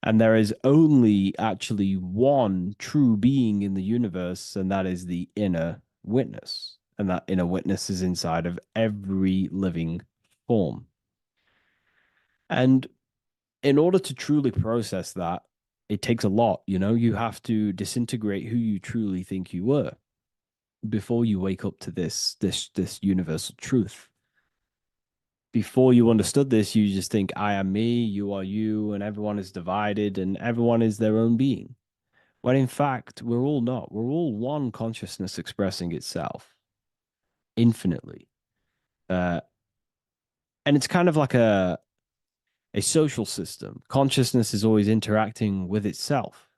And there is only actually one true being in the universe, and that is the inner witness. And that inner witness is inside of every living form. And in order to truly process that, it takes a lot. You know, you have to disintegrate who you truly think you were before you wake up to this universal truth. Before you understood this, you just think, I am me, you are you, and everyone is divided and everyone is their own being. When in fact, we're all not. We're all one consciousness expressing itself infinitely. And it's kind of like a social system. Consciousness is always interacting with itself.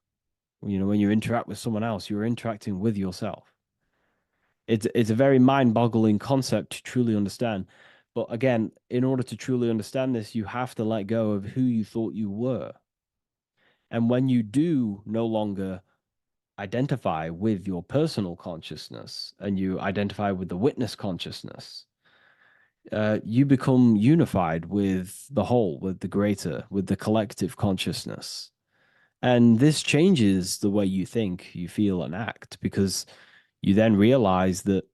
You know, when you interact with someone else, you're interacting with yourself. It's a very mind-boggling concept to truly understand. But again, in order to truly understand this, you have to let go of who you thought you were. And when you do no longer identify with your personal consciousness and you identify with the witness consciousness, you become unified with the whole, with the greater, with the collective consciousness. And this changes the way you think, you feel, and act, because you then realize that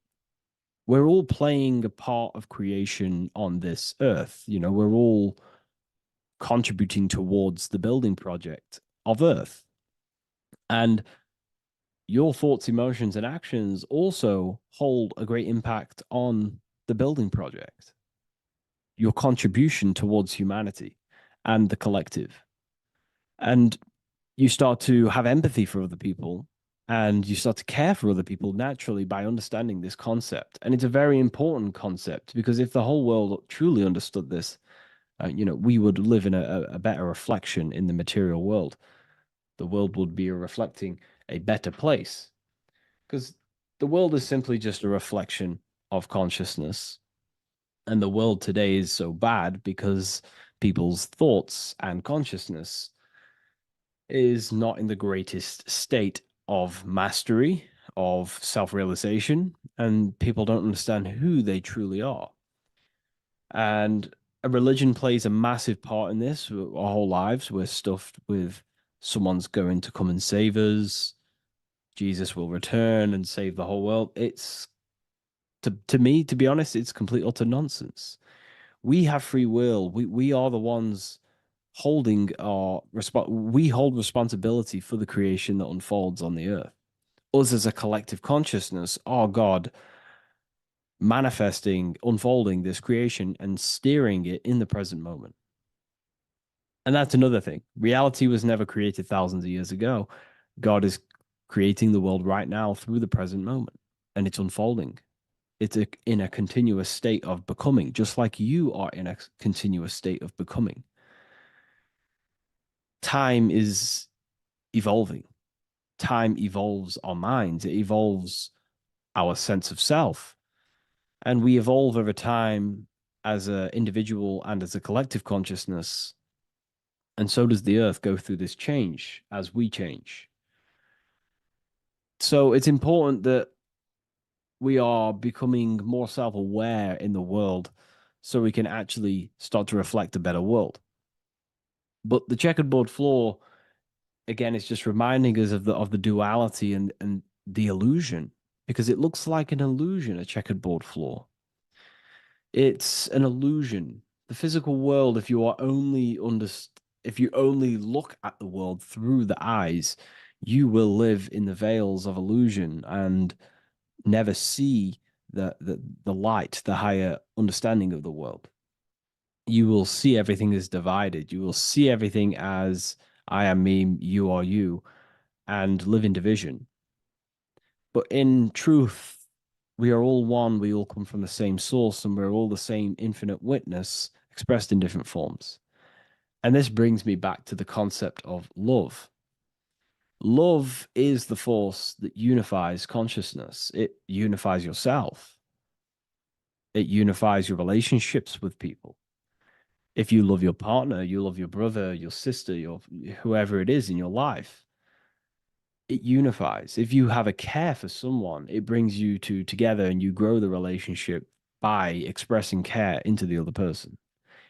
we're all playing a part of creation on this earth. You know, we're all contributing towards the building project of Earth. And your thoughts, emotions, and actions also hold a great impact on the building project, your contribution towards humanity and the collective. And you start to have empathy for other people and you start to care for other people naturally by understanding this concept. And it's a very important concept because if the whole world truly understood this, you know, we would live in a better reflection in the material world. The world would be reflecting a better place because the world is simply just a reflection of consciousness. And the world today is so bad because people's thoughts and consciousness is not in the greatest state of mastery, of self realization, and people don't understand who they truly are. And a religion plays a massive part in this. Our whole lives, we're stuffed with someone's going to come and save us. Jesus will return and save the whole world. It's to me, to be honest, it's complete utter nonsense. We have free will. We are the ones holding we hold responsibility for the creation that unfolds on the earth. Us as a collective consciousness are God manifesting, unfolding this creation and steering it in the present moment. And that's another thing. Reality was never created thousands of years ago. God is creating the world right now through the present moment, and it's unfolding. It's in a continuous state of becoming, just like you are in a continuous state of becoming. Time is evolving. time evolves our minds, it evolves our sense of self. And we evolve over time as an individual and as a collective consciousness. And so does the earth go through this change as we change. So it's important that we are becoming more self-aware in the world so we can actually start to reflect a better world. But the checkerboard floor, again, is just reminding us of the duality and the illusion, because it looks like an illusion, a checkerboard floor. It's an illusion. The physical world, if you only look at the world through the eyes, you will live in the veils of illusion and never see the light, the higher understanding of the world. You will see everything as divided. You will see everything as I am me, you are you, and live in division. But in truth, we are all one. We all come from the same source, and we're all the same infinite witness expressed in different forms. And this brings me back to the concept of love. Love is the force that unifies consciousness. It unifies yourself. It unifies your relationships with people. If you love your partner, you love your brother, your sister, whoever it is in your life, it unifies. If you have a care for someone, it brings you two together and you grow the relationship by expressing care into the other person,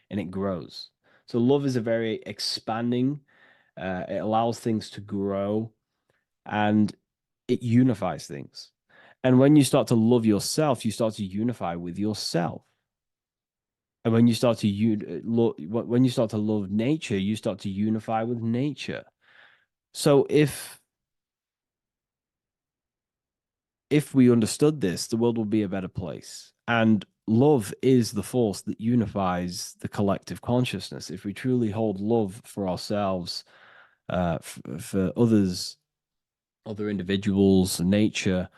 and it grows. So love is a very expanding, it allows things to grow, and it unifies things. And when you start to love yourself, you start to unify with yourself. And when you start to love nature, you start to unify with nature. So if we understood this, the world will be a better place. And love is the force that unifies the collective consciousness. If we truly hold love for ourselves, for others, other individuals, nature,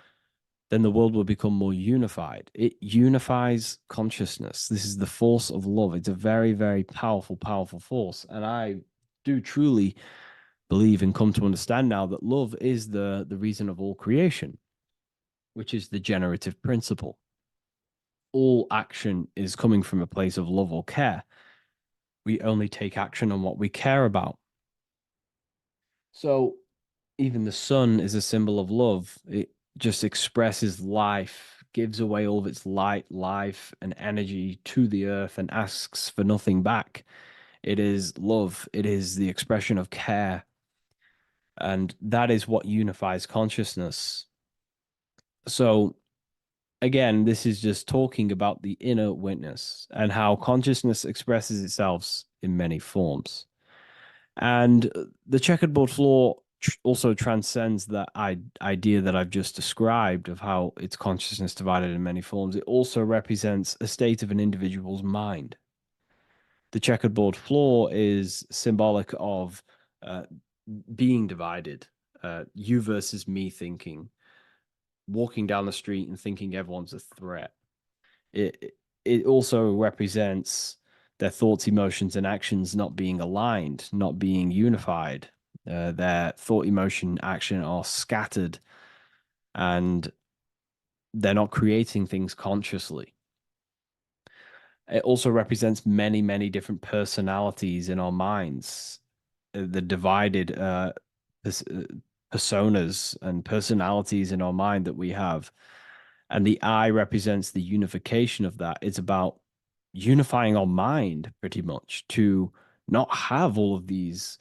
then the world will become more unified. It unifies consciousness. This is the force of love. It's a very, very powerful, powerful force. And I do truly believe and come to understand now that love is the reason of all creation, which is the generative principle. All action is coming from a place of love or care. We only take action on what we care about. So even the sun is a symbol of love. It just expresses life, gives away all of its light, life, and energy to the earth and asks for nothing back. It is love. It is the expression of care. And that is what unifies consciousness. So, again, this is just talking about the inner witness and how consciousness expresses itself in many forms. And the checkerboard floor also transcends that idea that I've just described of how it's consciousness divided in many forms. It also represents a state of an individual's mind. The checkerboard floor is symbolic of being divided, you versus me thinking, walking down the street and thinking everyone's a threat. It also represents their thoughts, emotions, and actions not being aligned, not being unified. Their thought, emotion, action are scattered, and they're not creating things consciously. It also represents many, many different personalities in our minds, the divided personas and personalities in our mind that we have. And the eye represents the unification of that. It's about unifying our mind pretty much to not have all of these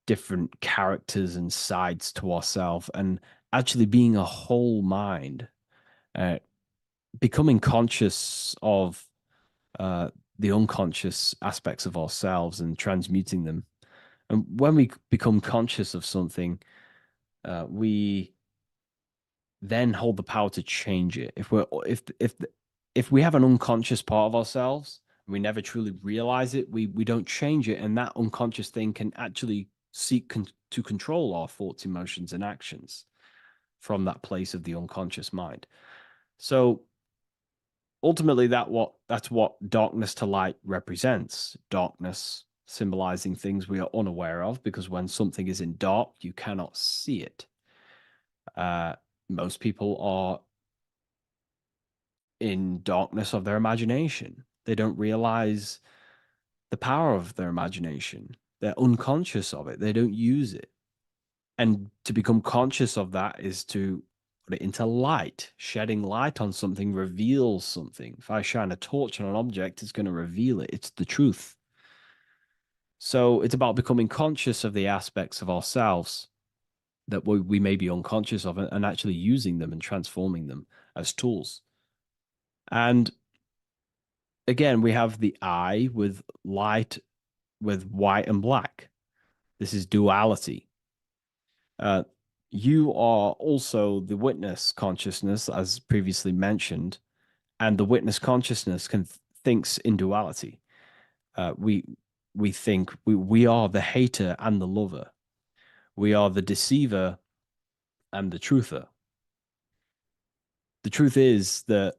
different characters and sides to ourselves, and actually being a whole mind, becoming conscious of the unconscious aspects of ourselves and transmuting them. And when we become conscious of something, we then hold the power to change it. If we have an unconscious part of ourselves, and we never truly realize it, we don't change it, and that unconscious thing can actually seek to control our thoughts, emotions, and actions from that place of the unconscious mind. So ultimately, that's what darkness to light represents. Darkness symbolizing things we are unaware of, because when something is in dark, you cannot see it. Most people are in darkness of their imagination. They don't realize the power of their imagination. They're unconscious of it. They don't use it. And to become conscious of that is to put it into light. Shedding light on something reveals something. If I shine a torch on an object, it's going to reveal it. It's the truth. So it's about becoming conscious of the aspects of ourselves that we may be unconscious of and actually using them and transforming them as tools. And again, we have the eye with light, with white and black. This is duality. You are also the witness consciousness, as previously mentioned, and the witness consciousness thinks in duality. We think we are the hater and the lover. We are the deceiver and the truther. The truth is that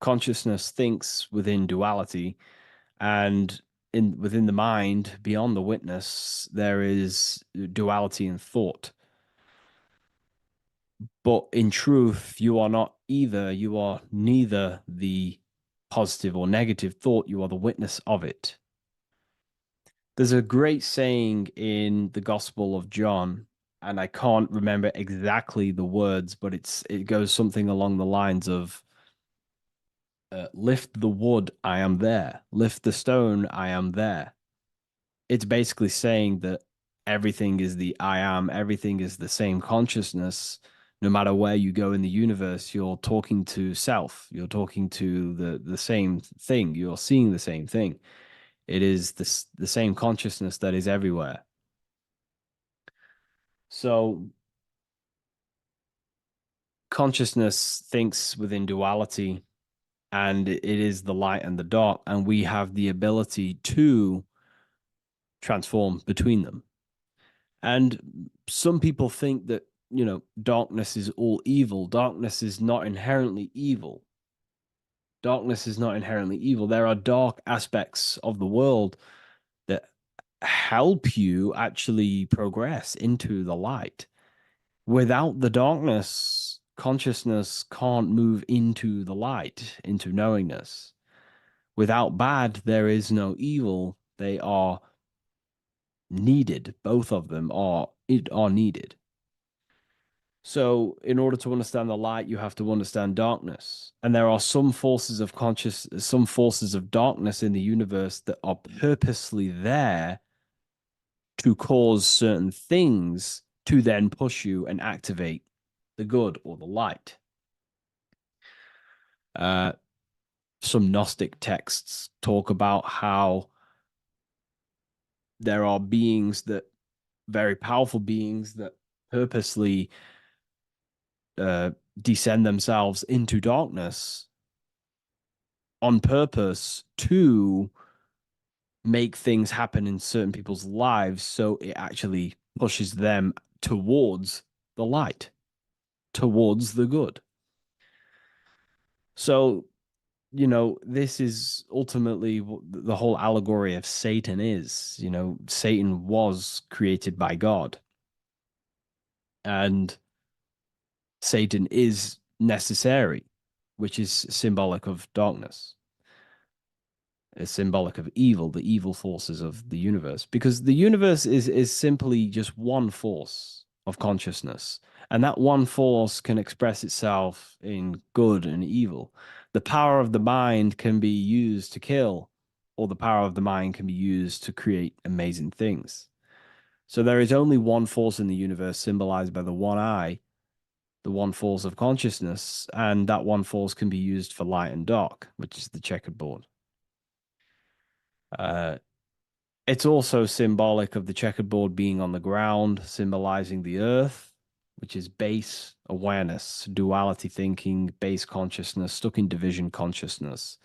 consciousness thinks within duality, and within the mind, beyond the witness, there is duality in thought. But in truth, you are not either. You are neither the positive or negative thought. You are the witness of it. There's a great saying in the Gospel of John, and I can't remember exactly the words, but it goes something along the lines of, lift the wood, I am there. Lift the stone, I am there. It's basically saying that everything is the I am, everything is the same consciousness. No matter where you go in the universe, you're talking to self. You're talking to the same thing. You're seeing the same thing. It is the same consciousness that is everywhere. So consciousness thinks within duality, and it is the light and the dark, and we have the ability to transform between them. And some people think that, darkness is all evil. Darkness is not inherently evil. Darkness is not inherently evil. There are dark aspects of the world that help you actually progress into the light. Without the darkness, consciousness can't move into the light, into knowingness. Without bad, there is no evil. They are needed. Both of them are needed. So in order to understand the light, you have to understand darkness. And there are some forces of some forces of darkness in the universe that are purposely there to cause certain things to then push you and activate the good or the light. Some Gnostic texts talk about how there are very powerful beings that purposely descend themselves into darkness on purpose to make things happen in certain people's lives, so it actually pushes them towards the light, towards the good. So, this is ultimately what the whole allegory of Satan is. Satan was created by God, and Satan is necessary, which is symbolic of darkness. It's symbolic of evil, the evil forces of the universe, because the universe is simply just one force of consciousness, and that one force can express itself in good and evil. The power of the mind can be used to kill, or the power of the mind can be used to create amazing things. So there is only one force in the universe, symbolized by the one eye, the one force of consciousness, and that one force can be used for light and dark, which is the checkered board. It's also symbolic of the checkerboard being on the ground, symbolizing the earth, which is base awareness, duality thinking, base consciousness, stuck in division consciousness.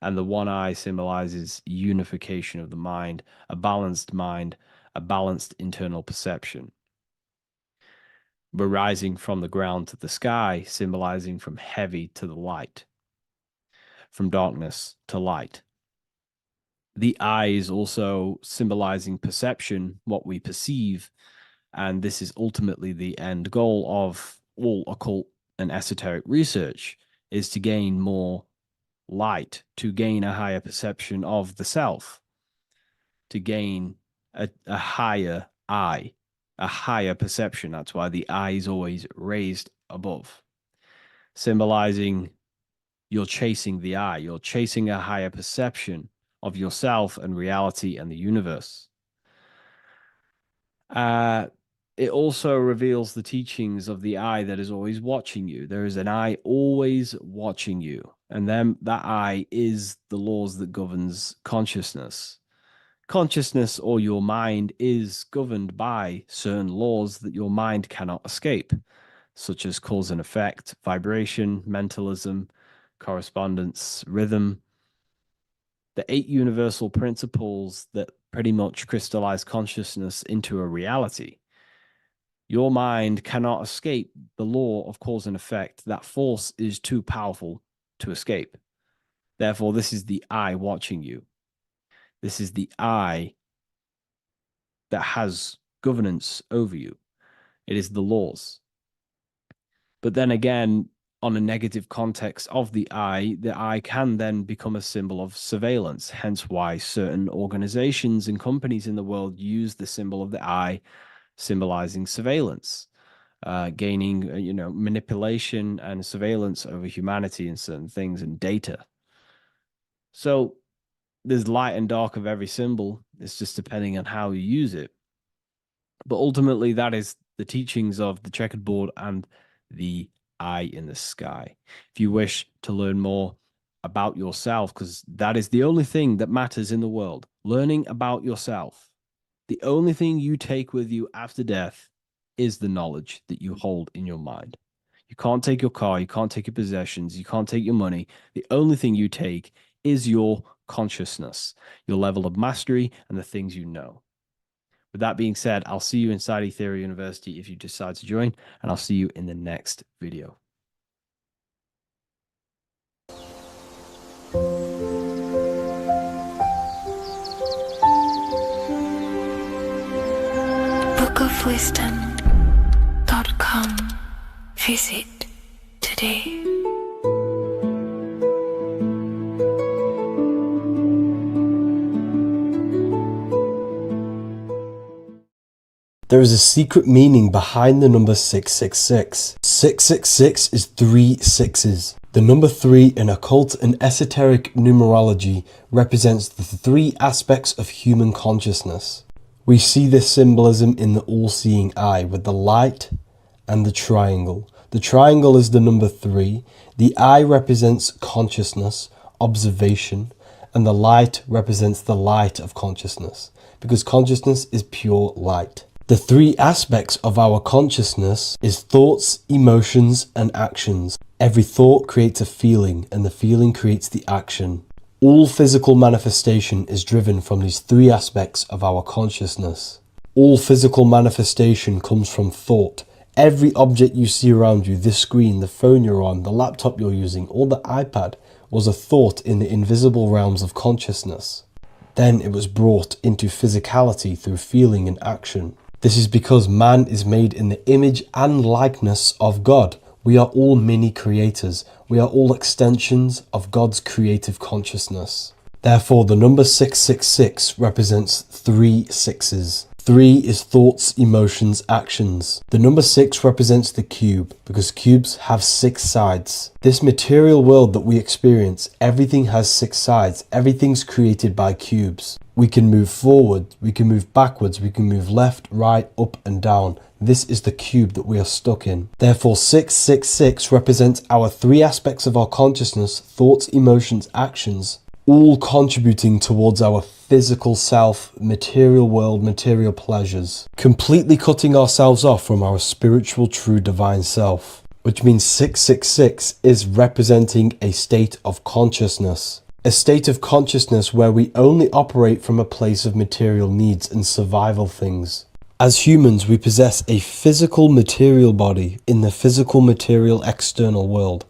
And the one eye symbolizes unification of the mind, a balanced internal perception. We're rising from the ground to the sky, symbolizing from heavy to the light, from darkness to light. The eye is also symbolizing perception, what we perceive, And this is ultimately the end goal of all occult and esoteric research, is to gain more light, to gain a higher perception of the self, to gain a higher I, a higher perception. That's why the I is always raised above, symbolizing you're chasing the I, you're chasing a higher perception of yourself and reality and the universe. It also reveals the teachings of the I that is always watching you. There is an I always watching you. And then that I is the laws that governs consciousness. Consciousness, or your mind, is governed by certain laws that your mind cannot escape, such as cause and effect, vibration, mentalism, correspondence, rhythm. The 8 universal principles that pretty much crystallize consciousness into a reality. Your mind cannot escape the law of cause and effect. That force is too powerful to escape. Therefore, this is the I watching you. This is the I that has governance over you. It is the laws. But then again, on a negative context of the I can then become a symbol of surveillance. Hence why certain organizations and companies in the world use the symbol of the I, symbolizing surveillance, gaining, manipulation and surveillance over humanity and certain things and data. So there's light and dark of every symbol. It's just depending on how you use it. But ultimately, that is the teachings of the checkered board and the eye in the sky. If you wish to learn more about yourself, because that is the only thing that matters in the world, learning about yourself. The only thing you take with you after death is the knowledge that you hold in your mind. You can't take your car, you can't take your possessions, you can't take your money. The only thing you take is your consciousness, your level of mastery, and the things you know. With that being said, I'll see you inside Ethereal University if you decide to join, and I'll see you in the next video. bookofwisdom.com. Visit today. There is a secret meaning behind the number 666. 666 is 3 sixes. The number 3 in occult and esoteric numerology represents the 3 aspects of human consciousness. We see this symbolism in the all-seeing eye with the light and the triangle. The triangle is the number 3. The eye represents consciousness, observation, and the light represents the light of consciousness, because consciousness is pure light. The 3 aspects of our consciousness is thoughts, emotions, and actions. Every thought creates a feeling, and the feeling creates the action. All physical manifestation is driven from these 3 aspects of our consciousness. All physical manifestation comes from thought. Every object you see around you, this screen, the phone you're on, the laptop you're using, or the iPad, was a thought in the invisible realms of consciousness. Then it was brought into physicality through feeling and action. This is because man is made in the image and likeness of God. We are all mini creators. We are all extensions of God's creative consciousness. Therefore, the number 666 represents 3 sixes. 3 is thoughts, emotions, actions. The number 6 represents the cube, because cubes have 6 sides. This material world that we experience, everything has 6 sides. Everything's created by cubes. We can move forward, we can move backwards, we can move left, right, up and down. This is the cube that we are stuck in. Therefore, 666 represents our 3 aspects of our consciousness, thoughts, emotions, actions, all contributing towards our physical self, material world, material pleasures, completely cutting ourselves off from our spiritual, true, divine self, which means 666 is representing a state of consciousness. A state of consciousness where we only operate from a place of material needs and survival things. As humans, we possess a physical material body in the physical material external world,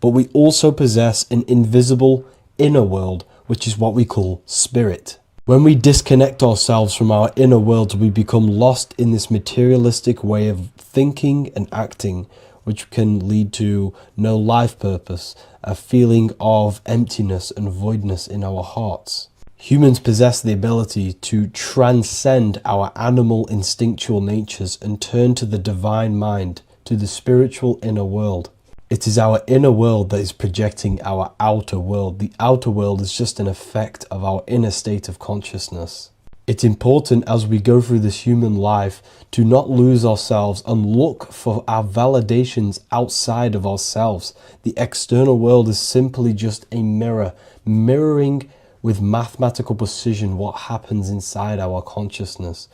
but we also possess an invisible inner world, which is what we call spirit. When we disconnect ourselves from our inner world, we become lost in this materialistic way of thinking and acting, which can lead to no life purpose, a feeling of emptiness and voidness in our hearts. Humans possess the ability to transcend our animal instinctual natures and turn to the divine mind, to the spiritual inner world. It is our inner world that is projecting our outer world. The outer world is just an effect of our inner state of consciousness. It's important as we go through this human life to not lose ourselves and look for our validations outside of ourselves. The external world is simply just a mirror, mirroring with mathematical precision what happens inside our consciousness.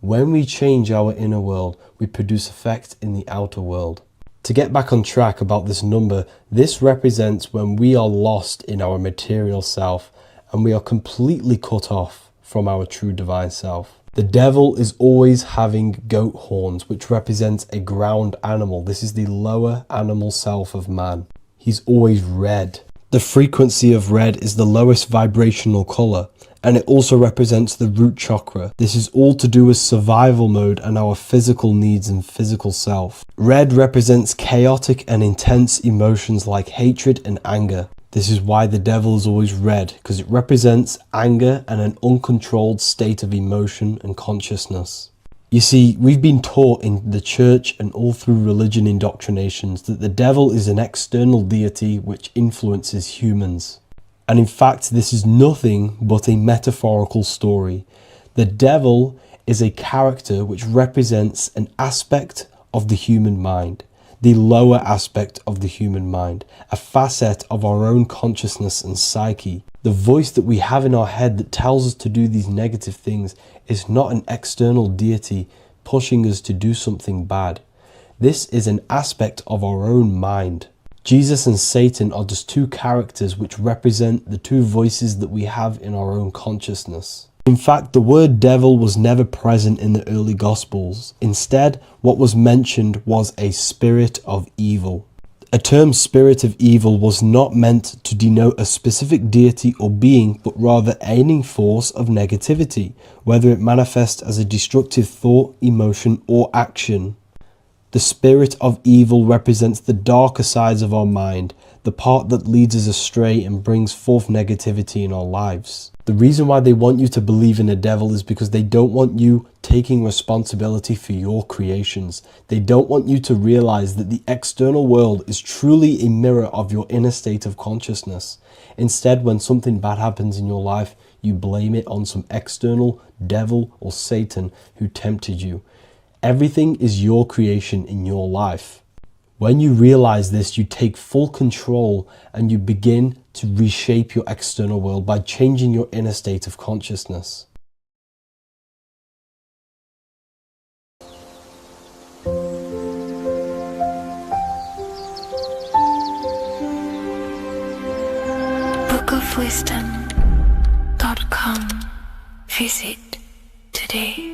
When we change our inner world, we produce effect in the outer world. To get back on track about this number, this represents when we are lost in our material self and we are completely cut off from our true divine self. The devil is always having goat horns, which represents a ground animal. This is the lower animal self of man. He's always red. The frequency of red is the lowest vibrational color, and it also represents the root chakra. This is all to do with survival mode and our physical needs and physical self. Red represents chaotic and intense emotions like hatred and anger. This is why the devil is always red, because it represents anger and an uncontrolled state of emotion and consciousness. You see, we've been taught in the church and all through religion indoctrinations that the devil is an external deity which influences humans. And in fact, this is nothing but a metaphorical story. The devil is a character which represents an aspect of the human mind, the lower aspect of the human mind, a facet of our own consciousness and psyche. The voice that we have in our head that tells us to do these negative things is not an external deity pushing us to do something bad. This is an aspect of our own mind. Jesus and Satan are just two characters which represent the two voices that we have in our own consciousness. In fact, the word devil was never present in the early Gospels. Instead, what was mentioned was a spirit of evil. A term spirit of evil was not meant to denote a specific deity or being, but rather any force of negativity, whether it manifests as a destructive thought, emotion, or action. The spirit of evil represents the darker sides of our mind, the part that leads us astray and brings forth negativity in our lives. The reason why they want you to believe in a devil is because they don't want you taking responsibility for your creations. They don't want you to realize that the external world is truly a mirror of your inner state of consciousness. Instead, when something bad happens in your life, you blame it on some external devil or Satan who tempted you. Everything is your creation in your life. When you realize this, you take full control and you begin to reshape your external world by changing your inner state of consciousness. bookofwisdom.com. Visit today.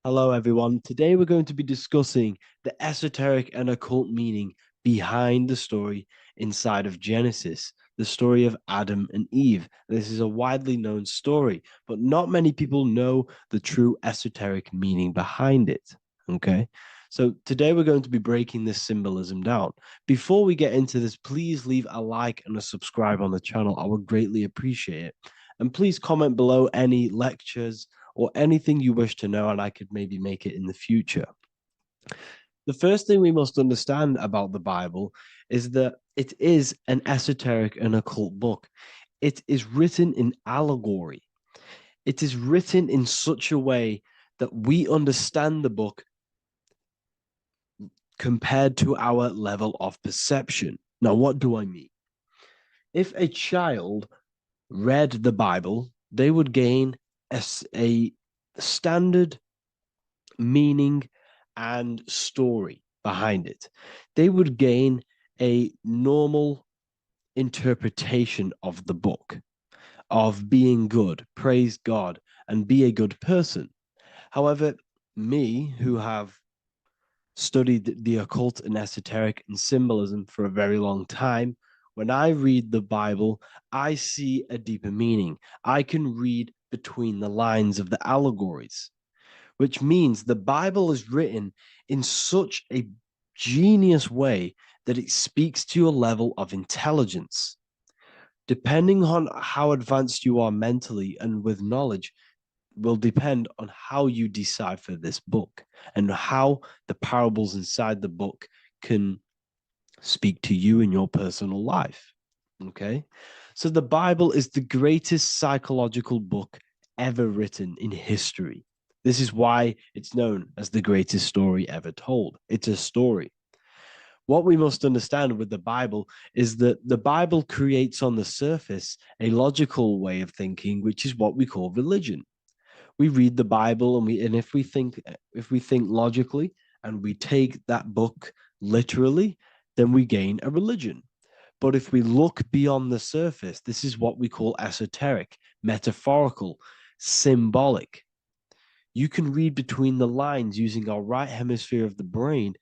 Hello everyone, today we're going to be discussing the esoteric and occult meaning behind the story inside of Genesis, the story of Adam and Eve. This is a widely known story, but not many people know the true esoteric meaning behind it, okay? So today we're going to be breaking this symbolism down. Before we get into this, please leave a like and a subscribe on the channel. I would greatly appreciate it. And please comment below any lectures or anything you wish to know, and I could maybe make it in the future. The first thing we must understand about the Bible is that it is an esoteric and occult book. It is written in allegory. It is written in such a way that we understand the book compared to our level of perception. Now, what do I mean? If a child read the Bible, they would gain a standard meaning and story behind it. They would gain a normal interpretation of the book, of being good, praise God, and be a good person. However, me, who have studied the occult and esoteric and symbolism for a very long time, when I read the Bible, I see a deeper meaning. I can read between the lines of the allegories, which means the Bible is written in such a genius way that it speaks to your level of intelligence. Depending on how advanced you are mentally and with knowledge, will depend on how you decipher this book and how the parables inside the book can speak to you in your personal life. Okay. So the Bible is the greatest psychological book ever written in history. This is why it's known as the greatest story ever told. It's a story. What we must understand with the Bible is that the Bible creates on the surface a logical way of thinking, which is what we call religion. We read the Bible and if we think logically and we take that book literally, then we gain a religion. But if we look beyond the surface, this is what we call esoteric, metaphorical, symbolic. You can read between the lines using our right hemisphere of the brain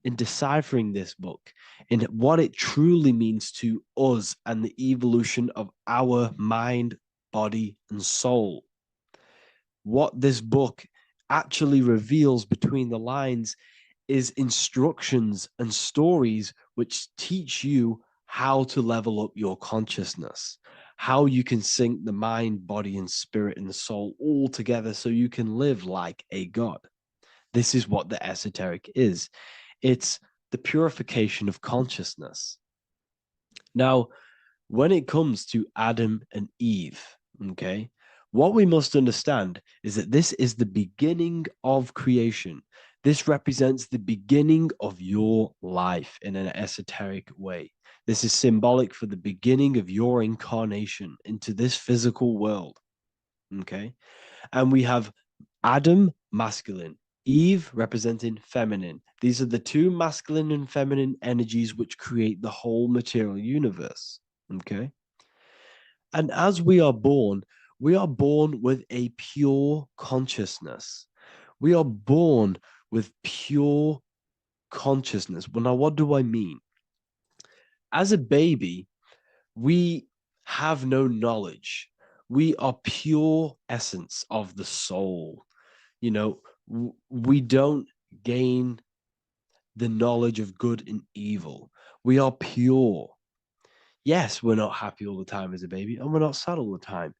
in deciphering this book and what it truly means to us and the evolution of our mind, body, and soul. What this book actually reveals between the lines is instructions and stories which teach you how to level up your consciousness, how you can sync the mind, body, and spirit and the soul all together so you can live like a god. This is what the esoteric is. It's the purification of consciousness. Now, when it comes to Adam and Eve, okay, what we must understand is that this is the beginning of creation. This represents the beginning of your life in an esoteric way. This is symbolic for the beginning of your incarnation into this physical world. Okay. And we have Adam, masculine, Eve representing feminine. These are the two masculine and feminine energies which create the whole material universe. Okay. And as we are born with a pure consciousness. We are born with pure consciousness. Well, now, what do I mean? As a baby, we have no knowledge. We are pure essence of the soul. You know, we don't gain the knowledge of good and evil. We are pure. Yes, we're not happy all the time as a baby, and we're not sad all the time,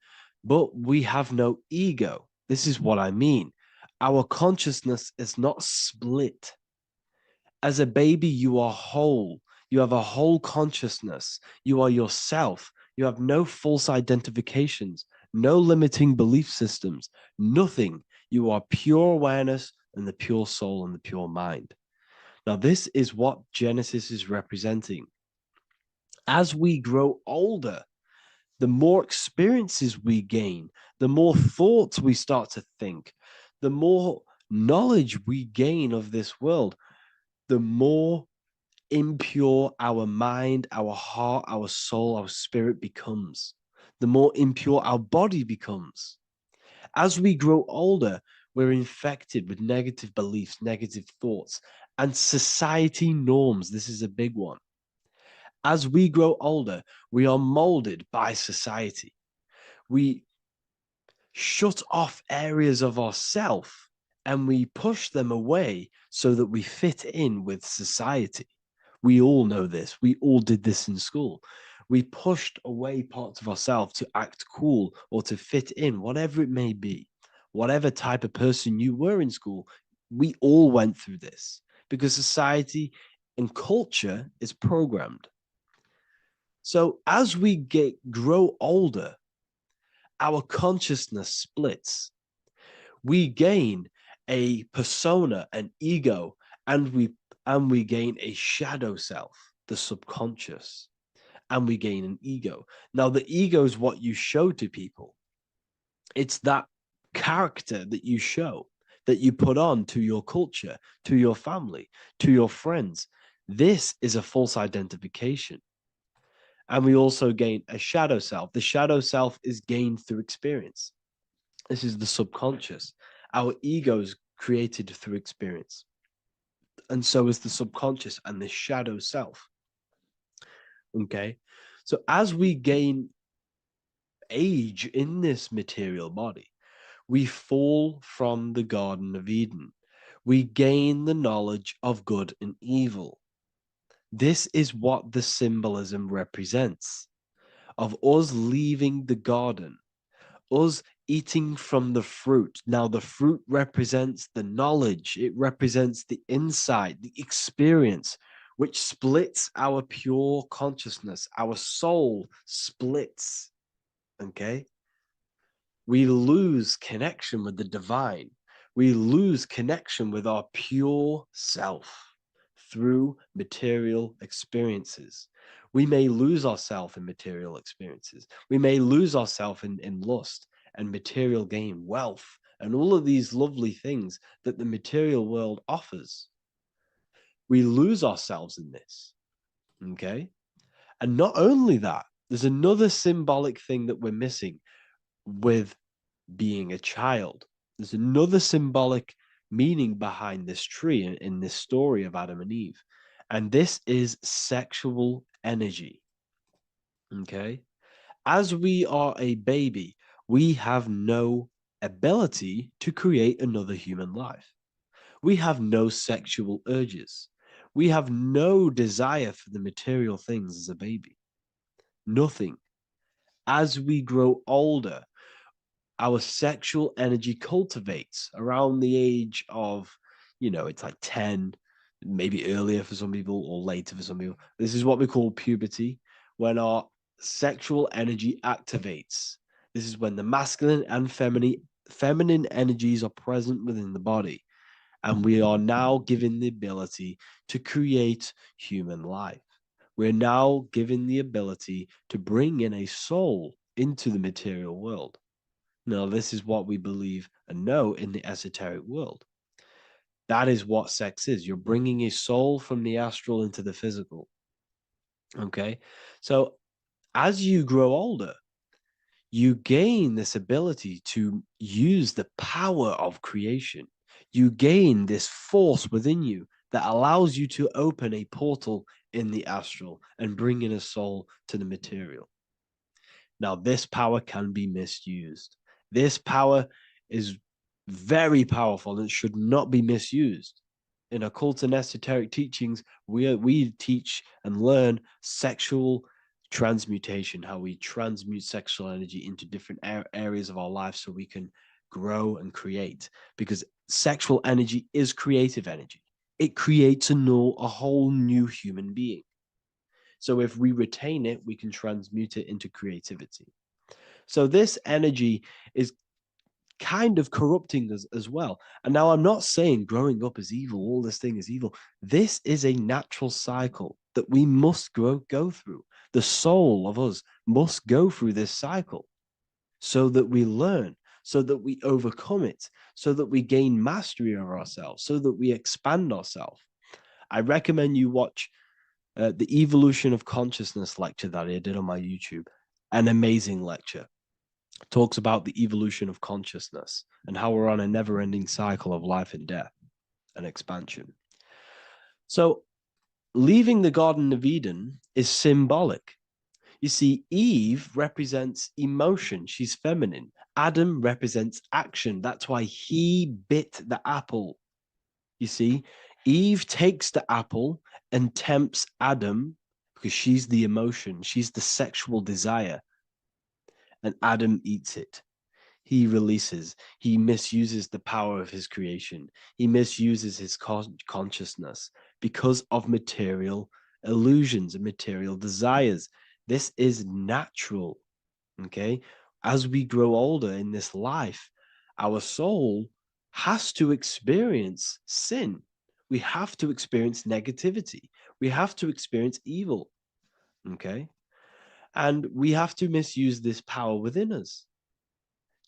but we have no ego. This is what I mean. Our consciousness is not split. As a baby, you are whole. You have a whole consciousness. You are yourself. You have no false identifications, no limiting belief systems, nothing. You are pure awareness and the pure soul and the pure mind. Now, this is what Genesis is representing. As we grow older, the more experiences we gain, the more thoughts we start to think, the more knowledge we gain of this world, the more impure our mind, our heart, our soul, our spirit becomes, the more impure our body becomes. As we grow older, we're infected with negative beliefs, negative thoughts, and society norms. This is a big one. As we grow older, we are molded by society. We shut off areas of ourself and we push them away so that we fit in with society. We all know this. We all did this in school. We pushed away parts of ourselves to act cool or to fit in, whatever it may be. Whatever type of person you were in school, we all went through this because society and culture is programmed. So as we grow older, our consciousness splits. We gain a persona, an ego, and we gain a shadow self, the subconscious, and we gain an ego. Now, the ego is what you show to people. It's that character that you show, that you put on to your culture, to your family, to your friends. This is a false identification. And we also gain a shadow self. The shadow self is gained through experience. This is the subconscious. Our ego is created through experience. and so is the subconscious and the shadow self. Okay, so as we gain age in this material body, we fall from the Garden of Eden. We gain the knowledge of good and evil. This is what the symbolism represents of us leaving the garden, us eating from the fruit. Now, the fruit represents the knowledge, it represents the insight, the experience, which splits our pure consciousness. Our soul splits. Okay? We lose connection with the divine. We lose connection with our pure self through material experiences. We may lose ourselves in material experiences. We may lose ourselves in lust and material gain, wealth, and all of these lovely things that the material world offers. We lose ourselves in this. Okay? And not only that, there's another symbolic thing that we're missing with being a child. There's another symbolic meaning behind this tree in this story of Adam and Eve. And this is sexual energy. Okay? As we are a baby, we have no ability to create another human life. We have no sexual urges. We have no desire for the material things as a baby. Nothing. As we grow older, our sexual energy cultivates around the age of, it's like 10, maybe earlier for some people or later for some people. This is what we call puberty, when our sexual energy activates. This is when the masculine and feminine energies are present within the body. And we are now given the ability to create human life. We're now given the ability to bring in a soul into the material world. Now, this is what we believe and know in the esoteric world. That is what sex is. You're bringing a soul from the astral into the physical. Okay? So, as you grow older, you gain this ability to use the power of creation. You gain this force within you that allows you to open a portal in the astral and bring in a soul to the material. Now, this power can be misused. This power is very powerful and should not be misused. In occult and esoteric teachings, we teach and learn sexual transmutation, how we transmute sexual energy into different areas of our life so we can grow and create. Because sexual energy is creative energy. It creates a whole new human being. So if we retain it, we can transmute it into creativity. So this energy is kind of corrupting us as well. And now I'm not saying growing up is evil, all this thing is evil. This is a natural cycle that we must go through. The soul of us must go through this cycle so that we learn, so that we overcome it, so that we gain mastery over ourselves, so that we expand ourselves. I recommend you watch the Evolution of Consciousness lecture that I did on my YouTube. An amazing lecture. Talks about the evolution of consciousness and how we're on a never-ending cycle of life and death and expansion. So leaving the Garden of Eden is symbolic. You see, Eve represents emotion. She's feminine. Adam represents action. That's why he bit the apple. You see, Eve takes the apple and tempts Adam because she's the emotion. She's the sexual desire. And Adam eats it. He releases. He misuses the power of his creation. He misuses his consciousness because of material illusions and material desires. This is natural. Okay? As we grow older in this life, our soul has to experience sin. We have to experience negativity. We have to experience evil. Okay? And we have to misuse this power within us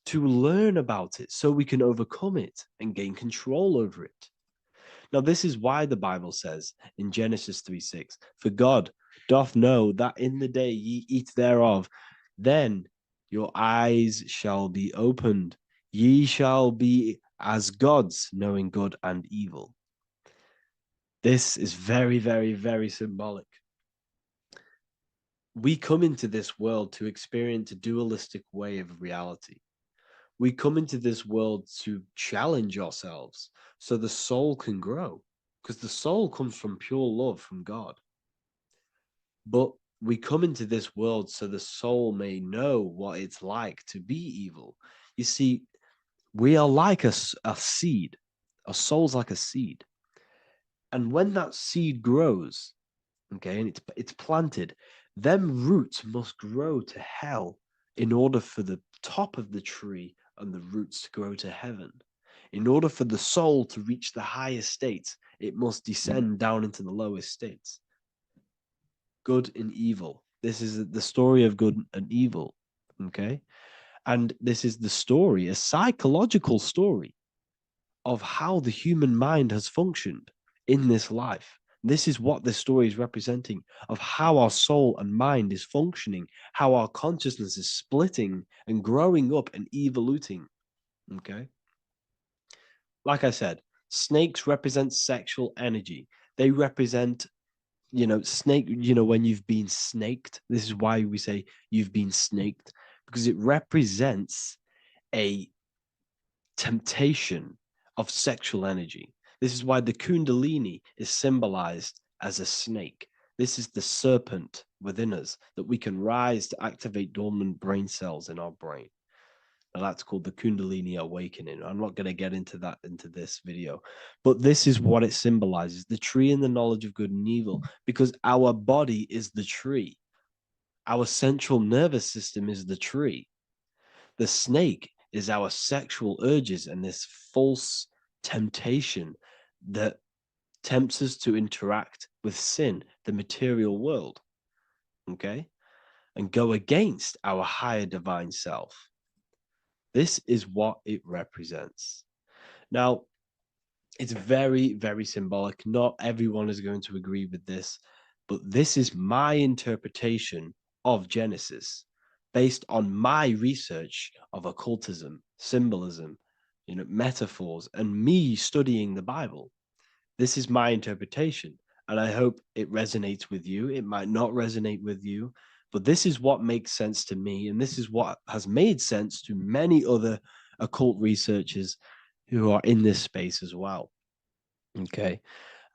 to learn about it so we can overcome it and gain control over it. Now, this is why the Bible says in Genesis 3:6, "For God doth know that in the day ye eat thereof, then your eyes shall be opened. Ye shall be as gods, knowing good and evil." This is very, very, very symbolic. We come into this world to experience a dualistic way of reality. We come into this world to challenge ourselves so the soul can grow, because the soul comes from pure love from God. But we come into this world so the soul may know what it's like to be evil. You see, we are like a seed. Our soul's like a seed. And when that seed grows, okay, and it's planted, them roots must grow to hell in order for the top of the tree and the roots to grow to heaven. In order for the soul to reach the highest states, it must descend down into the lowest states. Good and evil. This is the story of good and evil, okay? And this is the story, a psychological story of how the human mind has functioned in this life. This is what this story is representing, of how our soul and mind is functioning, how our consciousness is splitting and growing up and evoluting. Okay. Like I said, snakes represent sexual energy. They represent, snake, when you've been snaked. This is why we say you've been snaked, because it represents a temptation of sexual energy. This is why the Kundalini is symbolized as a snake. This is the serpent within us that we can rise to activate dormant brain cells in our brain. Now that's called the Kundalini awakening. I'm not going to get into that into this video, but this is what it symbolizes, the tree and the knowledge of good and evil, because our body is the tree. Our central nervous system is the tree. The snake is our sexual urges and this false temptation that tempts us to interact with sin, the material world, okay, and go against our higher divine self. This is what it represents. Now, it's very, very symbolic. Not everyone is going to agree with this, but this is my interpretation of Genesis based on my research of occultism, symbolism, metaphors, and me studying the Bible. This is my interpretation, and I hope it resonates with you. It might not resonate with you, but this is what makes sense to me, and this is what has made sense to many other occult researchers who are in this space as well. Okay,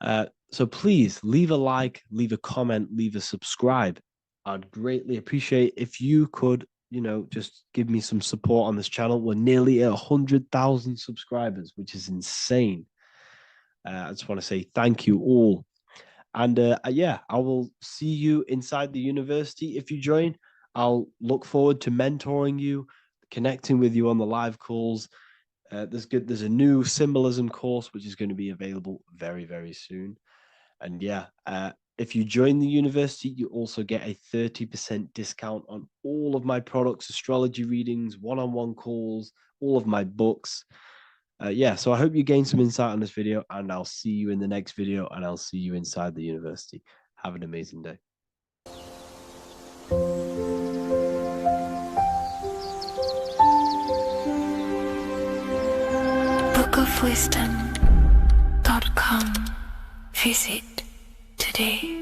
so please leave a like, leave a comment, leave a subscribe. I'd greatly appreciate if you could, just give me some support on this channel. We're nearly at 100,000 subscribers, which is insane. I just want to say thank you all. And yeah, I will see you inside the university. If you join, I'll look forward to mentoring you, connecting with you on the live calls. There's a new symbolism course, which is going to be available very, very soon. And yeah, if you join the university, you also get a 30% discount on all of my products, astrology readings, one-on-one calls, all of my books. Yeah, so I hope you gain some insight on this video, and I'll see you in the next video, and I'll see you inside the university. Have an amazing day. bookofwisdom.com. Visit today.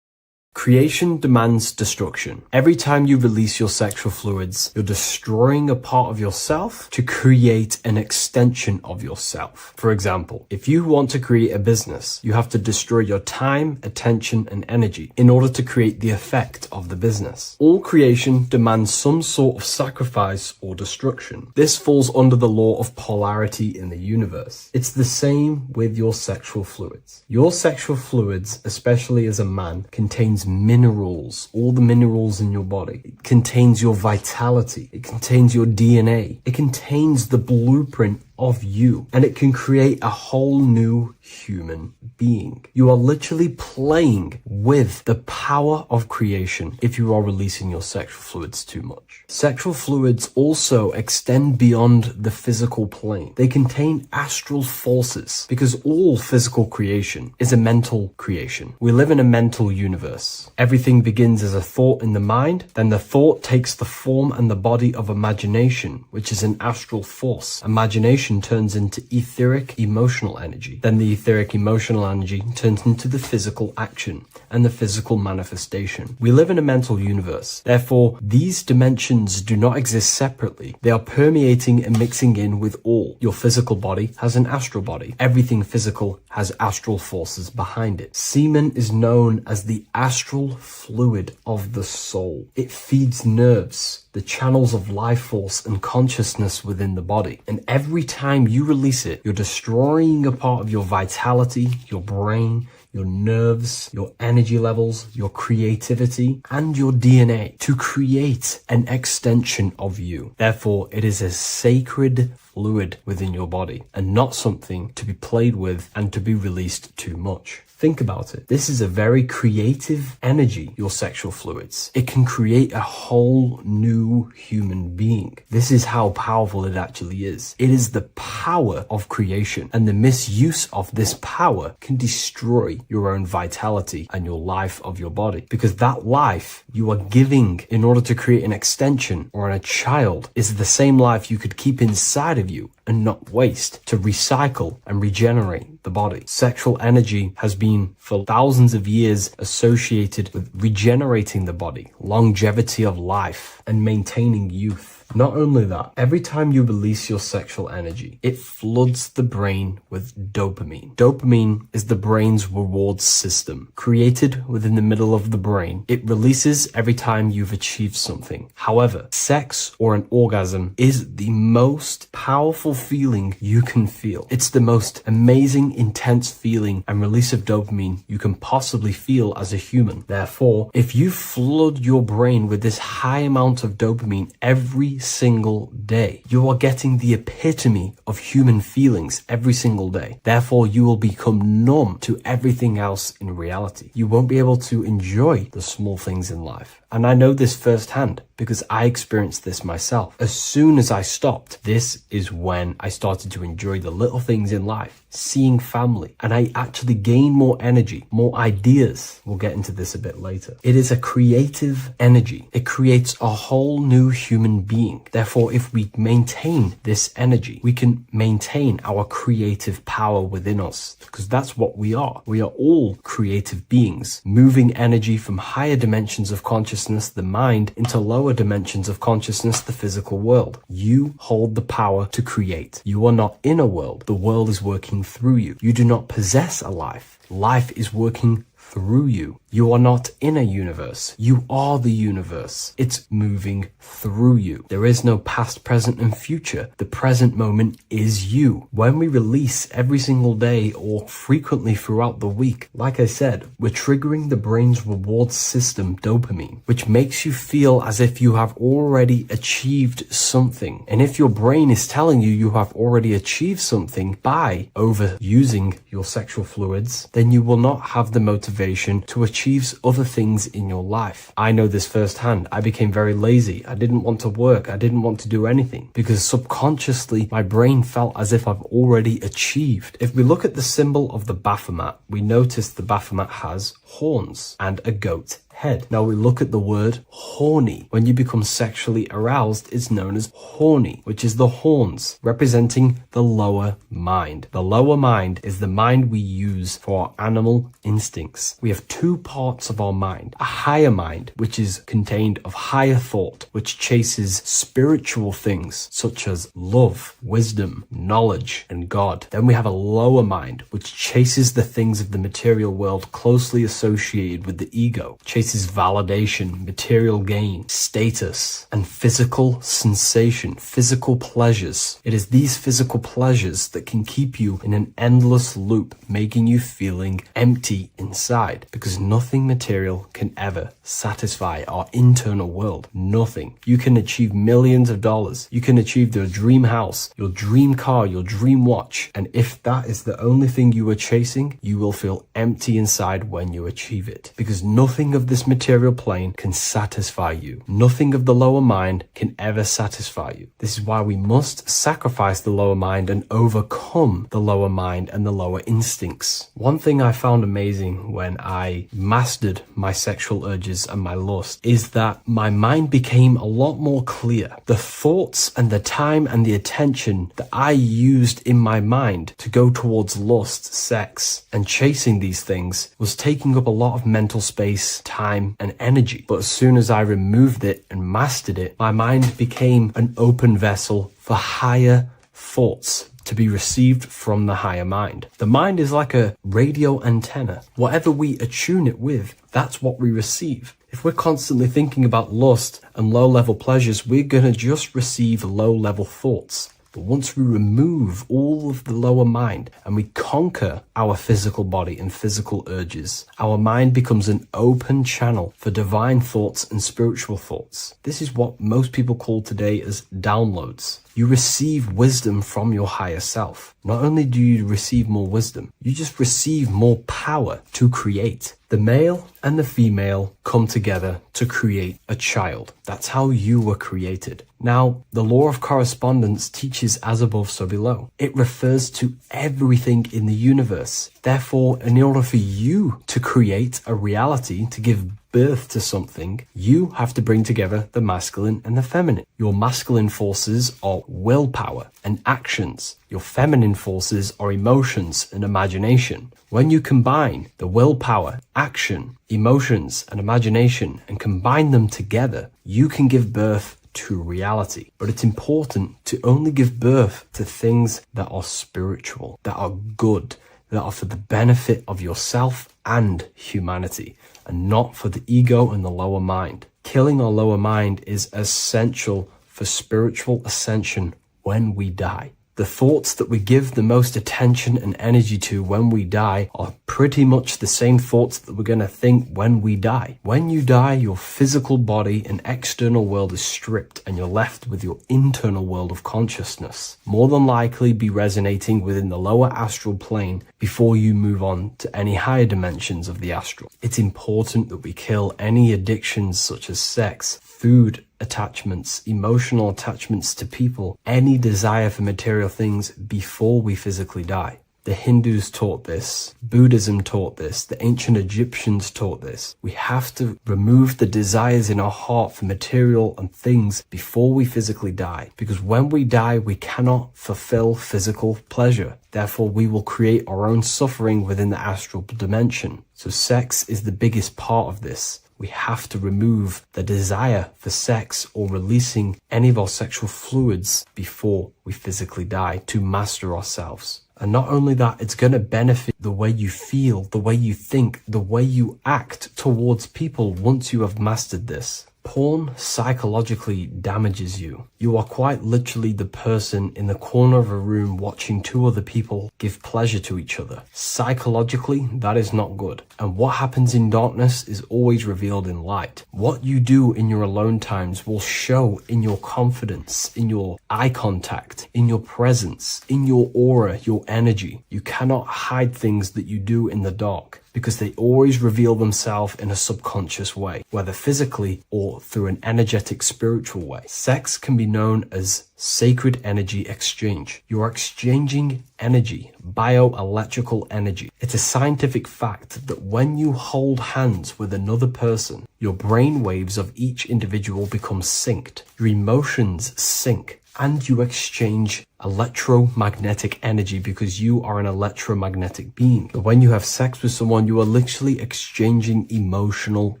Creation demands destruction. Every time you release your sexual fluids, you're destroying a part of yourself to create an extension of yourself. For example, if you want to create a business, you have to destroy your time, attention, and energy in order to create the effect of the business. All creation demands some sort of sacrifice or destruction. This falls under the law of polarity in the universe. It's the same with your sexual fluids. Your sexual fluids, especially as a man, contains minerals, all the minerals in your body. It contains your vitality. It contains your DNA. It contains the blueprint of you, and it can create a whole new human being. You are literally playing with the power of creation if you are releasing your sexual fluids too much. Sexual fluids also extend beyond the physical plane. They contain astral forces because all physical creation is a mental creation. We live in a mental universe. Everything begins as a thought in the mind, then the thought takes the form and the body of imagination, which is an astral force. Imagination turns into etheric emotional energy. Then the etheric emotional energy turns into the physical action and the physical manifestation. We live in a mental universe. Therefore, these dimensions do not exist separately. They are permeating and mixing in with all. Your physical body has an astral body. Everything physical has astral forces behind it. Semen is known as the astral fluid of the soul. It feeds nerves, the channels of life force and consciousness within the body. And every time you release it, you're destroying a part of your vitality, your brain, your nerves, your energy levels, your creativity, and your DNA to create an extension of you. Therefore, it is a sacred fluid within your body and not something to be played with and to be released too much. Think about it. This is a very creative energy, your sexual fluids. It can create a whole new human being. This is how powerful it actually is. It is the power of creation, and the misuse of this power can destroy your own vitality and your life of your body, because that life you are giving in order to create an extension or a child is the same life you could keep inside of you and not waste to recycle and regenerate the body. Sexual energy has been for thousands of years associated with regenerating the body, longevity of life, and maintaining youth. Not only that, every time you release your sexual energy, it floods the brain with dopamine. Dopamine is the brain's reward system, created within the middle of the brain. It releases every time you've achieved something. However, sex or an orgasm is the most powerful feeling you can feel. It's the most amazing, intense feeling and release of dopamine you can possibly feel as a human. Therefore, if you flood your brain with this high amount of dopamine every single day, you are getting the epitome of human feelings every single day. Therefore, you will become numb to everything else in reality. You won't be able to enjoy the small things in life. And I know this firsthand because I experienced this myself. As soon as I stopped, this is when I started to enjoy the little things in life, seeing family, and I actually gained more energy, more ideas. We'll get into this a bit later. It is a creative energy. It creates a whole new human being. Therefore, if we maintain this energy, we can maintain our creative power within us, because that's what we are. We are all creative beings, moving energy from higher dimensions of consciousness, the mind, into lower dimensions of consciousness, the physical world. You hold the power to create. You are not in a world. The world is working through you. You do not possess a life. Life is working through you. You are not in a universe. You are the universe. It's moving through you. There is no past, present, and future. The present moment is you. When we release every single day or frequently throughout the week, like I said, we're triggering the brain's reward system, dopamine, which makes you feel as if you have already achieved something. And if your brain is telling you you have already achieved something by overusing your sexual fluids, then you will not have the motivation to achieve other things in your life. I know this firsthand. I became very lazy. I didn't want to work. I didn't want to do anything because subconsciously my brain felt as if I've already achieved. If we look at the symbol of the Baphomet, we notice the Baphomet has horns and a goat head. Now we look at the word horny. When you become sexually aroused, it's known as horny, which is the horns, representing the lower mind. The lower mind is the mind we use for our animal instincts. We have two parts of our mind. A higher mind, which is contained of higher thought, which chases spiritual things such as love, wisdom, knowledge, and God. Then we have a lower mind, which chases the things of the material world closely associated with the ego, chases chases validation, material gain, status, and physical sensation, physical pleasures. It is these physical pleasures that can keep you in an endless loop, making you feeling empty inside, because nothing material can ever satisfy our internal world. Nothing. You can achieve millions of dollars. You can achieve your dream house, your dream car, your dream watch. And if that is the only thing you are chasing, you will feel empty inside when you achieve it, because nothing of this material plane can satisfy you. Nothing of the lower mind can ever satisfy you. This is why we must sacrifice the lower mind and overcome the lower mind and the lower instincts. One thing I found amazing when I mastered my sexual urges and my lust is that my mind became a lot more clear. The thoughts and the time and the attention that I used in my mind to go towards lust, sex, and chasing these things was taking up a lot of mental space, time, and energy. But as soon as I removed it and mastered it, my mind became an open vessel for higher thoughts to be received from the higher mind. The mind is like a radio antenna. Whatever we attune it with, that's what we receive. If we're constantly thinking about lust and low-level pleasures, we're going to just receive low-level thoughts. But once we remove all of the lower mind and we conquer our physical body and physical urges, our mind becomes an open channel for divine thoughts and spiritual thoughts. This is what most people call today as downloads. You receive wisdom from your higher self. Not only do you receive more wisdom, you just receive more power to create. The male and the female come together to create a child. That's how you were created. Now, the law of correspondence teaches as above, so below. It refers to everything in the universe. Therefore, in order for you to create a reality, to give birth to something, you have to bring together the masculine and the feminine. Your masculine forces are willpower and actions. Your feminine forces are emotions and imagination. When you combine the willpower, action, emotions, and imagination and combine them together, you can give birth to reality. But it's important to only give birth to things that are spiritual, that are good, that are for the benefit of yourself and humanity, and not for the ego and the lower mind. Killing our lower mind is essential for spiritual ascension when we die. The thoughts that we give the most attention and energy to when we die are pretty much the same thoughts that we're going to think when we die. When you die, your physical body and external world is stripped and you're left with your internal world of consciousness, more than likely be resonating within the lower astral plane before you move on to any higher dimensions of the astral. It's important that we kill any addictions such as sex, food attachments, emotional attachments to people, any desire for material things before we physically die. The Hindus taught this, Buddhism taught this, the ancient Egyptians taught this. We have to remove the desires in our heart for material and things before we physically die, because when we die, we cannot fulfill physical pleasure. Therefore, we will create our own suffering within the astral dimension. So sex is the biggest part of this. We have to remove the desire for sex or releasing any of our sexual fluids before we physically die to master ourselves. And not only that, it's going to benefit the way you feel, the way you think, the way you act towards people once you have mastered this. Porn psychologically damages you. You are quite literally the person in the corner of a room watching two other people give pleasure to each other. Psychologically, that is not good. And what happens in darkness is always revealed in light. What you do in your alone times will show in your confidence, in your eye contact, in your presence, in your aura, your energy. You cannot hide things that you do in the dark, because they always reveal themselves in a subconscious way, whether physically or through an energetic spiritual way. Sex can be known as sacred energy exchange. You are exchanging energy, bioelectrical energy. It's a scientific fact that when you hold hands with another person, your brain waves of each individual become synced. Your emotions sync. And you exchange electromagnetic energy because you are an electromagnetic being. But when you have sex with someone, you are literally exchanging emotional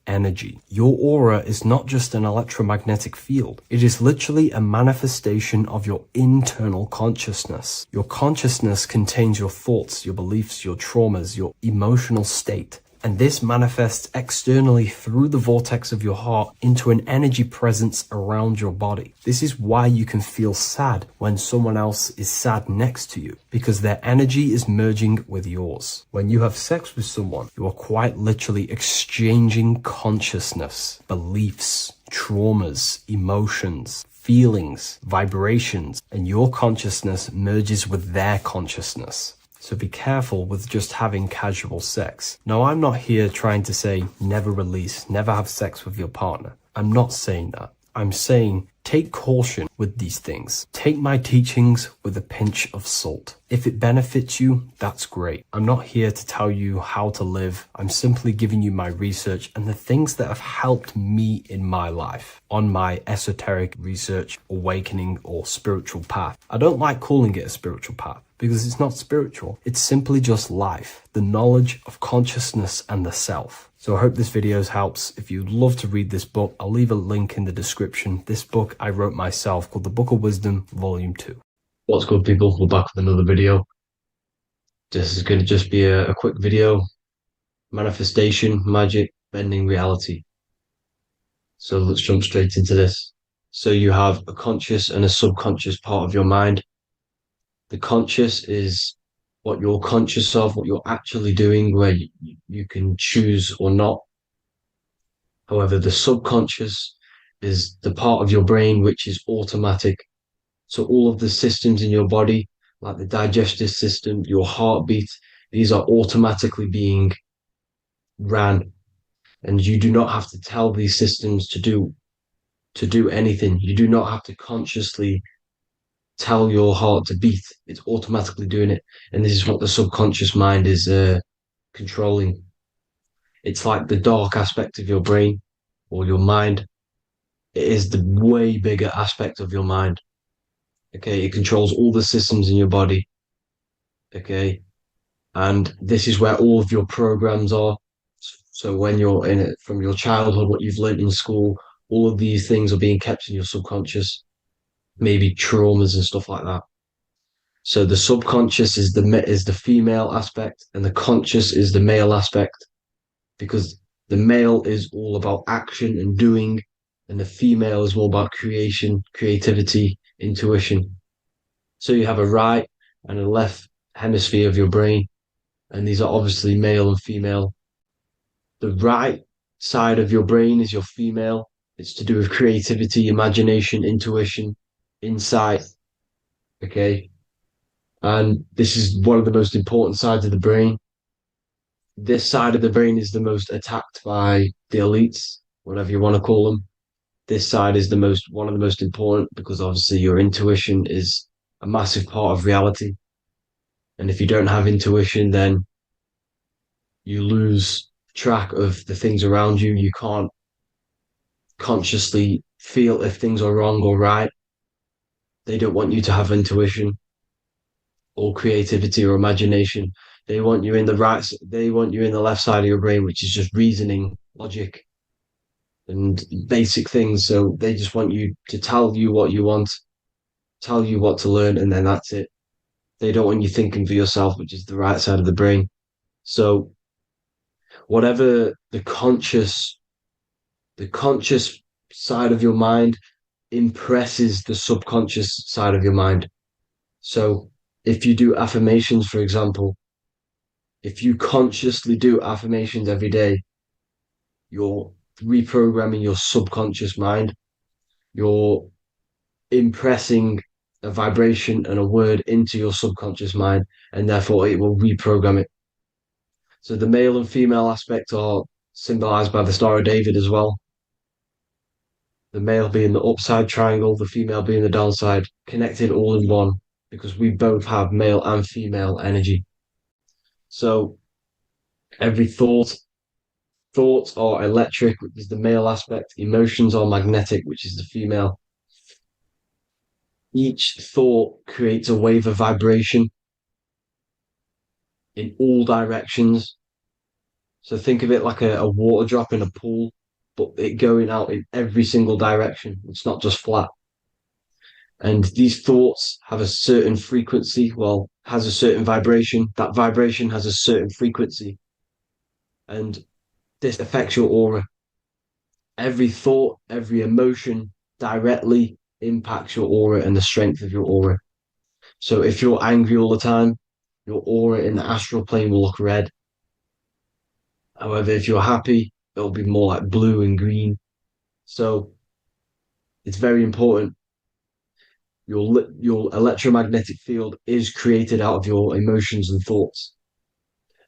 energy. Your aura is not just an electromagnetic field. It is literally a manifestation of your internal consciousness. Your consciousness contains your thoughts, your beliefs, your traumas, your emotional state. And this manifests externally through the vortex of your heart into an energy presence around your body. This is why you can feel sad when someone else is sad next to you, because their energy is merging with yours. When you have sex with someone, you are quite literally exchanging consciousness, beliefs, traumas, emotions, feelings, vibrations, and your consciousness merges with their consciousness. So be careful with just having casual sex. Now, I'm not here trying to say never release, never have sex with your partner. I'm not saying that. I'm saying take caution with these things. Take my teachings with a pinch of salt. If it benefits you, that's great. I'm not here to tell you how to live. I'm simply giving you my research and the things that have helped me in my life on my esoteric research, awakening, or spiritual path. I don't like calling it a spiritual path, because it's not spiritual. It's simply just life, the knowledge of consciousness and the self. So I hope this video helps. If you'd love to read this book, I'll leave a link in the description. This book I wrote myself called The Book of Wisdom, Volume 2. What's good, people? We're back with another video. This is going to just be a quick video. Manifestation, magic, bending reality. So let's jump straight into this. So you have a conscious and a subconscious part of your mind. The conscious is what you're conscious of, what you're actually doing, where you can choose or not. However, the subconscious is the part of your brain which is automatic. So all of the systems in your body, like the digestive system, your heartbeat, these are automatically being ran. And you do not have to tell these systems to do anything. You do not have to consciously tell your heart to beat. It's automatically doing it. And this is what the subconscious mind is controlling. It's like the dark aspect of your brain or your mind. It is the way bigger aspect of your mind. Okay, it controls all the systems in your body. Okay, and this is where all of your programs are. So when you're in it from your childhood, what you've learned in school, all of these things are being kept in your subconscious, maybe traumas and stuff like that. So the subconscious is the female aspect, and the conscious is the male aspect, because the male is all about action and doing, and the female is more about creation, creativity, intuition. So you have a right and a left hemisphere of your brain, and these are obviously male and female. The right side of your brain is your female. It's to do with creativity, imagination, intuition, insight. Okay. And this is one of the most important sides of the brain. This side of the brain is the most attacked by the elites, whatever you want to call them. This side is one of the most important, because obviously your intuition is a massive part of reality. And if you don't have intuition, then you lose track of the things around you. You can't consciously feel if things are wrong or right. They don't want you to have intuition or creativity or imagination. They want you in the left side of your brain, which is just reasoning, logic, and basic things. So they just want you to tell you what you want, tell you what to learn, and then that's it. They don't want you thinking for yourself, which is the right side of the brain. So whatever the conscious side of your mind impresses the subconscious side of your mind. So if you do affirmations, for example, if you consciously do affirmations every day, you're reprogramming your subconscious mind. You're impressing a vibration and a word into your subconscious mind, and therefore it will reprogram it. So the male and female aspect are symbolized by the Star of David as well. The male being the upside triangle, the female being the downside, connected all in one, because we both have male and female energy. So every thoughts are electric, which is the male aspect. Emotions are magnetic, which is the female. Each thought creates a wave of vibration in all directions. So think of it like a water drop in a pool, but it going out in every single direction. It's not just flat. And these thoughts have a certain frequency, has a certain vibration. That vibration has a certain frequency. and this affects your aura. Every thought, every emotion directly impacts your aura and the strength of your aura. So if you're angry all the time, your aura in the astral plane will look red. However, if you're happy, it'll be more like blue and green. So it's very important. Your electromagnetic field is created out of your emotions and thoughts,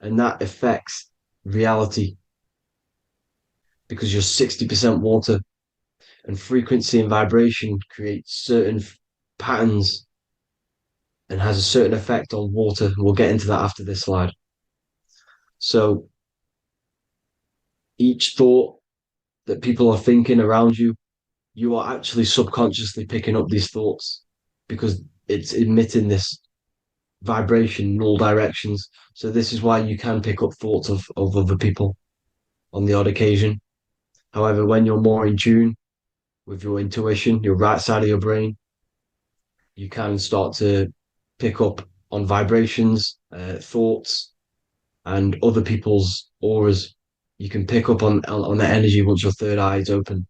and that affects reality because you're 60% water, and frequency and vibration create certain patterns and has a certain effect on water. We'll get into that after this slide. So each thought that people are thinking around you, you are actually subconsciously picking up these thoughts because it's emitting this vibration in all directions. So this is why you can pick up thoughts of other people on the odd occasion. However, when you're more in tune with your intuition, your right side of your brain, you can start to pick up on vibrations, thoughts, and other people's auras. You can pick up on the energy once your third eye is open,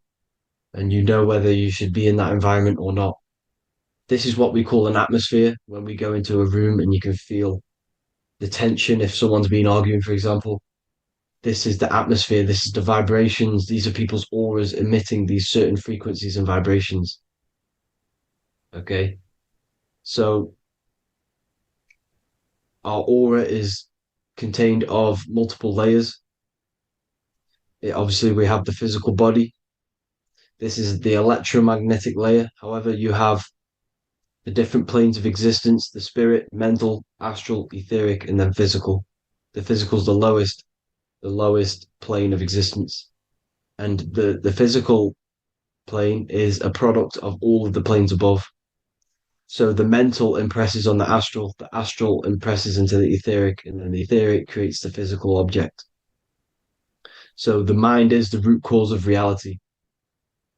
and you know whether you should be in that environment or not. This is what we call an atmosphere when we go into a room and you can feel the tension if someone's been arguing, for example. This is the atmosphere, this is the vibrations, these are people's auras emitting these certain frequencies and vibrations. Okay. So our aura is contained of multiple layers. Obviously, we have the physical body. This is the electromagnetic layer. However, you have the different planes of existence, the spirit, mental, astral, etheric, and then physical. The physical is the lowest plane of existence. And the physical plane is a product of all of the planes above. So the mental impresses on the astral impresses into the etheric, and then the etheric creates the physical object. So the mind is the root cause of reality.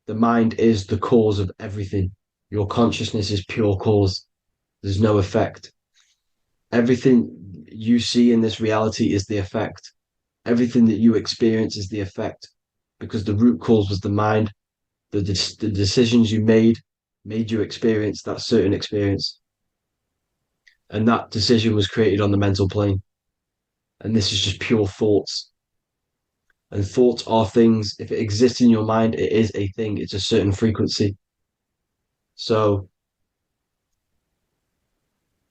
The mind is the cause of everything. Your consciousness is pure cause. There's no effect. Everything you see in this reality is the effect. Everything that you experience is the effect because the root cause was the mind. The decisions you made you experience that certain experience. And that decision was created on the mental plane. And this is just pure thoughts. And thoughts are things. If it exists in your mind, it is a thing. It's a certain frequency. So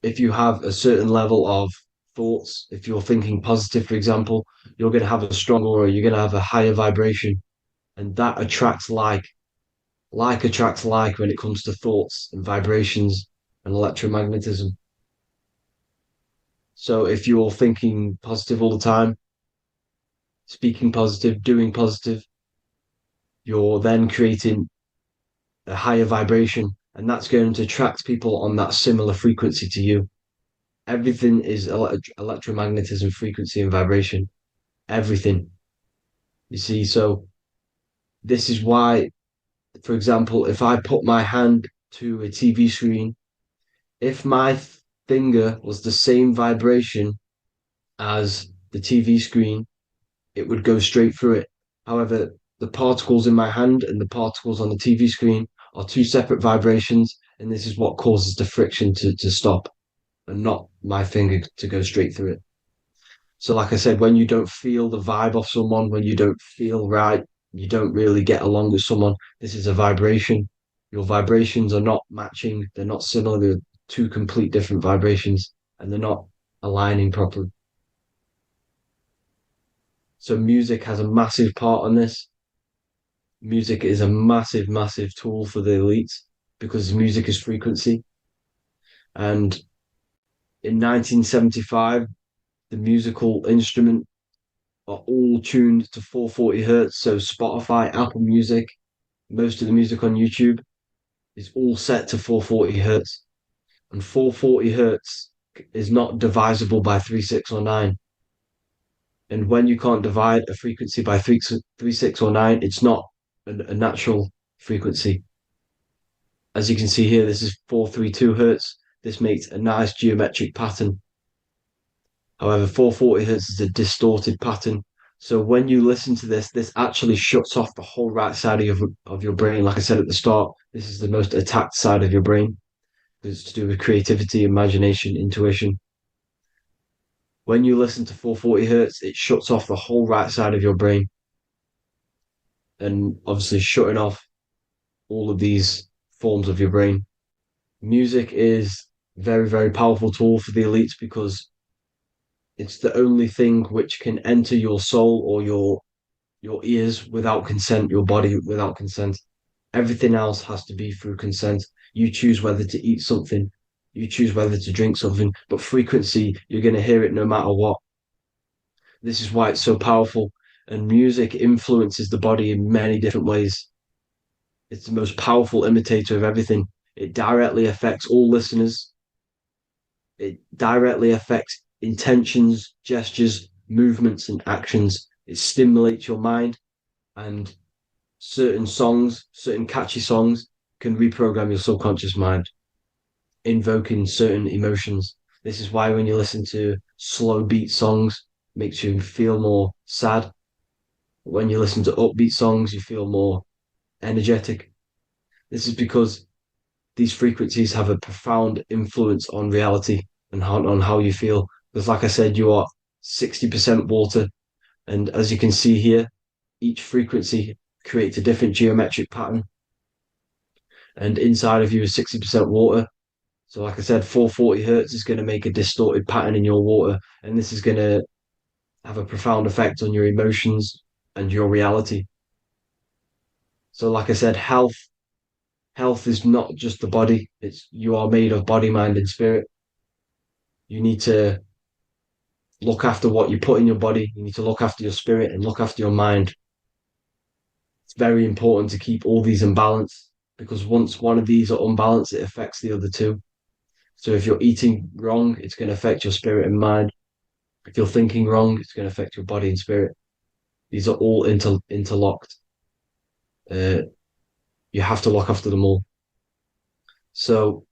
if you have a certain level of thoughts, if you're thinking positive, for example, you're going to have a strong aura, you're going to have a higher vibration. And that attracts like. Like attracts like when it comes to thoughts and vibrations and electromagnetism. So if you're thinking positive all the time, speaking positive, doing positive, you're then creating a higher vibration, and that's going to attract people on that similar frequency to you. Everything is electromagnetism, frequency, and vibration. Everything. You see, so this is why, for example, if I put my hand to a TV screen, if my finger was the same vibration as the TV screen, it would go straight through it. However, the particles in my hand and the particles on the TV screen are two separate vibrations, and this is what causes the friction to stop and not my finger to go straight through it. So, like I said, when you don't feel the vibe of someone, when you don't feel right, you don't really get along with someone, this is a vibration. Your vibrations are not matching, they're not similar, they're two complete different vibrations, and they're not aligning properly. So music has a massive part on this. Music is a massive, massive tool for the elites because music is frequency. And in 1975, the musical instrument are all tuned to 440 hertz. So Spotify, Apple Music, most of the music on YouTube is all set to 440 hertz. And 440 hertz is not divisible by 3, 6, or 9. And when you can't divide a frequency by 3, 6, or 9, it's not a natural frequency. As you can see here, this is 432 hertz. This makes a nice geometric pattern. However, 440 hertz is a distorted pattern. So when you listen to this actually shuts off the whole right side of your brain. Like I said at the start, this is the most attacked side of your brain. It's to do with creativity, imagination, intuition. When you listen to 440 hertz, it shuts off the whole right side of your brain, and obviously shutting off all of these forms of your brain. Music is very, very powerful tool for the elites because it's the only thing which can enter your soul or your ears without consent, your body without consent. Everything else has to be through consent. You choose whether to eat something, you choose whether to drink something, but frequency, you're going to hear it no matter what. This is why it's so powerful. And music influences the body in many different ways. It's the most powerful imitator of everything. It directly affects all listeners. It directly affects intentions, gestures, movements, and actions. It stimulates your mind, and certain songs, certain catchy songs, can reprogram your subconscious mind, invoking certain emotions. This is why when you listen to slow beat songs, it makes you feel more sad. When you listen to upbeat songs, you feel more energetic. This is because these frequencies have a profound influence on reality and on how you feel. Because, like I said, you are 60% water. And as you can see here, each frequency creates a different geometric pattern. And inside of you is 60% water. So, like I said, 440 hertz is going to make a distorted pattern in your water. And this is going to have a profound effect on your emotions and your reality. So, like I said, health is not just the body. It's you are made of body, mind, and spirit. You need to look after what you put in your body. You need to look after your spirit and look after your mind. It's very important to keep all these in balance because once one of these are unbalanced, it affects the other two. So if you're eating wrong, it's going to affect your spirit and mind. If you're thinking wrong, it's going to affect your body and spirit. These are all interlocked. You have to look after them all. So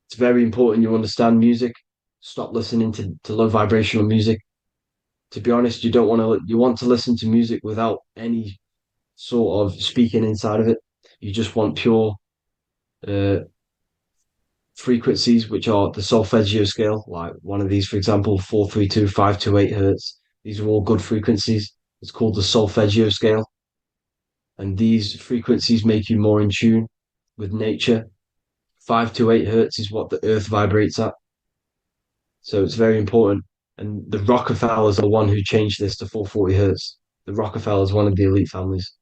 it's very important you understand music. Stop listening to low vibrational music. To be honest, you want to listen to music without any sort of speaking inside of it. You just want pure uh, frequencies, which are the solfeggio scale, like one of these, for example, 432, 528 hertz. These are all good frequencies. It's called the solfeggio scale. And these frequencies make you more in tune with nature. 528 hertz is what the earth vibrates at. So it's very important. And the Rockefellers are the one who changed this to 440 hertz. The Rockefellers, one of the elite families.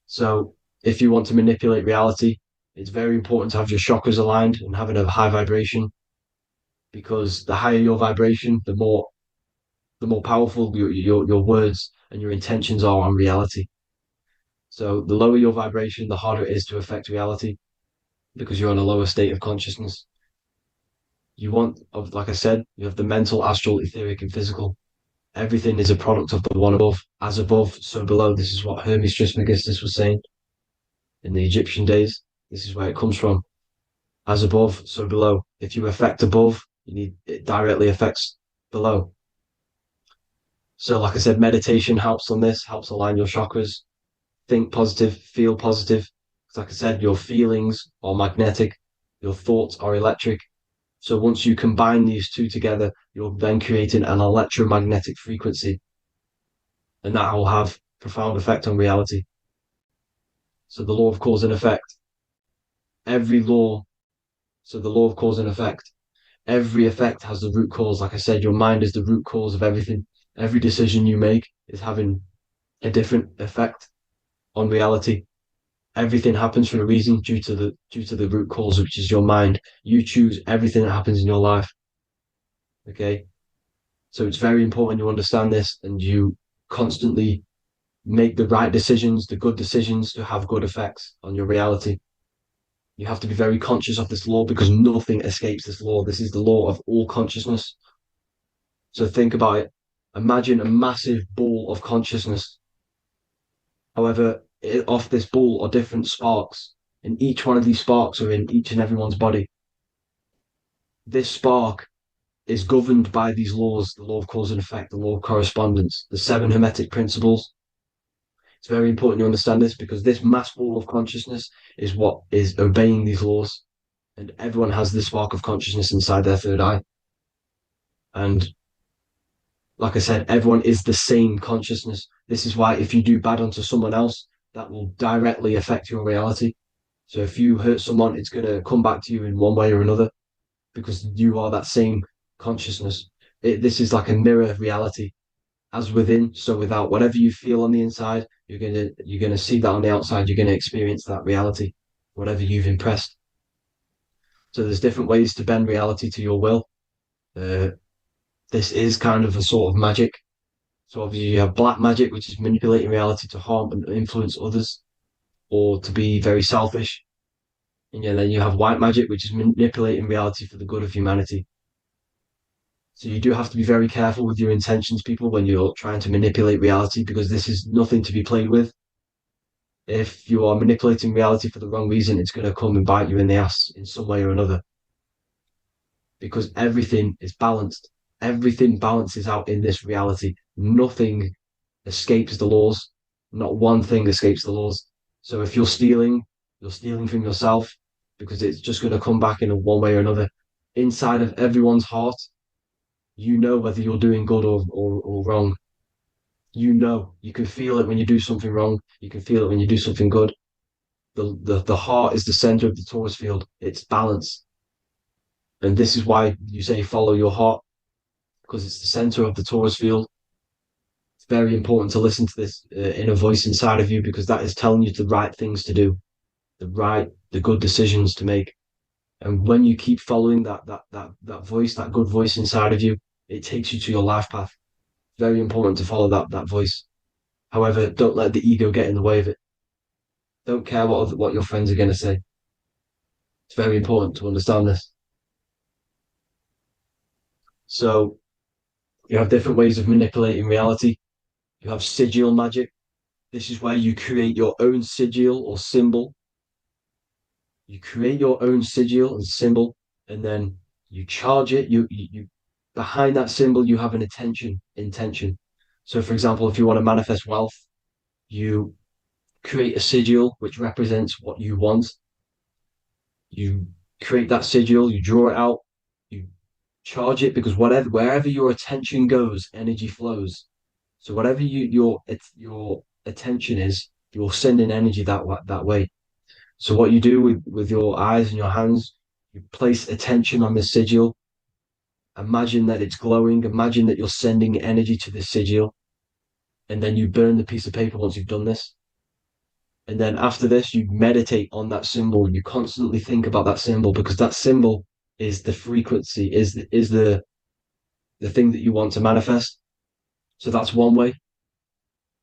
So if you want to manipulate reality, it's very important to have your chakras aligned and having a high vibration, because the higher your vibration, the more powerful your words and your intentions are on reality. So the lower your vibration, the harder it is to affect reality because you're on a lower state of consciousness. Like I said, you have the mental, astral, etheric, and physical. Everything is a product of the one above. As above, so below. This is what Hermes Trismegistus was saying in the Egyptian days. This is where it comes from. As above, so below. If you affect above, it directly affects below. So, like I said, meditation helps on this, helps align your chakras. Think positive, feel positive. Like I said, your feelings are magnetic, your thoughts are electric. So once you combine these two together, you're then creating an electromagnetic frequency, and that will have profound effect on reality. So the law of cause and effect. Every law, so the law of cause and effect. Every effect has the root cause. Like I said, your mind is the root cause of everything. Every decision you make is having a different effect on reality. Everything happens for a reason due to the root cause, which is your mind. You choose everything that happens in your life. Okay. So it's very important you understand this and you constantly make the right decisions, the good decisions to have good effects on your reality. You have to be very conscious of this law because nothing escapes this law. This is the law of all consciousness. So think about it. Imagine a massive ball of consciousness. However, off this ball are different sparks, and each one of these sparks are in each and everyone's body. This spark is governed by these laws, the law of cause and effect, the law of correspondence, the seven hermetic principles. It's very important you understand this because this mass ball of consciousness is what is obeying these laws. And everyone has this spark of consciousness inside their third eye. And like I said, everyone is the same consciousness. This is why if you do bad onto someone else, that will directly affect your reality. So if you hurt someone, it's going to come back to you in one way or another because you are that same consciousness. This is like a mirror reality, as within, so without. Whatever you feel on the inside, you're gonna see that on the outside. You're gonna experience that reality, whatever you've impressed. So there's different ways to bend reality to your will. This is kind of a sort of magic. So obviously you have black magic, which is manipulating reality to harm and influence others, or to be very selfish. And then you have white magic, which is manipulating reality for the good of humanity. So you do have to be very careful with your intentions, people, when you're trying to manipulate reality, because this is nothing to be played with. If you are manipulating reality for the wrong reason, it's going to come and bite you in the ass in some way or another. Because everything is balanced. Everything balances out in this reality. Nothing escapes the laws. Not one thing escapes the laws. So if you're stealing from yourself because it's just going to come back in one way or another. Inside of everyone's heart, you know whether you're doing good or wrong. You can feel it when you do something wrong. You can feel it when you do something good. The heart is the center of the torus field. It's balance. And this is why you say follow your heart, because it's the center of the torus field. It's very important to listen to this inner voice inside of you, because that is telling you the right things to do, the good decisions to make. And when you keep following that voice, that good voice inside of you, it takes you to your life path. Very important to follow that voice. However, don't let the ego get in the way of it. Don't care what your friends are going to say. It's very important to understand this. So you have different ways of manipulating reality. You have sigil magic. This is where you create your own sigil or symbol. You create your own sigil and symbol, and then you charge it. You behind that symbol, you have an intention. So, for example, if you want to manifest wealth, you create a sigil which represents what you want. You create that sigil, you draw it out, you charge it, because wherever your attention goes, energy flows. So whatever your attention is, you're sending energy that way. So what you do with your eyes and your hands, you place attention on the sigil. Imagine that it's glowing. Imagine that you're sending energy to the sigil. And then you burn the piece of paper once you've done this. And then after this, you meditate on that symbol. You constantly think about that symbol, because that symbol is the frequency, is the thing that you want to manifest. So that's one way.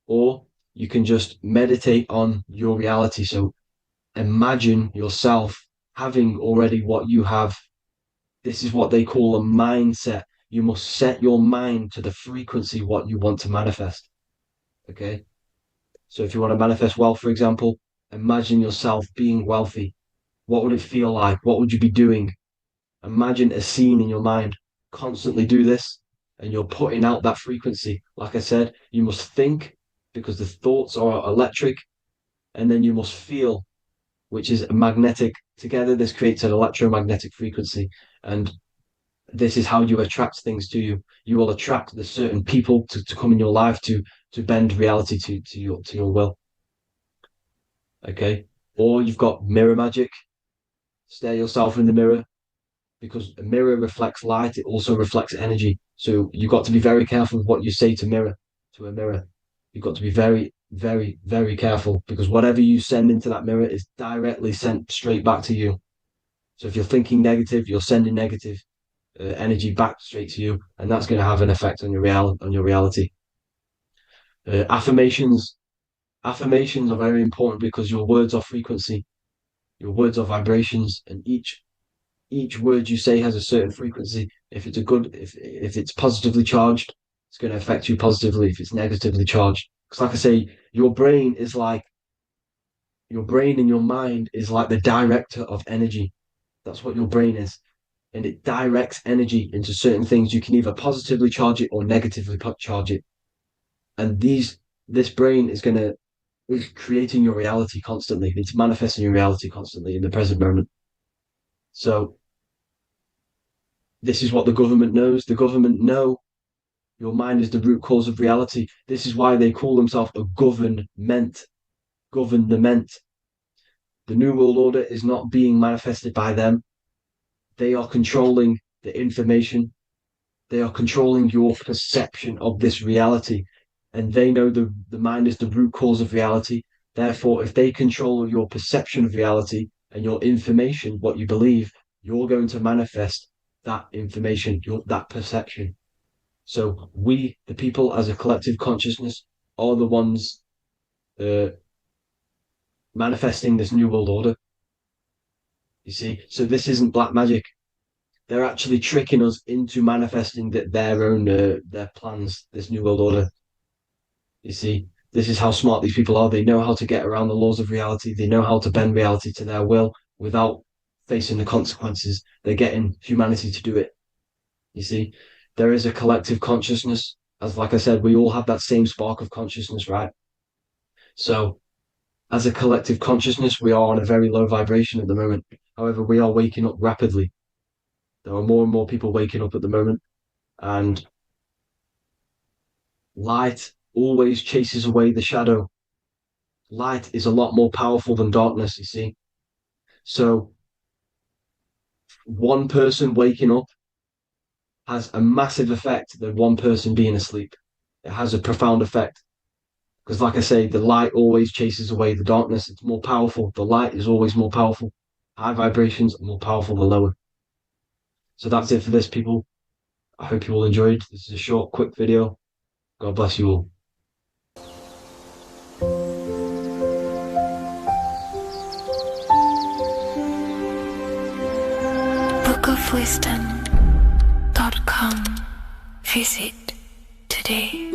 Or you can just meditate on your reality. So imagine yourself having already what you have. This is what they call a mindset. You must set your mind to the frequency what you want to manifest. Okay? So if you want to manifest wealth, for example, imagine yourself being wealthy. What would it feel like? What would you be doing? Imagine a scene in your mind. Constantly do this, and you're putting out that frequency. Like I said, you must think, because the thoughts are electric, and then you must feel, which is magnetic. Together, this creates an electromagnetic frequency, and this is how you attract things to you. You will attract the certain people to come in your life to bend reality to your will. Okay? Or you've got mirror magic. Stare yourself in the mirror, because a mirror reflects light. It also reflects energy. So you've got to be very careful with what you say to a mirror. You've got to be very, very, very careful, because whatever you send into that mirror is directly sent straight back to you. So if you're thinking negative, you're sending negative energy back straight to you, and that's going to have an effect on your reality. Affirmations are very important, because your words are frequency, your words are vibrations, and each word you say has a certain frequency. If it's positively charged, it's going to affect you positively. If it's negatively charged, because like I say, your brain and your mind is like the director of energy. That's what your brain is. and it directs energy into certain things. You can either positively charge it or negatively charge it. And this brain is creating your reality constantly. It's manifesting your reality constantly in the present moment. So this is what the government knows. The government know your mind is the root cause of reality. This is why they call themselves a government. Government. The New World Order is not being manifested by them. They are controlling the information. They are controlling your perception of this reality. And they know the mind is the root cause of reality. Therefore, if they control your perception of reality and your information, what you believe, you're going to manifest that information, that perception. So we, the people as a collective consciousness, are the ones manifesting this New World Order. You see, so this isn't black magic. They're actually tricking us into manifesting their own their plans, this New World Order. You see, this is how smart these people are. They know how to get around the laws of reality. They know how to bend reality to their will without facing the consequences. They're getting humanity to do it. You see, there is a collective consciousness. As like I said, we all have that same spark of consciousness, right? So as a collective consciousness, we are on a very low vibration at the moment. However, we are waking up rapidly. There are more and more people waking up at the moment, and light always chases away the shadow. Light is a lot more powerful than darkness, you see. So one person waking up has a massive effect than one person being asleep. It has a profound effect. Because like I say, the light always chases away the darkness. It's more powerful. The light is always more powerful. High vibrations are more powerful than lower. So that's it for this, people. I hope you all enjoyed. This is a short, quick video. God bless you all. bookofwisdom.com. Visit today.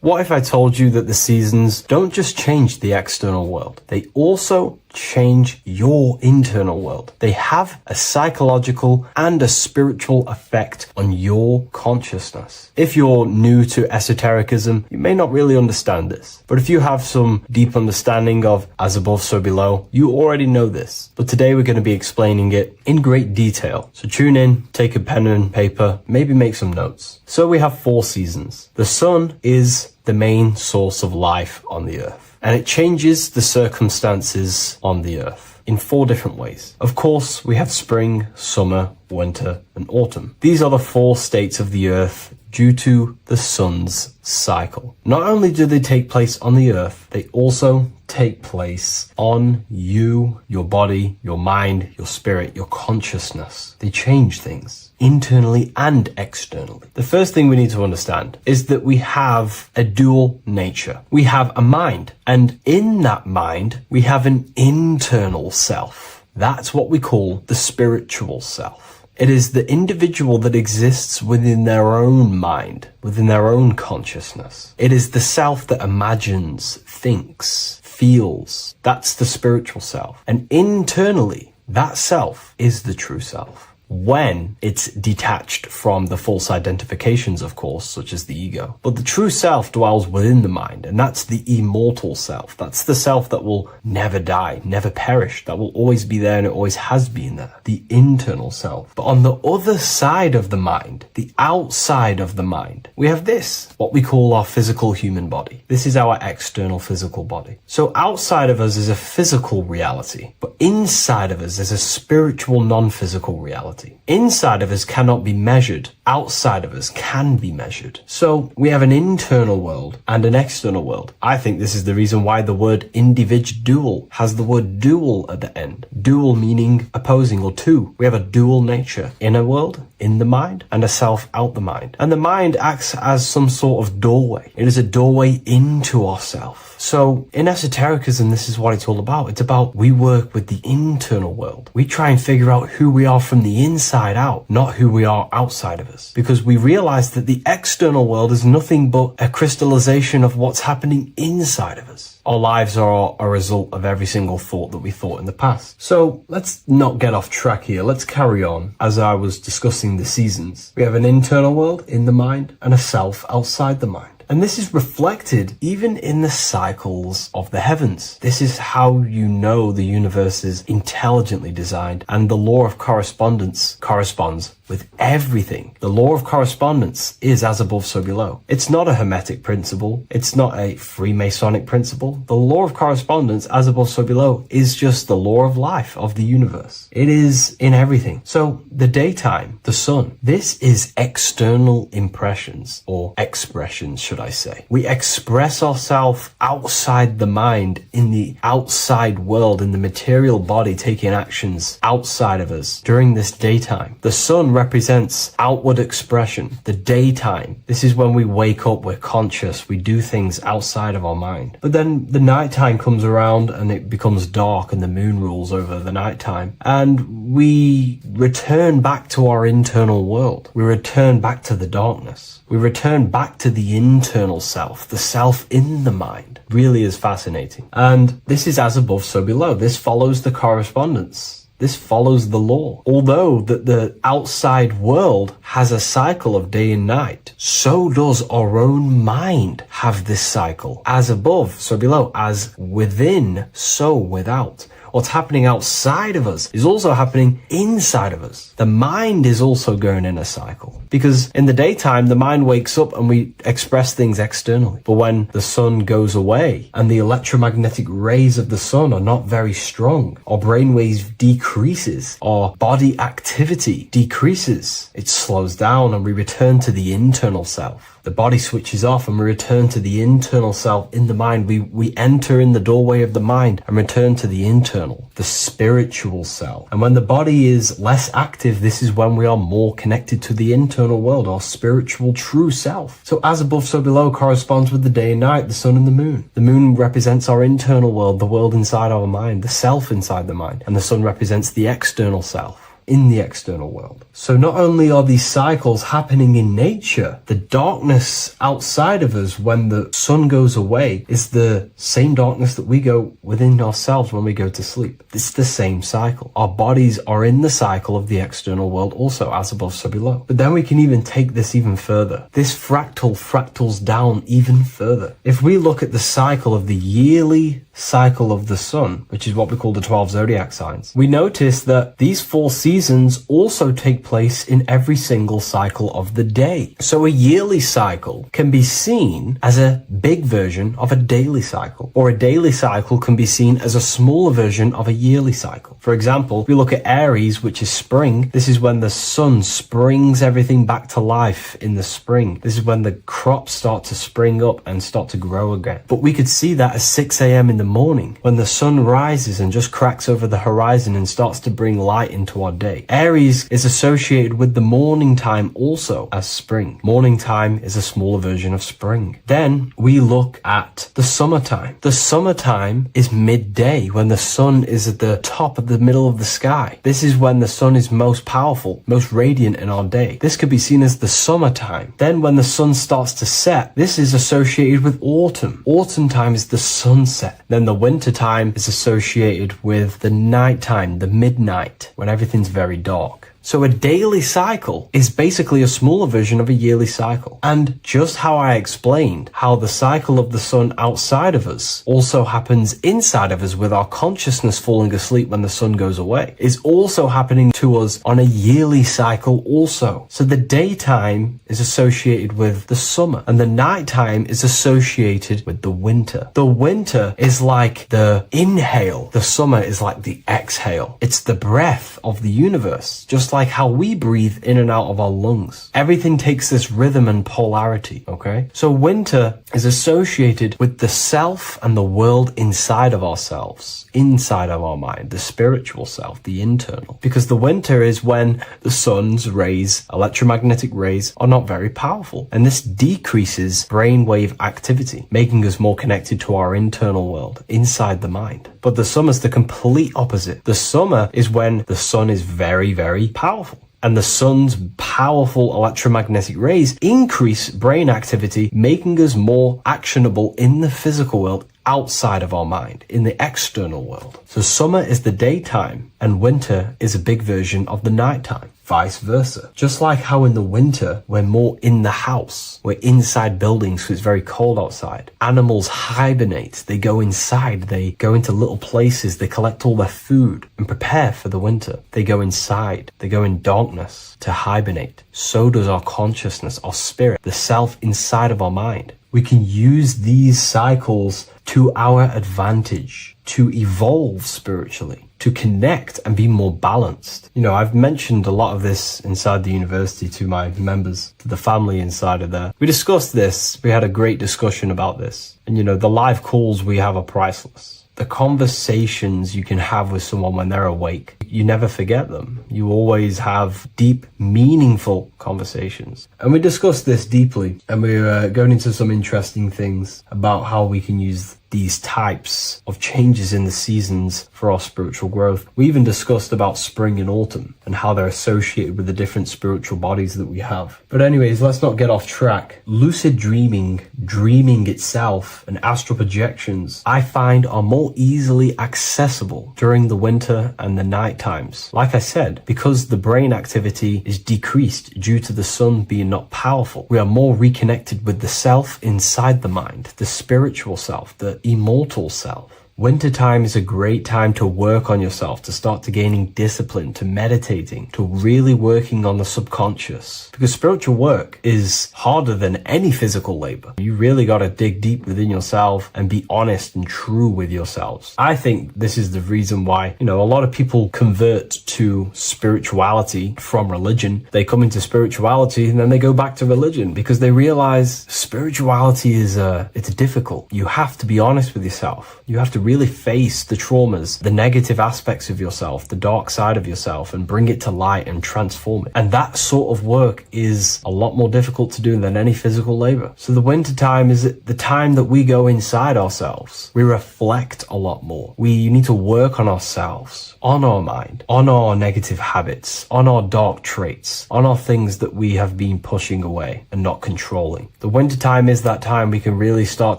What if I told you that the seasons don't just change the external world, they also change your internal world? They have a psychological and a spiritual effect on your consciousness. If you're new to esotericism, you may not really understand this. But if you have some deep understanding of as above, so below, you already know this. But today we're going to be explaining it in great detail. So tune in, take a pen and paper, maybe make some notes. So we have 4 seasons. The sun is the main source of life on the earth, and it changes the circumstances on the earth in 4 different ways. Of course, we have spring, summer, winter, and autumn. These are the 4 states of the earth due to the sun's cycle. Not only do they take place on the earth, they also take place on you, your body, your mind, your spirit, your consciousness. They change things internally and externally. The first thing we need to understand is that we have a dual nature. We have a mind, and in that mind, we have an internal self. That's what we call the spiritual self. It is the individual that exists within their own mind, within their own consciousness. It is the self that imagines, thinks, feels. That's the spiritual self. And internally, that self is the true self. When it's detached from the false identifications, of course, such as the ego. But the true self dwells within the mind, and that's the immortal self. That's the self that will never die, never perish, that will always be there, and it always has been there. The internal self. But on the other side of the mind, the outside of the mind, we have this, what we call our physical human body. This is our external physical body. So outside of us is a physical reality, but inside of us is a spiritual, non-physical reality. Inside of us cannot be measured. Outside of us can be measured. So we have an internal world and an external world. I think this is the reason why the word individual has the word dual at the end. Dual meaning opposing or two. We have a dual nature. Inner world, in the mind and a self out the mind. And the mind acts as some sort of doorway. It is a doorway into ourself. So in esotericism, this is what it's all about. It's about we work with the internal world. We try and figure out who we are from the inside out, not who we are outside of us. Because we realize that the external world is nothing but a crystallization of what's happening inside of us. Our lives are a result of every single thought that we thought in the past. So let's not get off track here. Let's carry on. As I was discussing the seasons, we have an internal world in the mind and a self outside the mind. And this is reflected even in the cycles of the heavens. This is how you know the universe is intelligently designed, and the law of correspondence corresponds with everything. The law of correspondence is as above, so below. It's not a Hermetic principle. It's not a Freemasonic principle. The law of correspondence, as above, so below, is just the law of life, of the universe. It is in everything. So the daytime, the sun, this is external impressions, or expressions, should I say. We express ourselves outside the mind, in the outside world, in the material body, taking actions outside of us during this daytime. The sun represents outward expression, the daytime. This is when we wake up, we're conscious, we do things outside of our mind. But then the nighttime comes around and it becomes dark and the moon rules over the nighttime. And we return back to our internal world. We return back to the darkness. We return back to the internal self, the self in the mind. Really is fascinating. And this is as above, so below. This follows the correspondence. This follows the law. Although that the outside world has a cycle of day and night, so does our own mind have this cycle. As above, so below. As within, so without. What's happening outside of us is also happening inside of us. The mind is also going in a cycle. Because in the daytime, the mind wakes up and we express things externally. But when the sun goes away and the electromagnetic rays of the sun are not very strong, our brainwaves decreases, our body activity decreases. It slows down and we return to the internal self. The body switches off and we return to the internal self in the mind. We enter in the doorway of the mind and return to the internal, the spiritual self. And when the body is less active, this is when we are more connected to the internal world, our spiritual true self. So as above, so below corresponds with the day and night, the sun and the moon. The moon represents our internal world, the world inside our mind, the self inside the mind. And the sun represents the external self in the external world. So not only are these cycles happening in nature, the darkness outside of us when the sun goes away is the same darkness that we go within ourselves when we go to sleep. It's the same cycle. Our bodies are in the cycle of the external world also, as above, so below. But then we can even take this even further. This fractals down even further. If we look at the cycle of the yearly cycle of the sun, which is what we call the 12 zodiac signs, we notice that these 4 seasons also take place in every single cycle of the day. So a yearly cycle can be seen as a big version of a daily cycle, or a daily cycle can be seen as a smaller version of a yearly cycle. For example, if we look at Aries, which is spring, this is when the sun springs everything back to life in the spring. This is when the crops start to spring up and start to grow again. But we could see that at 6 a.m. in the morning, when the sun rises and just cracks over the horizon and starts to bring light into our day. Aries is associated with the morning time also as spring. Morning time is a smaller version of spring. Then we look at the summertime. The summertime is midday, when the sun is at the top of the middle of the sky. This is when the sun is most powerful, most radiant in our day. This could be seen as the summertime. Then when the sun starts to set, this is associated with autumn. Autumn time is the sunset. Then the winter time is associated with the nighttime, the midnight, when everything's very dark. So a daily cycle is basically a smaller version of a yearly cycle. And just how I explained how the cycle of the sun outside of us also happens inside of us with our consciousness falling asleep when the sun goes away, is also happening to us on a yearly cycle also. So the daytime is associated with the summer and the nighttime is associated with the winter. The winter is like the inhale. The summer is like the exhale. It's the breath of the universe, just like how we breathe in and out of our lungs. Everything takes this rhythm and polarity, okay? So winter is associated with the self and the world inside of ourselves, inside of our mind, the spiritual self, the internal. Because the winter is when the sun's rays, electromagnetic rays, are not very powerful. And this decreases brainwave activity, making us more connected to our internal world, inside the mind. But the summer's the complete opposite. The summer is when the sun is very, very powerful. And the sun's powerful electromagnetic rays increase brain activity, making us more actionable in the physical world, outside of our mind, in the external world. So summer is the daytime and winter is a big version of the nighttime. Vice versa. Just like how in the winter, we're more in the house. We're inside buildings because it's very cold outside. Animals hibernate. They go inside. They go into little places. They collect all their food and prepare for the winter. They go inside. They go in darkness to hibernate. So does our consciousness, our spirit, the self inside of our mind. We can use these cycles to our advantage, to evolve spiritually, to connect and be more balanced. You know, I've mentioned a lot of this inside the university to my members, to the family inside of there. We discussed this. We had a great discussion about this. And, you know, the live calls we have are priceless. The conversations you can have with someone when they're awake, you never forget them. You always have deep, meaningful conversations. And we discussed this deeply, and we were going into some interesting things about how we can use these types of changes in the seasons for our spiritual growth. We even discussed about spring and autumn and how they're associated with the different spiritual bodies that we have. But anyways, let's not get off track. Lucid dreaming, dreaming itself, and astral projections, I find are more easily accessible during the winter and the night times. Like I said, because the brain activity is decreased due to the sun being not powerful, we are more reconnected with the self inside the mind, the spiritual self, the immortal self. Wintertime is a great time to work on yourself, to start to gaining discipline, to meditating, to really working on the subconscious. Because spiritual work is harder than any physical labor. You really got to dig deep within yourself and be honest and true with yourselves. I think this is the reason why, you know, a lot of people convert to spirituality from religion. They come into spirituality and then they go back to religion because they realize spirituality is it's difficult. You have to be honest with yourself. You have to really face the traumas, the negative aspects of yourself, the dark side of yourself, and bring it to light and transform it. And that sort of work is a lot more difficult to do than any physical labor. So the winter time is the time that we go inside ourselves. We reflect a lot more. We need to work on ourselves, on our mind, on our negative habits, on our dark traits, on our things that we have been pushing away and not controlling. The winter time is that time we can really start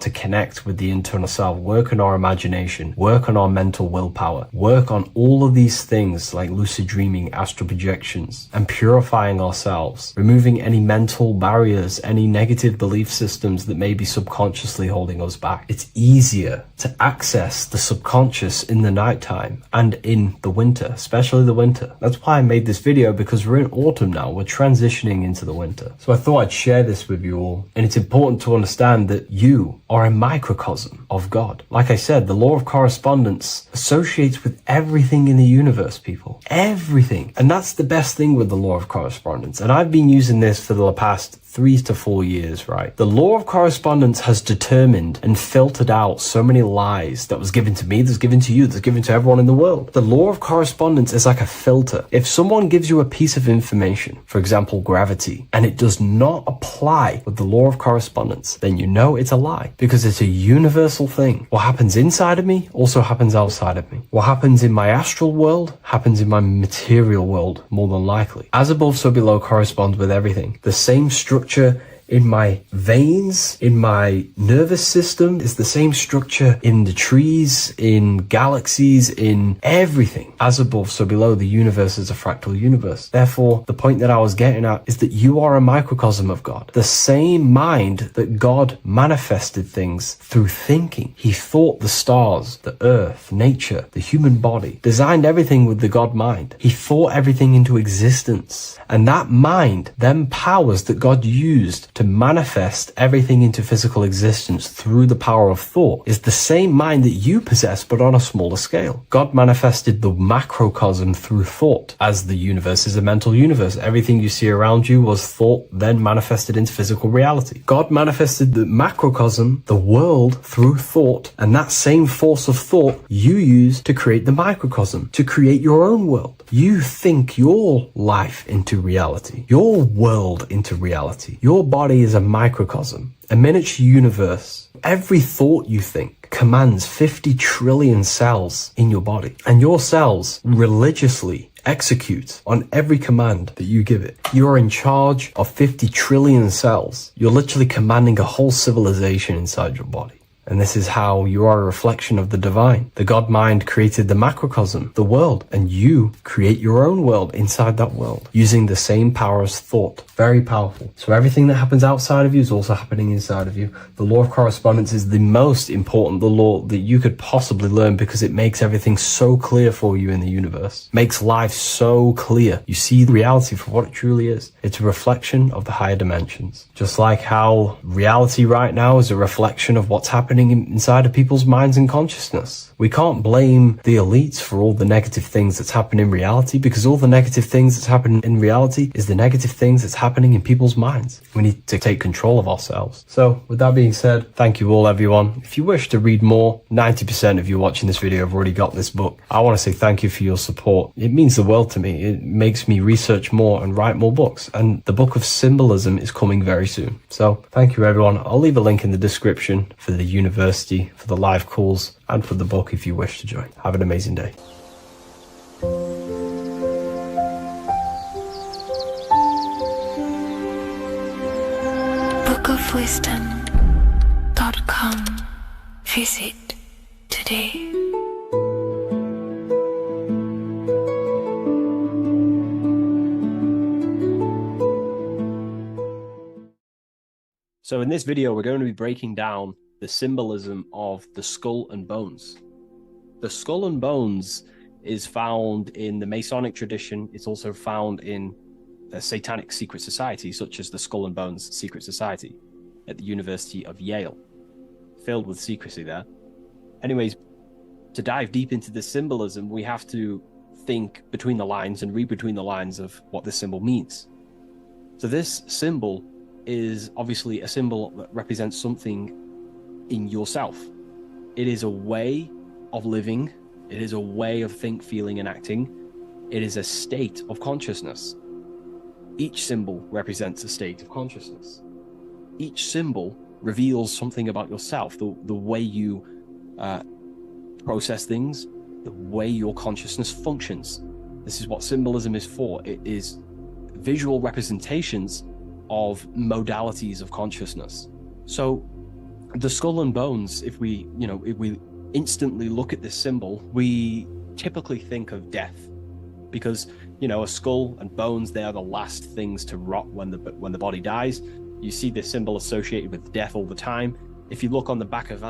to connect with the internal self, work on our imagination, work on our mental willpower, work on all of these things like lucid dreaming, astral projections, and purifying ourselves, removing any mental barriers, any negative belief systems that may be subconsciously holding us back. It's easier to access the subconscious in the nighttime and in the winter, especially the winter. That's why I made this video, because we're in autumn now. We're transitioning into the winter. So I thought I'd share this with you all. And it's important to understand that you are a microcosm of God. Like I said, the law of correspondence associates with everything in the universe, people. Everything. And that's the best thing with the law of correspondence. And I've been using this for the past 3 to 4 years, right? The law of correspondence has determined and filtered out so many lies that was given to me, that's given to you, that's given to everyone in the world. The law of correspondence is like a filter. If someone gives you a piece of information, for example, gravity, and it does not apply with the law of correspondence, then you know it's a lie, because it's a universal thing. What happens inside of me also happens outside of me. What happens in my astral world happens in my material world, more than likely. As above, so below corresponds with everything. The same structure in my veins, in my nervous system, is the same structure in the trees, in galaxies, in everything. As above, so below, the universe is a fractal universe. Therefore, the point that I was getting at is that you are a microcosm of God. The same mind that God manifested things through thinking. He thought the stars, the earth, nature, the human body, designed everything with the God mind. He thought everything into existence. And that mind, them powers that God used to manifest everything into physical existence through the power of thought is the same mind that you possess, but on a smaller scale. God manifested the macrocosm through thought, as the universe is a mental universe. Everything you see around you was thought, then manifested into physical reality. God manifested the macrocosm, the world, through thought, and that same force of thought you use to create the microcosm, to create your own world. You think your life into reality, your world into reality. Your body is a microcosm, a miniature universe. Every thought you think commands 50 trillion cells in your body, and your cells religiously execute on every command that you give it. You're in charge of 50 trillion cells. You're literally commanding a whole civilization inside your body. And this is how you are a reflection of the divine. The God mind created the macrocosm, the world, and you create your own world inside that world using the same power as thought. Very powerful. So everything that happens outside of you is also happening inside of you. The law of correspondence is the most important, the law that you could possibly learn, because it makes everything so clear for you in the universe. Makes life so clear. You see reality for what it truly is. It's a reflection of the higher dimensions. Just like how reality right now is a reflection of what's happening inside of people's minds and consciousness. We can't blame the elites for all the negative things that's happening in reality, because all the negative things that's happening in reality is the negative things that's happening in people's minds. We need to take control of ourselves. So with that being said, thank you all, everyone. If you wish to read more, 90% of you watching this video have already got this book. I want to say thank you for your support. It means the world to me. It makes me research more and write more books. And the book of symbolism is coming very soon. So thank you, everyone. I'll leave a link in the description for the university, for the live calls, and for the book if you wish to join. Have an amazing day. bookofwisdom.com. Visit today. So in this video, we're going to be breaking down the symbolism of the skull and bones. The skull and bones is found in the Masonic tradition. It's also found in a satanic secret society, such as the Skull and Bones Secret Society at the University of Yale, filled with secrecy there. Anyways, to dive deep into the symbolism, we have to think between the lines and read between the lines of what this symbol means. So this symbol is obviously a symbol that represents something in yourself. It is a way of living. It is a way of think, feeling, and acting. It is a state of consciousness. Each symbol represents a state of consciousness. Each symbol reveals something about yourself, the way you process things, the way your consciousness functions. This is what symbolism is for. It is visual representations of modalities of consciousness. So the skull and bones, if we instantly look at this symbol, we typically think of death, because a skull and bones, they are the last things to rot when the body dies. You see this symbol associated with death all the time. If you look on the back of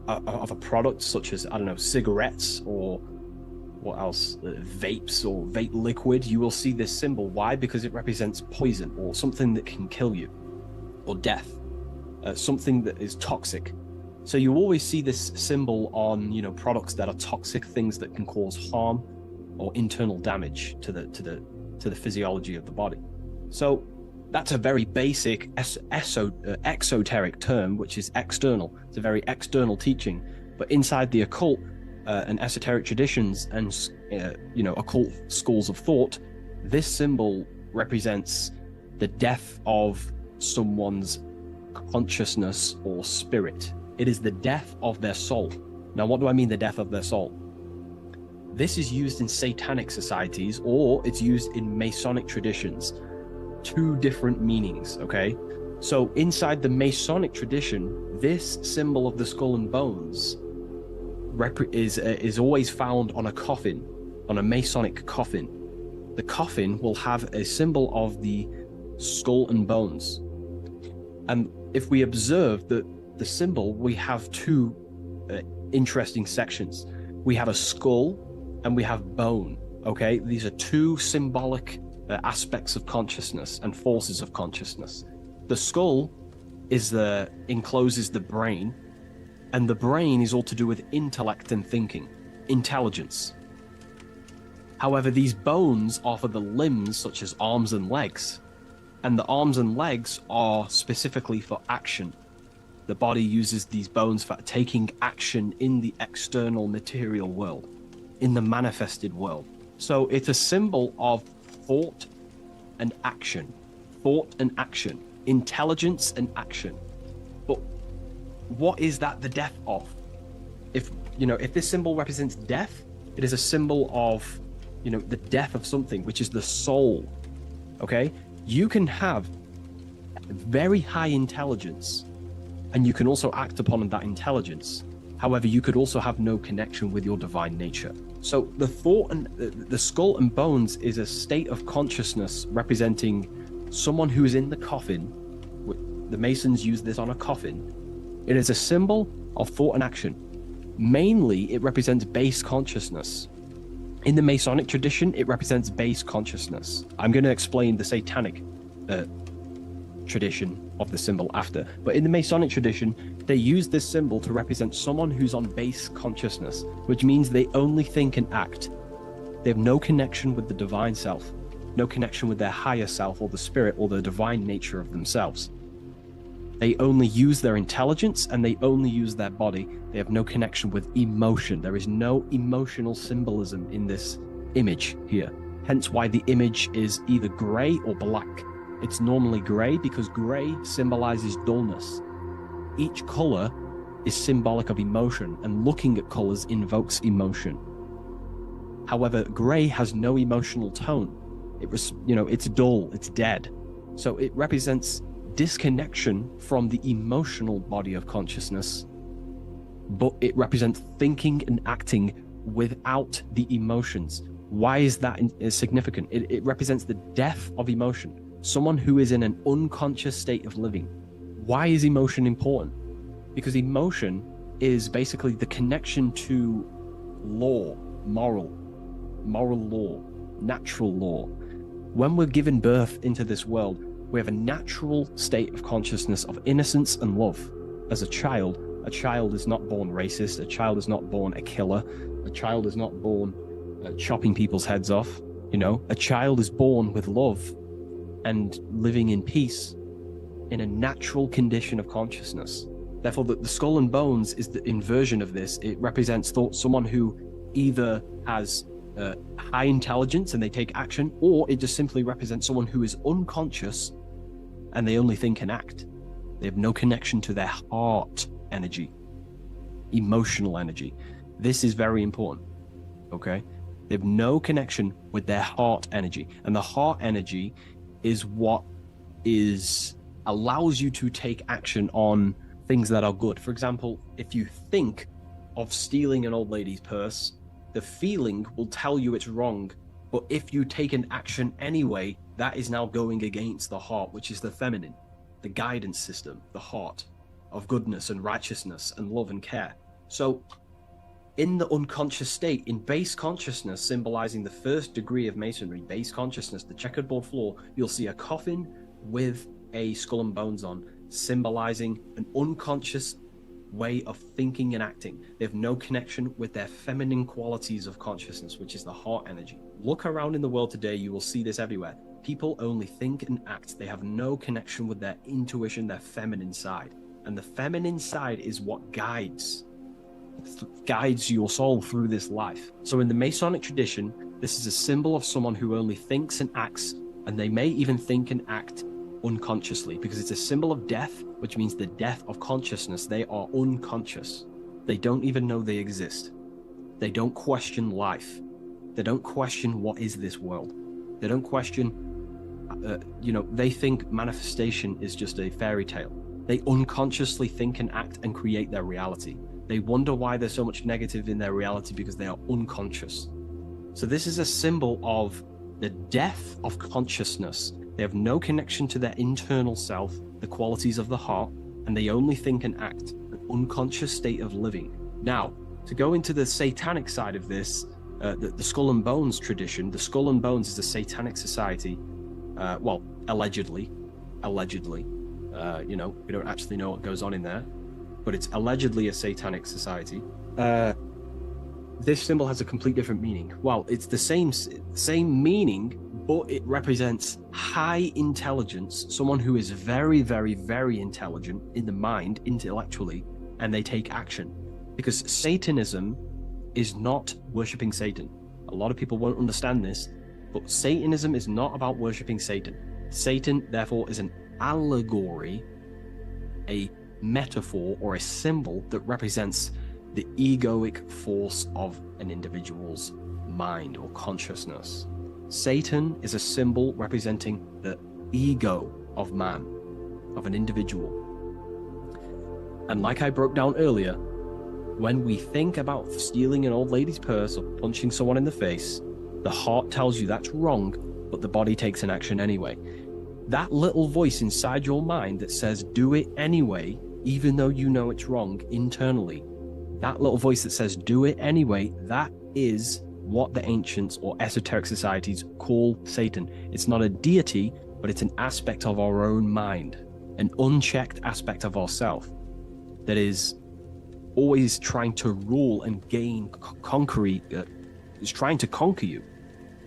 of a product such as cigarettes, or what else, vapes or vape liquid, you will see this symbol. Why? Because it represents poison or something that can kill you, or death, something that is toxic. So you always see this symbol on products that are toxic, things that can cause harm or internal damage to the physiology of the body. So that's a very basic exoteric term, which is external. It's a very external teaching. But inside the occult and esoteric traditions and occult schools of thought, this symbol represents the death of someone's consciousness or spirit. It is the death of their soul. Now, what do I mean, the death of their soul? This is used in satanic societies, or it's used in Masonic traditions. Two different meanings, okay? So inside the Masonic tradition, this symbol of the skull and bones is always found on a coffin, on a Masonic coffin. The coffin will have a symbol of the skull and bones. And if we observe the symbol, we have two interesting sections. We have a skull and we have bone, okay? These are two symbolic aspects of consciousness and forces of consciousness. The skull encloses the brain, and the brain is all to do with intellect and thinking, intelligence. However, these bones are for the limbs, such as arms and legs, and the arms and legs are specifically for action. The body uses these bones for taking action in the external material world, in the manifested world. So it's a symbol of thought and action, intelligence and action. But what is that the death of? If this symbol represents death, it is a symbol of, the death of something, which is the soul. Okay? You can have very high intelligence, and you can also act upon that intelligence. However, you could also have no connection with your divine nature. So the thought and the skull and bones is a state of consciousness representing someone who is in the coffin. The Masons use this on a coffin. It is a symbol of thought and action. Mainly, it represents base consciousness. In the Masonic tradition, it represents base consciousness. I'm going to explain the Satanic tradition of the symbol after. But in the Masonic tradition, they use this symbol to represent someone who's on base consciousness, which means they only think and act. They have no connection with the divine self, no connection with their higher self or the spirit or the divine nature of themselves. They only use their intelligence and they only use their body. They have no connection with emotion. There is no emotional symbolism in this image here. Hence why the image is either gray or black. It's normally gray because gray symbolizes dullness. Each color is symbolic of emotion, and looking at colors invokes emotion. However, gray has no emotional tone. It's dull, it's dead. So it represents disconnection from the emotional body of consciousness, but it represents thinking and acting without the emotions. Why is that significant? It represents the death of emotion. Someone who is in an unconscious state of living. Why is emotion important? Because emotion is basically the connection to law, moral law, natural law. When we're given birth into this world, we have a natural state of consciousness of innocence and love. As a child is not born racist, a child is not born a killer, a child is not born chopping people's heads off. A child is born with love and living in peace in a natural condition of consciousness. Therefore, the skull and bones is the inversion of this. It represents someone who either has high intelligence and they take action, or it just simply represents someone who is unconscious and they only think and act. They have no connection to their heart energy, emotional energy. This is very important, okay? They have no connection with their heart energy. And the heart energy is what allows you to take action on things that are good. For example, if you think of stealing an old lady's purse, the feeling will tell you it's wrong. But if you take an action anyway, that is now going against the heart, which is the feminine, the guidance system, the heart of goodness and righteousness and love and care. So in the unconscious state, in base consciousness, symbolizing the first degree of masonry, base consciousness, the checkerboard floor, you'll see a coffin with a skull and bones on, symbolizing an unconscious way of thinking and acting. They have no connection with their feminine qualities of consciousness, which is the heart energy. Look around in the world today, you will see this everywhere. People only think and act. They have no connection with their intuition, their feminine side. And the feminine side is what guides your soul through this life. So in the Masonic tradition, this is a symbol of someone who only thinks and acts, and they may even think and act unconsciously, because it's a symbol of death, which means the death of consciousness. They are unconscious. They don't even know they exist. They don't question life. They don't question what is this world. They don't question, they think manifestation is just a fairy tale. They unconsciously think and act and create their reality. They wonder why there's so much negative in their reality because they are unconscious. So this is a symbol of the death of consciousness. They have no connection to their internal self, the qualities of the heart, and they only think and act, an unconscious state of living. Now, to go into the satanic side of this, the Skull and Bones tradition. The Skull and Bones is a satanic society. Well, allegedly. You know, we don't actually know what goes on in there, but it's allegedly a satanic society. This symbol has a complete different meaning. Well, it's the same meaning, but it represents high intelligence, someone who is very, very, very intelligent in the mind, intellectually, and they take action. Because Satanism is not worshipping Satan. A lot of people won't understand this, but Satanism is not about worshipping Satan. Satan, therefore, is an allegory, a metaphor, or a symbol that represents the egoic force of an individual's mind or consciousness. Satan is a symbol representing the ego of man, of an individual. And like I broke down earlier, when we think about stealing an old lady's purse or punching someone in the face, the heart tells you that's wrong, but the body takes an action anyway. That little voice inside your mind that says, do it anyway, even though you know it's wrong internally, that little voice that says, do it anyway, that is what the ancients or esoteric societies call Satan. It's not a deity, but it's an aspect of our own mind, an unchecked aspect of ourself that is always trying to rule and gain, is trying to conquer you.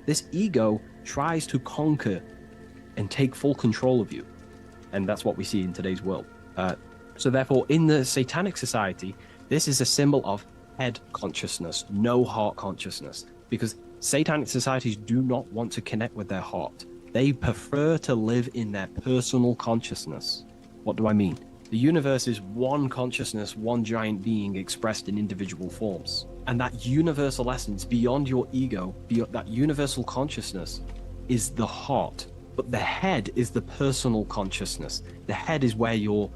This ego tries to conquer and take full control of you. And that's what we see in today's world. So therefore, in the satanic society, this is a symbol of head consciousness, no heart consciousness, because satanic societies do not want to connect with their heart. They prefer to live in their personal consciousness. What do I mean? The universe is one consciousness, one giant being expressed in individual forms. And that universal essence beyond your ego, beyond that universal consciousness, is the heart. But the head is the personal consciousness. The head is where your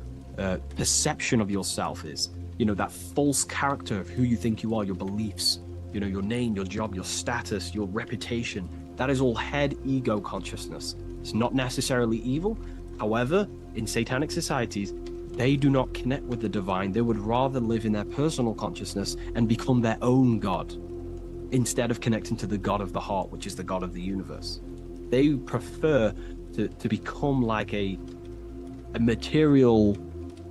perception of yourself is. You know, that false character of who you think you are, your beliefs, you know, your name, your job, your status, your reputation. That is all head ego consciousness. It's not necessarily evil. However, in satanic societies, they do not connect with the divine. They would rather live in their personal consciousness and become their own God instead of connecting to the God of the heart, which is the God of the universe. They prefer to become like a material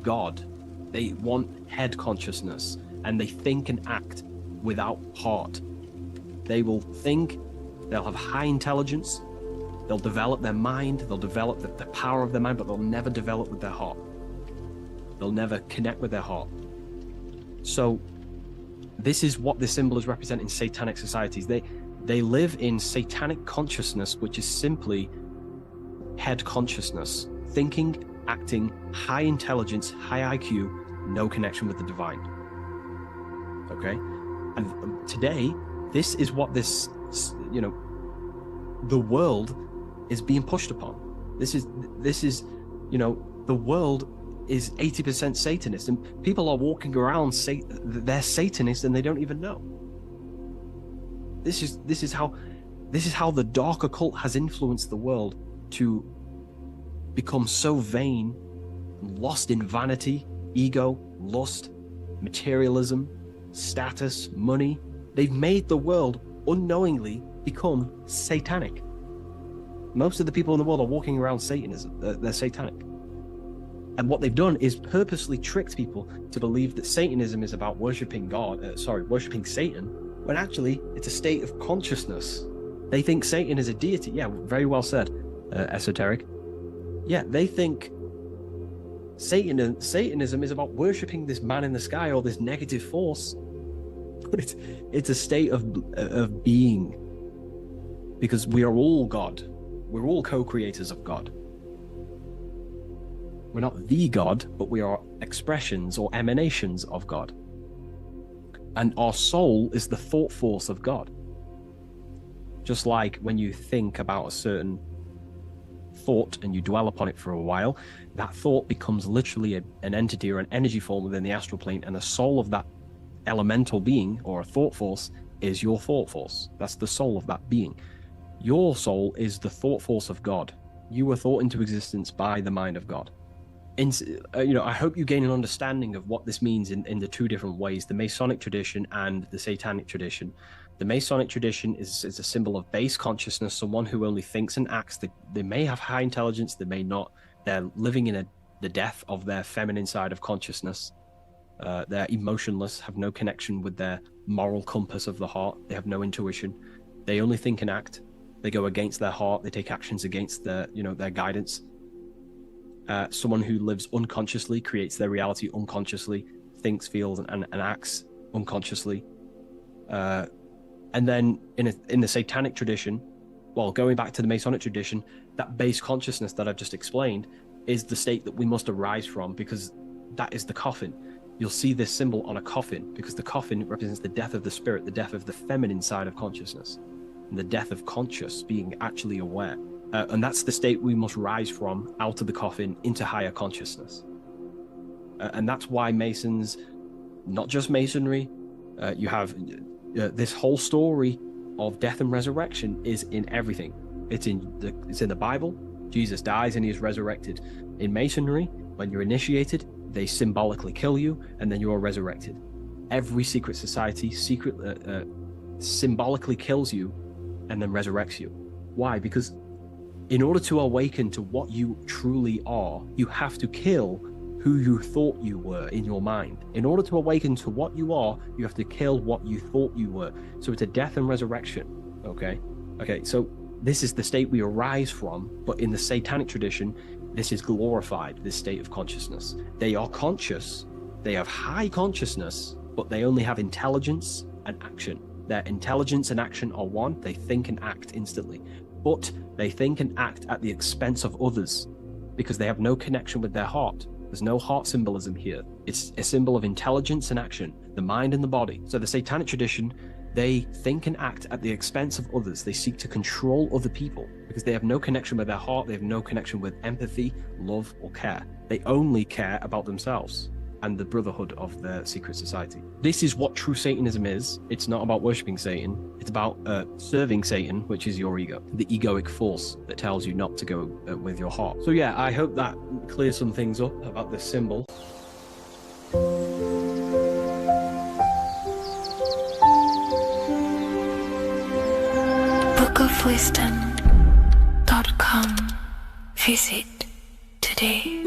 God. They want head consciousness, and they think and act without heart. They will think, they'll have high intelligence, they'll develop their mind, they'll develop the power of their mind, but they'll never develop with their heart. They'll never connect with their heart. So this is what this symbol is representing in satanic societies. They live in satanic consciousness, which is simply head consciousness, thinking, acting, high intelligence, high IQ, no connection with the divine. Okay? And today, this is what this, you know, the world is being pushed upon. This is, you know, the world is 80% Satanist, and people are walking around they're Satanists and they don't even know. This is how the dark occult has influenced the world to become so vain, lost in vanity, ego, lust, materialism, status, money. They've made the world unknowingly become satanic. Most of the people in the world are walking around Satanism. They're satanic. And what they've done is purposely tricked people to believe that Satanism is about worshipping worshipping Satan, when actually it's a state of consciousness. They think Satan is a deity. Yeah, very well said, esoteric. Yeah, they think Satanism is about worshipping this man in the sky or this negative force. But it's a state of being. Because we are all God. We're all co-creators of God. We're not the God, but we are expressions or emanations of God. And our soul is the thought force of God. Just like when you think about a certain thought and you dwell upon it for a while, that thought becomes literally an entity or an energy form within the astral plane, and the soul of that elemental being or a thought force is your thought force. That's the soul of that being. Your soul is the thought force of God. You were thought into existence by the mind of God. I hope you gain an understanding of what this means in the two different ways, the Masonic tradition and the Satanic tradition. The Masonic tradition is a symbol of base consciousness, someone who only thinks and acts. They may have high intelligence, they may not. They're living in the death of their feminine side of consciousness. They're emotionless, have no connection with their moral compass of the heart. They have no intuition. They only think and act. They go against their heart. They take actions against their guidance. Someone who lives unconsciously, creates their reality unconsciously, thinks, feels, and acts unconsciously. And then in the Satanic tradition, well, going back to the Masonic tradition, that base consciousness that I've just explained is the state that we must arise from, because that is the coffin. You'll see this symbol on a coffin because the coffin represents the death of the spirit, the death of the feminine side of consciousness, and the death of conscious, being actually aware. And that's the state we must rise from, out of the coffin into higher consciousness. And that's why Masons, not just Masonry, you have this whole story of death and resurrection is in everything. It's in the Bible. Jesus dies and he is resurrected. In Masonry, when you're initiated, they symbolically kill you and then you are resurrected. Every secret society symbolically kills you and then resurrects you. Why? Because in order to awaken to what you truly are, you have to kill who you thought you were in your mind. In order to awaken to what you are, you have to kill what you thought you were. So it's a death and resurrection. Okay, so this is the state we arise from, but in the Satanic tradition, this is glorified, this state of consciousness. They are conscious, they have high consciousness, but they only have intelligence and action. Their intelligence and action are one, they think and act instantly. But they think and act at the expense of others because they have no connection with their heart. There's no heart symbolism here. It's a symbol of intelligence and action, the mind and the body. So the Satanic tradition, they think and act at the expense of others. They seek to control other people because they have no connection with their heart. They have no connection with empathy, love, or care. They only care about themselves and the brotherhood of their secret society. This is what true Satanism is. It's not about worshipping Satan. It's about serving Satan, which is your ego, the egoic force that tells you not to go with your heart. So yeah, I hope that clears some things up about this symbol. bookofwisdom.com. Visit today.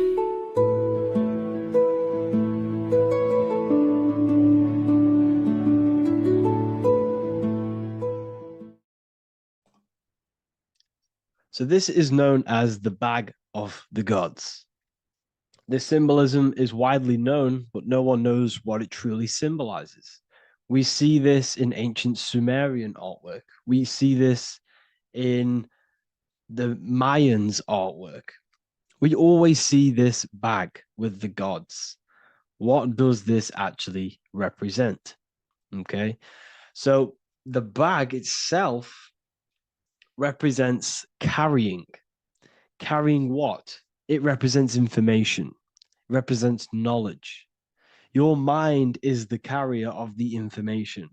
So this is known as the Bag of the Gods. This symbolism is widely known, but no one knows what it truly symbolizes. We see this in ancient Sumerian artwork. We see this in the Mayans' artwork. We always see this bag with the gods. What does this actually represent? Okay, so the bag itself represents carrying. Carrying what? It represents information, represents knowledge. Your mind is the carrier of the information.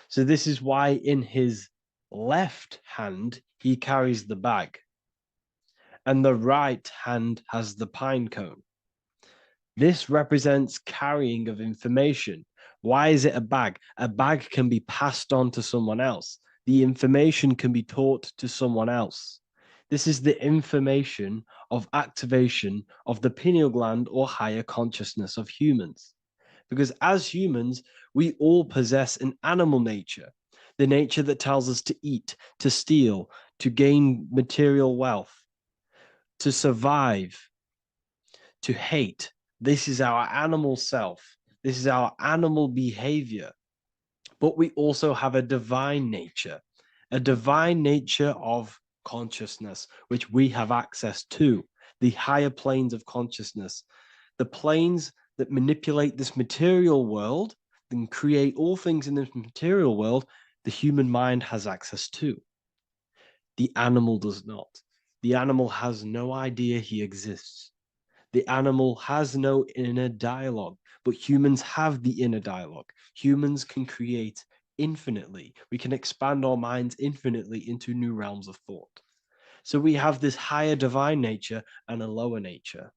So this is why in his left hand, he carries the bag, and the right hand has the pine cone. This represents carrying of information. Why is it a bag? A bag can be passed on to someone else. The information can be taught to someone else. This is the information of activation of the pineal gland or higher consciousness of humans. Because as humans, we all possess an animal nature, the nature that tells us to eat, to steal, to gain material wealth, to survive, to hate. This is our animal self. This is our animal behavior. But we also have a divine nature of consciousness, which we have access to, the higher planes of consciousness, the planes that manipulate this material world and create all things in this material world. The human mind has access to. The animal does not. The animal has no idea he exists. The animal has no inner dialogue, but humans have the inner dialogue. Humans can create infinitely. We can expand our minds infinitely into new realms of thought. So we have this higher divine nature and a lower nature.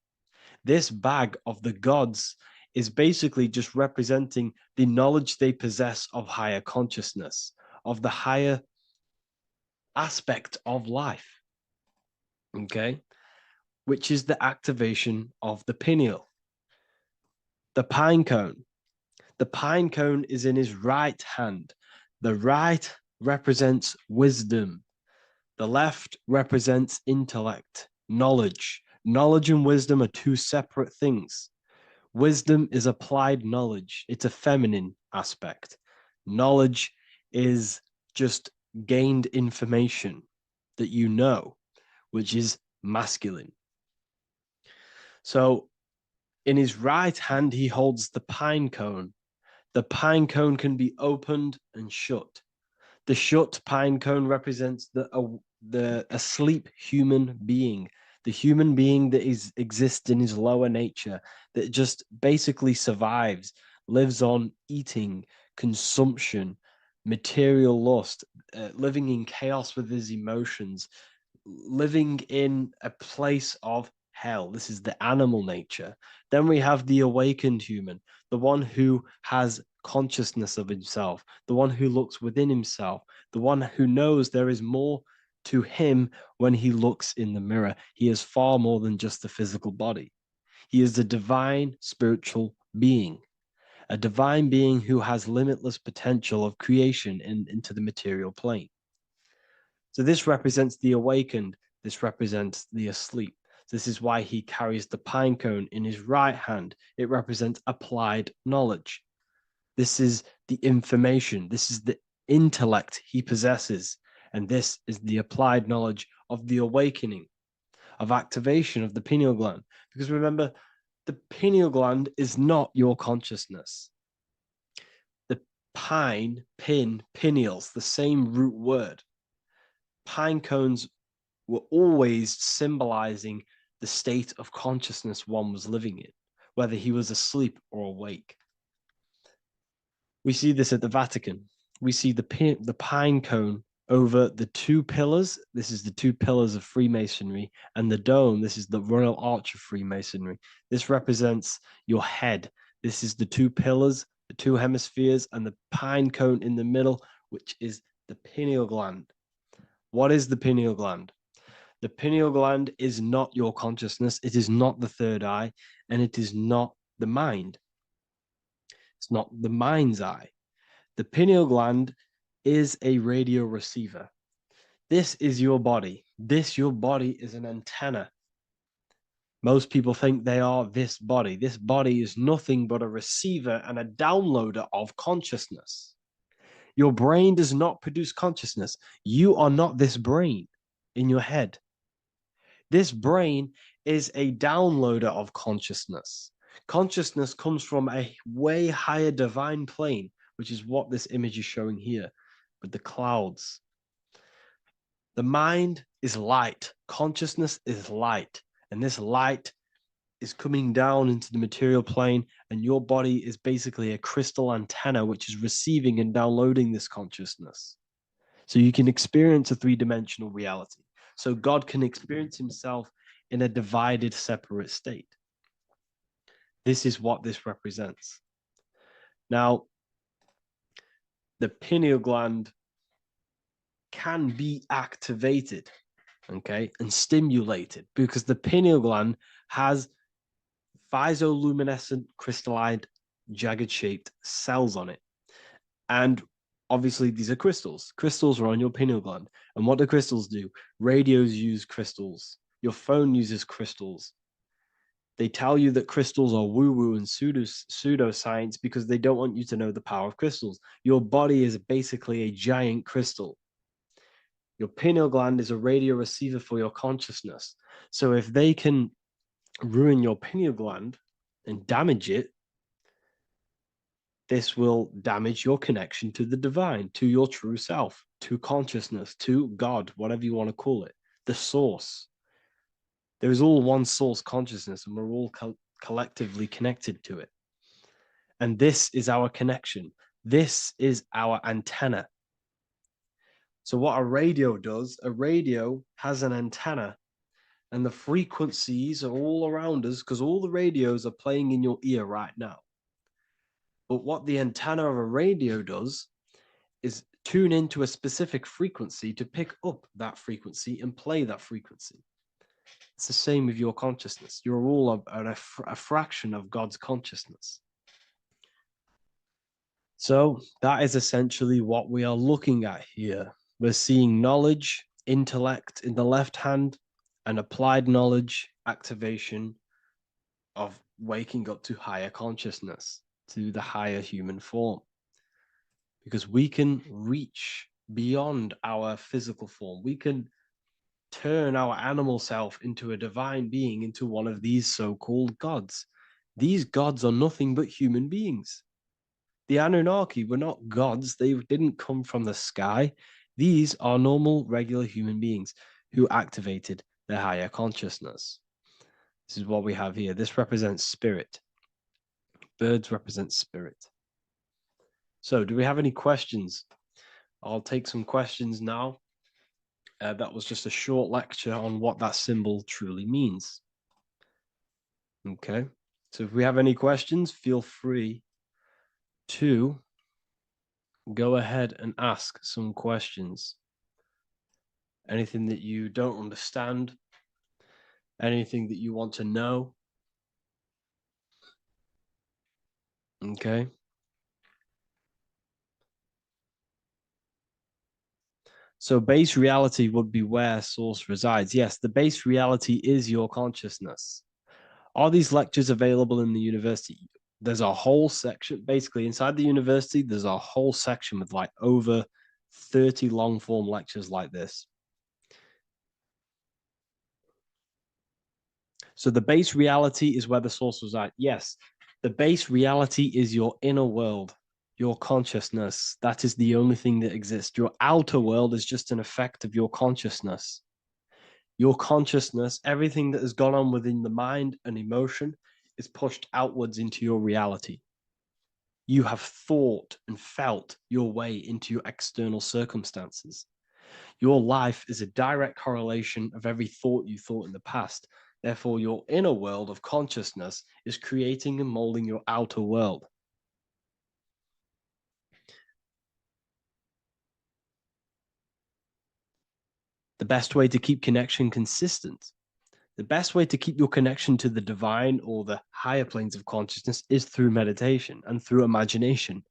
This bag of the gods is basically just representing the knowledge they possess of higher consciousness, of the higher aspect of life, okay, which is the activation of the pineal. The pine cone. The pine cone is in his right hand. The right represents wisdom. The left represents intellect, knowledge. Knowledge and wisdom are two separate things. Wisdom is applied knowledge. It's a feminine aspect. Knowledge is just gained information that you know, which is masculine. So in his right hand, he holds the pine cone. The pine cone can be opened and shut. The shut pine cone represents the asleep human being, the human being that exists in his lower nature, that just basically survives, lives on eating, consumption, material lust, living in chaos with his emotions, living in a place of hell. This is the animal nature. Then we have the awakened human, the one who has consciousness of himself, the one who looks within himself, the one who knows there is more to him when he looks in the mirror. He is far more than just the physical body. He is a divine spiritual being, a divine being who has limitless potential of creation into the material plane. So this represents the awakened. This represents the asleep. This is why he carries the pine cone in his right hand. It represents applied knowledge. This is the information. This is the intellect he possesses. And this is the applied knowledge of the awakening, of activation of the pineal gland. Because remember, the pineal gland is not your consciousness. The pine, pin, pineals, the same root word. Pine cones were always symbolizing the state of consciousness one was living in, whether he was asleep or awake. We see this at the Vatican. We see the pine cone over the two pillars. This is the two pillars of Freemasonry, and the dome. This is the Royal Arch of Freemasonry. This represents your head. This is the two pillars, the two hemispheres, and the pine cone in the middle, which is the pineal gland. What is the pineal gland? The pineal gland is not your consciousness. It is not the third eye, and it is not the mind. It's not the mind's eye. The pineal gland is a radio receiver. This is your body. Your body is an antenna. Most people think they are this body. This body is nothing but a receiver and a downloader of consciousness. Your brain does not produce consciousness. You are not this brain in your head. This brain is a downloader of consciousness. Consciousness comes from a way higher divine plane, which is what this image is showing here with the clouds. The mind is light. Consciousness is light. And this light is coming down into the material plane, and your body is basically a crystal antenna which is receiving and downloading this consciousness. So you can experience a three-dimensional reality. So God can experience himself in a divided, separate state. This is what this represents. Now, the pineal gland can be activated, okay, and stimulated, because the pineal gland has phytoluminescent crystalline jagged-shaped cells on it. And obviously, these are crystals. Crystals are on your pineal gland. And what do crystals do? Radios use crystals. Your phone uses crystals. They tell you that crystals are woo-woo and pseudoscience because they don't want you to know the power of crystals. Your body is basically a giant crystal. Your pineal gland is a radio receiver for your consciousness. So if they can ruin your pineal gland and damage it, this will damage your connection to the divine, to your true self, to consciousness, to God, whatever you want to call it, the source. There is all one source consciousness, and we're all collectively connected to it. And this is our connection. This is our antenna. So what a radio does, a radio has an antenna And the frequencies are all around us because all the radios are playing in your ear right now. But what the antenna of a radio does is tune into a specific frequency to pick up that frequency and play that frequency. It's the same with your consciousness. You're all a fraction of God's consciousness. So that is essentially what we are looking at here. We're seeing knowledge, intellect in the left hand, and applied knowledge, activation of waking up to higher consciousness, to the higher human form. Because we can reach beyond our physical form. We can turn our animal self into a divine being, into one of these so-called gods. These gods are nothing but human beings. The Anunnaki were not gods. They didn't come from the sky. These are normal, regular human beings who activated their higher consciousness. This is what we have here. This represents spirit. Birds represent spirit. So do we have any questions? I'll take some questions now. That was just a short lecture on what that symbol truly means. Okay. So if we have any questions, feel free to go ahead and ask some questions. Anything that you don't understand, anything that you want to know. Okay. So base reality would be where source resides. Yes, the base reality is your consciousness. Are these lectures available in the university? There's a whole section, basically inside the university, there's a whole section with like over 30 long form lectures like this. So the base reality is where the source resides. Yes, the base reality is your inner world, your consciousness. That is the only thing that exists. Your outer world is just an effect of your consciousness. Your consciousness, everything that has gone on within the mind and emotion is pushed outwards into your reality. You have thought and felt your way into your external circumstances. Your life is a direct correlation of every thought you thought in the past. Therefore, your inner world of consciousness is creating and molding your outer world. The best way to keep connection consistent, the best way to keep your connection to the divine or the higher planes of consciousness is through meditation and through imagination.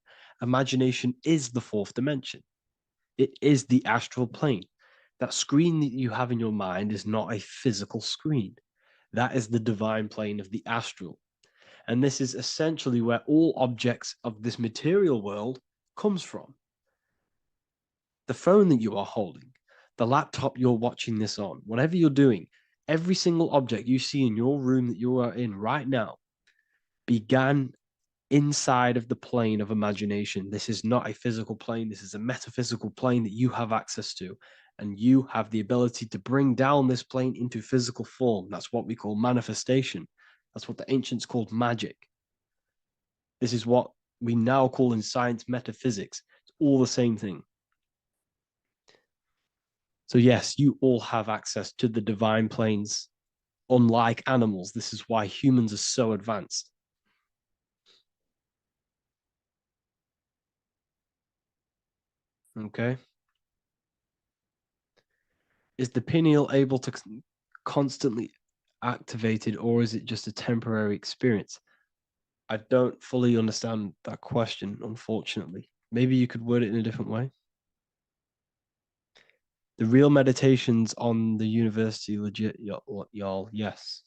Imagination is the fourth dimension. It is the astral plane. That screen that you have in your mind is not a physical screen. That is the divine plane of the astral. And this is essentially where all objects of this material world comes from. The phone that you are holding, the laptop you're watching this on, whatever you're doing, every single object you see in your room that you are in right now began inside of the plane of imagination. This is not a physical plane. This is a metaphysical plane that you have access to. And you have the ability to bring down this plane into physical form. That's what we call manifestation. That's what the ancients called magic. This is what we now call in science metaphysics. It's all the same thing. So yes, you all have access to the divine planes. Unlike animals, this is why humans are so advanced. Okay. Is the pineal able to constantly activated, or is it just a temporary experience? I don't fully understand that question, unfortunately. Maybe you could word it in a different way. The real meditations on the university, legit, y'all, yes.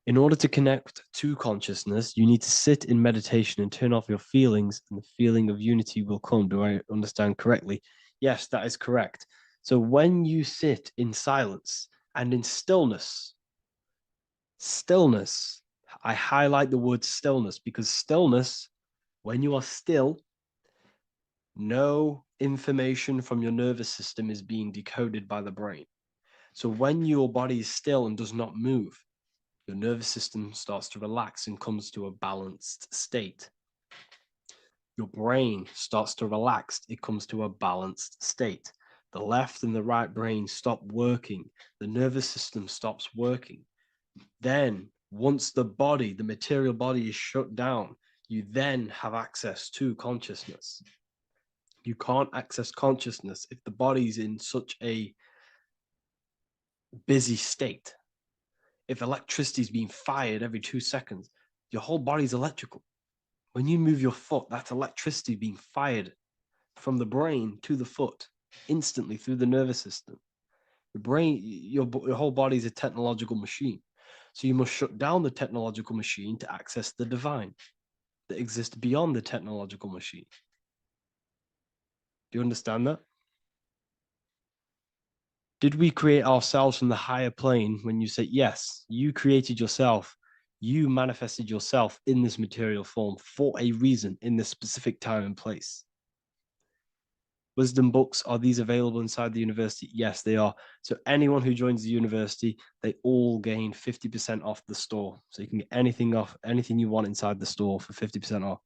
In order to connect to consciousness, you need to sit in meditation and turn off your feelings, and the feeling of unity will come. Do I understand correctly? Yes, that is correct. So when you sit in silence and in stillness, I highlight the word stillness because stillness, when you are still, no information from your nervous system is being decoded by the brain. So when your body is still and does not move, your nervous system starts to relax and comes to a balanced state. Your brain starts to relax, it comes to a balanced state. The left and the right brain stop working. The nervous system stops working. Then, once the body, the material body is shut down, you then have access to consciousness. You can't access consciousness if the body's in such a busy state. If electricity is being fired every 2 seconds, your whole body's electrical. When you move your foot, that's electricity being fired from the brain to the foot instantly through the nervous system. Your brain, your whole body is a technological machine. So you must shut down the technological machine to access the divine that exists beyond the technological machine. Do you understand that? Did we create ourselves from the higher plane? When you say yes, you created yourself, you manifested yourself in this material form for a reason in this specific time and place. Wisdom books, are these available inside the university? Yes, they are. So anyone who joins the university, they all gain 50% off the store. So you can get anything you want inside the store for 50% off.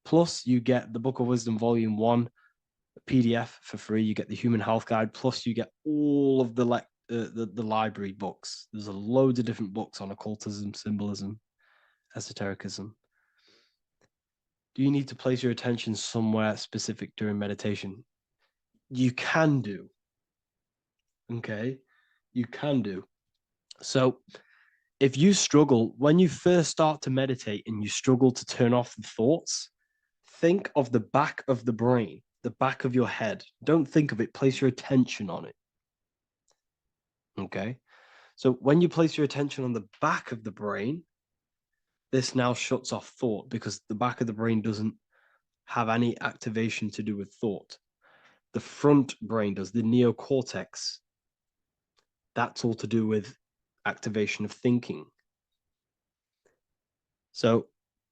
Plus, you get the Book of Wisdom Volume 1 PDF for free. You get the Human Health Guide. Plus, you get all of the library books. There's a load of different books on occultism, symbolism, esotericism. Do you need to place your attention somewhere specific during meditation? You can do. Okay, you can do. So if you struggle, when you first start to meditate and you struggle to turn off the thoughts, think of the back of the brain, the back of your head. Don't think of it, place your attention on it. Okay, so when you place your attention on the back of the brain, this now shuts off thought because the back of the brain doesn't have any activation to do with thought. The front brain does, the neocortex. That's all to do with activation of thinking. So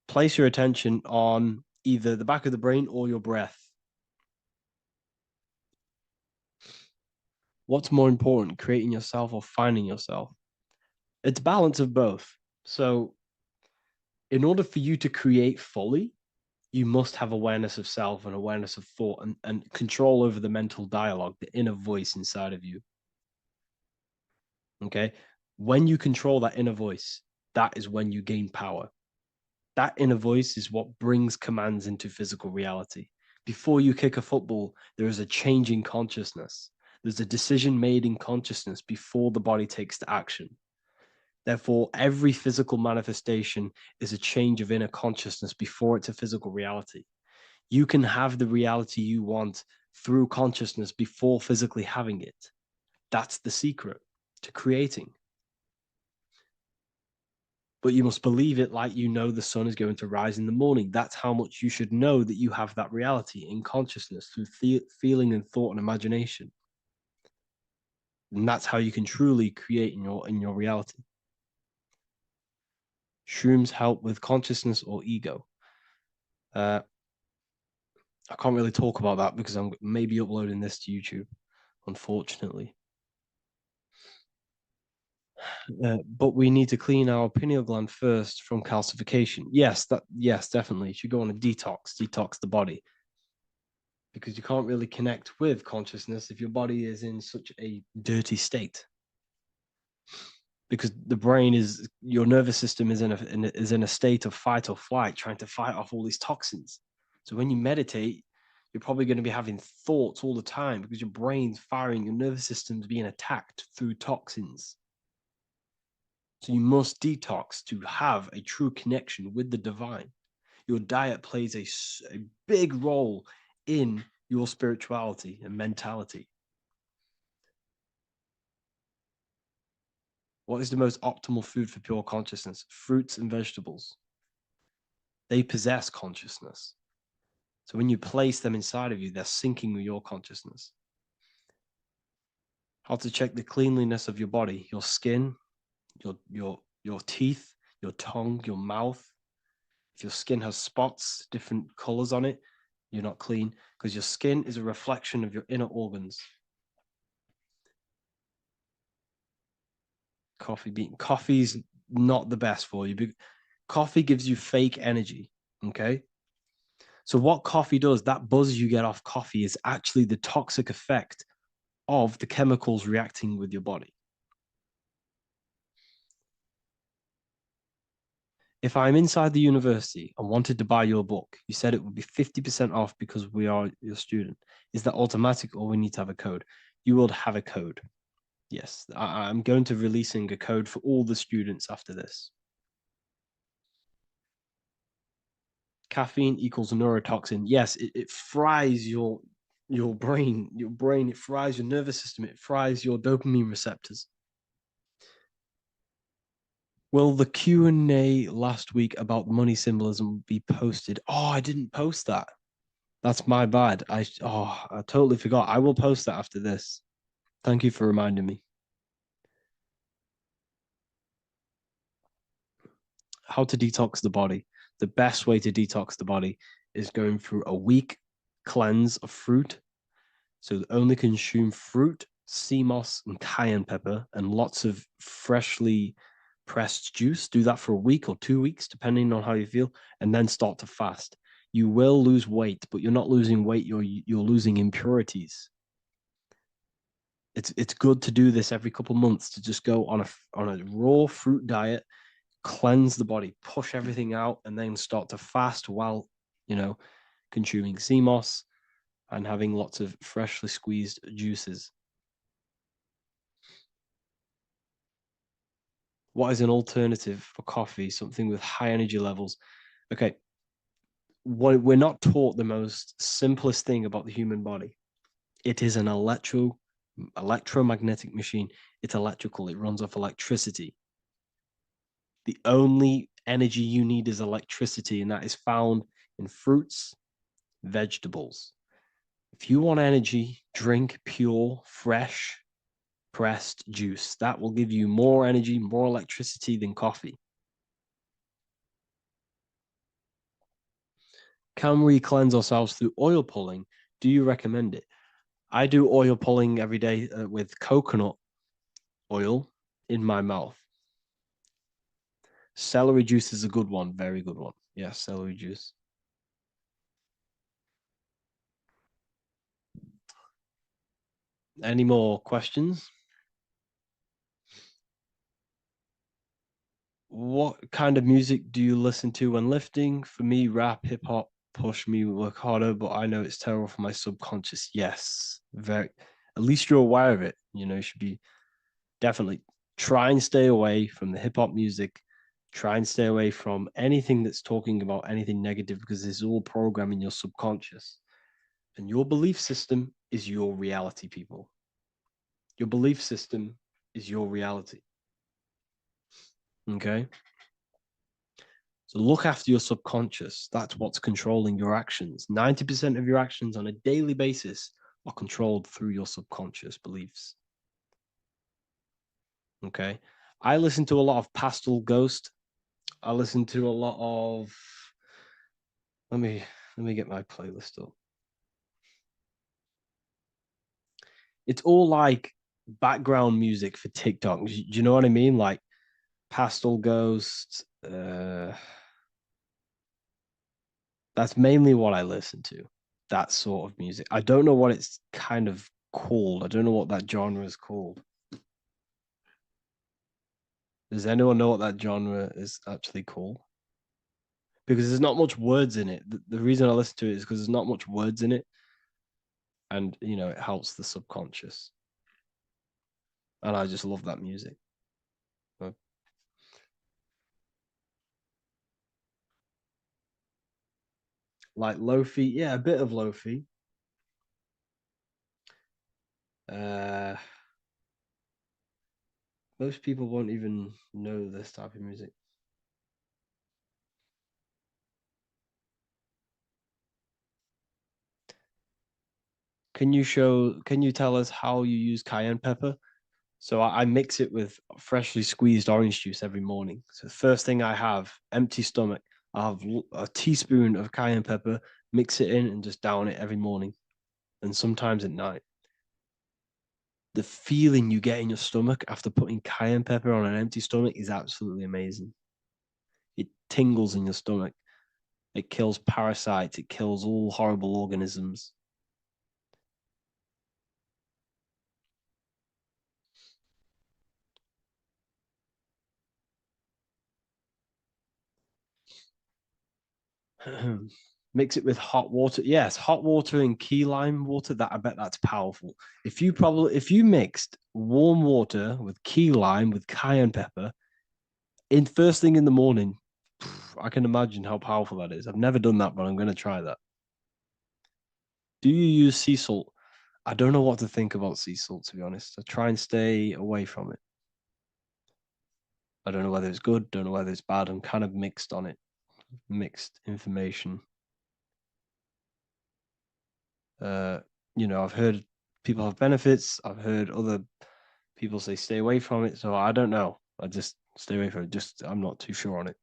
place your attention on either the back of the brain or your breath. What's more important, creating yourself or finding yourself? It's balance of both. So in order for you to create fully, you must have awareness of self and awareness of thought and control over the mental dialogue, the inner voice inside of you. Okay? When you control that inner voice, that is when you gain power. That inner voice is what brings commands into physical reality. Before you kick a football, there is a change in consciousness. There's a decision made in consciousness before the body takes the action. Therefore, every physical manifestation is a change of inner consciousness before it's a physical reality. You can have the reality you want through consciousness before physically having it. That's the secret to creating. But you must believe it like you know the sun is going to rise in the morning. That's how much you should know that you have that reality in consciousness through feeling and thought and imagination. And that's how you can truly create in your reality. Shrooms help with consciousness or ego. I can't really talk about that because I'm maybe uploading this to YouTube, unfortunately. But we need to clean our pineal gland first from calcification. Yes, definitely. You should go on a detox the body. Because you can't really connect with consciousness if your body is in such a dirty state. Because the brain is, your nervous system is in a state of fight or flight, trying to fight off all these toxins. So when you meditate, you're probably going to be having thoughts all the time because your brain's firing, your nervous system's being attacked through toxins. So you must detox to have a true connection with the divine. Your diet plays a big role in your spirituality and mentality. What is the most optimal food for pure consciousness? Fruits and vegetables. They possess consciousness. So when you place them inside of you, they're syncing with your consciousness. How to check the cleanliness of your body, your skin, your teeth, your tongue, your mouth. If your skin has spots, different colors on it, you're not clean because your skin is a reflection of your inner organs. Coffee's not the best for you. Coffee gives you fake energy. Okay. So what coffee does, that buzz you get off coffee is actually the toxic effect of the chemicals reacting with your body. If I'm inside the university and wanted to buy your book, you said it would be 50% off because we are your student. Is that automatic or we need to have a code? You will have a code. Yes, I'm going to releasing a code for all the students after this. Caffeine equals neurotoxin. Yes, it fries your brain, it fries your nervous system, it fries your dopamine receptors. Will the Q&A last week about money symbolism be posted? Oh, I didn't post that. That's my bad. I totally forgot. I will post that after this. Thank you for reminding me. How to detox the body. The best way to detox the body is going through a week cleanse of fruit. So only consume fruit, sea moss, and cayenne pepper, and lots of freshly pressed juice. Do that for a week or 2 weeks, depending on how you feel, and then start to fast. You will lose weight, but you're not losing weight. You're losing impurities. It's good to do this every couple months, to just go on a raw fruit diet, cleanse the body, push everything out, and then start to fast while consuming sea moss and having lots of freshly squeezed juices. What is an alternative for coffee? Something with high energy levels. Okay, we're not taught the most simplest thing about the human body. It is an electromagnetic machine. It's electrical. It runs off electricity. The only energy you need is electricity, and that is found in fruits, vegetables. If you want energy, drink pure, fresh, pressed juice. That will give you more energy, more electricity than coffee. Can we cleanse ourselves through oil pulling? Do you recommend it? I do oil pulling every day with coconut oil in my mouth. Celery juice is a good one, very good one. Yes, celery juice. Any more questions? What kind of music do you listen to when lifting? For me, rap, hip hop push me work harder, but I know it's terrible for my subconscious. Yes, very. At least you're aware of it. You should be definitely try and stay away from the hip hop music. Try and stay away from anything that's talking about anything negative, because it's all programming your subconscious. And your belief system is your reality, people. Your belief system is your reality. Okay? So look after your subconscious. That's what's controlling your actions. 90% of your actions on a daily basis are controlled through your subconscious beliefs. Okay? I listen to a lot of Pastel Ghost. I listen to a lot of let me get my playlist up. It's all like background music for TikTok. Do you know what I mean? Like Pastel Ghost. That's mainly what I listen to. That sort of music. I don't know what it's kind of called. I don't know what that genre is called. Does anyone know what that genre is actually called? Because there's not much words in it. The reason I listen to it is because there's not much words in it. And, it helps the subconscious. And I just love that music. Like lo-fi, yeah, a bit of lo-fi. Most people won't even know this type of music. Can you tell us how you use cayenne pepper? So I mix it with freshly squeezed orange juice every morning. So the first thing I have, empty stomach, I have a teaspoon of cayenne pepper, mix it in and just down it every morning. And sometimes at night. The feeling you get in your stomach after putting cayenne pepper on an empty stomach is absolutely amazing. It tingles in your stomach. It kills parasites. It kills all horrible organisms. Mix it with hot water. Yes, hot water and key lime water. That I bet that's powerful. If you mixed warm water with key lime with cayenne pepper in first thing in the morning, I can imagine how powerful that is. I've never done that, but I'm going to try that. Do you use sea salt? I don't know what to think about sea salt, to be honest. I try and stay away from it. I don't know whether it's good, don't know whether it's bad. I'm kind of mixed on it. Mixed information. I've heard people have benefits. I've heard other people say stay away from it. So I don't know. I just stay away from it. I'm not too sure on it.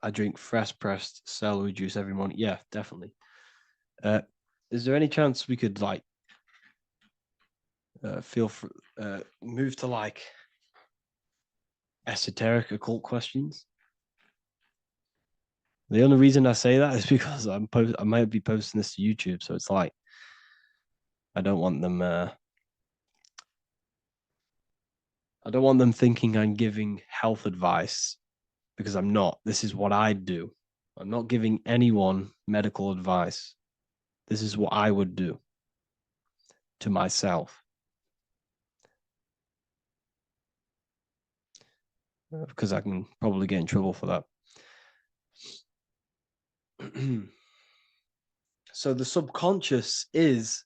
I drink fresh pressed celery juice every morning. Yeah, definitely. Is there any chance we could move to esoteric occult questions? The only reason I say that is because I might be posting this to YouTube, so it's like I don't want them thinking I'm giving health advice, because I'm not. This is what I do. I'm not giving anyone medical advice. This is what I would do to myself. Because I can probably get in trouble for that. So the subconscious is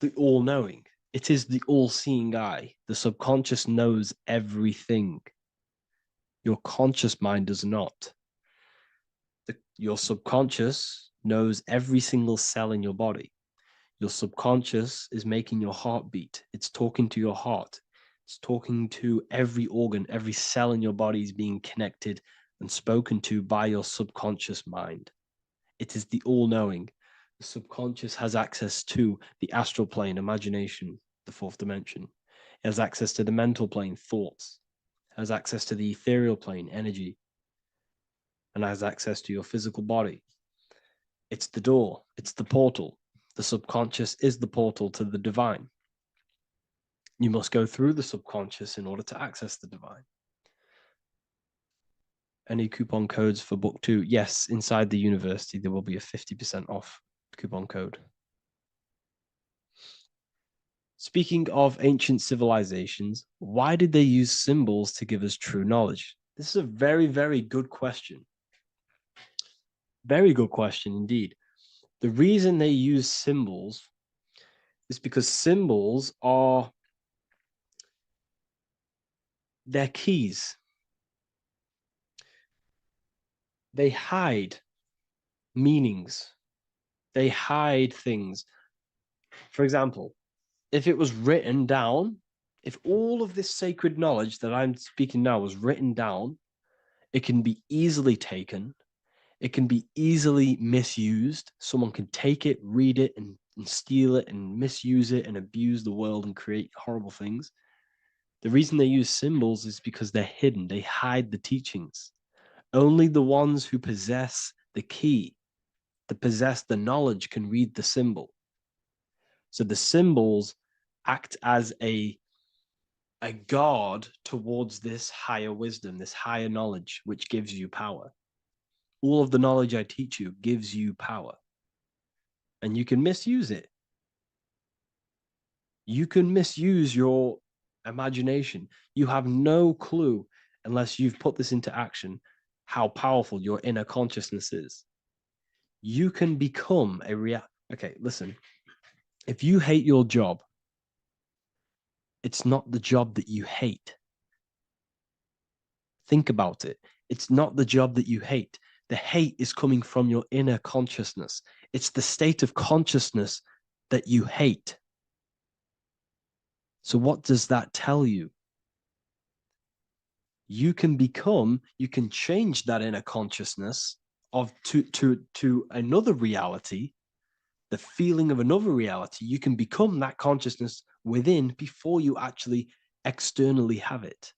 the all-knowing. It is the all-seeing eye. The subconscious knows everything. Your conscious mind does not. Your subconscious knows every single cell in your body. Your subconscious is making your heart beat. It's talking to your heart. It's talking to every organ, every cell in your body is being connected and spoken to by your subconscious mind. It is the all-knowing. The subconscious has access to the astral plane, imagination, the fourth dimension. It has access to the mental plane, thoughts. It has access to the ethereal plane, energy. And has access to your physical body. It's the door. It's the portal. The subconscious is the portal to the divine. You must go through the subconscious in order to access the divine. Any coupon codes for book 2? Yes, inside the university, there will be a 50% off coupon code. Speaking of ancient civilizations, why did they use symbols to give us true knowledge? This is a very, very good question. Very good question indeed. The reason they use symbols is because symbols are their keys. They hide meanings. They hide things. For example, if it was written down, if all of this sacred knowledge that I'm speaking now was written down, it can be easily taken. It can be easily misused. Someone can take it, read it, and steal it and misuse it and abuse the world and create horrible things. The reason they use symbols is because they're hidden. They hide the teachings. Only the ones who possess the key, that possess the knowledge, can read the symbol. So the symbols act as a guard towards this higher wisdom, this higher knowledge, which gives you power. All of the knowledge I teach you gives you power. And you can misuse it. You can misuse your imagination. You have no clue, unless you've put this into action, how powerful your inner consciousness is. You can become a Okay, listen. If you hate your job, it's not the job that you hate. Think about it. It's not the job that you hate. The hate is coming from your inner consciousness. It's the state of consciousness that you hate. So what does that tell you? You can change that inner consciousness to another reality, the feeling of another reality. You can become that consciousness within before you actually externally have it.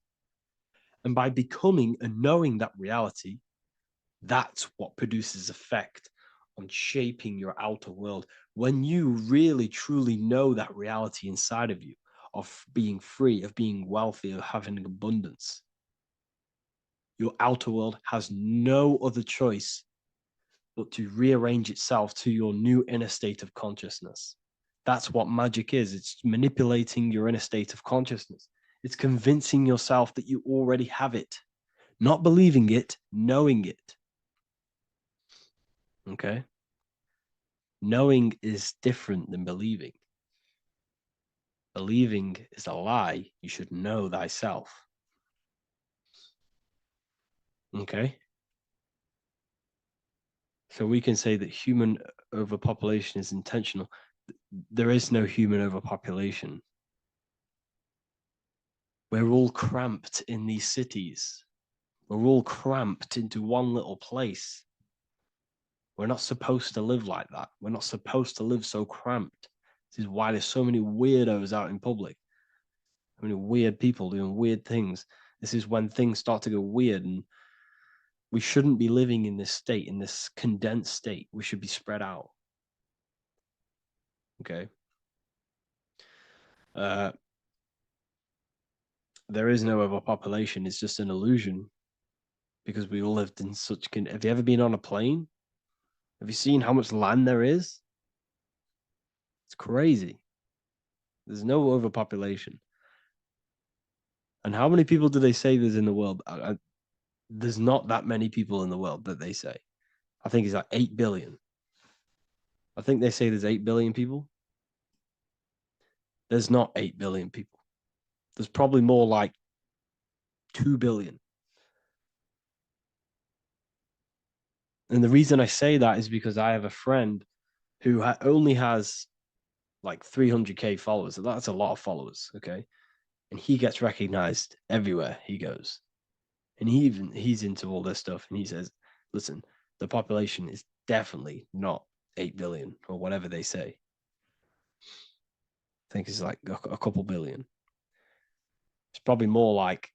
And by becoming and knowing that reality, that's what produces effect on shaping your outer world. When you really, truly know that reality inside of you, of being free, of being wealthy, of having abundance. Your outer world has no other choice but to rearrange itself to your new inner state of consciousness. That's what magic is. It's manipulating your inner state of consciousness. It's convincing yourself that you already have it, not believing it, knowing it. Okay? Knowing is different than believing. Believing is a lie. You should know thyself. Okay? So we can say that human overpopulation is intentional. There is no human overpopulation. We're all cramped in these cities. We're all cramped into one little place. We're not supposed to live like that. We're not supposed to live so cramped. This is why there's so many weirdos out in public. So many weird people doing weird things. This is when things start to go weird, and we shouldn't be living in this state, in this condensed state. We should be spread out. Okay. There is no overpopulation. It's just an illusion because we all lived in such. Have you ever been on a plane? Have you seen how much land there is? It's crazy. There's no overpopulation. And how many people do they say there's in the world? There's not that many people in the world that they say. I think it's like 8 billion. I think they say there's 8 billion people. There's not 8 billion people. There's probably more like 2 billion. And the reason I say that is because I have a friend who only has like 300K followers. So that's a lot of followers, okay? And he gets recognized everywhere he goes. And he's into all this stuff. And he says, listen, the population is definitely not 8 billion or whatever they say. I think it's like a couple billion. It's probably more like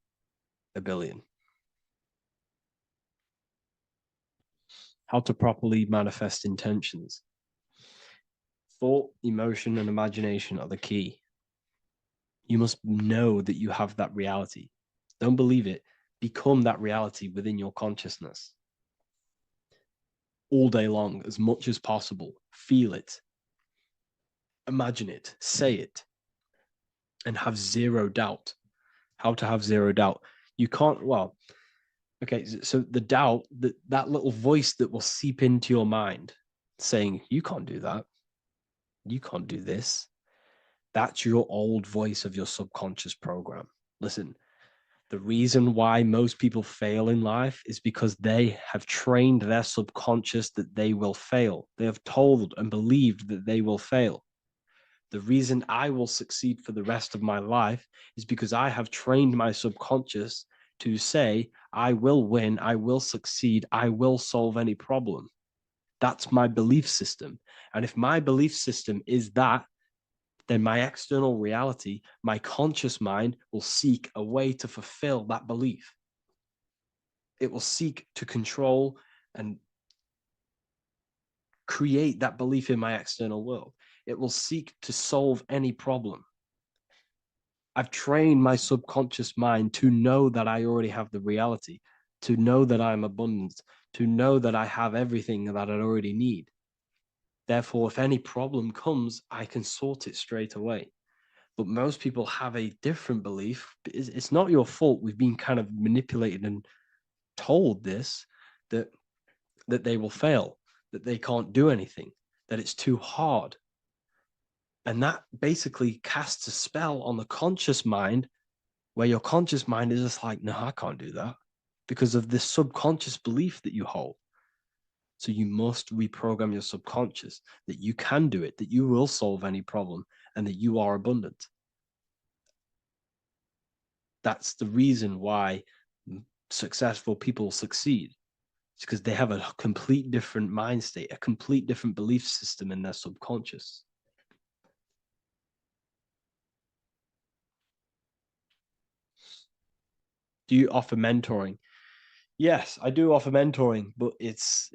a billion. How to properly manifest intentions. Thought, emotion, and imagination are the key. You must know that you have that reality. Don't believe it. Become that reality within your consciousness. All day long, as much as possible. Feel it. Imagine it. Say it. And have zero doubt. How to have zero doubt. You can't, well, okay, so the doubt, that little voice that will seep into your mind saying, you can't do that. You can't do this. That's your old voice of your subconscious program. Listen, the reason why most people fail in life is because they have trained their subconscious that they will fail. They have told and believed that they will fail. The reason I will succeed for the rest of my life is because I have trained my subconscious to say, I will win, I will succeed, I will solve any problem. That's my belief system. And if my belief system is that, then my external reality, my conscious mind will seek a way to fulfill that belief. It will seek to control and create that belief in my external world. It will seek to solve any problem. I've trained my subconscious mind to know that I already have the reality, to know that I'm abundant, to know that I have everything that I already need. Therefore, if any problem comes, I can sort it straight away. But most people have a different belief. It's not your fault. We've been kind of manipulated and told this, that they will fail, that they can't do anything, that it's too hard. And that basically casts a spell on the conscious mind, where your conscious mind is just like, no, I can't do that, because of this subconscious belief that you hold. So you must reprogram your subconscious that you can do it, that you will solve any problem, and that you are abundant. That's the reason why successful people succeed. It's because they have a complete different mind state, a complete different belief system in their subconscious. Do you offer mentoring? Yes, I do offer mentoring, but it's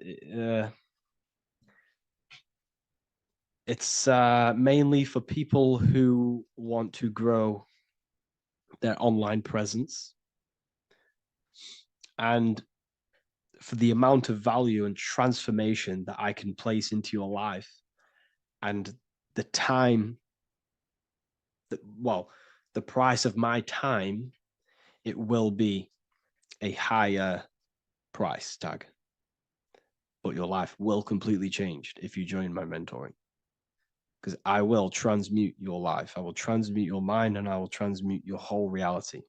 It's mainly for people who want to grow their online presence, and for the amount of value and transformation that I can place into your life, and the time that, well, the price of my time, it will be a higher price tag. But your life will completely change if you join my mentoring. Because I will transmute your life. I will transmute your mind, and I will transmute your whole reality.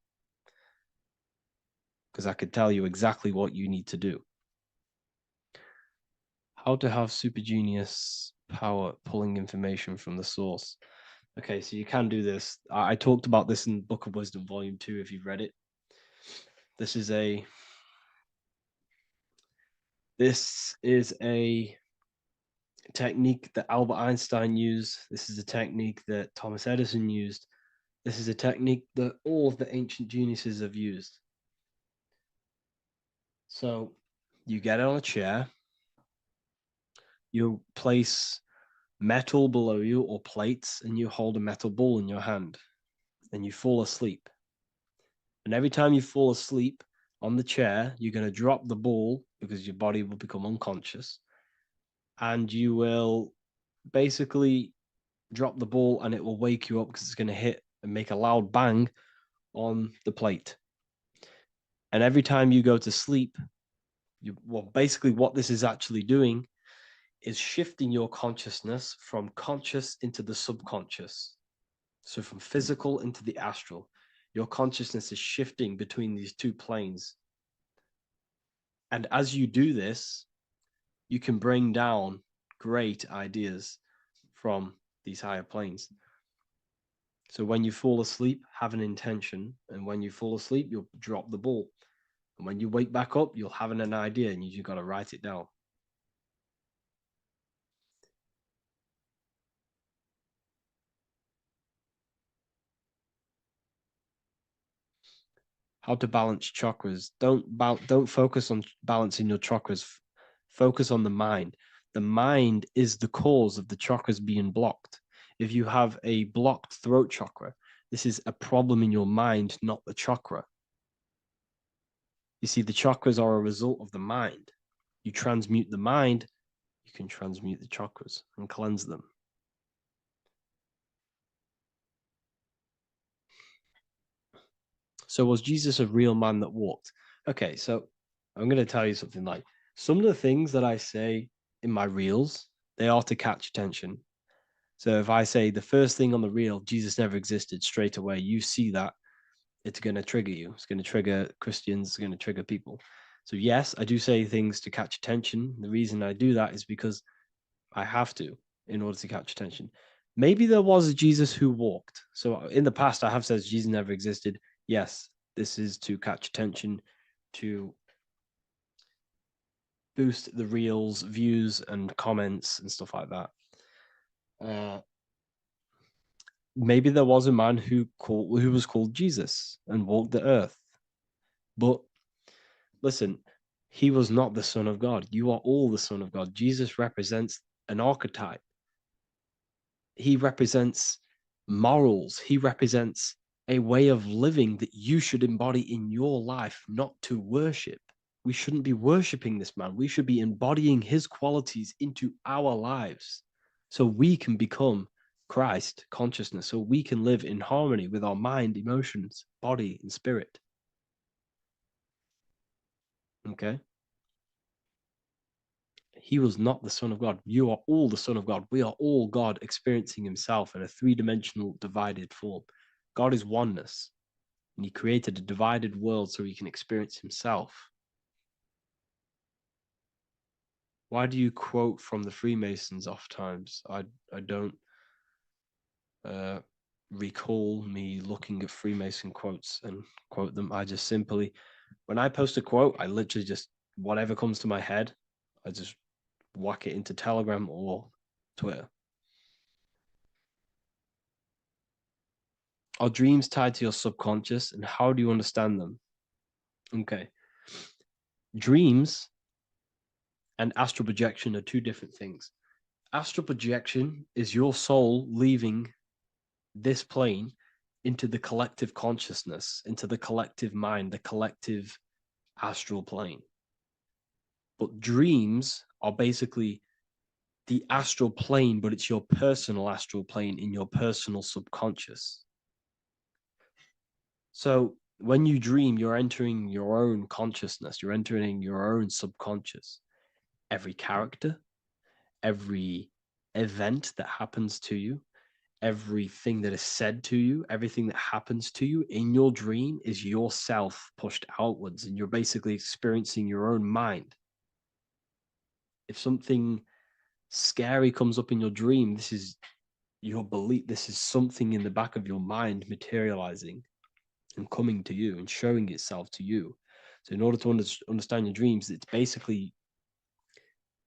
Because I could tell you exactly what you need to do. How to have super genius power pulling information from the source. Okay, so you can do this. I talked about this in Book of Wisdom, Volume 2, if you've read it. This is a technique that Albert Einstein used. This is a technique that Thomas Edison used. This is a technique that all of the ancient geniuses have used. So you get on a chair, you place metal below you or plates, and you hold a metal ball in your hand, and you fall asleep. And every time you fall asleep on the chair, you're going to drop the ball because your body will become unconscious, and you will basically drop the ball, and it will wake you up because it's going to hit and make a loud bang on the plate. And every time you go to sleep, basically what this is actually doing is shifting your consciousness from conscious into the subconscious. So from physical into the astral. Your consciousness is shifting between these two planes. And as you do this, you can bring down great ideas from these higher planes. So when you fall asleep, have an intention. And when you fall asleep, you'll drop the ball. And when you wake back up, you'll have an idea, and you just got to write it down. How to balance chakras. Don't focus on balancing your chakras. Focus on the mind. The mind is the cause of the chakras being blocked. If you have a blocked throat chakra, this is a problem in your mind, not the chakra. You see, the chakras are a result of the mind. You transmute the mind, you can transmute the chakras and cleanse them. So was Jesus a real man that walked? Okay, so I'm going to tell you something. Like, some of the things that I say in my reels, they are to catch attention. So if I say the first thing on the reel, Jesus never existed, straight away, you see that, it's going to trigger you. It's going to trigger Christians. It's going to trigger people. So yes, I do say things to catch attention. The reason I do that is because I have to, in order to catch attention. Maybe there was a Jesus who walked. So in the past, I have said Jesus never existed. Yes, this is to catch attention, to boost the reels, views, and comments and stuff like that. Maybe there was a man who was called Jesus and walked the earth. But listen, he was not the Son of God. You are all the Son of God. Jesus represents an archetype. He represents morals. He represents a way of living that you should embody in your life, not to worship. We shouldn't be worshiping this man. We should be embodying his qualities into our lives so we can become Christ consciousness, so we can live in harmony with our mind, emotions, body, and spirit. Okay? He was not the Son of God. You are all the Son of God. We are all God experiencing himself in a three-dimensional divided form. God is oneness, and he created a divided world so he can experience himself. Why do you quote from the Freemasons oft times? I don't recall me looking at Freemason quotes and quote them. I just simply, when I post a quote, I literally just, whatever comes to my head, I just whack it into Telegram or Twitter. Are dreams tied to your subconscious, and how do you understand them? Okay. Dreams and astral projection are two different things. Astral projection is your soul leaving this plane into the collective consciousness, into the collective mind, the collective astral plane. But dreams are basically the astral plane, but it's your personal astral plane in your personal subconscious. So when you dream, you're entering your own consciousness, you're entering your own subconscious. Every character, every event that happens to you, everything that is said to you, everything that happens to you in your dream is yourself pushed outwards, and you're basically experiencing your own mind. If something scary comes up in your dream, this is your belief, this is something in the back of your mind materializing and coming to you and showing itself to you. So in order to understand your dreams, it's basically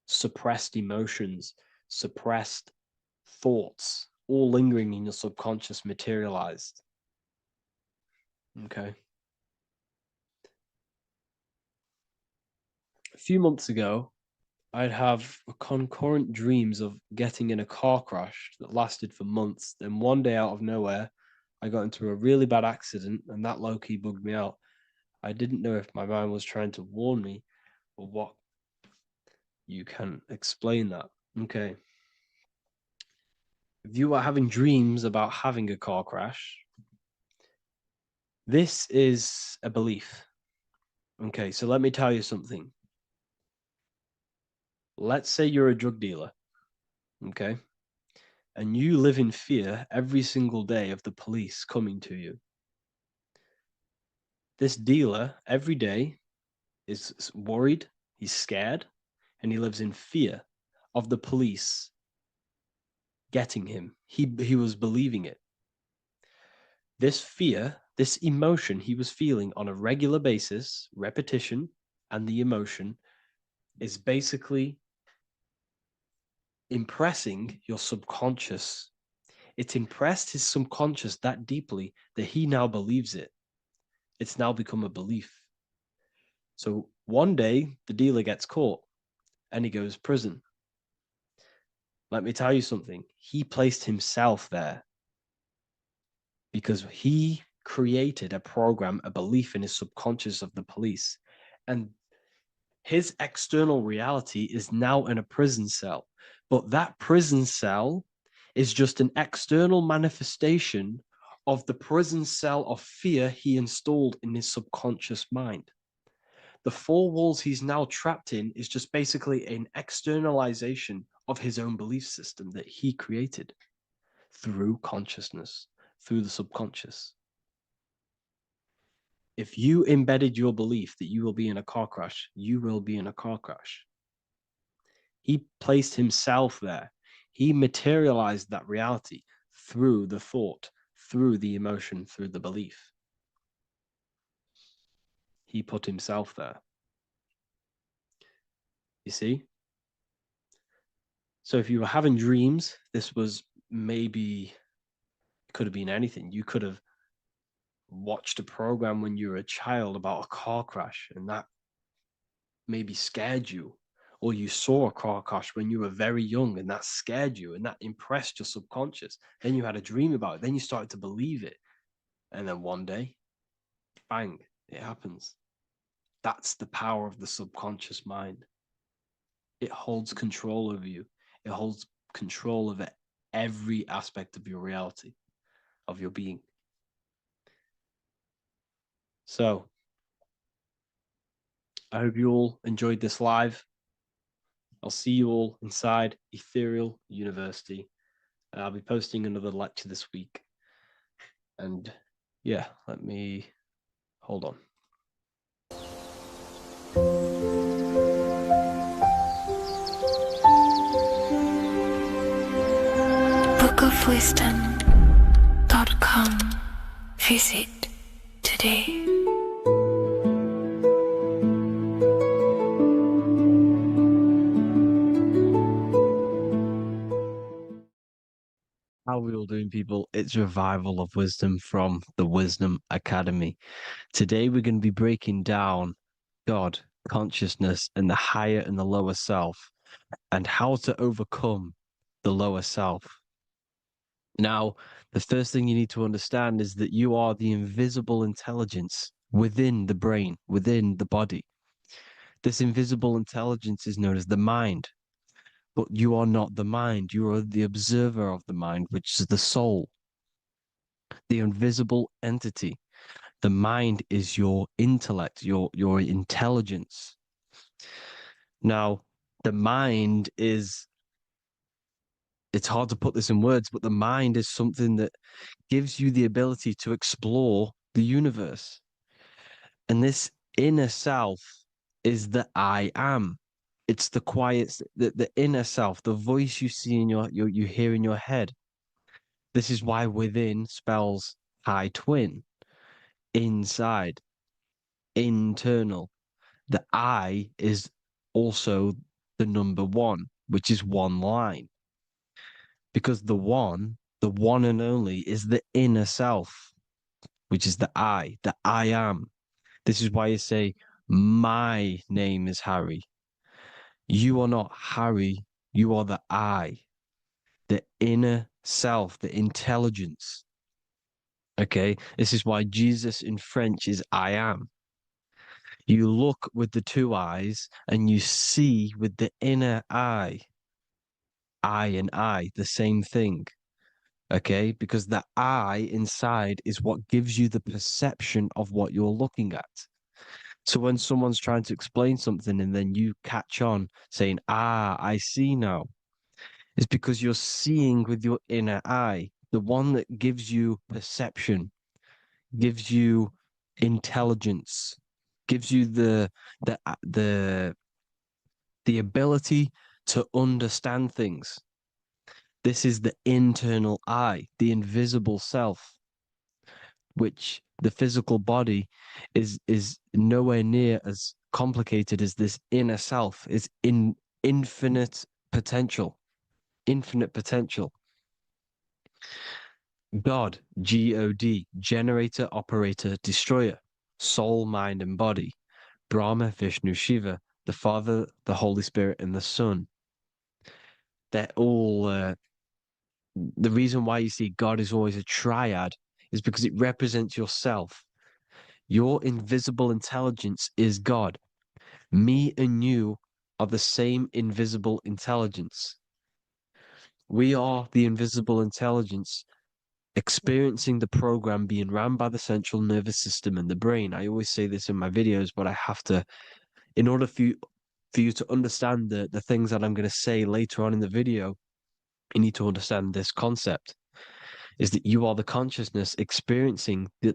suppressed emotions, suppressed thoughts, all lingering in your subconscious materialized. Okay. A few months ago, I'd have concurrent dreams of getting in a car crash that lasted for months. Then one day, out of nowhere, I got into a really bad accident, and that low-key bugged me out. I didn't know if my mind was trying to warn me or what. You can explain that. Okay. If you are having dreams about having a car crash, this is a belief. Okay, so let me tell you something. Let's say you're a drug dealer, okay? And you live in fear every single day of the police coming to you. This dealer, every day, is worried, he's scared, and he lives in fear of the police getting him. He was believing it. This fear, this emotion he was feeling on a regular basis, repetition, and the emotion is basically impressing your subconscious. It's impressed his subconscious that deeply that he now believes it. It's now become a belief. So one day the dealer gets caught and he goes to prison. Let me tell you something. He placed himself there because he created a program, a belief in his subconscious of the police. And his external reality is now in a prison cell. But that prison cell is just an external manifestation of the prison cell of fear he installed in his subconscious mind. The four walls he's now trapped in is just basically an externalization of his own belief system that he created through consciousness, through the subconscious. If you embedded your belief that you will be in a car crash, you will be in a car crash. He placed himself there. He materialized that reality through the thought, through the emotion, through the belief. He put himself there. You see? So if you were having dreams, this was maybe, it could have been anything. You could have watched a program when you were a child about a car crash and that maybe scared you, or you saw a car crash when you were very young and that scared you and that impressed your subconscious. Then you had a dream about it. Then you started to believe it. And then one day, bang, it happens. That's the power of the subconscious mind. It holds control over you. It holds control over every aspect of your reality, of your being. So, I hope you all enjoyed this live. I'll see you all inside Ethereal University. I'll be posting another lecture this week. And yeah, let me hold on. bookofwisdom.com. Visit today. How are we all doing, people? It's Revival of Wisdom from the Wisdom Academy. Today we're going to be breaking down God, consciousness, and the higher and the lower self, and how to overcome the lower self. Now, the first thing you need to understand is that you are the invisible intelligence within the brain, within the body. This invisible intelligence is known as the mind, but you are not the mind. You are the observer of the mind, which is the soul, the invisible entity. The mind is your intellect, your intelligence. Now, the mind is, it's hard to put this in words, but the mind is something that gives you the ability to explore the universe. And this inner self is the I am. It's the quiet, the inner self, the voice you see in you hear in your head. This is why within spells high twin, inside, internal. The I is also the number one, which is one line. Because the one and only, is the inner self, which is the I am. This is why you say, my name is Harry. You are not Harry, you are the I, the inner self, the intelligence. Okay, this is why Jesus in French is I am. You look with the two eyes and you see with the inner eye. I and I, the same thing. Okay, because the I inside is what gives you the perception of what you're looking at. So when someone's trying to explain something and then you catch on saying, I see now, it's because you're seeing with your inner eye, the one that gives you perception, gives you intelligence, gives you the ability to understand things. This is the internal I, the invisible self, which the physical body is nowhere near as complicated as this inner self. Is in infinite potential, infinite potential. God, God, generator, operator, destroyer, soul, mind, and body. Brahma, Vishnu, Shiva, the Father, the Holy Spirit, and the Son. They're all, the reason why you see God is always a triad is because it represents yourself. Your invisible intelligence is God. Me and you are the same invisible intelligence. We are the invisible intelligence experiencing the program being run by the central nervous system and the brain. I always say this in my videos, but I have to, in order for you to understand the things that I'm going to say later on in the video, you need to understand this concept, is that you are the consciousness experiencing the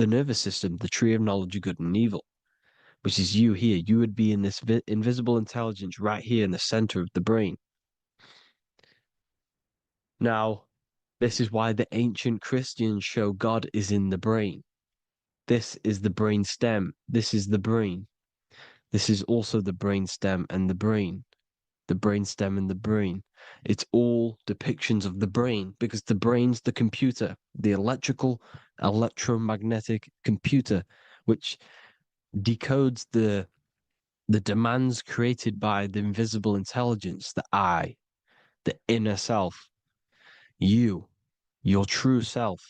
nervous system, the tree of knowledge of good and evil, which is you here. You would be in this invisible intelligence right here in the center of the brain. Now, this is why the ancient Christians show God is in the brain. This is the brain stem. This is the brain. This is also the brain stem and the brain. The brain stem and the brain. It's all depictions of the brain because the brain's the computer, the electromagnetic computer, which decodes the demands created by the invisible intelligence, the I, the inner self, you, your true self.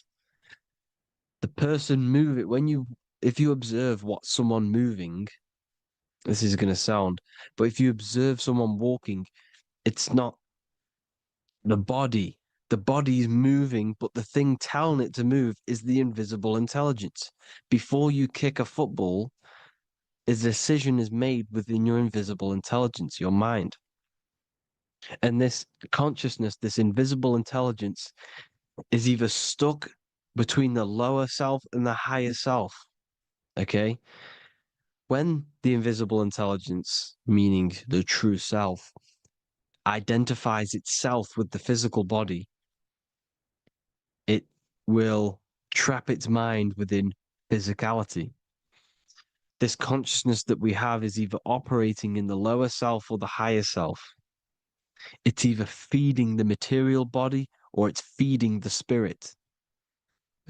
The person moving, if you observe what someone moving, this is going to sound, but if you observe someone walking, it's not the body. The body is moving, but the thing telling it to move is the invisible intelligence. Before you kick a football, a decision is made within your invisible intelligence, your mind. And this consciousness, this invisible intelligence, is either stuck between the lower self and the higher self. Okay? When the invisible intelligence, meaning the true self, identifies itself with the physical body, it will trap its mind within physicality. This consciousness that we have is either operating in the lower self or the higher self. It's either feeding the material body or it's feeding the spirit.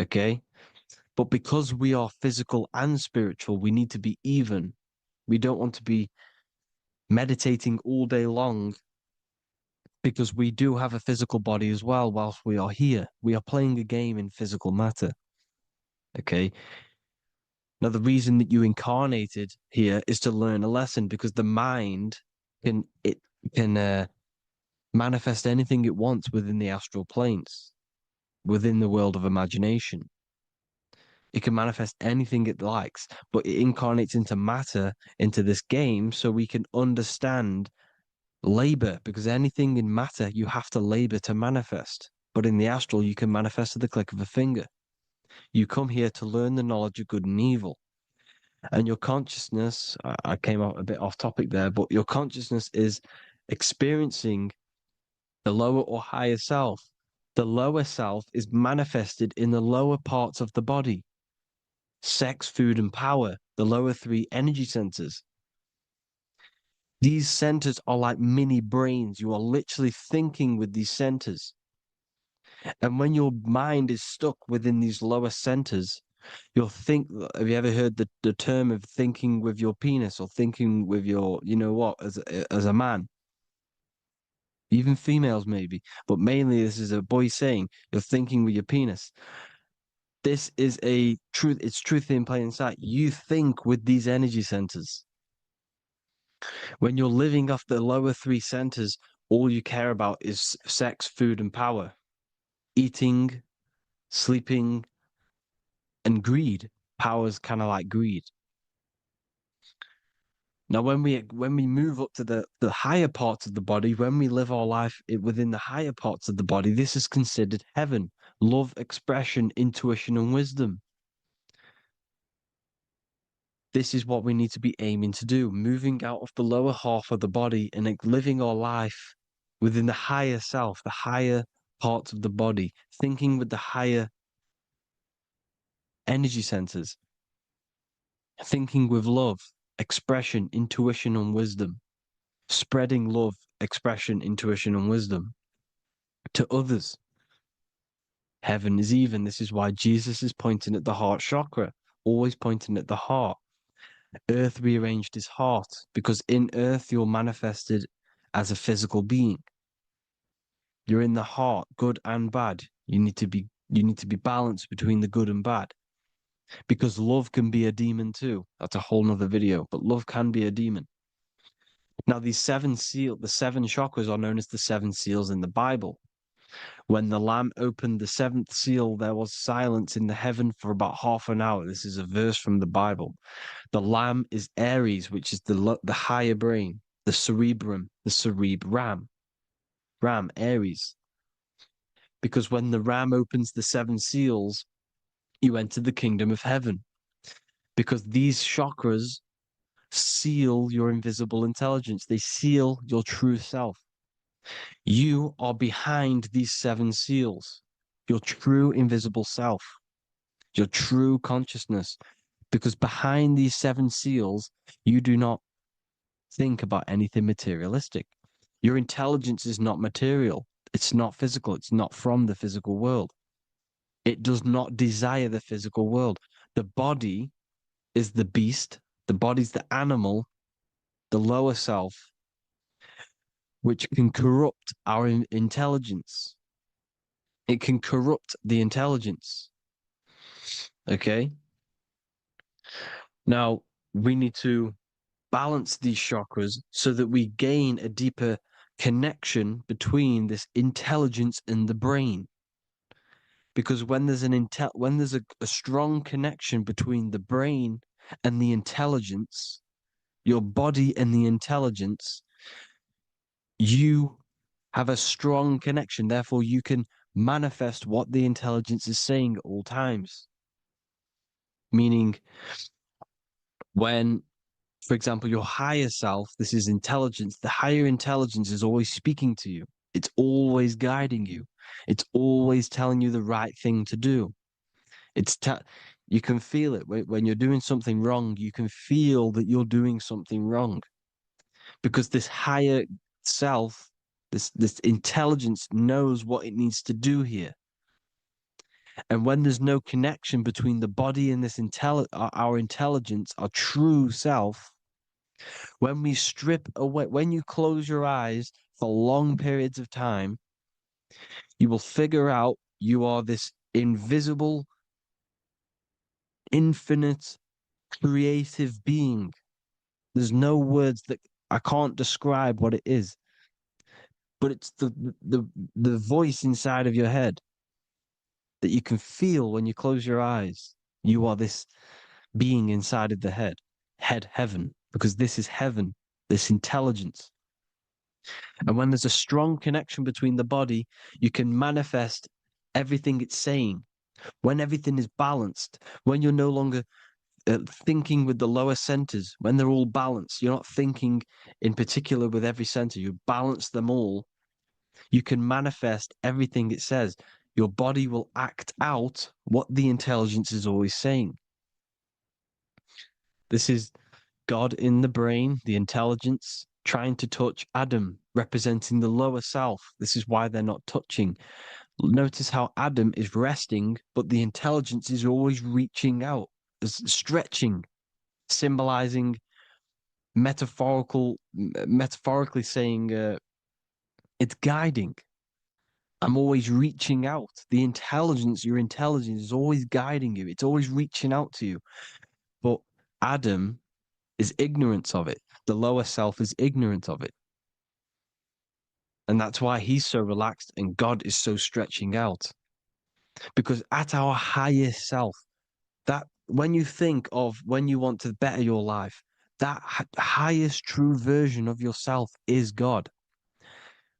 Okay? But because we are physical and spiritual, we need to be even. We don't want to be meditating all day long, because we do have a physical body as well whilst we are here. We are playing a game in physical matter. Okay. Now, the reason that you incarnated here is to learn a lesson, because the mind can manifest anything it wants within the astral planes, within the world of imagination. It can manifest anything it likes, but it incarnates into matter, into this game, so we can understand labor, because anything in matter you have to labor to manifest. But in the astral, you can manifest at the click of a finger. You come here to learn the knowledge of good and evil. And your consciousness, I came out a bit off topic there, but your consciousness is experiencing the lower or higher self. The lower self is manifested in the lower parts of the body: sex, food, and power, the lower three energy centers. These centers are like mini brains. You are literally thinking with these centers. And when your mind is stuck within these lower centers, you'll think. Have you ever heard the term of thinking with your penis, or thinking with your, you know what, as a man? Even females maybe, but mainly this is a boy saying you're thinking with your penis. This is a truth. It's truth in plain sight. You think with these energy centers. When you're living off the lower three centers, all you care about is sex, food, and power, eating, sleeping, and greed. Power's kind of like greed. Now, when we move up to the higher parts of the body, when we live our life within the higher parts of the body, this is considered heaven: love, expression, intuition, and wisdom. This is what we need to be aiming to do, moving out of the lower half of the body and living our life within the higher self, the higher parts of the body, thinking with the higher energy centers, thinking with love, expression, intuition, and wisdom, spreading love, expression, intuition, and wisdom to others. Heaven is even. This is why Jesus is pointing at the heart chakra, always pointing at the heart. Earth rearranged his heart, because in earth you're manifested as a physical being. You're in the heart, good and bad. You need to be balanced between the good and bad, because love can be a demon too. That's a whole nother video, but love can be a demon. Now, the seven chakras are known as the seven seals in the Bible. When the Lamb opened the seventh seal, there was silence in the heaven for about half an hour. This is a verse from the Bible. The Lamb is Aries, which is the higher brain, the cerebrum, Ram, Aries. Because when the Ram opens the seven seals, you enter the kingdom of heaven. Because these chakras seal your invisible intelligence. They seal your true self. You are behind these seven seals, your true invisible self, your true consciousness. Because behind these seven seals, you do not think about anything materialistic. Your intelligence is not material. It's not physical. It's not from the physical world. It does not desire the physical world. The body is the beast. The body's the animal, the lower self, which can corrupt our intelligence. It can corrupt the intelligence. Okay? Now, we need to balance these chakras so that we gain a deeper connection between this intelligence and the brain. Because when there's a strong connection between the brain and the intelligence, your body and the intelligence, you have a strong connection. Therefore, you can manifest what the intelligence is saying at all times. Meaning, when, for example, your higher self, this is intelligence, the higher intelligence is always speaking to you. It's always guiding you. It's always telling you the right thing to do. You can feel it when you're doing something wrong. You can feel that you're doing something wrong, because this higher self, this intelligence knows what it needs to do here. And when there's no connection between the body and this our intelligence, our true self, when we strip away, when you close your eyes for long periods of time, you will figure out you are this invisible, infinite, creative being. There's no words that I can't describe what it is. But it's the voice inside of your head that you can feel when you close your eyes. You are this being inside of the heaven, because this is heaven, this intelligence. And when there's a strong connection between the body, you can manifest everything it's saying. When everything is balanced, when you're no longer thinking with the lower centers, when they're all balanced, you're not thinking in particular with every center, you balance them all, you can manifest everything it says. Your body will act out what the intelligence is always saying. This is God in the brain, the intelligence, trying to touch Adam, representing the lower self. This is why they're not touching. Notice how Adam is resting, but the intelligence is always reaching out, stretching, symbolizing metaphorically saying it's guiding. I'm always reaching out. The intelligence, your intelligence is always guiding you. It's always reaching out to you. But Adam is ignorant of it. The lower self is ignorant of it. And that's why he's so relaxed and God is so stretching out. Because at our highest self, that when you think of when you want to better your life, that highest true version of yourself is God.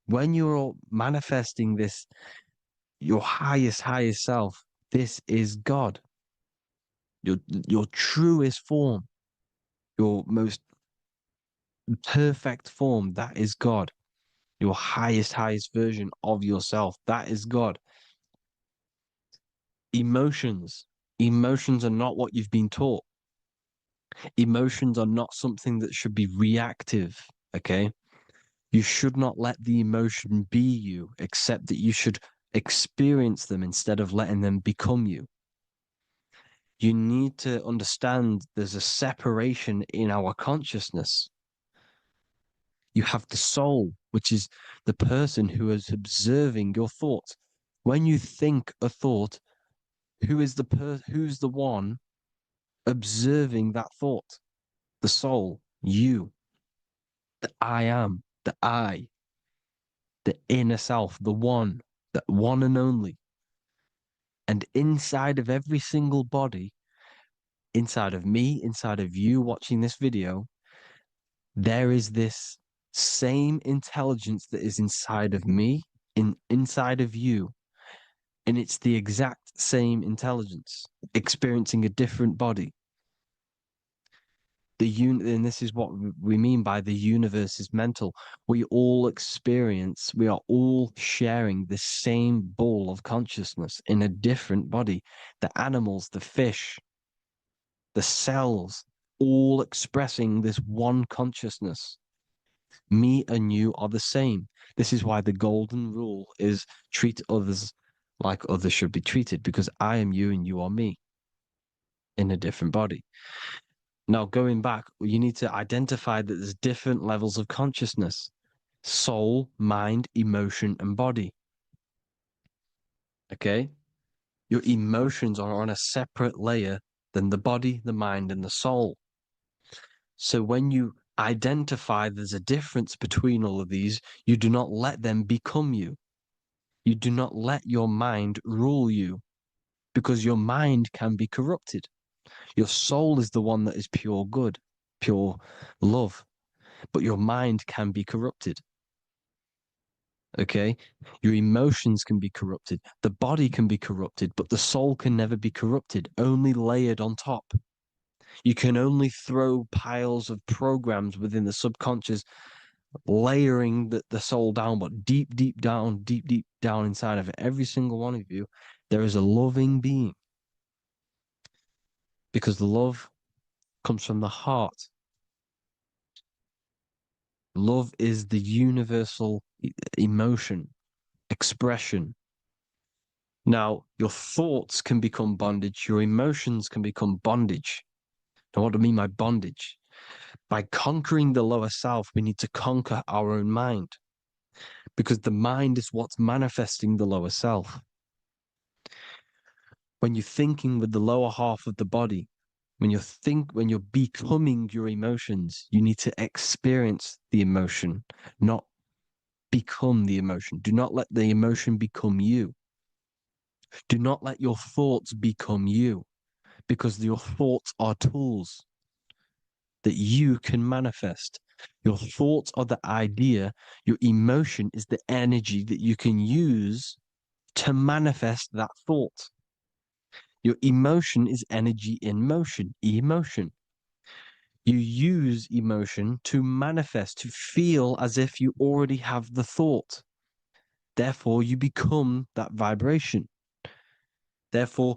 When you're manifesting this, your highest self, this is God. Your truest form, your most perfect form, that is God. Your highest version of yourself, that is God. Emotions are not what you've been taught. Emotions are not something that should be reactive, okay? You should not let the emotion be you, except that you should experience them instead of letting them become you. You need to understand there's a separation in our consciousness. You have the soul, which is the person who is observing your thoughts. When you think a thought, who's the one observing that thought? The soul, you, the I am, the I, the inner self, the one and only. And inside of every single body, inside of me, inside of you watching this video, there is this same intelligence that is inside of me, inside of you. And it's the exact same intelligence, experiencing a different body. And this is what we mean by the universe is mental. We all we are all sharing the same ball of consciousness in a different body. The animals, the fish, the cells, all expressing this one consciousness. Me and you are the same. This is why the golden rule is treat others like others should be treated, because I am you and you are me in a different body. Now, going back, you need to identify that there's different levels of consciousness: soul, mind, emotion, and body. Okay? Your emotions are on a separate layer than the body, the mind, and the soul. So when you identify there's a difference between all of these, you do not let them become you. You do not let your mind rule you, because your mind can be corrupted. Your soul is the one that is pure good, pure love, but your mind can be corrupted. Okay? Your emotions can be corrupted. The body can be corrupted, but the soul can never be corrupted, only layered on top. You can only throw piles of programs within the subconscious, layering the soul down, but deep down inside of it, every single one of you, there is a loving being. Because love comes from the heart. Love is the universal emotion, expression. Now, your thoughts can become bondage, your emotions can become bondage. Now, what do I mean by bondage? By conquering the lower self, we need to conquer our own mind. because the mind is what's manifesting the lower self. When you're thinking with the lower half of the body, when you're becoming your emotions, you need to experience the emotion, not become the emotion. Do not let the emotion become you. Do not let your thoughts become you, because your thoughts are tools that you can manifest. Your thoughts are the idea. Your emotion is the energy that you can use to manifest that thought. Your emotion is energy in motion, emotion. You use emotion to manifest, to feel as if you already have the thought. Therefore, you become that vibration. Therefore,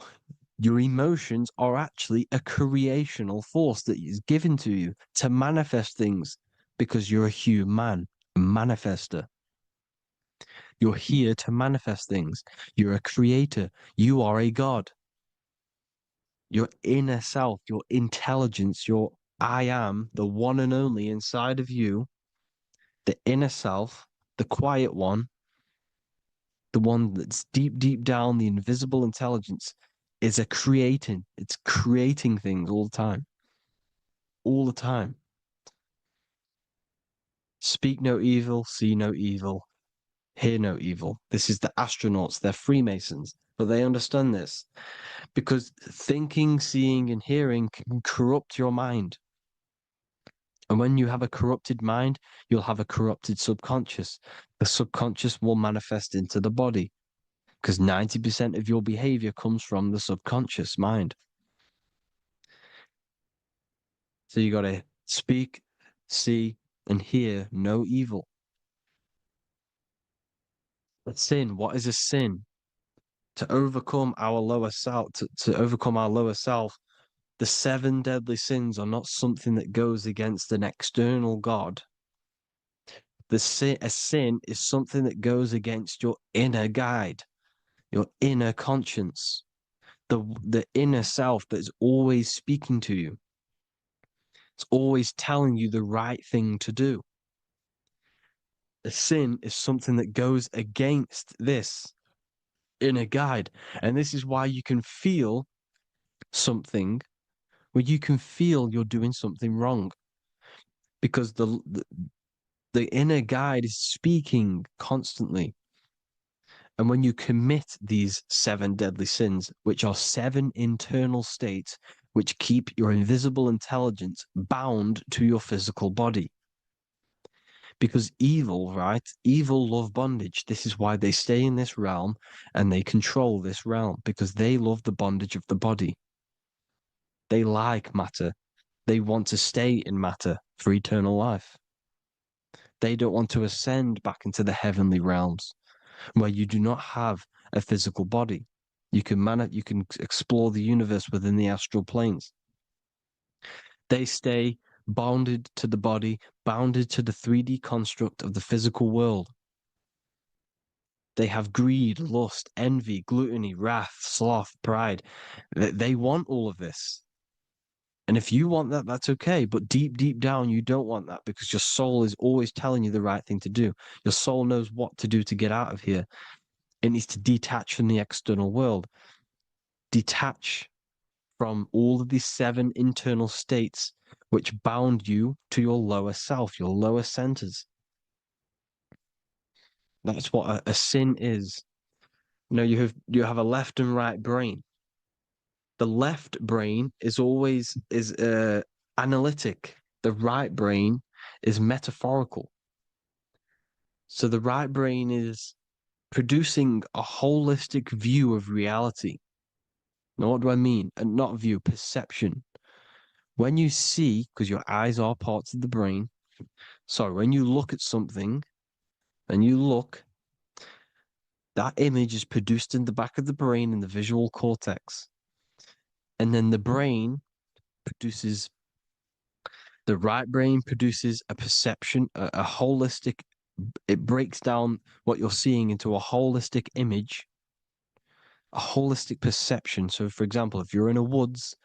your emotions are actually a creational force that is given to you to manifest things, because you're a human, a manifester. You're here to manifest things. You're a creator. You are a god. Your inner self, your intelligence, your I am, the one and only inside of you, the inner self, the quiet one, the one that's deep, deep down, the invisible intelligence, is it's creating things all the time. All the time. Speak no evil, see no evil, hear no evil. This is the astronauts, they're Freemasons, but they understand this because thinking, seeing, and hearing can corrupt your mind. And when you have a corrupted mind, you'll have a corrupted subconscious. The subconscious will manifest into the body because 90% of your behavior comes from the subconscious mind. So you got to speak, see, and hear no evil. But sin, what is a sin? To overcome our lower self, to overcome our lower self, the 7 deadly sins are not something that goes against an external God. A sin is something that goes against your inner guide, your inner conscience, the inner self that is always speaking to you. It's always telling you the right thing to do. A sin is something that goes against this inner guide. And this is why you can feel something where you can feel you're doing something wrong. Because the inner guide is speaking constantly. And when you commit these 7 deadly sins, which are 7 internal states which keep your invisible intelligence bound to your physical body. Because evil, right? Evil love bondage. This is why they stay in this realm and they control this realm, because they love the bondage of the body. They like matter. They want to stay in matter for eternal life. They don't want to ascend back into the heavenly realms where you do not have a physical body. You can explore the universe within the astral planes. They stay bounded to the body, bounded to the 3D construct of the physical world. They have greed, lust, envy, gluttony, wrath, sloth, pride. They want all of this. And if you want that, that's okay. But deep, deep down, you don't want that, because your soul is always telling you the right thing to do. Your soul knows what to do to get out of here. It needs to detach from the external world. Detach from all of these 7 internal states which bound you to your lower self, your lower centers. That's what a sin is. You know, you have a left and right brain. The left brain is always analytic. The right brain is metaphorical. So the right brain is producing a holistic view of reality. Now, what do I mean? And not view, perception. When you see, because your eyes are parts of the brain, so when you look at something and you look, that image is produced in the back of the brain in the visual cortex. And then the right brain produces a perception, a holistic, it breaks down what you're seeing into a holistic image, a holistic perception. So, for example, if you're in a woods,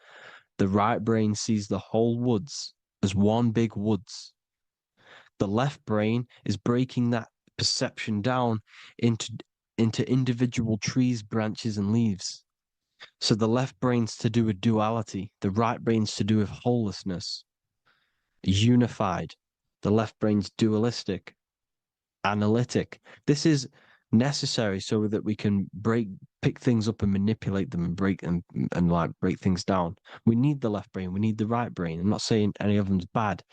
the right brain sees the whole woods as one big woods. The left brain is breaking that perception down into individual trees, branches, and leaves. So the left brain's to do with duality, the right brain's to do with wholeness, unified. The left brain's dualistic, analytic. This is necessary so that we can pick things up and manipulate them and break them and like break things down. We need the left brain, we need the right brain. I'm not saying any of them's bad,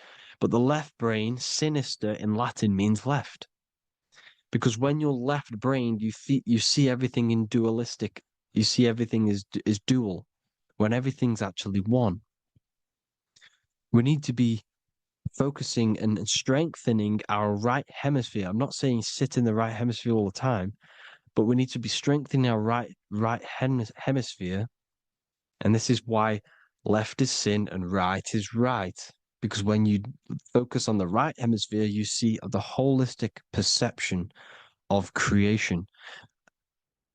but the left brain, sinister in Latin, means left. Because when you're left-brained, you see everything in dualistic. You see everything is dual, when everything's actually one. We need to be focusing and strengthening our right hemisphere. I'm not saying sit in the right hemisphere all the time, but we need to be strengthening our right hemisphere. And this is why left is sin and right is right. Because when you focus on the right hemisphere, you see the holistic perception of creation.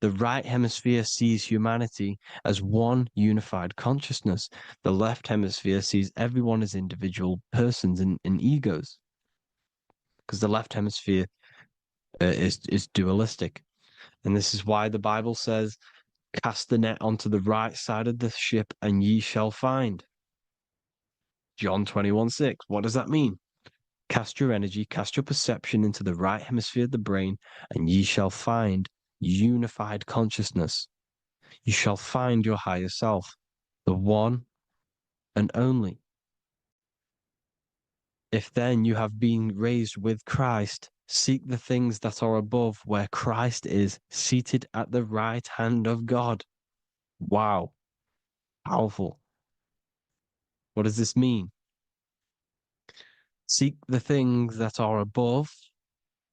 The right hemisphere sees humanity as one unified consciousness. The left hemisphere sees everyone as individual persons and egos. Because the left hemisphere is dualistic. And this is why the Bible says, cast the net onto the right side of the ship and ye shall find. John 21:6. What does that mean? Cast your energy, cast your perception into the right hemisphere of the brain, and ye shall find unified consciousness. You shall find your higher self, the one and only. If then you have been raised with Christ, seek the things that are above, where Christ is seated at the right hand of God. Wow. Powerful. What does this mean? Seek the things that are above,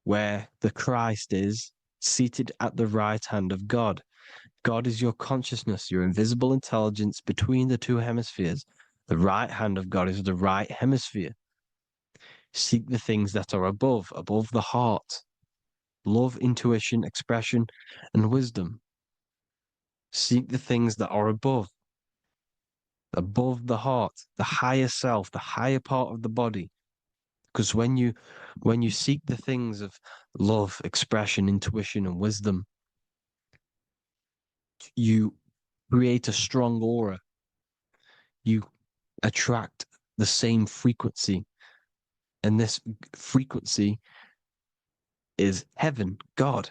where the Christ is seated at the right hand of God. God is your consciousness, your invisible intelligence between the two hemispheres. The right hand of God is the right hemisphere. Seek the things that are above the heart. Love, intuition, expression, and wisdom. Seek the things that are above the heart, the higher self, the higher part of the body. Because when you seek the things of love, expression, intuition, and wisdom, you create a strong aura. You attract the same frequency. And this frequency is heaven, God.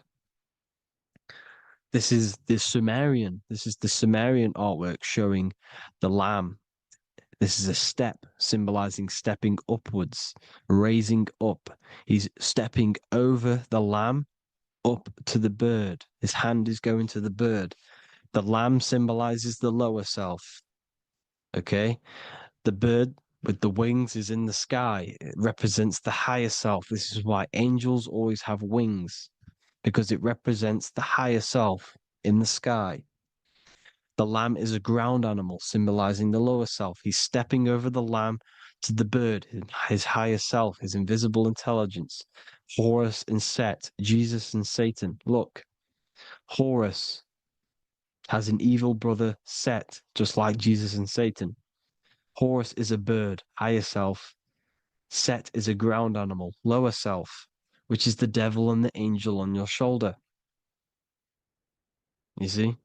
This is the Sumerian artwork showing the lamb. This is a step symbolizing stepping upwards, raising up. He's stepping over the lamb up to the bird. His hand is going to the bird. The lamb symbolizes the lower self. Okay? The bird with the wings is in the sky. It represents the higher self. This is why angels always have wings, because it represents the higher self in the sky. The lamb is a ground animal, symbolizing the lower self. He's stepping over the lamb to the bird, his higher self, his invisible intelligence. Horus and Set, Jesus and Satan. Look, Horus has an evil brother, Set, just like Jesus and Satan. Horus is a bird, higher self. Set is a ground animal, lower self, which is the devil and the angel on your shoulder. You see?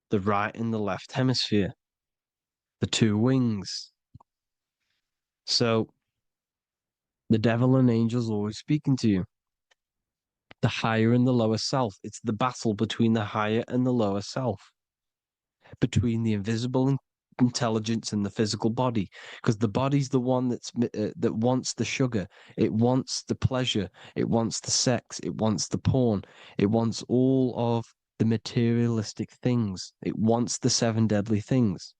The right and the left hemisphere, the two wings. So the devil and angels always speaking to you. The higher and the lower self. It's the battle between the higher and the lower self, between the invisible intelligence and the physical body, because the body's the one that wants the sugar, it wants the pleasure, it wants the sex, it wants the porn, it wants all of the materialistic things, it wants the 7 deadly things.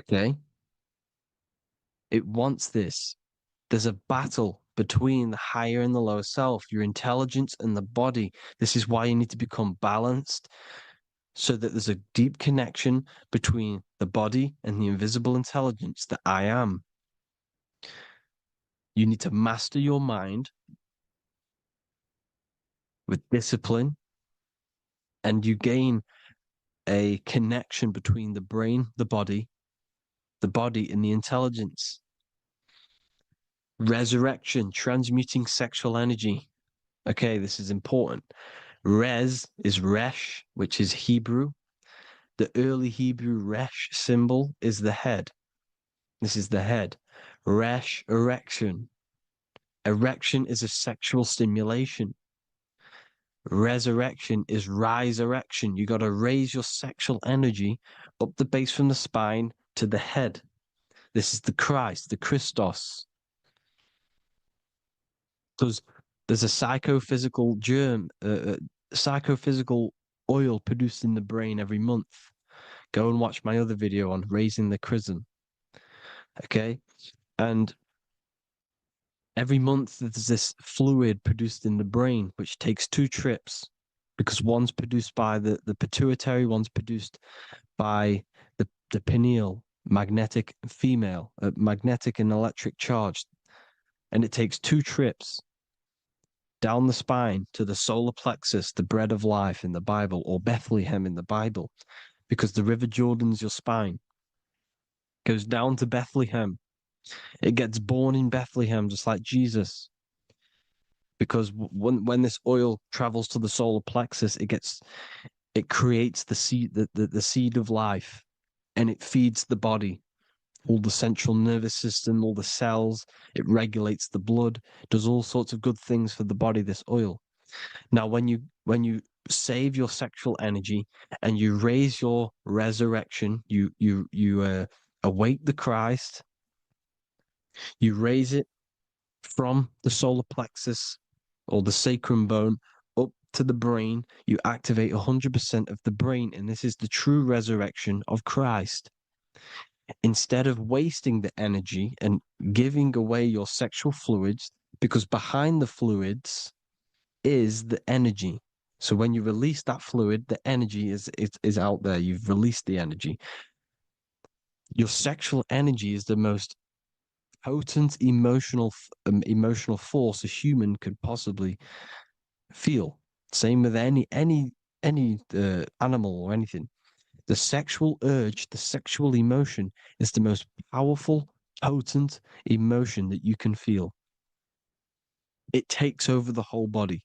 Okay, it wants this. There's a battle between the higher and the lower self, your intelligence and the body. This is why you need to become balanced, so that there's a deep connection between the body and the invisible intelligence, the I am. You need to master your mind with discipline, and you gain a connection between the brain, the body and the intelligence. Resurrection, transmuting sexual energy. Okay, this is important. Res is resh, which is Hebrew. The early Hebrew resh symbol is the head. This is the head. Resh, erection. Erection is a sexual stimulation. Resurrection is rise erection. You got to raise your sexual energy up the base from the spine to the head. This is the Christ, the Christos. There's a psychophysical psychophysical oil produced in the brain every month. Go and watch my other video on raising the chrism. Okay, and every month there's this fluid produced in the brain, which takes 2 trips, because one's produced by the pituitary, one's produced by the pineal, magnetic female, magnetic and electric charge, and it takes 2 trips down the spine to the solar plexus, the bread of life in the Bible, or Bethlehem in the Bible, because the River Jordan's your spine. Goes down to Bethlehem. It gets born in Bethlehem, just like Jesus. Because when this oil travels to the solar plexus, it creates the seed, the seed of life, and it feeds the body, all the central nervous system, all the cells. It regulates the blood, does all sorts of good things for the body, this oil. Now, when you save your sexual energy and you raise your resurrection, you await the Christ, you raise it from the solar plexus or the sacrum bone up to the brain, you activate 100% of the brain, and this is the true resurrection of Christ. Instead of wasting the energy and giving away your sexual fluids, because behind the fluids is the energy. So when you release that fluid, the energy is out there. You've released the energy. Your sexual energy is the most potent emotional force a human could possibly feel. Same with any animal or anything. The sexual urge, the sexual emotion is the most powerful, potent emotion that you can feel. It takes over the whole body.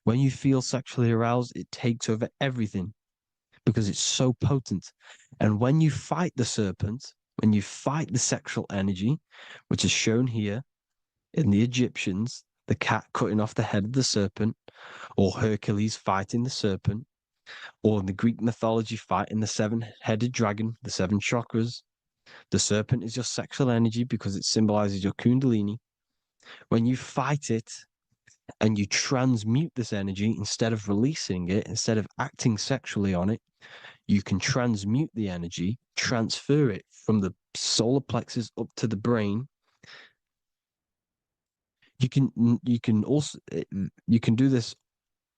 When you feel sexually aroused, it takes over everything because it's so potent. And when you fight the serpent, when you fight the sexual energy, which is shown here in the Egyptians, the cat cutting off the head of the serpent, or Hercules fighting the serpent, or in the Greek mythology fighting the 7-headed dragon, the 7 chakras. The serpent is your sexual energy because it symbolizes your kundalini. When you fight it and you transmute this energy, instead of releasing it, instead of acting sexually on it, you can transmute the energy, transfer it from the solar plexus up to the brain. You can also do this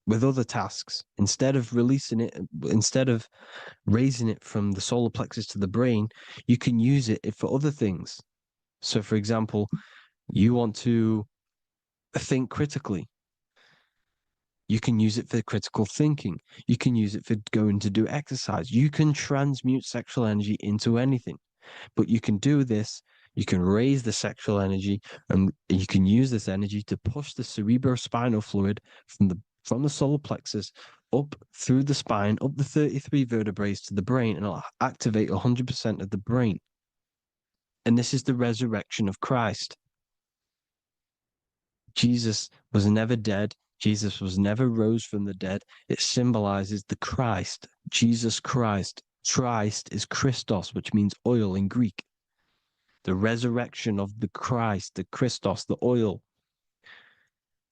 with other tasks. Instead of releasing it, instead of raising it from the solar plexus to the brain, you can use it for other things. So, for example, you want to think critically. You can use it for critical thinking. You can use it for going to do exercise. You can transmute sexual energy into anything, but you can do this. You can raise the sexual energy, and you can use this energy to push the cerebrospinal fluid from the solar plexus up through the spine, up the 33 vertebrae to the brain, and it'll activate 100% of the brain. And this is the resurrection of Christ. Jesus was never dead. Jesus was never rose from the dead. It symbolizes the Christ, Jesus Christ. Christ is Christos, which means oil in Greek. The resurrection of the Christ, the Christos, the oil.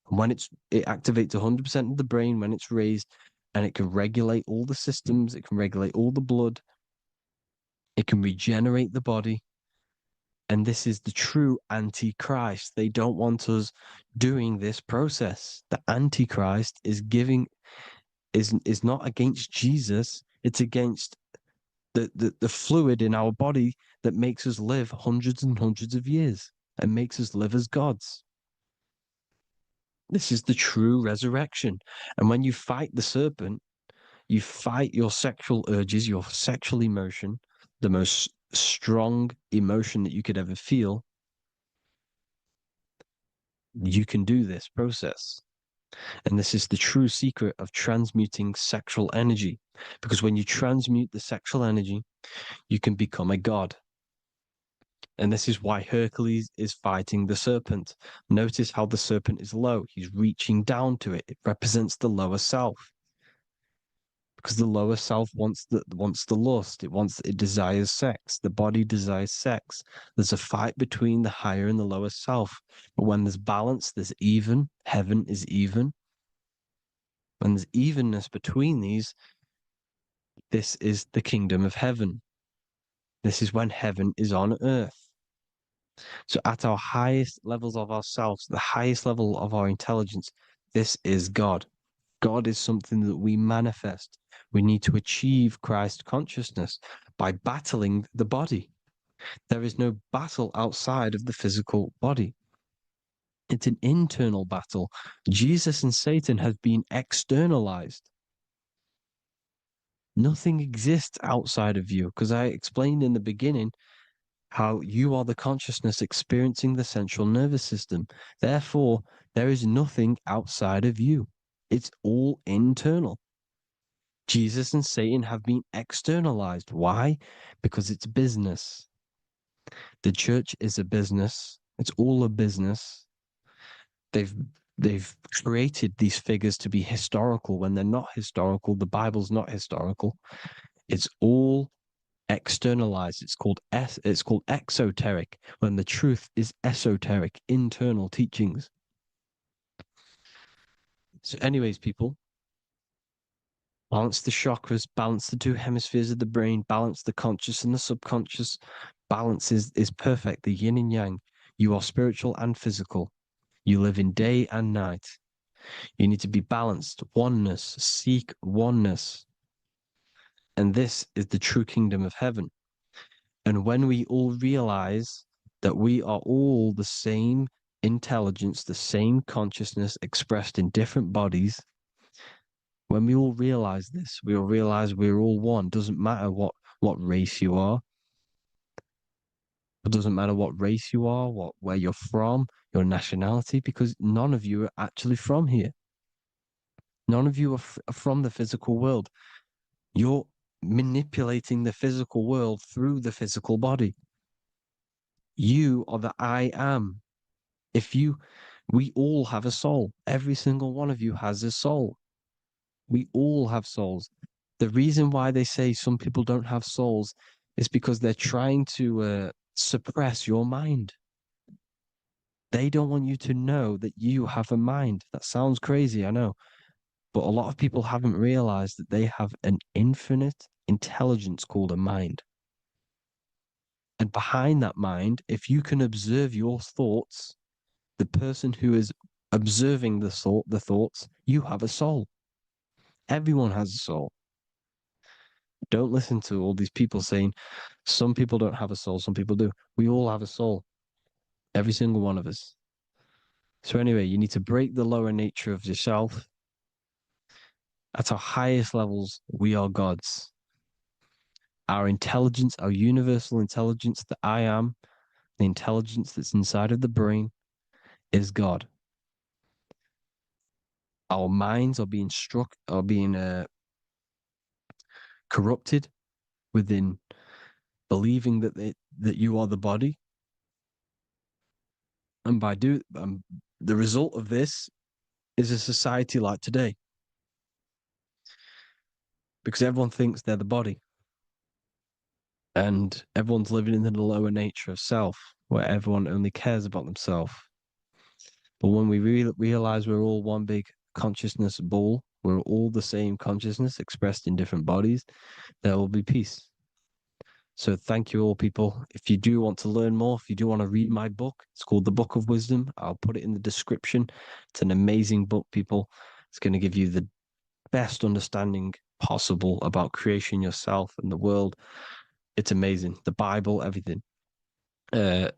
When it activates 100% of the brain when it's raised, and it can regulate all the systems, it can regulate all the blood, it can regenerate the body. And this is the true Antichrist. They don't want us doing this process. The Antichrist is not against Jesus. It's against the fluid in our body that makes us live hundreds and hundreds of years and makes us live as gods. This is the true resurrection. And when you fight the serpent, you fight your sexual urges, your sexual emotion, the most strong emotion that you could ever feel. you can do this process. And this is the true secret of transmuting sexual energy. Because when you transmute the sexual energy, you can become a god. And this is why Hercules is fighting the serpent. Notice how the serpent is low. He's reaching down to it. It represents the lower self. Because the lower self wants the lust. It desires sex. The body desires sex. There's a fight between the higher and the lower self. But when there's balance, there's even. Heaven is even. When there's evenness between these, this is the kingdom of heaven. This is when heaven is on earth. So at our highest levels of ourselves, the highest level of our intelligence, this is God. God is something that we manifest. We need to achieve Christ consciousness by battling the body. There is no battle outside of the physical body. It's an internal battle. Jesus and Satan have been externalized. Nothing exists outside of you, because I explained in the beginning how you are the consciousness experiencing the central nervous system. Therefore, there is nothing outside of you. It's all internal. Jesus and Satan have been externalized. Why? Because it's business. The church is a business. It's all a business. They've created these figures to be historical when they're not historical. The Bible's not historical. It's all externalized. It's called exoteric, when the truth is esoteric, internal teachings. So, anyways, people, balance the chakras, balance the two hemispheres of the brain, balance the conscious and the subconscious. Balance is perfect, the yin and yang. You are spiritual and physical. You live in day and night. You need to be balanced. Oneness. Seek oneness. And this is the true kingdom of heaven. And when we all realize that we are all the same intelligence, the same consciousness expressed in different bodies, when we all realize this, we all realize we're all one. Doesn't matter what race you are. It doesn't matter what race you are, where you're from, your nationality, because none of you are actually from here. None of you are from the physical world. You're manipulating the physical world through the physical body. You are the I am. We all have a soul. Every single one of you has a soul. We all have souls. The reason why they say some people don't have souls is because they're trying to suppress your mind. They don't want you to know that you have a mind. That sounds crazy, I know. But a lot of people haven't realized that they have an infinite intelligence called a mind. And behind that mind, if you can observe your thoughts, the person who is observing the thoughts, you have a soul. Everyone has a soul. Don't listen to all these people saying some people don't have a soul, some people do. We all have a soul. Every single one of us. So anyway, you need to break the lower nature of yourself. At our highest levels, we are gods. Our intelligence, our universal intelligence, the I am, the intelligence that's inside of the brain, is God. Our minds are being corrupted within believing that you are the body, and by the result of this is a society like today, because everyone thinks they're the body, and everyone's living in the lower nature of self, where everyone only cares about themselves. But when we realize we're all one big consciousness ball, we're all the same consciousness expressed in different bodies, there will be peace. So thank you all, people. If you do want to learn more, if you do want to read my book, it's called The Book of Wisdom. I'll put it in the description. It's an amazing book, people. It's going to give you the best understanding possible about creation, yourself, and the world. It's amazing. The Bible, everything. I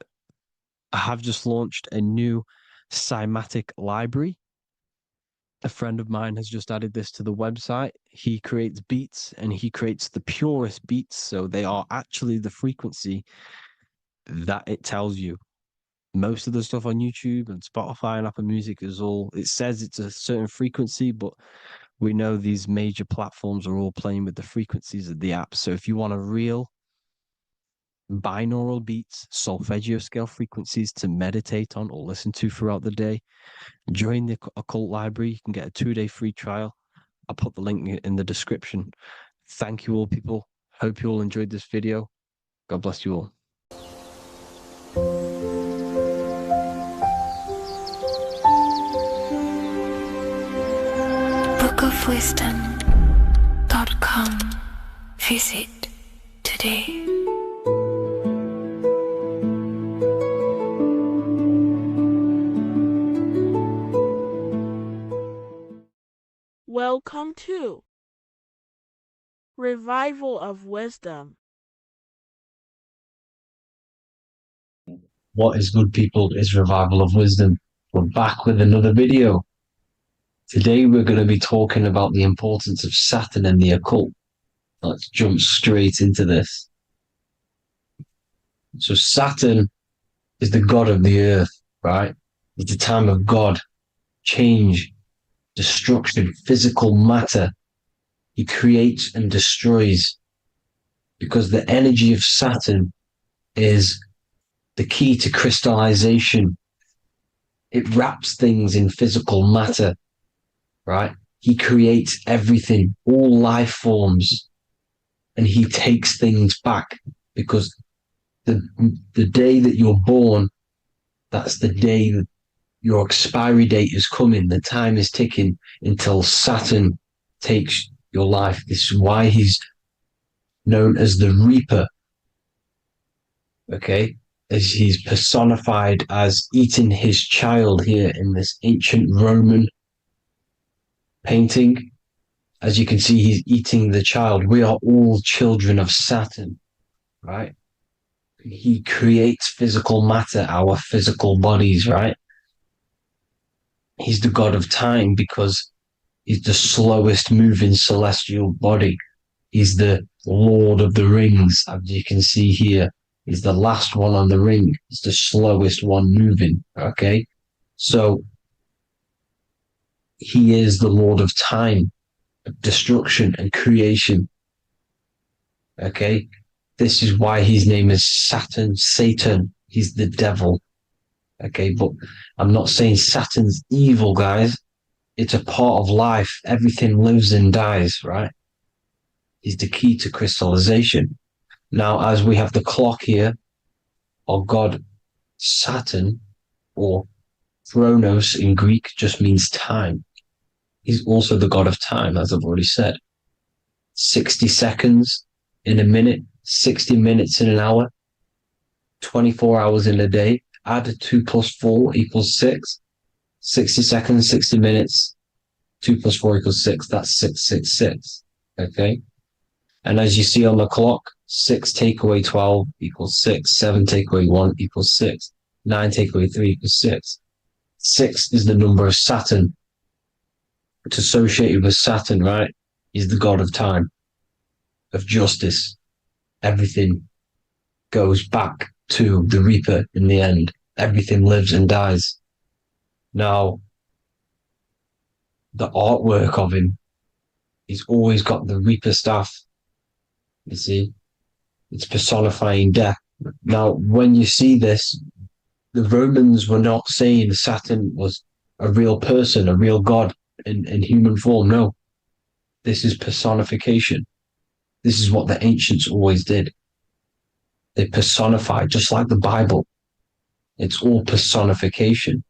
have just launched a new cymatic library. A friend of mine has just added this to the website. He creates beats, and he creates the purest beats. So they are actually the frequency that it tells you. most of the stuff on YouTube and Spotify and Apple Music is all, it says it's a certain frequency, but we know these major platforms are all playing with the frequencies of the apps. So if you want a real binaural beats, solfeggio scale frequencies to meditate on or listen to throughout the day, join the Occult Library. You can get a 2-day free trial. I'll put the link in the description. Thank you all, people. Hope you all enjoyed this video. God bless you all. bookofwisdom.com. Visit today. Welcome to Revival of Wisdom. What is good, people? Is Revival of Wisdom. We're back with another video. Today we're going to be talking about the importance of Saturn and the occult. Let's jump straight into this. So Saturn is the god of the earth, right? It's the time of God, change, destruction, physical matter. He creates and destroys, because the energy of Saturn is the key to crystallization. It wraps things in physical matter, right? He creates everything, all life forms, and he takes things back, because the day that you're born, that's the day that your expiry date is coming. The time is ticking until Saturn takes your life. This is why he's known as the Reaper. Okay? As he's personified as eating his child here in this ancient Roman painting. As you can see, he's eating the child. We are all children of Saturn, right? He creates physical matter, our physical bodies, right? He's the god of time because he's the slowest moving celestial body. He's the Lord of the Rings, as you can see here. He's the last one on the ring. He's the slowest one moving, okay? So he is the Lord of time, destruction and creation, okay? This is why his name is Saturn, Satan. He's the devil, okay? But I'm not saying Saturn's evil, guys. It's a part of life. Everything lives and dies, right? He's the key to crystallization. Now, as we have the clock here, our god Saturn, or Chronos in Greek, just means time. He's also the god of time, as I've already said. 60 seconds in a minute, 60 minutes in an hour, 24 hours in a day. Add 2 plus 4 equals 6. 60 seconds, 60 minutes, 2 plus 4 equals 6. That's 666. Okay? And as you see on the clock, 6 take away 12 equals 6. 7 take away 1 equals 6. 9 take away 3 equals 6. 6 is the number of Saturn. It's associated with Saturn, right? He's the god of time, of justice. Everything goes back to the Reaper in the end. Everything lives and dies. Now, the artwork of him, he's always got the Reaper staff. You see, it's personifying death. Now, when you see this, the Romans were not saying Saturn was a real person, a real god in human form. No, this is personification. This is what the ancients always did. They personified, just like the Bible. It's all personification.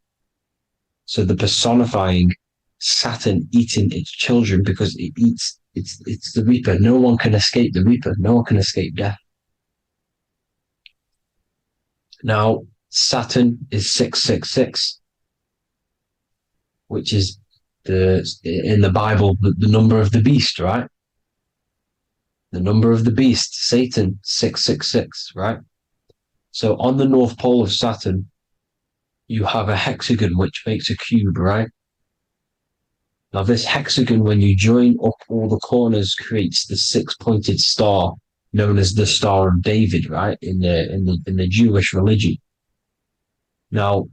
So the personifying Saturn eating its children because it eats, it's the Reaper. No one can escape the Reaper. No one can escape death. Now, Saturn is 666, which is in the Bible, the number of the beast, right? The number of the beast, Satan, 666, right? So on the North Pole of Saturn, you have a hexagon which makes a cube, right? Now this hexagon, when you join up all the corners, creates the 6-pointed star known as the Star of David, right? In the Jewish religion. Now,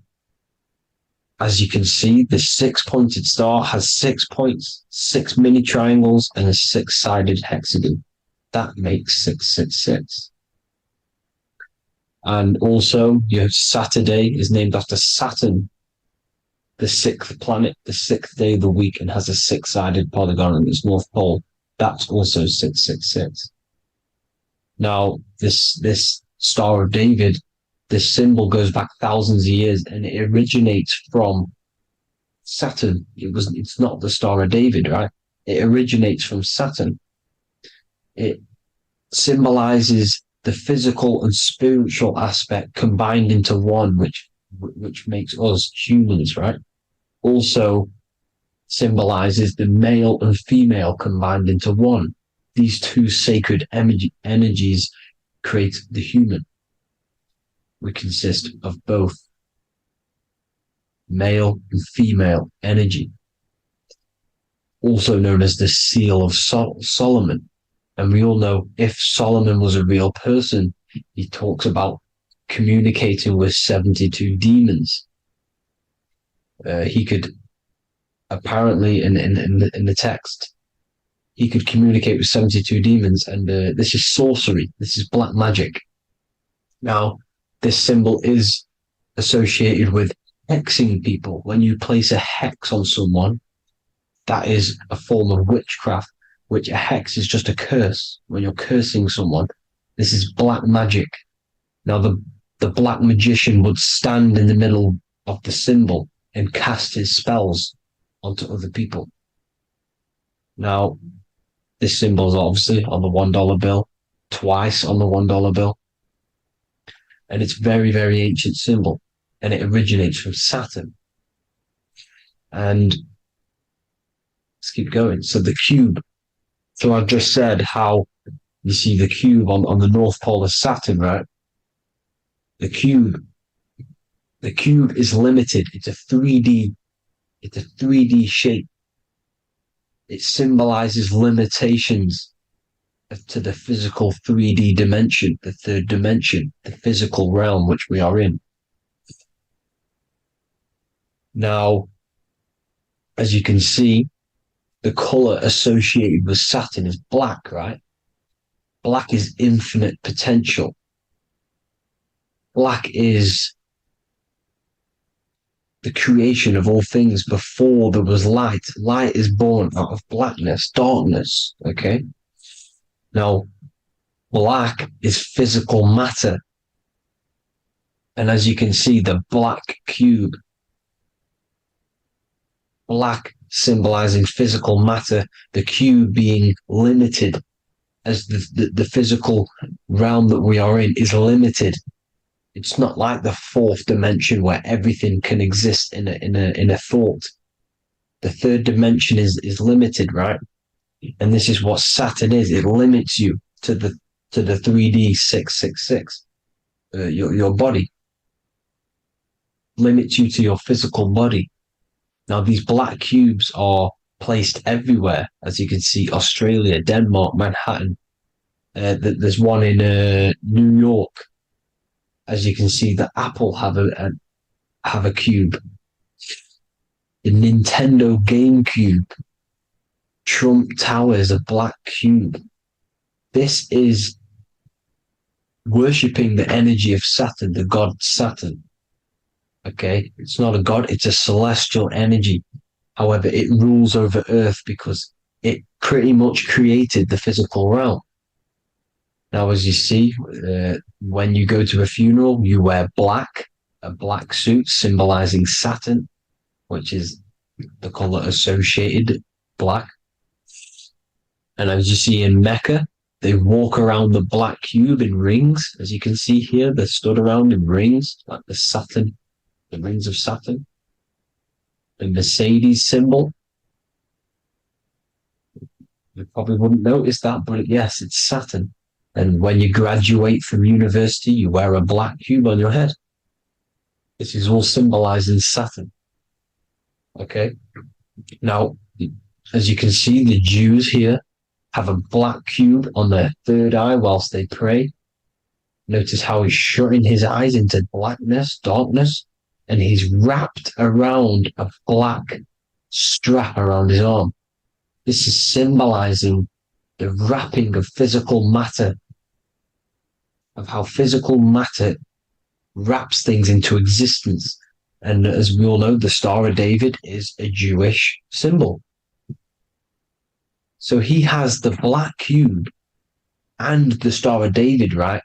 as you can see, the 6-pointed star has 6 points, 6 mini triangles, and a 6-sided hexagon. That makes 666. And also, you have Saturday is named after Saturn, the 6th planet, the 6th day of the week, and has a 6-sided polygon on its north pole. That's also 666. Now, this Star of David, this symbol goes back thousands of years, and it originates from Saturn. It's not the Star of David, right? It originates from Saturn. It symbolizes the physical and spiritual aspect combined into one, which makes us humans, right? Also symbolizes the male and female combined into one. These two sacred energies create the human. We consist of both male and female energy, also known as the Seal of Solomon. And we all know if Solomon was a real person, he talks about communicating with 72 demons. He could apparently, in the text, he could communicate with 72 demons, and this is sorcery. This is black magic. Now, this symbol is associated with hexing people. When you place a hex on someone, that is a form of witchcraft, which a hex is just a curse. When you're cursing someone, this is black magic. Now, the black magician would stand in the middle of the symbol and cast his spells onto other people. Now, this symbol is obviously on the $1 bill, twice on the $1 bill. And it's very, very ancient symbol. And it originates from Saturn. And let's keep going. So the cube. So I've just said how you see the cube on the North Pole of Saturn, right? The cube is limited. It's a 3D shape. It symbolizes limitations to the physical 3D dimension, the third dimension, the physical realm which we are in. Now, as you can see, the color associated with Saturn is black, right? Black is infinite potential. Black is the creation of all things before there was light. Light is born out of blackness, darkness, okay? Now, black is physical matter. And as you can see, the black cube, black symbolizing physical matter, the cube being limited, as the physical realm that we are in is limited. It's not like the fourth dimension where everything can exist in a thought. The third dimension is limited, right? And this is what Saturn is. It limits you to the 3D 666. Your body limits you to your physical body. Now, these black cubes are placed everywhere. As you can see, Australia, Denmark, Manhattan. There's one in New York. As you can see, the Apple have a cube. The Nintendo GameCube. Trump Tower is a black cube. This is worshipping the energy of Saturn, the god Saturn. Okay, it's not a god, it's a celestial energy. However, it rules over Earth because it pretty much created the physical realm. Now, as you see, when you go to a funeral, you wear black, a black suit symbolizing Saturn, which is the color associated, black. And as you see in Mecca, they walk around the black cube in rings. As you can see here, they're stood around in rings, like the Saturn, the rings of Saturn. The Mercedes symbol. You probably wouldn't notice that, but yes, it's Saturn. And when you graduate from university, you wear a black cube on your head. This is all symbolizing Saturn. Okay. Now, as you can see, the Jews here have a black cube on their third eye whilst they pray. Notice how he's shutting his eyes into blackness, darkness. and he's wrapped around a black strap around his arm. This is symbolizing the wrapping of physical matter, of how physical matter wraps things into existence. And as we all know, the Star of David is a Jewish symbol. So he has the black cube and the Star of David, right?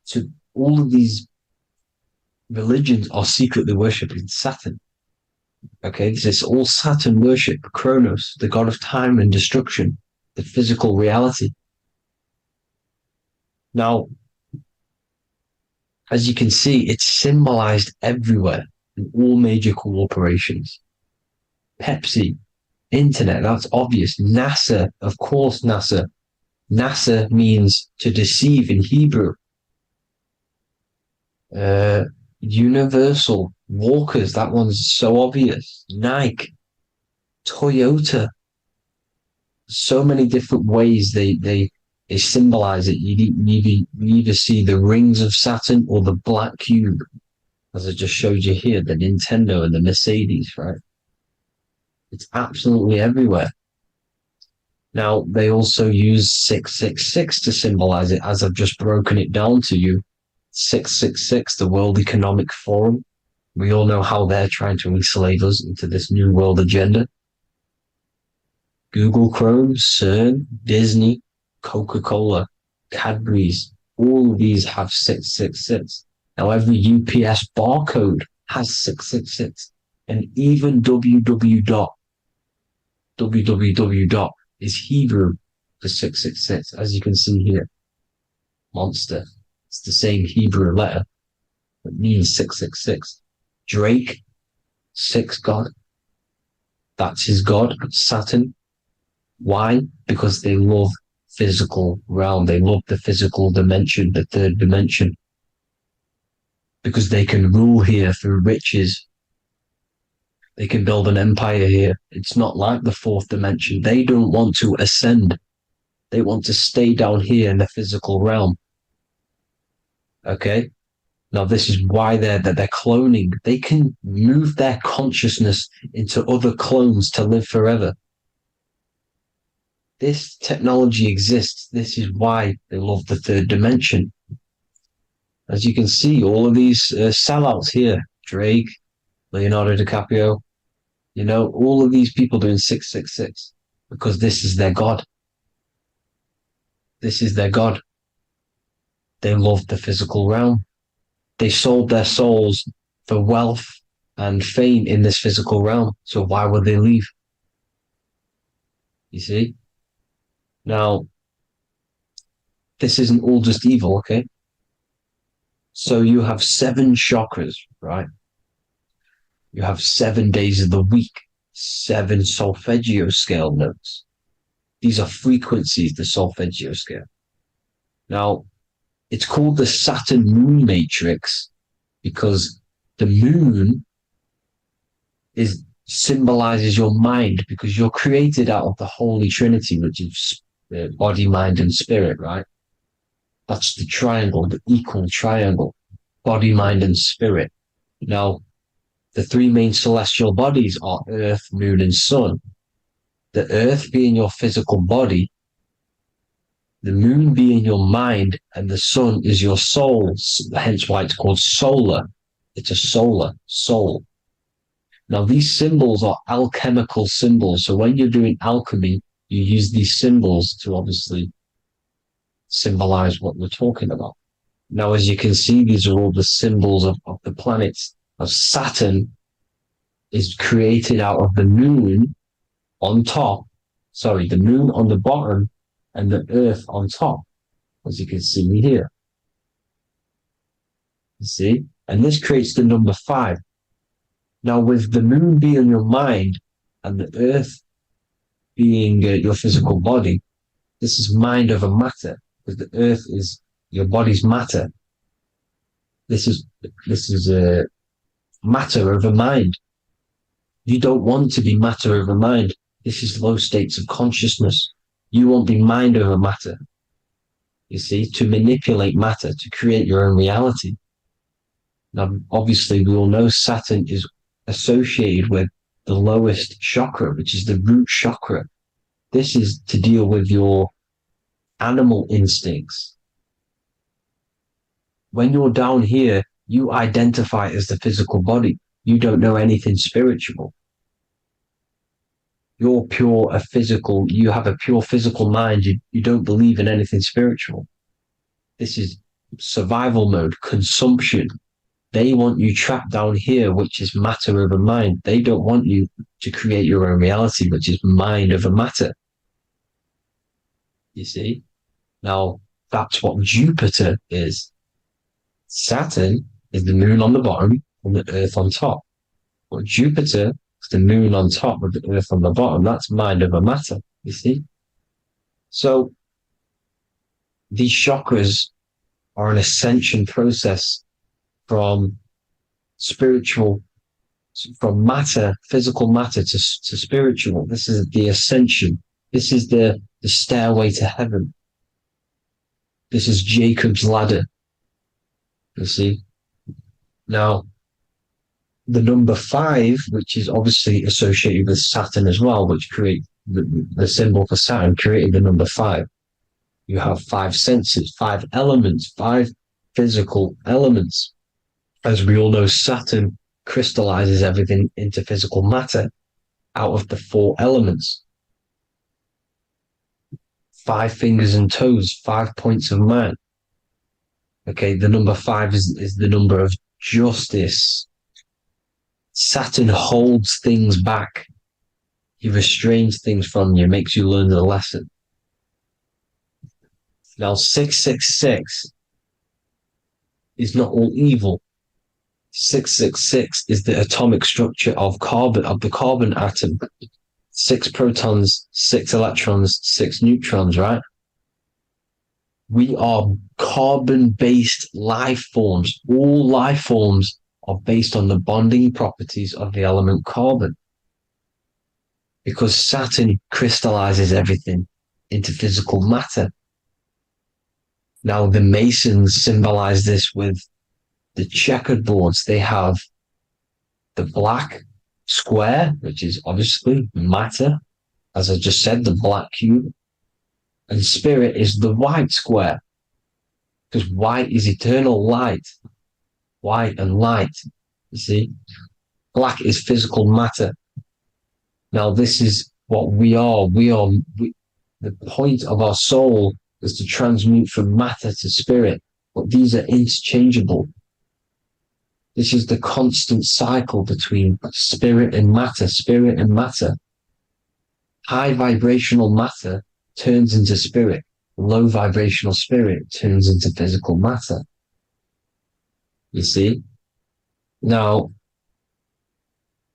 So all of these religions are secretly worshipping Saturn. Okay, this is all Saturn worship, Kronos, the god of time and destruction, the physical reality. Now, as you can see, it's symbolized everywhere in all major corporations. Pepsi, internet, that's obvious. NASA, of course, NASA. NASA means to deceive in Hebrew. Universal, Walkers, that one's so obvious. Nike, Toyota. So many different ways they symbolize it. You either see the rings of Saturn or the black cube, as I just showed you here, the Nintendo and the Mercedes, right? It's absolutely everywhere. Now, they also use 666 to symbolize it, as I've just broken it down to you. 666, the World Economic Forum. We all know how they're trying to enslave us into this new world agenda. Google Chrome, CERN, Disney, Coca-Cola, Cadbury's, all of these have 666. Now, every UPS barcode has 666. And even www. Is Hebrew for 666, as you can see here. Monster. It's the same Hebrew letter that means 666. Drake, 6 God. That's his God, Saturn. Why? Because they love physical realm. They love the physical dimension, the third dimension. Because they can rule here through riches. They can build an empire here. It's not like the fourth dimension. They don't want to ascend. They want to stay down here in the physical realm. Okay? Now, this is why they're cloning. They can move their consciousness into other clones to live forever. This technology exists. This is why they love the third dimension. As you can see, all of these sellouts here, Drake, Leonardo DiCaprio, you know, all of these people doing 666 because this is their God. This is their God. They love the physical realm. They sold their souls for wealth and fame in this physical realm. So why would they leave? You see? Now, this isn't all just evil, okay? So you have 7 chakras, right? You have 7 days of the week, 7 solfeggio scale notes. These are frequencies, the solfeggio scale. Now, it's called the Saturn Moon Matrix because the moon symbolizes your mind, because you're created out of the Holy Trinity, which is body, mind, and spirit, right? That's the triangle, the equal triangle, body, mind, and spirit. Now, the 3 main celestial bodies are Earth, Moon, and Sun. The Earth being your physical body, the Moon being your mind, and the Sun is your soul, hence why it's called solar. It's a solar, soul. Now, these symbols are alchemical symbols. So when you're doing alchemy, you use these symbols to obviously symbolize what we're talking about. Now, as you can see, these are all the symbols of the planets. Of Saturn is created out of the moon on top, the moon on the bottom and the earth on top, as you can see here. You see? And this creates the number 5. Now, with the moon being your mind and the earth being your physical body, this is mind over matter, because the earth is your body's matter. This is matter over mind. You don't want to be matter over mind. This is low states of consciousness. You won't be mind over matter. You see, to manipulate matter, to create your own reality. Now, obviously, we all know Saturn is associated with the lowest chakra, which is the root chakra. This is to deal with your animal instincts. When you're down here, you identify as the physical body. You don't know anything spiritual. You're pure a physical, you have a pure physical mind. You don't believe in anything spiritual. This is survival mode, consumption. They want you trapped down here, which is matter over mind. They don't want you to create your own reality, which is mind over matter. You see? Now, that's what Jupiter is. Saturn is the moon on the bottom and the earth on top. But Jupiter is the moon on top with the earth on the bottom. That's mind over matter, you see? So, these chakras are an ascension process from spiritual, from matter, physical matter to spiritual. This is the ascension. This is the stairway to heaven. This is Jacob's ladder. You see? Now, the number 5, which is obviously associated with Saturn as well, which create the symbol for Saturn, created the number 5. You have 5 senses, 5 elements, 5 physical elements. As we all know, Saturn crystallizes everything into physical matter out of the 4 elements. 5 fingers and toes, 5 points of man. Okay, the number 5 is the number of justice. Saturn holds things back. He restrains things from you, makes you learn the lesson. Now, 666 is not all evil. 666 is the atomic structure of the carbon atom. 6 protons, 6 electrons, 6 neutrons, right? We are carbon-based life forms. All life forms are based on the bonding properties of the element carbon. Because Saturn crystallizes everything into physical matter. Now, the Masons symbolize this with the checkered boards. They have the black square, which is obviously matter. As I just said, the black cube. And spirit is the white square. Because white is eternal light. White and light. You see? Black is physical matter. Now, this is what we are. The point of our soul is to transmute from matter to spirit. But these are interchangeable. This is the constant cycle between spirit and matter, spirit and matter. High vibrational matter turns into spirit. Low vibrational spirit turns into physical matter. You see? Now,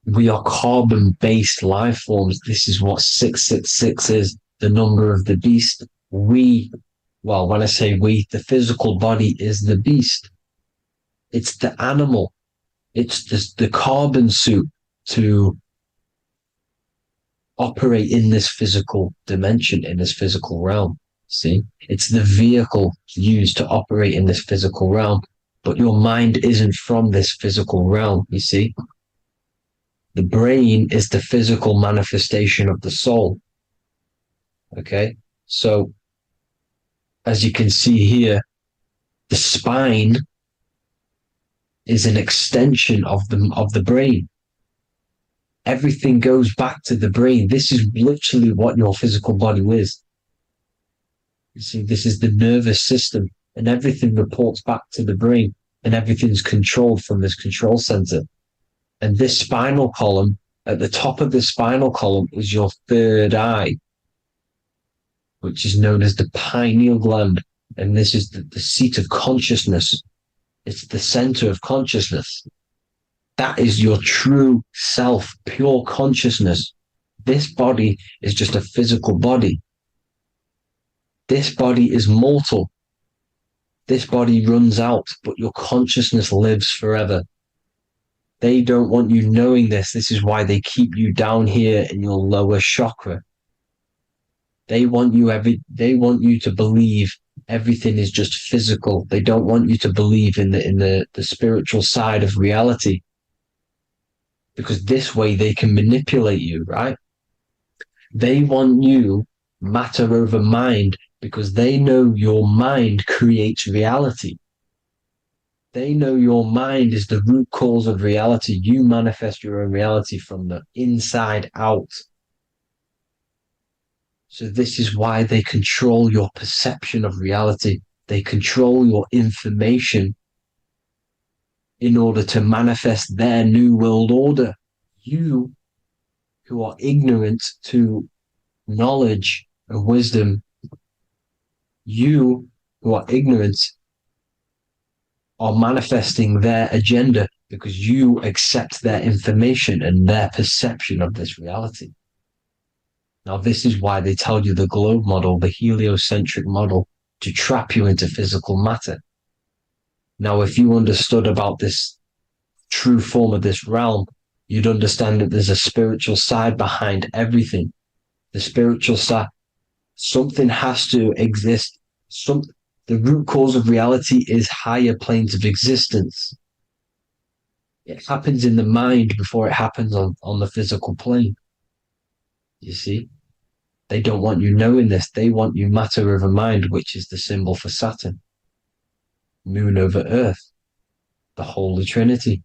we are carbon-based life forms. This is what 666 is, the number of the beast. When I say we, the physical body is the beast. It's the animal. It's the carbon suit to operate in this physical dimension, in this physical realm. See? It's the vehicle used to operate in this physical realm. But your mind isn't from this physical realm, you see? The brain is the physical manifestation of the soul. Okay? So, as you can see here, the spine is an extension of the brain. Everything goes back to the brain. This is literally what your physical body is. You see, this is the nervous system, and everything reports back to the brain, and everything's controlled from this control center. And this spinal column, at the top of the spinal column, is your third eye, which is known as the pineal gland. And this is the seat of consciousness. It's the center of consciousness. That is your true self, pure consciousness. This body is just a physical body. This body is mortal. This body runs out, but your consciousness lives forever. They don't want you knowing this. This is why they keep you down here in your lower chakra. They want you to believe everything is just physical. They don't want you to believe in the spiritual side of reality, because this way they can manipulate you, right? They want you matter over mind because they know your mind creates reality. They know your mind is the root cause of reality. You manifest your own reality from the inside out. So this is why they control your perception of reality. They control your information in order to manifest their new world order. You, who are ignorant to knowledge and wisdom, you who are ignorant are manifesting their agenda because you accept their information and their perception of this reality. Now, this is why they tell you the globe model, the heliocentric model, to trap you into physical matter. Now, if you understood about this true form of this realm, you'd understand that there's a spiritual side behind everything. The spiritual side, something has to exist. The root cause of reality is higher planes of existence. It happens in the mind before it happens on the physical plane. You see? They don't want you knowing this. They want you matter over mind, which is the symbol for Saturn. Moon over Earth. The Holy Trinity.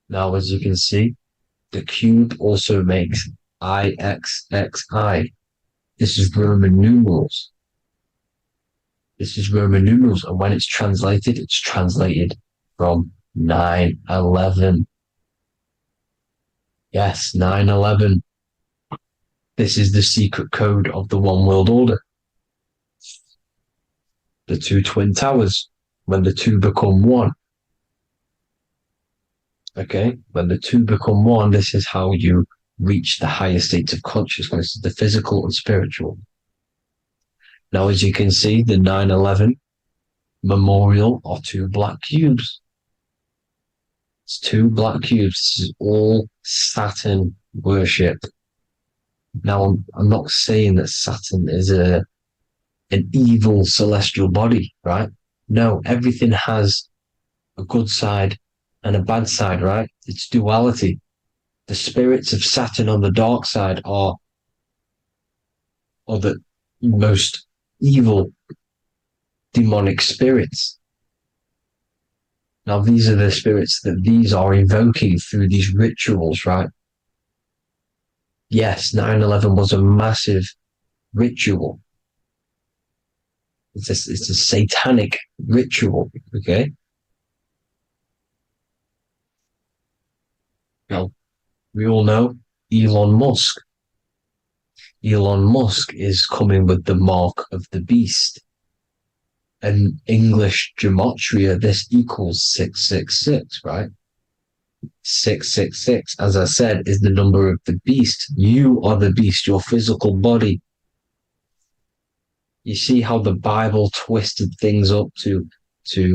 Now, as you can see, the cube also makes IXXI. This is Roman numerals. This is Roman numerals, and when it's translated from 911. Yes, 911. This is the secret code of the One World Order. The two twin towers, when the two become one. Okay, when the two become one, this is how you reach the higher states of consciousness, the physical and spiritual. Now, as you can see, the 9/11 memorial are two black cubes. It's two black cubes. This is all Saturn worship. Now, I'm not saying that Saturn is an evil celestial body, right? No, everything has a good side and a bad side, right? It's duality. The spirits of Saturn on the dark side are the most evil demonic spirits. Now, these are the spirits that these are invoking through these rituals, right? Yes, 9/11 was a massive ritual. It's a satanic ritual, okay? Now, we all know Elon Musk. Elon Musk is coming with the mark of the beast. And English gematria, this equals 666, right? 666, as I said, is the number of the beast. You are the beast, your physical body. You see how the Bible twisted things up to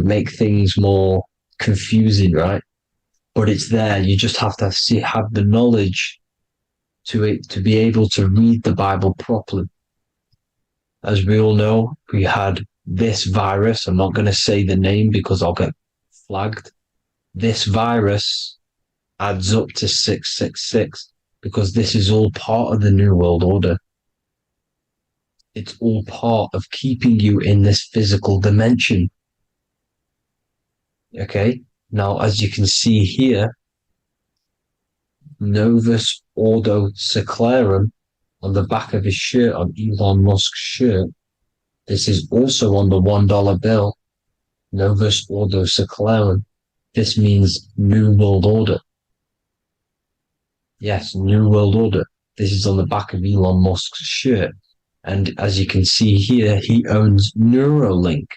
make things more confusing, right? But it's there. You just have to have the knowledge to be able to read the Bible properly. As we all know, we had this virus. I'm not going to say the name because I'll get flagged. This virus adds up to 666 because this is all part of the New World Order. It's all part of keeping you in this physical dimension. Okay? Now, as you can see here, Novus Ordo Seclorum on the back of his shirt, on Elon Musk's shirt, this is also on the $1 bill, Novus Ordo Seclorum. This means New World Order. Yes, New World Order. This is on the back of Elon Musk's shirt. And as you can see here, he owns Neuralink,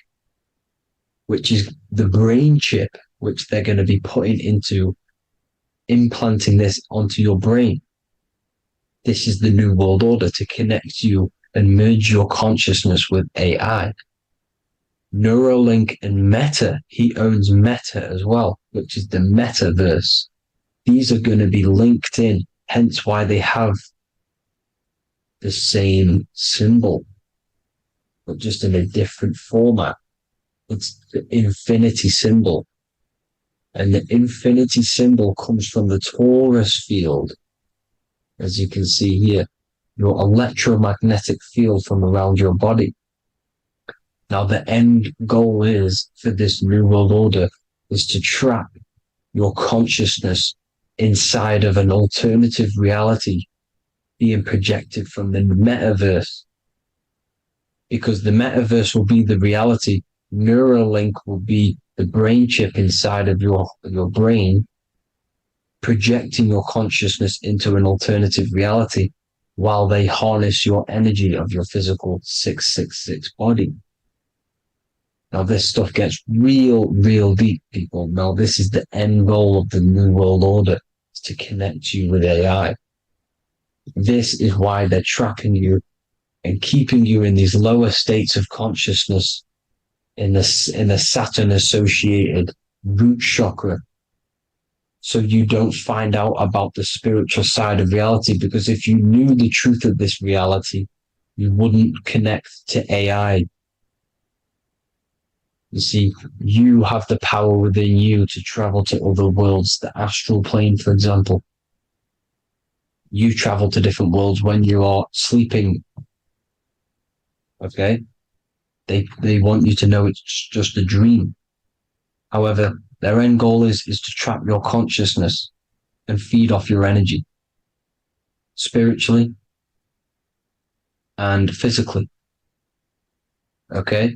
which is the brain chip which they're going to be putting into implanting this onto your brain. This is the New World Order to connect you and merge your consciousness with AI. Neuralink and Meta, he owns Meta as well, which is the metaverse. These are going to be linked in, hence why they have the same symbol, but just in a different format. It's the infinity symbol. And the infinity symbol comes from the torus field, as you can see here, your electromagnetic field from around your body. Now, the end goal is for this New World Order is to trap your consciousness inside of an alternative reality being projected from the metaverse. Because the metaverse will be the reality. Neuralink will be the brain chip inside of your brain, projecting your consciousness into an alternative reality while they harness your energy of your physical 666 body. Now, this stuff gets real deep, people. Now, this is the end goal of the New World Order, is to connect you with AI. This is why they're trapping you and keeping you in these lower states of consciousness in the Saturn-associated root chakra, so you don't find out about the spiritual side of reality. Because if you knew the truth of this reality, you wouldn't connect to AI. You see, you have the power within you to travel to other worlds, the astral plane, for example. You travel to different worlds when you are sleeping. Okay? They want you to know it's just a dream. However, their end goal is to trap your consciousness and feed off your energy, spiritually and physically. Okay?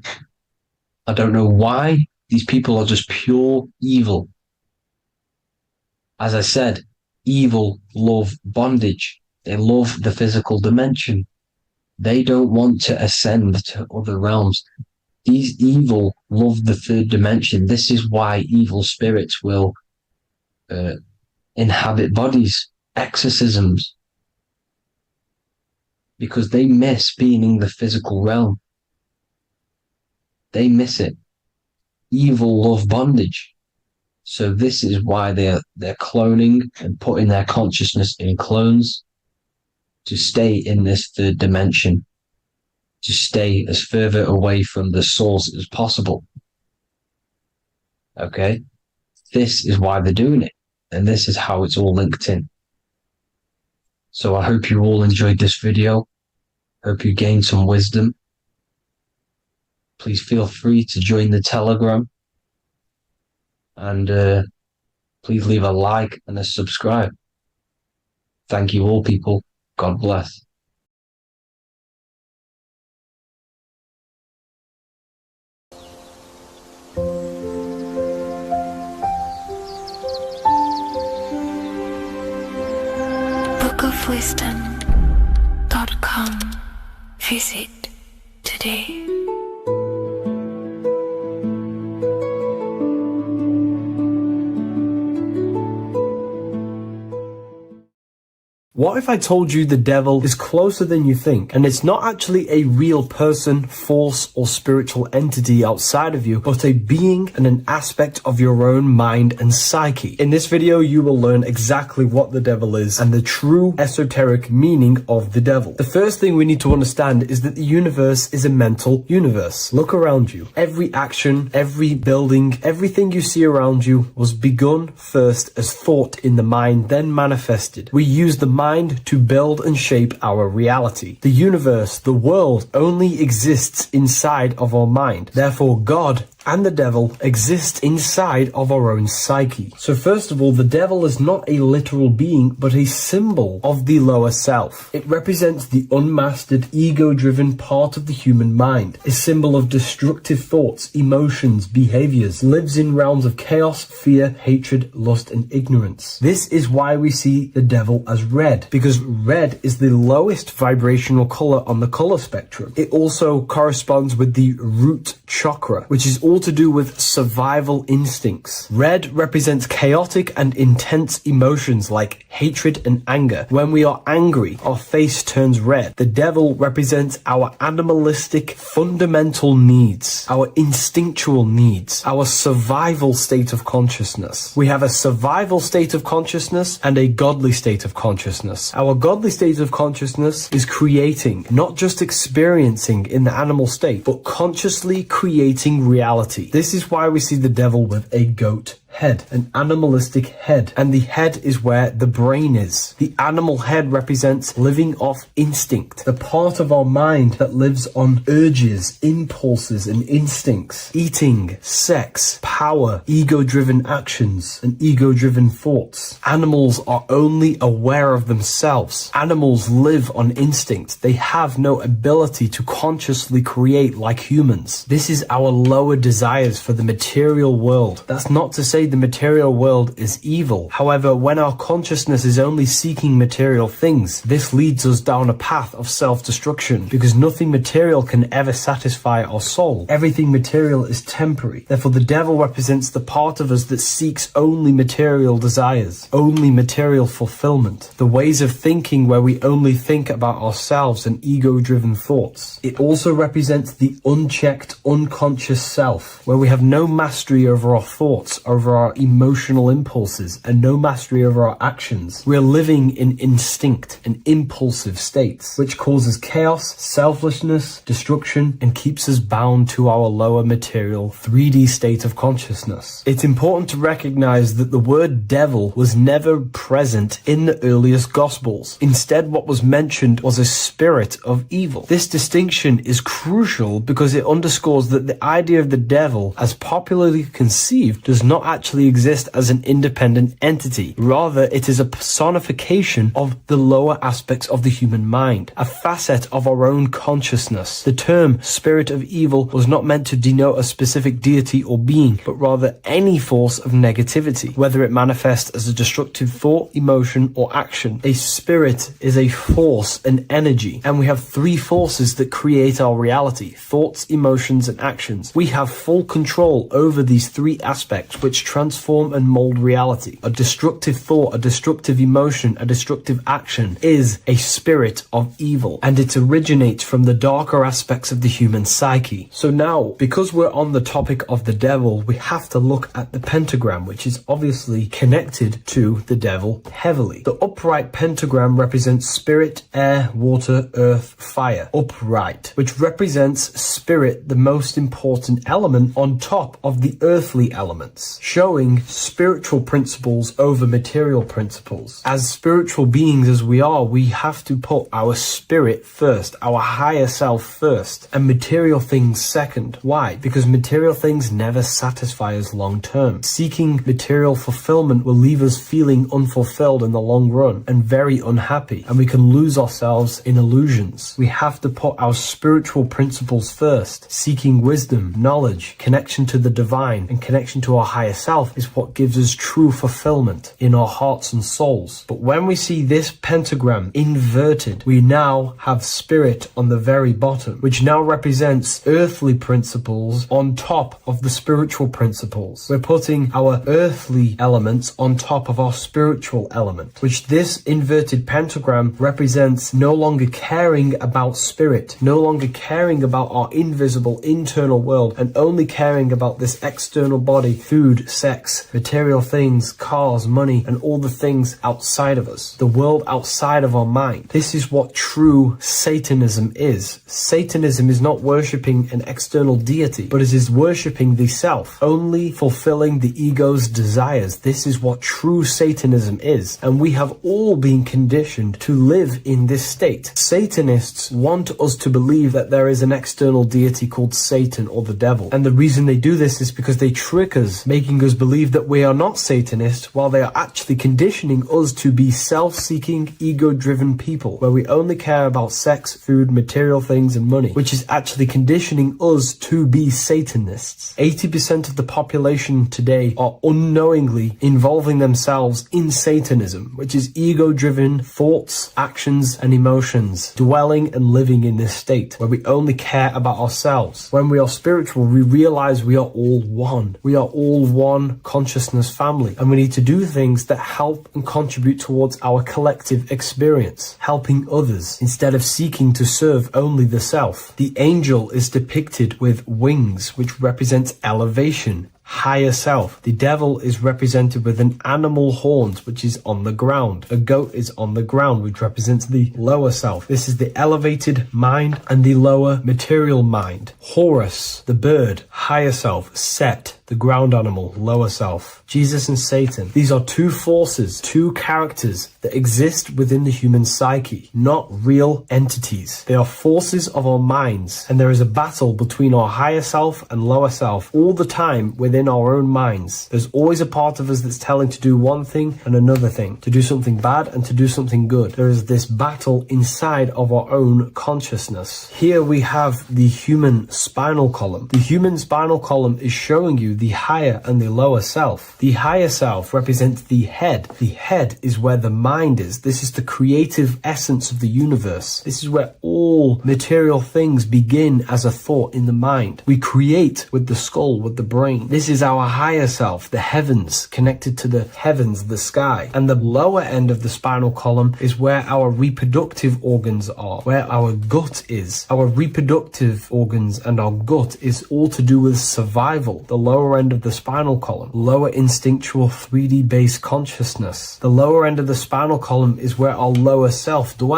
I don't know why these people are just pure evil. As I said, evil love bondage. They love the physical dimension. They don't want to ascend to other realms. These evil love the third dimension. This is why evil spirits will inhabit bodies, exorcisms, because they miss being in the physical realm. They miss it. Evil love bondage. So this is why they're cloning and putting their consciousness in clones to stay in this third dimension, to stay as further away from the source as possible. Okay? This is why they're doing it. And this is how it's all linked in. So I hope you all enjoyed this video. Hope you gained some wisdom. Please feel free to join the Telegram. And please leave a like and a subscribe. Thank you all, people. God bless. bookofwisdom.com. Visit today. What if I told you the devil is closer than you think, and it's not actually a real person, force, or spiritual entity outside of you, but a being and an aspect of your own mind and psyche? In this video, you will learn exactly what the devil is and the true esoteric meaning of the devil. The first thing we need to understand is that the universe is a mental universe. Look around you. Every action, every building, everything you see around you was begun first as thought in the mind, then manifested. We use the mind to build and shape our reality. The universe, the world, only exists inside of our mind. Therefore, God and the devil exist inside of our own psyche. So first of all, the devil is not a literal being, but a symbol of the lower self. It represents the unmastered, ego-driven part of the human mind, a symbol of destructive thoughts, emotions, behaviors, lives in realms of chaos, fear, hatred, lust, and ignorance. This is why we see the devil as red, because red is the lowest vibrational color on the color spectrum. It also corresponds with the root chakra, which is also all to do with survival instincts. Red represents chaotic and intense emotions like hatred and anger. When we are angry, our face turns red. The devil represents our animalistic fundamental needs, our instinctual needs, our survival state of consciousness. We have a survival state of consciousness and a godly state of consciousness. Our godly state of consciousness is creating, not just experiencing in the animal state, but consciously creating reality. This is why we see the devil with a goat head, an animalistic head, and the head is where the brain is. The animal head represents living off instinct, the part of our mind that lives on urges, impulses, and instincts. Eating, sex, power, ego-driven actions, and ego-driven thoughts. Animals are only aware of themselves. Animals live on instinct. They have no ability to consciously create like humans. This is our lower desires for the material world. That's not to say the material world is evil. However, when our consciousness is only seeking material things, this leads us down a path of self-destruction, because nothing material can ever satisfy our soul. Everything material is temporary. Therefore, the devil represents the part of us that seeks only material desires, only material fulfillment, the ways of thinking where we only think about ourselves and ego-driven thoughts. It also represents the unchecked, unconscious self, where we have no mastery over our thoughts, over our emotional impulses, and no mastery over our actions. We're living in instinct and impulsive states, which causes chaos, selflessness, destruction, and keeps us bound to our lower material 3D state of consciousness. It's important to recognize that the word devil was never present in the earliest Gospels. Instead, what was mentioned was a spirit of evil. This distinction is crucial because it underscores that the idea of the devil, as popularly conceived, does not actually exist as an independent entity. Rather, it is a personification of the lower aspects of the human mind, a facet of our own consciousness. The term spirit of evil was not meant to denote a specific deity or being, but rather any force of negativity, whether it manifests as a destructive thought, emotion, or action. A spirit is a force, an energy, and we have three forces that create our reality: thoughts, emotions, and actions. We have full control over these three aspects, which transform and mold reality. A destructive thought, a destructive emotion, a destructive action is a spirit of evil, and it originates from the darker aspects of the human psyche. So now, because we're on the topic of the devil, we have to look at the pentagram, which is obviously connected to the devil heavily. The upright pentagram represents spirit, air, water, earth, fire. Upright, which represents spirit, the most important element on top of the earthly elements, showing spiritual principles over material principles. As spiritual beings as we are, we have to put our spirit first, our higher self first, and material things second. Why? Because material things never satisfy us long term. Seeking material fulfillment will leave us feeling unfulfilled in the long run and very unhappy, and we can lose ourselves in illusions. We have to put our spiritual principles first. Seeking wisdom, knowledge, connection to the divine, and connection to our higher self is what gives us true fulfillment in our hearts and souls. But when we see this pentagram inverted, we now have spirit on the very bottom, which now represents earthly principles on top of the spiritual principles. We're putting our earthly elements on top of our spiritual element, which this inverted pentagram represents no longer caring about spirit, no longer caring about our invisible internal world, and only caring about this external body, food, sex, material things, cars, money, and all the things outside of us, the world outside of our mind. This is what true Satanism is. Satanism is not worshipping an external deity, but it is worshipping the self, only fulfilling the ego's desires. This is what true Satanism is, and we have all been conditioned to live in this state. Satanists want us to believe that there is an external deity called Satan or the devil, and the reason they do this is because they trick us, making Figures believe that we are not Satanists, while they are actually conditioning us to be self-seeking, ego-driven people, where we only care about sex, food, material things, and money, which is actually conditioning us to be Satanists. 80% of the population today are unknowingly involving themselves in Satanism, which is ego-driven thoughts, actions, and emotions, dwelling and living in this state, where we only care about ourselves. When we are spiritual, we realize we are all one. We are all one consciousness family, and we need to do things that help and contribute towards our collective experience, helping others, instead of seeking to serve only the self. The angel is depicted with wings, which represents elevation, higher self. The devil is represented with an animal horns, which is on the ground. A goat is on the ground, which represents the lower self. This is the elevated mind and the lower material mind. Horus, the bird, higher self. Set, the ground animal, lower self. Jesus and Satan. These are two forces, two characters that exist within the human psyche, not real entities. They are forces of our minds, and there is a battle between our higher self and lower self all the time within our own minds. There's always a part of us that's telling to do one thing and another thing, to do something bad and to do something good. There is this battle inside of our own consciousness. Here we have the human spinal column. The human spinal column is showing you the higher and the lower self. The higher self represents the head. The head is where the mind is. This is the creative essence of the universe. This is where all material things begin as a thought in the mind. We create with the skull, with the brain. This is our higher self, the heavens, connected to the heavens, the sky. And the lower end of the spinal column is where our reproductive organs are, where our gut is. Our reproductive organs and our gut is all to do with survival. The lower end of the spinal column, lower instinctual 3D based consciousness. The lower end of the spinal column is where our lower self dwells.